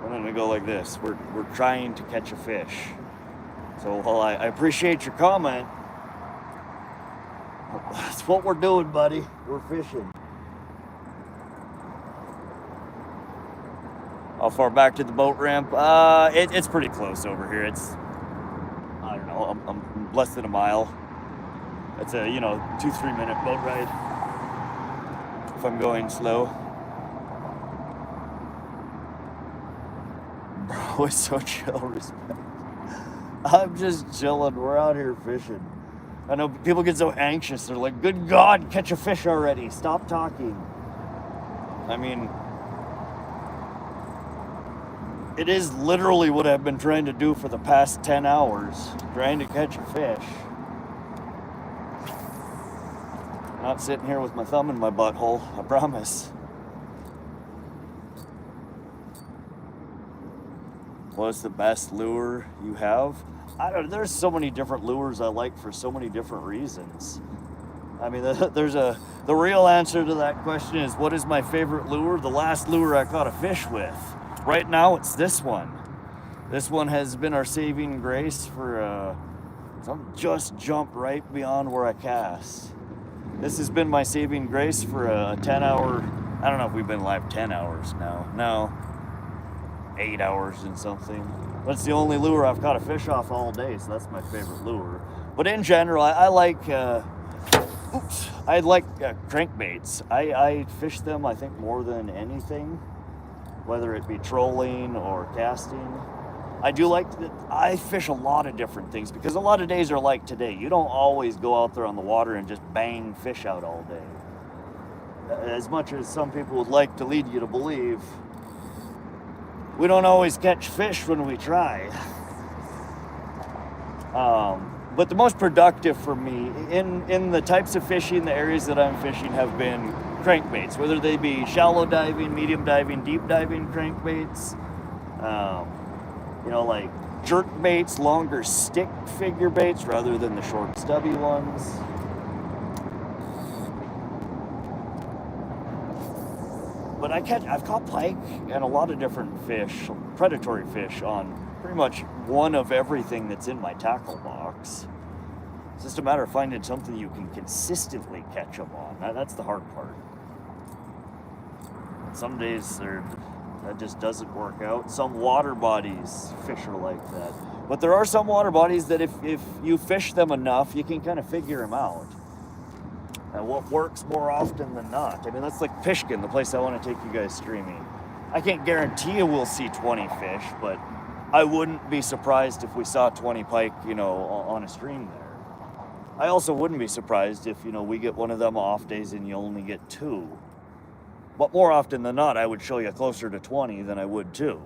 And then we go like this. We're trying to catch a fish. So while I appreciate your comment, that's what we're doing, buddy. We're fishing. How far back to the boat ramp? It's pretty close over here. It's, I don't know, I'm less than a mile. It's a, 2-3 minute boat ride if I'm going slow. Bro, it's so chill, respect. I'm just chilling. We're out here fishing. I know people get so anxious. They're like, good God, catch a fish already. Stop talking. I mean, It is literally what I've been trying to do for the past 10 hours, trying to catch a fish. Not sitting here with my thumb in my butthole, I promise. What's the best lure you have? I don't. There's so many different lures I like for so many different reasons. I mean, the real answer to that question is, what is my favorite lure? The last lure I caught a fish with. Right now, it's this one. This one has been our saving grace for just jumped right beyond where I cast. This has been my saving grace for a 10-hour. I don't know if we've been live 10 hours now. No, 8 hours and something. That's the only lure I've caught a fish off all day, so that's my favorite lure. But in general, I like crankbaits. I fish them, I think, more than anything, whether it be trolling or casting. I fish a lot of different things because a lot of days are like today. You don't always go out there on the water and just bang fish out all day. As much as some people would like to lead you to believe, we don't always catch fish when we try. But the most productive for me in the types of fishing, the areas that I'm fishing have been crankbaits, whether they be shallow diving, medium diving, deep diving crankbaits, like jerk baits, longer stick figure baits rather than the short stubby ones. But I've caught pike and a lot of different fish, predatory fish, on pretty much one of everything that's in my tackle box. It's just a matter of finding something you can consistently catch them on. That's the hard part. Some days that just doesn't work out. Some water bodies, fish are like that. But there are some water bodies that if you fish them enough, you can kind of figure them out. And what works more often than not. I mean, that's like Pishkin, the place I want to take you guys streaming. I can't guarantee you we'll see 20 fish, but I wouldn't be surprised if we saw 20 pike, on a stream there. I also wouldn't be surprised if, we get one of them off days and you only get 2. But more often than not, I would show you closer to 20 than I would 2.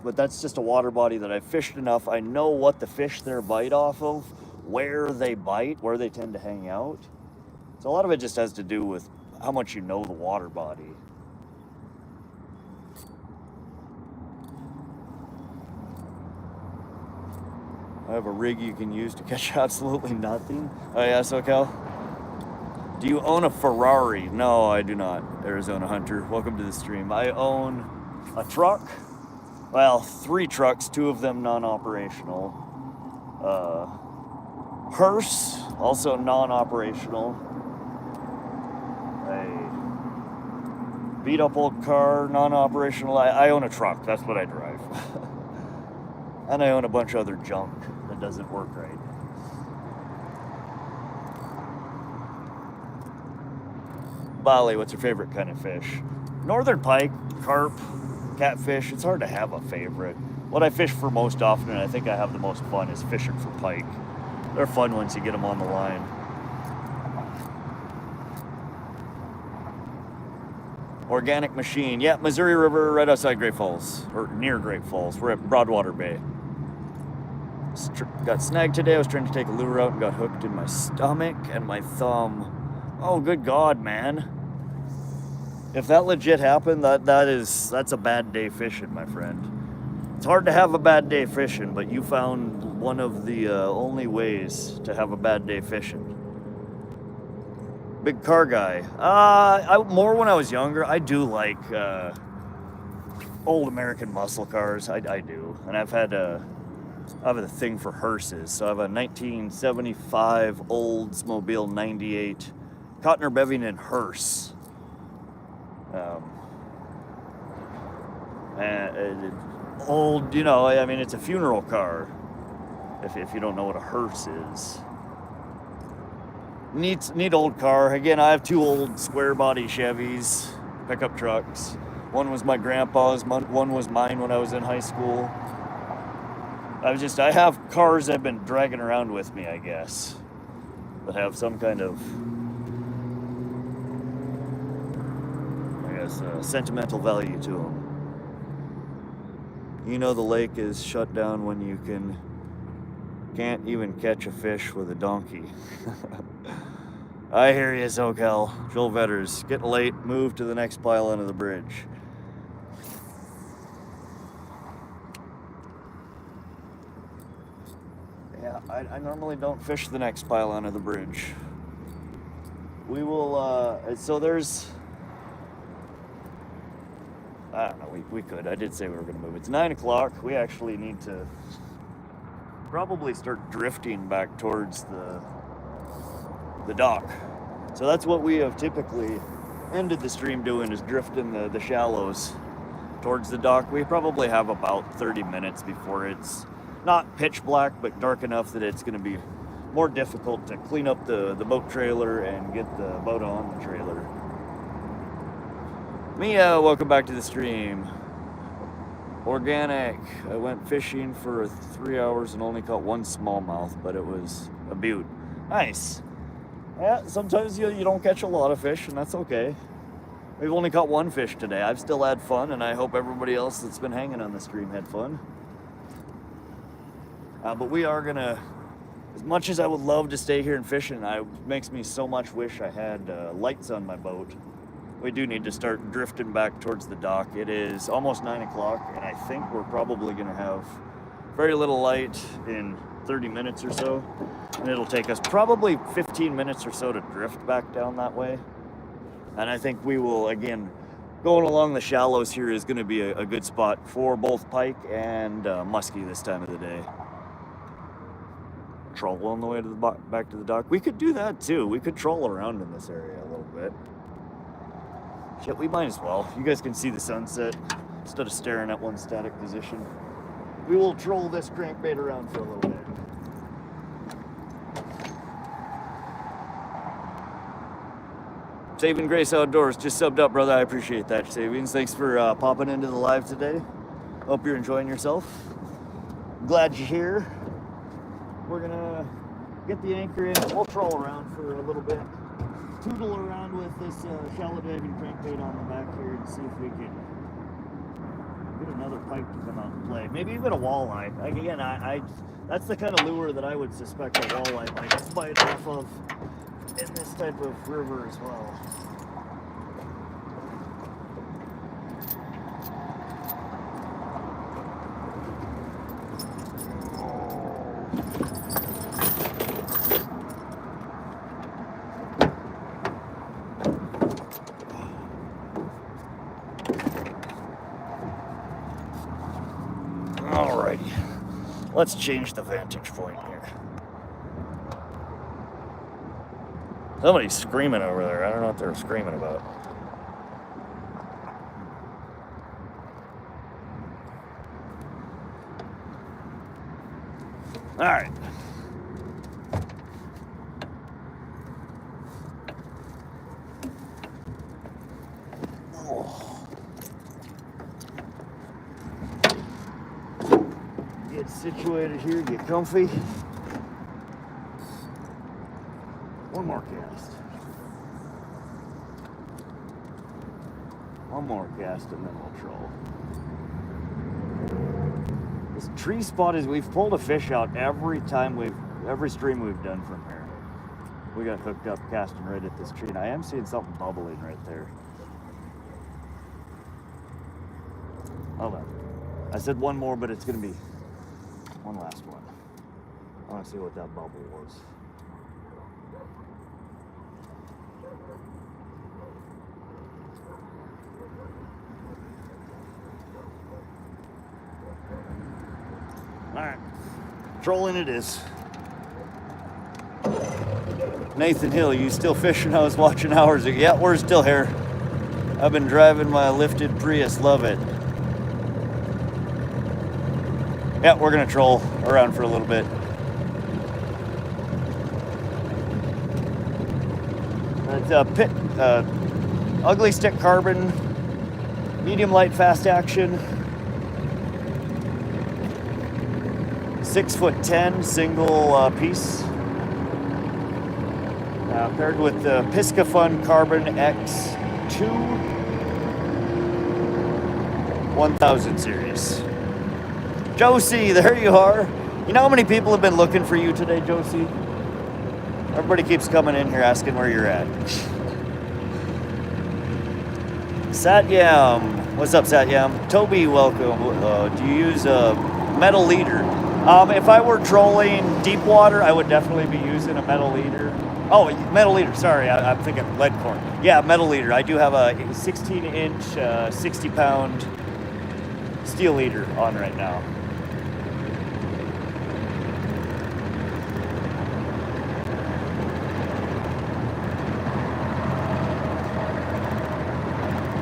But that's just a water body that I've fished enough. I know what the fish there bite off of, where they bite, where they tend to hang out. So a lot of it just has to do with how much you know the water body. I have a rig you can use to catch absolutely nothing. Oh yeah, SoCal? Do you own a Ferrari? No, I do not, Arizona Hunter. Welcome to the stream. I own a truck. Well, 3 trucks, 2 of them non-operational. Hearse, also non-operational. A beat-up old car, non-operational. I own a truck, that's what I drive. And I own a bunch of other junk that doesn't work right. Bali, what's your favorite kind of fish? Northern pike, carp, catfish. It's hard to have a favorite. What I fish for most often, and I think I have the most fun, is fishing for pike. They're fun once you get them on the line. Organic machine. Yeah, Missouri River, right outside Great Falls, or near Great Falls. We're at Broadwater Bay. Got snagged today. I was trying to take a lure out and got hooked in my stomach and my thumb. Oh, good God, man. If that legit happened, that's a bad day fishing, my friend. It's hard to have a bad day fishing, but you found one of the only ways to have a bad day fishing. Big car guy. More when I was younger. I do like old American muscle cars. I do. And I have a thing for hearses. So I have a 1975 Oldsmobile 98 Cotner Bevington hearse. Old, it's a funeral car. If you don't know what a hearse is. Neat old car. Again, I have 2 old square body Chevys, pickup trucks. One was my grandpa's, one was mine when I was in high school. I have cars I've been dragging around with me, I guess, that have some kind of, sentimental value to them. You know the lake is shut down when you can't even catch a fish with a donkey. I hear you, SoCal. Joel Vetters, getting late, move to the next pile under the bridge. Yeah, I normally don't fish the next pile under the bridge. We will, so there's, I don't know, we could. I did say we were going to move. It's 9 o'clock. We actually need to probably start drifting back towards the dock. So that's what we have typically ended the stream doing, is drifting the shallows towards the dock. We probably have about 30 minutes before it's not pitch black, but dark enough that it's going to be more difficult to clean up the boat trailer and get the boat on the trailer. Mia, welcome back to the stream. Organic. I went fishing for 3 hours and only caught one smallmouth, but it was a beaut. Nice. Yeah, sometimes you don't catch a lot of fish, and that's okay. We've only caught one fish today. I've still had fun, and I hope everybody else that's been hanging on the stream had fun. But we are gonna, as much as I would love to stay here and fishing, it makes me so much wish I had lights on my boat. We do need to start drifting back towards the dock. It is almost 9 o'clock, and I think we're probably gonna have very little light in 30 minutes or so. And it'll take us probably 15 minutes or so to drift back down that way. And I think we will, again, going along the shallows here is gonna be a good spot for both pike and muskie this time of the day. Troll on the way to back to the dock. We could do that too. We could troll around in this area a little bit. Shit, we might as well. You guys can see the sunset instead of staring at one static position. We will troll this crankbait around for a little bit. Saving Grace Outdoors just subbed up, brother. I appreciate that, Savings. Thanks for popping into the live today. Hope you're enjoying yourself. Glad you're here. We're gonna get the anchor in. We'll troll around for a little bit. Tootle around with this shallow diving crankbait on the back here and see if we can get another pike to come out and play. Maybe even a walleye. Again, that's the kind of lure that I would suspect a walleye might bite off of in this type of river as well. Alrighty, let's change the vantage point here. Somebody's screaming over there. I don't know what they're screaming about. All right. Get situated here, get comfy. One more cast. One more cast and then we'll troll. This tree spot is, we've pulled a fish out every stream we've done from here. We got hooked up casting right at this tree, and I am seeing something bubbling right there. Hold on. I said one more, but it's gonna be one last one. I wanna see what that bubble was. Alright, trolling it is. Nathan Hill, you still fishing? I was watching hours ago. Yeah, we're still here. I've been driving my lifted Prius, love it. Yeah, we're gonna troll around for a little bit. It's ugly stick carbon, medium light fast action. 6'10" single piece, paired with the Piscafun Carbon X2 1000 series. Josie, there you are. You know how many people have been looking for you today, Josie? Everybody keeps coming in here asking where you're at. Satyam, what's up, Satyam? Toby, welcome. Do you use a metal leader? If I were trolling deep water, I would definitely be using a metal leader. Oh, metal leader, sorry, I'm thinking lead corn. Yeah, metal leader. I do have a 16-inch, 60-pound steel leader on right now.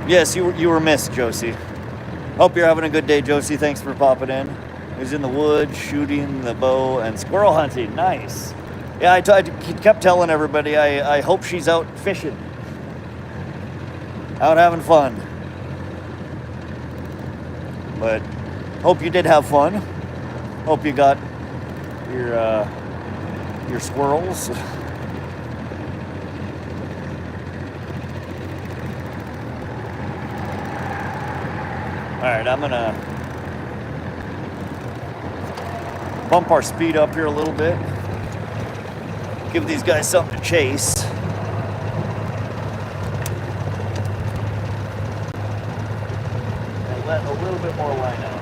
Yes, you were missed, Josie. Hope you're having a good day, Josie. Thanks for popping in. He was in the woods shooting the bow and squirrel hunting. Nice. Yeah, I kept telling everybody I hope she's out fishing. Out having fun. But hope you did have fun. Hope you got your squirrels. All right, I'm gonna bump our speed up here a little bit. Give these guys something to chase. And let a little bit more line out.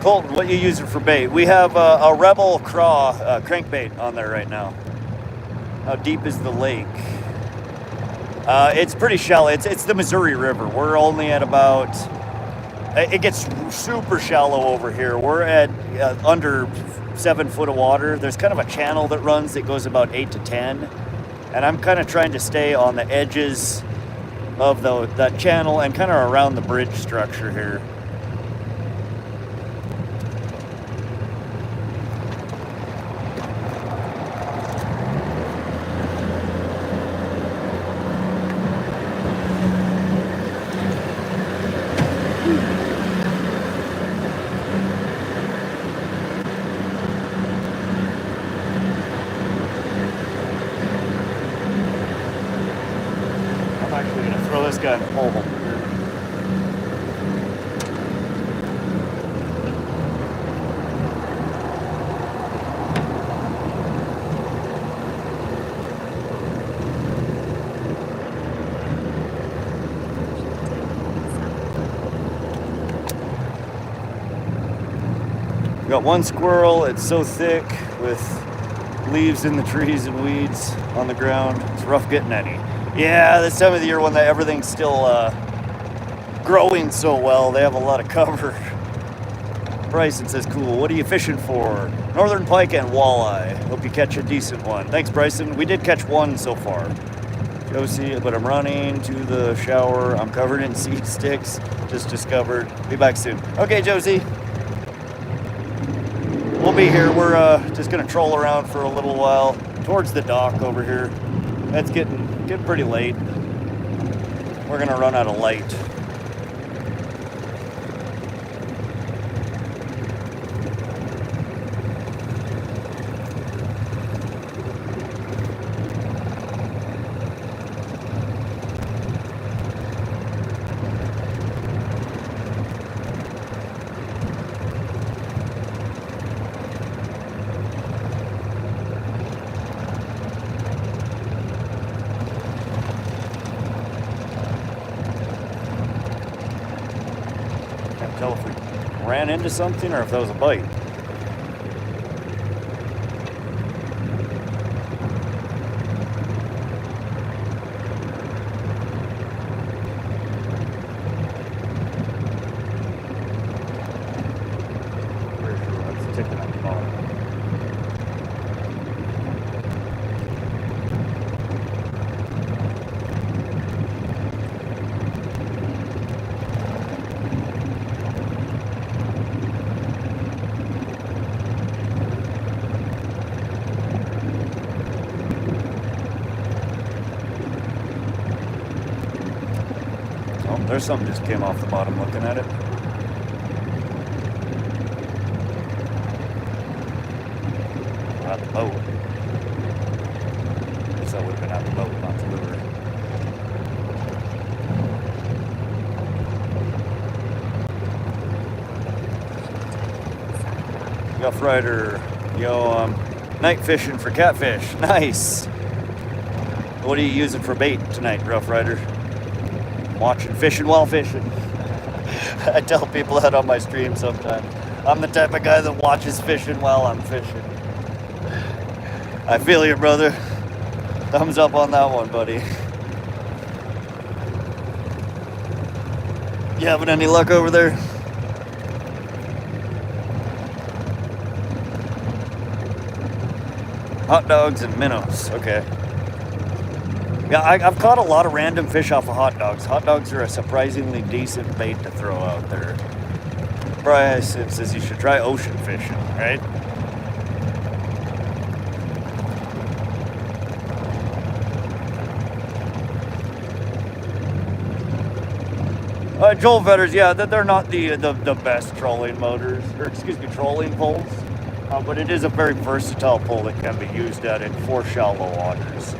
Colton, what you using for bait? We have a Rebel Craw crankbait on there right now. How deep is the lake? It's pretty shallow. It's the Missouri River. We're only at about, it gets super shallow over here. We're at under 7 foot of water. There's kind of a channel that runs that goes about 8 to 10. And I'm kind of trying to stay on the edges of that channel and kind of around the bridge structure here. Got one squirrel. It's so thick with leaves in the trees and weeds on the ground. It's rough getting any. Yeah, this time of the year when everything's still growing so well, they have a lot of cover. Bryson says, cool. What are you fishing for? Northern Pike and Walleye. Hope you catch a decent one. Thanks, Bryson. We did catch one so far. Josie, but I'm running to the shower. I'm covered in seed sticks. Just discovered. Be back soon. Okay, Josie. We'll be here. We're just gonna troll around for a little while towards the dock over here. It's getting pretty late. We're gonna run out of light. Into something or if that was a bite. That's ticking at the bottom. Oh, there's something just came off the bottom looking at it. At the boat. I guess that would have been at the boat, not the lure. Rough Rider, yo, night fishing for catfish. Nice. What are you using for bait tonight, Rough Rider? I'm watching fishing while fishing. I tell people that on my stream sometimes. I'm the type of guy that watches fishing while I'm fishing. I feel you, brother. Thumbs up on that one, buddy. You having any luck over there? Hot dogs and minnows, okay. Yeah, I've caught a lot of random fish off of hot dogs. Hot dogs are a surprisingly decent bait to throw out there. Bryce says you should try ocean fishing, right? Joel Vetters, yeah, they're not the best trolling motors, or excuse me, trolling poles. But it is a very versatile pole that can be used at it for shallow waters.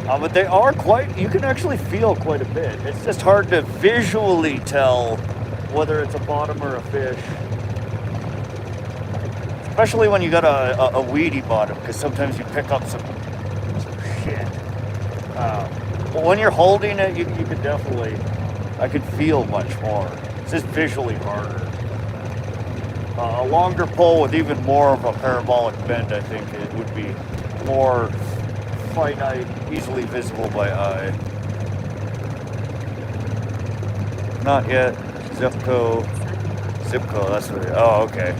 But they are quite, you can actually feel quite a bit. It's just hard to visually tell whether it's a bottom or a fish. Especially when you got a weedy bottom, because sometimes you pick up some shit. But when you're holding it, you could definitely, I could feel much more. It's just visually harder. A longer pole with even more of a parabolic bend, I think it would be more finite, easily visible by eye. Not yet. Zipco, that's what it is. Oh, okay.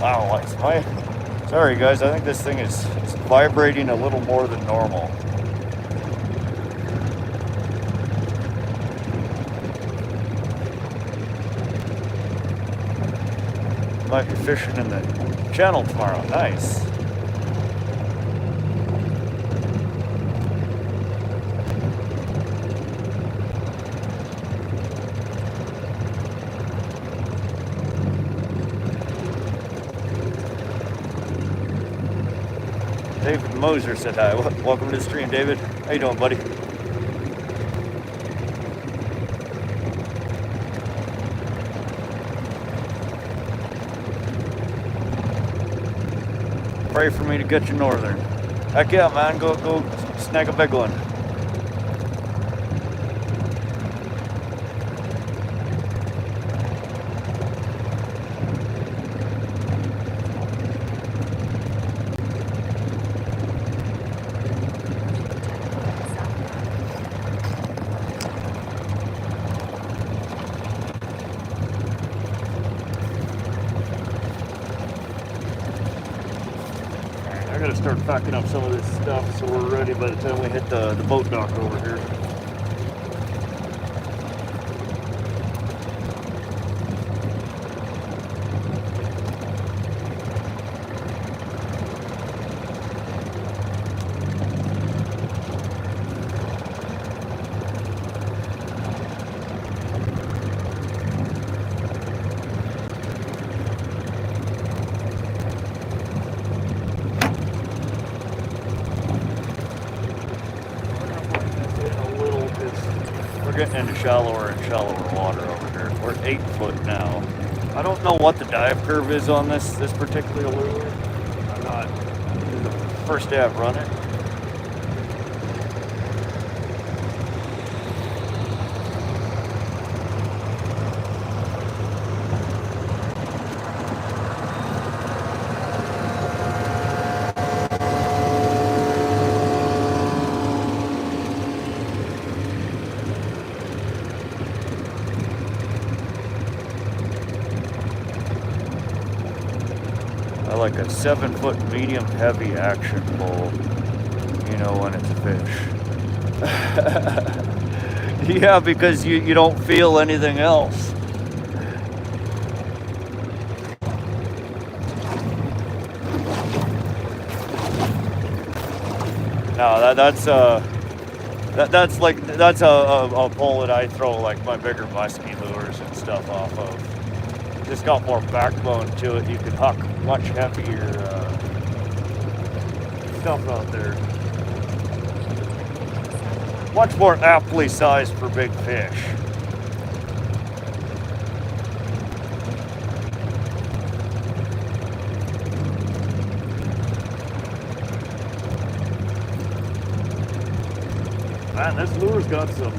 Wow, sorry guys, I think this thing is vibrating a little more than normal. Might be fishing in the channel tomorrow. Nice. David Moser said hi. Welcome to the stream, David. How you doing, buddy? Pray for me to get you northern. Heck yeah, man. Go snag a big one. Start packing up some of this stuff so we're ready by the time we hit the boat dock over here. Getting into shallower and shallower water over here. We're at 8 foot now. I don't know what the dive curve is on this particular lure. I'm not. This is the first day I've run it. Like a 7-foot medium heavy action pole, you know, when it's a fish. Yeah, because you don't feel anything else. No, That's a pole that I throw like my bigger musky lures and stuff off of. Just got more backbone to it. You can huck much heavier stuff out there. Much more aptly sized for big fish. Man, this lure's got some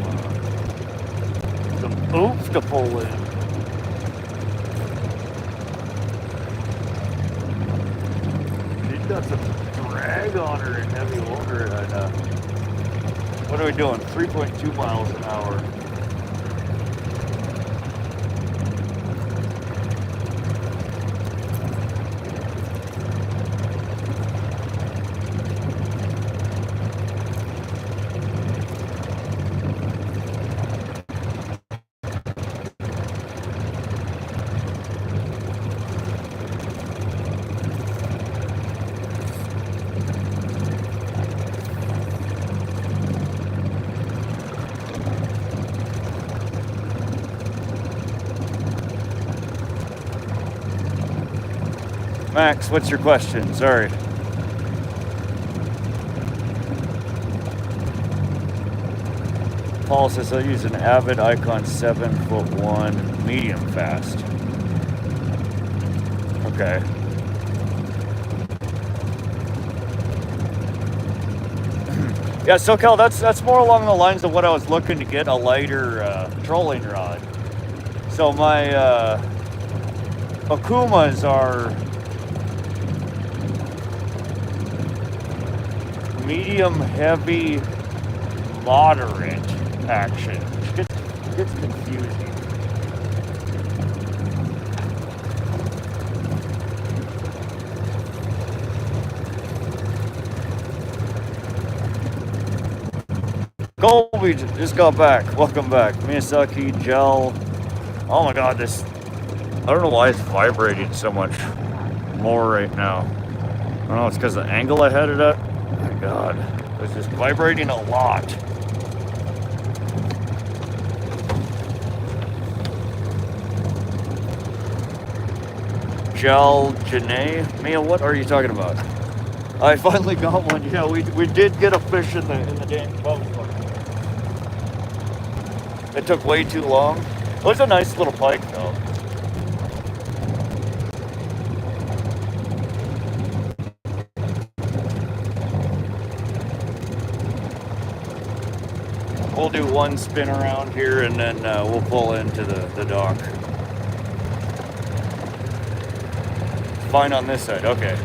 oomph to pull in. She's got some drag on her in heavy water. And what are we doing? 3.2 miles an hour. Max, what's your question? Sorry. Paul says I use an Avid Icon 7'1" medium fast. Okay. Yeah, so Cal, that's more along the lines of what I was looking to get, a lighter trolling rod. So my Akumas are medium, heavy, moderate action, which gets confusing. Colby just got back. Welcome back. Miyazaki gel. Oh my god, this. I don't know why it's vibrating so much more right now. I don't know, it's because of the angle I had it at. Oh my god, it's just vibrating a lot. Gel Janae? Mia, what are you talking about? I finally got one. Yeah, we did get a fish in the dang boat. It took way too long. It was a nice little pike though. We'll do one spin around here and then we'll pull into the dock. Fine on this side, okay.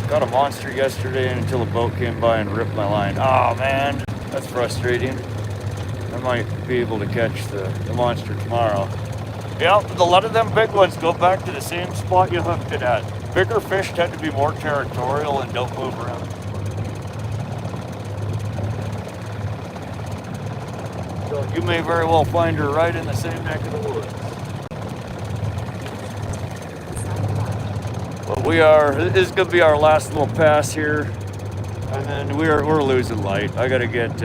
Got a monster yesterday until a boat came by and ripped my line. Oh man, that's frustrating. I might be able to catch the monster tomorrow. Yeah, a lot of them big ones go back to the same spot you hooked it at. Bigger fish tend to be more territorial and don't move around. So you may very well find her right in the same neck of the woods. But this is gonna be our last little pass here, and then we're losing light. I gotta get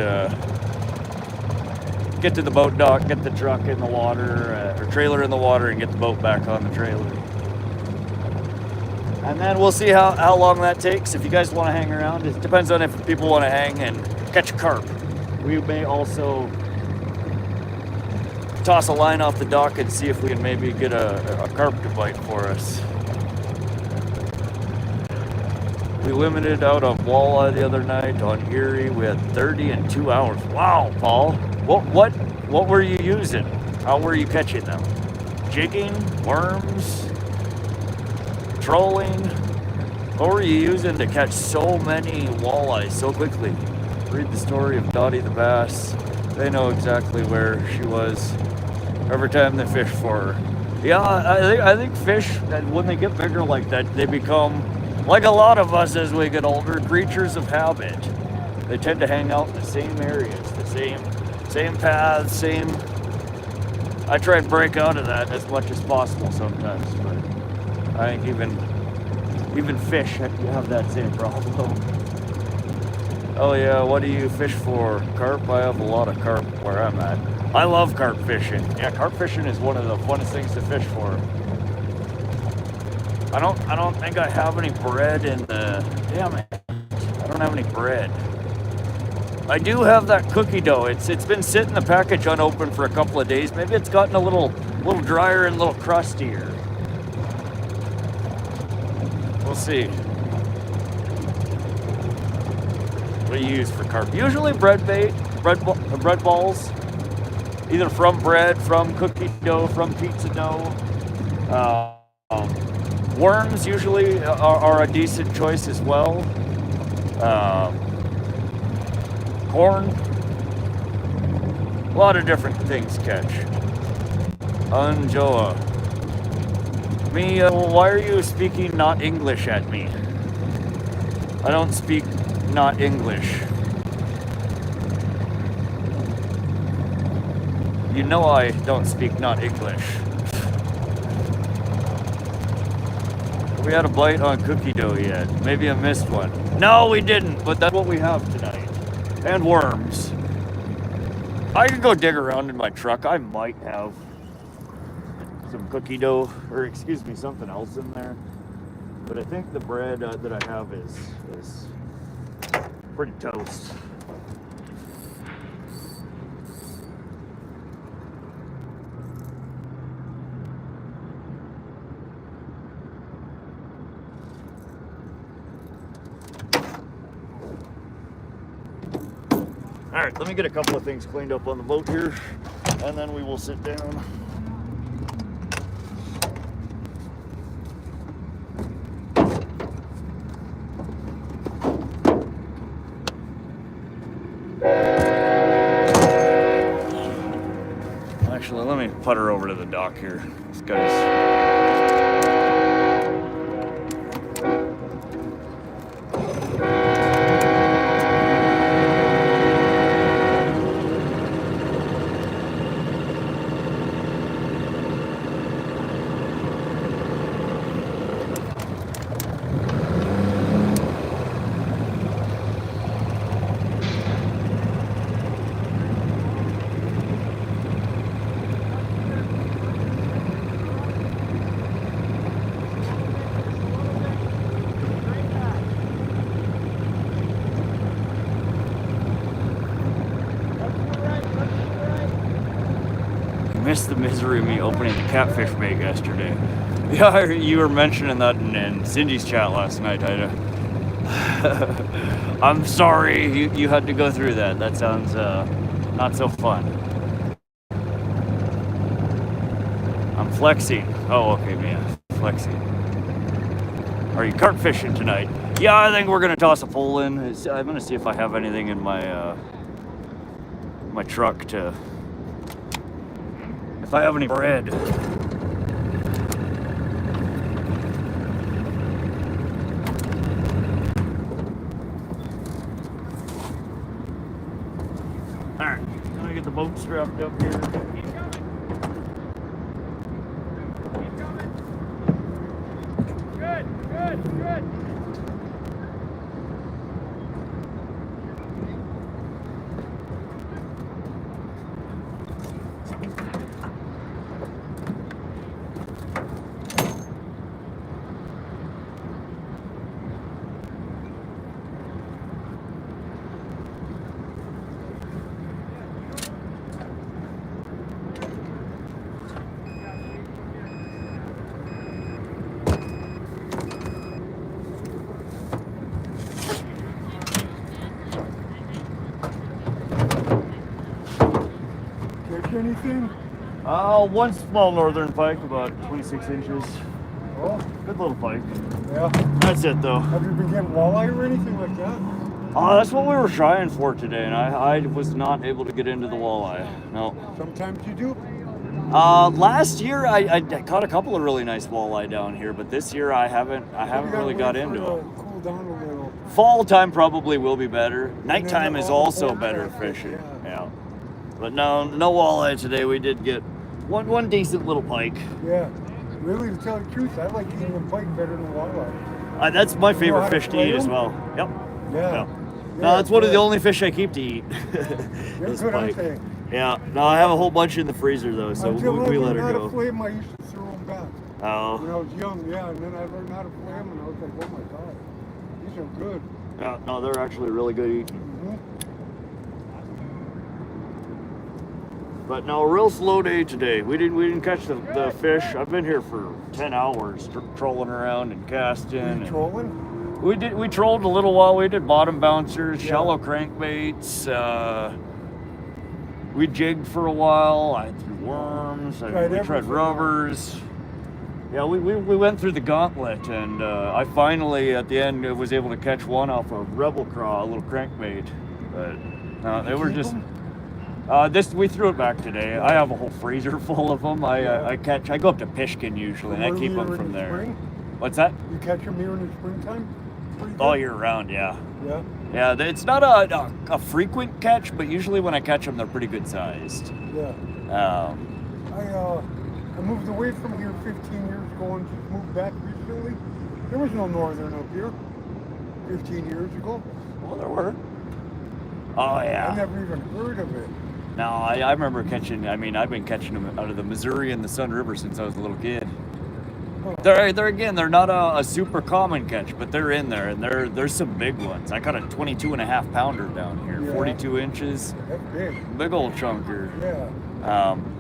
to the boat dock, get the truck in the water, or trailer in the water, and get the boat back on the trailer. And then we'll see how long that takes. If you guys want to hang around, it depends on if people want to hang and catch a carp. We may also toss a line off the dock and see if we can maybe get a carp to bite for us. We limited out on walleye the other night on Erie. We had 30 in 2 hours. Wow, Paul. What were you using? How were you catching them? Jigging? Worms? Trolling? What were you using to catch so many walleyes so quickly? Read the story of Dottie the bass. They know exactly where she was every time they fish for her. Yeah, I think fish, when they get bigger like that, they become, like a lot of us as we get older, creatures of habit. They tend to hang out in the same areas, the same paths, same. I try and break out of that as much as possible sometimes, but I think even fish have that same problem. Oh yeah, what do you fish for? Carp? I have a lot of carp where I'm at. I love carp fishing. Yeah, carp fishing is one of the funnest things to fish for. I don't think I have any bread in the... Damn it. I don't have any bread. I do have that cookie dough. It's been sitting in the package unopened for a couple of days. Maybe it's gotten a little drier and a little crustier. We'll see. What do you use for carp? Usually bread bait, bread balls. Either from bread, from cookie dough, from pizza dough. Worms usually are a decent choice as well. Corn. A lot of different things catch. Anjoa. Me, why are you speaking not English at me? I don't speak not English. You know I don't speak not English. Have we had a bite on cookie dough yet? Maybe I missed one. No, we didn't, but that's what we have tonight. And worms. I could go dig around in my truck. I might have some cookie dough, or excuse me, something else in there. But I think the bread that I have is pretty toast. All right, let me get a couple of things cleaned up on the boat here, and then we will sit down. Actually, let me putter over to the dock here. This guy's... Missed the misery of me opening the catfish bait yesterday. Yeah, you were mentioning that in Cindy's chat last night, Ida. I'm sorry you had to go through that. That sounds not so fun. I'm flexing. Oh, okay, man. Flexing. Are you carp fishing tonight? Yeah, I think we're gonna toss a pole in. I'm gonna see if I have anything in my my truck to... If I have any bread. Alright, let me get the boat strapped up here. Keep coming. Good. Anything? One small northern pike, about 26 inches. Oh, Good little pike. yeah. That's it though. Have you been getting walleye or anything like that? That's what we were trying for today, and I was not able to get into the walleye. No. Sometimes you do. Last year I caught a couple of really nice walleye down here, but this year I haven't really got into them. Cool down a little. Fall time probably will be better. Nighttime then is all also the better traffic, fishing. Yeah. But no walleye today. We did get one decent little pike. Yeah. Really, to tell the truth, I like eating a pike better than walleye. That's my favorite how to fish to flay eat as them? well. Yep. Yeah. No, Yeah, it's one of the good. only fish I keep to eat. They're This good, aren't pike. they? Yeah. No, I have a whole bunch in the freezer though, so Until we I let learned her how to go. flay them, I used to throw them back. When Oh. I was young, yeah, and then I learned how to flay them, and I was like, oh my god, these are good. Yeah. No, they're actually really good eating. Mm-hmm. But no, real slow day today. We didn't catch the fish. I've been here for 10 hours trolling around and casting. Are you and trolling? we trolled a little while. We did bottom bouncers, Yeah. shallow crankbaits. We jigged for a while. I threw worms. We tried everything. rubbers. Yeah, we went through the gauntlet, and I finally at the end was able to catch one off a Rebel Craw, a little crankbait. But they were just. We threw it back today. I have a whole freezer full of them. I go up to Pishkin usually, and I keep them from there. Spring? What's that? You catch them here in the springtime? Pretty good? All year round, yeah. Yeah. Yeah, it's not a frequent catch, but usually when I catch them, they're pretty good sized. Yeah. I moved away from here 15 years ago and just moved back recently. There was no northern up here 15 years ago. Well, there were. Oh, yeah. I never even heard of it. No, I remember catching, I've been catching them out of the Missouri and the Sun River since I was a little kid. Huh. They're not a super common catch, but they're in there, and there's some big ones. I caught a 22.5 pounder down here, Yeah. 42 inches, That's big. big old chunker. Yeah.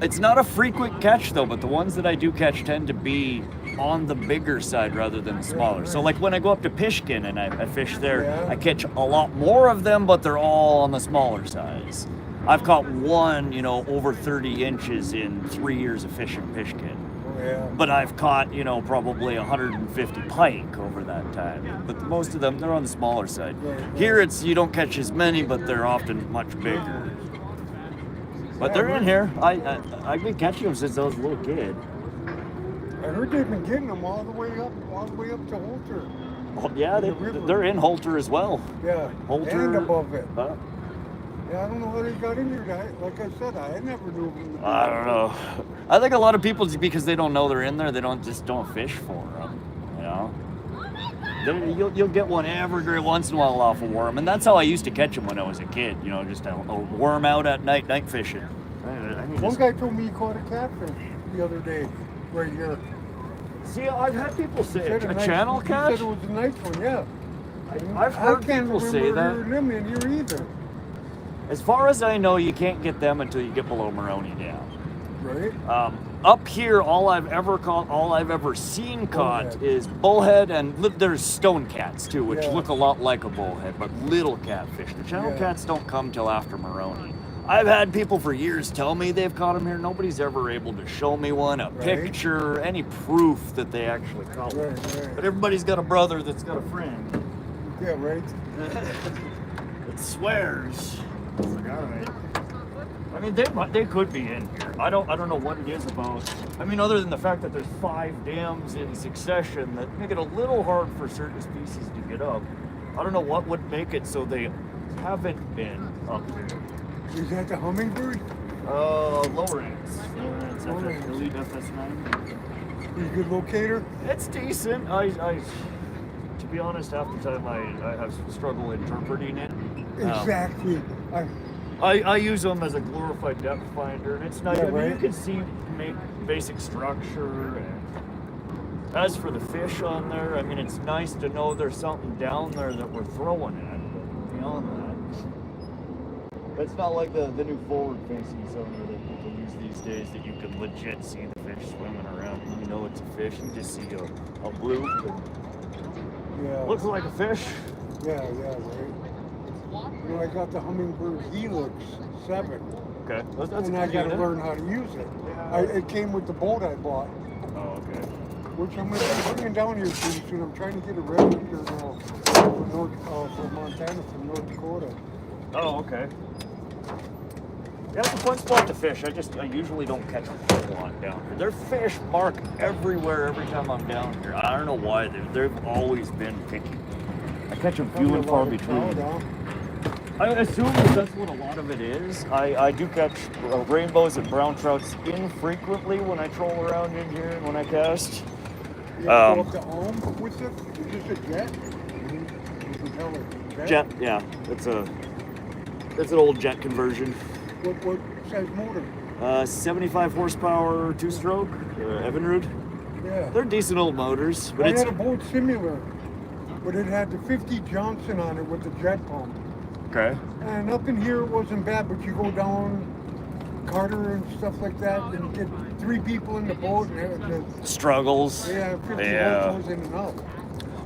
It's not a frequent catch though, but the ones that I do catch tend to be on the bigger side rather than the smaller. So like when I go up to Pishkin and I fish there, Yeah. I catch a lot more of them, but they're all on the smaller size. I've caught one, over 30 inches in 3 years of fishing Pishkin. Oh, yeah. But I've caught, probably 150 pike over that time. But most of them, they're on the smaller side. Right. Here you don't catch as many, but they're often much bigger. But they're in here. I've been catching them since I was a little kid. I heard they've been getting them all the way up to Holter. Oh, yeah, they're in Holter as well. Yeah. Holter. And above it. Huh? Yeah, I don't know how they got in here. Like I said, I never knew them. I don't know. I think a lot of people, because they don't know they're in there, they don't fish for them. You'll get one every once in a while off a worm, and that's how I used to catch them when I was a kid. Just a worm out at night fishing. One guy told me he caught a catfish the other day, right here. See, I've had people say Said a nice- channel catch. He said it was a nice one, yeah. I've heard I can't people say remember that. hearing them in here either. As far as I know, you can't get them until you get below Maroney Dam. Right? Up here, all I've ever seen caught Bullhead. is bullhead, and there's stone cats too, which Yeah. look a lot like a bullhead, but little catfish. The channel Yeah. cats don't come till after Maroney. I've had people for years tell me they've caught them here. Nobody's ever able to show me one, a Right. picture, any proof that they actually caught one. Right. But everybody's got a brother that's got a friend Yeah, right? that swears. It's like, all right. They could be in here. I don't know what it is about. Other than the fact that there's 5 dams in succession that make it a little hard for certain species to get up. I don't know what would make it so they haven't been up here. Is that the hummingbird? Lower ends. Lower ends. Elite FS9. Pretty good locator? It's decent. To be honest, half the time I have struggle interpreting it. Exactly. I use them as a glorified depth finder, and it's nice. Yeah, You right. can see basic structure. And as for the fish on there, it's nice to know there's something down there that we're throwing at. But beyond that, it's not like the new forward-facing sonar that people use these days that you can legit see the fish swimming around. You know it's a fish. You just see a bloop. Yeah. Looks like a fish. Yeah, right. I got the hummingbird Helix 7. Okay, that's And a I good got to unit. learn how to use it. Yeah. It came with the boat I bought, Oh, okay. which I'm going to be bringing down here pretty soon. I'm trying to get it registered now for Montana, from North Dakota. Oh, okay. Yeah, it's a fun spot to fish. I usually don't catch a whole lot down here. There's fish mark everywhere every time I'm down here. I don't know why. They've always been picky. I catch them few and far between. I assume that's what a lot of it is. I do catch rainbows and brown trouts infrequently when I troll around in here and when I cast. You go up to home with it? Is this a jet? You can tell it. Jet, yeah. It's an old jet conversion. What size motor? 75 horsepower, two-stroke, Evinrude. Yeah. They're decent old motors, but I it's had a boat similar, but it had the 50 Johnson on it with the jet pump. okay. And up in here it wasn't bad, but you go down Carter and stuff like that, and you get 3 people in the boat, and it just, Struggles. 50 Yeah. horse goes in and out.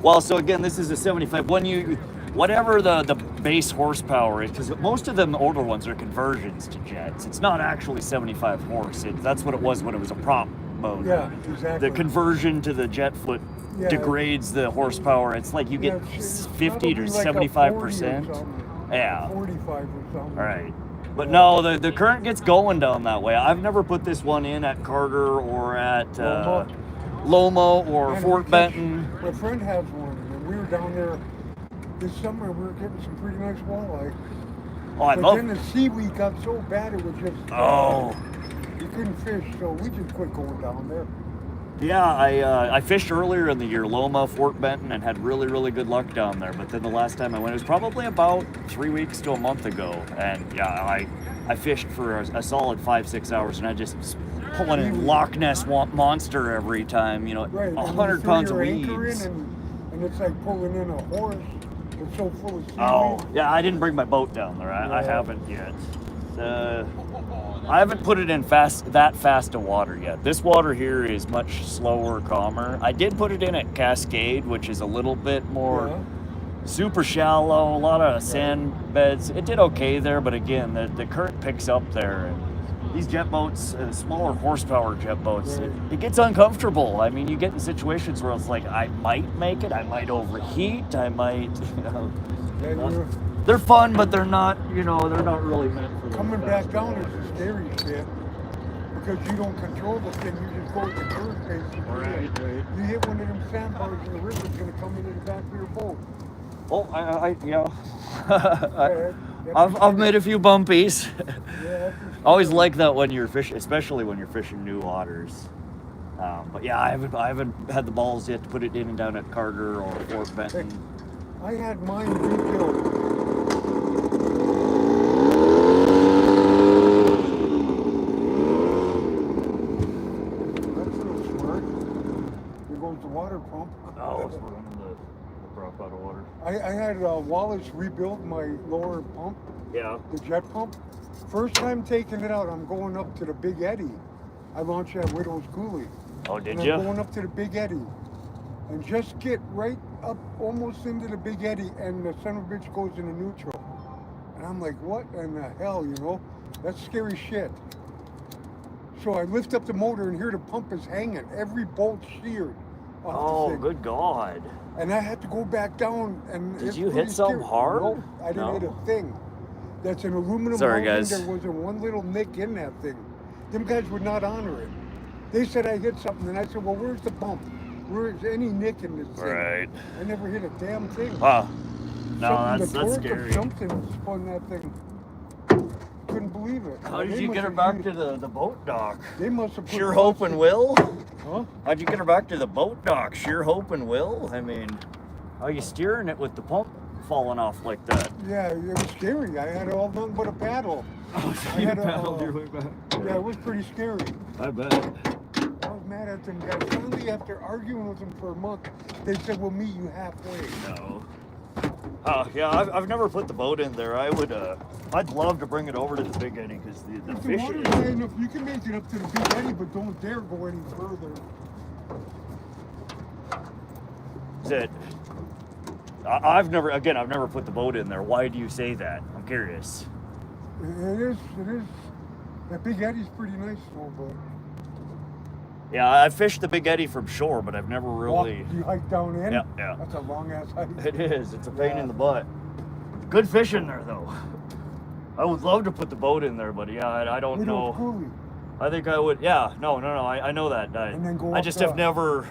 Well, so again, this is a 75. When you, whatever the base horsepower is, because most of them older ones are conversions to jets. It's not actually 75 horse. That's what it was when it was a prop motor. Yeah, exactly. The conversion to the jet foot Yeah. degrades the horsepower. It's like you get it's 50 to probably like a 75%. 40 or something. Yeah. 45 or something. All right. But no, the current gets going down that way. I've never put this one in at Carter or at Lomo or And Fort because Benton. My friend has one, and we were down there this summer. We were getting some pretty nice walleye. Oh, I But love then the seaweed got so bad it was just you couldn't fish, so we just quit going down there. Yeah, I fished earlier in the year, Loma, Fort Benton, and had really, really good luck down there. But then the last time I went, it was probably about 3 weeks to a month ago. And yeah, I fished for a solid 5-6 hours, and I just pulling in Loch Ness monster every time, you know, Right, 100 pounds of anchor weeds. in and it's like pulling in a horse. It's so full of seaweed. Oh, yeah, I didn't bring my boat down there. I Yeah. haven't yet. I haven't put it in that fast of water yet. This water here is much slower, calmer. I did put it in at Cascade, which is a little bit more Yeah. super shallow, a lot of sand beds. It did okay there, but again, the current picks up there. And these jet boats, smaller horsepower jet boats, it gets uncomfortable. I mean, you get in situations where it's like, I might make it, I might overheat, I might, you know. And you're They're fun, but they're not, you know, they're not really meant for the coming fast back down water. is the scary shit because you don't control the thing. You just go with the current basically. Right. You hit one of them sandbars and the river's going to come into the back of your boat. Oh, yeah. Yeah, I've made a few bumpies. yeah, I always like that when you're fishing, especially when you're fishing new waters. But yeah, I haven't had the balls yet to put it in and down at Carter or Fort Benton. I had mine rebuilt. That's a little smart. Here goes the water pump. Oh, it's running the prop out of water. I had Wallace rebuild my lower pump, Yeah. the jet pump. First time taking it out, I'm going up to the Big Eddy. I launched at Widow's Coulee. Oh, did And you? I'm going up to the Big Eddy. And just get right up almost into the Big Eddy, and the son of a bitch goes into neutral. And I'm like, what in the hell, you know? That's scary shit. So I lift up the motor, and here the pump is hanging. Every bolt sheared off the Oh, thing. good God. And I had to go back down. And Did it's you hit pretty something scary. hard? No, I didn't No? hit a thing. That's an aluminum Sorry, housing. guys. There wasn't one little nick in that thing. Them guys would not honor it. They said I hit something, and I said, well, where's the bump? Where's any nick in this thing? Right. I never hit a damn thing. Wow. No, Something, that's the torque scary. of something spun that thing. Couldn't believe it. How did They you must get her have back used- to the boat dock? They must have put Sure hope and will? Huh? How'd you get her back to the boat dock? Sure hope and will? I mean, how are you steering it with the pump falling off like that? Yeah, it was scary. I had all nothing but a paddle. Oh, I had a, way back. yeah, it was pretty scary. I bet. I was mad at them guys. Finally, after arguing with them for a month, they said, we'll meet you halfway. No. Yeah, I've never put the boat in there. I'd love to bring it over to the Big Eddy because the If the fish water's high enough, you can make it up to the Big Eddy, but don't dare go any further. is it. I've never put the boat in there. Why do you say that? I'm curious. It is. That Big Eddy's pretty nice, though, but... Yeah, I've fished the Big Eddy from shore, but I've never really. You hike down in? Yeah, yeah. That's a long-ass hike. It is. It's a pain in the butt. Good fish in there, though. I would love to put the boat in there, but yeah, I don't Widow's know. Coulee. I think I would. Yeah, no. I know that. And then go I up just the- have never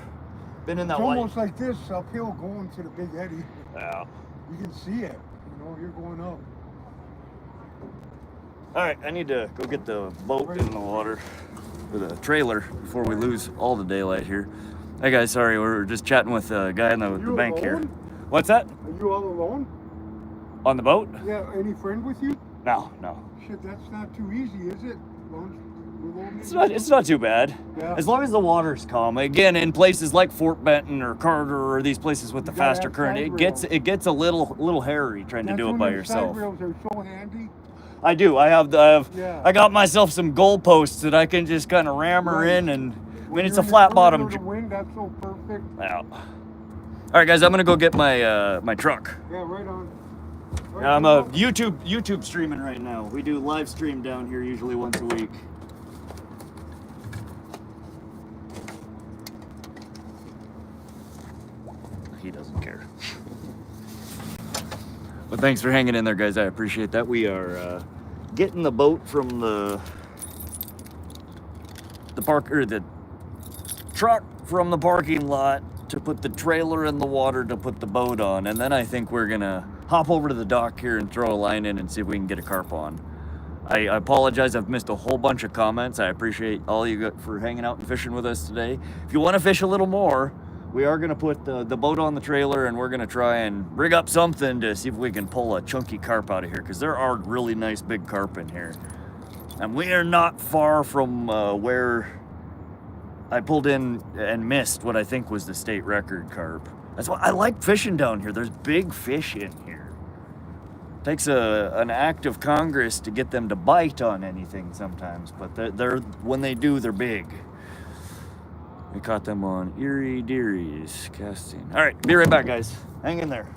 been in that It's light. almost like this uphill going to the Big Eddy. Yeah. You can see it. You know, you're going up. All right, I need to go get the boat in the water, or the trailer, before we lose all the daylight here. Hey guys, sorry, we're just chatting with a guy on the bank here. alone? What's that? Are you all alone? On the boat? Yeah, any friend with you? No. Shit, that's not too easy, is it? It's not too bad. Yeah. As long as the water's calm. Again, in places like Fort Benton or Carter or these places with the You gotta faster have current, side it gets a little hairy trying to do it by yourself. Side rails are so handy. I do. Yeah. I got myself some goalposts that I can just kind of ram her in, and I mean it's a flat bottom. The wind, that's so perfect. Yeah. All right, guys, I'm gonna go get my my truck. Yeah, right on. I'm YouTube streaming right now. We do live stream down here usually once a week. He doesn't care. But thanks for hanging in there, guys. I appreciate that. We are getting the boat from the truck from the parking lot to put the trailer in the water to put the boat on, and then I think we're gonna hop over to the dock here and throw a line in and see if we can get a carp on. I apologize, I've missed a whole bunch of comments. I appreciate all you for hanging out and fishing with us today. If you want to fish a little more, we are gonna put the boat on the trailer, and we're gonna try and rig up something to see if we can pull a chunky carp out of here, because there are really nice big carp in here. And we are not far from where I pulled in and missed what I think was the state record carp. That's why I like fishing down here. There's big fish in here. Takes an act of Congress to get them to bite on anything sometimes, but they're when they do, they're big. We caught them on Erie Dearies casting. All right, be right back, guys. Hang in there.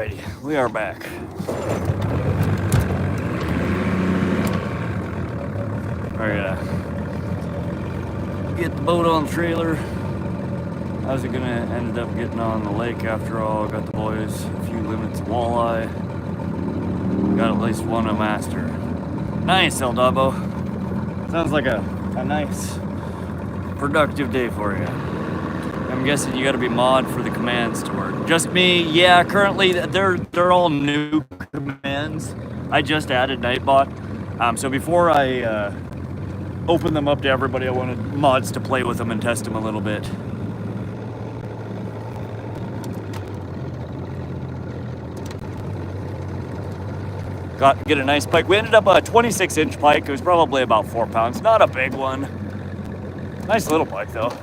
Alrighty, we are back. We're gonna get the boat on the trailer. I was gonna end up getting on the lake after all. Got the boys a few limits of walleye. Got at least one a master. Nice, El Dabo. Sounds like a nice, productive day for you. I'm guessing you gotta be mod for the commands to work. Just me, yeah, currently they're all new commands. I just added Nightbot. So before I open them up to everybody, I wanted mods to play with them and test them a little bit. Get a nice pike. We ended up a 26-inch pike. It was probably about 4 pounds. Not a big one. Nice little pike though.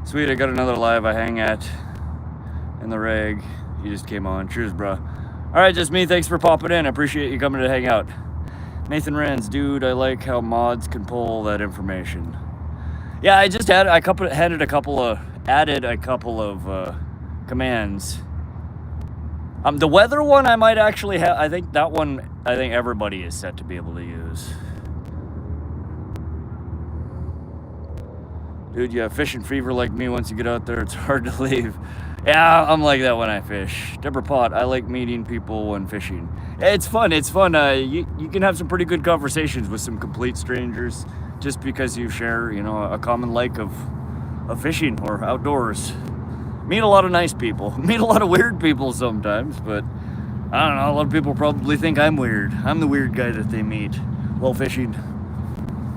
Sweet, I got another live I hang at in the rig. He just came on. Cheers, bro. All right, just me. Thanks for popping in. I appreciate you coming to hang out. Nathan Rans, dude, I like how mods can pull that information. Yeah, I just added a couple of commands. The weather one I might actually have. I think that one, everybody is set to be able to use. Dude, you have fishing fever like me. Once you get out there, it's hard to leave. Yeah, I'm like that when I fish. Deborah Pot, I like meeting people when fishing. It's fun. It's fun. You can have some pretty good conversations with some complete strangers just because you share, a common like of fishing or outdoors. Meet a lot of nice people. Meet a lot of weird people sometimes, but I don't know. A lot of people probably think I'm weird. I'm the weird guy that they meet while fishing.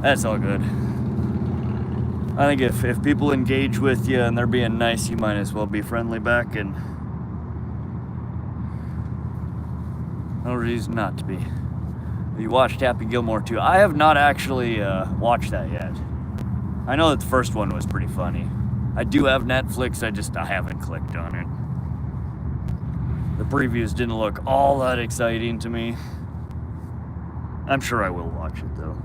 That's all good. I think if people engage with you and they're being nice, you might as well be friendly back, and no reason not to be. You watched Happy Gilmore too. I have not actually watched that yet. I know that the first one was pretty funny. I do have Netflix, I haven't clicked on it. The previews didn't look all that exciting to me. I'm sure I will watch it though.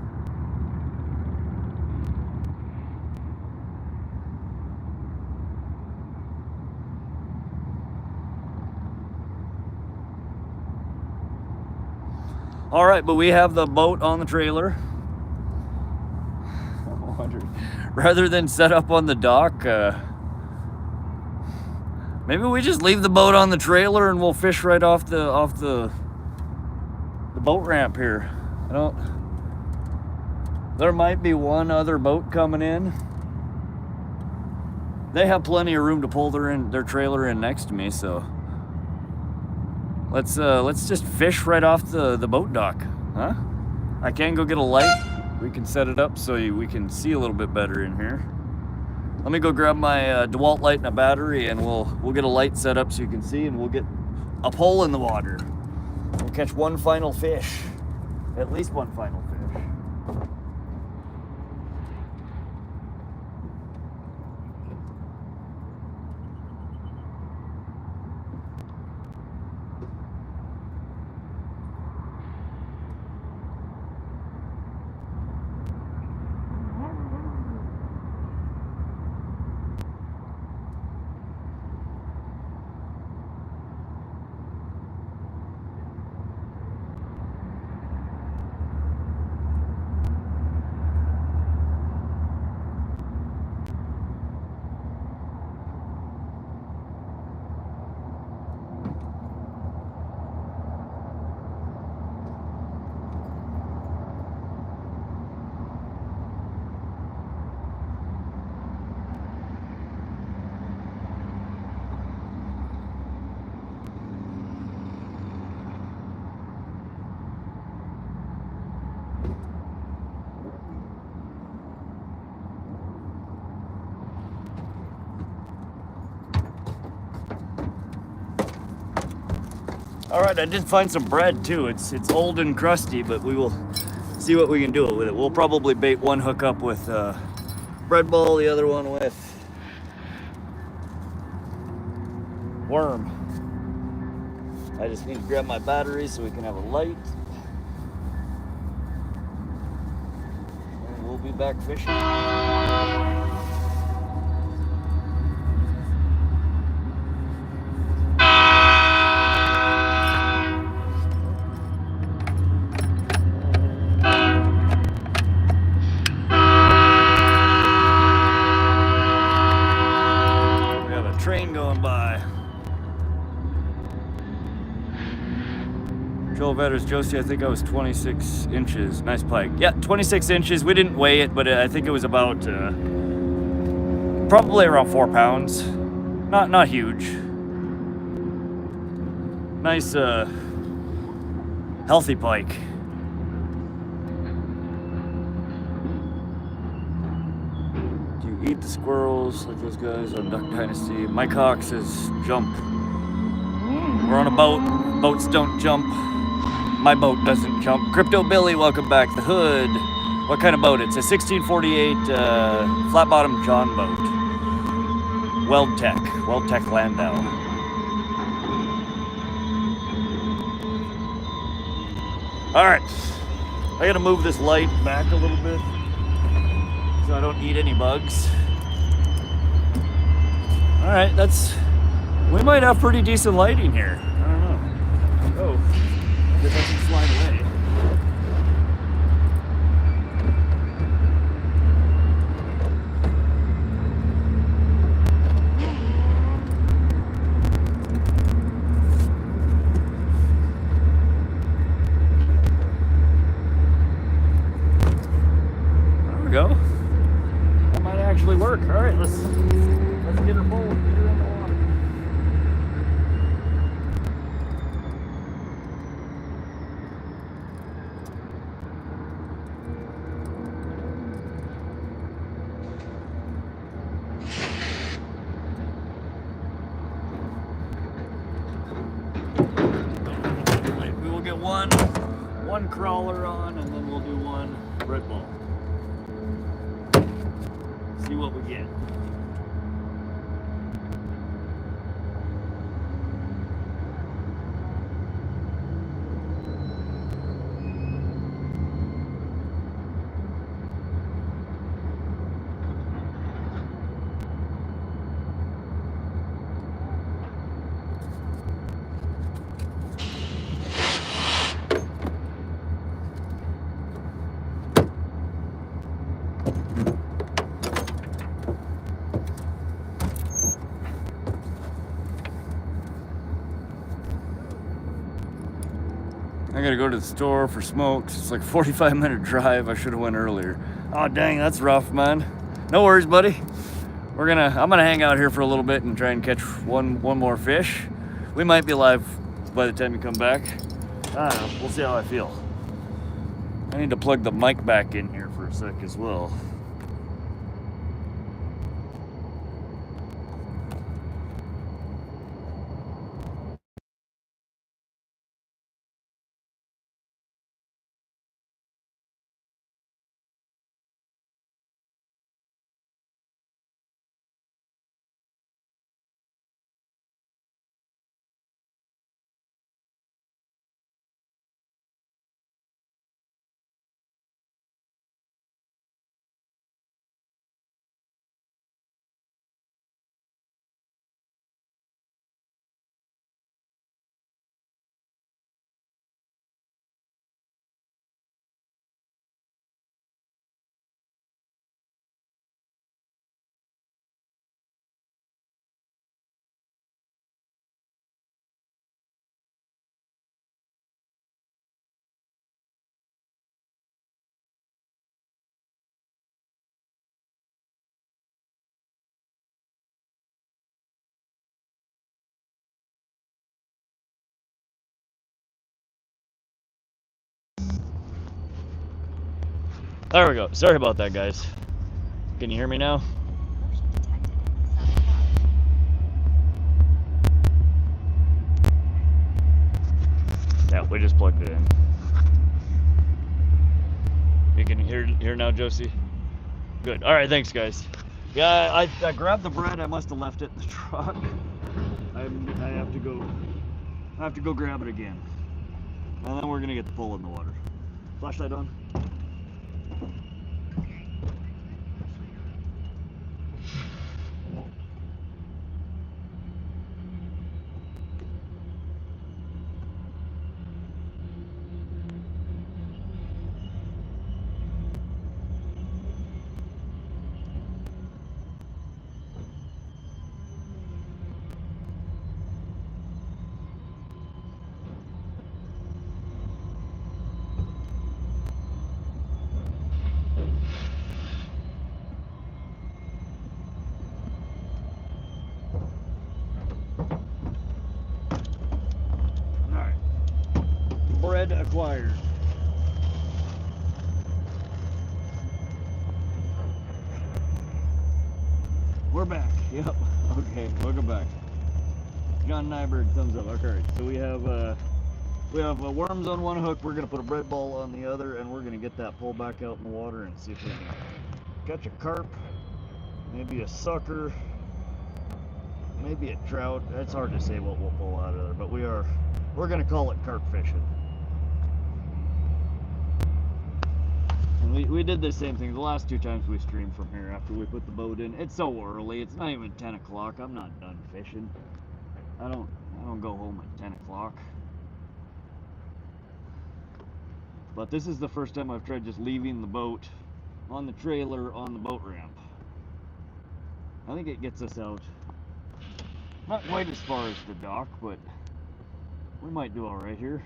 All right, but we have the boat on the trailer. Rather than set up on the dock, maybe we just leave the boat on the trailer and we'll fish right off the boat ramp here. There might be one other boat coming in. They have plenty of room to pull their trailer in next to me, so let's just fish right off the boat dock, huh? I can go get a light. We can set it up so we can see a little bit better in here. Let me go grab my DeWalt light and a battery, and we'll get a light set up so you can see, and we'll get a pole in the water. We'll catch one final fish, at least one final fish. All right, I did find some bread too. It's old and crusty, but we will see what we can do with it. We'll probably bait one hookup with bread ball, the other one with worm. I just need to grab my battery so we can have a light. And we'll be back fishing. Train going by. Joel Vetters, Josie, I think I was 26 inches. Nice pike. Yeah, 26 inches. We didn't weigh it, but I think it was about probably around 4 pounds. Not huge. Nice healthy pike. Eat the squirrels like those guys on Duck Dynasty. Mike Hawk says jump. We're on a boat. Boats don't jump. My boat doesn't jump. Crypto Billy, welcome back. The Hood. What kind of boat? It's a 1648 flat bottom John boat. Weldtech Landau. All right. I gotta move this light back a little bit so I don't eat any bugs. All right, we might have pretty decent lighting here. I don't know. Oh, it doesn't slide away. There we go. Actually work. All right, let's get her full. Get her in the water. We will get one crawler on, and then we'll do one red ball. See what we get. I gotta go to the store for smokes. It's like a 45-minute drive. I should have went earlier. Oh dang, that's rough, man. No worries, buddy. I'm gonna hang out here for a little bit and try and catch one more fish. We might be live by the time you come back. I don't know. We'll see how I feel. I need to plug the mic back in here for a sec as well. There we go. Sorry about that, guys. Can you hear me now? Motion detected in the side yard. Yeah, we just plugged it in. You can hear now, Josie? Good. All right, thanks, guys. Yeah, I grabbed the bread. I must have left it in the truck. I have to go grab it again. And then we're gonna get the pole in the water. Flashlight on. Bread acquired. We're back. Yep. Okay, welcome back. John Nyberg, thumbs up. Okay, so we have worms on one hook. We're gonna put a bread ball on the other, and we're gonna get that pole back out in the water and see if we can catch a carp, maybe a sucker, maybe a trout. It's hard to say what we'll pull out of there, but we're gonna call it carp fishing. And we did the same thing the last 2 times we streamed from here after we put the boat in. It's so early. It's not even 10 o'clock. I'm not done fishing. I don't go home at 10 o'clock. But this is the first time I've tried just leaving the boat on the trailer on the boat ramp. I think it gets us out. Not quite as far as the dock, but we might do all right here.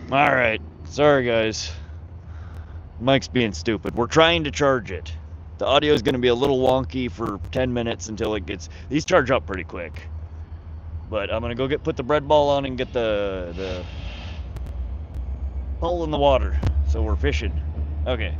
All right, sorry guys. Mike's being stupid. We're trying to charge it. The audio is going to be a little wonky for 10 minutes until it gets. These charge up pretty quick. But I'm going to go put the bread ball on and get the pole in the water. So we're fishing. Okay.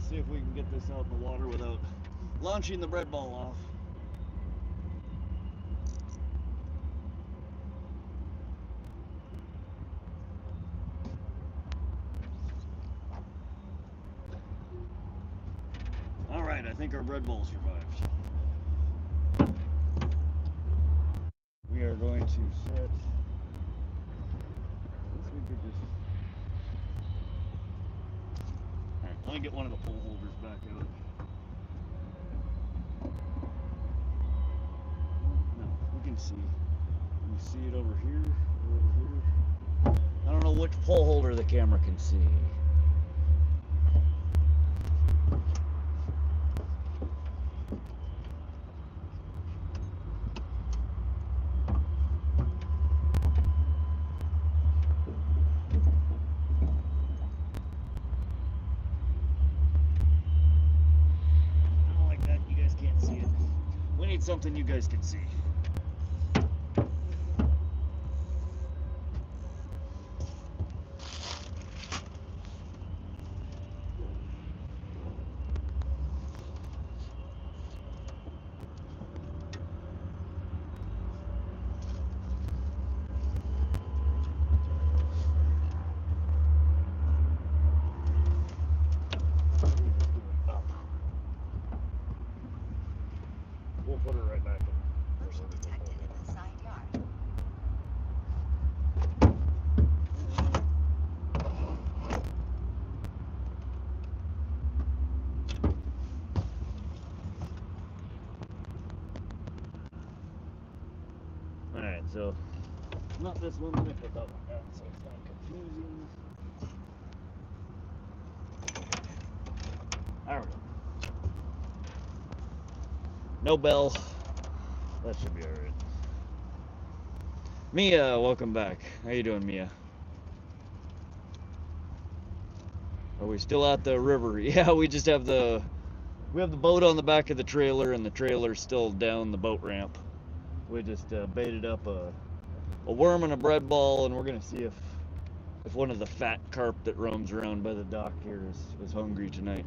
See if we can get this out in the water without launching the bread ball off. All right, I think our bread ball survived. We are going to set. I guess we could just. All right, let me get one of the pole holders back out. No, we can see. Can you see it over here? I don't know which pole holder the camera can see. I don't like that. You guys can't see it. We need something you guys can see. We'll put her right back in. Motion detected in the side yard. Alright, so not this one, let me put that one down so it's not confusing. There we go. No bell. That should be alright. Mia, welcome back. How you doing, Mia? Are we still at the river? Yeah, we just have the boat on the back of the trailer, and the trailer's still down the boat ramp. We just baited up a worm and a bread ball, and we're gonna see if one of the fat carp that roams around by the dock here is hungry tonight.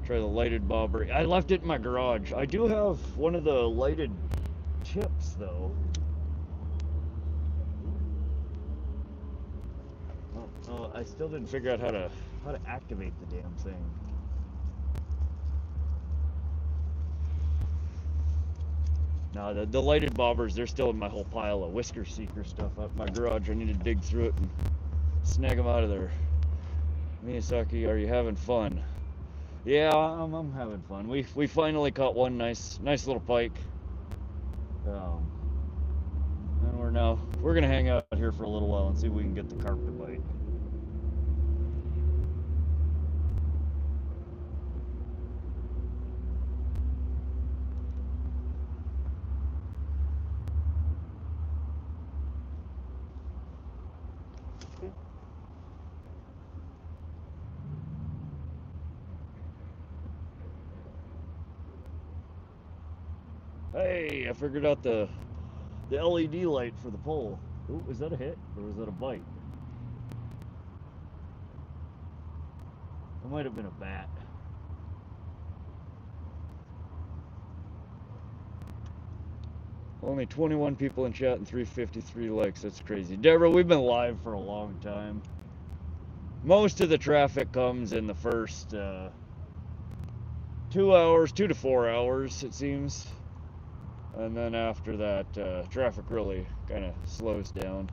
Try the lighted bobber. I left it in my garage. I do have one of the lighted chips though. Oh, I still didn't figure out how to activate the damn thing. No, the lighted bobbers, they're still in my whole pile of whisker seeker stuff out in my garage. I need to dig through it and snag them out of there. Miyazaki, are you having fun? Yeah, I'm having fun. We finally caught one nice little pike. And we're gonna hang out here for a little while and see if we can get the carp to bite. Hey, I figured out the LED light for the pole. Ooh, is that a hit or was that a bite? It might have been a bat. Only 21 people in chat and 353 likes. That's crazy. Deborah, we've been live for a long time. Most of the traffic comes in the first 2 hours, 2 to 4 hours, it seems. And then after that, traffic really kind of slows down.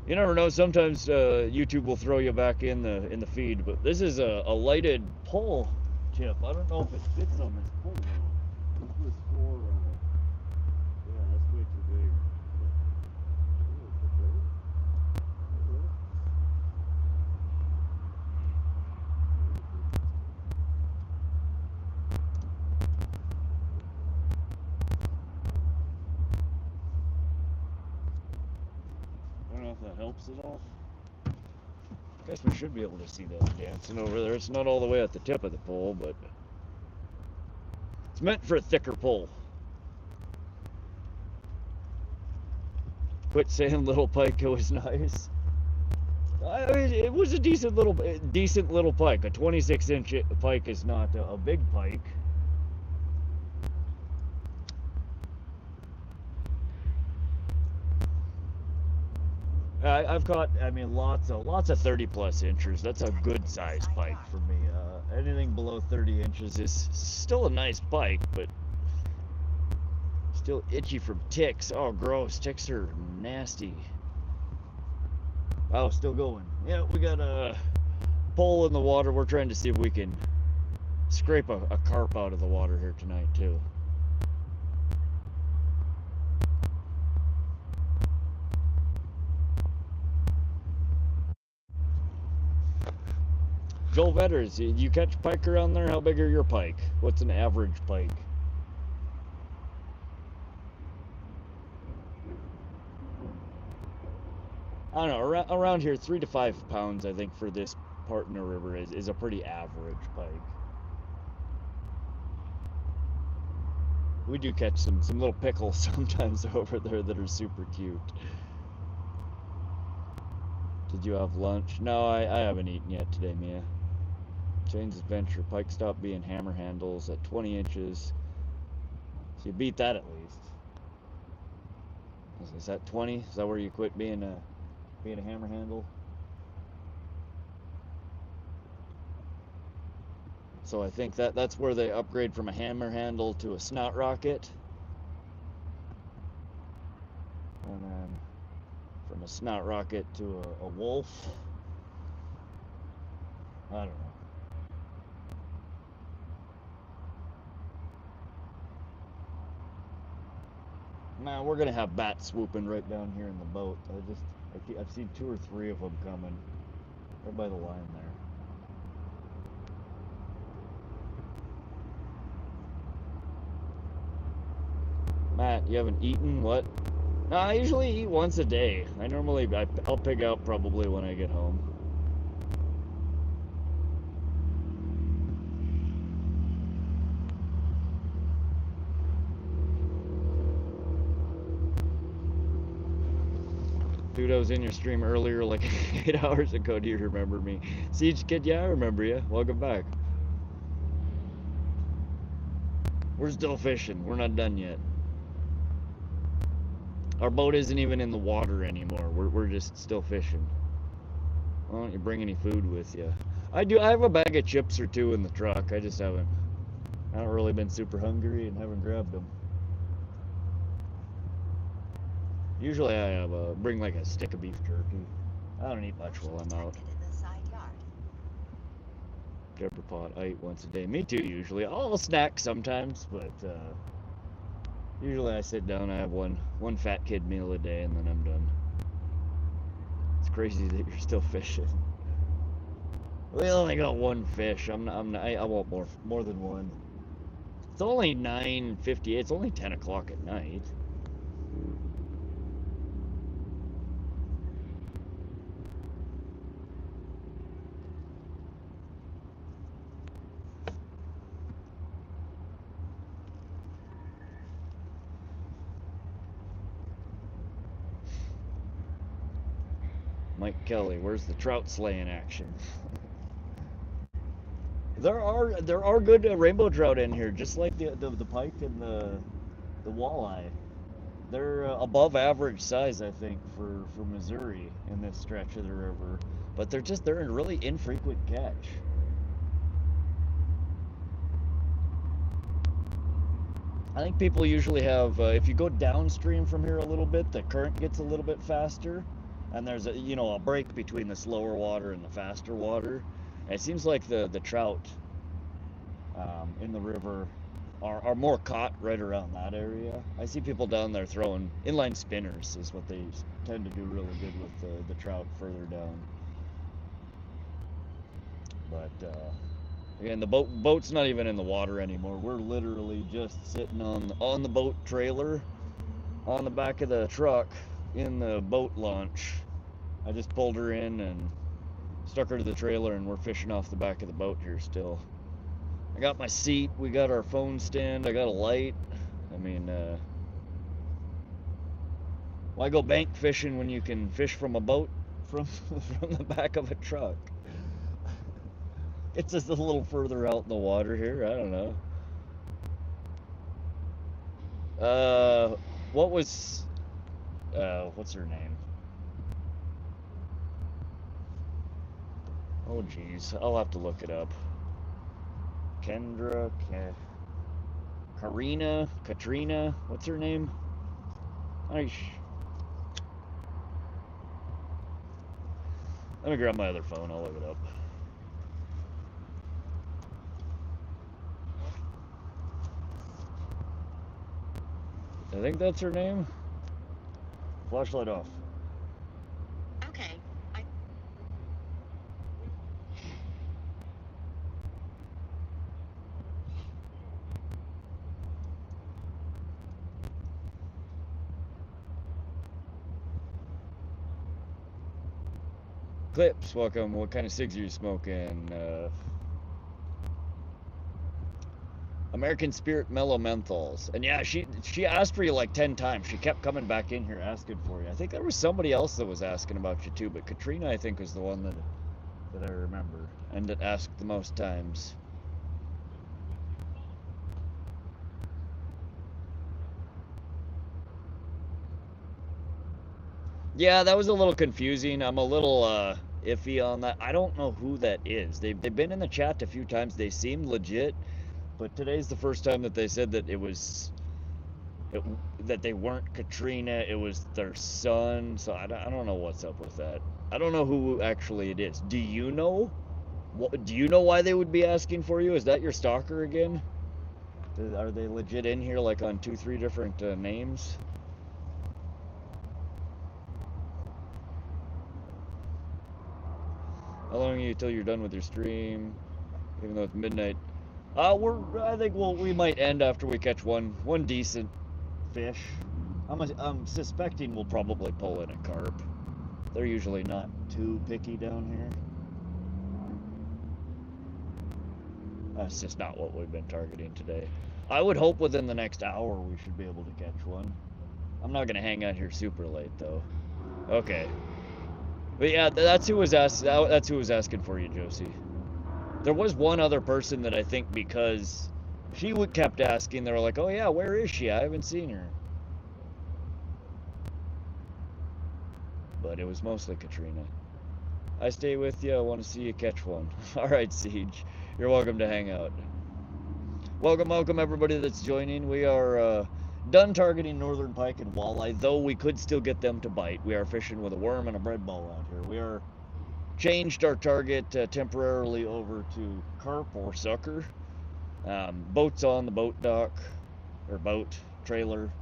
You never know. Sometimes YouTube will throw you back in the feed. But this is a lighted pole chip. I don't know if it fits on this pole. This was for yeah, that's way too big. I don't know if that helps at all. I guess we should be able to see that dancing over there. It's not all the way at the tip of the pole, but it's meant for a thicker pole. Quit saying little pike, it was nice. I mean, it was a decent little pike. A 26-inch pike is not a big pike. I've caught, I mean, lots of 30+ inches. That's a good size pike for me. Anything below 30 inches is still a nice pike, but still itchy from ticks. Oh, gross. Ticks are nasty. Oh, still going. Yeah, we got a pole in the water. We're trying to see if we can scrape a carp out of the water here tonight, too. Joel Vetters, you catch pike around there? How big are your pike? What's an average pike? I don't know, around here, 3 to 5 pounds, I think, for this part in the river is a pretty average pike. We do catch some little pickles sometimes over there that are super cute. Did you have lunch? No, I haven't eaten yet today, Mia. Shane's Adventure, pike stop being hammer handles at 20 inches. So you beat that at least. Is that 20? Is that where you quit being a hammer handle? So I think that's where they upgrade from a hammer handle to a snot rocket. And then from a snot rocket to a wolf. I don't know. Man, we're gonna have bats swooping right down here in the boat. I've seen 2 or 3 of them coming. Right by the line there. Matt, you haven't eaten? What? No, I usually eat once a day. I'll pig out probably when I get home. Dude, I was in your stream earlier, like 8 hours ago. Do you remember me? Siege Kid, yeah, I remember you. Welcome back. We're still fishing. We're not done yet. Our boat isn't even in the water anymore. We're just still fishing. Why don't you bring any food with you? I do. I have a bag of chips or 2 in the truck. I haven't really been super hungry and haven't grabbed them. Usually I bring like a stick of beef jerky. I don't eat much while I'm out. Pepper pot, I eat once a day. Me too, usually. I'll snack sometimes, but usually I sit down, I have one fat kid meal a day, and then I'm done. It's crazy that you're still fishing. We only got 1 fish. I want more than one. It's only 9:58. It's only 10 o'clock at night. Mike Kelly, where's the trout slaying action? There are good rainbow trout in here, just like the pike and the walleye. They're above average size, I think, for Missouri in this stretch of the river, but they're a really infrequent catch. I think people usually have, if you go downstream from here a little bit, the current gets a little bit faster. And there's a break between the slower water and the faster water. And it seems like the trout in the river are more caught right around that area. I see people down there throwing inline spinners is what they tend to do really good with the trout further down. But again, the boat's not even in the water anymore. We're literally just sitting on the boat trailer on the back of the truck in the boat launch. I just pulled her in and stuck her to the trailer, and we're fishing off the back of the boat here still. I got my seat, we got our phone stand, I got a light. I mean, why go bank fishing when you can fish from a boat from the back of a truck? It's just a little further out in the water here, I don't know. What's her name? Oh geez, I'll have to look it up. Katrina, what's her name? Let me grab my other phone, I'll look it up. I think that's her name. Flashlight off. Okay. Clips, welcome. What kind of cigs are you smoking? American Spirit Mellow Menthols. And yeah, she asked for you like 10 times. She kept coming back in here asking for you. I think there was somebody else that was asking about you too, but Katrina, I think, was the one that I remember and that asked the most times. Yeah, that was a little confusing. I'm a little iffy on that. I don't know who that is. They've been in the chat a few times. They seem legit, but today's the first time that they said that that they weren't Katrina. It was their son. So I don't know what's up with that. I don't know who actually it is. Do you know? Do you know why they would be asking for you? Is that your stalker again? Are they legit in here like on 2-3 different names? How long are you till you're done with your stream? Even though it's midnight. I think we might end after we catch one decent fish. I'm suspecting we'll probably pull in a carp. They're usually not too picky down here. That's just not what we've been targeting today. I would hope within the next hour we should be able to catch one. I'm not gonna hang out here super late though. Okay. But yeah, that's who was asking for you, Josie. There was one other person that I think, because she kept asking, they were like, oh yeah, where is she? I haven't seen her. But it was mostly Katrina. I stay with you. I want to see you catch one. All right, Siege. You're welcome to hang out. Welcome everybody that's joining. We are done targeting Northern Pike and Walleye, though we could still get them to bite. We are fishing with a worm and a bread ball out here. We are changed our target temporarily over to carp or sucker. Boats on the boat dock, or boat trailer.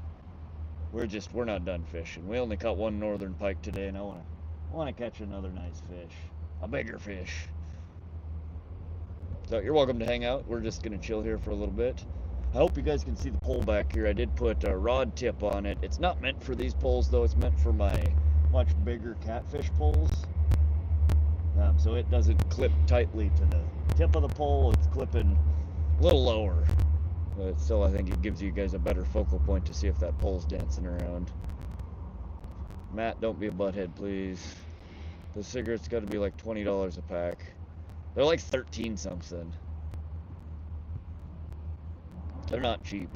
We're not done fishing. We only caught one Northern Pike today, and I want to catch another nice fish, a bigger fish. So you're welcome to hang out. We're just gonna chill here for a little bit. I hope you guys can see the pole back here. I did put a rod tip on it. It's not meant for these poles though. It's meant for my much bigger catfish poles. So it doesn't clip tightly to the tip of the pole. It's clipping a little lower. But still, I think it gives you guys a better focal point to see if that pole's dancing around. Matt, don't be a butthead, please. The cigarettes got to be like $20 a pack. They're like 13 something. They're not cheap.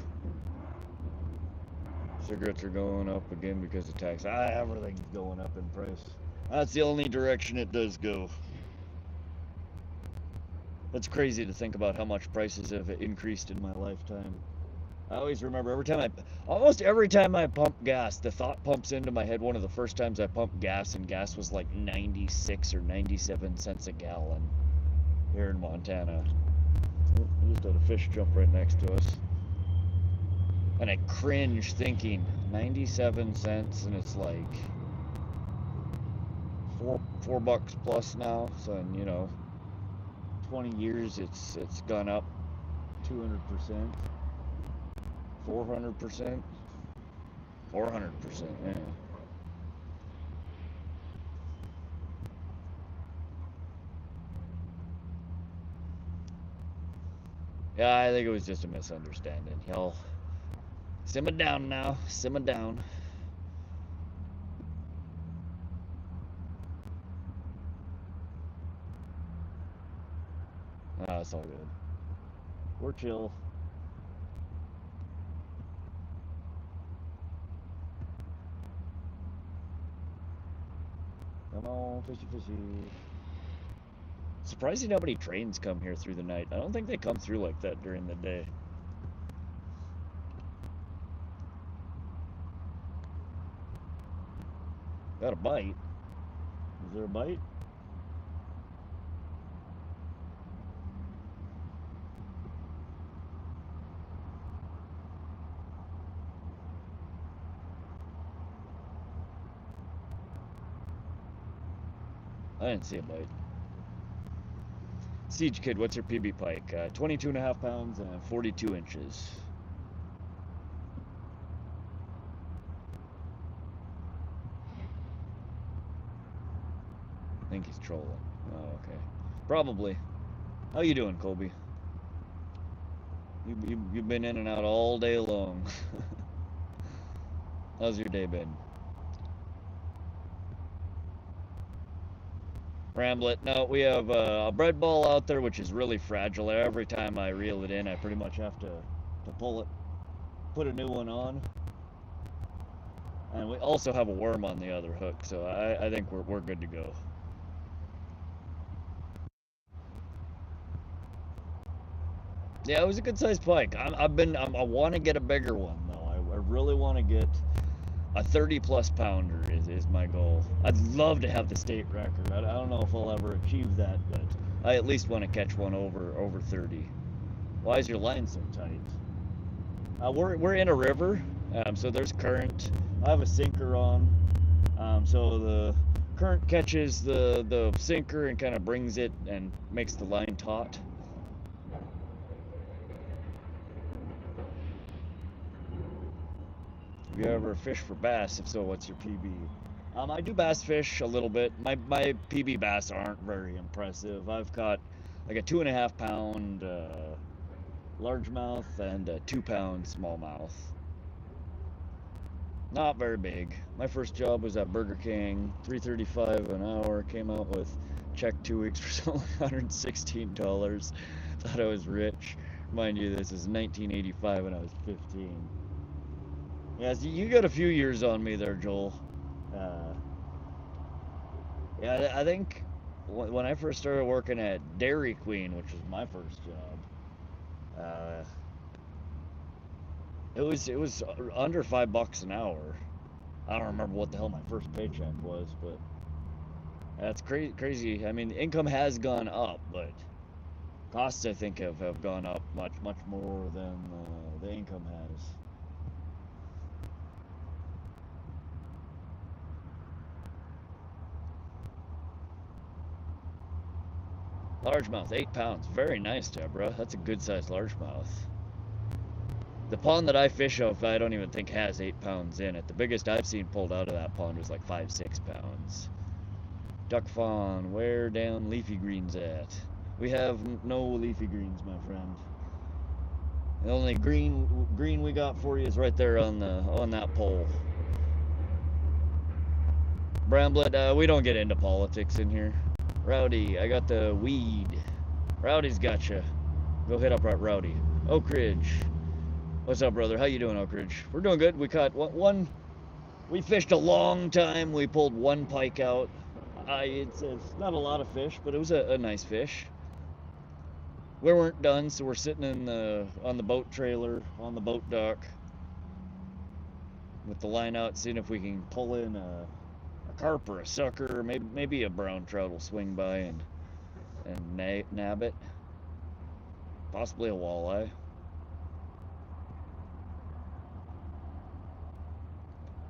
Cigarettes are going up again because of tax. Everything's going up in price. That's the only direction it does go. That's crazy to think about how much prices have increased in my lifetime. I always remember almost every time I pump gas, the thought pumps into my head. One of the first times I pumped gas, and gas was like 96 or 97 cents a gallon here in Montana. We just had a fish jump right next to us. And I cringe thinking 97 cents, and it's like four bucks plus now. So, you know, 20 years it's gone up 200%, 400%, 400%, yeah. Yeah, I think it was just a misunderstanding. Y'all simmer down now, simmer down. Ah, it's all good. We're chill. Come on, fishy, fishy. Surprising how many trains come here through the night. I don't think they come through like that during the day. Got a bite. Is there a bite? I didn't see a bite. Siege Kid, what's your PB pike? 22.5 pounds and 42 inches. think he's trolling. Oh, okay. Probably. How you doing, Colby? You've been in and out all day long. How's your day been? Ramblet. No, we have a bread ball out there, which is really fragile. Every time I reel it in, I pretty much have to pull it, put a new one on. And we also have a worm on the other hook, so I think we're good to go. Yeah, it was a good sized pike. I want to get a bigger one though. I really want to get a 30 plus pounder is my goal. I'd love to have the state record. I don't know if I'll ever achieve that, but I at least want to catch one over 30. Why is your line so tight? We're in a river, so there's current. I have a sinker on, so the current catches the sinker and kind of brings it and makes the line taut. Have you ever fished for bass? If so, what's your PB? I do bass fish a little bit. My PB bass aren't very impressive. I've caught like a 2.5 pound largemouth and a 2 pound smallmouth. Not very big. My first job was at Burger King, $3.35 an hour. Came out with check 2 weeks for only $116. Thought I was rich. Mind you, this is 1985 when I was 15. Yeah, so you got a few years on me there, Joel. Yeah, I think when I first started working at Dairy Queen, which was my first job, it was under $5 an hour. I don't remember what the hell my first paycheck was, but that's crazy. I mean, the income has gone up, but costs I think have gone up much more than the income has. Largemouth, 8 pounds. Very nice, Deborah. That's a good sized largemouth. The pond that I fish of, I don't even think has 8 pounds in it. The biggest I've seen pulled out of that pond was like 5-6 pounds. Duck fawn, where down leafy greens at? We have no leafy greens, my friend. The only green we got for you is right there on that pole. Bramblet, we don't get into politics in here. Rowdy, I got the weed. Rowdy's got you. Go hit up Rowdy. Oak Ridge. What's up, brother? How you doing, Oak Ridge? We're doing good. We caught one. We fished a long time. We pulled one pike out. It's not a lot of fish, but it was a nice fish. We weren't done, so we're sitting on the boat trailer, on the boat dock, with the line out, seeing if we can pull in a carp or a sucker, or maybe a brown trout will swing by and nab it. Possibly a walleye.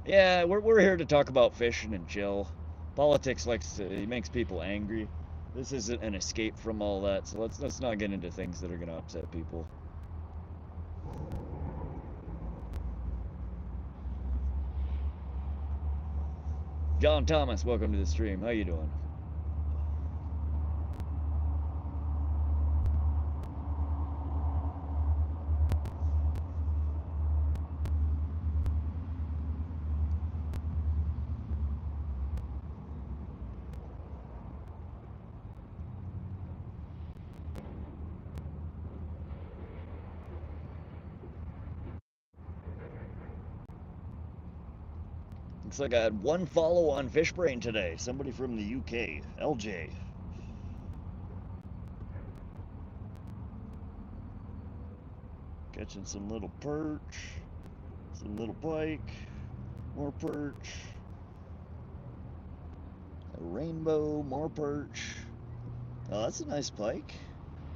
Yeah, we're here to talk about fishing and chill. Politics makes people angry. This isn't an escape from all that, so let's not get into things that are gonna upset people. John Thomas, welcome to the stream. How you doing? Looks like I had one follow on Fishbrain today. Somebody from the UK, LJ. Catching some little perch, some little pike, more perch, a rainbow, more perch. Oh, that's a nice pike.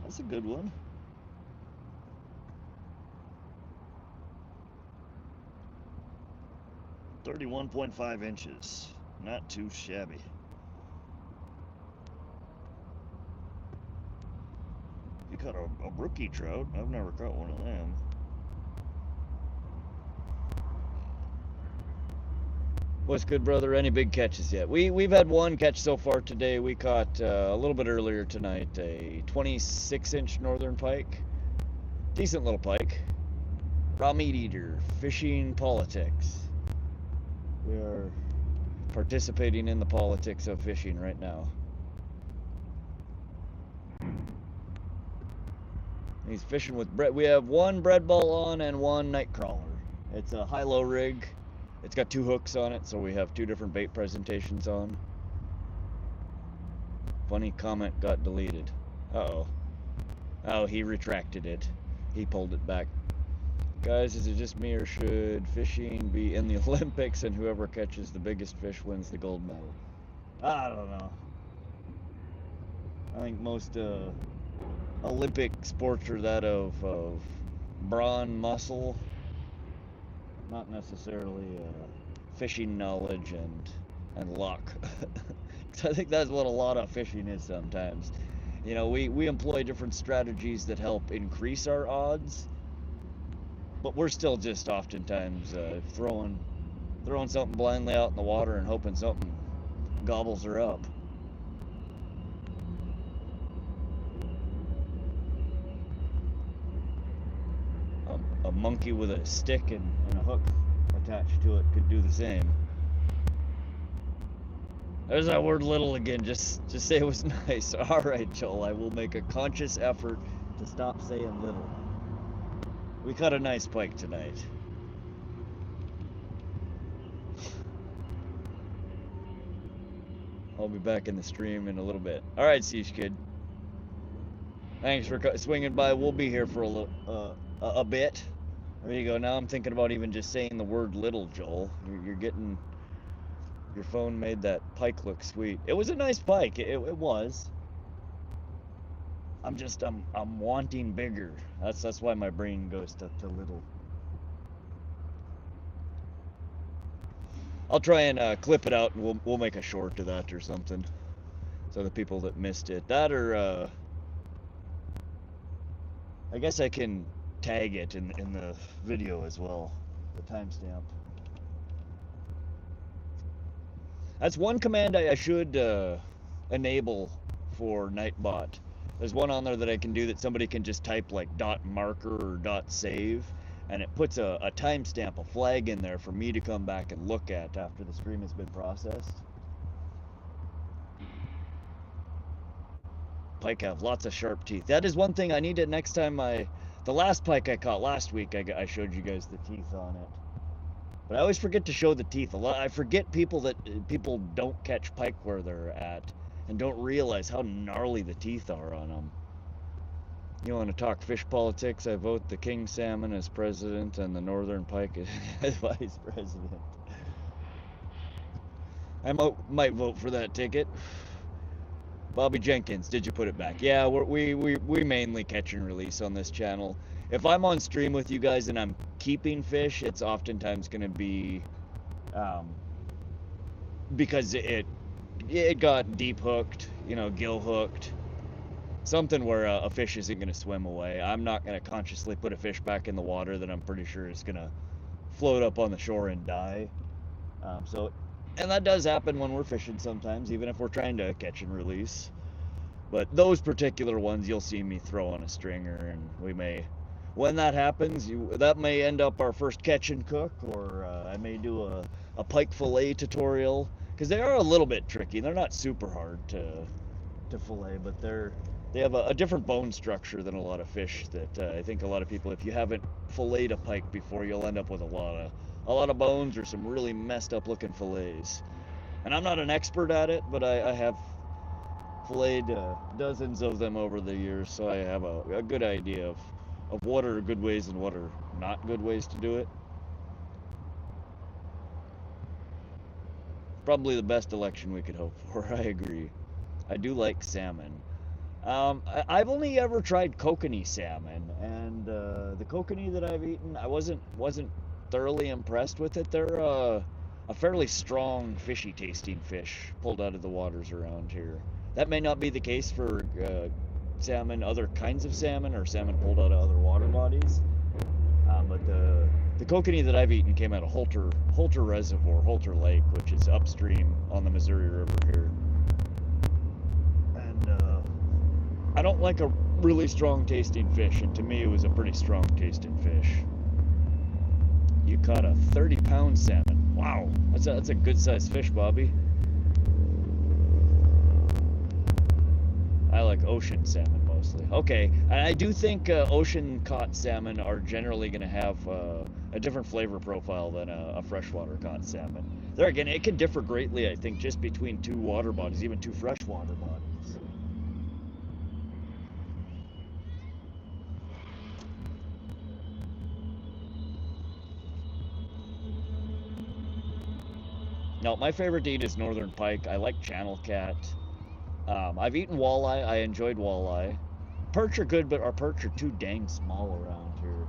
That's a good one. .5 inches. Not too shabby. You caught a rookie trout. I've never caught one of them. What's good, brother? Any big catches yet? We've had one catch so far today. We caught a little bit earlier tonight a 26-inch Northern Pike. Decent little pike. Raw meat eater. Fishing politics. We are participating in the politics of fishing right now. He's fishing with bread. We have one bread ball on and one night crawler. It's a high-low rig. It's got 2 hooks on it, so we have 2 different bait presentations on. Funny comment got deleted. Uh-oh. Oh, he retracted it. He pulled it back. Guys, is it just me, or should fishing be in the Olympics and whoever catches the biggest fish wins the gold medal? I don't know. I think most Olympic sports are that of brawn, muscle, not necessarily fishing knowledge and luck. I think that's what a lot of fishing is sometimes. You know, we employ different strategies that help increase our odds, but we're still just oftentimes throwing something blindly out in the water and hoping something gobbles her up. A monkey with a stick and a hook attached to it could do the same. There's that word little again. Just say it was nice. All right, Joel. I will make a conscious effort to stop saying little. We caught a nice pike tonight. I'll be back in the stream in a little bit. All right, Siege Kid. Thanks for swinging by. We'll be here for a bit. There you go. Now I'm thinking about even just saying the word little, Joel. You're getting... Your phone made that pike look sweet. It was a nice pike. It was. I'm wanting bigger. That's why my brain goes to little. I'll try and clip it out, and we'll make a short to that or something. So the people that missed it, that or I guess I can tag it in the video as well, the timestamp. That's one command I should enable for Nightbot. There's one on there that I can do that somebody can just type like .marker or .save, and it puts a timestamp, a flag in there for me to come back and look at after the stream has been processed. Pike have lots of sharp teeth. That is one thing I need to next time. The last pike I caught last week, I showed you guys the teeth on it. But I always forget to show the teeth. I forget people don't catch pike where they're at and don't realize how gnarly the teeth are on them. You want to talk fish politics? I vote the king salmon as president and the northern pike as vice president. I might vote for that ticket. Bobby Jenkins, did you put it back? Yeah, we mainly catch and release on this channel. If I'm on stream with you guys and I'm keeping fish, it's oftentimes going to be because it got deep hooked, you know, gill hooked, something where a fish isn't going to swim away. I'm not going to consciously put a fish back in the water that I'm pretty sure is going to float up on the shore and die. And that does happen when we're fishing sometimes, even if we're trying to catch and release. But those particular ones, you'll see me throw on a stringer, and we may, when that happens, that may end up our first catch and cook, or I may do a pike fillet tutorial, because they are a little bit tricky. They're not super hard to fillet, but they have a different bone structure than a lot of fish that I think a lot of people, if you haven't filleted a pike before, you'll end up with a lot of bones or some really messed up looking fillets. And I'm not an expert at it, but I have filleted dozens of them over the years, so I have a good idea of what are good ways and what are not good ways to do it. Probably the best election we could hope for. I agree. I do like salmon. I've only ever tried kokanee salmon, and the kokanee that I've eaten, I wasn't thoroughly impressed with it. They're a fairly strong, fishy tasting fish pulled out of the waters around here. That may not be the case for salmon, other kinds of salmon, or salmon pulled out of other water bodies. But the The kokanee that I've eaten came out of Holter Reservoir, Holter Lake, which is upstream on the Missouri River here. And I don't like a really strong tasting fish, and to me it was a pretty strong tasting fish. You caught a 30-pound salmon. Wow, that's a good sized fish, Bobby. I like ocean salmon mostly. Okay, I do think ocean caught salmon are generally going to have a different flavor profile than a freshwater caught salmon. There again, it can differ greatly, I think, just between two water bodies, even two freshwater bodies. No, my favorite to eat is northern pike. I like channel cat. I've eaten walleye. I enjoyed walleye. Perch are good, but our perch are too dang small around here.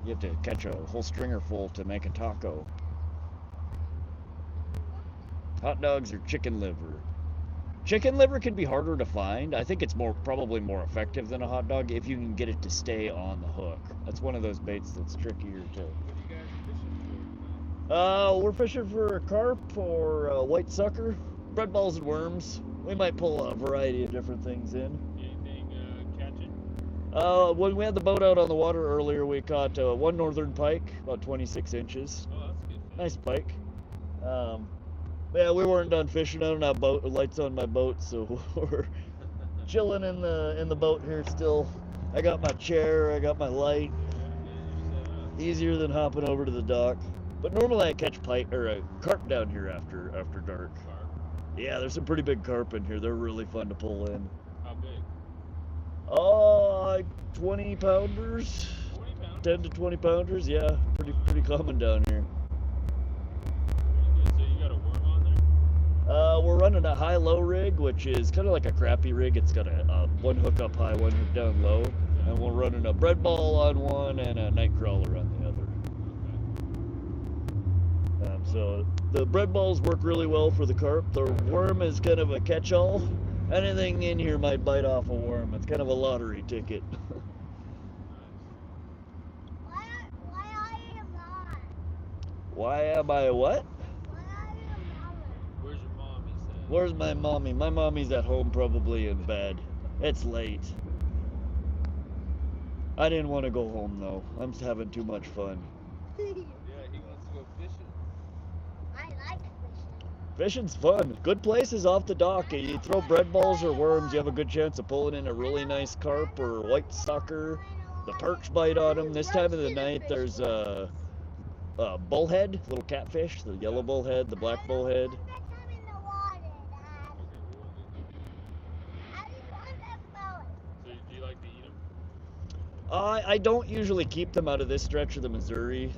You have to catch a whole stringer full to make a taco. Hot dogs or chicken liver. Chicken liver can be harder to find. I think it's probably more effective than a hot dog if you can get it to stay on the hook. That's one of those baits that's trickier to. What are you guys fishing for? We're fishing for carp or white sucker, bread balls and worms. We might pull a variety of different things in. Anything catching? When we had the boat out on the water earlier, we caught one northern pike, about 26 inches. Oh, that's good. Nice pike. Yeah, we weren't done fishing. I don't have lights on my boat, so we're chilling in the boat here still. I got my chair, I got my light. Easier than hopping over to the dock. But normally I catch pike or carp down here after dark. Carp? Yeah, there's some pretty big carp in here. They're really fun to pull in. How big? Oh, like 20 pounders. 20 pounds? 10 to 20 pounders, yeah. Pretty common down here. So you got a worm on there? We're running a high-low rig, which is kind of like a crappie rig. It's got a one hook up high, one hook down low. And we're running a bread ball on one and a night crawler on the other. So the bread balls work really well for the carp. The worm is kind of a catch-all. Anything in here might bite off a worm. It's kind of a lottery ticket. Why are you not? Why am I what? Why are you not? Where's your mom, he said? Where's my mommy? My mommy's at home, probably in bed. It's late. I didn't want to go home though. I'm having too much fun. Yeah, he wants to go fishing. I like fishing. Fishing's fun. Good places off the dock. You throw bread balls or worms, you have a good chance of pulling in a really nice carp or white sucker. The perch bite on them. This time of the night, there's a bullhead, little catfish, the yellow bullhead, the black bullhead. Put them in the water, Dad. I just want them both. So do you like to eat them? I don't usually keep them out of this stretch of the Missouri.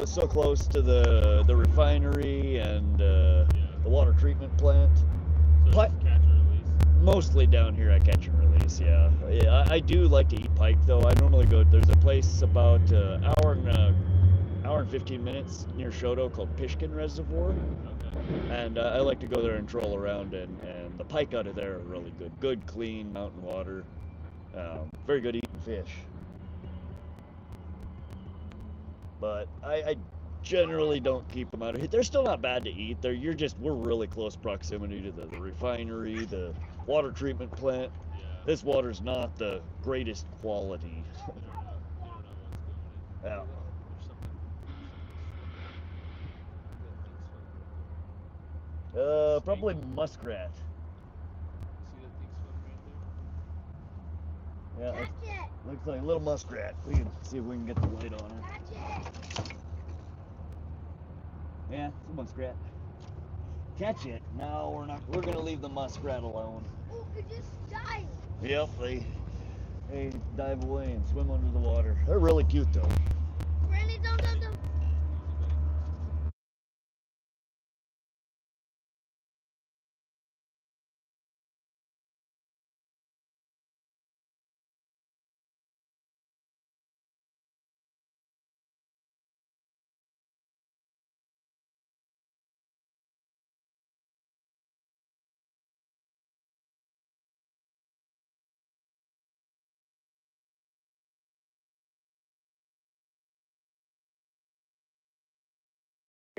So close to the refinery and the water treatment plant. So Pike- just catch or release? Mostly down here I catch and release, yeah. I do like to eat pike though. I normally go, there's a place about hour and 15 minutes near Shoto called Pishkin Reservoir. Okay. And I like to go there and troll around, and the pike out of there are really good. Good, clean mountain water. Very good eating fish. But I generally don't keep them out of here. They're still not bad to eat. We're really close proximity to the refinery, the water treatment plant. Yeah. This water's not the greatest quality. You don't know what's going in. Yeah. There's something. Probably muskrat. See that thing swimming right there? Yeah, Catch it. looks like a little muskrat. We can see if we can get the light on her. Catch it. Yeah, it's a muskrat. Catch it. No, we're not. We're gonna leave the muskrat alone. Oh, it just died. Yep, they dive away and swim under the water. They're really cute though. Randy, don't.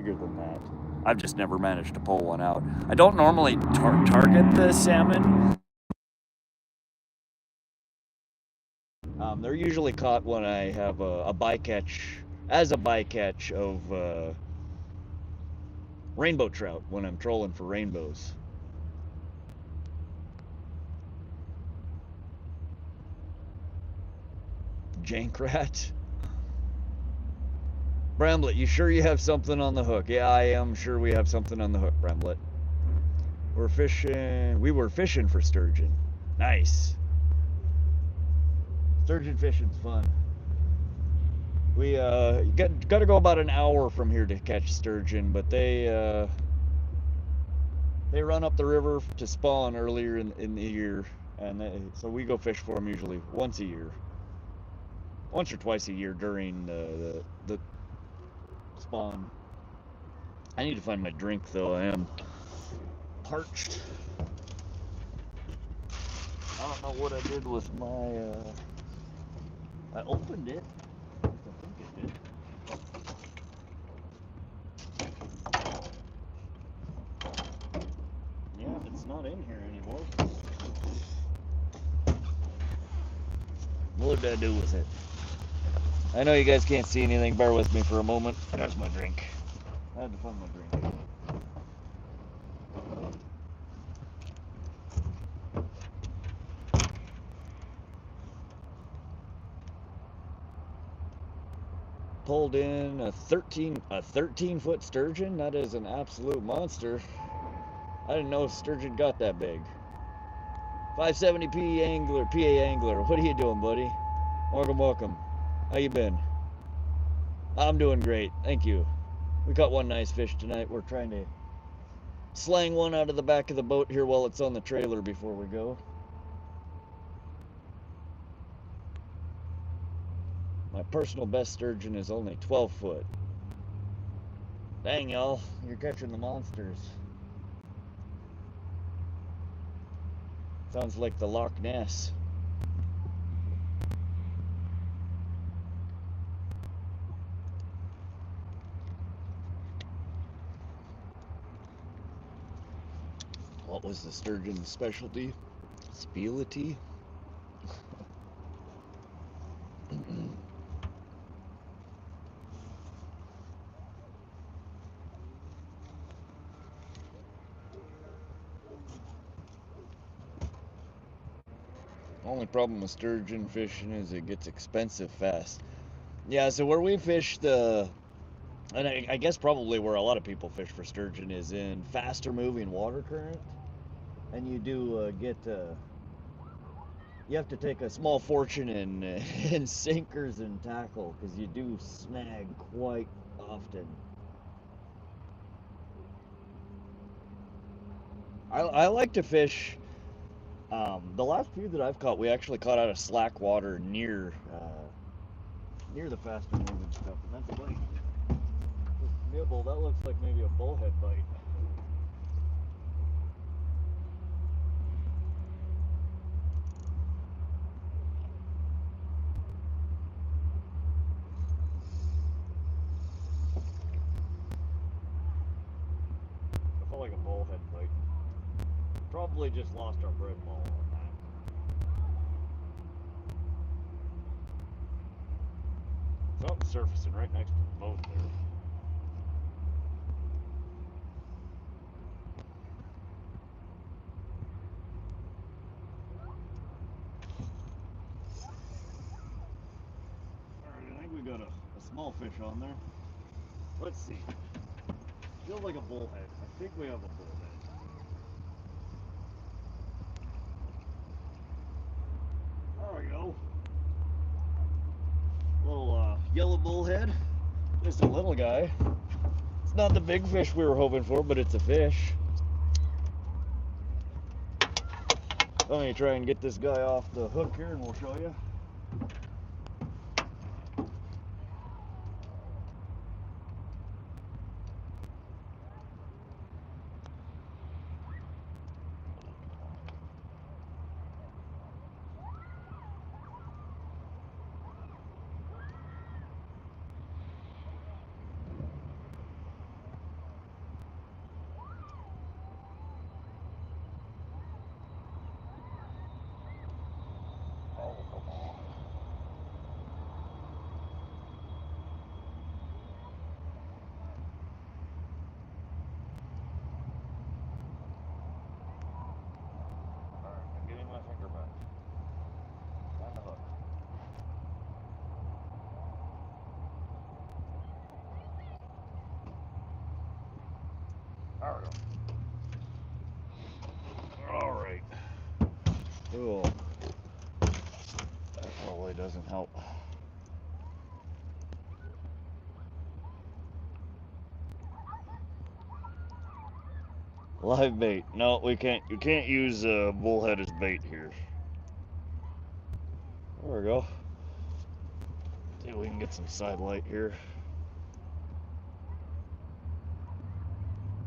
bigger than that. I've just never managed to pull one out. I don't normally target the salmon. They're usually caught when I have a bycatch, as a bycatch of rainbow trout when I'm trolling for rainbows. Jankrat. Bramblett, you sure you have something on the hook? Yeah, I am sure we have something on the hook, Bramblett. We were fishing for sturgeon. Nice. Sturgeon fishing's fun. We got to go about an hour from here to catch sturgeon, but they run up the river to spawn earlier in the year, and so we go fish for them usually once a year, once or twice a year during the spawn. I need to find my drink though. I am parched. I don't know what I did with my. I opened it. I think it did. Yeah, it's not in here anymore. What did I do with it? I know you guys can't see anything. Bear with me for a moment. There's my drink. I had to find my drink. Pulled in a 13-foot sturgeon. That is an absolute monster. I didn't know sturgeon got that big. 570p angler, PA angler. What are you doing, buddy? Welcome. How you been? I'm doing great, thank you. We caught one nice fish tonight. We're trying to slang one out of the back of the boat here while it's on the trailer before we go. My personal best sturgeon is only 12 foot. Dang, y'all, you're catching the monsters. Sounds like the Loch Ness. What was the sturgeon specialty? Specialty? Only problem with sturgeon fishing is it gets expensive fast. Yeah, so where we fish and I guess probably where a lot of people fish for sturgeon is in faster moving water current. And you do you have to take a small fortune in sinkers and tackle because you do snag quite often. I like to fish. The last few that I've caught, we actually caught out of slack water near the faster moving stuff, and that's a bite. This nibble, that looks like maybe a bullhead bite. I felt like a bullhead bite. Probably just lost our bread ball on that. Something surfacing right next to the boat there. Alright, I think we got a small fish on there. Let's see. Feels like a bullhead. I think we have a bullhead. There we go. Little yellow bullhead. Just a little guy. It's not the big fish we were hoping for, but it's a fish. Let me try and get this guy off the hook here and we'll show you. Alright, give me my finger back. On the hook. There we go. Alright. Cool. That probably doesn't help. Live bait. No, we can't. You can't use bullhead as bait here. There we go. See if we can get some side light here.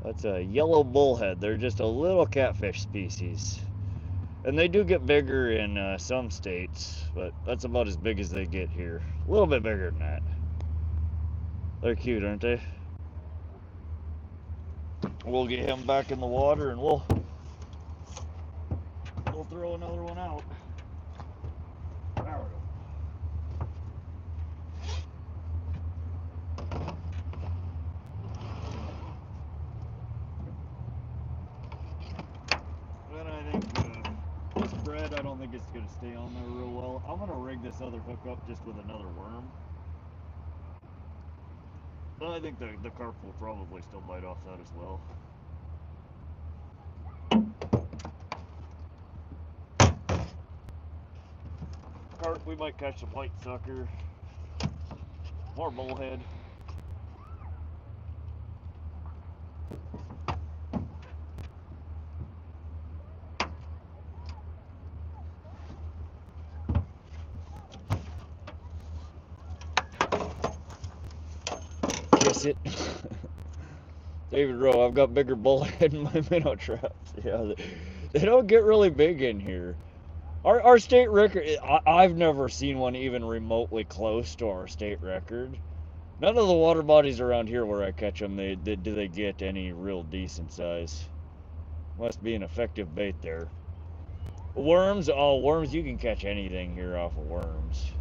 That's a yellow bullhead. They're just a little catfish species. And they do get bigger in some states, but that's about as big as they get here. A little bit bigger than that. They're cute, aren't they? We'll get him back in the water and we'll throw another one out. There we go. Then I think this bread, I don't think it's going to stay on there real well. I'm going to rig this other hook up just with another worm. But I think the carp will probably still bite off that as well. Carp, we might catch some white sucker. More bullhead. Kiss it. David Rowe, I've got bigger bullhead in my minnow traps. Yeah, they don't get really big in here. Our state record, I've never seen one even remotely close to our state record. None of the water bodies around here where I catch them, do they get any real decent size. Must be an effective bait there. Worms, oh, worms, you can catch anything here off of worms.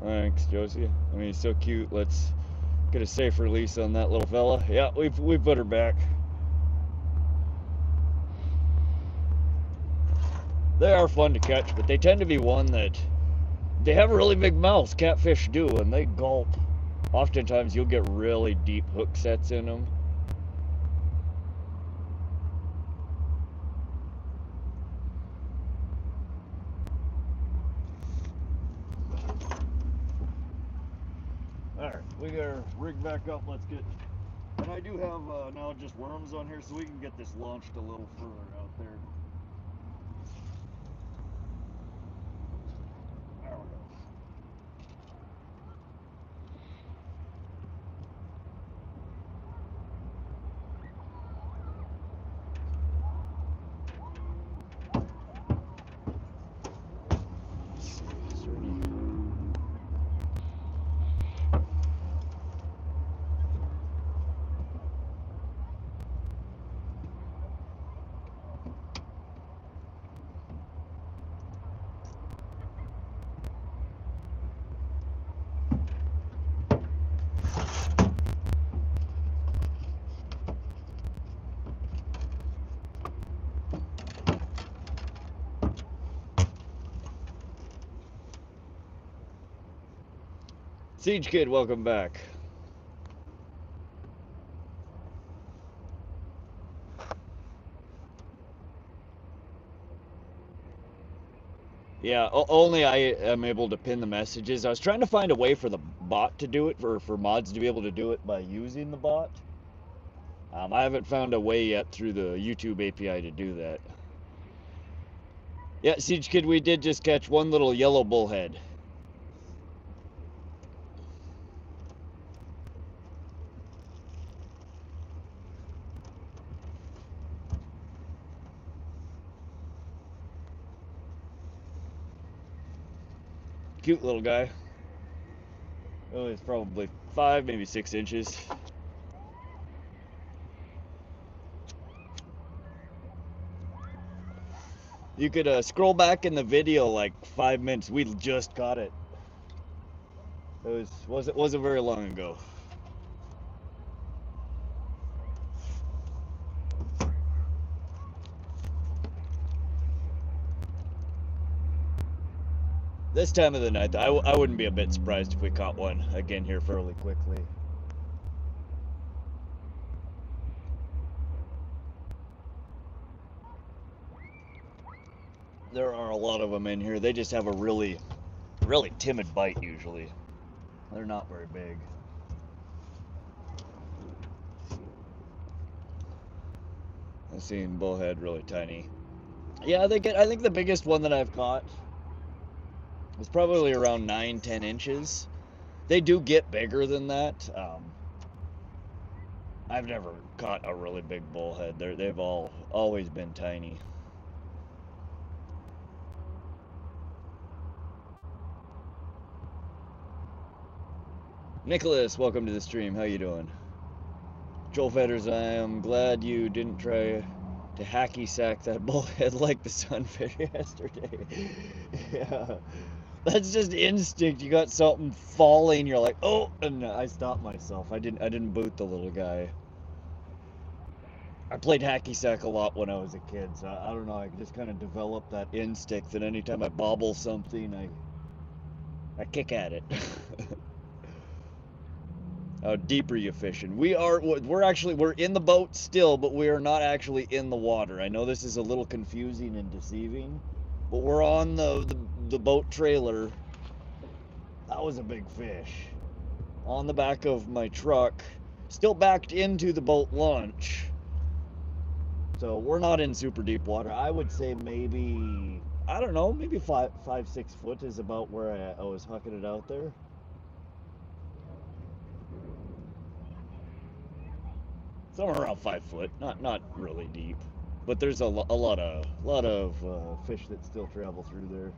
Thanks, Josie. I mean, he's so cute. Let's get a safe release on that little fella. Yeah, we put her back. They are fun to catch, but they tend to be one that they have really big mouths. Catfish do, and they gulp. Oftentimes, you'll get really deep hook sets in them. Alright, we got our rig back up. Let's get. And I do have now just worms on here, so we can get this launched a little further out there. There we go. Let's see, is there any... Siege Kid, welcome back. Yeah, only I am able to pin the messages. I was trying to find a way for the bot to do it, for mods to be able to do it by using the bot. I haven't found a way yet through the YouTube API to do that. Yeah, Siege Kid, we did just catch one little yellow bullhead. Cute little guy. Oh, it's probably 5, maybe 6 inches. You could scroll back in the video like 5 minutes. We just caught it. It wasn't very long ago. This time of the night, I wouldn't be a bit surprised if we caught one again here fairly quickly. There are a lot of them in here. They just have a really timid bite usually. They're not very big. I've seen bullhead really tiny. Yeah, I think the biggest one that I've caught is probably around 9-10 inches. They do get bigger than that. I've never caught a really big bullhead. They've always been tiny. Nicholas, welcome to the stream. How you doing? Joel Fetters, I am glad you didn't try to hacky sack that bullhead like the sunfish yesterday. Yeah. That's just instinct. You got something falling, you're like, oh, and I stopped myself. I didn't boot the little guy. I played hacky sack a lot when I was a kid, so I don't know, I just kind of developed that instinct that anytime I bobble something, I kick at it. How deep are you fishing? We're in the boat still, but we are not actually in the water. I know this is a little confusing and deceiving, but we're on the boat trailer. That was a big fish. On the back of my truck, still backed into the boat launch. So we're not in super deep water. I would say maybe, I don't know, maybe 5-6 foot is about where I was hucking it out there. Somewhere around 5 foot, not really deep, but there's a lot of fish that still travel through there.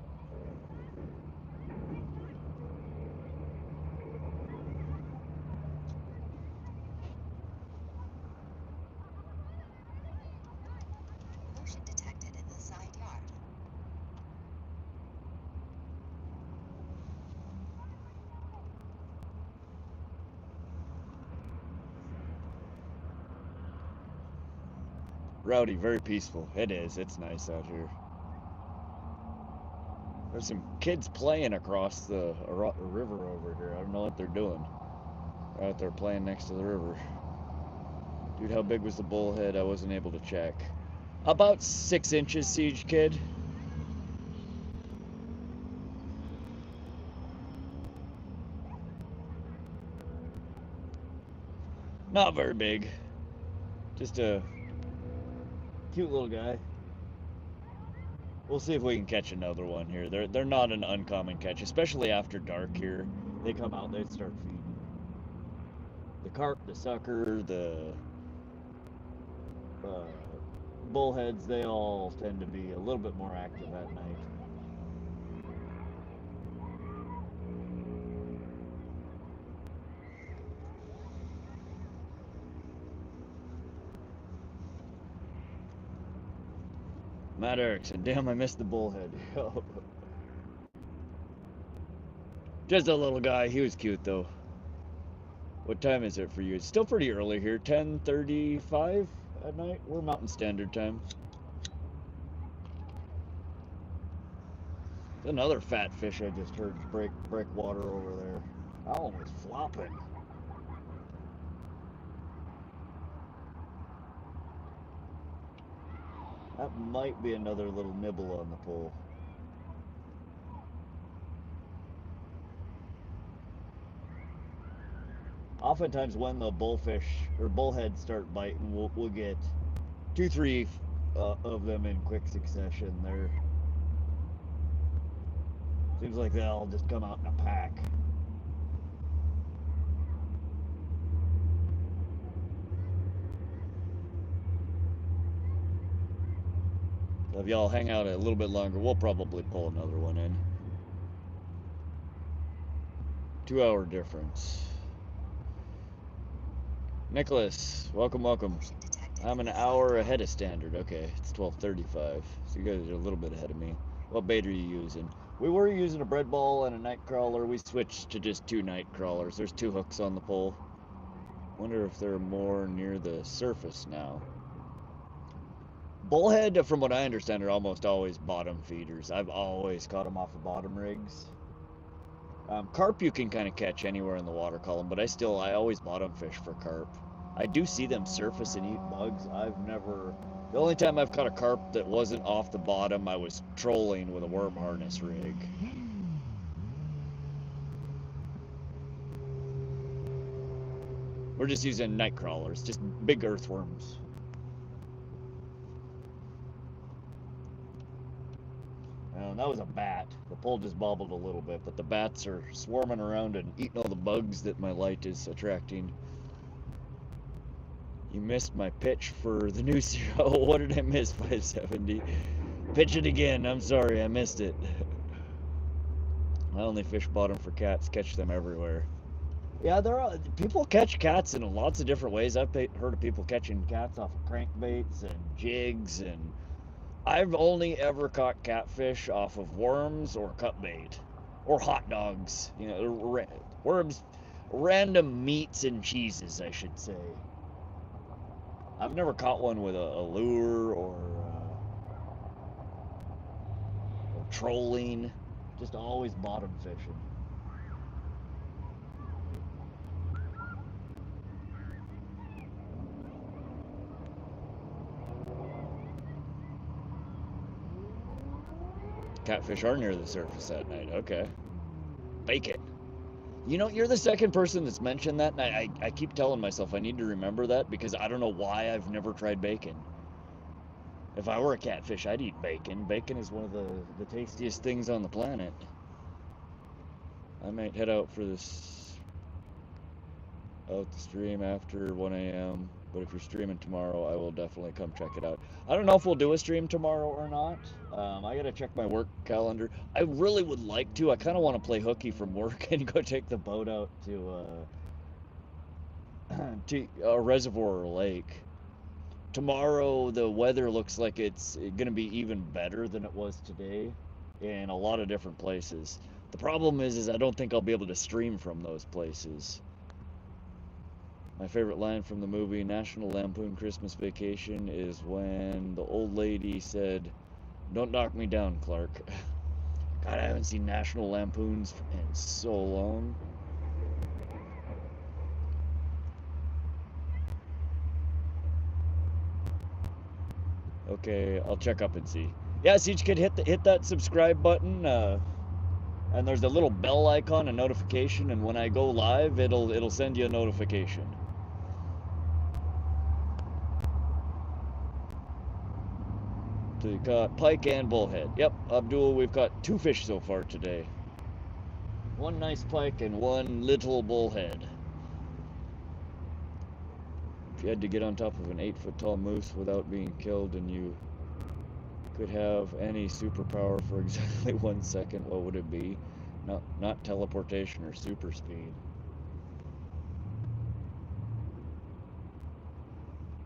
Motion detected in the side yard. Rowdy, very peaceful. It is. It's nice out here. There's some kids playing across the river over here. I don't know what they're doing. They're out there playing next to the river. Dude, how big was the bullhead? I wasn't able to check. About 6 inches, Siege Kid. Not very big. Just a cute little guy. We'll see if we can catch another one here. They're not an uncommon catch, especially after dark here. They come out, they start feeding. The carp, the sucker, the bullheads, they all tend to be a little bit more active at night. Matt Erickson, damn, I missed the bullhead. Just a little guy, he was cute though. What time is it for you? It's still pretty early here, 10:35 at night. We're Mountain Standard Time. Another fat fish I just heard break water over there. That one was flopping. That might be another little nibble on the pole. Oftentimes when the bullfish or bullheads start biting, we'll get 2-3 of them in quick succession. Seems like they'll just come out in a pack. So if y'all hang out a little bit longer, we'll probably pull another one in. 2-hour difference. Nicholas, welcome, welcome. Motion detected I'm in an the hour side. ahead of standard. Okay, it's 12:35. So you guys are a little bit ahead of me. What bait are you using? We were using a bread ball and a night crawler. We switched to just 2 night crawlers. There's 2 hooks on the pole. Wonder if they're more near the surface now. Bullhead, from what I understand, are almost always bottom feeders. I've always caught them off of bottom rigs. Carp you can kind of catch anywhere in the water column, but I always bottom fish for carp. I do see them surface and eat bugs. The only time I've caught a carp that wasn't off the bottom, I was trolling with a worm harness rig. We're just using night crawlers, just big earthworms. And that was a bat. The pole just bobbled a little bit, but the bats are swarming around and eating all the bugs that my light is attracting. You missed my pitch for the new zero. What did I miss? 570. Pitch it again. I'm sorry, I missed it. I only fish bottom for cats. Catch them everywhere. Yeah, people catch cats in lots of different ways. I've heard of people catching cats off of crankbaits and jigs, and I've only ever caught catfish off of worms or cut bait or hot dogs. You know, worms, random meats and cheeses, I should say. I've never caught one with a lure or trolling. Just always bottom fishing. Catfish are near the surface at night. Okay. Bacon. You know, you're the second person that's mentioned that, and I keep telling myself I need to remember that because I don't know why I've never tried bacon. If I were a catfish, I'd eat bacon. Bacon is one of the tastiest things on the planet. I might head out for this out the stream after 1 a.m. But if you're streaming tomorrow, I will definitely come check it out. I don't know if we'll do a stream tomorrow or not. I gotta check my work calendar. I really would like to. I kind of want to play hooky from work and go take the boat out to a reservoir or lake. Tomorrow, the weather looks like it's gonna be even better than it was today in a lot of different places. The problem is I don't think I'll be able to stream from those places. My favorite line from the movie National Lampoon Christmas Vacation is when the old lady said, "Don't knock me down, Clark." God, I haven't seen National Lampoons in so long. Okay, I'll check up and see. Yeah, Siege Kid, hit that subscribe button, and there's a little bell icon, a notification, and when I go live, it'll send you a notification. So you caught pike and bullhead. Yep, Abdul, we've caught 2 fish so far today. 1 nice pike and 1 little bullhead. If you had to get on top of an 8-foot tall moose without being killed and you could have any superpower for exactly 1 second, what would it be? Not teleportation or super speed.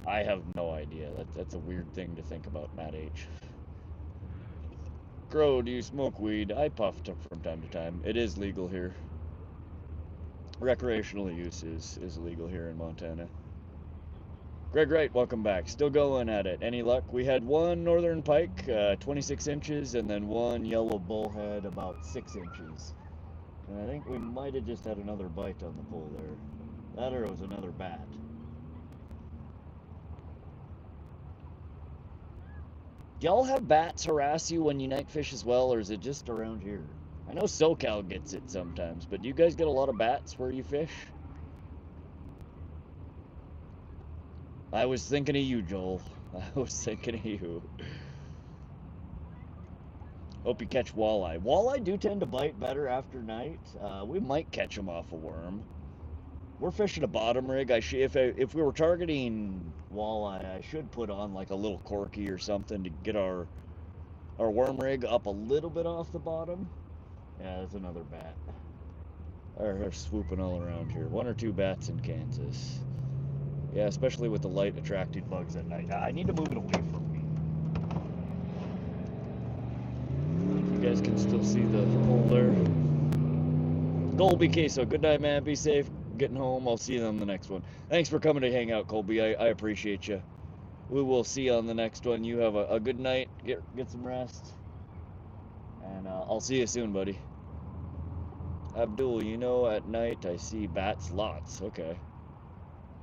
I have no idea. That's a weird thing to think about, Matt H. Crow, do you smoke weed? I puff from time to time. It is legal here. Recreational use is legal here in Montana. Greg Wright, welcome back. Still going at it. Any luck? We had 1 northern pike, 26 inches, and then 1 yellow bullhead, about 6 inches. And I think we might have just had another bite on the pole there. That or it was another bat. Do y'all have bats harass you when you night fish as well, or is it just around here? I know SoCal gets it sometimes, but do you guys get a lot of bats where you fish? I was thinking of you, Joel. I was thinking of you. Hope you catch walleye. Walleye do tend to bite better after night. We might catch them off a worm. We're fishing a bottom rig. If we were targeting walleye, I should put on like a little corky or something to get our worm rig up a little bit off the bottom. Yeah, that's another bat. are swooping all around here. 1 or 2 bats in Kansas. Yeah, especially with the light attracting bugs at night. I need to move it away from me. You guys can still see the hole there. Colby Queso, good night, man. Be safe getting home. I'll see you on the next one. Thanks for coming to hang out, Colby. I appreciate you. We will see you on the next one. You have a good night. Get some rest. And I'll see you soon, buddy. Abdul, you know, at night I see bats lots. Okay.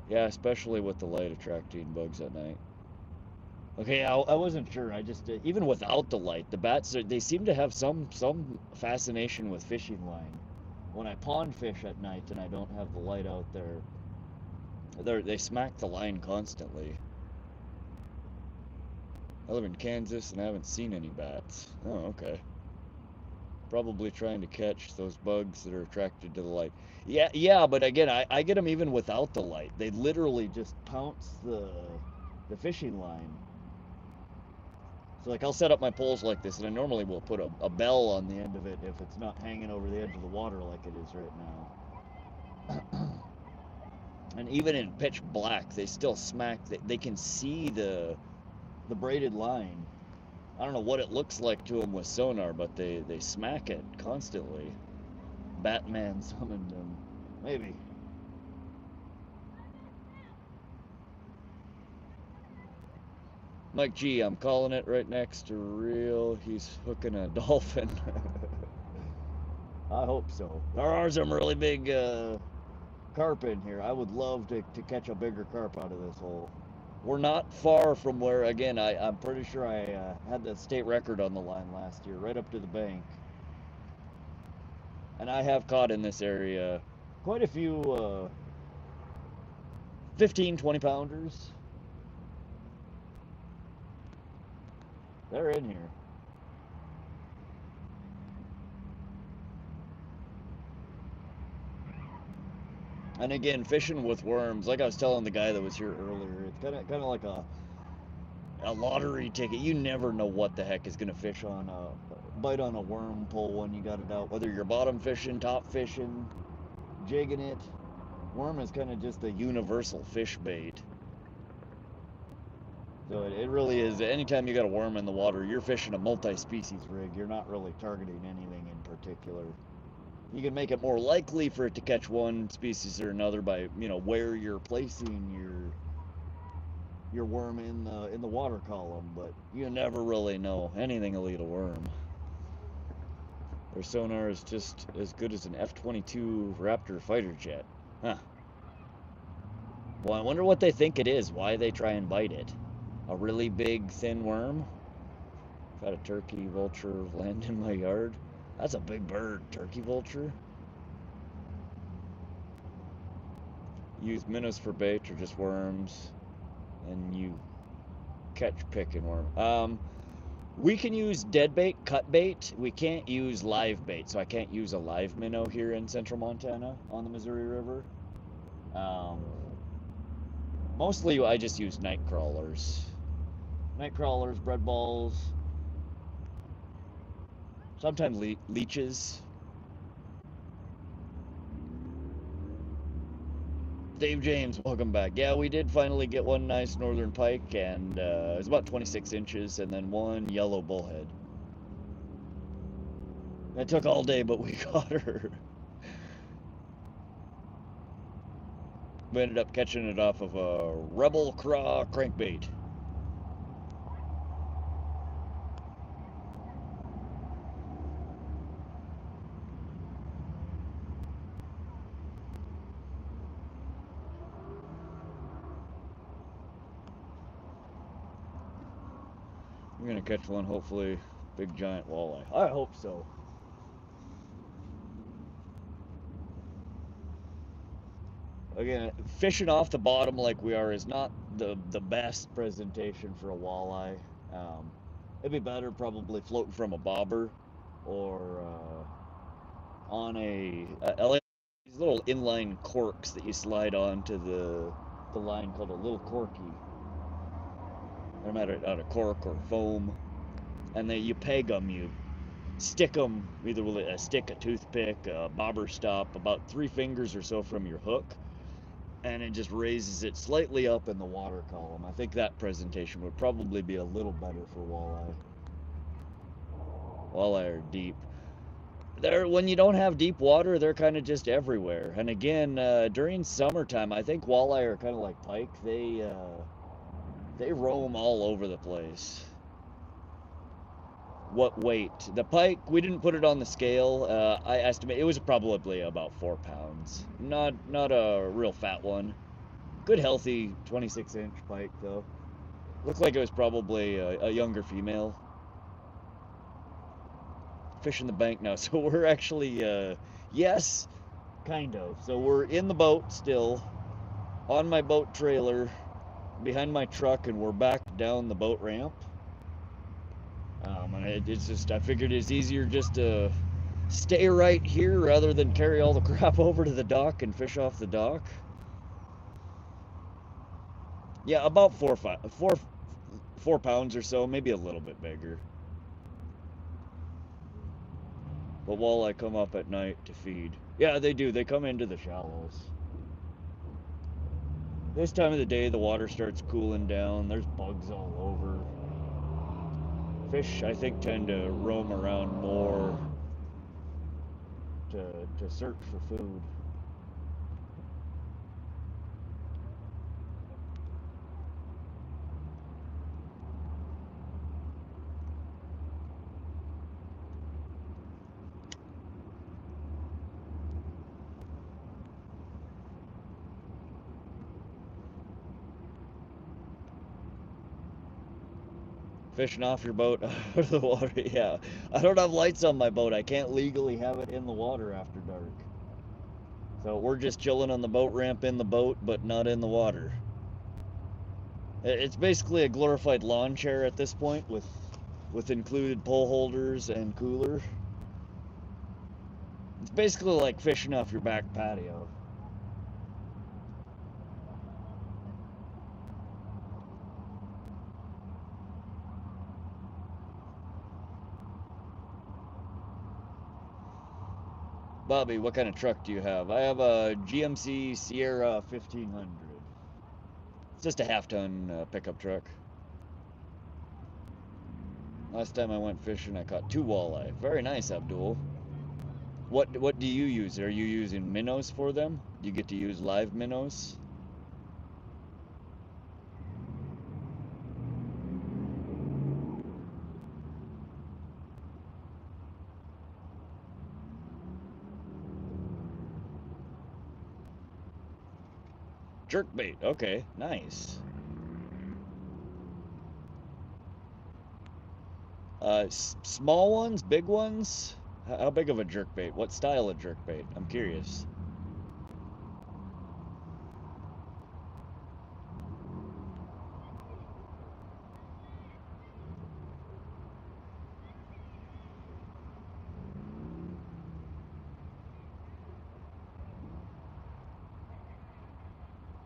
Yeah, especially with the light attracting bugs at night. Okay, I wasn't sure. I just even without the light, the bats they seem to have some fascination with fishing line. When I pond fish at night and I don't have the light out there, they smack the line constantly. I live in Kansas and I haven't seen any bats. Oh, okay. Probably trying to catch those bugs that are attracted to the light. Yeah, but again, I get them even without the light. They literally just pounce the fishing line. So like I'll set up my poles like this, and I normally will put a bell on the end of it if it's not hanging over the edge of the water like it is right now. And even in pitch black, they still smack. They can see the braided line. I don't know what it looks like to them with sonar, but they smack it constantly. Batman summoned them. Maybe. Mike G, I'm calling it right next to reel. He's hooking a dolphin. I hope so. There are some really big carp in here. I would love to catch a bigger carp out of this hole. We're not far from where, again, I'm pretty sure I had the state record on the line last year, right up to the bank. And I have caught in this area quite a few 15, 20 pounders. They're in here. And again, fishing with worms, like I was telling the guy that was here earlier, it's kind of like a lottery ticket. You never know what the heck is going to fish on bite on a worm, pull one, you got it out. Whether you're bottom fishing, top fishing, jigging it, worm is kind of just a universal fish bait. So it really is. Anytime you got a worm in the water, you're fishing a multi-species rig. You're not really targeting anything in particular. You can make it more likely for it to catch one species or another by, you know, where you're placing your worm in the water column, but you never really know. Anything will eat a worm. Their sonar is just as good as an F-22 Raptor fighter jet. Huh. Well, I wonder what they think it is, why they try and bite it. A really big, thin worm? Got a turkey vulture land in my yard. That's a big bird, turkey vulture. Use minnows for bait or just worms, and you catch, pick, and worm. We can use dead bait, cut bait. We can't use live bait, so I can't use a live minnow here in central Montana on the Missouri River. Mostly I just use night crawlers. Night crawlers, bread balls, sometimes leeches. Dave James, welcome back. Yeah, we did finally get one nice northern pike, and it was about 26 inches, and then one yellow bullhead. It took all day, but we got her. We ended up catching it off of a Rebel Craw crankbait. We're gonna catch one, hopefully, big giant walleye. I hope so. Again, fishing off the bottom like we are is not the best presentation for a walleye. It'd be better probably floating from a bobber or on these little inline corks that you slide onto the line called a little corky. They're made out of cork or foam, and you peg them. You stick them either with a stick, a toothpick, a bobber stop, about 3 fingers or so from your hook, and it just raises it slightly up in the water column. I think that presentation would probably be a little better for walleye. Walleye are deep. When you don't have deep water, they're kind of just everywhere. And again, during summertime, I think walleye are kind of like pike. They roam all over the place. What weight? The pike, we didn't put it on the scale. I estimate it was probably about 4 pounds. Not a real fat one. Good healthy 26-inch pike though. Looked like it was probably a younger female. Fishing the bank now, so we're actually yes, kind of. So we're in the boat still, on my boat trailer, behind my truck, and we're back down the boat ramp. And it's just, I figured it's easier just to stay right here rather than carry all the crap over to the dock and fish off the dock. Yeah, about 4 pounds or so, maybe a little bit bigger. But walleye come up at night to feed. Yeah, they do. They come into the shallows. This time of the day, the water starts cooling down. There's bugs all over. Fish, I think, tend to roam around more to search for food. Fishing off your boat out of the water, yeah. I don't have lights on my boat. I can't legally have it in the water after dark. So we're just chilling on the boat ramp in the boat, but not in the water. It's basically a glorified lawn chair at this point with included pole holders and cooler. It's basically like fishing off your back patio. Bobby, what kind of truck do you have? I have a GMC Sierra 1500. It's just a half-ton pickup truck. Last time I went fishing, I caught 2 walleye. Very nice, Abdul. What do you use? Are you using minnows for them? Do you get to use live minnows? Jerkbait, okay, nice. Small ones, big ones? How big of a jerkbait? What style of jerkbait? I'm curious.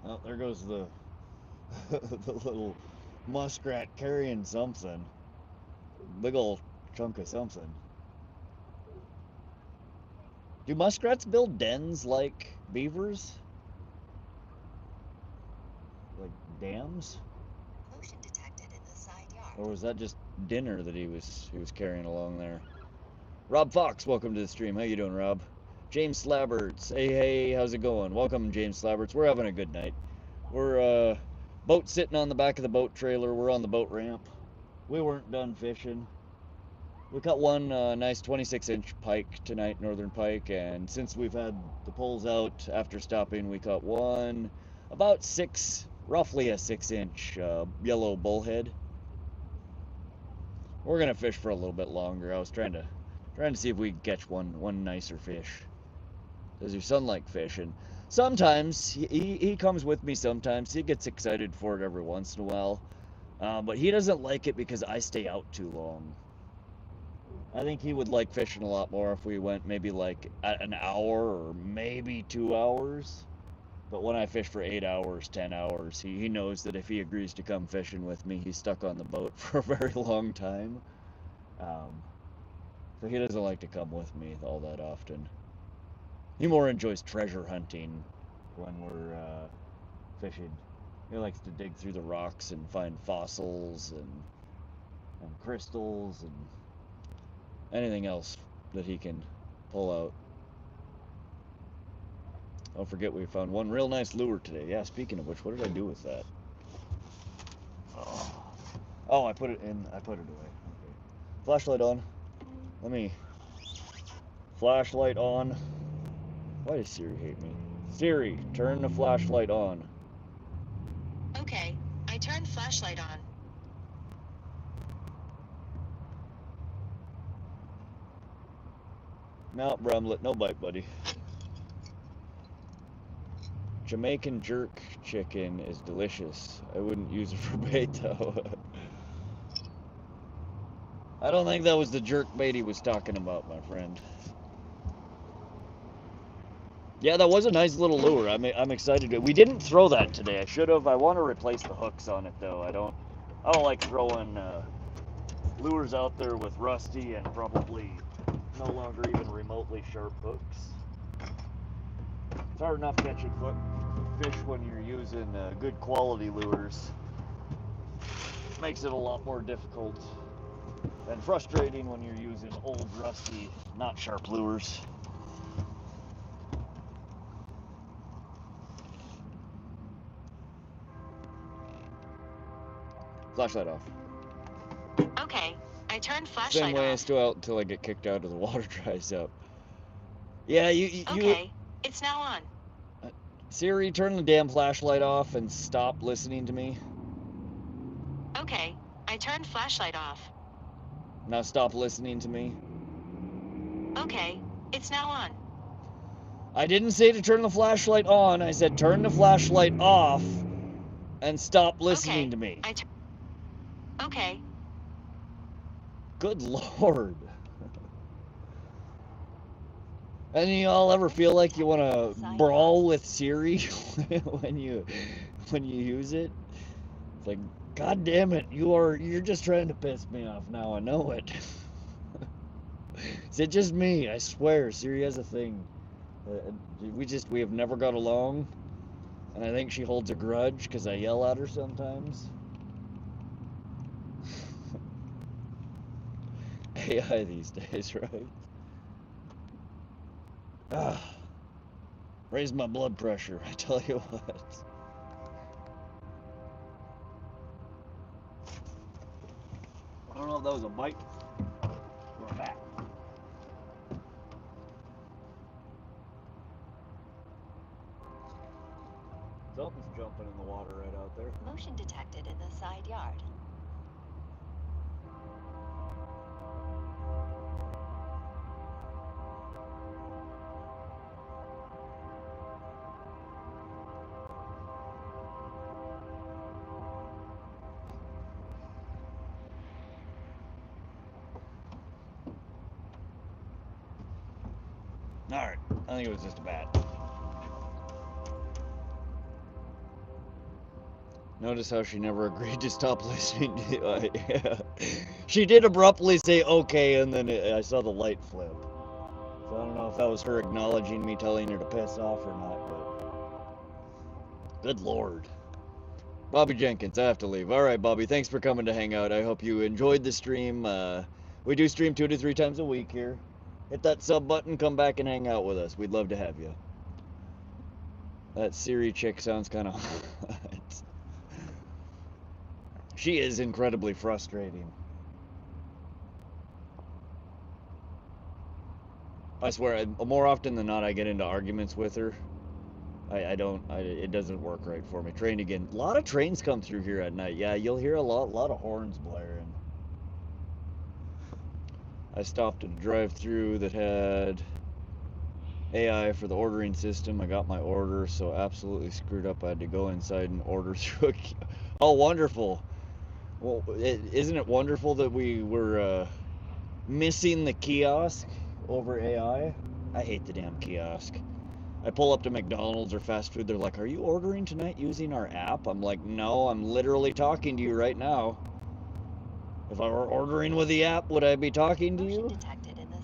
Oh, there goes the the little muskrat carrying something. Big old chunk of something. Do muskrats build dens like beavers? Like dams? Motion detected in the side yard. Or was that just dinner that he was carrying along there? Rob Fox, welcome to the stream. How you doing, Rob? James Slabberts, hey, how's it going? Welcome, James Slabberts. We're having a good night. We're boat sitting on the back of the boat trailer. We're on the boat ramp. We weren't done fishing. We caught one nice 26-inch pike tonight, Northern Pike, and since we've had the poles out after stopping, we caught one about roughly a 6-inch yellow bullhead. We're gonna fish for a little bit longer. I was trying to see if we could catch one nicer fish. Does your son like fishing? Sometimes he comes with me. Sometimes he gets excited for it every once in a while, but he doesn't like it because I stay out too long. I think he would like fishing a lot more if we went maybe like an hour or maybe 2 hours. But when I fish for 8 hours, 10 hours, he knows that if he agrees to come fishing with me, he's stuck on the boat for a very long time. So he doesn't like to come with me all that often. He more enjoys treasure hunting when we're fishing. He likes to dig through the rocks and find fossils and crystals and anything else that he can pull out. Don't forget we found one real nice lure today. Yeah, speaking of which, what did I do with that? Oh, I put it away. Okay. Flashlight on. Let me... Flashlight on. Why does Siri hate me? Siri, turn the flashlight on. Okay, I turned flashlight on. No, Brumlet, no bite, buddy. Jamaican jerk chicken is delicious. I wouldn't use it for bait, though. I don't think that was the jerk bait he was talking about, my friend. Yeah, that was a nice little lure. I'm excited. We didn't throw that today. I should have. I want to replace the hooks on it, though. I don't like throwing lures out there with rusty and probably no longer even remotely sharp hooks. It's hard enough catching fish when you're using good quality lures. Makes it a lot more difficult and frustrating when you're using old, rusty, not sharp lures. Flashlight off. Okay, I turned Same flashlight way, off. still out until I get kicked out or the water dries up. Yeah, you Okay, it's now on. Siri, turn the damn flashlight off and stop listening to me. Okay, I turned flashlight off. Now stop listening to me. Okay, it's now on. I didn't say to turn the flashlight on. I said turn the flashlight off and stop listening Okay, to me. Okay. Good Lord. Any of y'all ever feel like you want to brawl with Siri when you use it? It's like, God damn it, you're just trying to piss me off now. I know it. Is it just me? I swear, Siri has a thing. We have never got along, and I think she holds a grudge because I yell at her sometimes. AI these days, right? Raise my blood pressure, I tell you what. I don't know if that was a bite or a bat. Something's jumping in the water right out there. Motion detected in the side yard. Alright, I think it was just a bat. Notice how she never agreed to stop listening to you. Yeah. She did abruptly say okay, and then I saw the light flip. So I don't know if that was her acknowledging me telling her to piss off or not, but... Good Lord. Bobby Jenkins, I have to leave. Alright, Bobby, thanks for coming to hang out. I hope you enjoyed the stream. We do stream 2 to 3 times a week here. Hit that sub button, come back and hang out with us. We'd love to have you. That Siri chick sounds kind of hot. She is incredibly frustrating. I swear, more often than not, I get into arguments with her. It doesn't work right for me. Train again. A lot of trains come through here at night. Yeah, you'll hear a lot of horns blaring. I stopped at a drive-through that had AI for the ordering system. I got my order, so absolutely screwed up. I had to go inside and order through a Oh, wonderful. Well, isn't it wonderful that we were missing the kiosk over AI? I hate the damn kiosk. I pull up to McDonald's or fast food. They're like, are you ordering tonight using our app? I'm like, no, I'm literally talking to you right now. If I were ordering with the app, would I be talking to you? Motion detected in the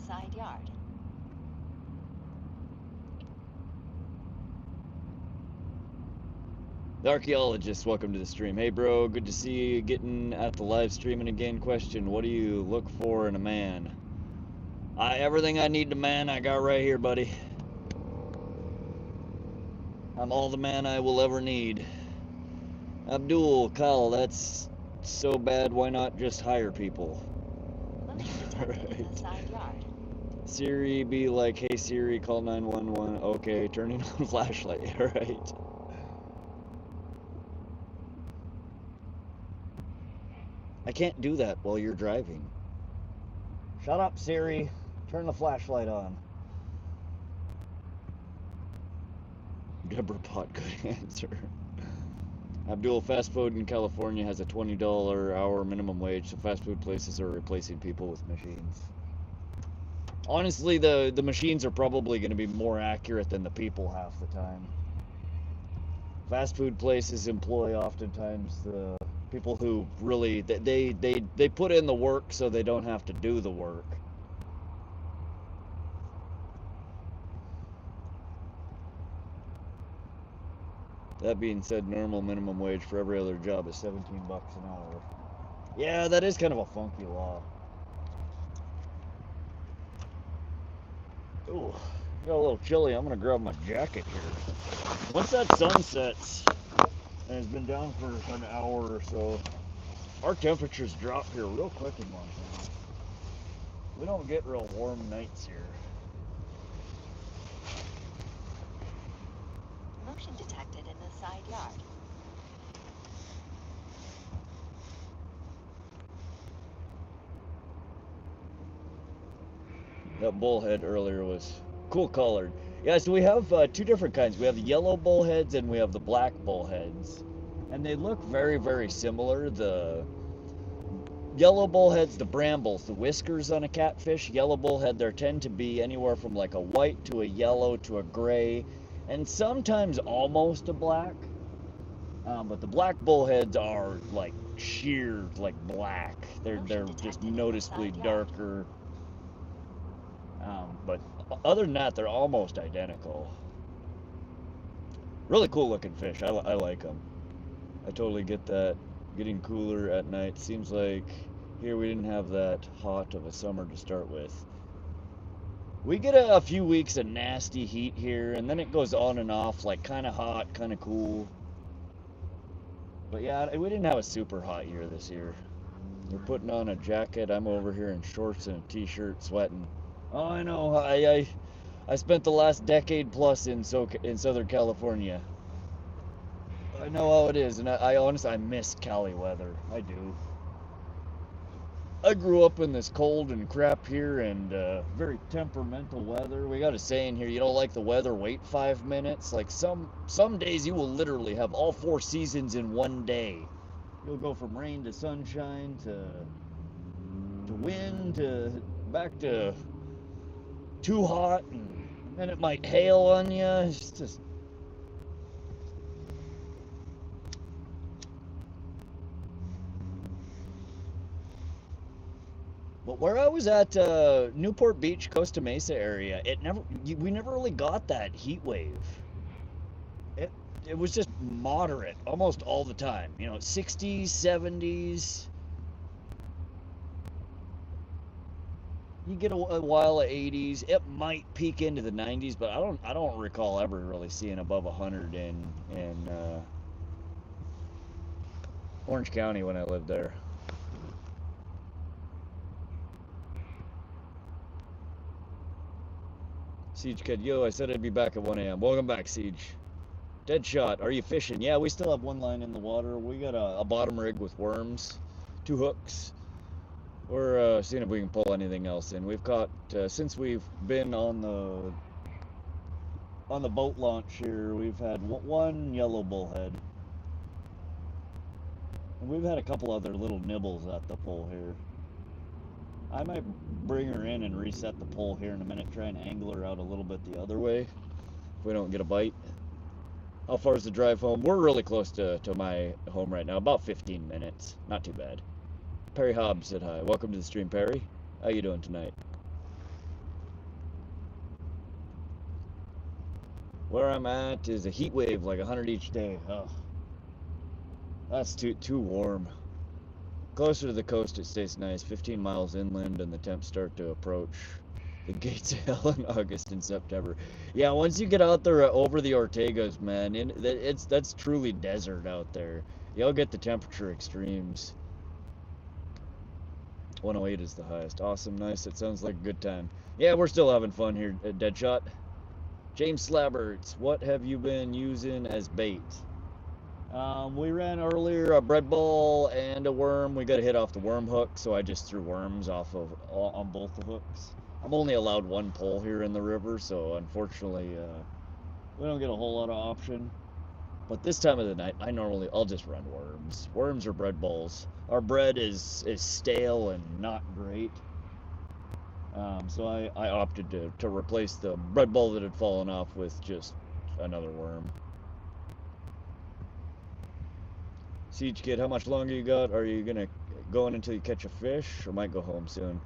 The archaeologist, welcome to the stream. Hey bro, good to see you getting at the live streaming again. Question, what do you look for in a man? Everything I need to man, I got right here, buddy. I'm all the man I will ever need. Abdul, Kyle, that's so bad, why not just hire people? Right. Side yard. Siri, be like, hey Siri, call 911. Okay, turning on flashlight, alright. I can't do that while you're driving. Shut up, Siri. Turn the flashlight on. Deborah Pot, good answer. Abdul, fast food in California has a $20 hour minimum wage, so fast food places are replacing people with machines. Honestly, the machines are probably going to be more accurate than the people half the time. Fast food places employ oftentimes the people who really, they put in the work so they don't have to do the work. That being said, normal minimum wage for every other job is 17 bucks an hour. Yeah, that is kind of a funky law. Ooh, got a little chilly. I'm gonna grab my jacket here. Once that sun sets, and it's been down for an hour or so, our temperatures drop here real quick in Montana. We don't get real warm nights here. Motion detected in the side yard. That bullhead earlier was cool colored. Yeah, so we have two different kinds. We have the yellow bullheads and we have the black bullheads. And they look very, very similar. The yellow bullheads, the brambles, the whiskers on a catfish, yellow bullhead, there tend to be anywhere from like a white to a yellow to a gray, and sometimes almost a black. But the black bullheads are like sheer, like black. They're just noticeably darker. But other than that, they're almost identical. Really cool looking fish. I like them. I totally get that. Getting cooler at night. Seems like here we didn't have that hot of a summer to start with. We get a few weeks of nasty heat here, and then it goes on and off, like kind of hot, kind of cool. But yeah, we didn't have a super hot year this year. We're putting on a jacket. I'm over here in shorts and a t-shirt, sweating. Oh, I know. I spent the last decade plus in Southern California. I know how it is, and I honestly, I miss Cali weather. I do. I grew up in this cold and crap here, and very temperamental weather. We got a saying here: you don't like the weather, wait 5 minutes. Like some days, you will literally have all 4 seasons in one day. You'll go from rain to sunshine to wind to back to too hot, and then it might hail on you. It's just. But where I was at Newport Beach, Costa Mesa area, we never really got that heat wave. It was just moderate almost all the time. You know, 60s, 70s. You get a while of 80s. It might peak into the 90s, but I don't recall ever really seeing above 100 in Orange County when I lived there. Siege Kid, yo, I said I'd be back at 1 a.m. Welcome back, Siege. Deadshot, are you fishing? Yeah, we still have one line in the water. We got a bottom rig with worms, 2 hooks. We're seeing if we can pull anything else in. We've caught, since we've been on the boat launch here, we've had one yellow bullhead. And we've had a couple other little nibbles at the pole here. I might bring her in and reset the pole here in a minute, try and angle her out a little bit the other way if we don't get a bite. How far is the drive home? We're really close to my home right now, about 15 minutes. Not too bad. Perry Hobbs said hi. Welcome to the stream, Perry. How you doing tonight? Where I'm at is a heat wave, like 100 each day. Oh, That's too warm. Closer to the coast, it stays nice. 15 miles inland, and the temps start to approach the gates of hell in August and September. Yeah, once you get out there over the Ortegas, man, that's truly desert out there. You'll get the temperature extremes. 108 is the highest. Awesome, nice. It sounds like a good time. Yeah, we're still having fun here at Deadshot. James Slabberts, what have you been using as bait? We ran earlier a bread ball and a worm. We got a hit off the worm hook, so I just threw worms off of on both the hooks. I'm only allowed one pole here in the river, so unfortunately, we don't get a whole lot of option. But this time of the night, I'll just run worms. Worms or bread balls. Our bread is stale and not great. So I opted to replace the bread ball that had fallen off with just another worm. Siege Kid, how much longer you got? Are you gonna go in until you catch a fish, or might go home soon?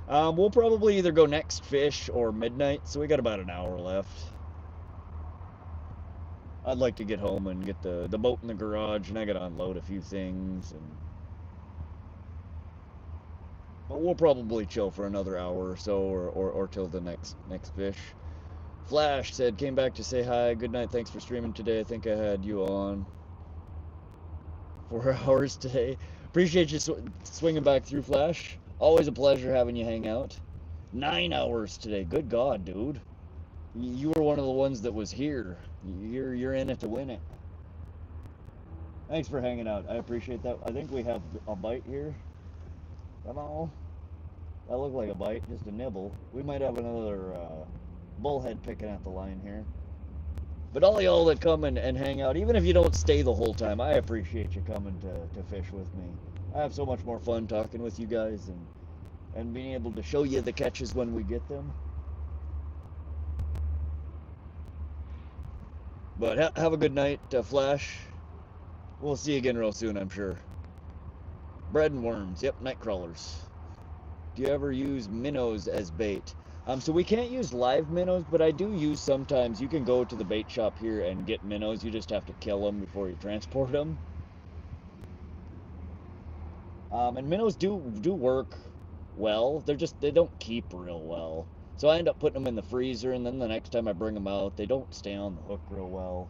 We'll probably either go next fish or midnight, so we got about an hour left. I'd like to get home and get the boat in the garage, and I gotta unload a few things, but we'll probably chill for another hour or so, or till the next fish. Flash said, came back to say hi, good night, thanks for streaming today. I think I had you on 4 hours today. Appreciate you swinging back through, Flash. Always a pleasure having you hang out. 9 hours today. Good God, dude. You were one of the ones that was here. You're in it to win it. Thanks for hanging out. I appreciate that. I think we have a bite here. Come on. That looked like a bite, just a nibble. We might have another bullhead picking at the line here. But all y'all that come and hang out, even if you don't stay the whole time, I appreciate you coming to fish with me. I have so much more fun talking with you guys and being able to show you the catches when we get them. But have a good night, Flash. We'll see you again real soon, I'm sure. Bread and worms, yep, night crawlers. Do you ever use minnows as bait? So we can't use live minnows, but I do use sometimes. You can go to the bait shop here and get minnows. You just have to kill them before you transport them. And minnows do work well. They don't keep real well. So I end up putting them in the freezer, and then the next time I bring them out, they don't stay on the hook real well.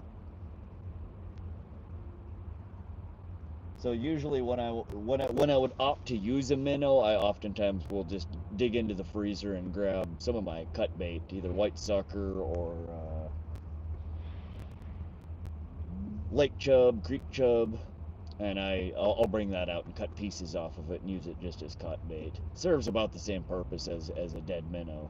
So usually when I would opt to use a minnow, I oftentimes will just dig into the freezer and grab some of my cut bait, either white sucker or lake chub, creek chub, and I'll bring that out and cut pieces off of it and use it just as cut bait. Serves about the same purpose as a dead minnow.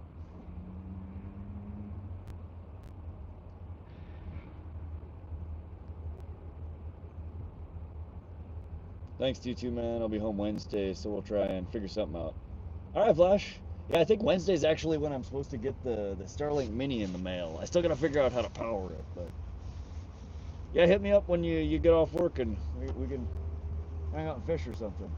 Thanks to you too, man. I'll be home Wednesday, so we'll try and figure something out. All right, Flash. Yeah, I think Wednesday's actually when I'm supposed to get the Starlink Mini in the mail. I still gotta figure out how to power it, but yeah, hit me up when you get off work and we can hang out and fish or something.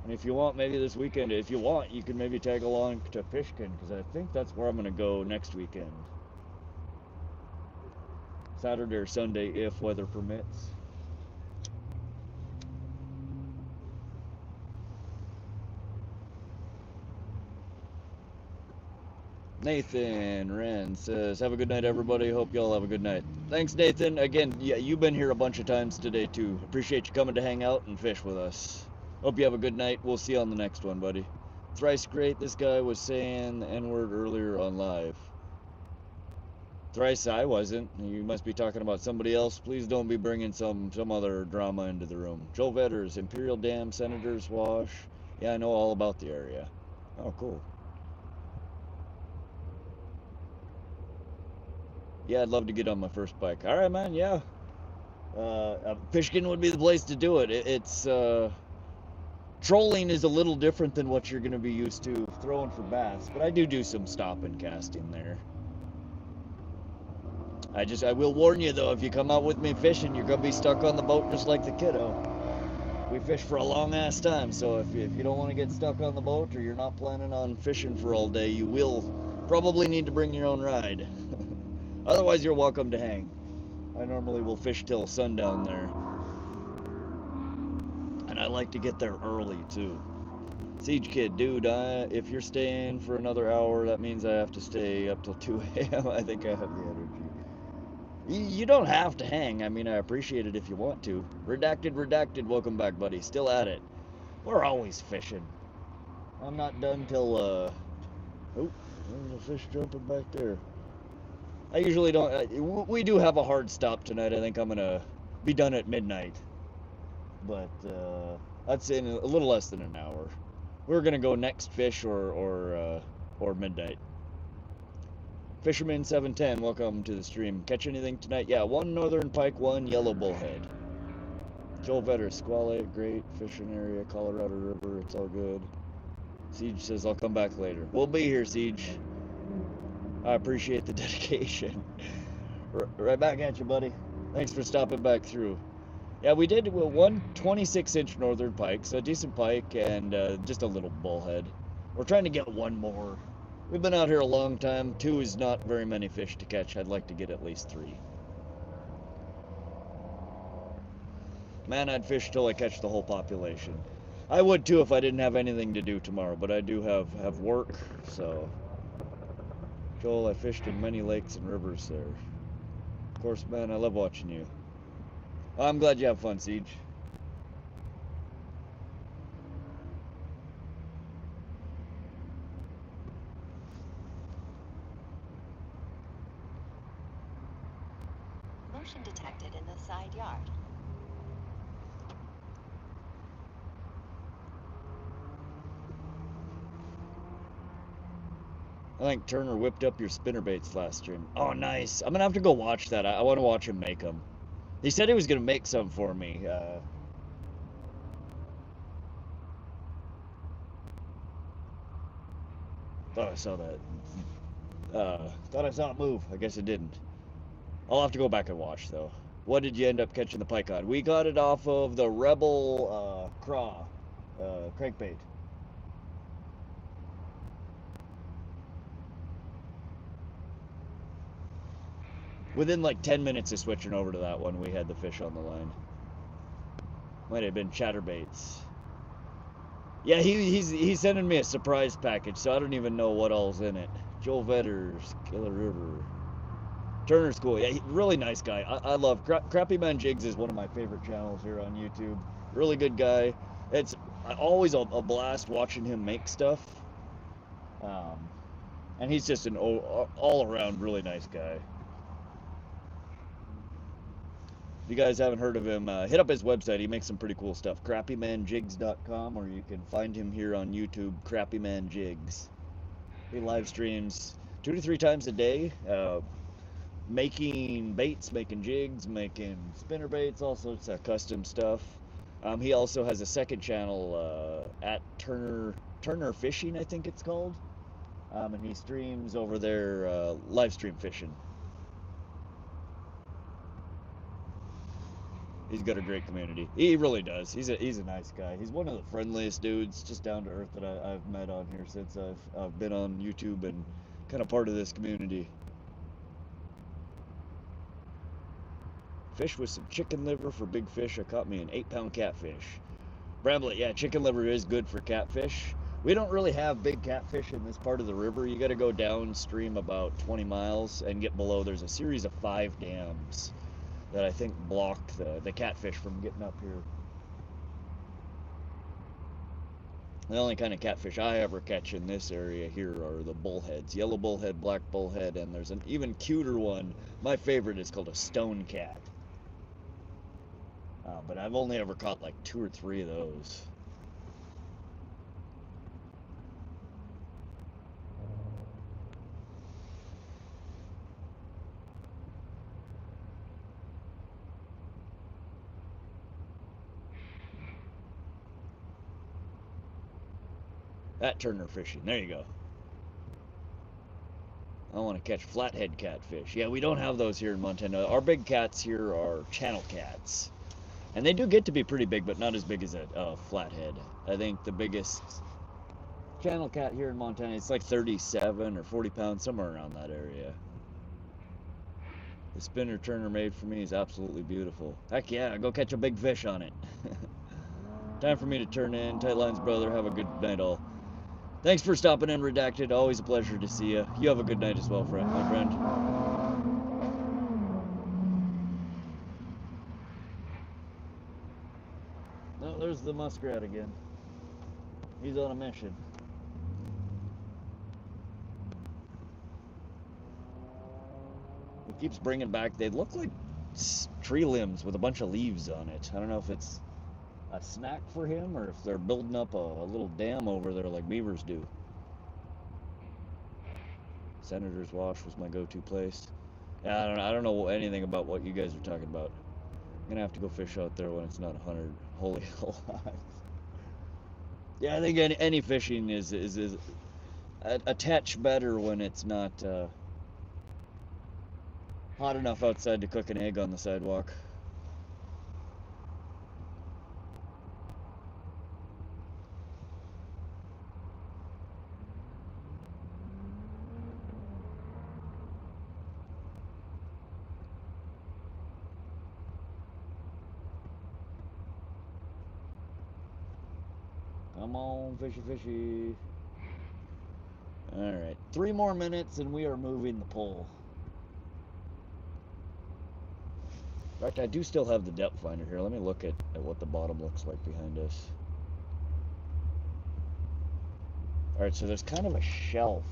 And if you want, maybe this weekend, if you want, you can maybe tag along to Fishkin, because I think that's where I'm gonna go next weekend. Saturday or Sunday, if weather permits. Nathan Wren says, have a good night, everybody. Hope y'all have a good night. Thanks, Nathan. Again, yeah, you've been here a bunch of times today, too. Appreciate you coming to hang out and fish with us. Hope you have a good night. We'll see you on the next one, buddy. Thrice great. This guy was saying the N-word earlier on live. Thrice, I wasn't. You must be talking about somebody else. Please don't be bringing some other drama into the room. Joe Vetters, Imperial Dam, Senator's Wash. Yeah, I know all about the area. Oh, cool. Yeah, I'd love to get on my first bike. All right, man, yeah. Fishkin would be the place to do it. It's trolling is a little different than what you're going to be used to throwing for bass, but I do some stopping casting there. I will warn you, though, if you come out with me fishing, you're going to be stuck on the boat just like the kiddo. We fish for a long-ass time, so if you don't want to get stuck on the boat or you're not planning on fishing for all day, you will probably need to bring your own ride. Otherwise, you're welcome to hang. I normally will fish till sundown there. And I like to get there early too. Siege Kid, dude, if you're staying for another hour, that means I have to stay up till 2 a.m. I think I have the energy. You don't have to hang. I mean, I appreciate it if you want to. Redacted, welcome back, buddy. Still at it. We're always fishing. I'm not done till, oh, there's a fish jumping back there. I usually don't, we do have a hard stop tonight. I think I'm gonna be done at midnight. But, I'd say in a little less than an hour. We're gonna go next fish or midnight. Fisherman 710, welcome to the stream. Catch anything tonight? Yeah, 1 Northern Pike, 1 Yellow Bullhead. Joel Vetter, Squale, great fishing area, Colorado River, it's all good. Siege says I'll come back later. We'll be here, Siege. I appreciate the dedication. Right back at you, buddy. Thanks for stopping back through. Yeah, we did one 26-inch Northern Pike, so a decent pike and just a little bullhead. We're trying to get one more. We've been out here a long time. 2 is not very many fish to catch. I'd like to get at least 3. Man, I'd fish till I catch the whole population. I would too if I didn't have anything to do tomorrow, but I do have work, so. Joel, I fished in many lakes and rivers there. Of course, man, I love watching you. I'm glad you have fun, Siege. Motion detected in the side yard. I think Turner whipped up your spinnerbaits last stream. Oh, nice. I'm gonna have to go watch that. I want to watch him make them. He said he was gonna make some for me. Thought I saw that. Thought I saw it move. I guess it didn't. I'll have to go back and watch though. What did you end up catching the pike on? We got it off of the Rebel Craw crankbait. Within like 10 minutes of switching over to that one, we had the fish on the line. Might have been chatterbaits. Yeah, he's sending me a surprise package, so I don't even know what all's in it. Joel Vetters, Killer River. Turner's cool. Yeah, really nice guy. I love Crappy Man Jigs is one of my favorite channels here on YouTube. Really good guy. It's always a blast watching him make stuff. And he's just an all-around really nice guy. If you guys haven't heard of him, hit up his website. He makes some pretty cool stuff. crappymanjigs.com, or you can find him here on YouTube, Crappy Man Jigs. He live streams 2 to 3 times a day, making baits, making jigs, making spinner baits, all sorts of custom stuff. He also has a second channel at Turner Fishing, I think it's called, and he streams over there live stream fishing. He's got a great community. He really does. He's a nice guy. He's one of the friendliest dudes, just down to earth, that I've met on here since I've been on YouTube and kind of part of this community. Fish with some chicken liver for big fish. I caught me an 8-pound catfish. Bramblett, yeah, chicken liver is good for catfish. We don't really have big catfish in this part of the river. You got to go downstream about 20 miles and get below. There's a series of 5 dams that I think blocked the catfish from getting up here. The only kind of catfish I ever catch in this area here are the bullheads. Yellow bullhead, black bullhead, and there's an even cuter one. My favorite is called a stone cat. But I've only ever caught like 2 or 3 of those. At Turner Fishing, there you go. I want to catch flathead catfish. Yeah, we don't have those here in Montana. Our big cats here are channel cats. And they do get to be pretty big, but not as big as a flathead. I think the biggest channel cat here in Montana, it's like 37 or 40 pounds, somewhere around that area. The spinner turner made for me is absolutely beautiful. Heck yeah, go catch a big fish on it. Time for me to turn in. Tight lines, brother. Have a good night, all. Thanks for stopping in, Redacted. Always a pleasure to see you. You have a good night as well, friend, my friend. No, there's the muskrat again. He's on a mission. He keeps bringing back, they look like tree limbs with a bunch of leaves on it. I don't know if it's a snack for him or if they're building up a little dam over there like beavers do. Senator's Wash was my go-to place. Yeah, I don't know anything about what you guys are talking about. I'm gonna have to go fish out there when it's not 100. Holy alive. Yeah, I think any fishing is a touch better when it's not hot enough outside to cook an egg on the sidewalk. Come on, fishy, fishy. Alright, 3 more minutes and we are moving the pole. In fact, I do still have the depth finder here. Let me look at what the bottom looks like behind us. Alright, so there's kind of a shelf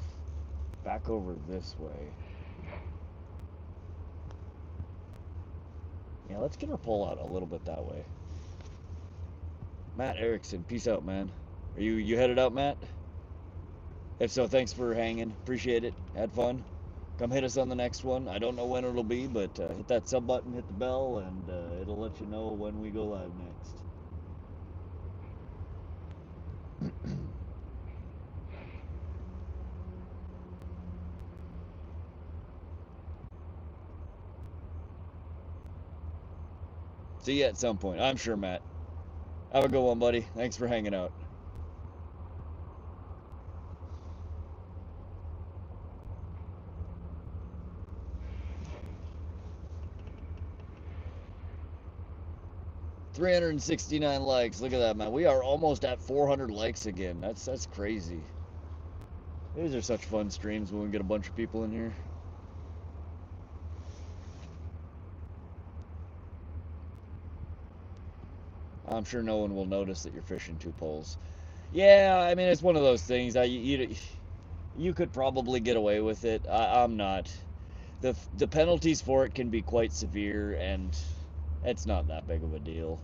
back over this way. Yeah, let's get our pole out a little bit that way. Matt Erickson, peace out, man. Are you headed out, Matt? If so, thanks for hanging. Appreciate it. Had fun. Come hit us on the next one. I don't know when it'll be, but hit that sub button, hit the bell, and it'll let you know when we go live next. See you at some point. I'm sure, Matt. Have a good one, buddy. Thanks for hanging out. $369 likes. Look at that, man. We are almost at 400 likes again. That's crazy. These are such fun streams when we get a bunch of people in here. I'm sure no one will notice that you're fishing 2 poles. Yeah, I mean, it's one of those things. You could probably get away with it. I'm not. The penalties for it can be quite severe, and it's not that big of a deal.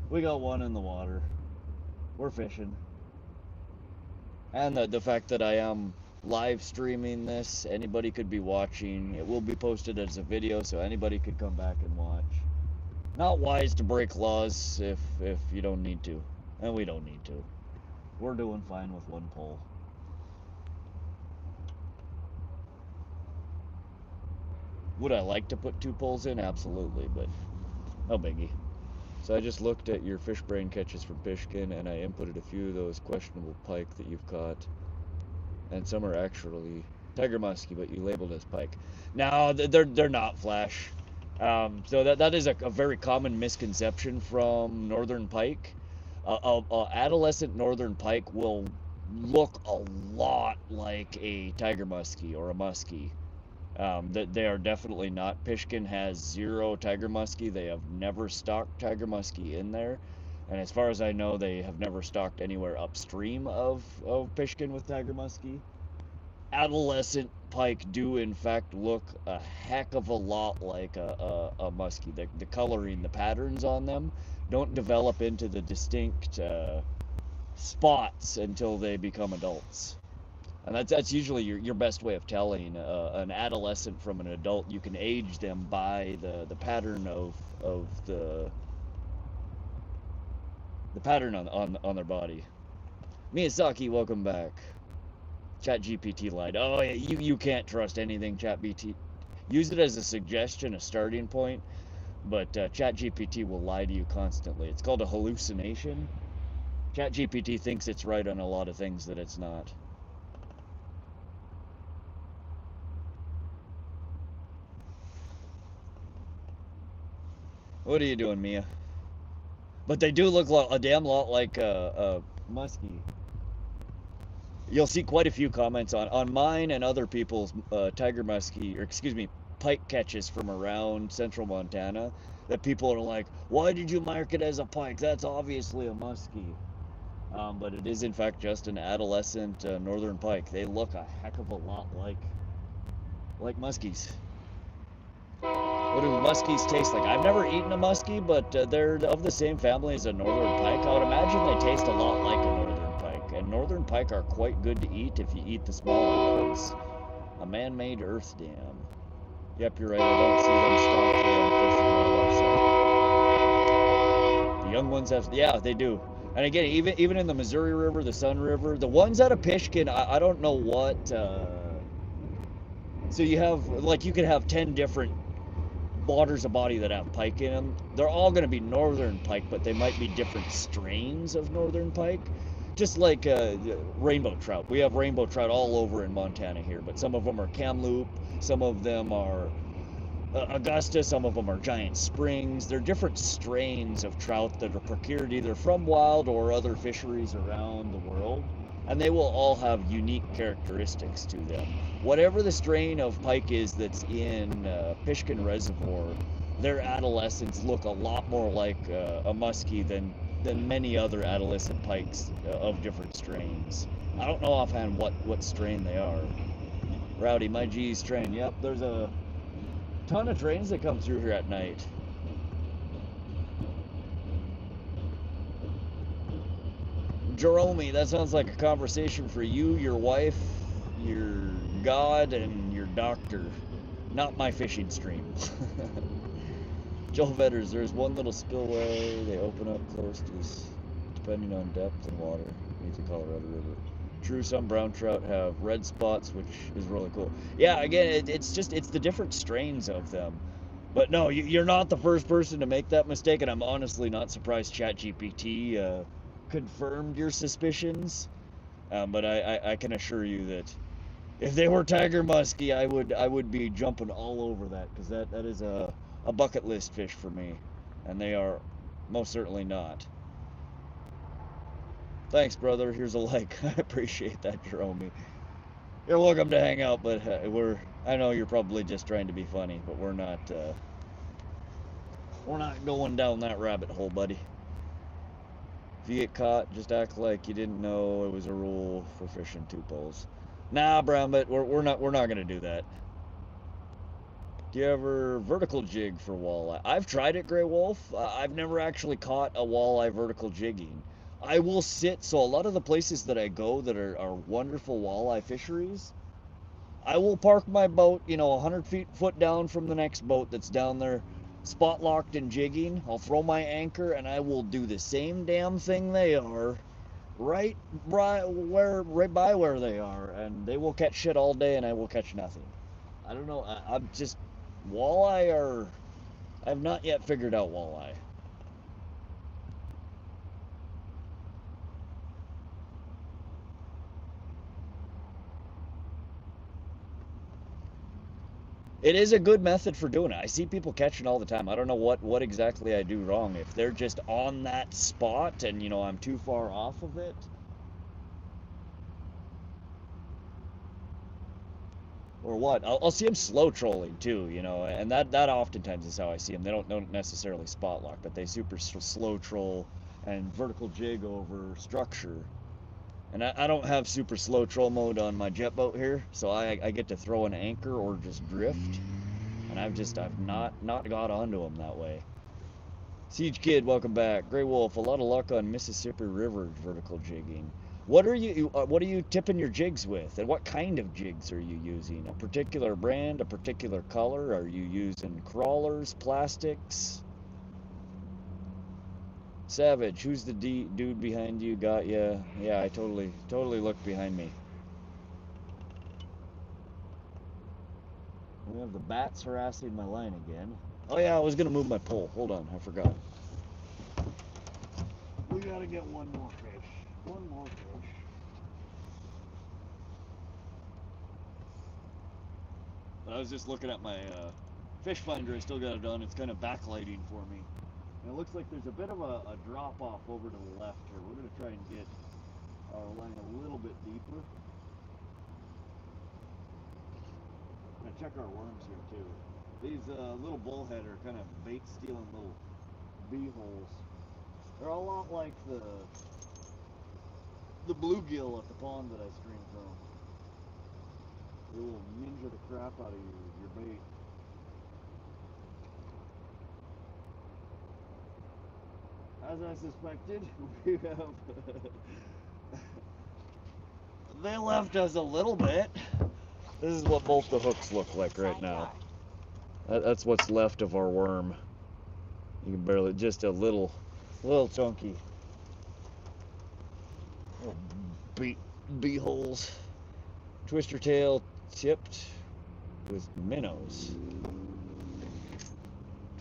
We got one in the water. We're fishing. And the fact that I am live streaming this, anybody could be watching. It will be posted as a video, so anybody could come back and watch. Not wise to break laws if you don't need to. And we don't need to. We're doing fine with 1 pole. Would I like to put 2 poles in? Absolutely, but no biggie. So I just looked at your fish brain catches from Fishkin, and I inputted a few of those questionable pike that you've caught. And some are actually tiger muskie, but you labeled as pike. No, they're not flash. So that is a very common misconception from northern pike. Adolescent northern pike will look a lot like a tiger muskie or a muskie. They are definitely not. Fishkin has 0 tiger muskie. They have never stocked tiger muskie in there. And as far as I know, they have never stocked anywhere upstream of Fishkin with tiger muskie. Adolescent pike do in fact look a heck of a lot like a muskie. The coloring, the patterns on them don't develop into the distinct spots until they become adults. And that's usually your best way of telling an adolescent from an adult. You can age them by the pattern of the pattern on their body. Miyazaki, welcome back. ChatGPT lied. Oh yeah, you can't trust anything ChatGPT. Use it as a suggestion, a starting point, but ChatGPT will lie to you constantly. It's called a hallucination. ChatGPT thinks it's right on a lot of things that it's not. What are you doing, Mia? But they do look a damn lot like muskie. You'll see quite a few comments on mine and other people's tiger muskie, or excuse me, pike catches from around central Montana. That people are like, why did you mark it as a pike? That's obviously a muskie. But it is in fact just an adolescent northern pike. They look a heck of a lot like muskies. What do muskies taste like? I've never eaten a muskie, but they're of the same family as a northern pike. I would imagine they taste a lot like a northern pike. And northern pike are quite good to eat if you eat the smaller ones. A man-made earth dam. Yep, you're right. I don't see them stocked here on Fish and Wildlife. The young ones have, yeah, they do. And again, even in the Missouri River, the Sun River, the ones out of Pishkin, I don't know what. So you have, like, you could have 10 different waters of body that have pike in them. They're all going to be northern pike, but they might be different strains of northern pike. Just like rainbow trout. We have rainbow trout all over in Montana here, but some of them are Kamloops, some of them are Augusta, some of them are giant springs. They're different strains of trout that are procured either from wild or other fisheries around the world, and they will all have unique characteristics to them. Whatever the strain of pike is that's in Pishkin Reservoir, their adolescents look a lot more like a muskie than many other adolescent pikes of different strains. I don't know offhand what strain they are. Rowdy, my G's train. Yep, there's a ton of trains that come through here at night. Jerome, that sounds like a conversation for you, your wife, your God, and your doctor. Not my fishing stream. Joel Vetters, there's one little spillway. They open up close to this, depending on depth and water, beneath the Colorado River. True, some brown trout have red spots, which is really cool. Yeah, again, it's the different strains of them. But no, you're not the first person to make that mistake, and I'm honestly not surprised ChatGPT confirmed your suspicions. But I can assure you that if they were tiger muskie, I would be jumping all over that, because that is a bucket list fish for me, and they are most certainly not. Thanks, brother. Here's a like. I appreciate that, Jerome. You're welcome to hang out, but I know you're probably just trying to be funny, but we're not going down that rabbit hole, buddy. If you get caught, just act like you didn't know it was a rule for fishing two poles. Nah, brown, but we're not gonna do that. Do you ever vertical jig for walleye? I've tried it, Gray Wolf. I've never actually caught a walleye vertical jigging. I will sit, so a lot of the places that I go that are wonderful walleye fisheries, I will park my boat, 100 foot down from the next boat that's down there, spot locked and jigging. I'll throw my anchor and I will do the same damn thing they are, right by where they are, and they will catch shit all day and I will catch nothing. I don't know. I'm just walleye I've not yet figured out walleye. It is a good method for doing it. I see people catching all the time. I don't know what exactly I do wrong. If they're just on that spot and, I'm too far off of it. Or what? I'll see them slow trolling too, and that oftentimes is how I see them. They don't necessarily spot lock, but they super slow troll and vertical jig over structure. And I don't have super slow troll mode on my jet boat here, so I get to throw an anchor or just drift. And I've not got onto them that way. Siege Kid, welcome back. Gray Wolf, a lot of luck on Mississippi River vertical jigging. What are you tipping your jigs with, and what kind of jigs are you using? A particular brand, a particular color? Are you using crawlers, plastics? Savage, who's the dude behind you? Got ya? Yeah, I totally looked behind me. We have the bats harassing my line again. Oh yeah, I was gonna move my pole. Hold on, I forgot. We gotta get one more fish. One more fish. I was just looking at my fish finder, I still got it on. It's kind of backlighting for me. And it looks like there's a bit of a drop off over to the left here. We're going to try and get our line a little bit deeper. I'm going to check our worms here too. These little bullhead are kind of bait stealing little bee holes. They're a lot like the bluegill at the pond that I stream from. They will ninja the crap out of your bait. As I suspected, we have they left us a little bit. This is what both the hooks look like right now. That's what's left of our worm. You can barely, just a little chunky. Little bee holes. Twister tail tipped with minnows.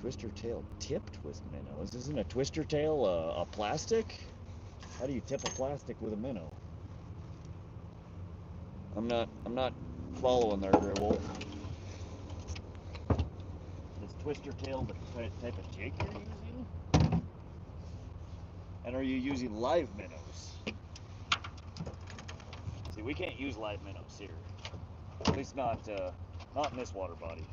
Twister tail tipped with minnows? Isn't a twister tail a plastic? How do you tip a plastic with a minnow? I'm not following there, Grey Wolf. Is twister tail the type of jig you're using? And are you using live minnows? See, we can't use live minnows here. At least not in this water body.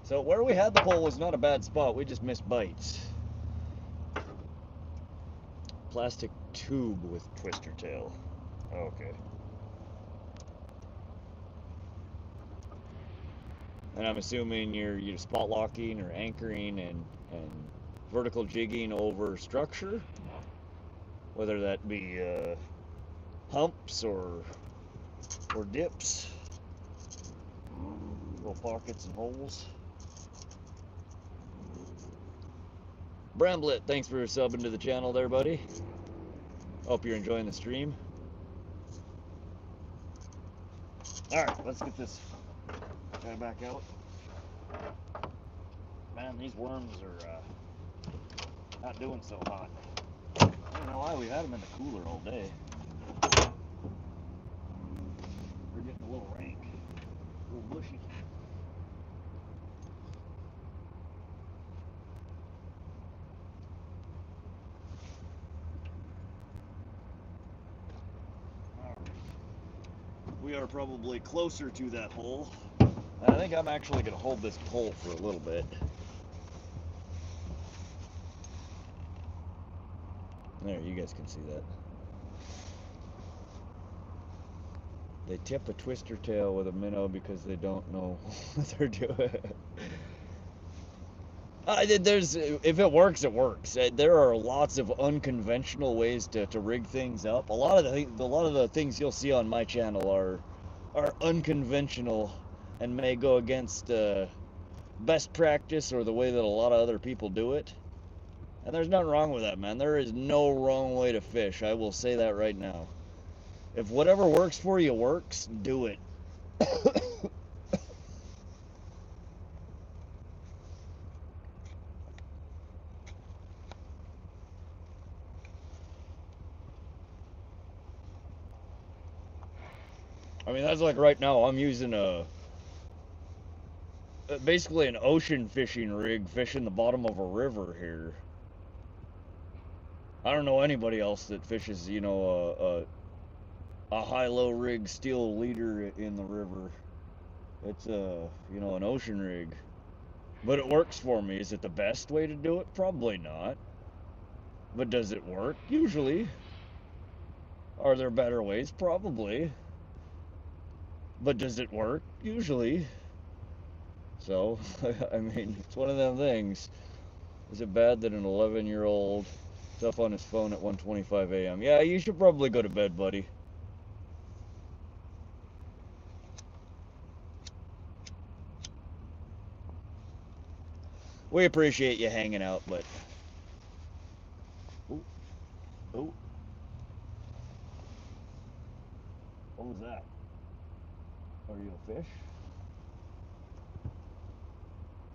So where we had the pole was not a bad spot. We just missed bites. Plastic tube with twister tail. Okay. And I'm assuming you're spot locking or anchoring and vertical jigging over structure, whether that be humps or dips, little pockets and holes. Bramblet, thanks for subbing to the channel there, buddy. Hope you're enjoying the stream. Alright, let's get this guy back out. Man, these worms are not doing so hot. I don't know why we had them in the cooler all day. They're getting a little rank, a little bushy. We are probably closer to that hole. I think I'm actually going to hold this pole for a little bit. There, you guys can see that. They tip a twister tail with a minnow because they don't know what they're doing. If it works, it works. There are lots of unconventional ways to rig things up. A lot of the things you'll see on my channel are unconventional and may go against best practice or the way that a lot of other people do it. And there's nothing wrong with that, man. There is no wrong way to fish. I will say that right now. If whatever works for you works, do it. I mean, that's like right now, I'm using basically an ocean fishing rig fishing the bottom of a river here. I don't know anybody else that fishes, you know, a high-low rig steel leader in the river. It's you know, an ocean rig. But it works for me. Is it the best way to do it? Probably not. But does it work? Usually. Are there better ways? Probably. But does it work? Usually. So, I mean, it's one of them things. Is it bad that an 11-year-old is up on his phone at 1:25 a.m.? Yeah, you should probably go to bed, buddy. We appreciate you hanging out, but... Ooh. Ooh. What was that? Are you a fish?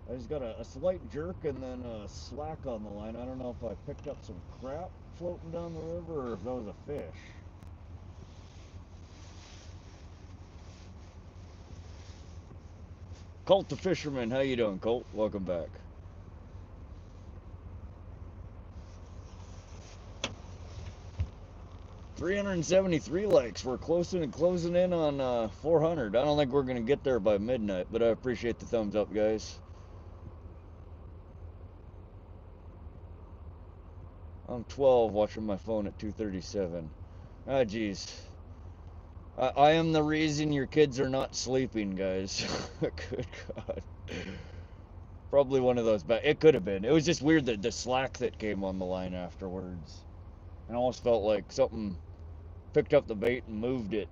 I just got a slight jerk and then a slack on the line. I don't know if I picked up some crap floating down the river or if that was a fish. Colt the Fisherman, how you doing, Colt? Welcome back. $373 likes. We're closing in on 400. I don't think we're gonna get there by midnight, but I appreciate the thumbs up, guys. I'm 12 watching my phone at 2:37. Ah, geez. I am the reason your kids are not sleeping, guys. Good God. Probably one of those, but it could have been. It was just weird that the slack that came on the line afterwards. It almost felt like something picked up the bait and moved it.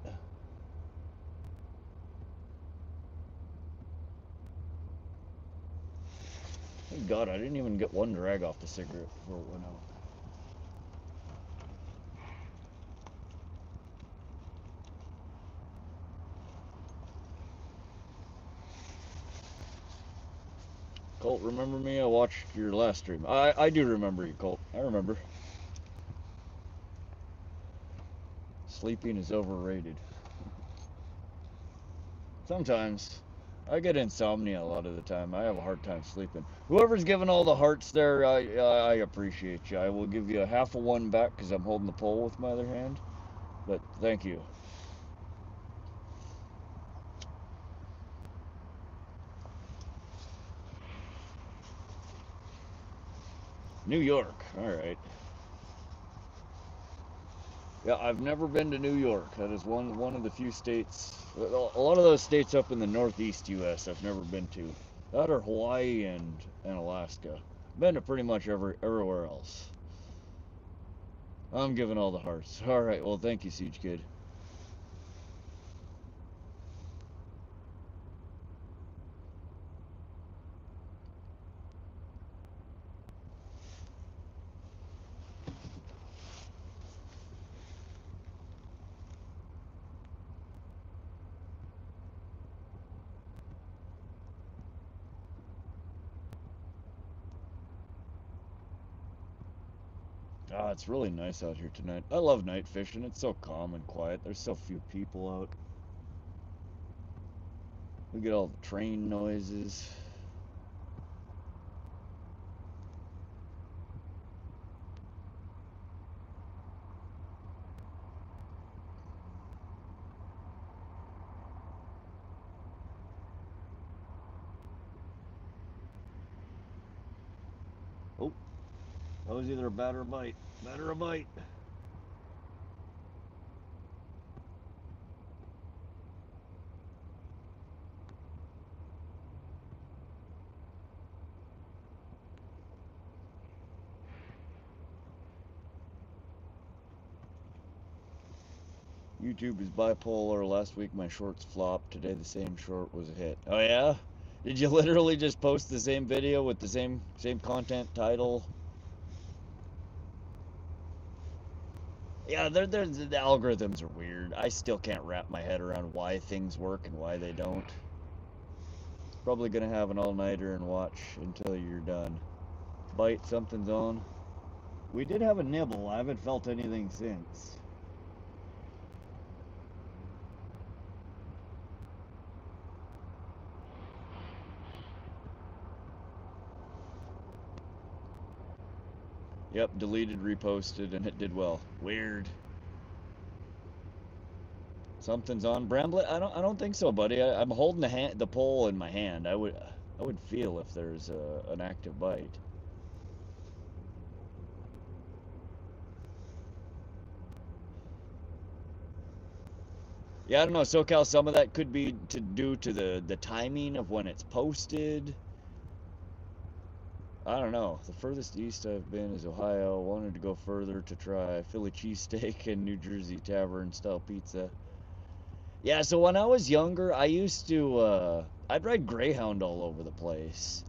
Thank God, I didn't even get one drag off the cigarette before it went out. Colt, remember me? I watched your last stream. I do remember you, Colt. I remember. Sleeping is overrated. Sometimes. I get insomnia a lot of the time. I have a hard time sleeping. Whoever's giving all the hearts there, I appreciate you. I will give you a half of one back because I'm holding the pole with my other hand. But thank you. New York. All right. Yeah, I've never been to New York. That is one of the few states. A lot of those states up in the northeast U.S. I've never been to. That or Hawaii and Alaska. Been to pretty much everywhere else. I'm giving all the hearts. All right. Well, thank you, Siege Kid. Ah, it's really nice out here tonight. I love night fishing. It's so calm and quiet. There's so few people out. We get all the train noises. Oh, that was either a bat or a bite. Bat or a bite. YouTube is bipolar. Last week my shorts flopped. Today the same short was a hit. Oh yeah? Did you literally just post the same video with the same content title? Yeah, the algorithms are weird. I still can't wrap my head around why things work and why they don't. Probably gonna have an all-nighter and watch until you're done. Bite, something's on. We did have a nibble. I haven't felt anything since. Yep, deleted, reposted, and it did well. Weird. Something's on Bramblet. I don't think so, buddy. I'm holding the pole in my hand. I would feel if there's an active bite. Yeah, I don't know. SoCal, some of that could be due to the timing of when it's posted. I don't know. The furthest east I've been is Ohio. Wanted to go further to try Philly cheesesteak and New Jersey tavern style pizza. Yeah, so when I was younger, I used to, I'd ride Greyhound all over the place.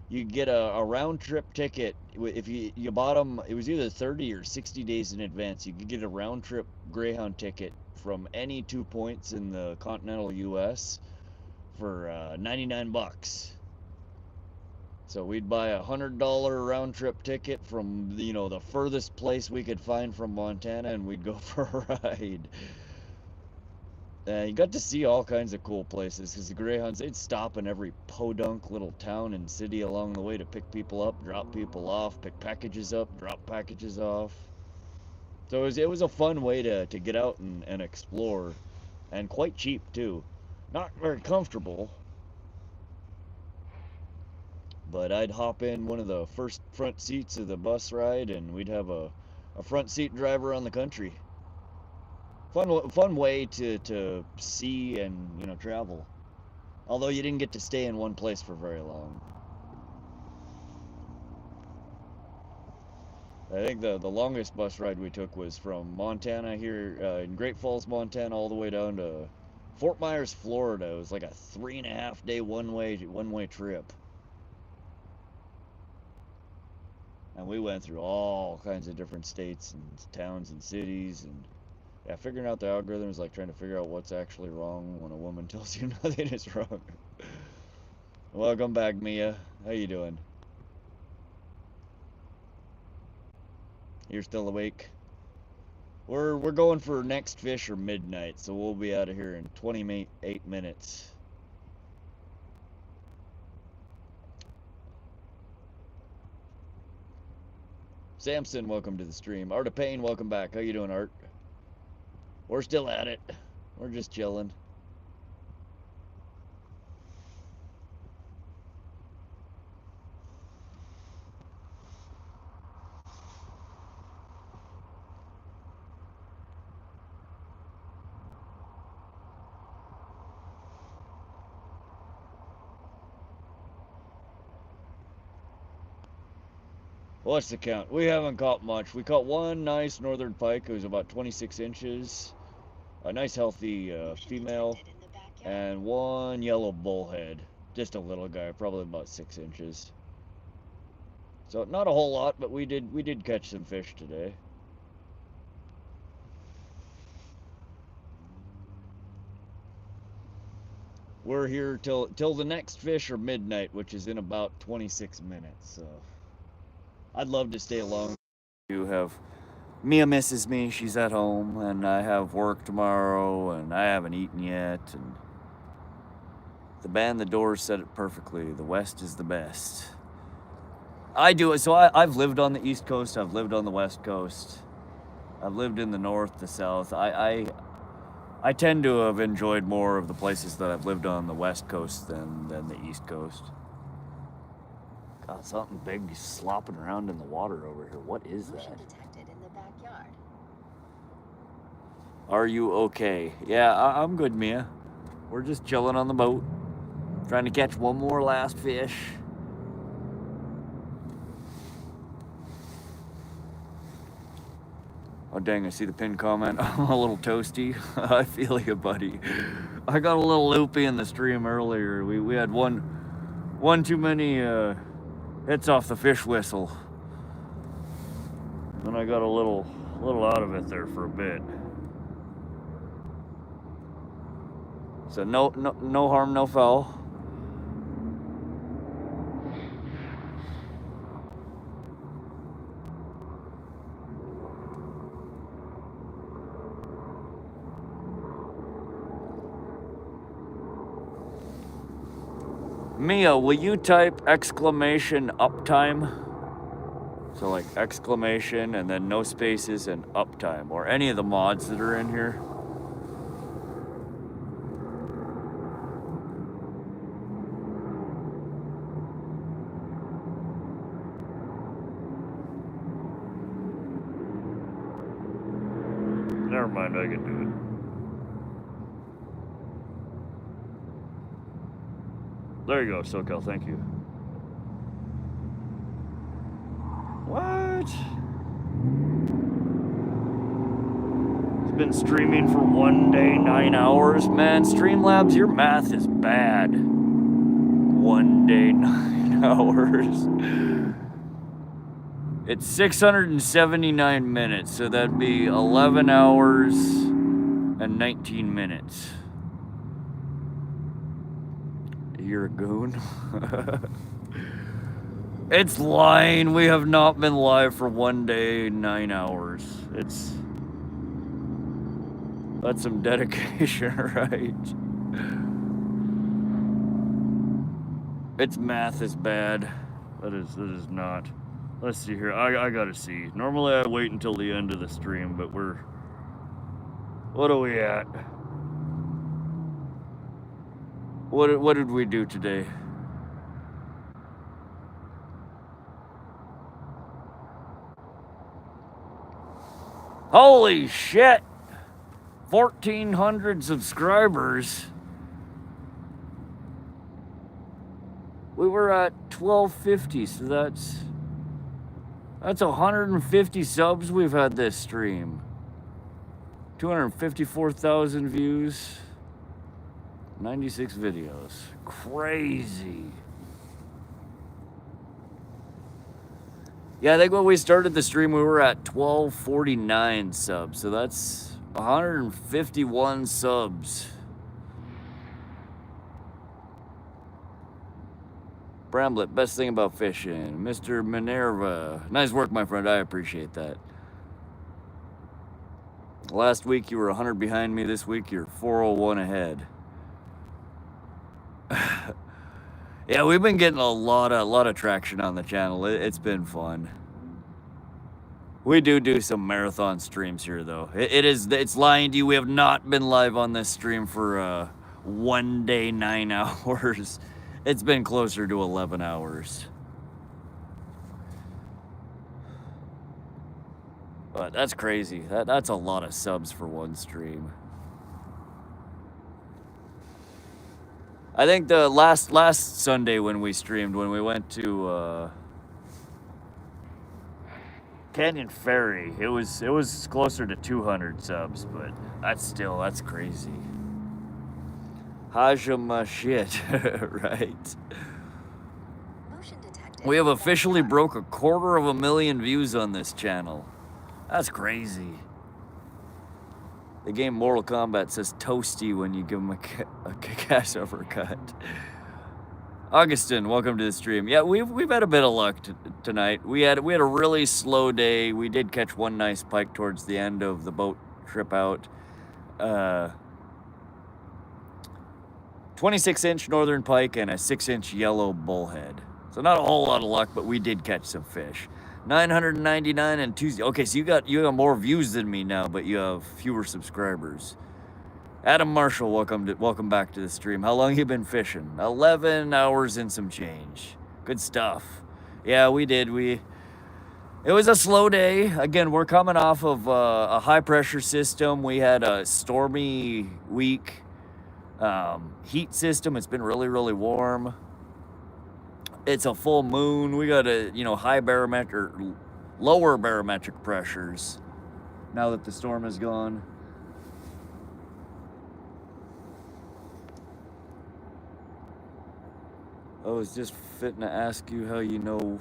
You get a round trip ticket. If you bought them, it was either 30 or 60 days in advance. You could get a round trip Greyhound ticket from any 2 points in the continental US for 99 bucks. So we'd buy a $100 round trip ticket from, you know, the furthest place we could find from Montana, and we'd go for a ride. You got to see all kinds of cool places, because the Greyhounds, they'd stop in every podunk little town and city along the way to pick people up, drop people off, pick packages up, drop packages off. So it was a fun way to get out and explore, and quite cheap too. Not very comfortable, but I'd hop in one of the first front seats of the bus ride, and we'd have a front seat drive around the country. Fun way to see and, you know, travel. Although you didn't get to stay in one place for very long. I think the longest bus ride we took was from Montana here in Great Falls, Montana, all the way down to Fort Myers, Florida. It was like a 3.5 day one-way trip. And we went through all kinds of different states and towns and cities, and yeah, figuring out the algorithm is like trying to figure out what's actually wrong when a woman tells you nothing is wrong. Welcome back, Mia. How you doing? You're still awake? We're going for next fish or midnight, so we'll be out of here in 28 minutes. Samson, welcome to the stream. Art of Pain, welcome back. How you doing, Art? We're still at it. We're just chilling. What's the count? We haven't caught much. We caught one nice northern pike. It was about 26 inches. A nice healthy female. And one yellow bullhead. Just a little guy, probably about 6 inches. So not a whole lot, but we did catch some fish today. We're here till the next fish or midnight, which is in about 26 minutes. So I'd love to stay along. You have Mia misses me. She's at home, and I have work tomorrow, and I haven't eaten yet. And the band The Doors said it perfectly. The West is the best. I do it. So I've lived on the East Coast. I've lived on the West Coast. I've lived in the North, the South. I tend to have enjoyed more of the places that I've lived on the West Coast than the East Coast. God, something big slopping around in the water over here. What is that? Detected in the backyard. Are you okay? Yeah, I'm good, Mia. We're just chilling on the boat, trying to catch one more last fish. Oh dang, I see the pinned comment. I'm a little toasty. I feel you, buddy. I got a little loopy in the stream earlier. We had one too many hits off the fish whistle. And I got a little out of it there for a bit. So no harm, no foul. Mia, will you type exclamation uptime? So like exclamation and then no spaces and uptime, or any of the mods that are in here. Never mind, I can do it. There you go, SoCal, thank you. What? It's been streaming for 1 day, 9 hours. Man, Streamlabs, your math is bad. 1 day, 9 hours. It's 679 minutes, so that'd be 11 hours and 19 minutes. You're a goon. It's lying. We have not been live for 1 day, 9 hours. That's some dedication, right? Its math is bad. That is not. Let's see here. I gotta see. Normally I wait until the end of the stream, but what are we at? What did we do today? Holy shit! 1,400 subscribers. We were at 1250, so that's 150 subs we've had this stream. 254,000 views. 96 videos. Crazy. Yeah, I think when we started the stream, we were at 1249 subs. So that's 151 subs. Bramblett, best thing about fishing. Mr. Minerva. Nice work, my friend. I appreciate that. Last week you were 100 behind me. This week you're 401 ahead. Yeah, we've been getting a lot of traction on the channel. It's been fun. We do some marathon streams here, though. It's lying to you. We have not been live on this stream for 1 day, 9 hours. It's been closer to 11 hours. But that's crazy. That's a lot of subs for one stream. I think the last Sunday when we streamed, when we went to Canyon Ferry, it was closer to 200 subs, but that's crazy. Hajima shit, right? Motion detected. We have officially broke 250,000 views on this channel. That's crazy. The game Mortal Kombat says toasty when you give him a kick-ass uppercut. Augustin, welcome to the stream. Yeah, we've had a bit of luck tonight. We had a really slow day. We did catch one nice pike towards the end of the boat trip out. 26-inch Northern Pike and a 6-inch yellow Bullhead. So not a whole lot of luck, but we did catch some fish. 999 and Tuesday. Okay, so you got more views than me now, but you have fewer subscribers. Adam Marshall, welcome back to the stream. How long you been fishing? 11 hours and some change. Good stuff. Yeah, we did. It was a slow day. Again, we're coming off of a high pressure system. We had a stormy week. Heat system. It's been really, really warm. It's a full moon. We got high barometric, lower barometric pressures now that the storm is gone. I was just fitting to ask you how you know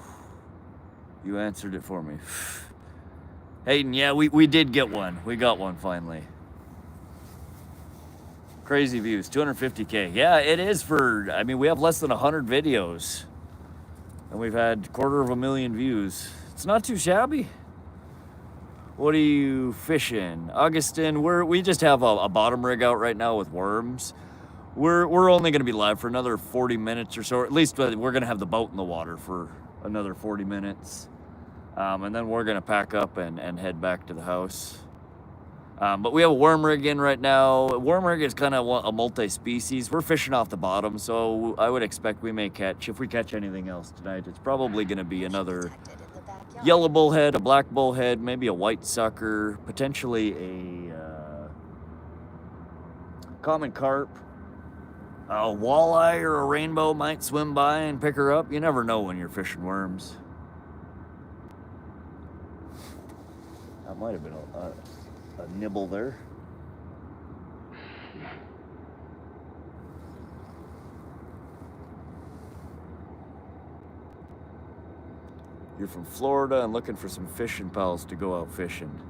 you answered it for me. Hayden, yeah, we did get one. We got one finally. Crazy views, 250K. Yeah, it is we have less than 100 videos. And we've had 250,000 views. It's not too shabby. What are you fishing? Augustin, we just have a bottom rig out right now with worms. We're only going to be live for another 40 minutes or so. Or at least we're going to have the boat in the water for another 40 minutes. And then we're going to pack up and head back to the house. But we have a worm rig in right now. A worm rig is kind of a multi-species. We're fishing off the bottom, so I would expect we may catch, if we catch anything else tonight, it's probably going to be another yellow bullhead, a black bullhead, maybe a white sucker, potentially a common carp. A walleye or a rainbow might swim by and pick her up. You never know when you're fishing worms. That might have been a nibble there. You're from Florida and looking for some fishing pals to go out fishing.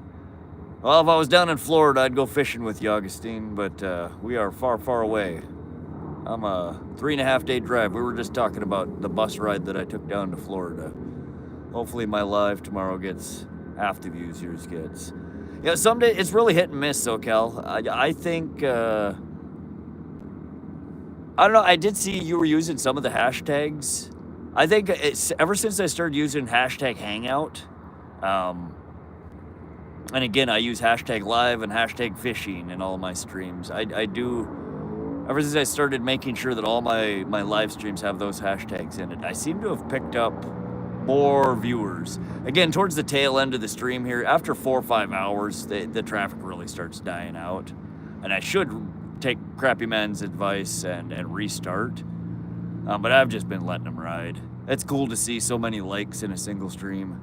Well, if I was down in Florida, I'd go fishing with you, Augustine, but we are far, far away. I'm a 3.5 day drive. We were just talking about the bus ride that I took down to Florida. Hopefully my live tomorrow gets half the views yours gets. Yeah, someday it's really hit and miss, SoCal. I think, I don't know, I did see you were using some of the hashtags. I think it's ever since I started using hashtag Hangout, and again, I use hashtag live and hashtag fishing in all my streams. I do, ever since I started making sure that all my live streams have those hashtags in it, I seem to have picked up more viewers. Again, towards the tail end of the stream here, after 4 or 5 hours, the traffic really starts dying out. And I should take Crappy Man's advice and restart. But I've just been letting them ride. It's cool to see so many likes in a single stream.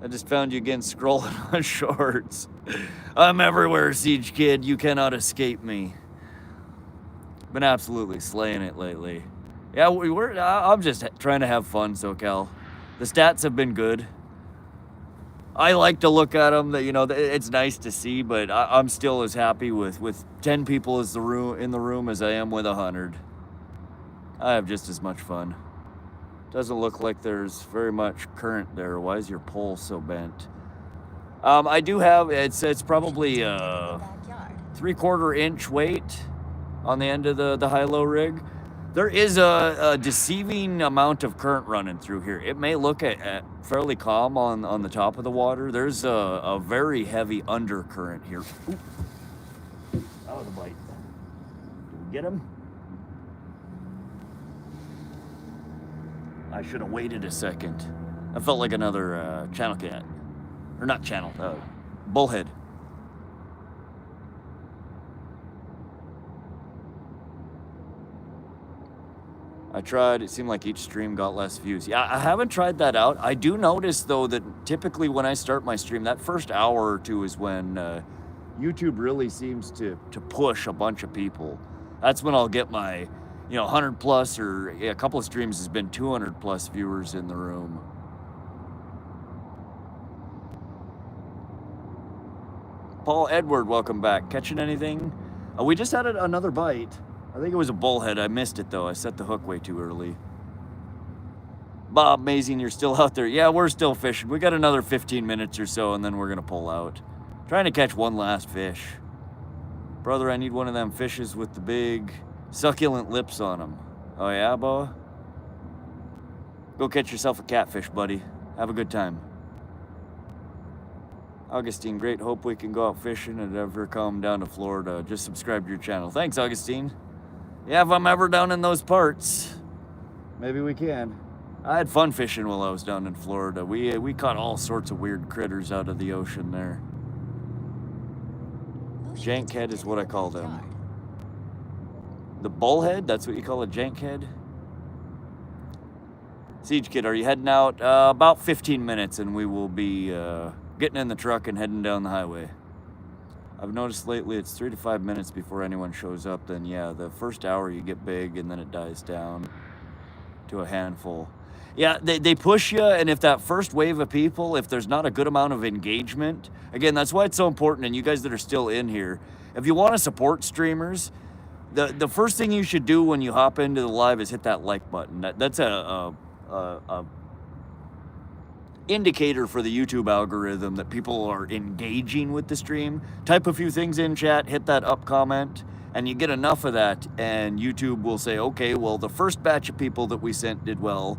I just found you again scrolling on shorts. I'm everywhere, Siege Kid. You cannot escape me. Been absolutely slaying it lately. Yeah, I'm just trying to have fun, SoCal. The stats have been good. I like to look at them. You know, it's nice to see, but I'm still as happy with 10 people in the room as I am with 100. I have just as much fun. Doesn't look like there's very much current there. Why is your pole so bent? I do have, it's probably a 3/4 inch weight on the end of the high-low rig. There is a deceiving amount of current running through here. It may look at fairly calm on the top of the water. There's a very heavy undercurrent here. Ooh. That was a bite. Did we get him? I should have waited a second. I felt like another channel cat. Or not channel, bullhead. I tried, it seemed like each stream got less views. Yeah, I haven't tried that out. I do notice though that typically when I start my stream, that first hour or two is when YouTube really seems to push a bunch of people. That's when I'll get my, 100 plus, or a couple of streams has been 200 plus viewers in the room. Paul Edward, welcome back. Catching anything? We just had another bite. I think it was a bullhead. I missed it though. I set the hook way too early. Bob, amazing, you're still out there. Yeah, we're still fishing. We got another 15 minutes or so and then we're gonna pull out. Trying to catch one last fish. Brother, I need one of them fishes with the big succulent lips on them. Oh yeah, Bo? Go catch yourself a catfish, buddy. Have a good time. Augustine, great. Hope we can go out fishing and ever come down to Florida. Just subscribe to your channel. Thanks, Augustine. Yeah, if I'm ever down in those parts, maybe we can. I had fun fishing while I was down in Florida. We caught all sorts of weird critters out of the ocean there. Jankhead is what I call them. The bullhead, that's what you call a jankhead? Siege Kid, are you heading out? About 15 minutes and we will be getting in the truck and heading down the highway. I've noticed lately it's 3 to 5 minutes before anyone shows up. Then yeah, the first hour you get big and then it dies down to a handful. Yeah, they push you, and if that first wave of people, if there's not a good amount of engagement, again, that's why it's so important, and you guys that are still in here, if you want to support streamers, the first thing you should do when you hop into the live is hit that like button. That's a indicator for the YouTube algorithm that people are engaging with the stream. Type a few things in chat, hit that up comment, and you get enough of that, and YouTube will say, okay, well, the first batch of people that we sent did well,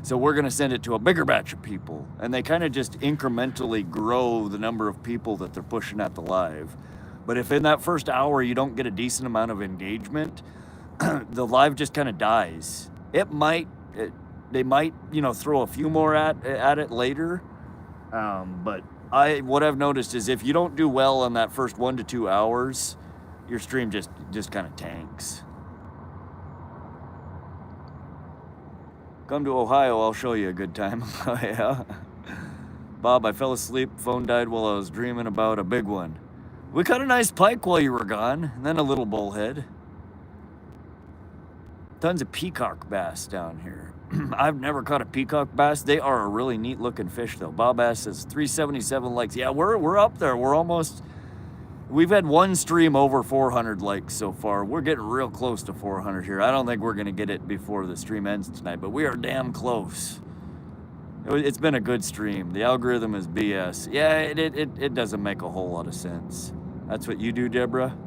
so we're going to send it to a bigger batch of people. And they kind of just incrementally grow the number of people that they're pushing at the live. But if in that first hour you don't get a decent amount of engagement, the live just kind of dies. They might, throw a few more at it later. But what I've noticed is if you don't do well on that first 1 to 2 hours, your stream just kind of tanks. Come to Ohio, I'll show you a good time. Oh yeah. Bob, I fell asleep, phone died while I was dreaming about a big one. We caught a nice pike while you were gone, and then a little bullhead. Tons of peacock bass down here. I've never caught a peacock bass. They are a really neat looking fish though. Bob Ass says 377 likes. Yeah, we're up there. We're almost, we've had one stream over 400 likes so far. We're getting real close to 400 here. I don't think we're gonna get it before the stream ends tonight, but we are damn close. It's been a good stream. The algorithm is BS. Yeah, it doesn't make a whole lot of sense. That's what you do, Deborah?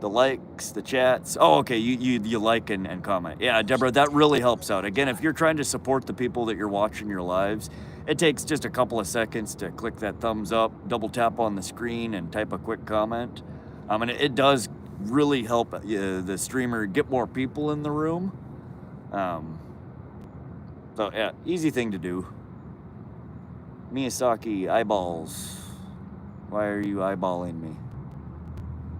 The likes, the chats. Oh, okay, you like and comment. Yeah, Deborah, that really helps out. Again, if you're trying to support the people that you're watching your lives, it takes just a couple of seconds to click that thumbs up, double tap on the screen, and type a quick comment. And it does really help the streamer get more people in the room. So yeah, easy thing to do. Miyazaki, eyeballs. Why are you eyeballing me?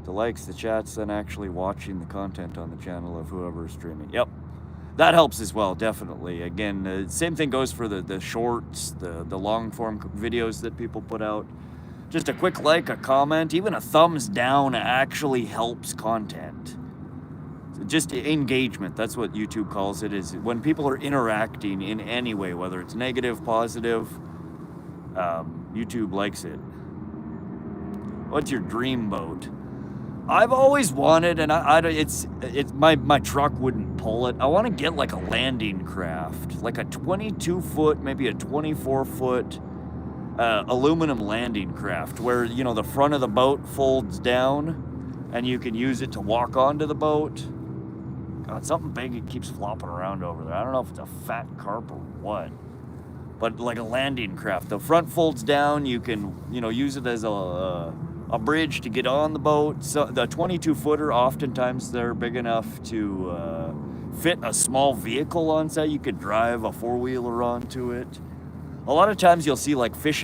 The likes, the chats, then actually watching the content on the channel of whoever is streaming. Yep, that helps as well, definitely. Again, the same thing goes for the shorts, the long form videos that people put out. Just a quick like, a comment, even a thumbs down actually helps content. Just engagement, that's what YouTube calls it, is when people are interacting in any way, whether it's negative, positive, YouTube likes it. What's your dream boat? I've always wanted, and it's my truck wouldn't pull it. I want to get like a landing craft, like a 22 foot, maybe a 24 foot aluminum landing craft, where the front of the boat folds down, and you can use it to walk onto the boat. God, something big it keeps flopping around over there. I don't know if it's a fat carp or what, but like a landing craft. The front folds down. You can use it as a bridge to get on the boat. So the 22 footer, oftentimes they're big enough to fit a small vehicle on site. You could drive a four-wheeler onto it. A lot of times you'll see like fish,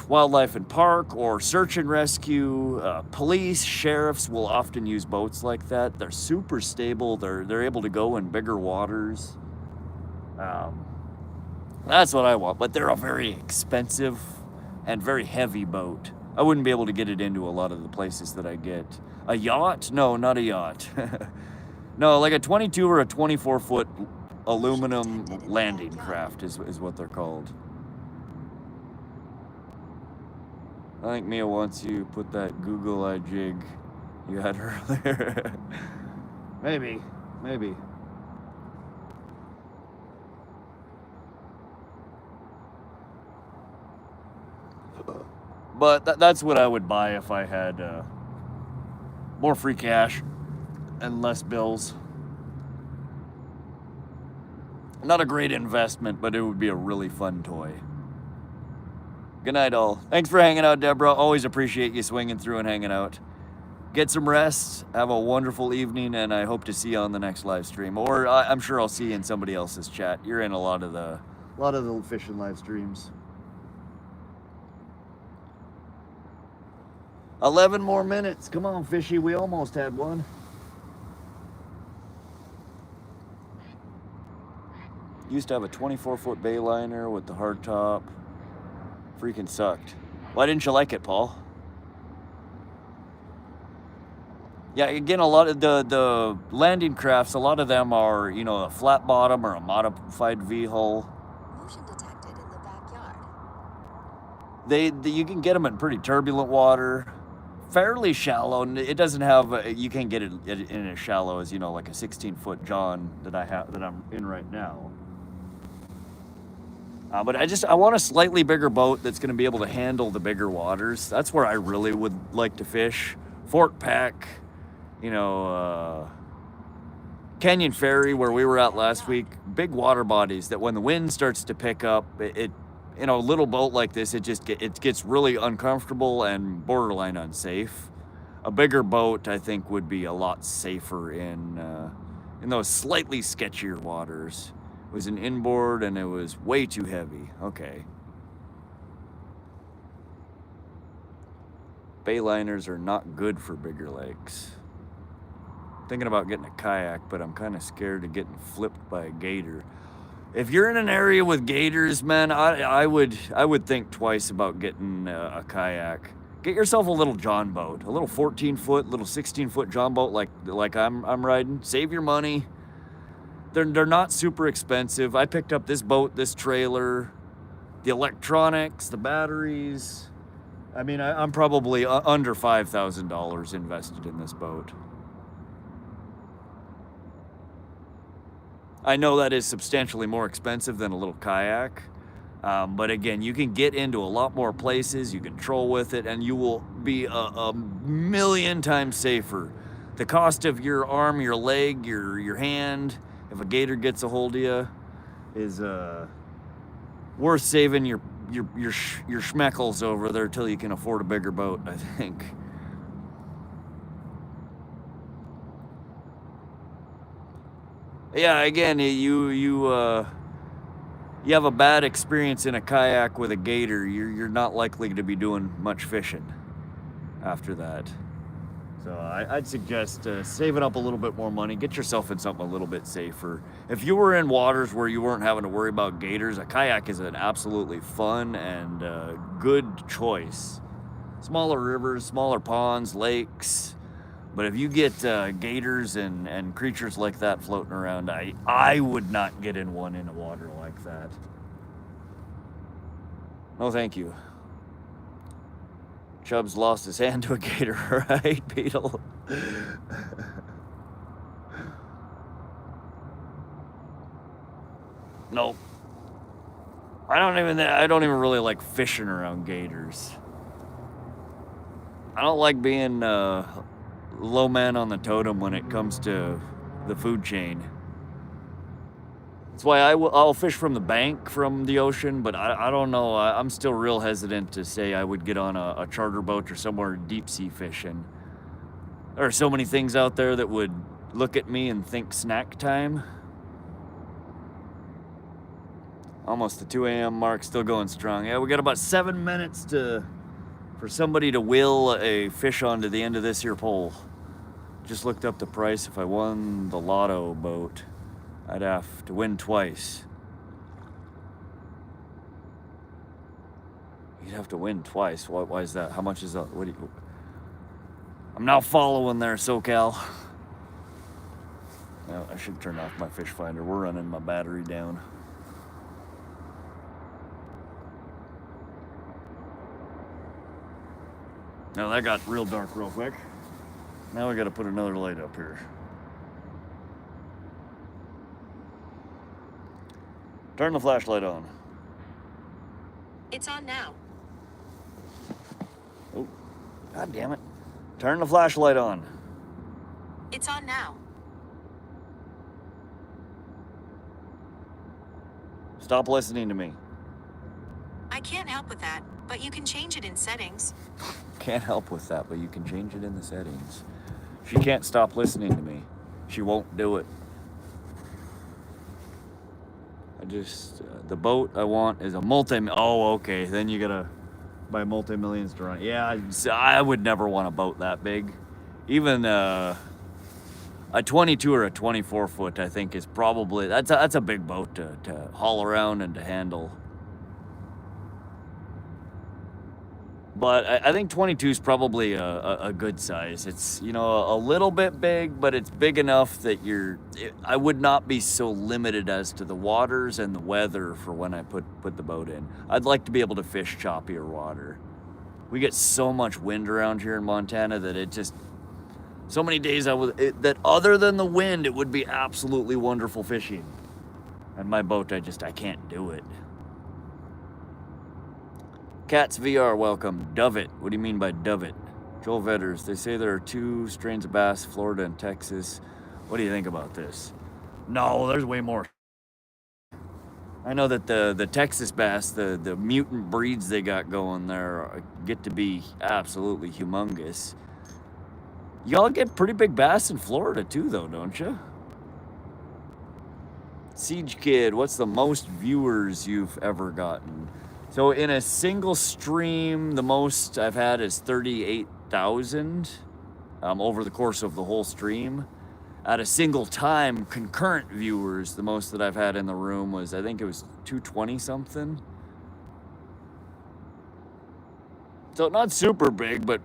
wildlife and park, or search and rescue. Police, sheriffs will often use boats like that. They're super stable. They're able to go in bigger waters. That's what I want, but they're a very expensive and very heavy boat. I wouldn't be able to get it into a lot of the places that I get. A yacht? No, not a yacht. No, like a 22 or a 24 foot aluminum landing craft is what they're called. I think Mia wants you put that Google Eye jig you had earlier. Maybe. But that's what I would buy if I had more free cash and less bills. Not a great investment, but it would be a really fun toy. Good night, all. Thanks for hanging out, Deborah. Always appreciate you swinging through and hanging out. Get some rest. Have a wonderful evening, and I hope to see you on the next live stream. Or I'm sure I'll see you in somebody else's chat. You're in a lot of the fishing live streams. 11 more minutes. Come on, fishy. We almost had one. Used to have a 24-foot bayliner with the hard top. Freaking sucked. Why didn't you like it, Paul? Yeah, again, a lot of the landing crafts, a lot of them are, a flat bottom or a modified V-hull. Motion detected in the backyard. You can get them in pretty turbulent water, fairly shallow. It doesn't have, you can't get it in as shallow as, like a 16-foot John that I'm in right now. But I want a slightly bigger boat that's going to be able to handle the bigger waters. That's where I really would like to fish. Fort Peck, Canyon Ferry, where we were at last week. Big water bodies that when the wind starts to pick up, a little boat like this, it gets really uncomfortable and borderline unsafe. A bigger boat, I think, would be a lot safer in those slightly sketchier waters. It was an inboard and it was way too heavy. Okay. Bayliners are not good for bigger lakes. Thinking about getting a kayak, but I'm kind of scared of getting flipped by a gator. If you're in an area with gators, man, I would think twice about getting a kayak. get yourself a little John boat, a little 14-foot, little 16-foot John boat like I'm riding. Save your money. They're not super expensive. I picked up this boat, this trailer, the electronics, the batteries. I mean, I'm probably under $5,000 invested in this boat. I know that is substantially more expensive than a little kayak, but again, you can get into a lot more places, you can troll with it, and you will be a million times safer. The cost of your arm, your leg, your hand, if a gator gets a hold of you, is worth saving your schmeckles over there till you can afford a bigger boat, I think. Yeah, again, you have a bad experience in a kayak with a gator, you're not likely to be doing much fishing after that. So I'd suggest saving up a little bit more money, get yourself in something a little bit safer. If you were in waters where you weren't having to worry about gators, a kayak is an absolutely fun and good choice. Smaller rivers, smaller ponds, lakes. But if you get gators and creatures like that floating around, I would not get in one in a water like that. No, thank you. Chubb's lost his hand to a gator, right, Beetle? Nope. I don't even really like fishing around gators. I don't like being low man on the totem when it comes to the food chain. That's why I'll fish from the bank from the ocean, but I don't know. I'm still real hesitant to say I would get on a charter boat or somewhere deep sea fishing. There are so many things out there that would look at me and think snack time. Almost the 2 a.m. mark, still going strong. Yeah, we got about 7 minutes for somebody to will a fish onto the end of this here pole. Just looked up the price. If I won the lotto boat, I'd have to win twice. You'd have to win twice. Why is that? How much is that? I'm now following there, SoCal. Well, I should turn off my fish finder. We're running my battery down. Now that got real dark real quick. Now we gotta put another light up here. Turn the flashlight on. It's on now. Oh, God damn it. Turn the flashlight on. It's on now. Stop listening to me. I can't help with that, but you can change it in settings. Can't help with that, but you can change it in the settings. She can't stop listening to me. She won't do it. The boat I want is a oh, okay, then you gotta buy multi-millions to run. Yeah, I would never want a boat that big. Even a 22 or a 24 foot, I think, is probably, that's a big boat to haul around and to handle. But I think 22 is probably a good size. It's, you know, a little bit big, but it's big enough that I would not be so limited as to the waters and the weather for when I put the boat in. I'd like to be able to fish choppier water. We get so much wind around here in Montana that it just, so many days that other than the wind, it would be absolutely wonderful fishing. And my boat, I can't do it. Cats VR, welcome. Dovet. What do you mean by dovet? Joel Vetters. They say there are 2 strains of bass, Florida and Texas. What do you think about this? No, there's way more. I know that the Texas bass, the mutant breeds they got going there get to be absolutely humongous. Y'all get pretty big bass in Florida too, though, don't you? Siege Kid, what's the most viewers you've ever gotten? So in a single stream, the most I've had is 38,000 over the course of the whole stream. At a single time, concurrent viewers, the most that I've had in the room was, I think it was 220 something. So not super big, but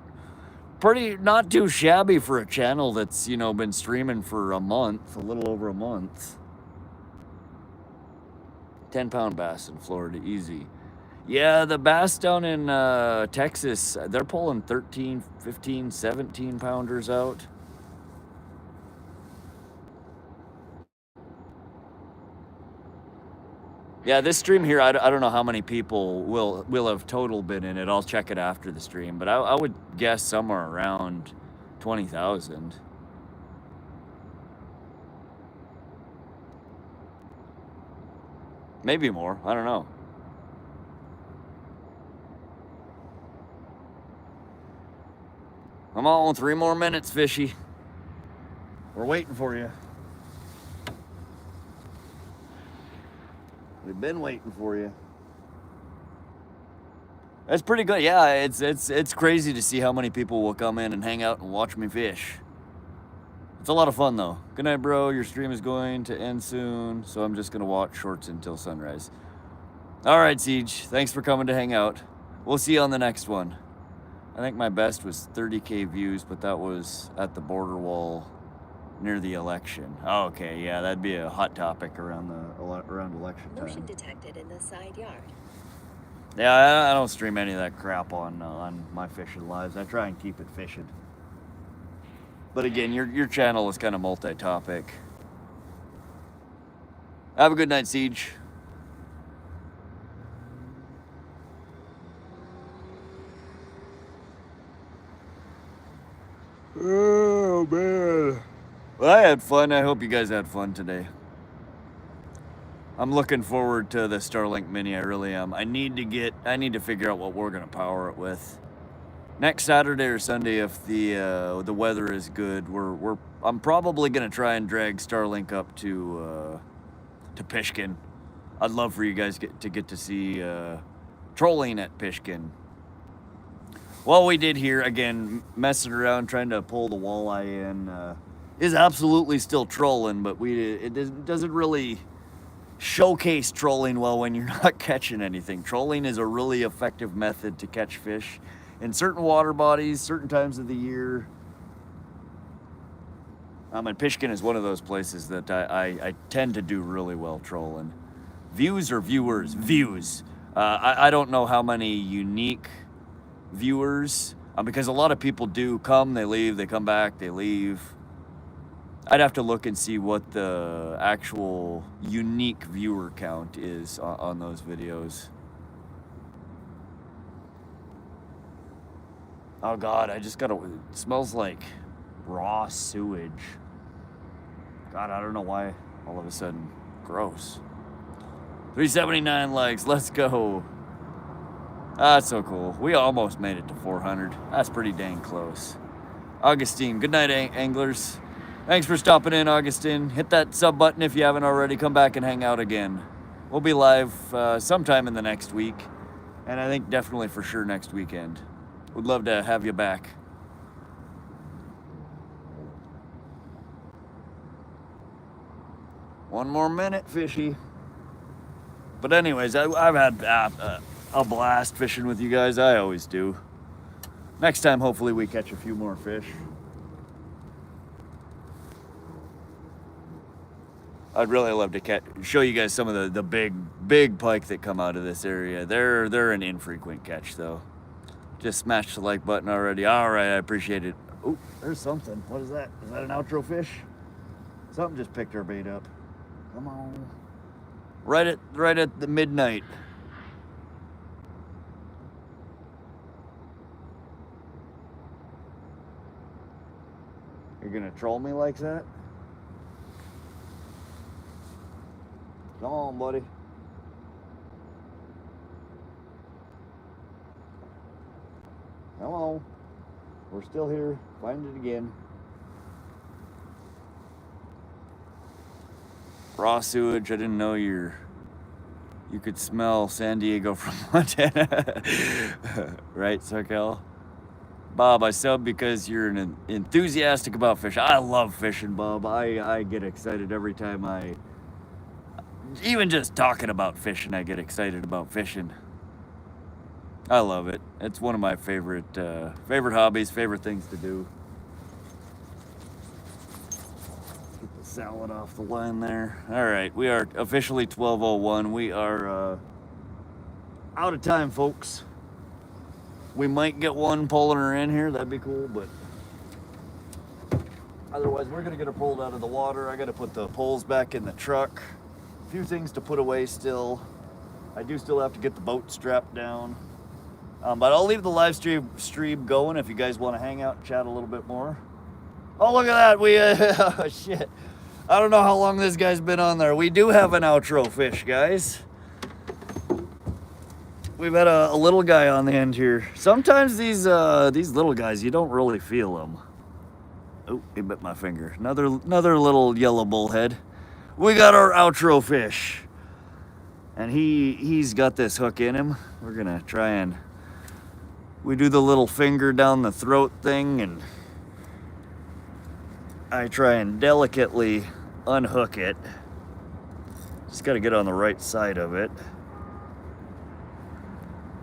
pretty, not too shabby for a channel that's, you know, been streaming for a month, a little over a month. 10-pound bass in Florida, easy. Yeah, the bass down in Texas, they're pulling 13, 15, 17 pounders out. Yeah, this stream here, I don't know how many people will have total been in it. I'll check it after the stream, but I would guess somewhere around 20,000. Maybe more, I don't know. Come on, 3 more minutes, fishy. We're waiting for you. We've been waiting for you. That's pretty good. Yeah, it's crazy to see how many people will come in and hang out and watch me fish. It's a lot of fun though. Good night, bro. Your stream is going to end soon, so I'm just gonna watch shorts until sunrise. All right, Siege. Thanks for coming to hang out. We'll see you on the next one. I think my best was 30K views, but that was at the border wall near the election. Oh, okay, yeah, that'd be a hot topic around election time. Motion detected in the side yard. Yeah, I don't stream any of that crap on my fishing lives. I try and keep it fishing. But again, your channel is kind of multi-topic. Have a good night, Siege. Oh, man. Well, I had fun. I hope you guys had fun today. I'm looking forward to the Starlink Mini. I really am. I need to figure out what we're gonna power it with. Next Saturday or Sunday, if the weather is good, I'm probably gonna try and drag Starlink up to Pishkin. I'd love for you guys to get to see trolling at Pishkin. What we did here, again, messing around trying to pull the walleye in, is absolutely still trolling, but it doesn't really showcase trolling well when you're not catching anything. Trolling is a really effective method to catch fish in certain water bodies, certain times of the year. And Pishkin is one of those places that I tend to do really well trolling. Views or viewers? Views. I don't know how many unique viewers, because a lot of people do come, they leave, they come back, they leave. I'd have to look and see what the actual unique viewer count is on those videos. Oh God, it smells like raw sewage. God, I don't know why all of a sudden, gross. 379 likes, let's go. That's so cool. We almost made it to 400. That's pretty dang close. Augustine, good night, anglers. Thanks for stopping in, Augustine. Hit that sub button if you haven't already. Come back and hang out again. We'll be live sometime in the next week. And I think definitely for sure next weekend. Would love to have you back. One more minute, fishy. But anyways, I've had a blast fishing with you guys. I always do. Next time, hopefully we catch a few more fish. I'd really love to show you guys some of the big pike that come out of this area. They're an infrequent catch though. Just smashed the like button already. All right, I appreciate it. Oh, there's something. What is that? Is that an outro fish? Something just picked our bait up. Come on. Right at the midnight. You're gonna troll me like that? Come on, buddy. Come on. We're still here. Find it again. Raw sewage. I didn't know you could smell San Diego from Montana. Right, Sarkel? Bob, I sub because you're enthusiastic about fishing. I love fishing, Bob. I get excited every time even just talking about fishing, I get excited about fishing. I love it. It's one of my favorite hobbies, favorite things to do. Get the salad off the line there. All right, we are officially 12:01. We are out of time, folks. We might get one pulling her in here. That'd be cool, but otherwise we're gonna get her pulled out of the water. I gotta put the poles back in the truck. A few things to put away still. I do still have to get the boat strapped down. But I'll leave the live stream going if you guys want to hang out and chat a little bit more. Oh, look at that. We, oh, shit. I don't know how long this guy's been on there. We do have an outro fish, guys. We've had a little guy on the end here. Sometimes these little guys, you don't really feel them. Oh, he bit my finger. Another little yellow bullhead. We got our outro fish. And he's got this hook in him. We're gonna try and we do the little finger down the throat thing, and I try and delicately unhook it. Just gotta get on the right side of it.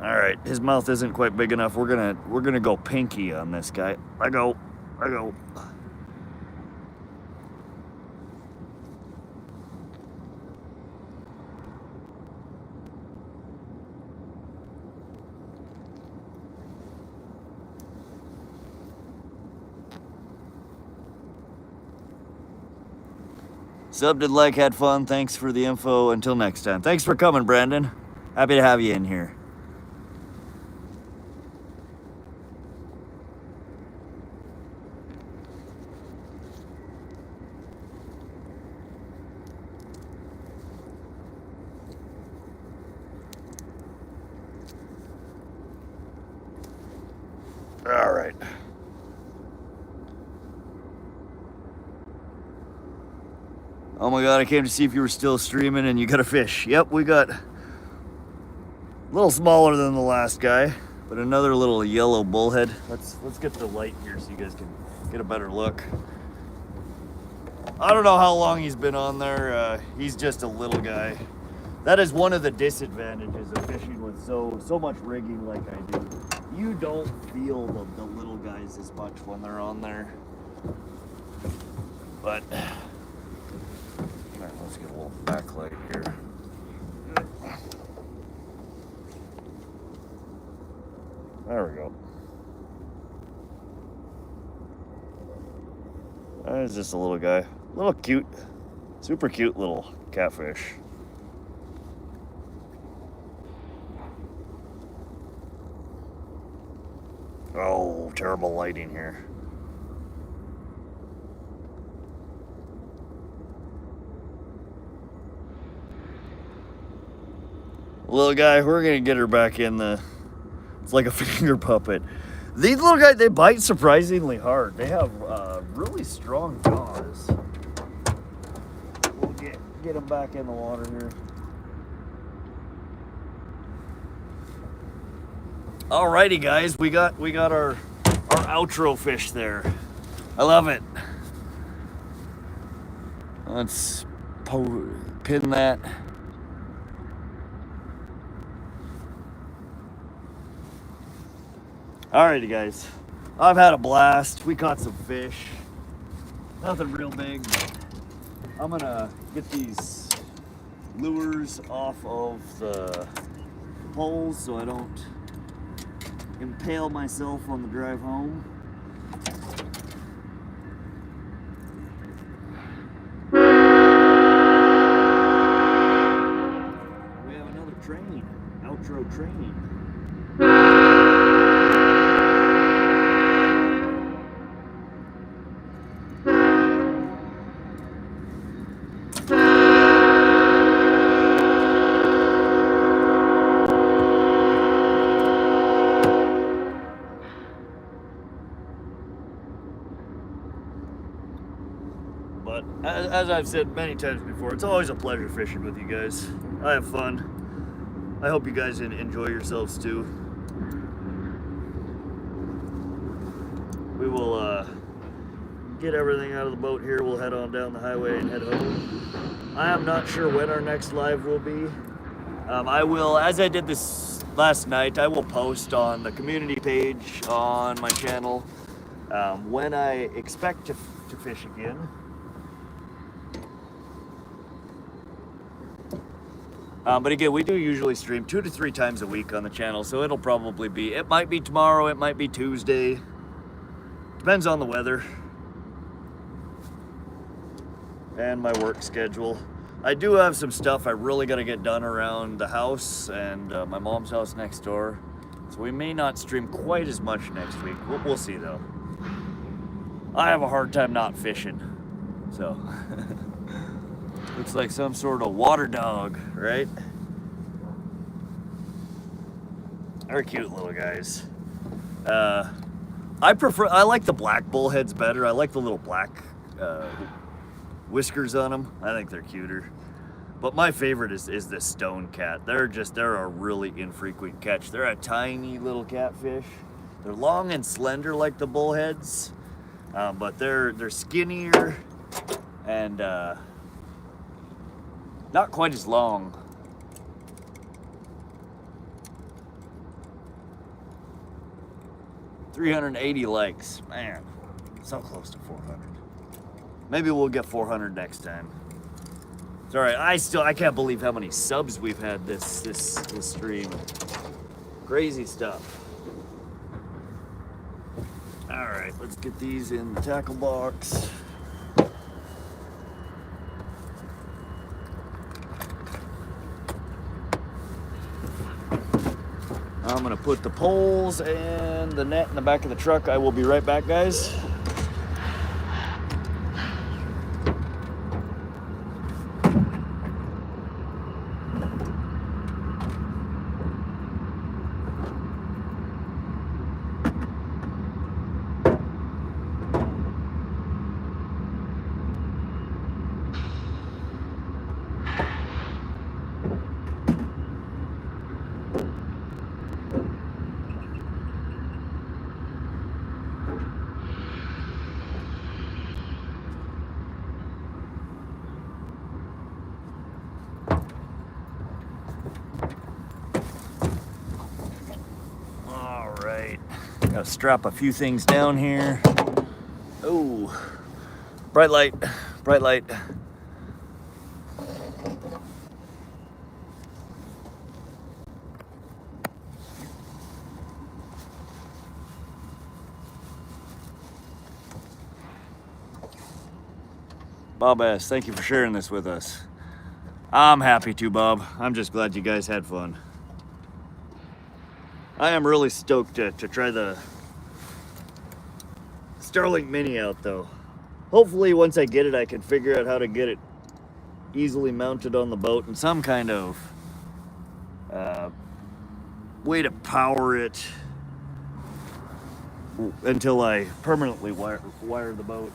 All right, his mouth isn't quite big enough. We're gonna go pinky on this guy. I go. Sub, did like, had fun. Thanks for the info. Until next time. Thanks for coming, Brandon. Happy to have you in here. All right. Oh my God, I came to see if you were still streaming and you got a fish. Yep, we got a little smaller than the last guy, but another little yellow bullhead. Let's get the light here so you guys can get a better look. I don't know how long he's been on there. He's just a little guy. That is one of the disadvantages of fishing with so much rigging like I do. You don't feel the little guys as much when they're on there. But let's get a little backlight here. There we go. There's just a little guy. Little cute, super cute little catfish. Oh, terrible lighting here. Little guy, we're gonna get her back in the, it's like a finger puppet. These little guys, they bite surprisingly hard. They have really strong jaws. We'll get them back in the water here. Alrighty guys, we got our outro fish there. I love it. Let's pin that. Alrighty guys, I've had a blast. We caught some fish. Nothing real big, but I'm gonna get these lures off of the poles so I don't impale myself on the drive home. We have another training, outro training. As I've said many times before, it's always a pleasure fishing with you guys. I have fun. I hope you guys enjoy yourselves too. We will get everything out of the boat here. We'll head on down the highway and head home. I am not sure when our next live will be. I will, as I did this last night. I will post on the community page on my channel when I expect to fish again. But again, we do usually stream 2 to 3 times a week on the channel, so it'll probably be, it might be tomorrow, it might be Tuesday. Depends on the weather and my work schedule. I do have some stuff I really got to get done around the house and my mom's house next door. So we may not stream quite as much next week. We'll see though. I have a hard time not fishing, so. Looks like some sort of water dog, right? They're cute little guys. I like the black bullheads better. I like the little black whiskers on them. I think they're cuter. But my favorite is the stone cat. They're a really infrequent catch. They're a tiny little catfish. They're long and slender like the bullheads, but they're skinnier and not quite as long. $380 likes. Man, so close to 400. Maybe we'll get 400 next time. It's all right. I can't believe how many subs we've had this stream. Crazy stuff. All right, let's get these in the tackle box. I'm gonna put the poles and the net in the back of the truck. I will be right back, guys. Gotta strap a few things down here. Oh, bright light, bright light. Bob S., thank you for sharing this with us. I'm happy to, Bob. I'm just glad you guys had fun. I am really stoked to try the Starlink Mini out though. Hopefully once I get it, I can figure out how to get it easily mounted on the boat in some kind of way to power it until I permanently wire the boat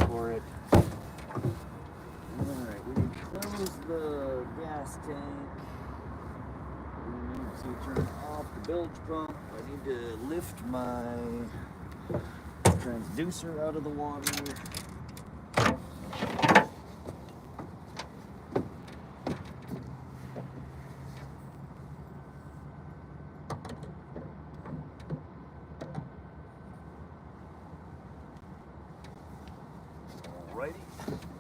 for it. Alright, we need to close the gas tank. We need to turn off the bilge pump. I need to lift my transducer out of the water. Alrighty,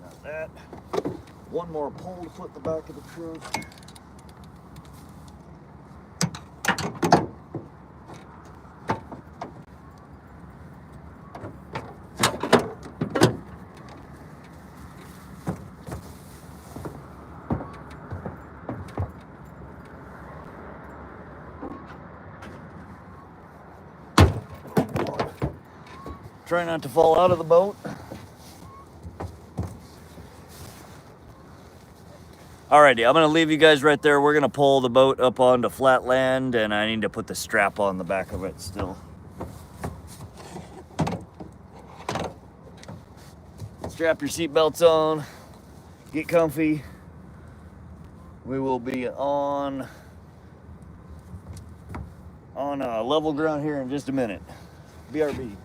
got that. One more pole to put in the back of the truck. Try not to fall out of the boat. Alrighty, I'm gonna leave you guys right there. We're gonna pull the boat up onto flat land and I need to put the strap on the back of it still. Strap your seatbelts on, get comfy. We will be on level ground here in just a minute. BRB.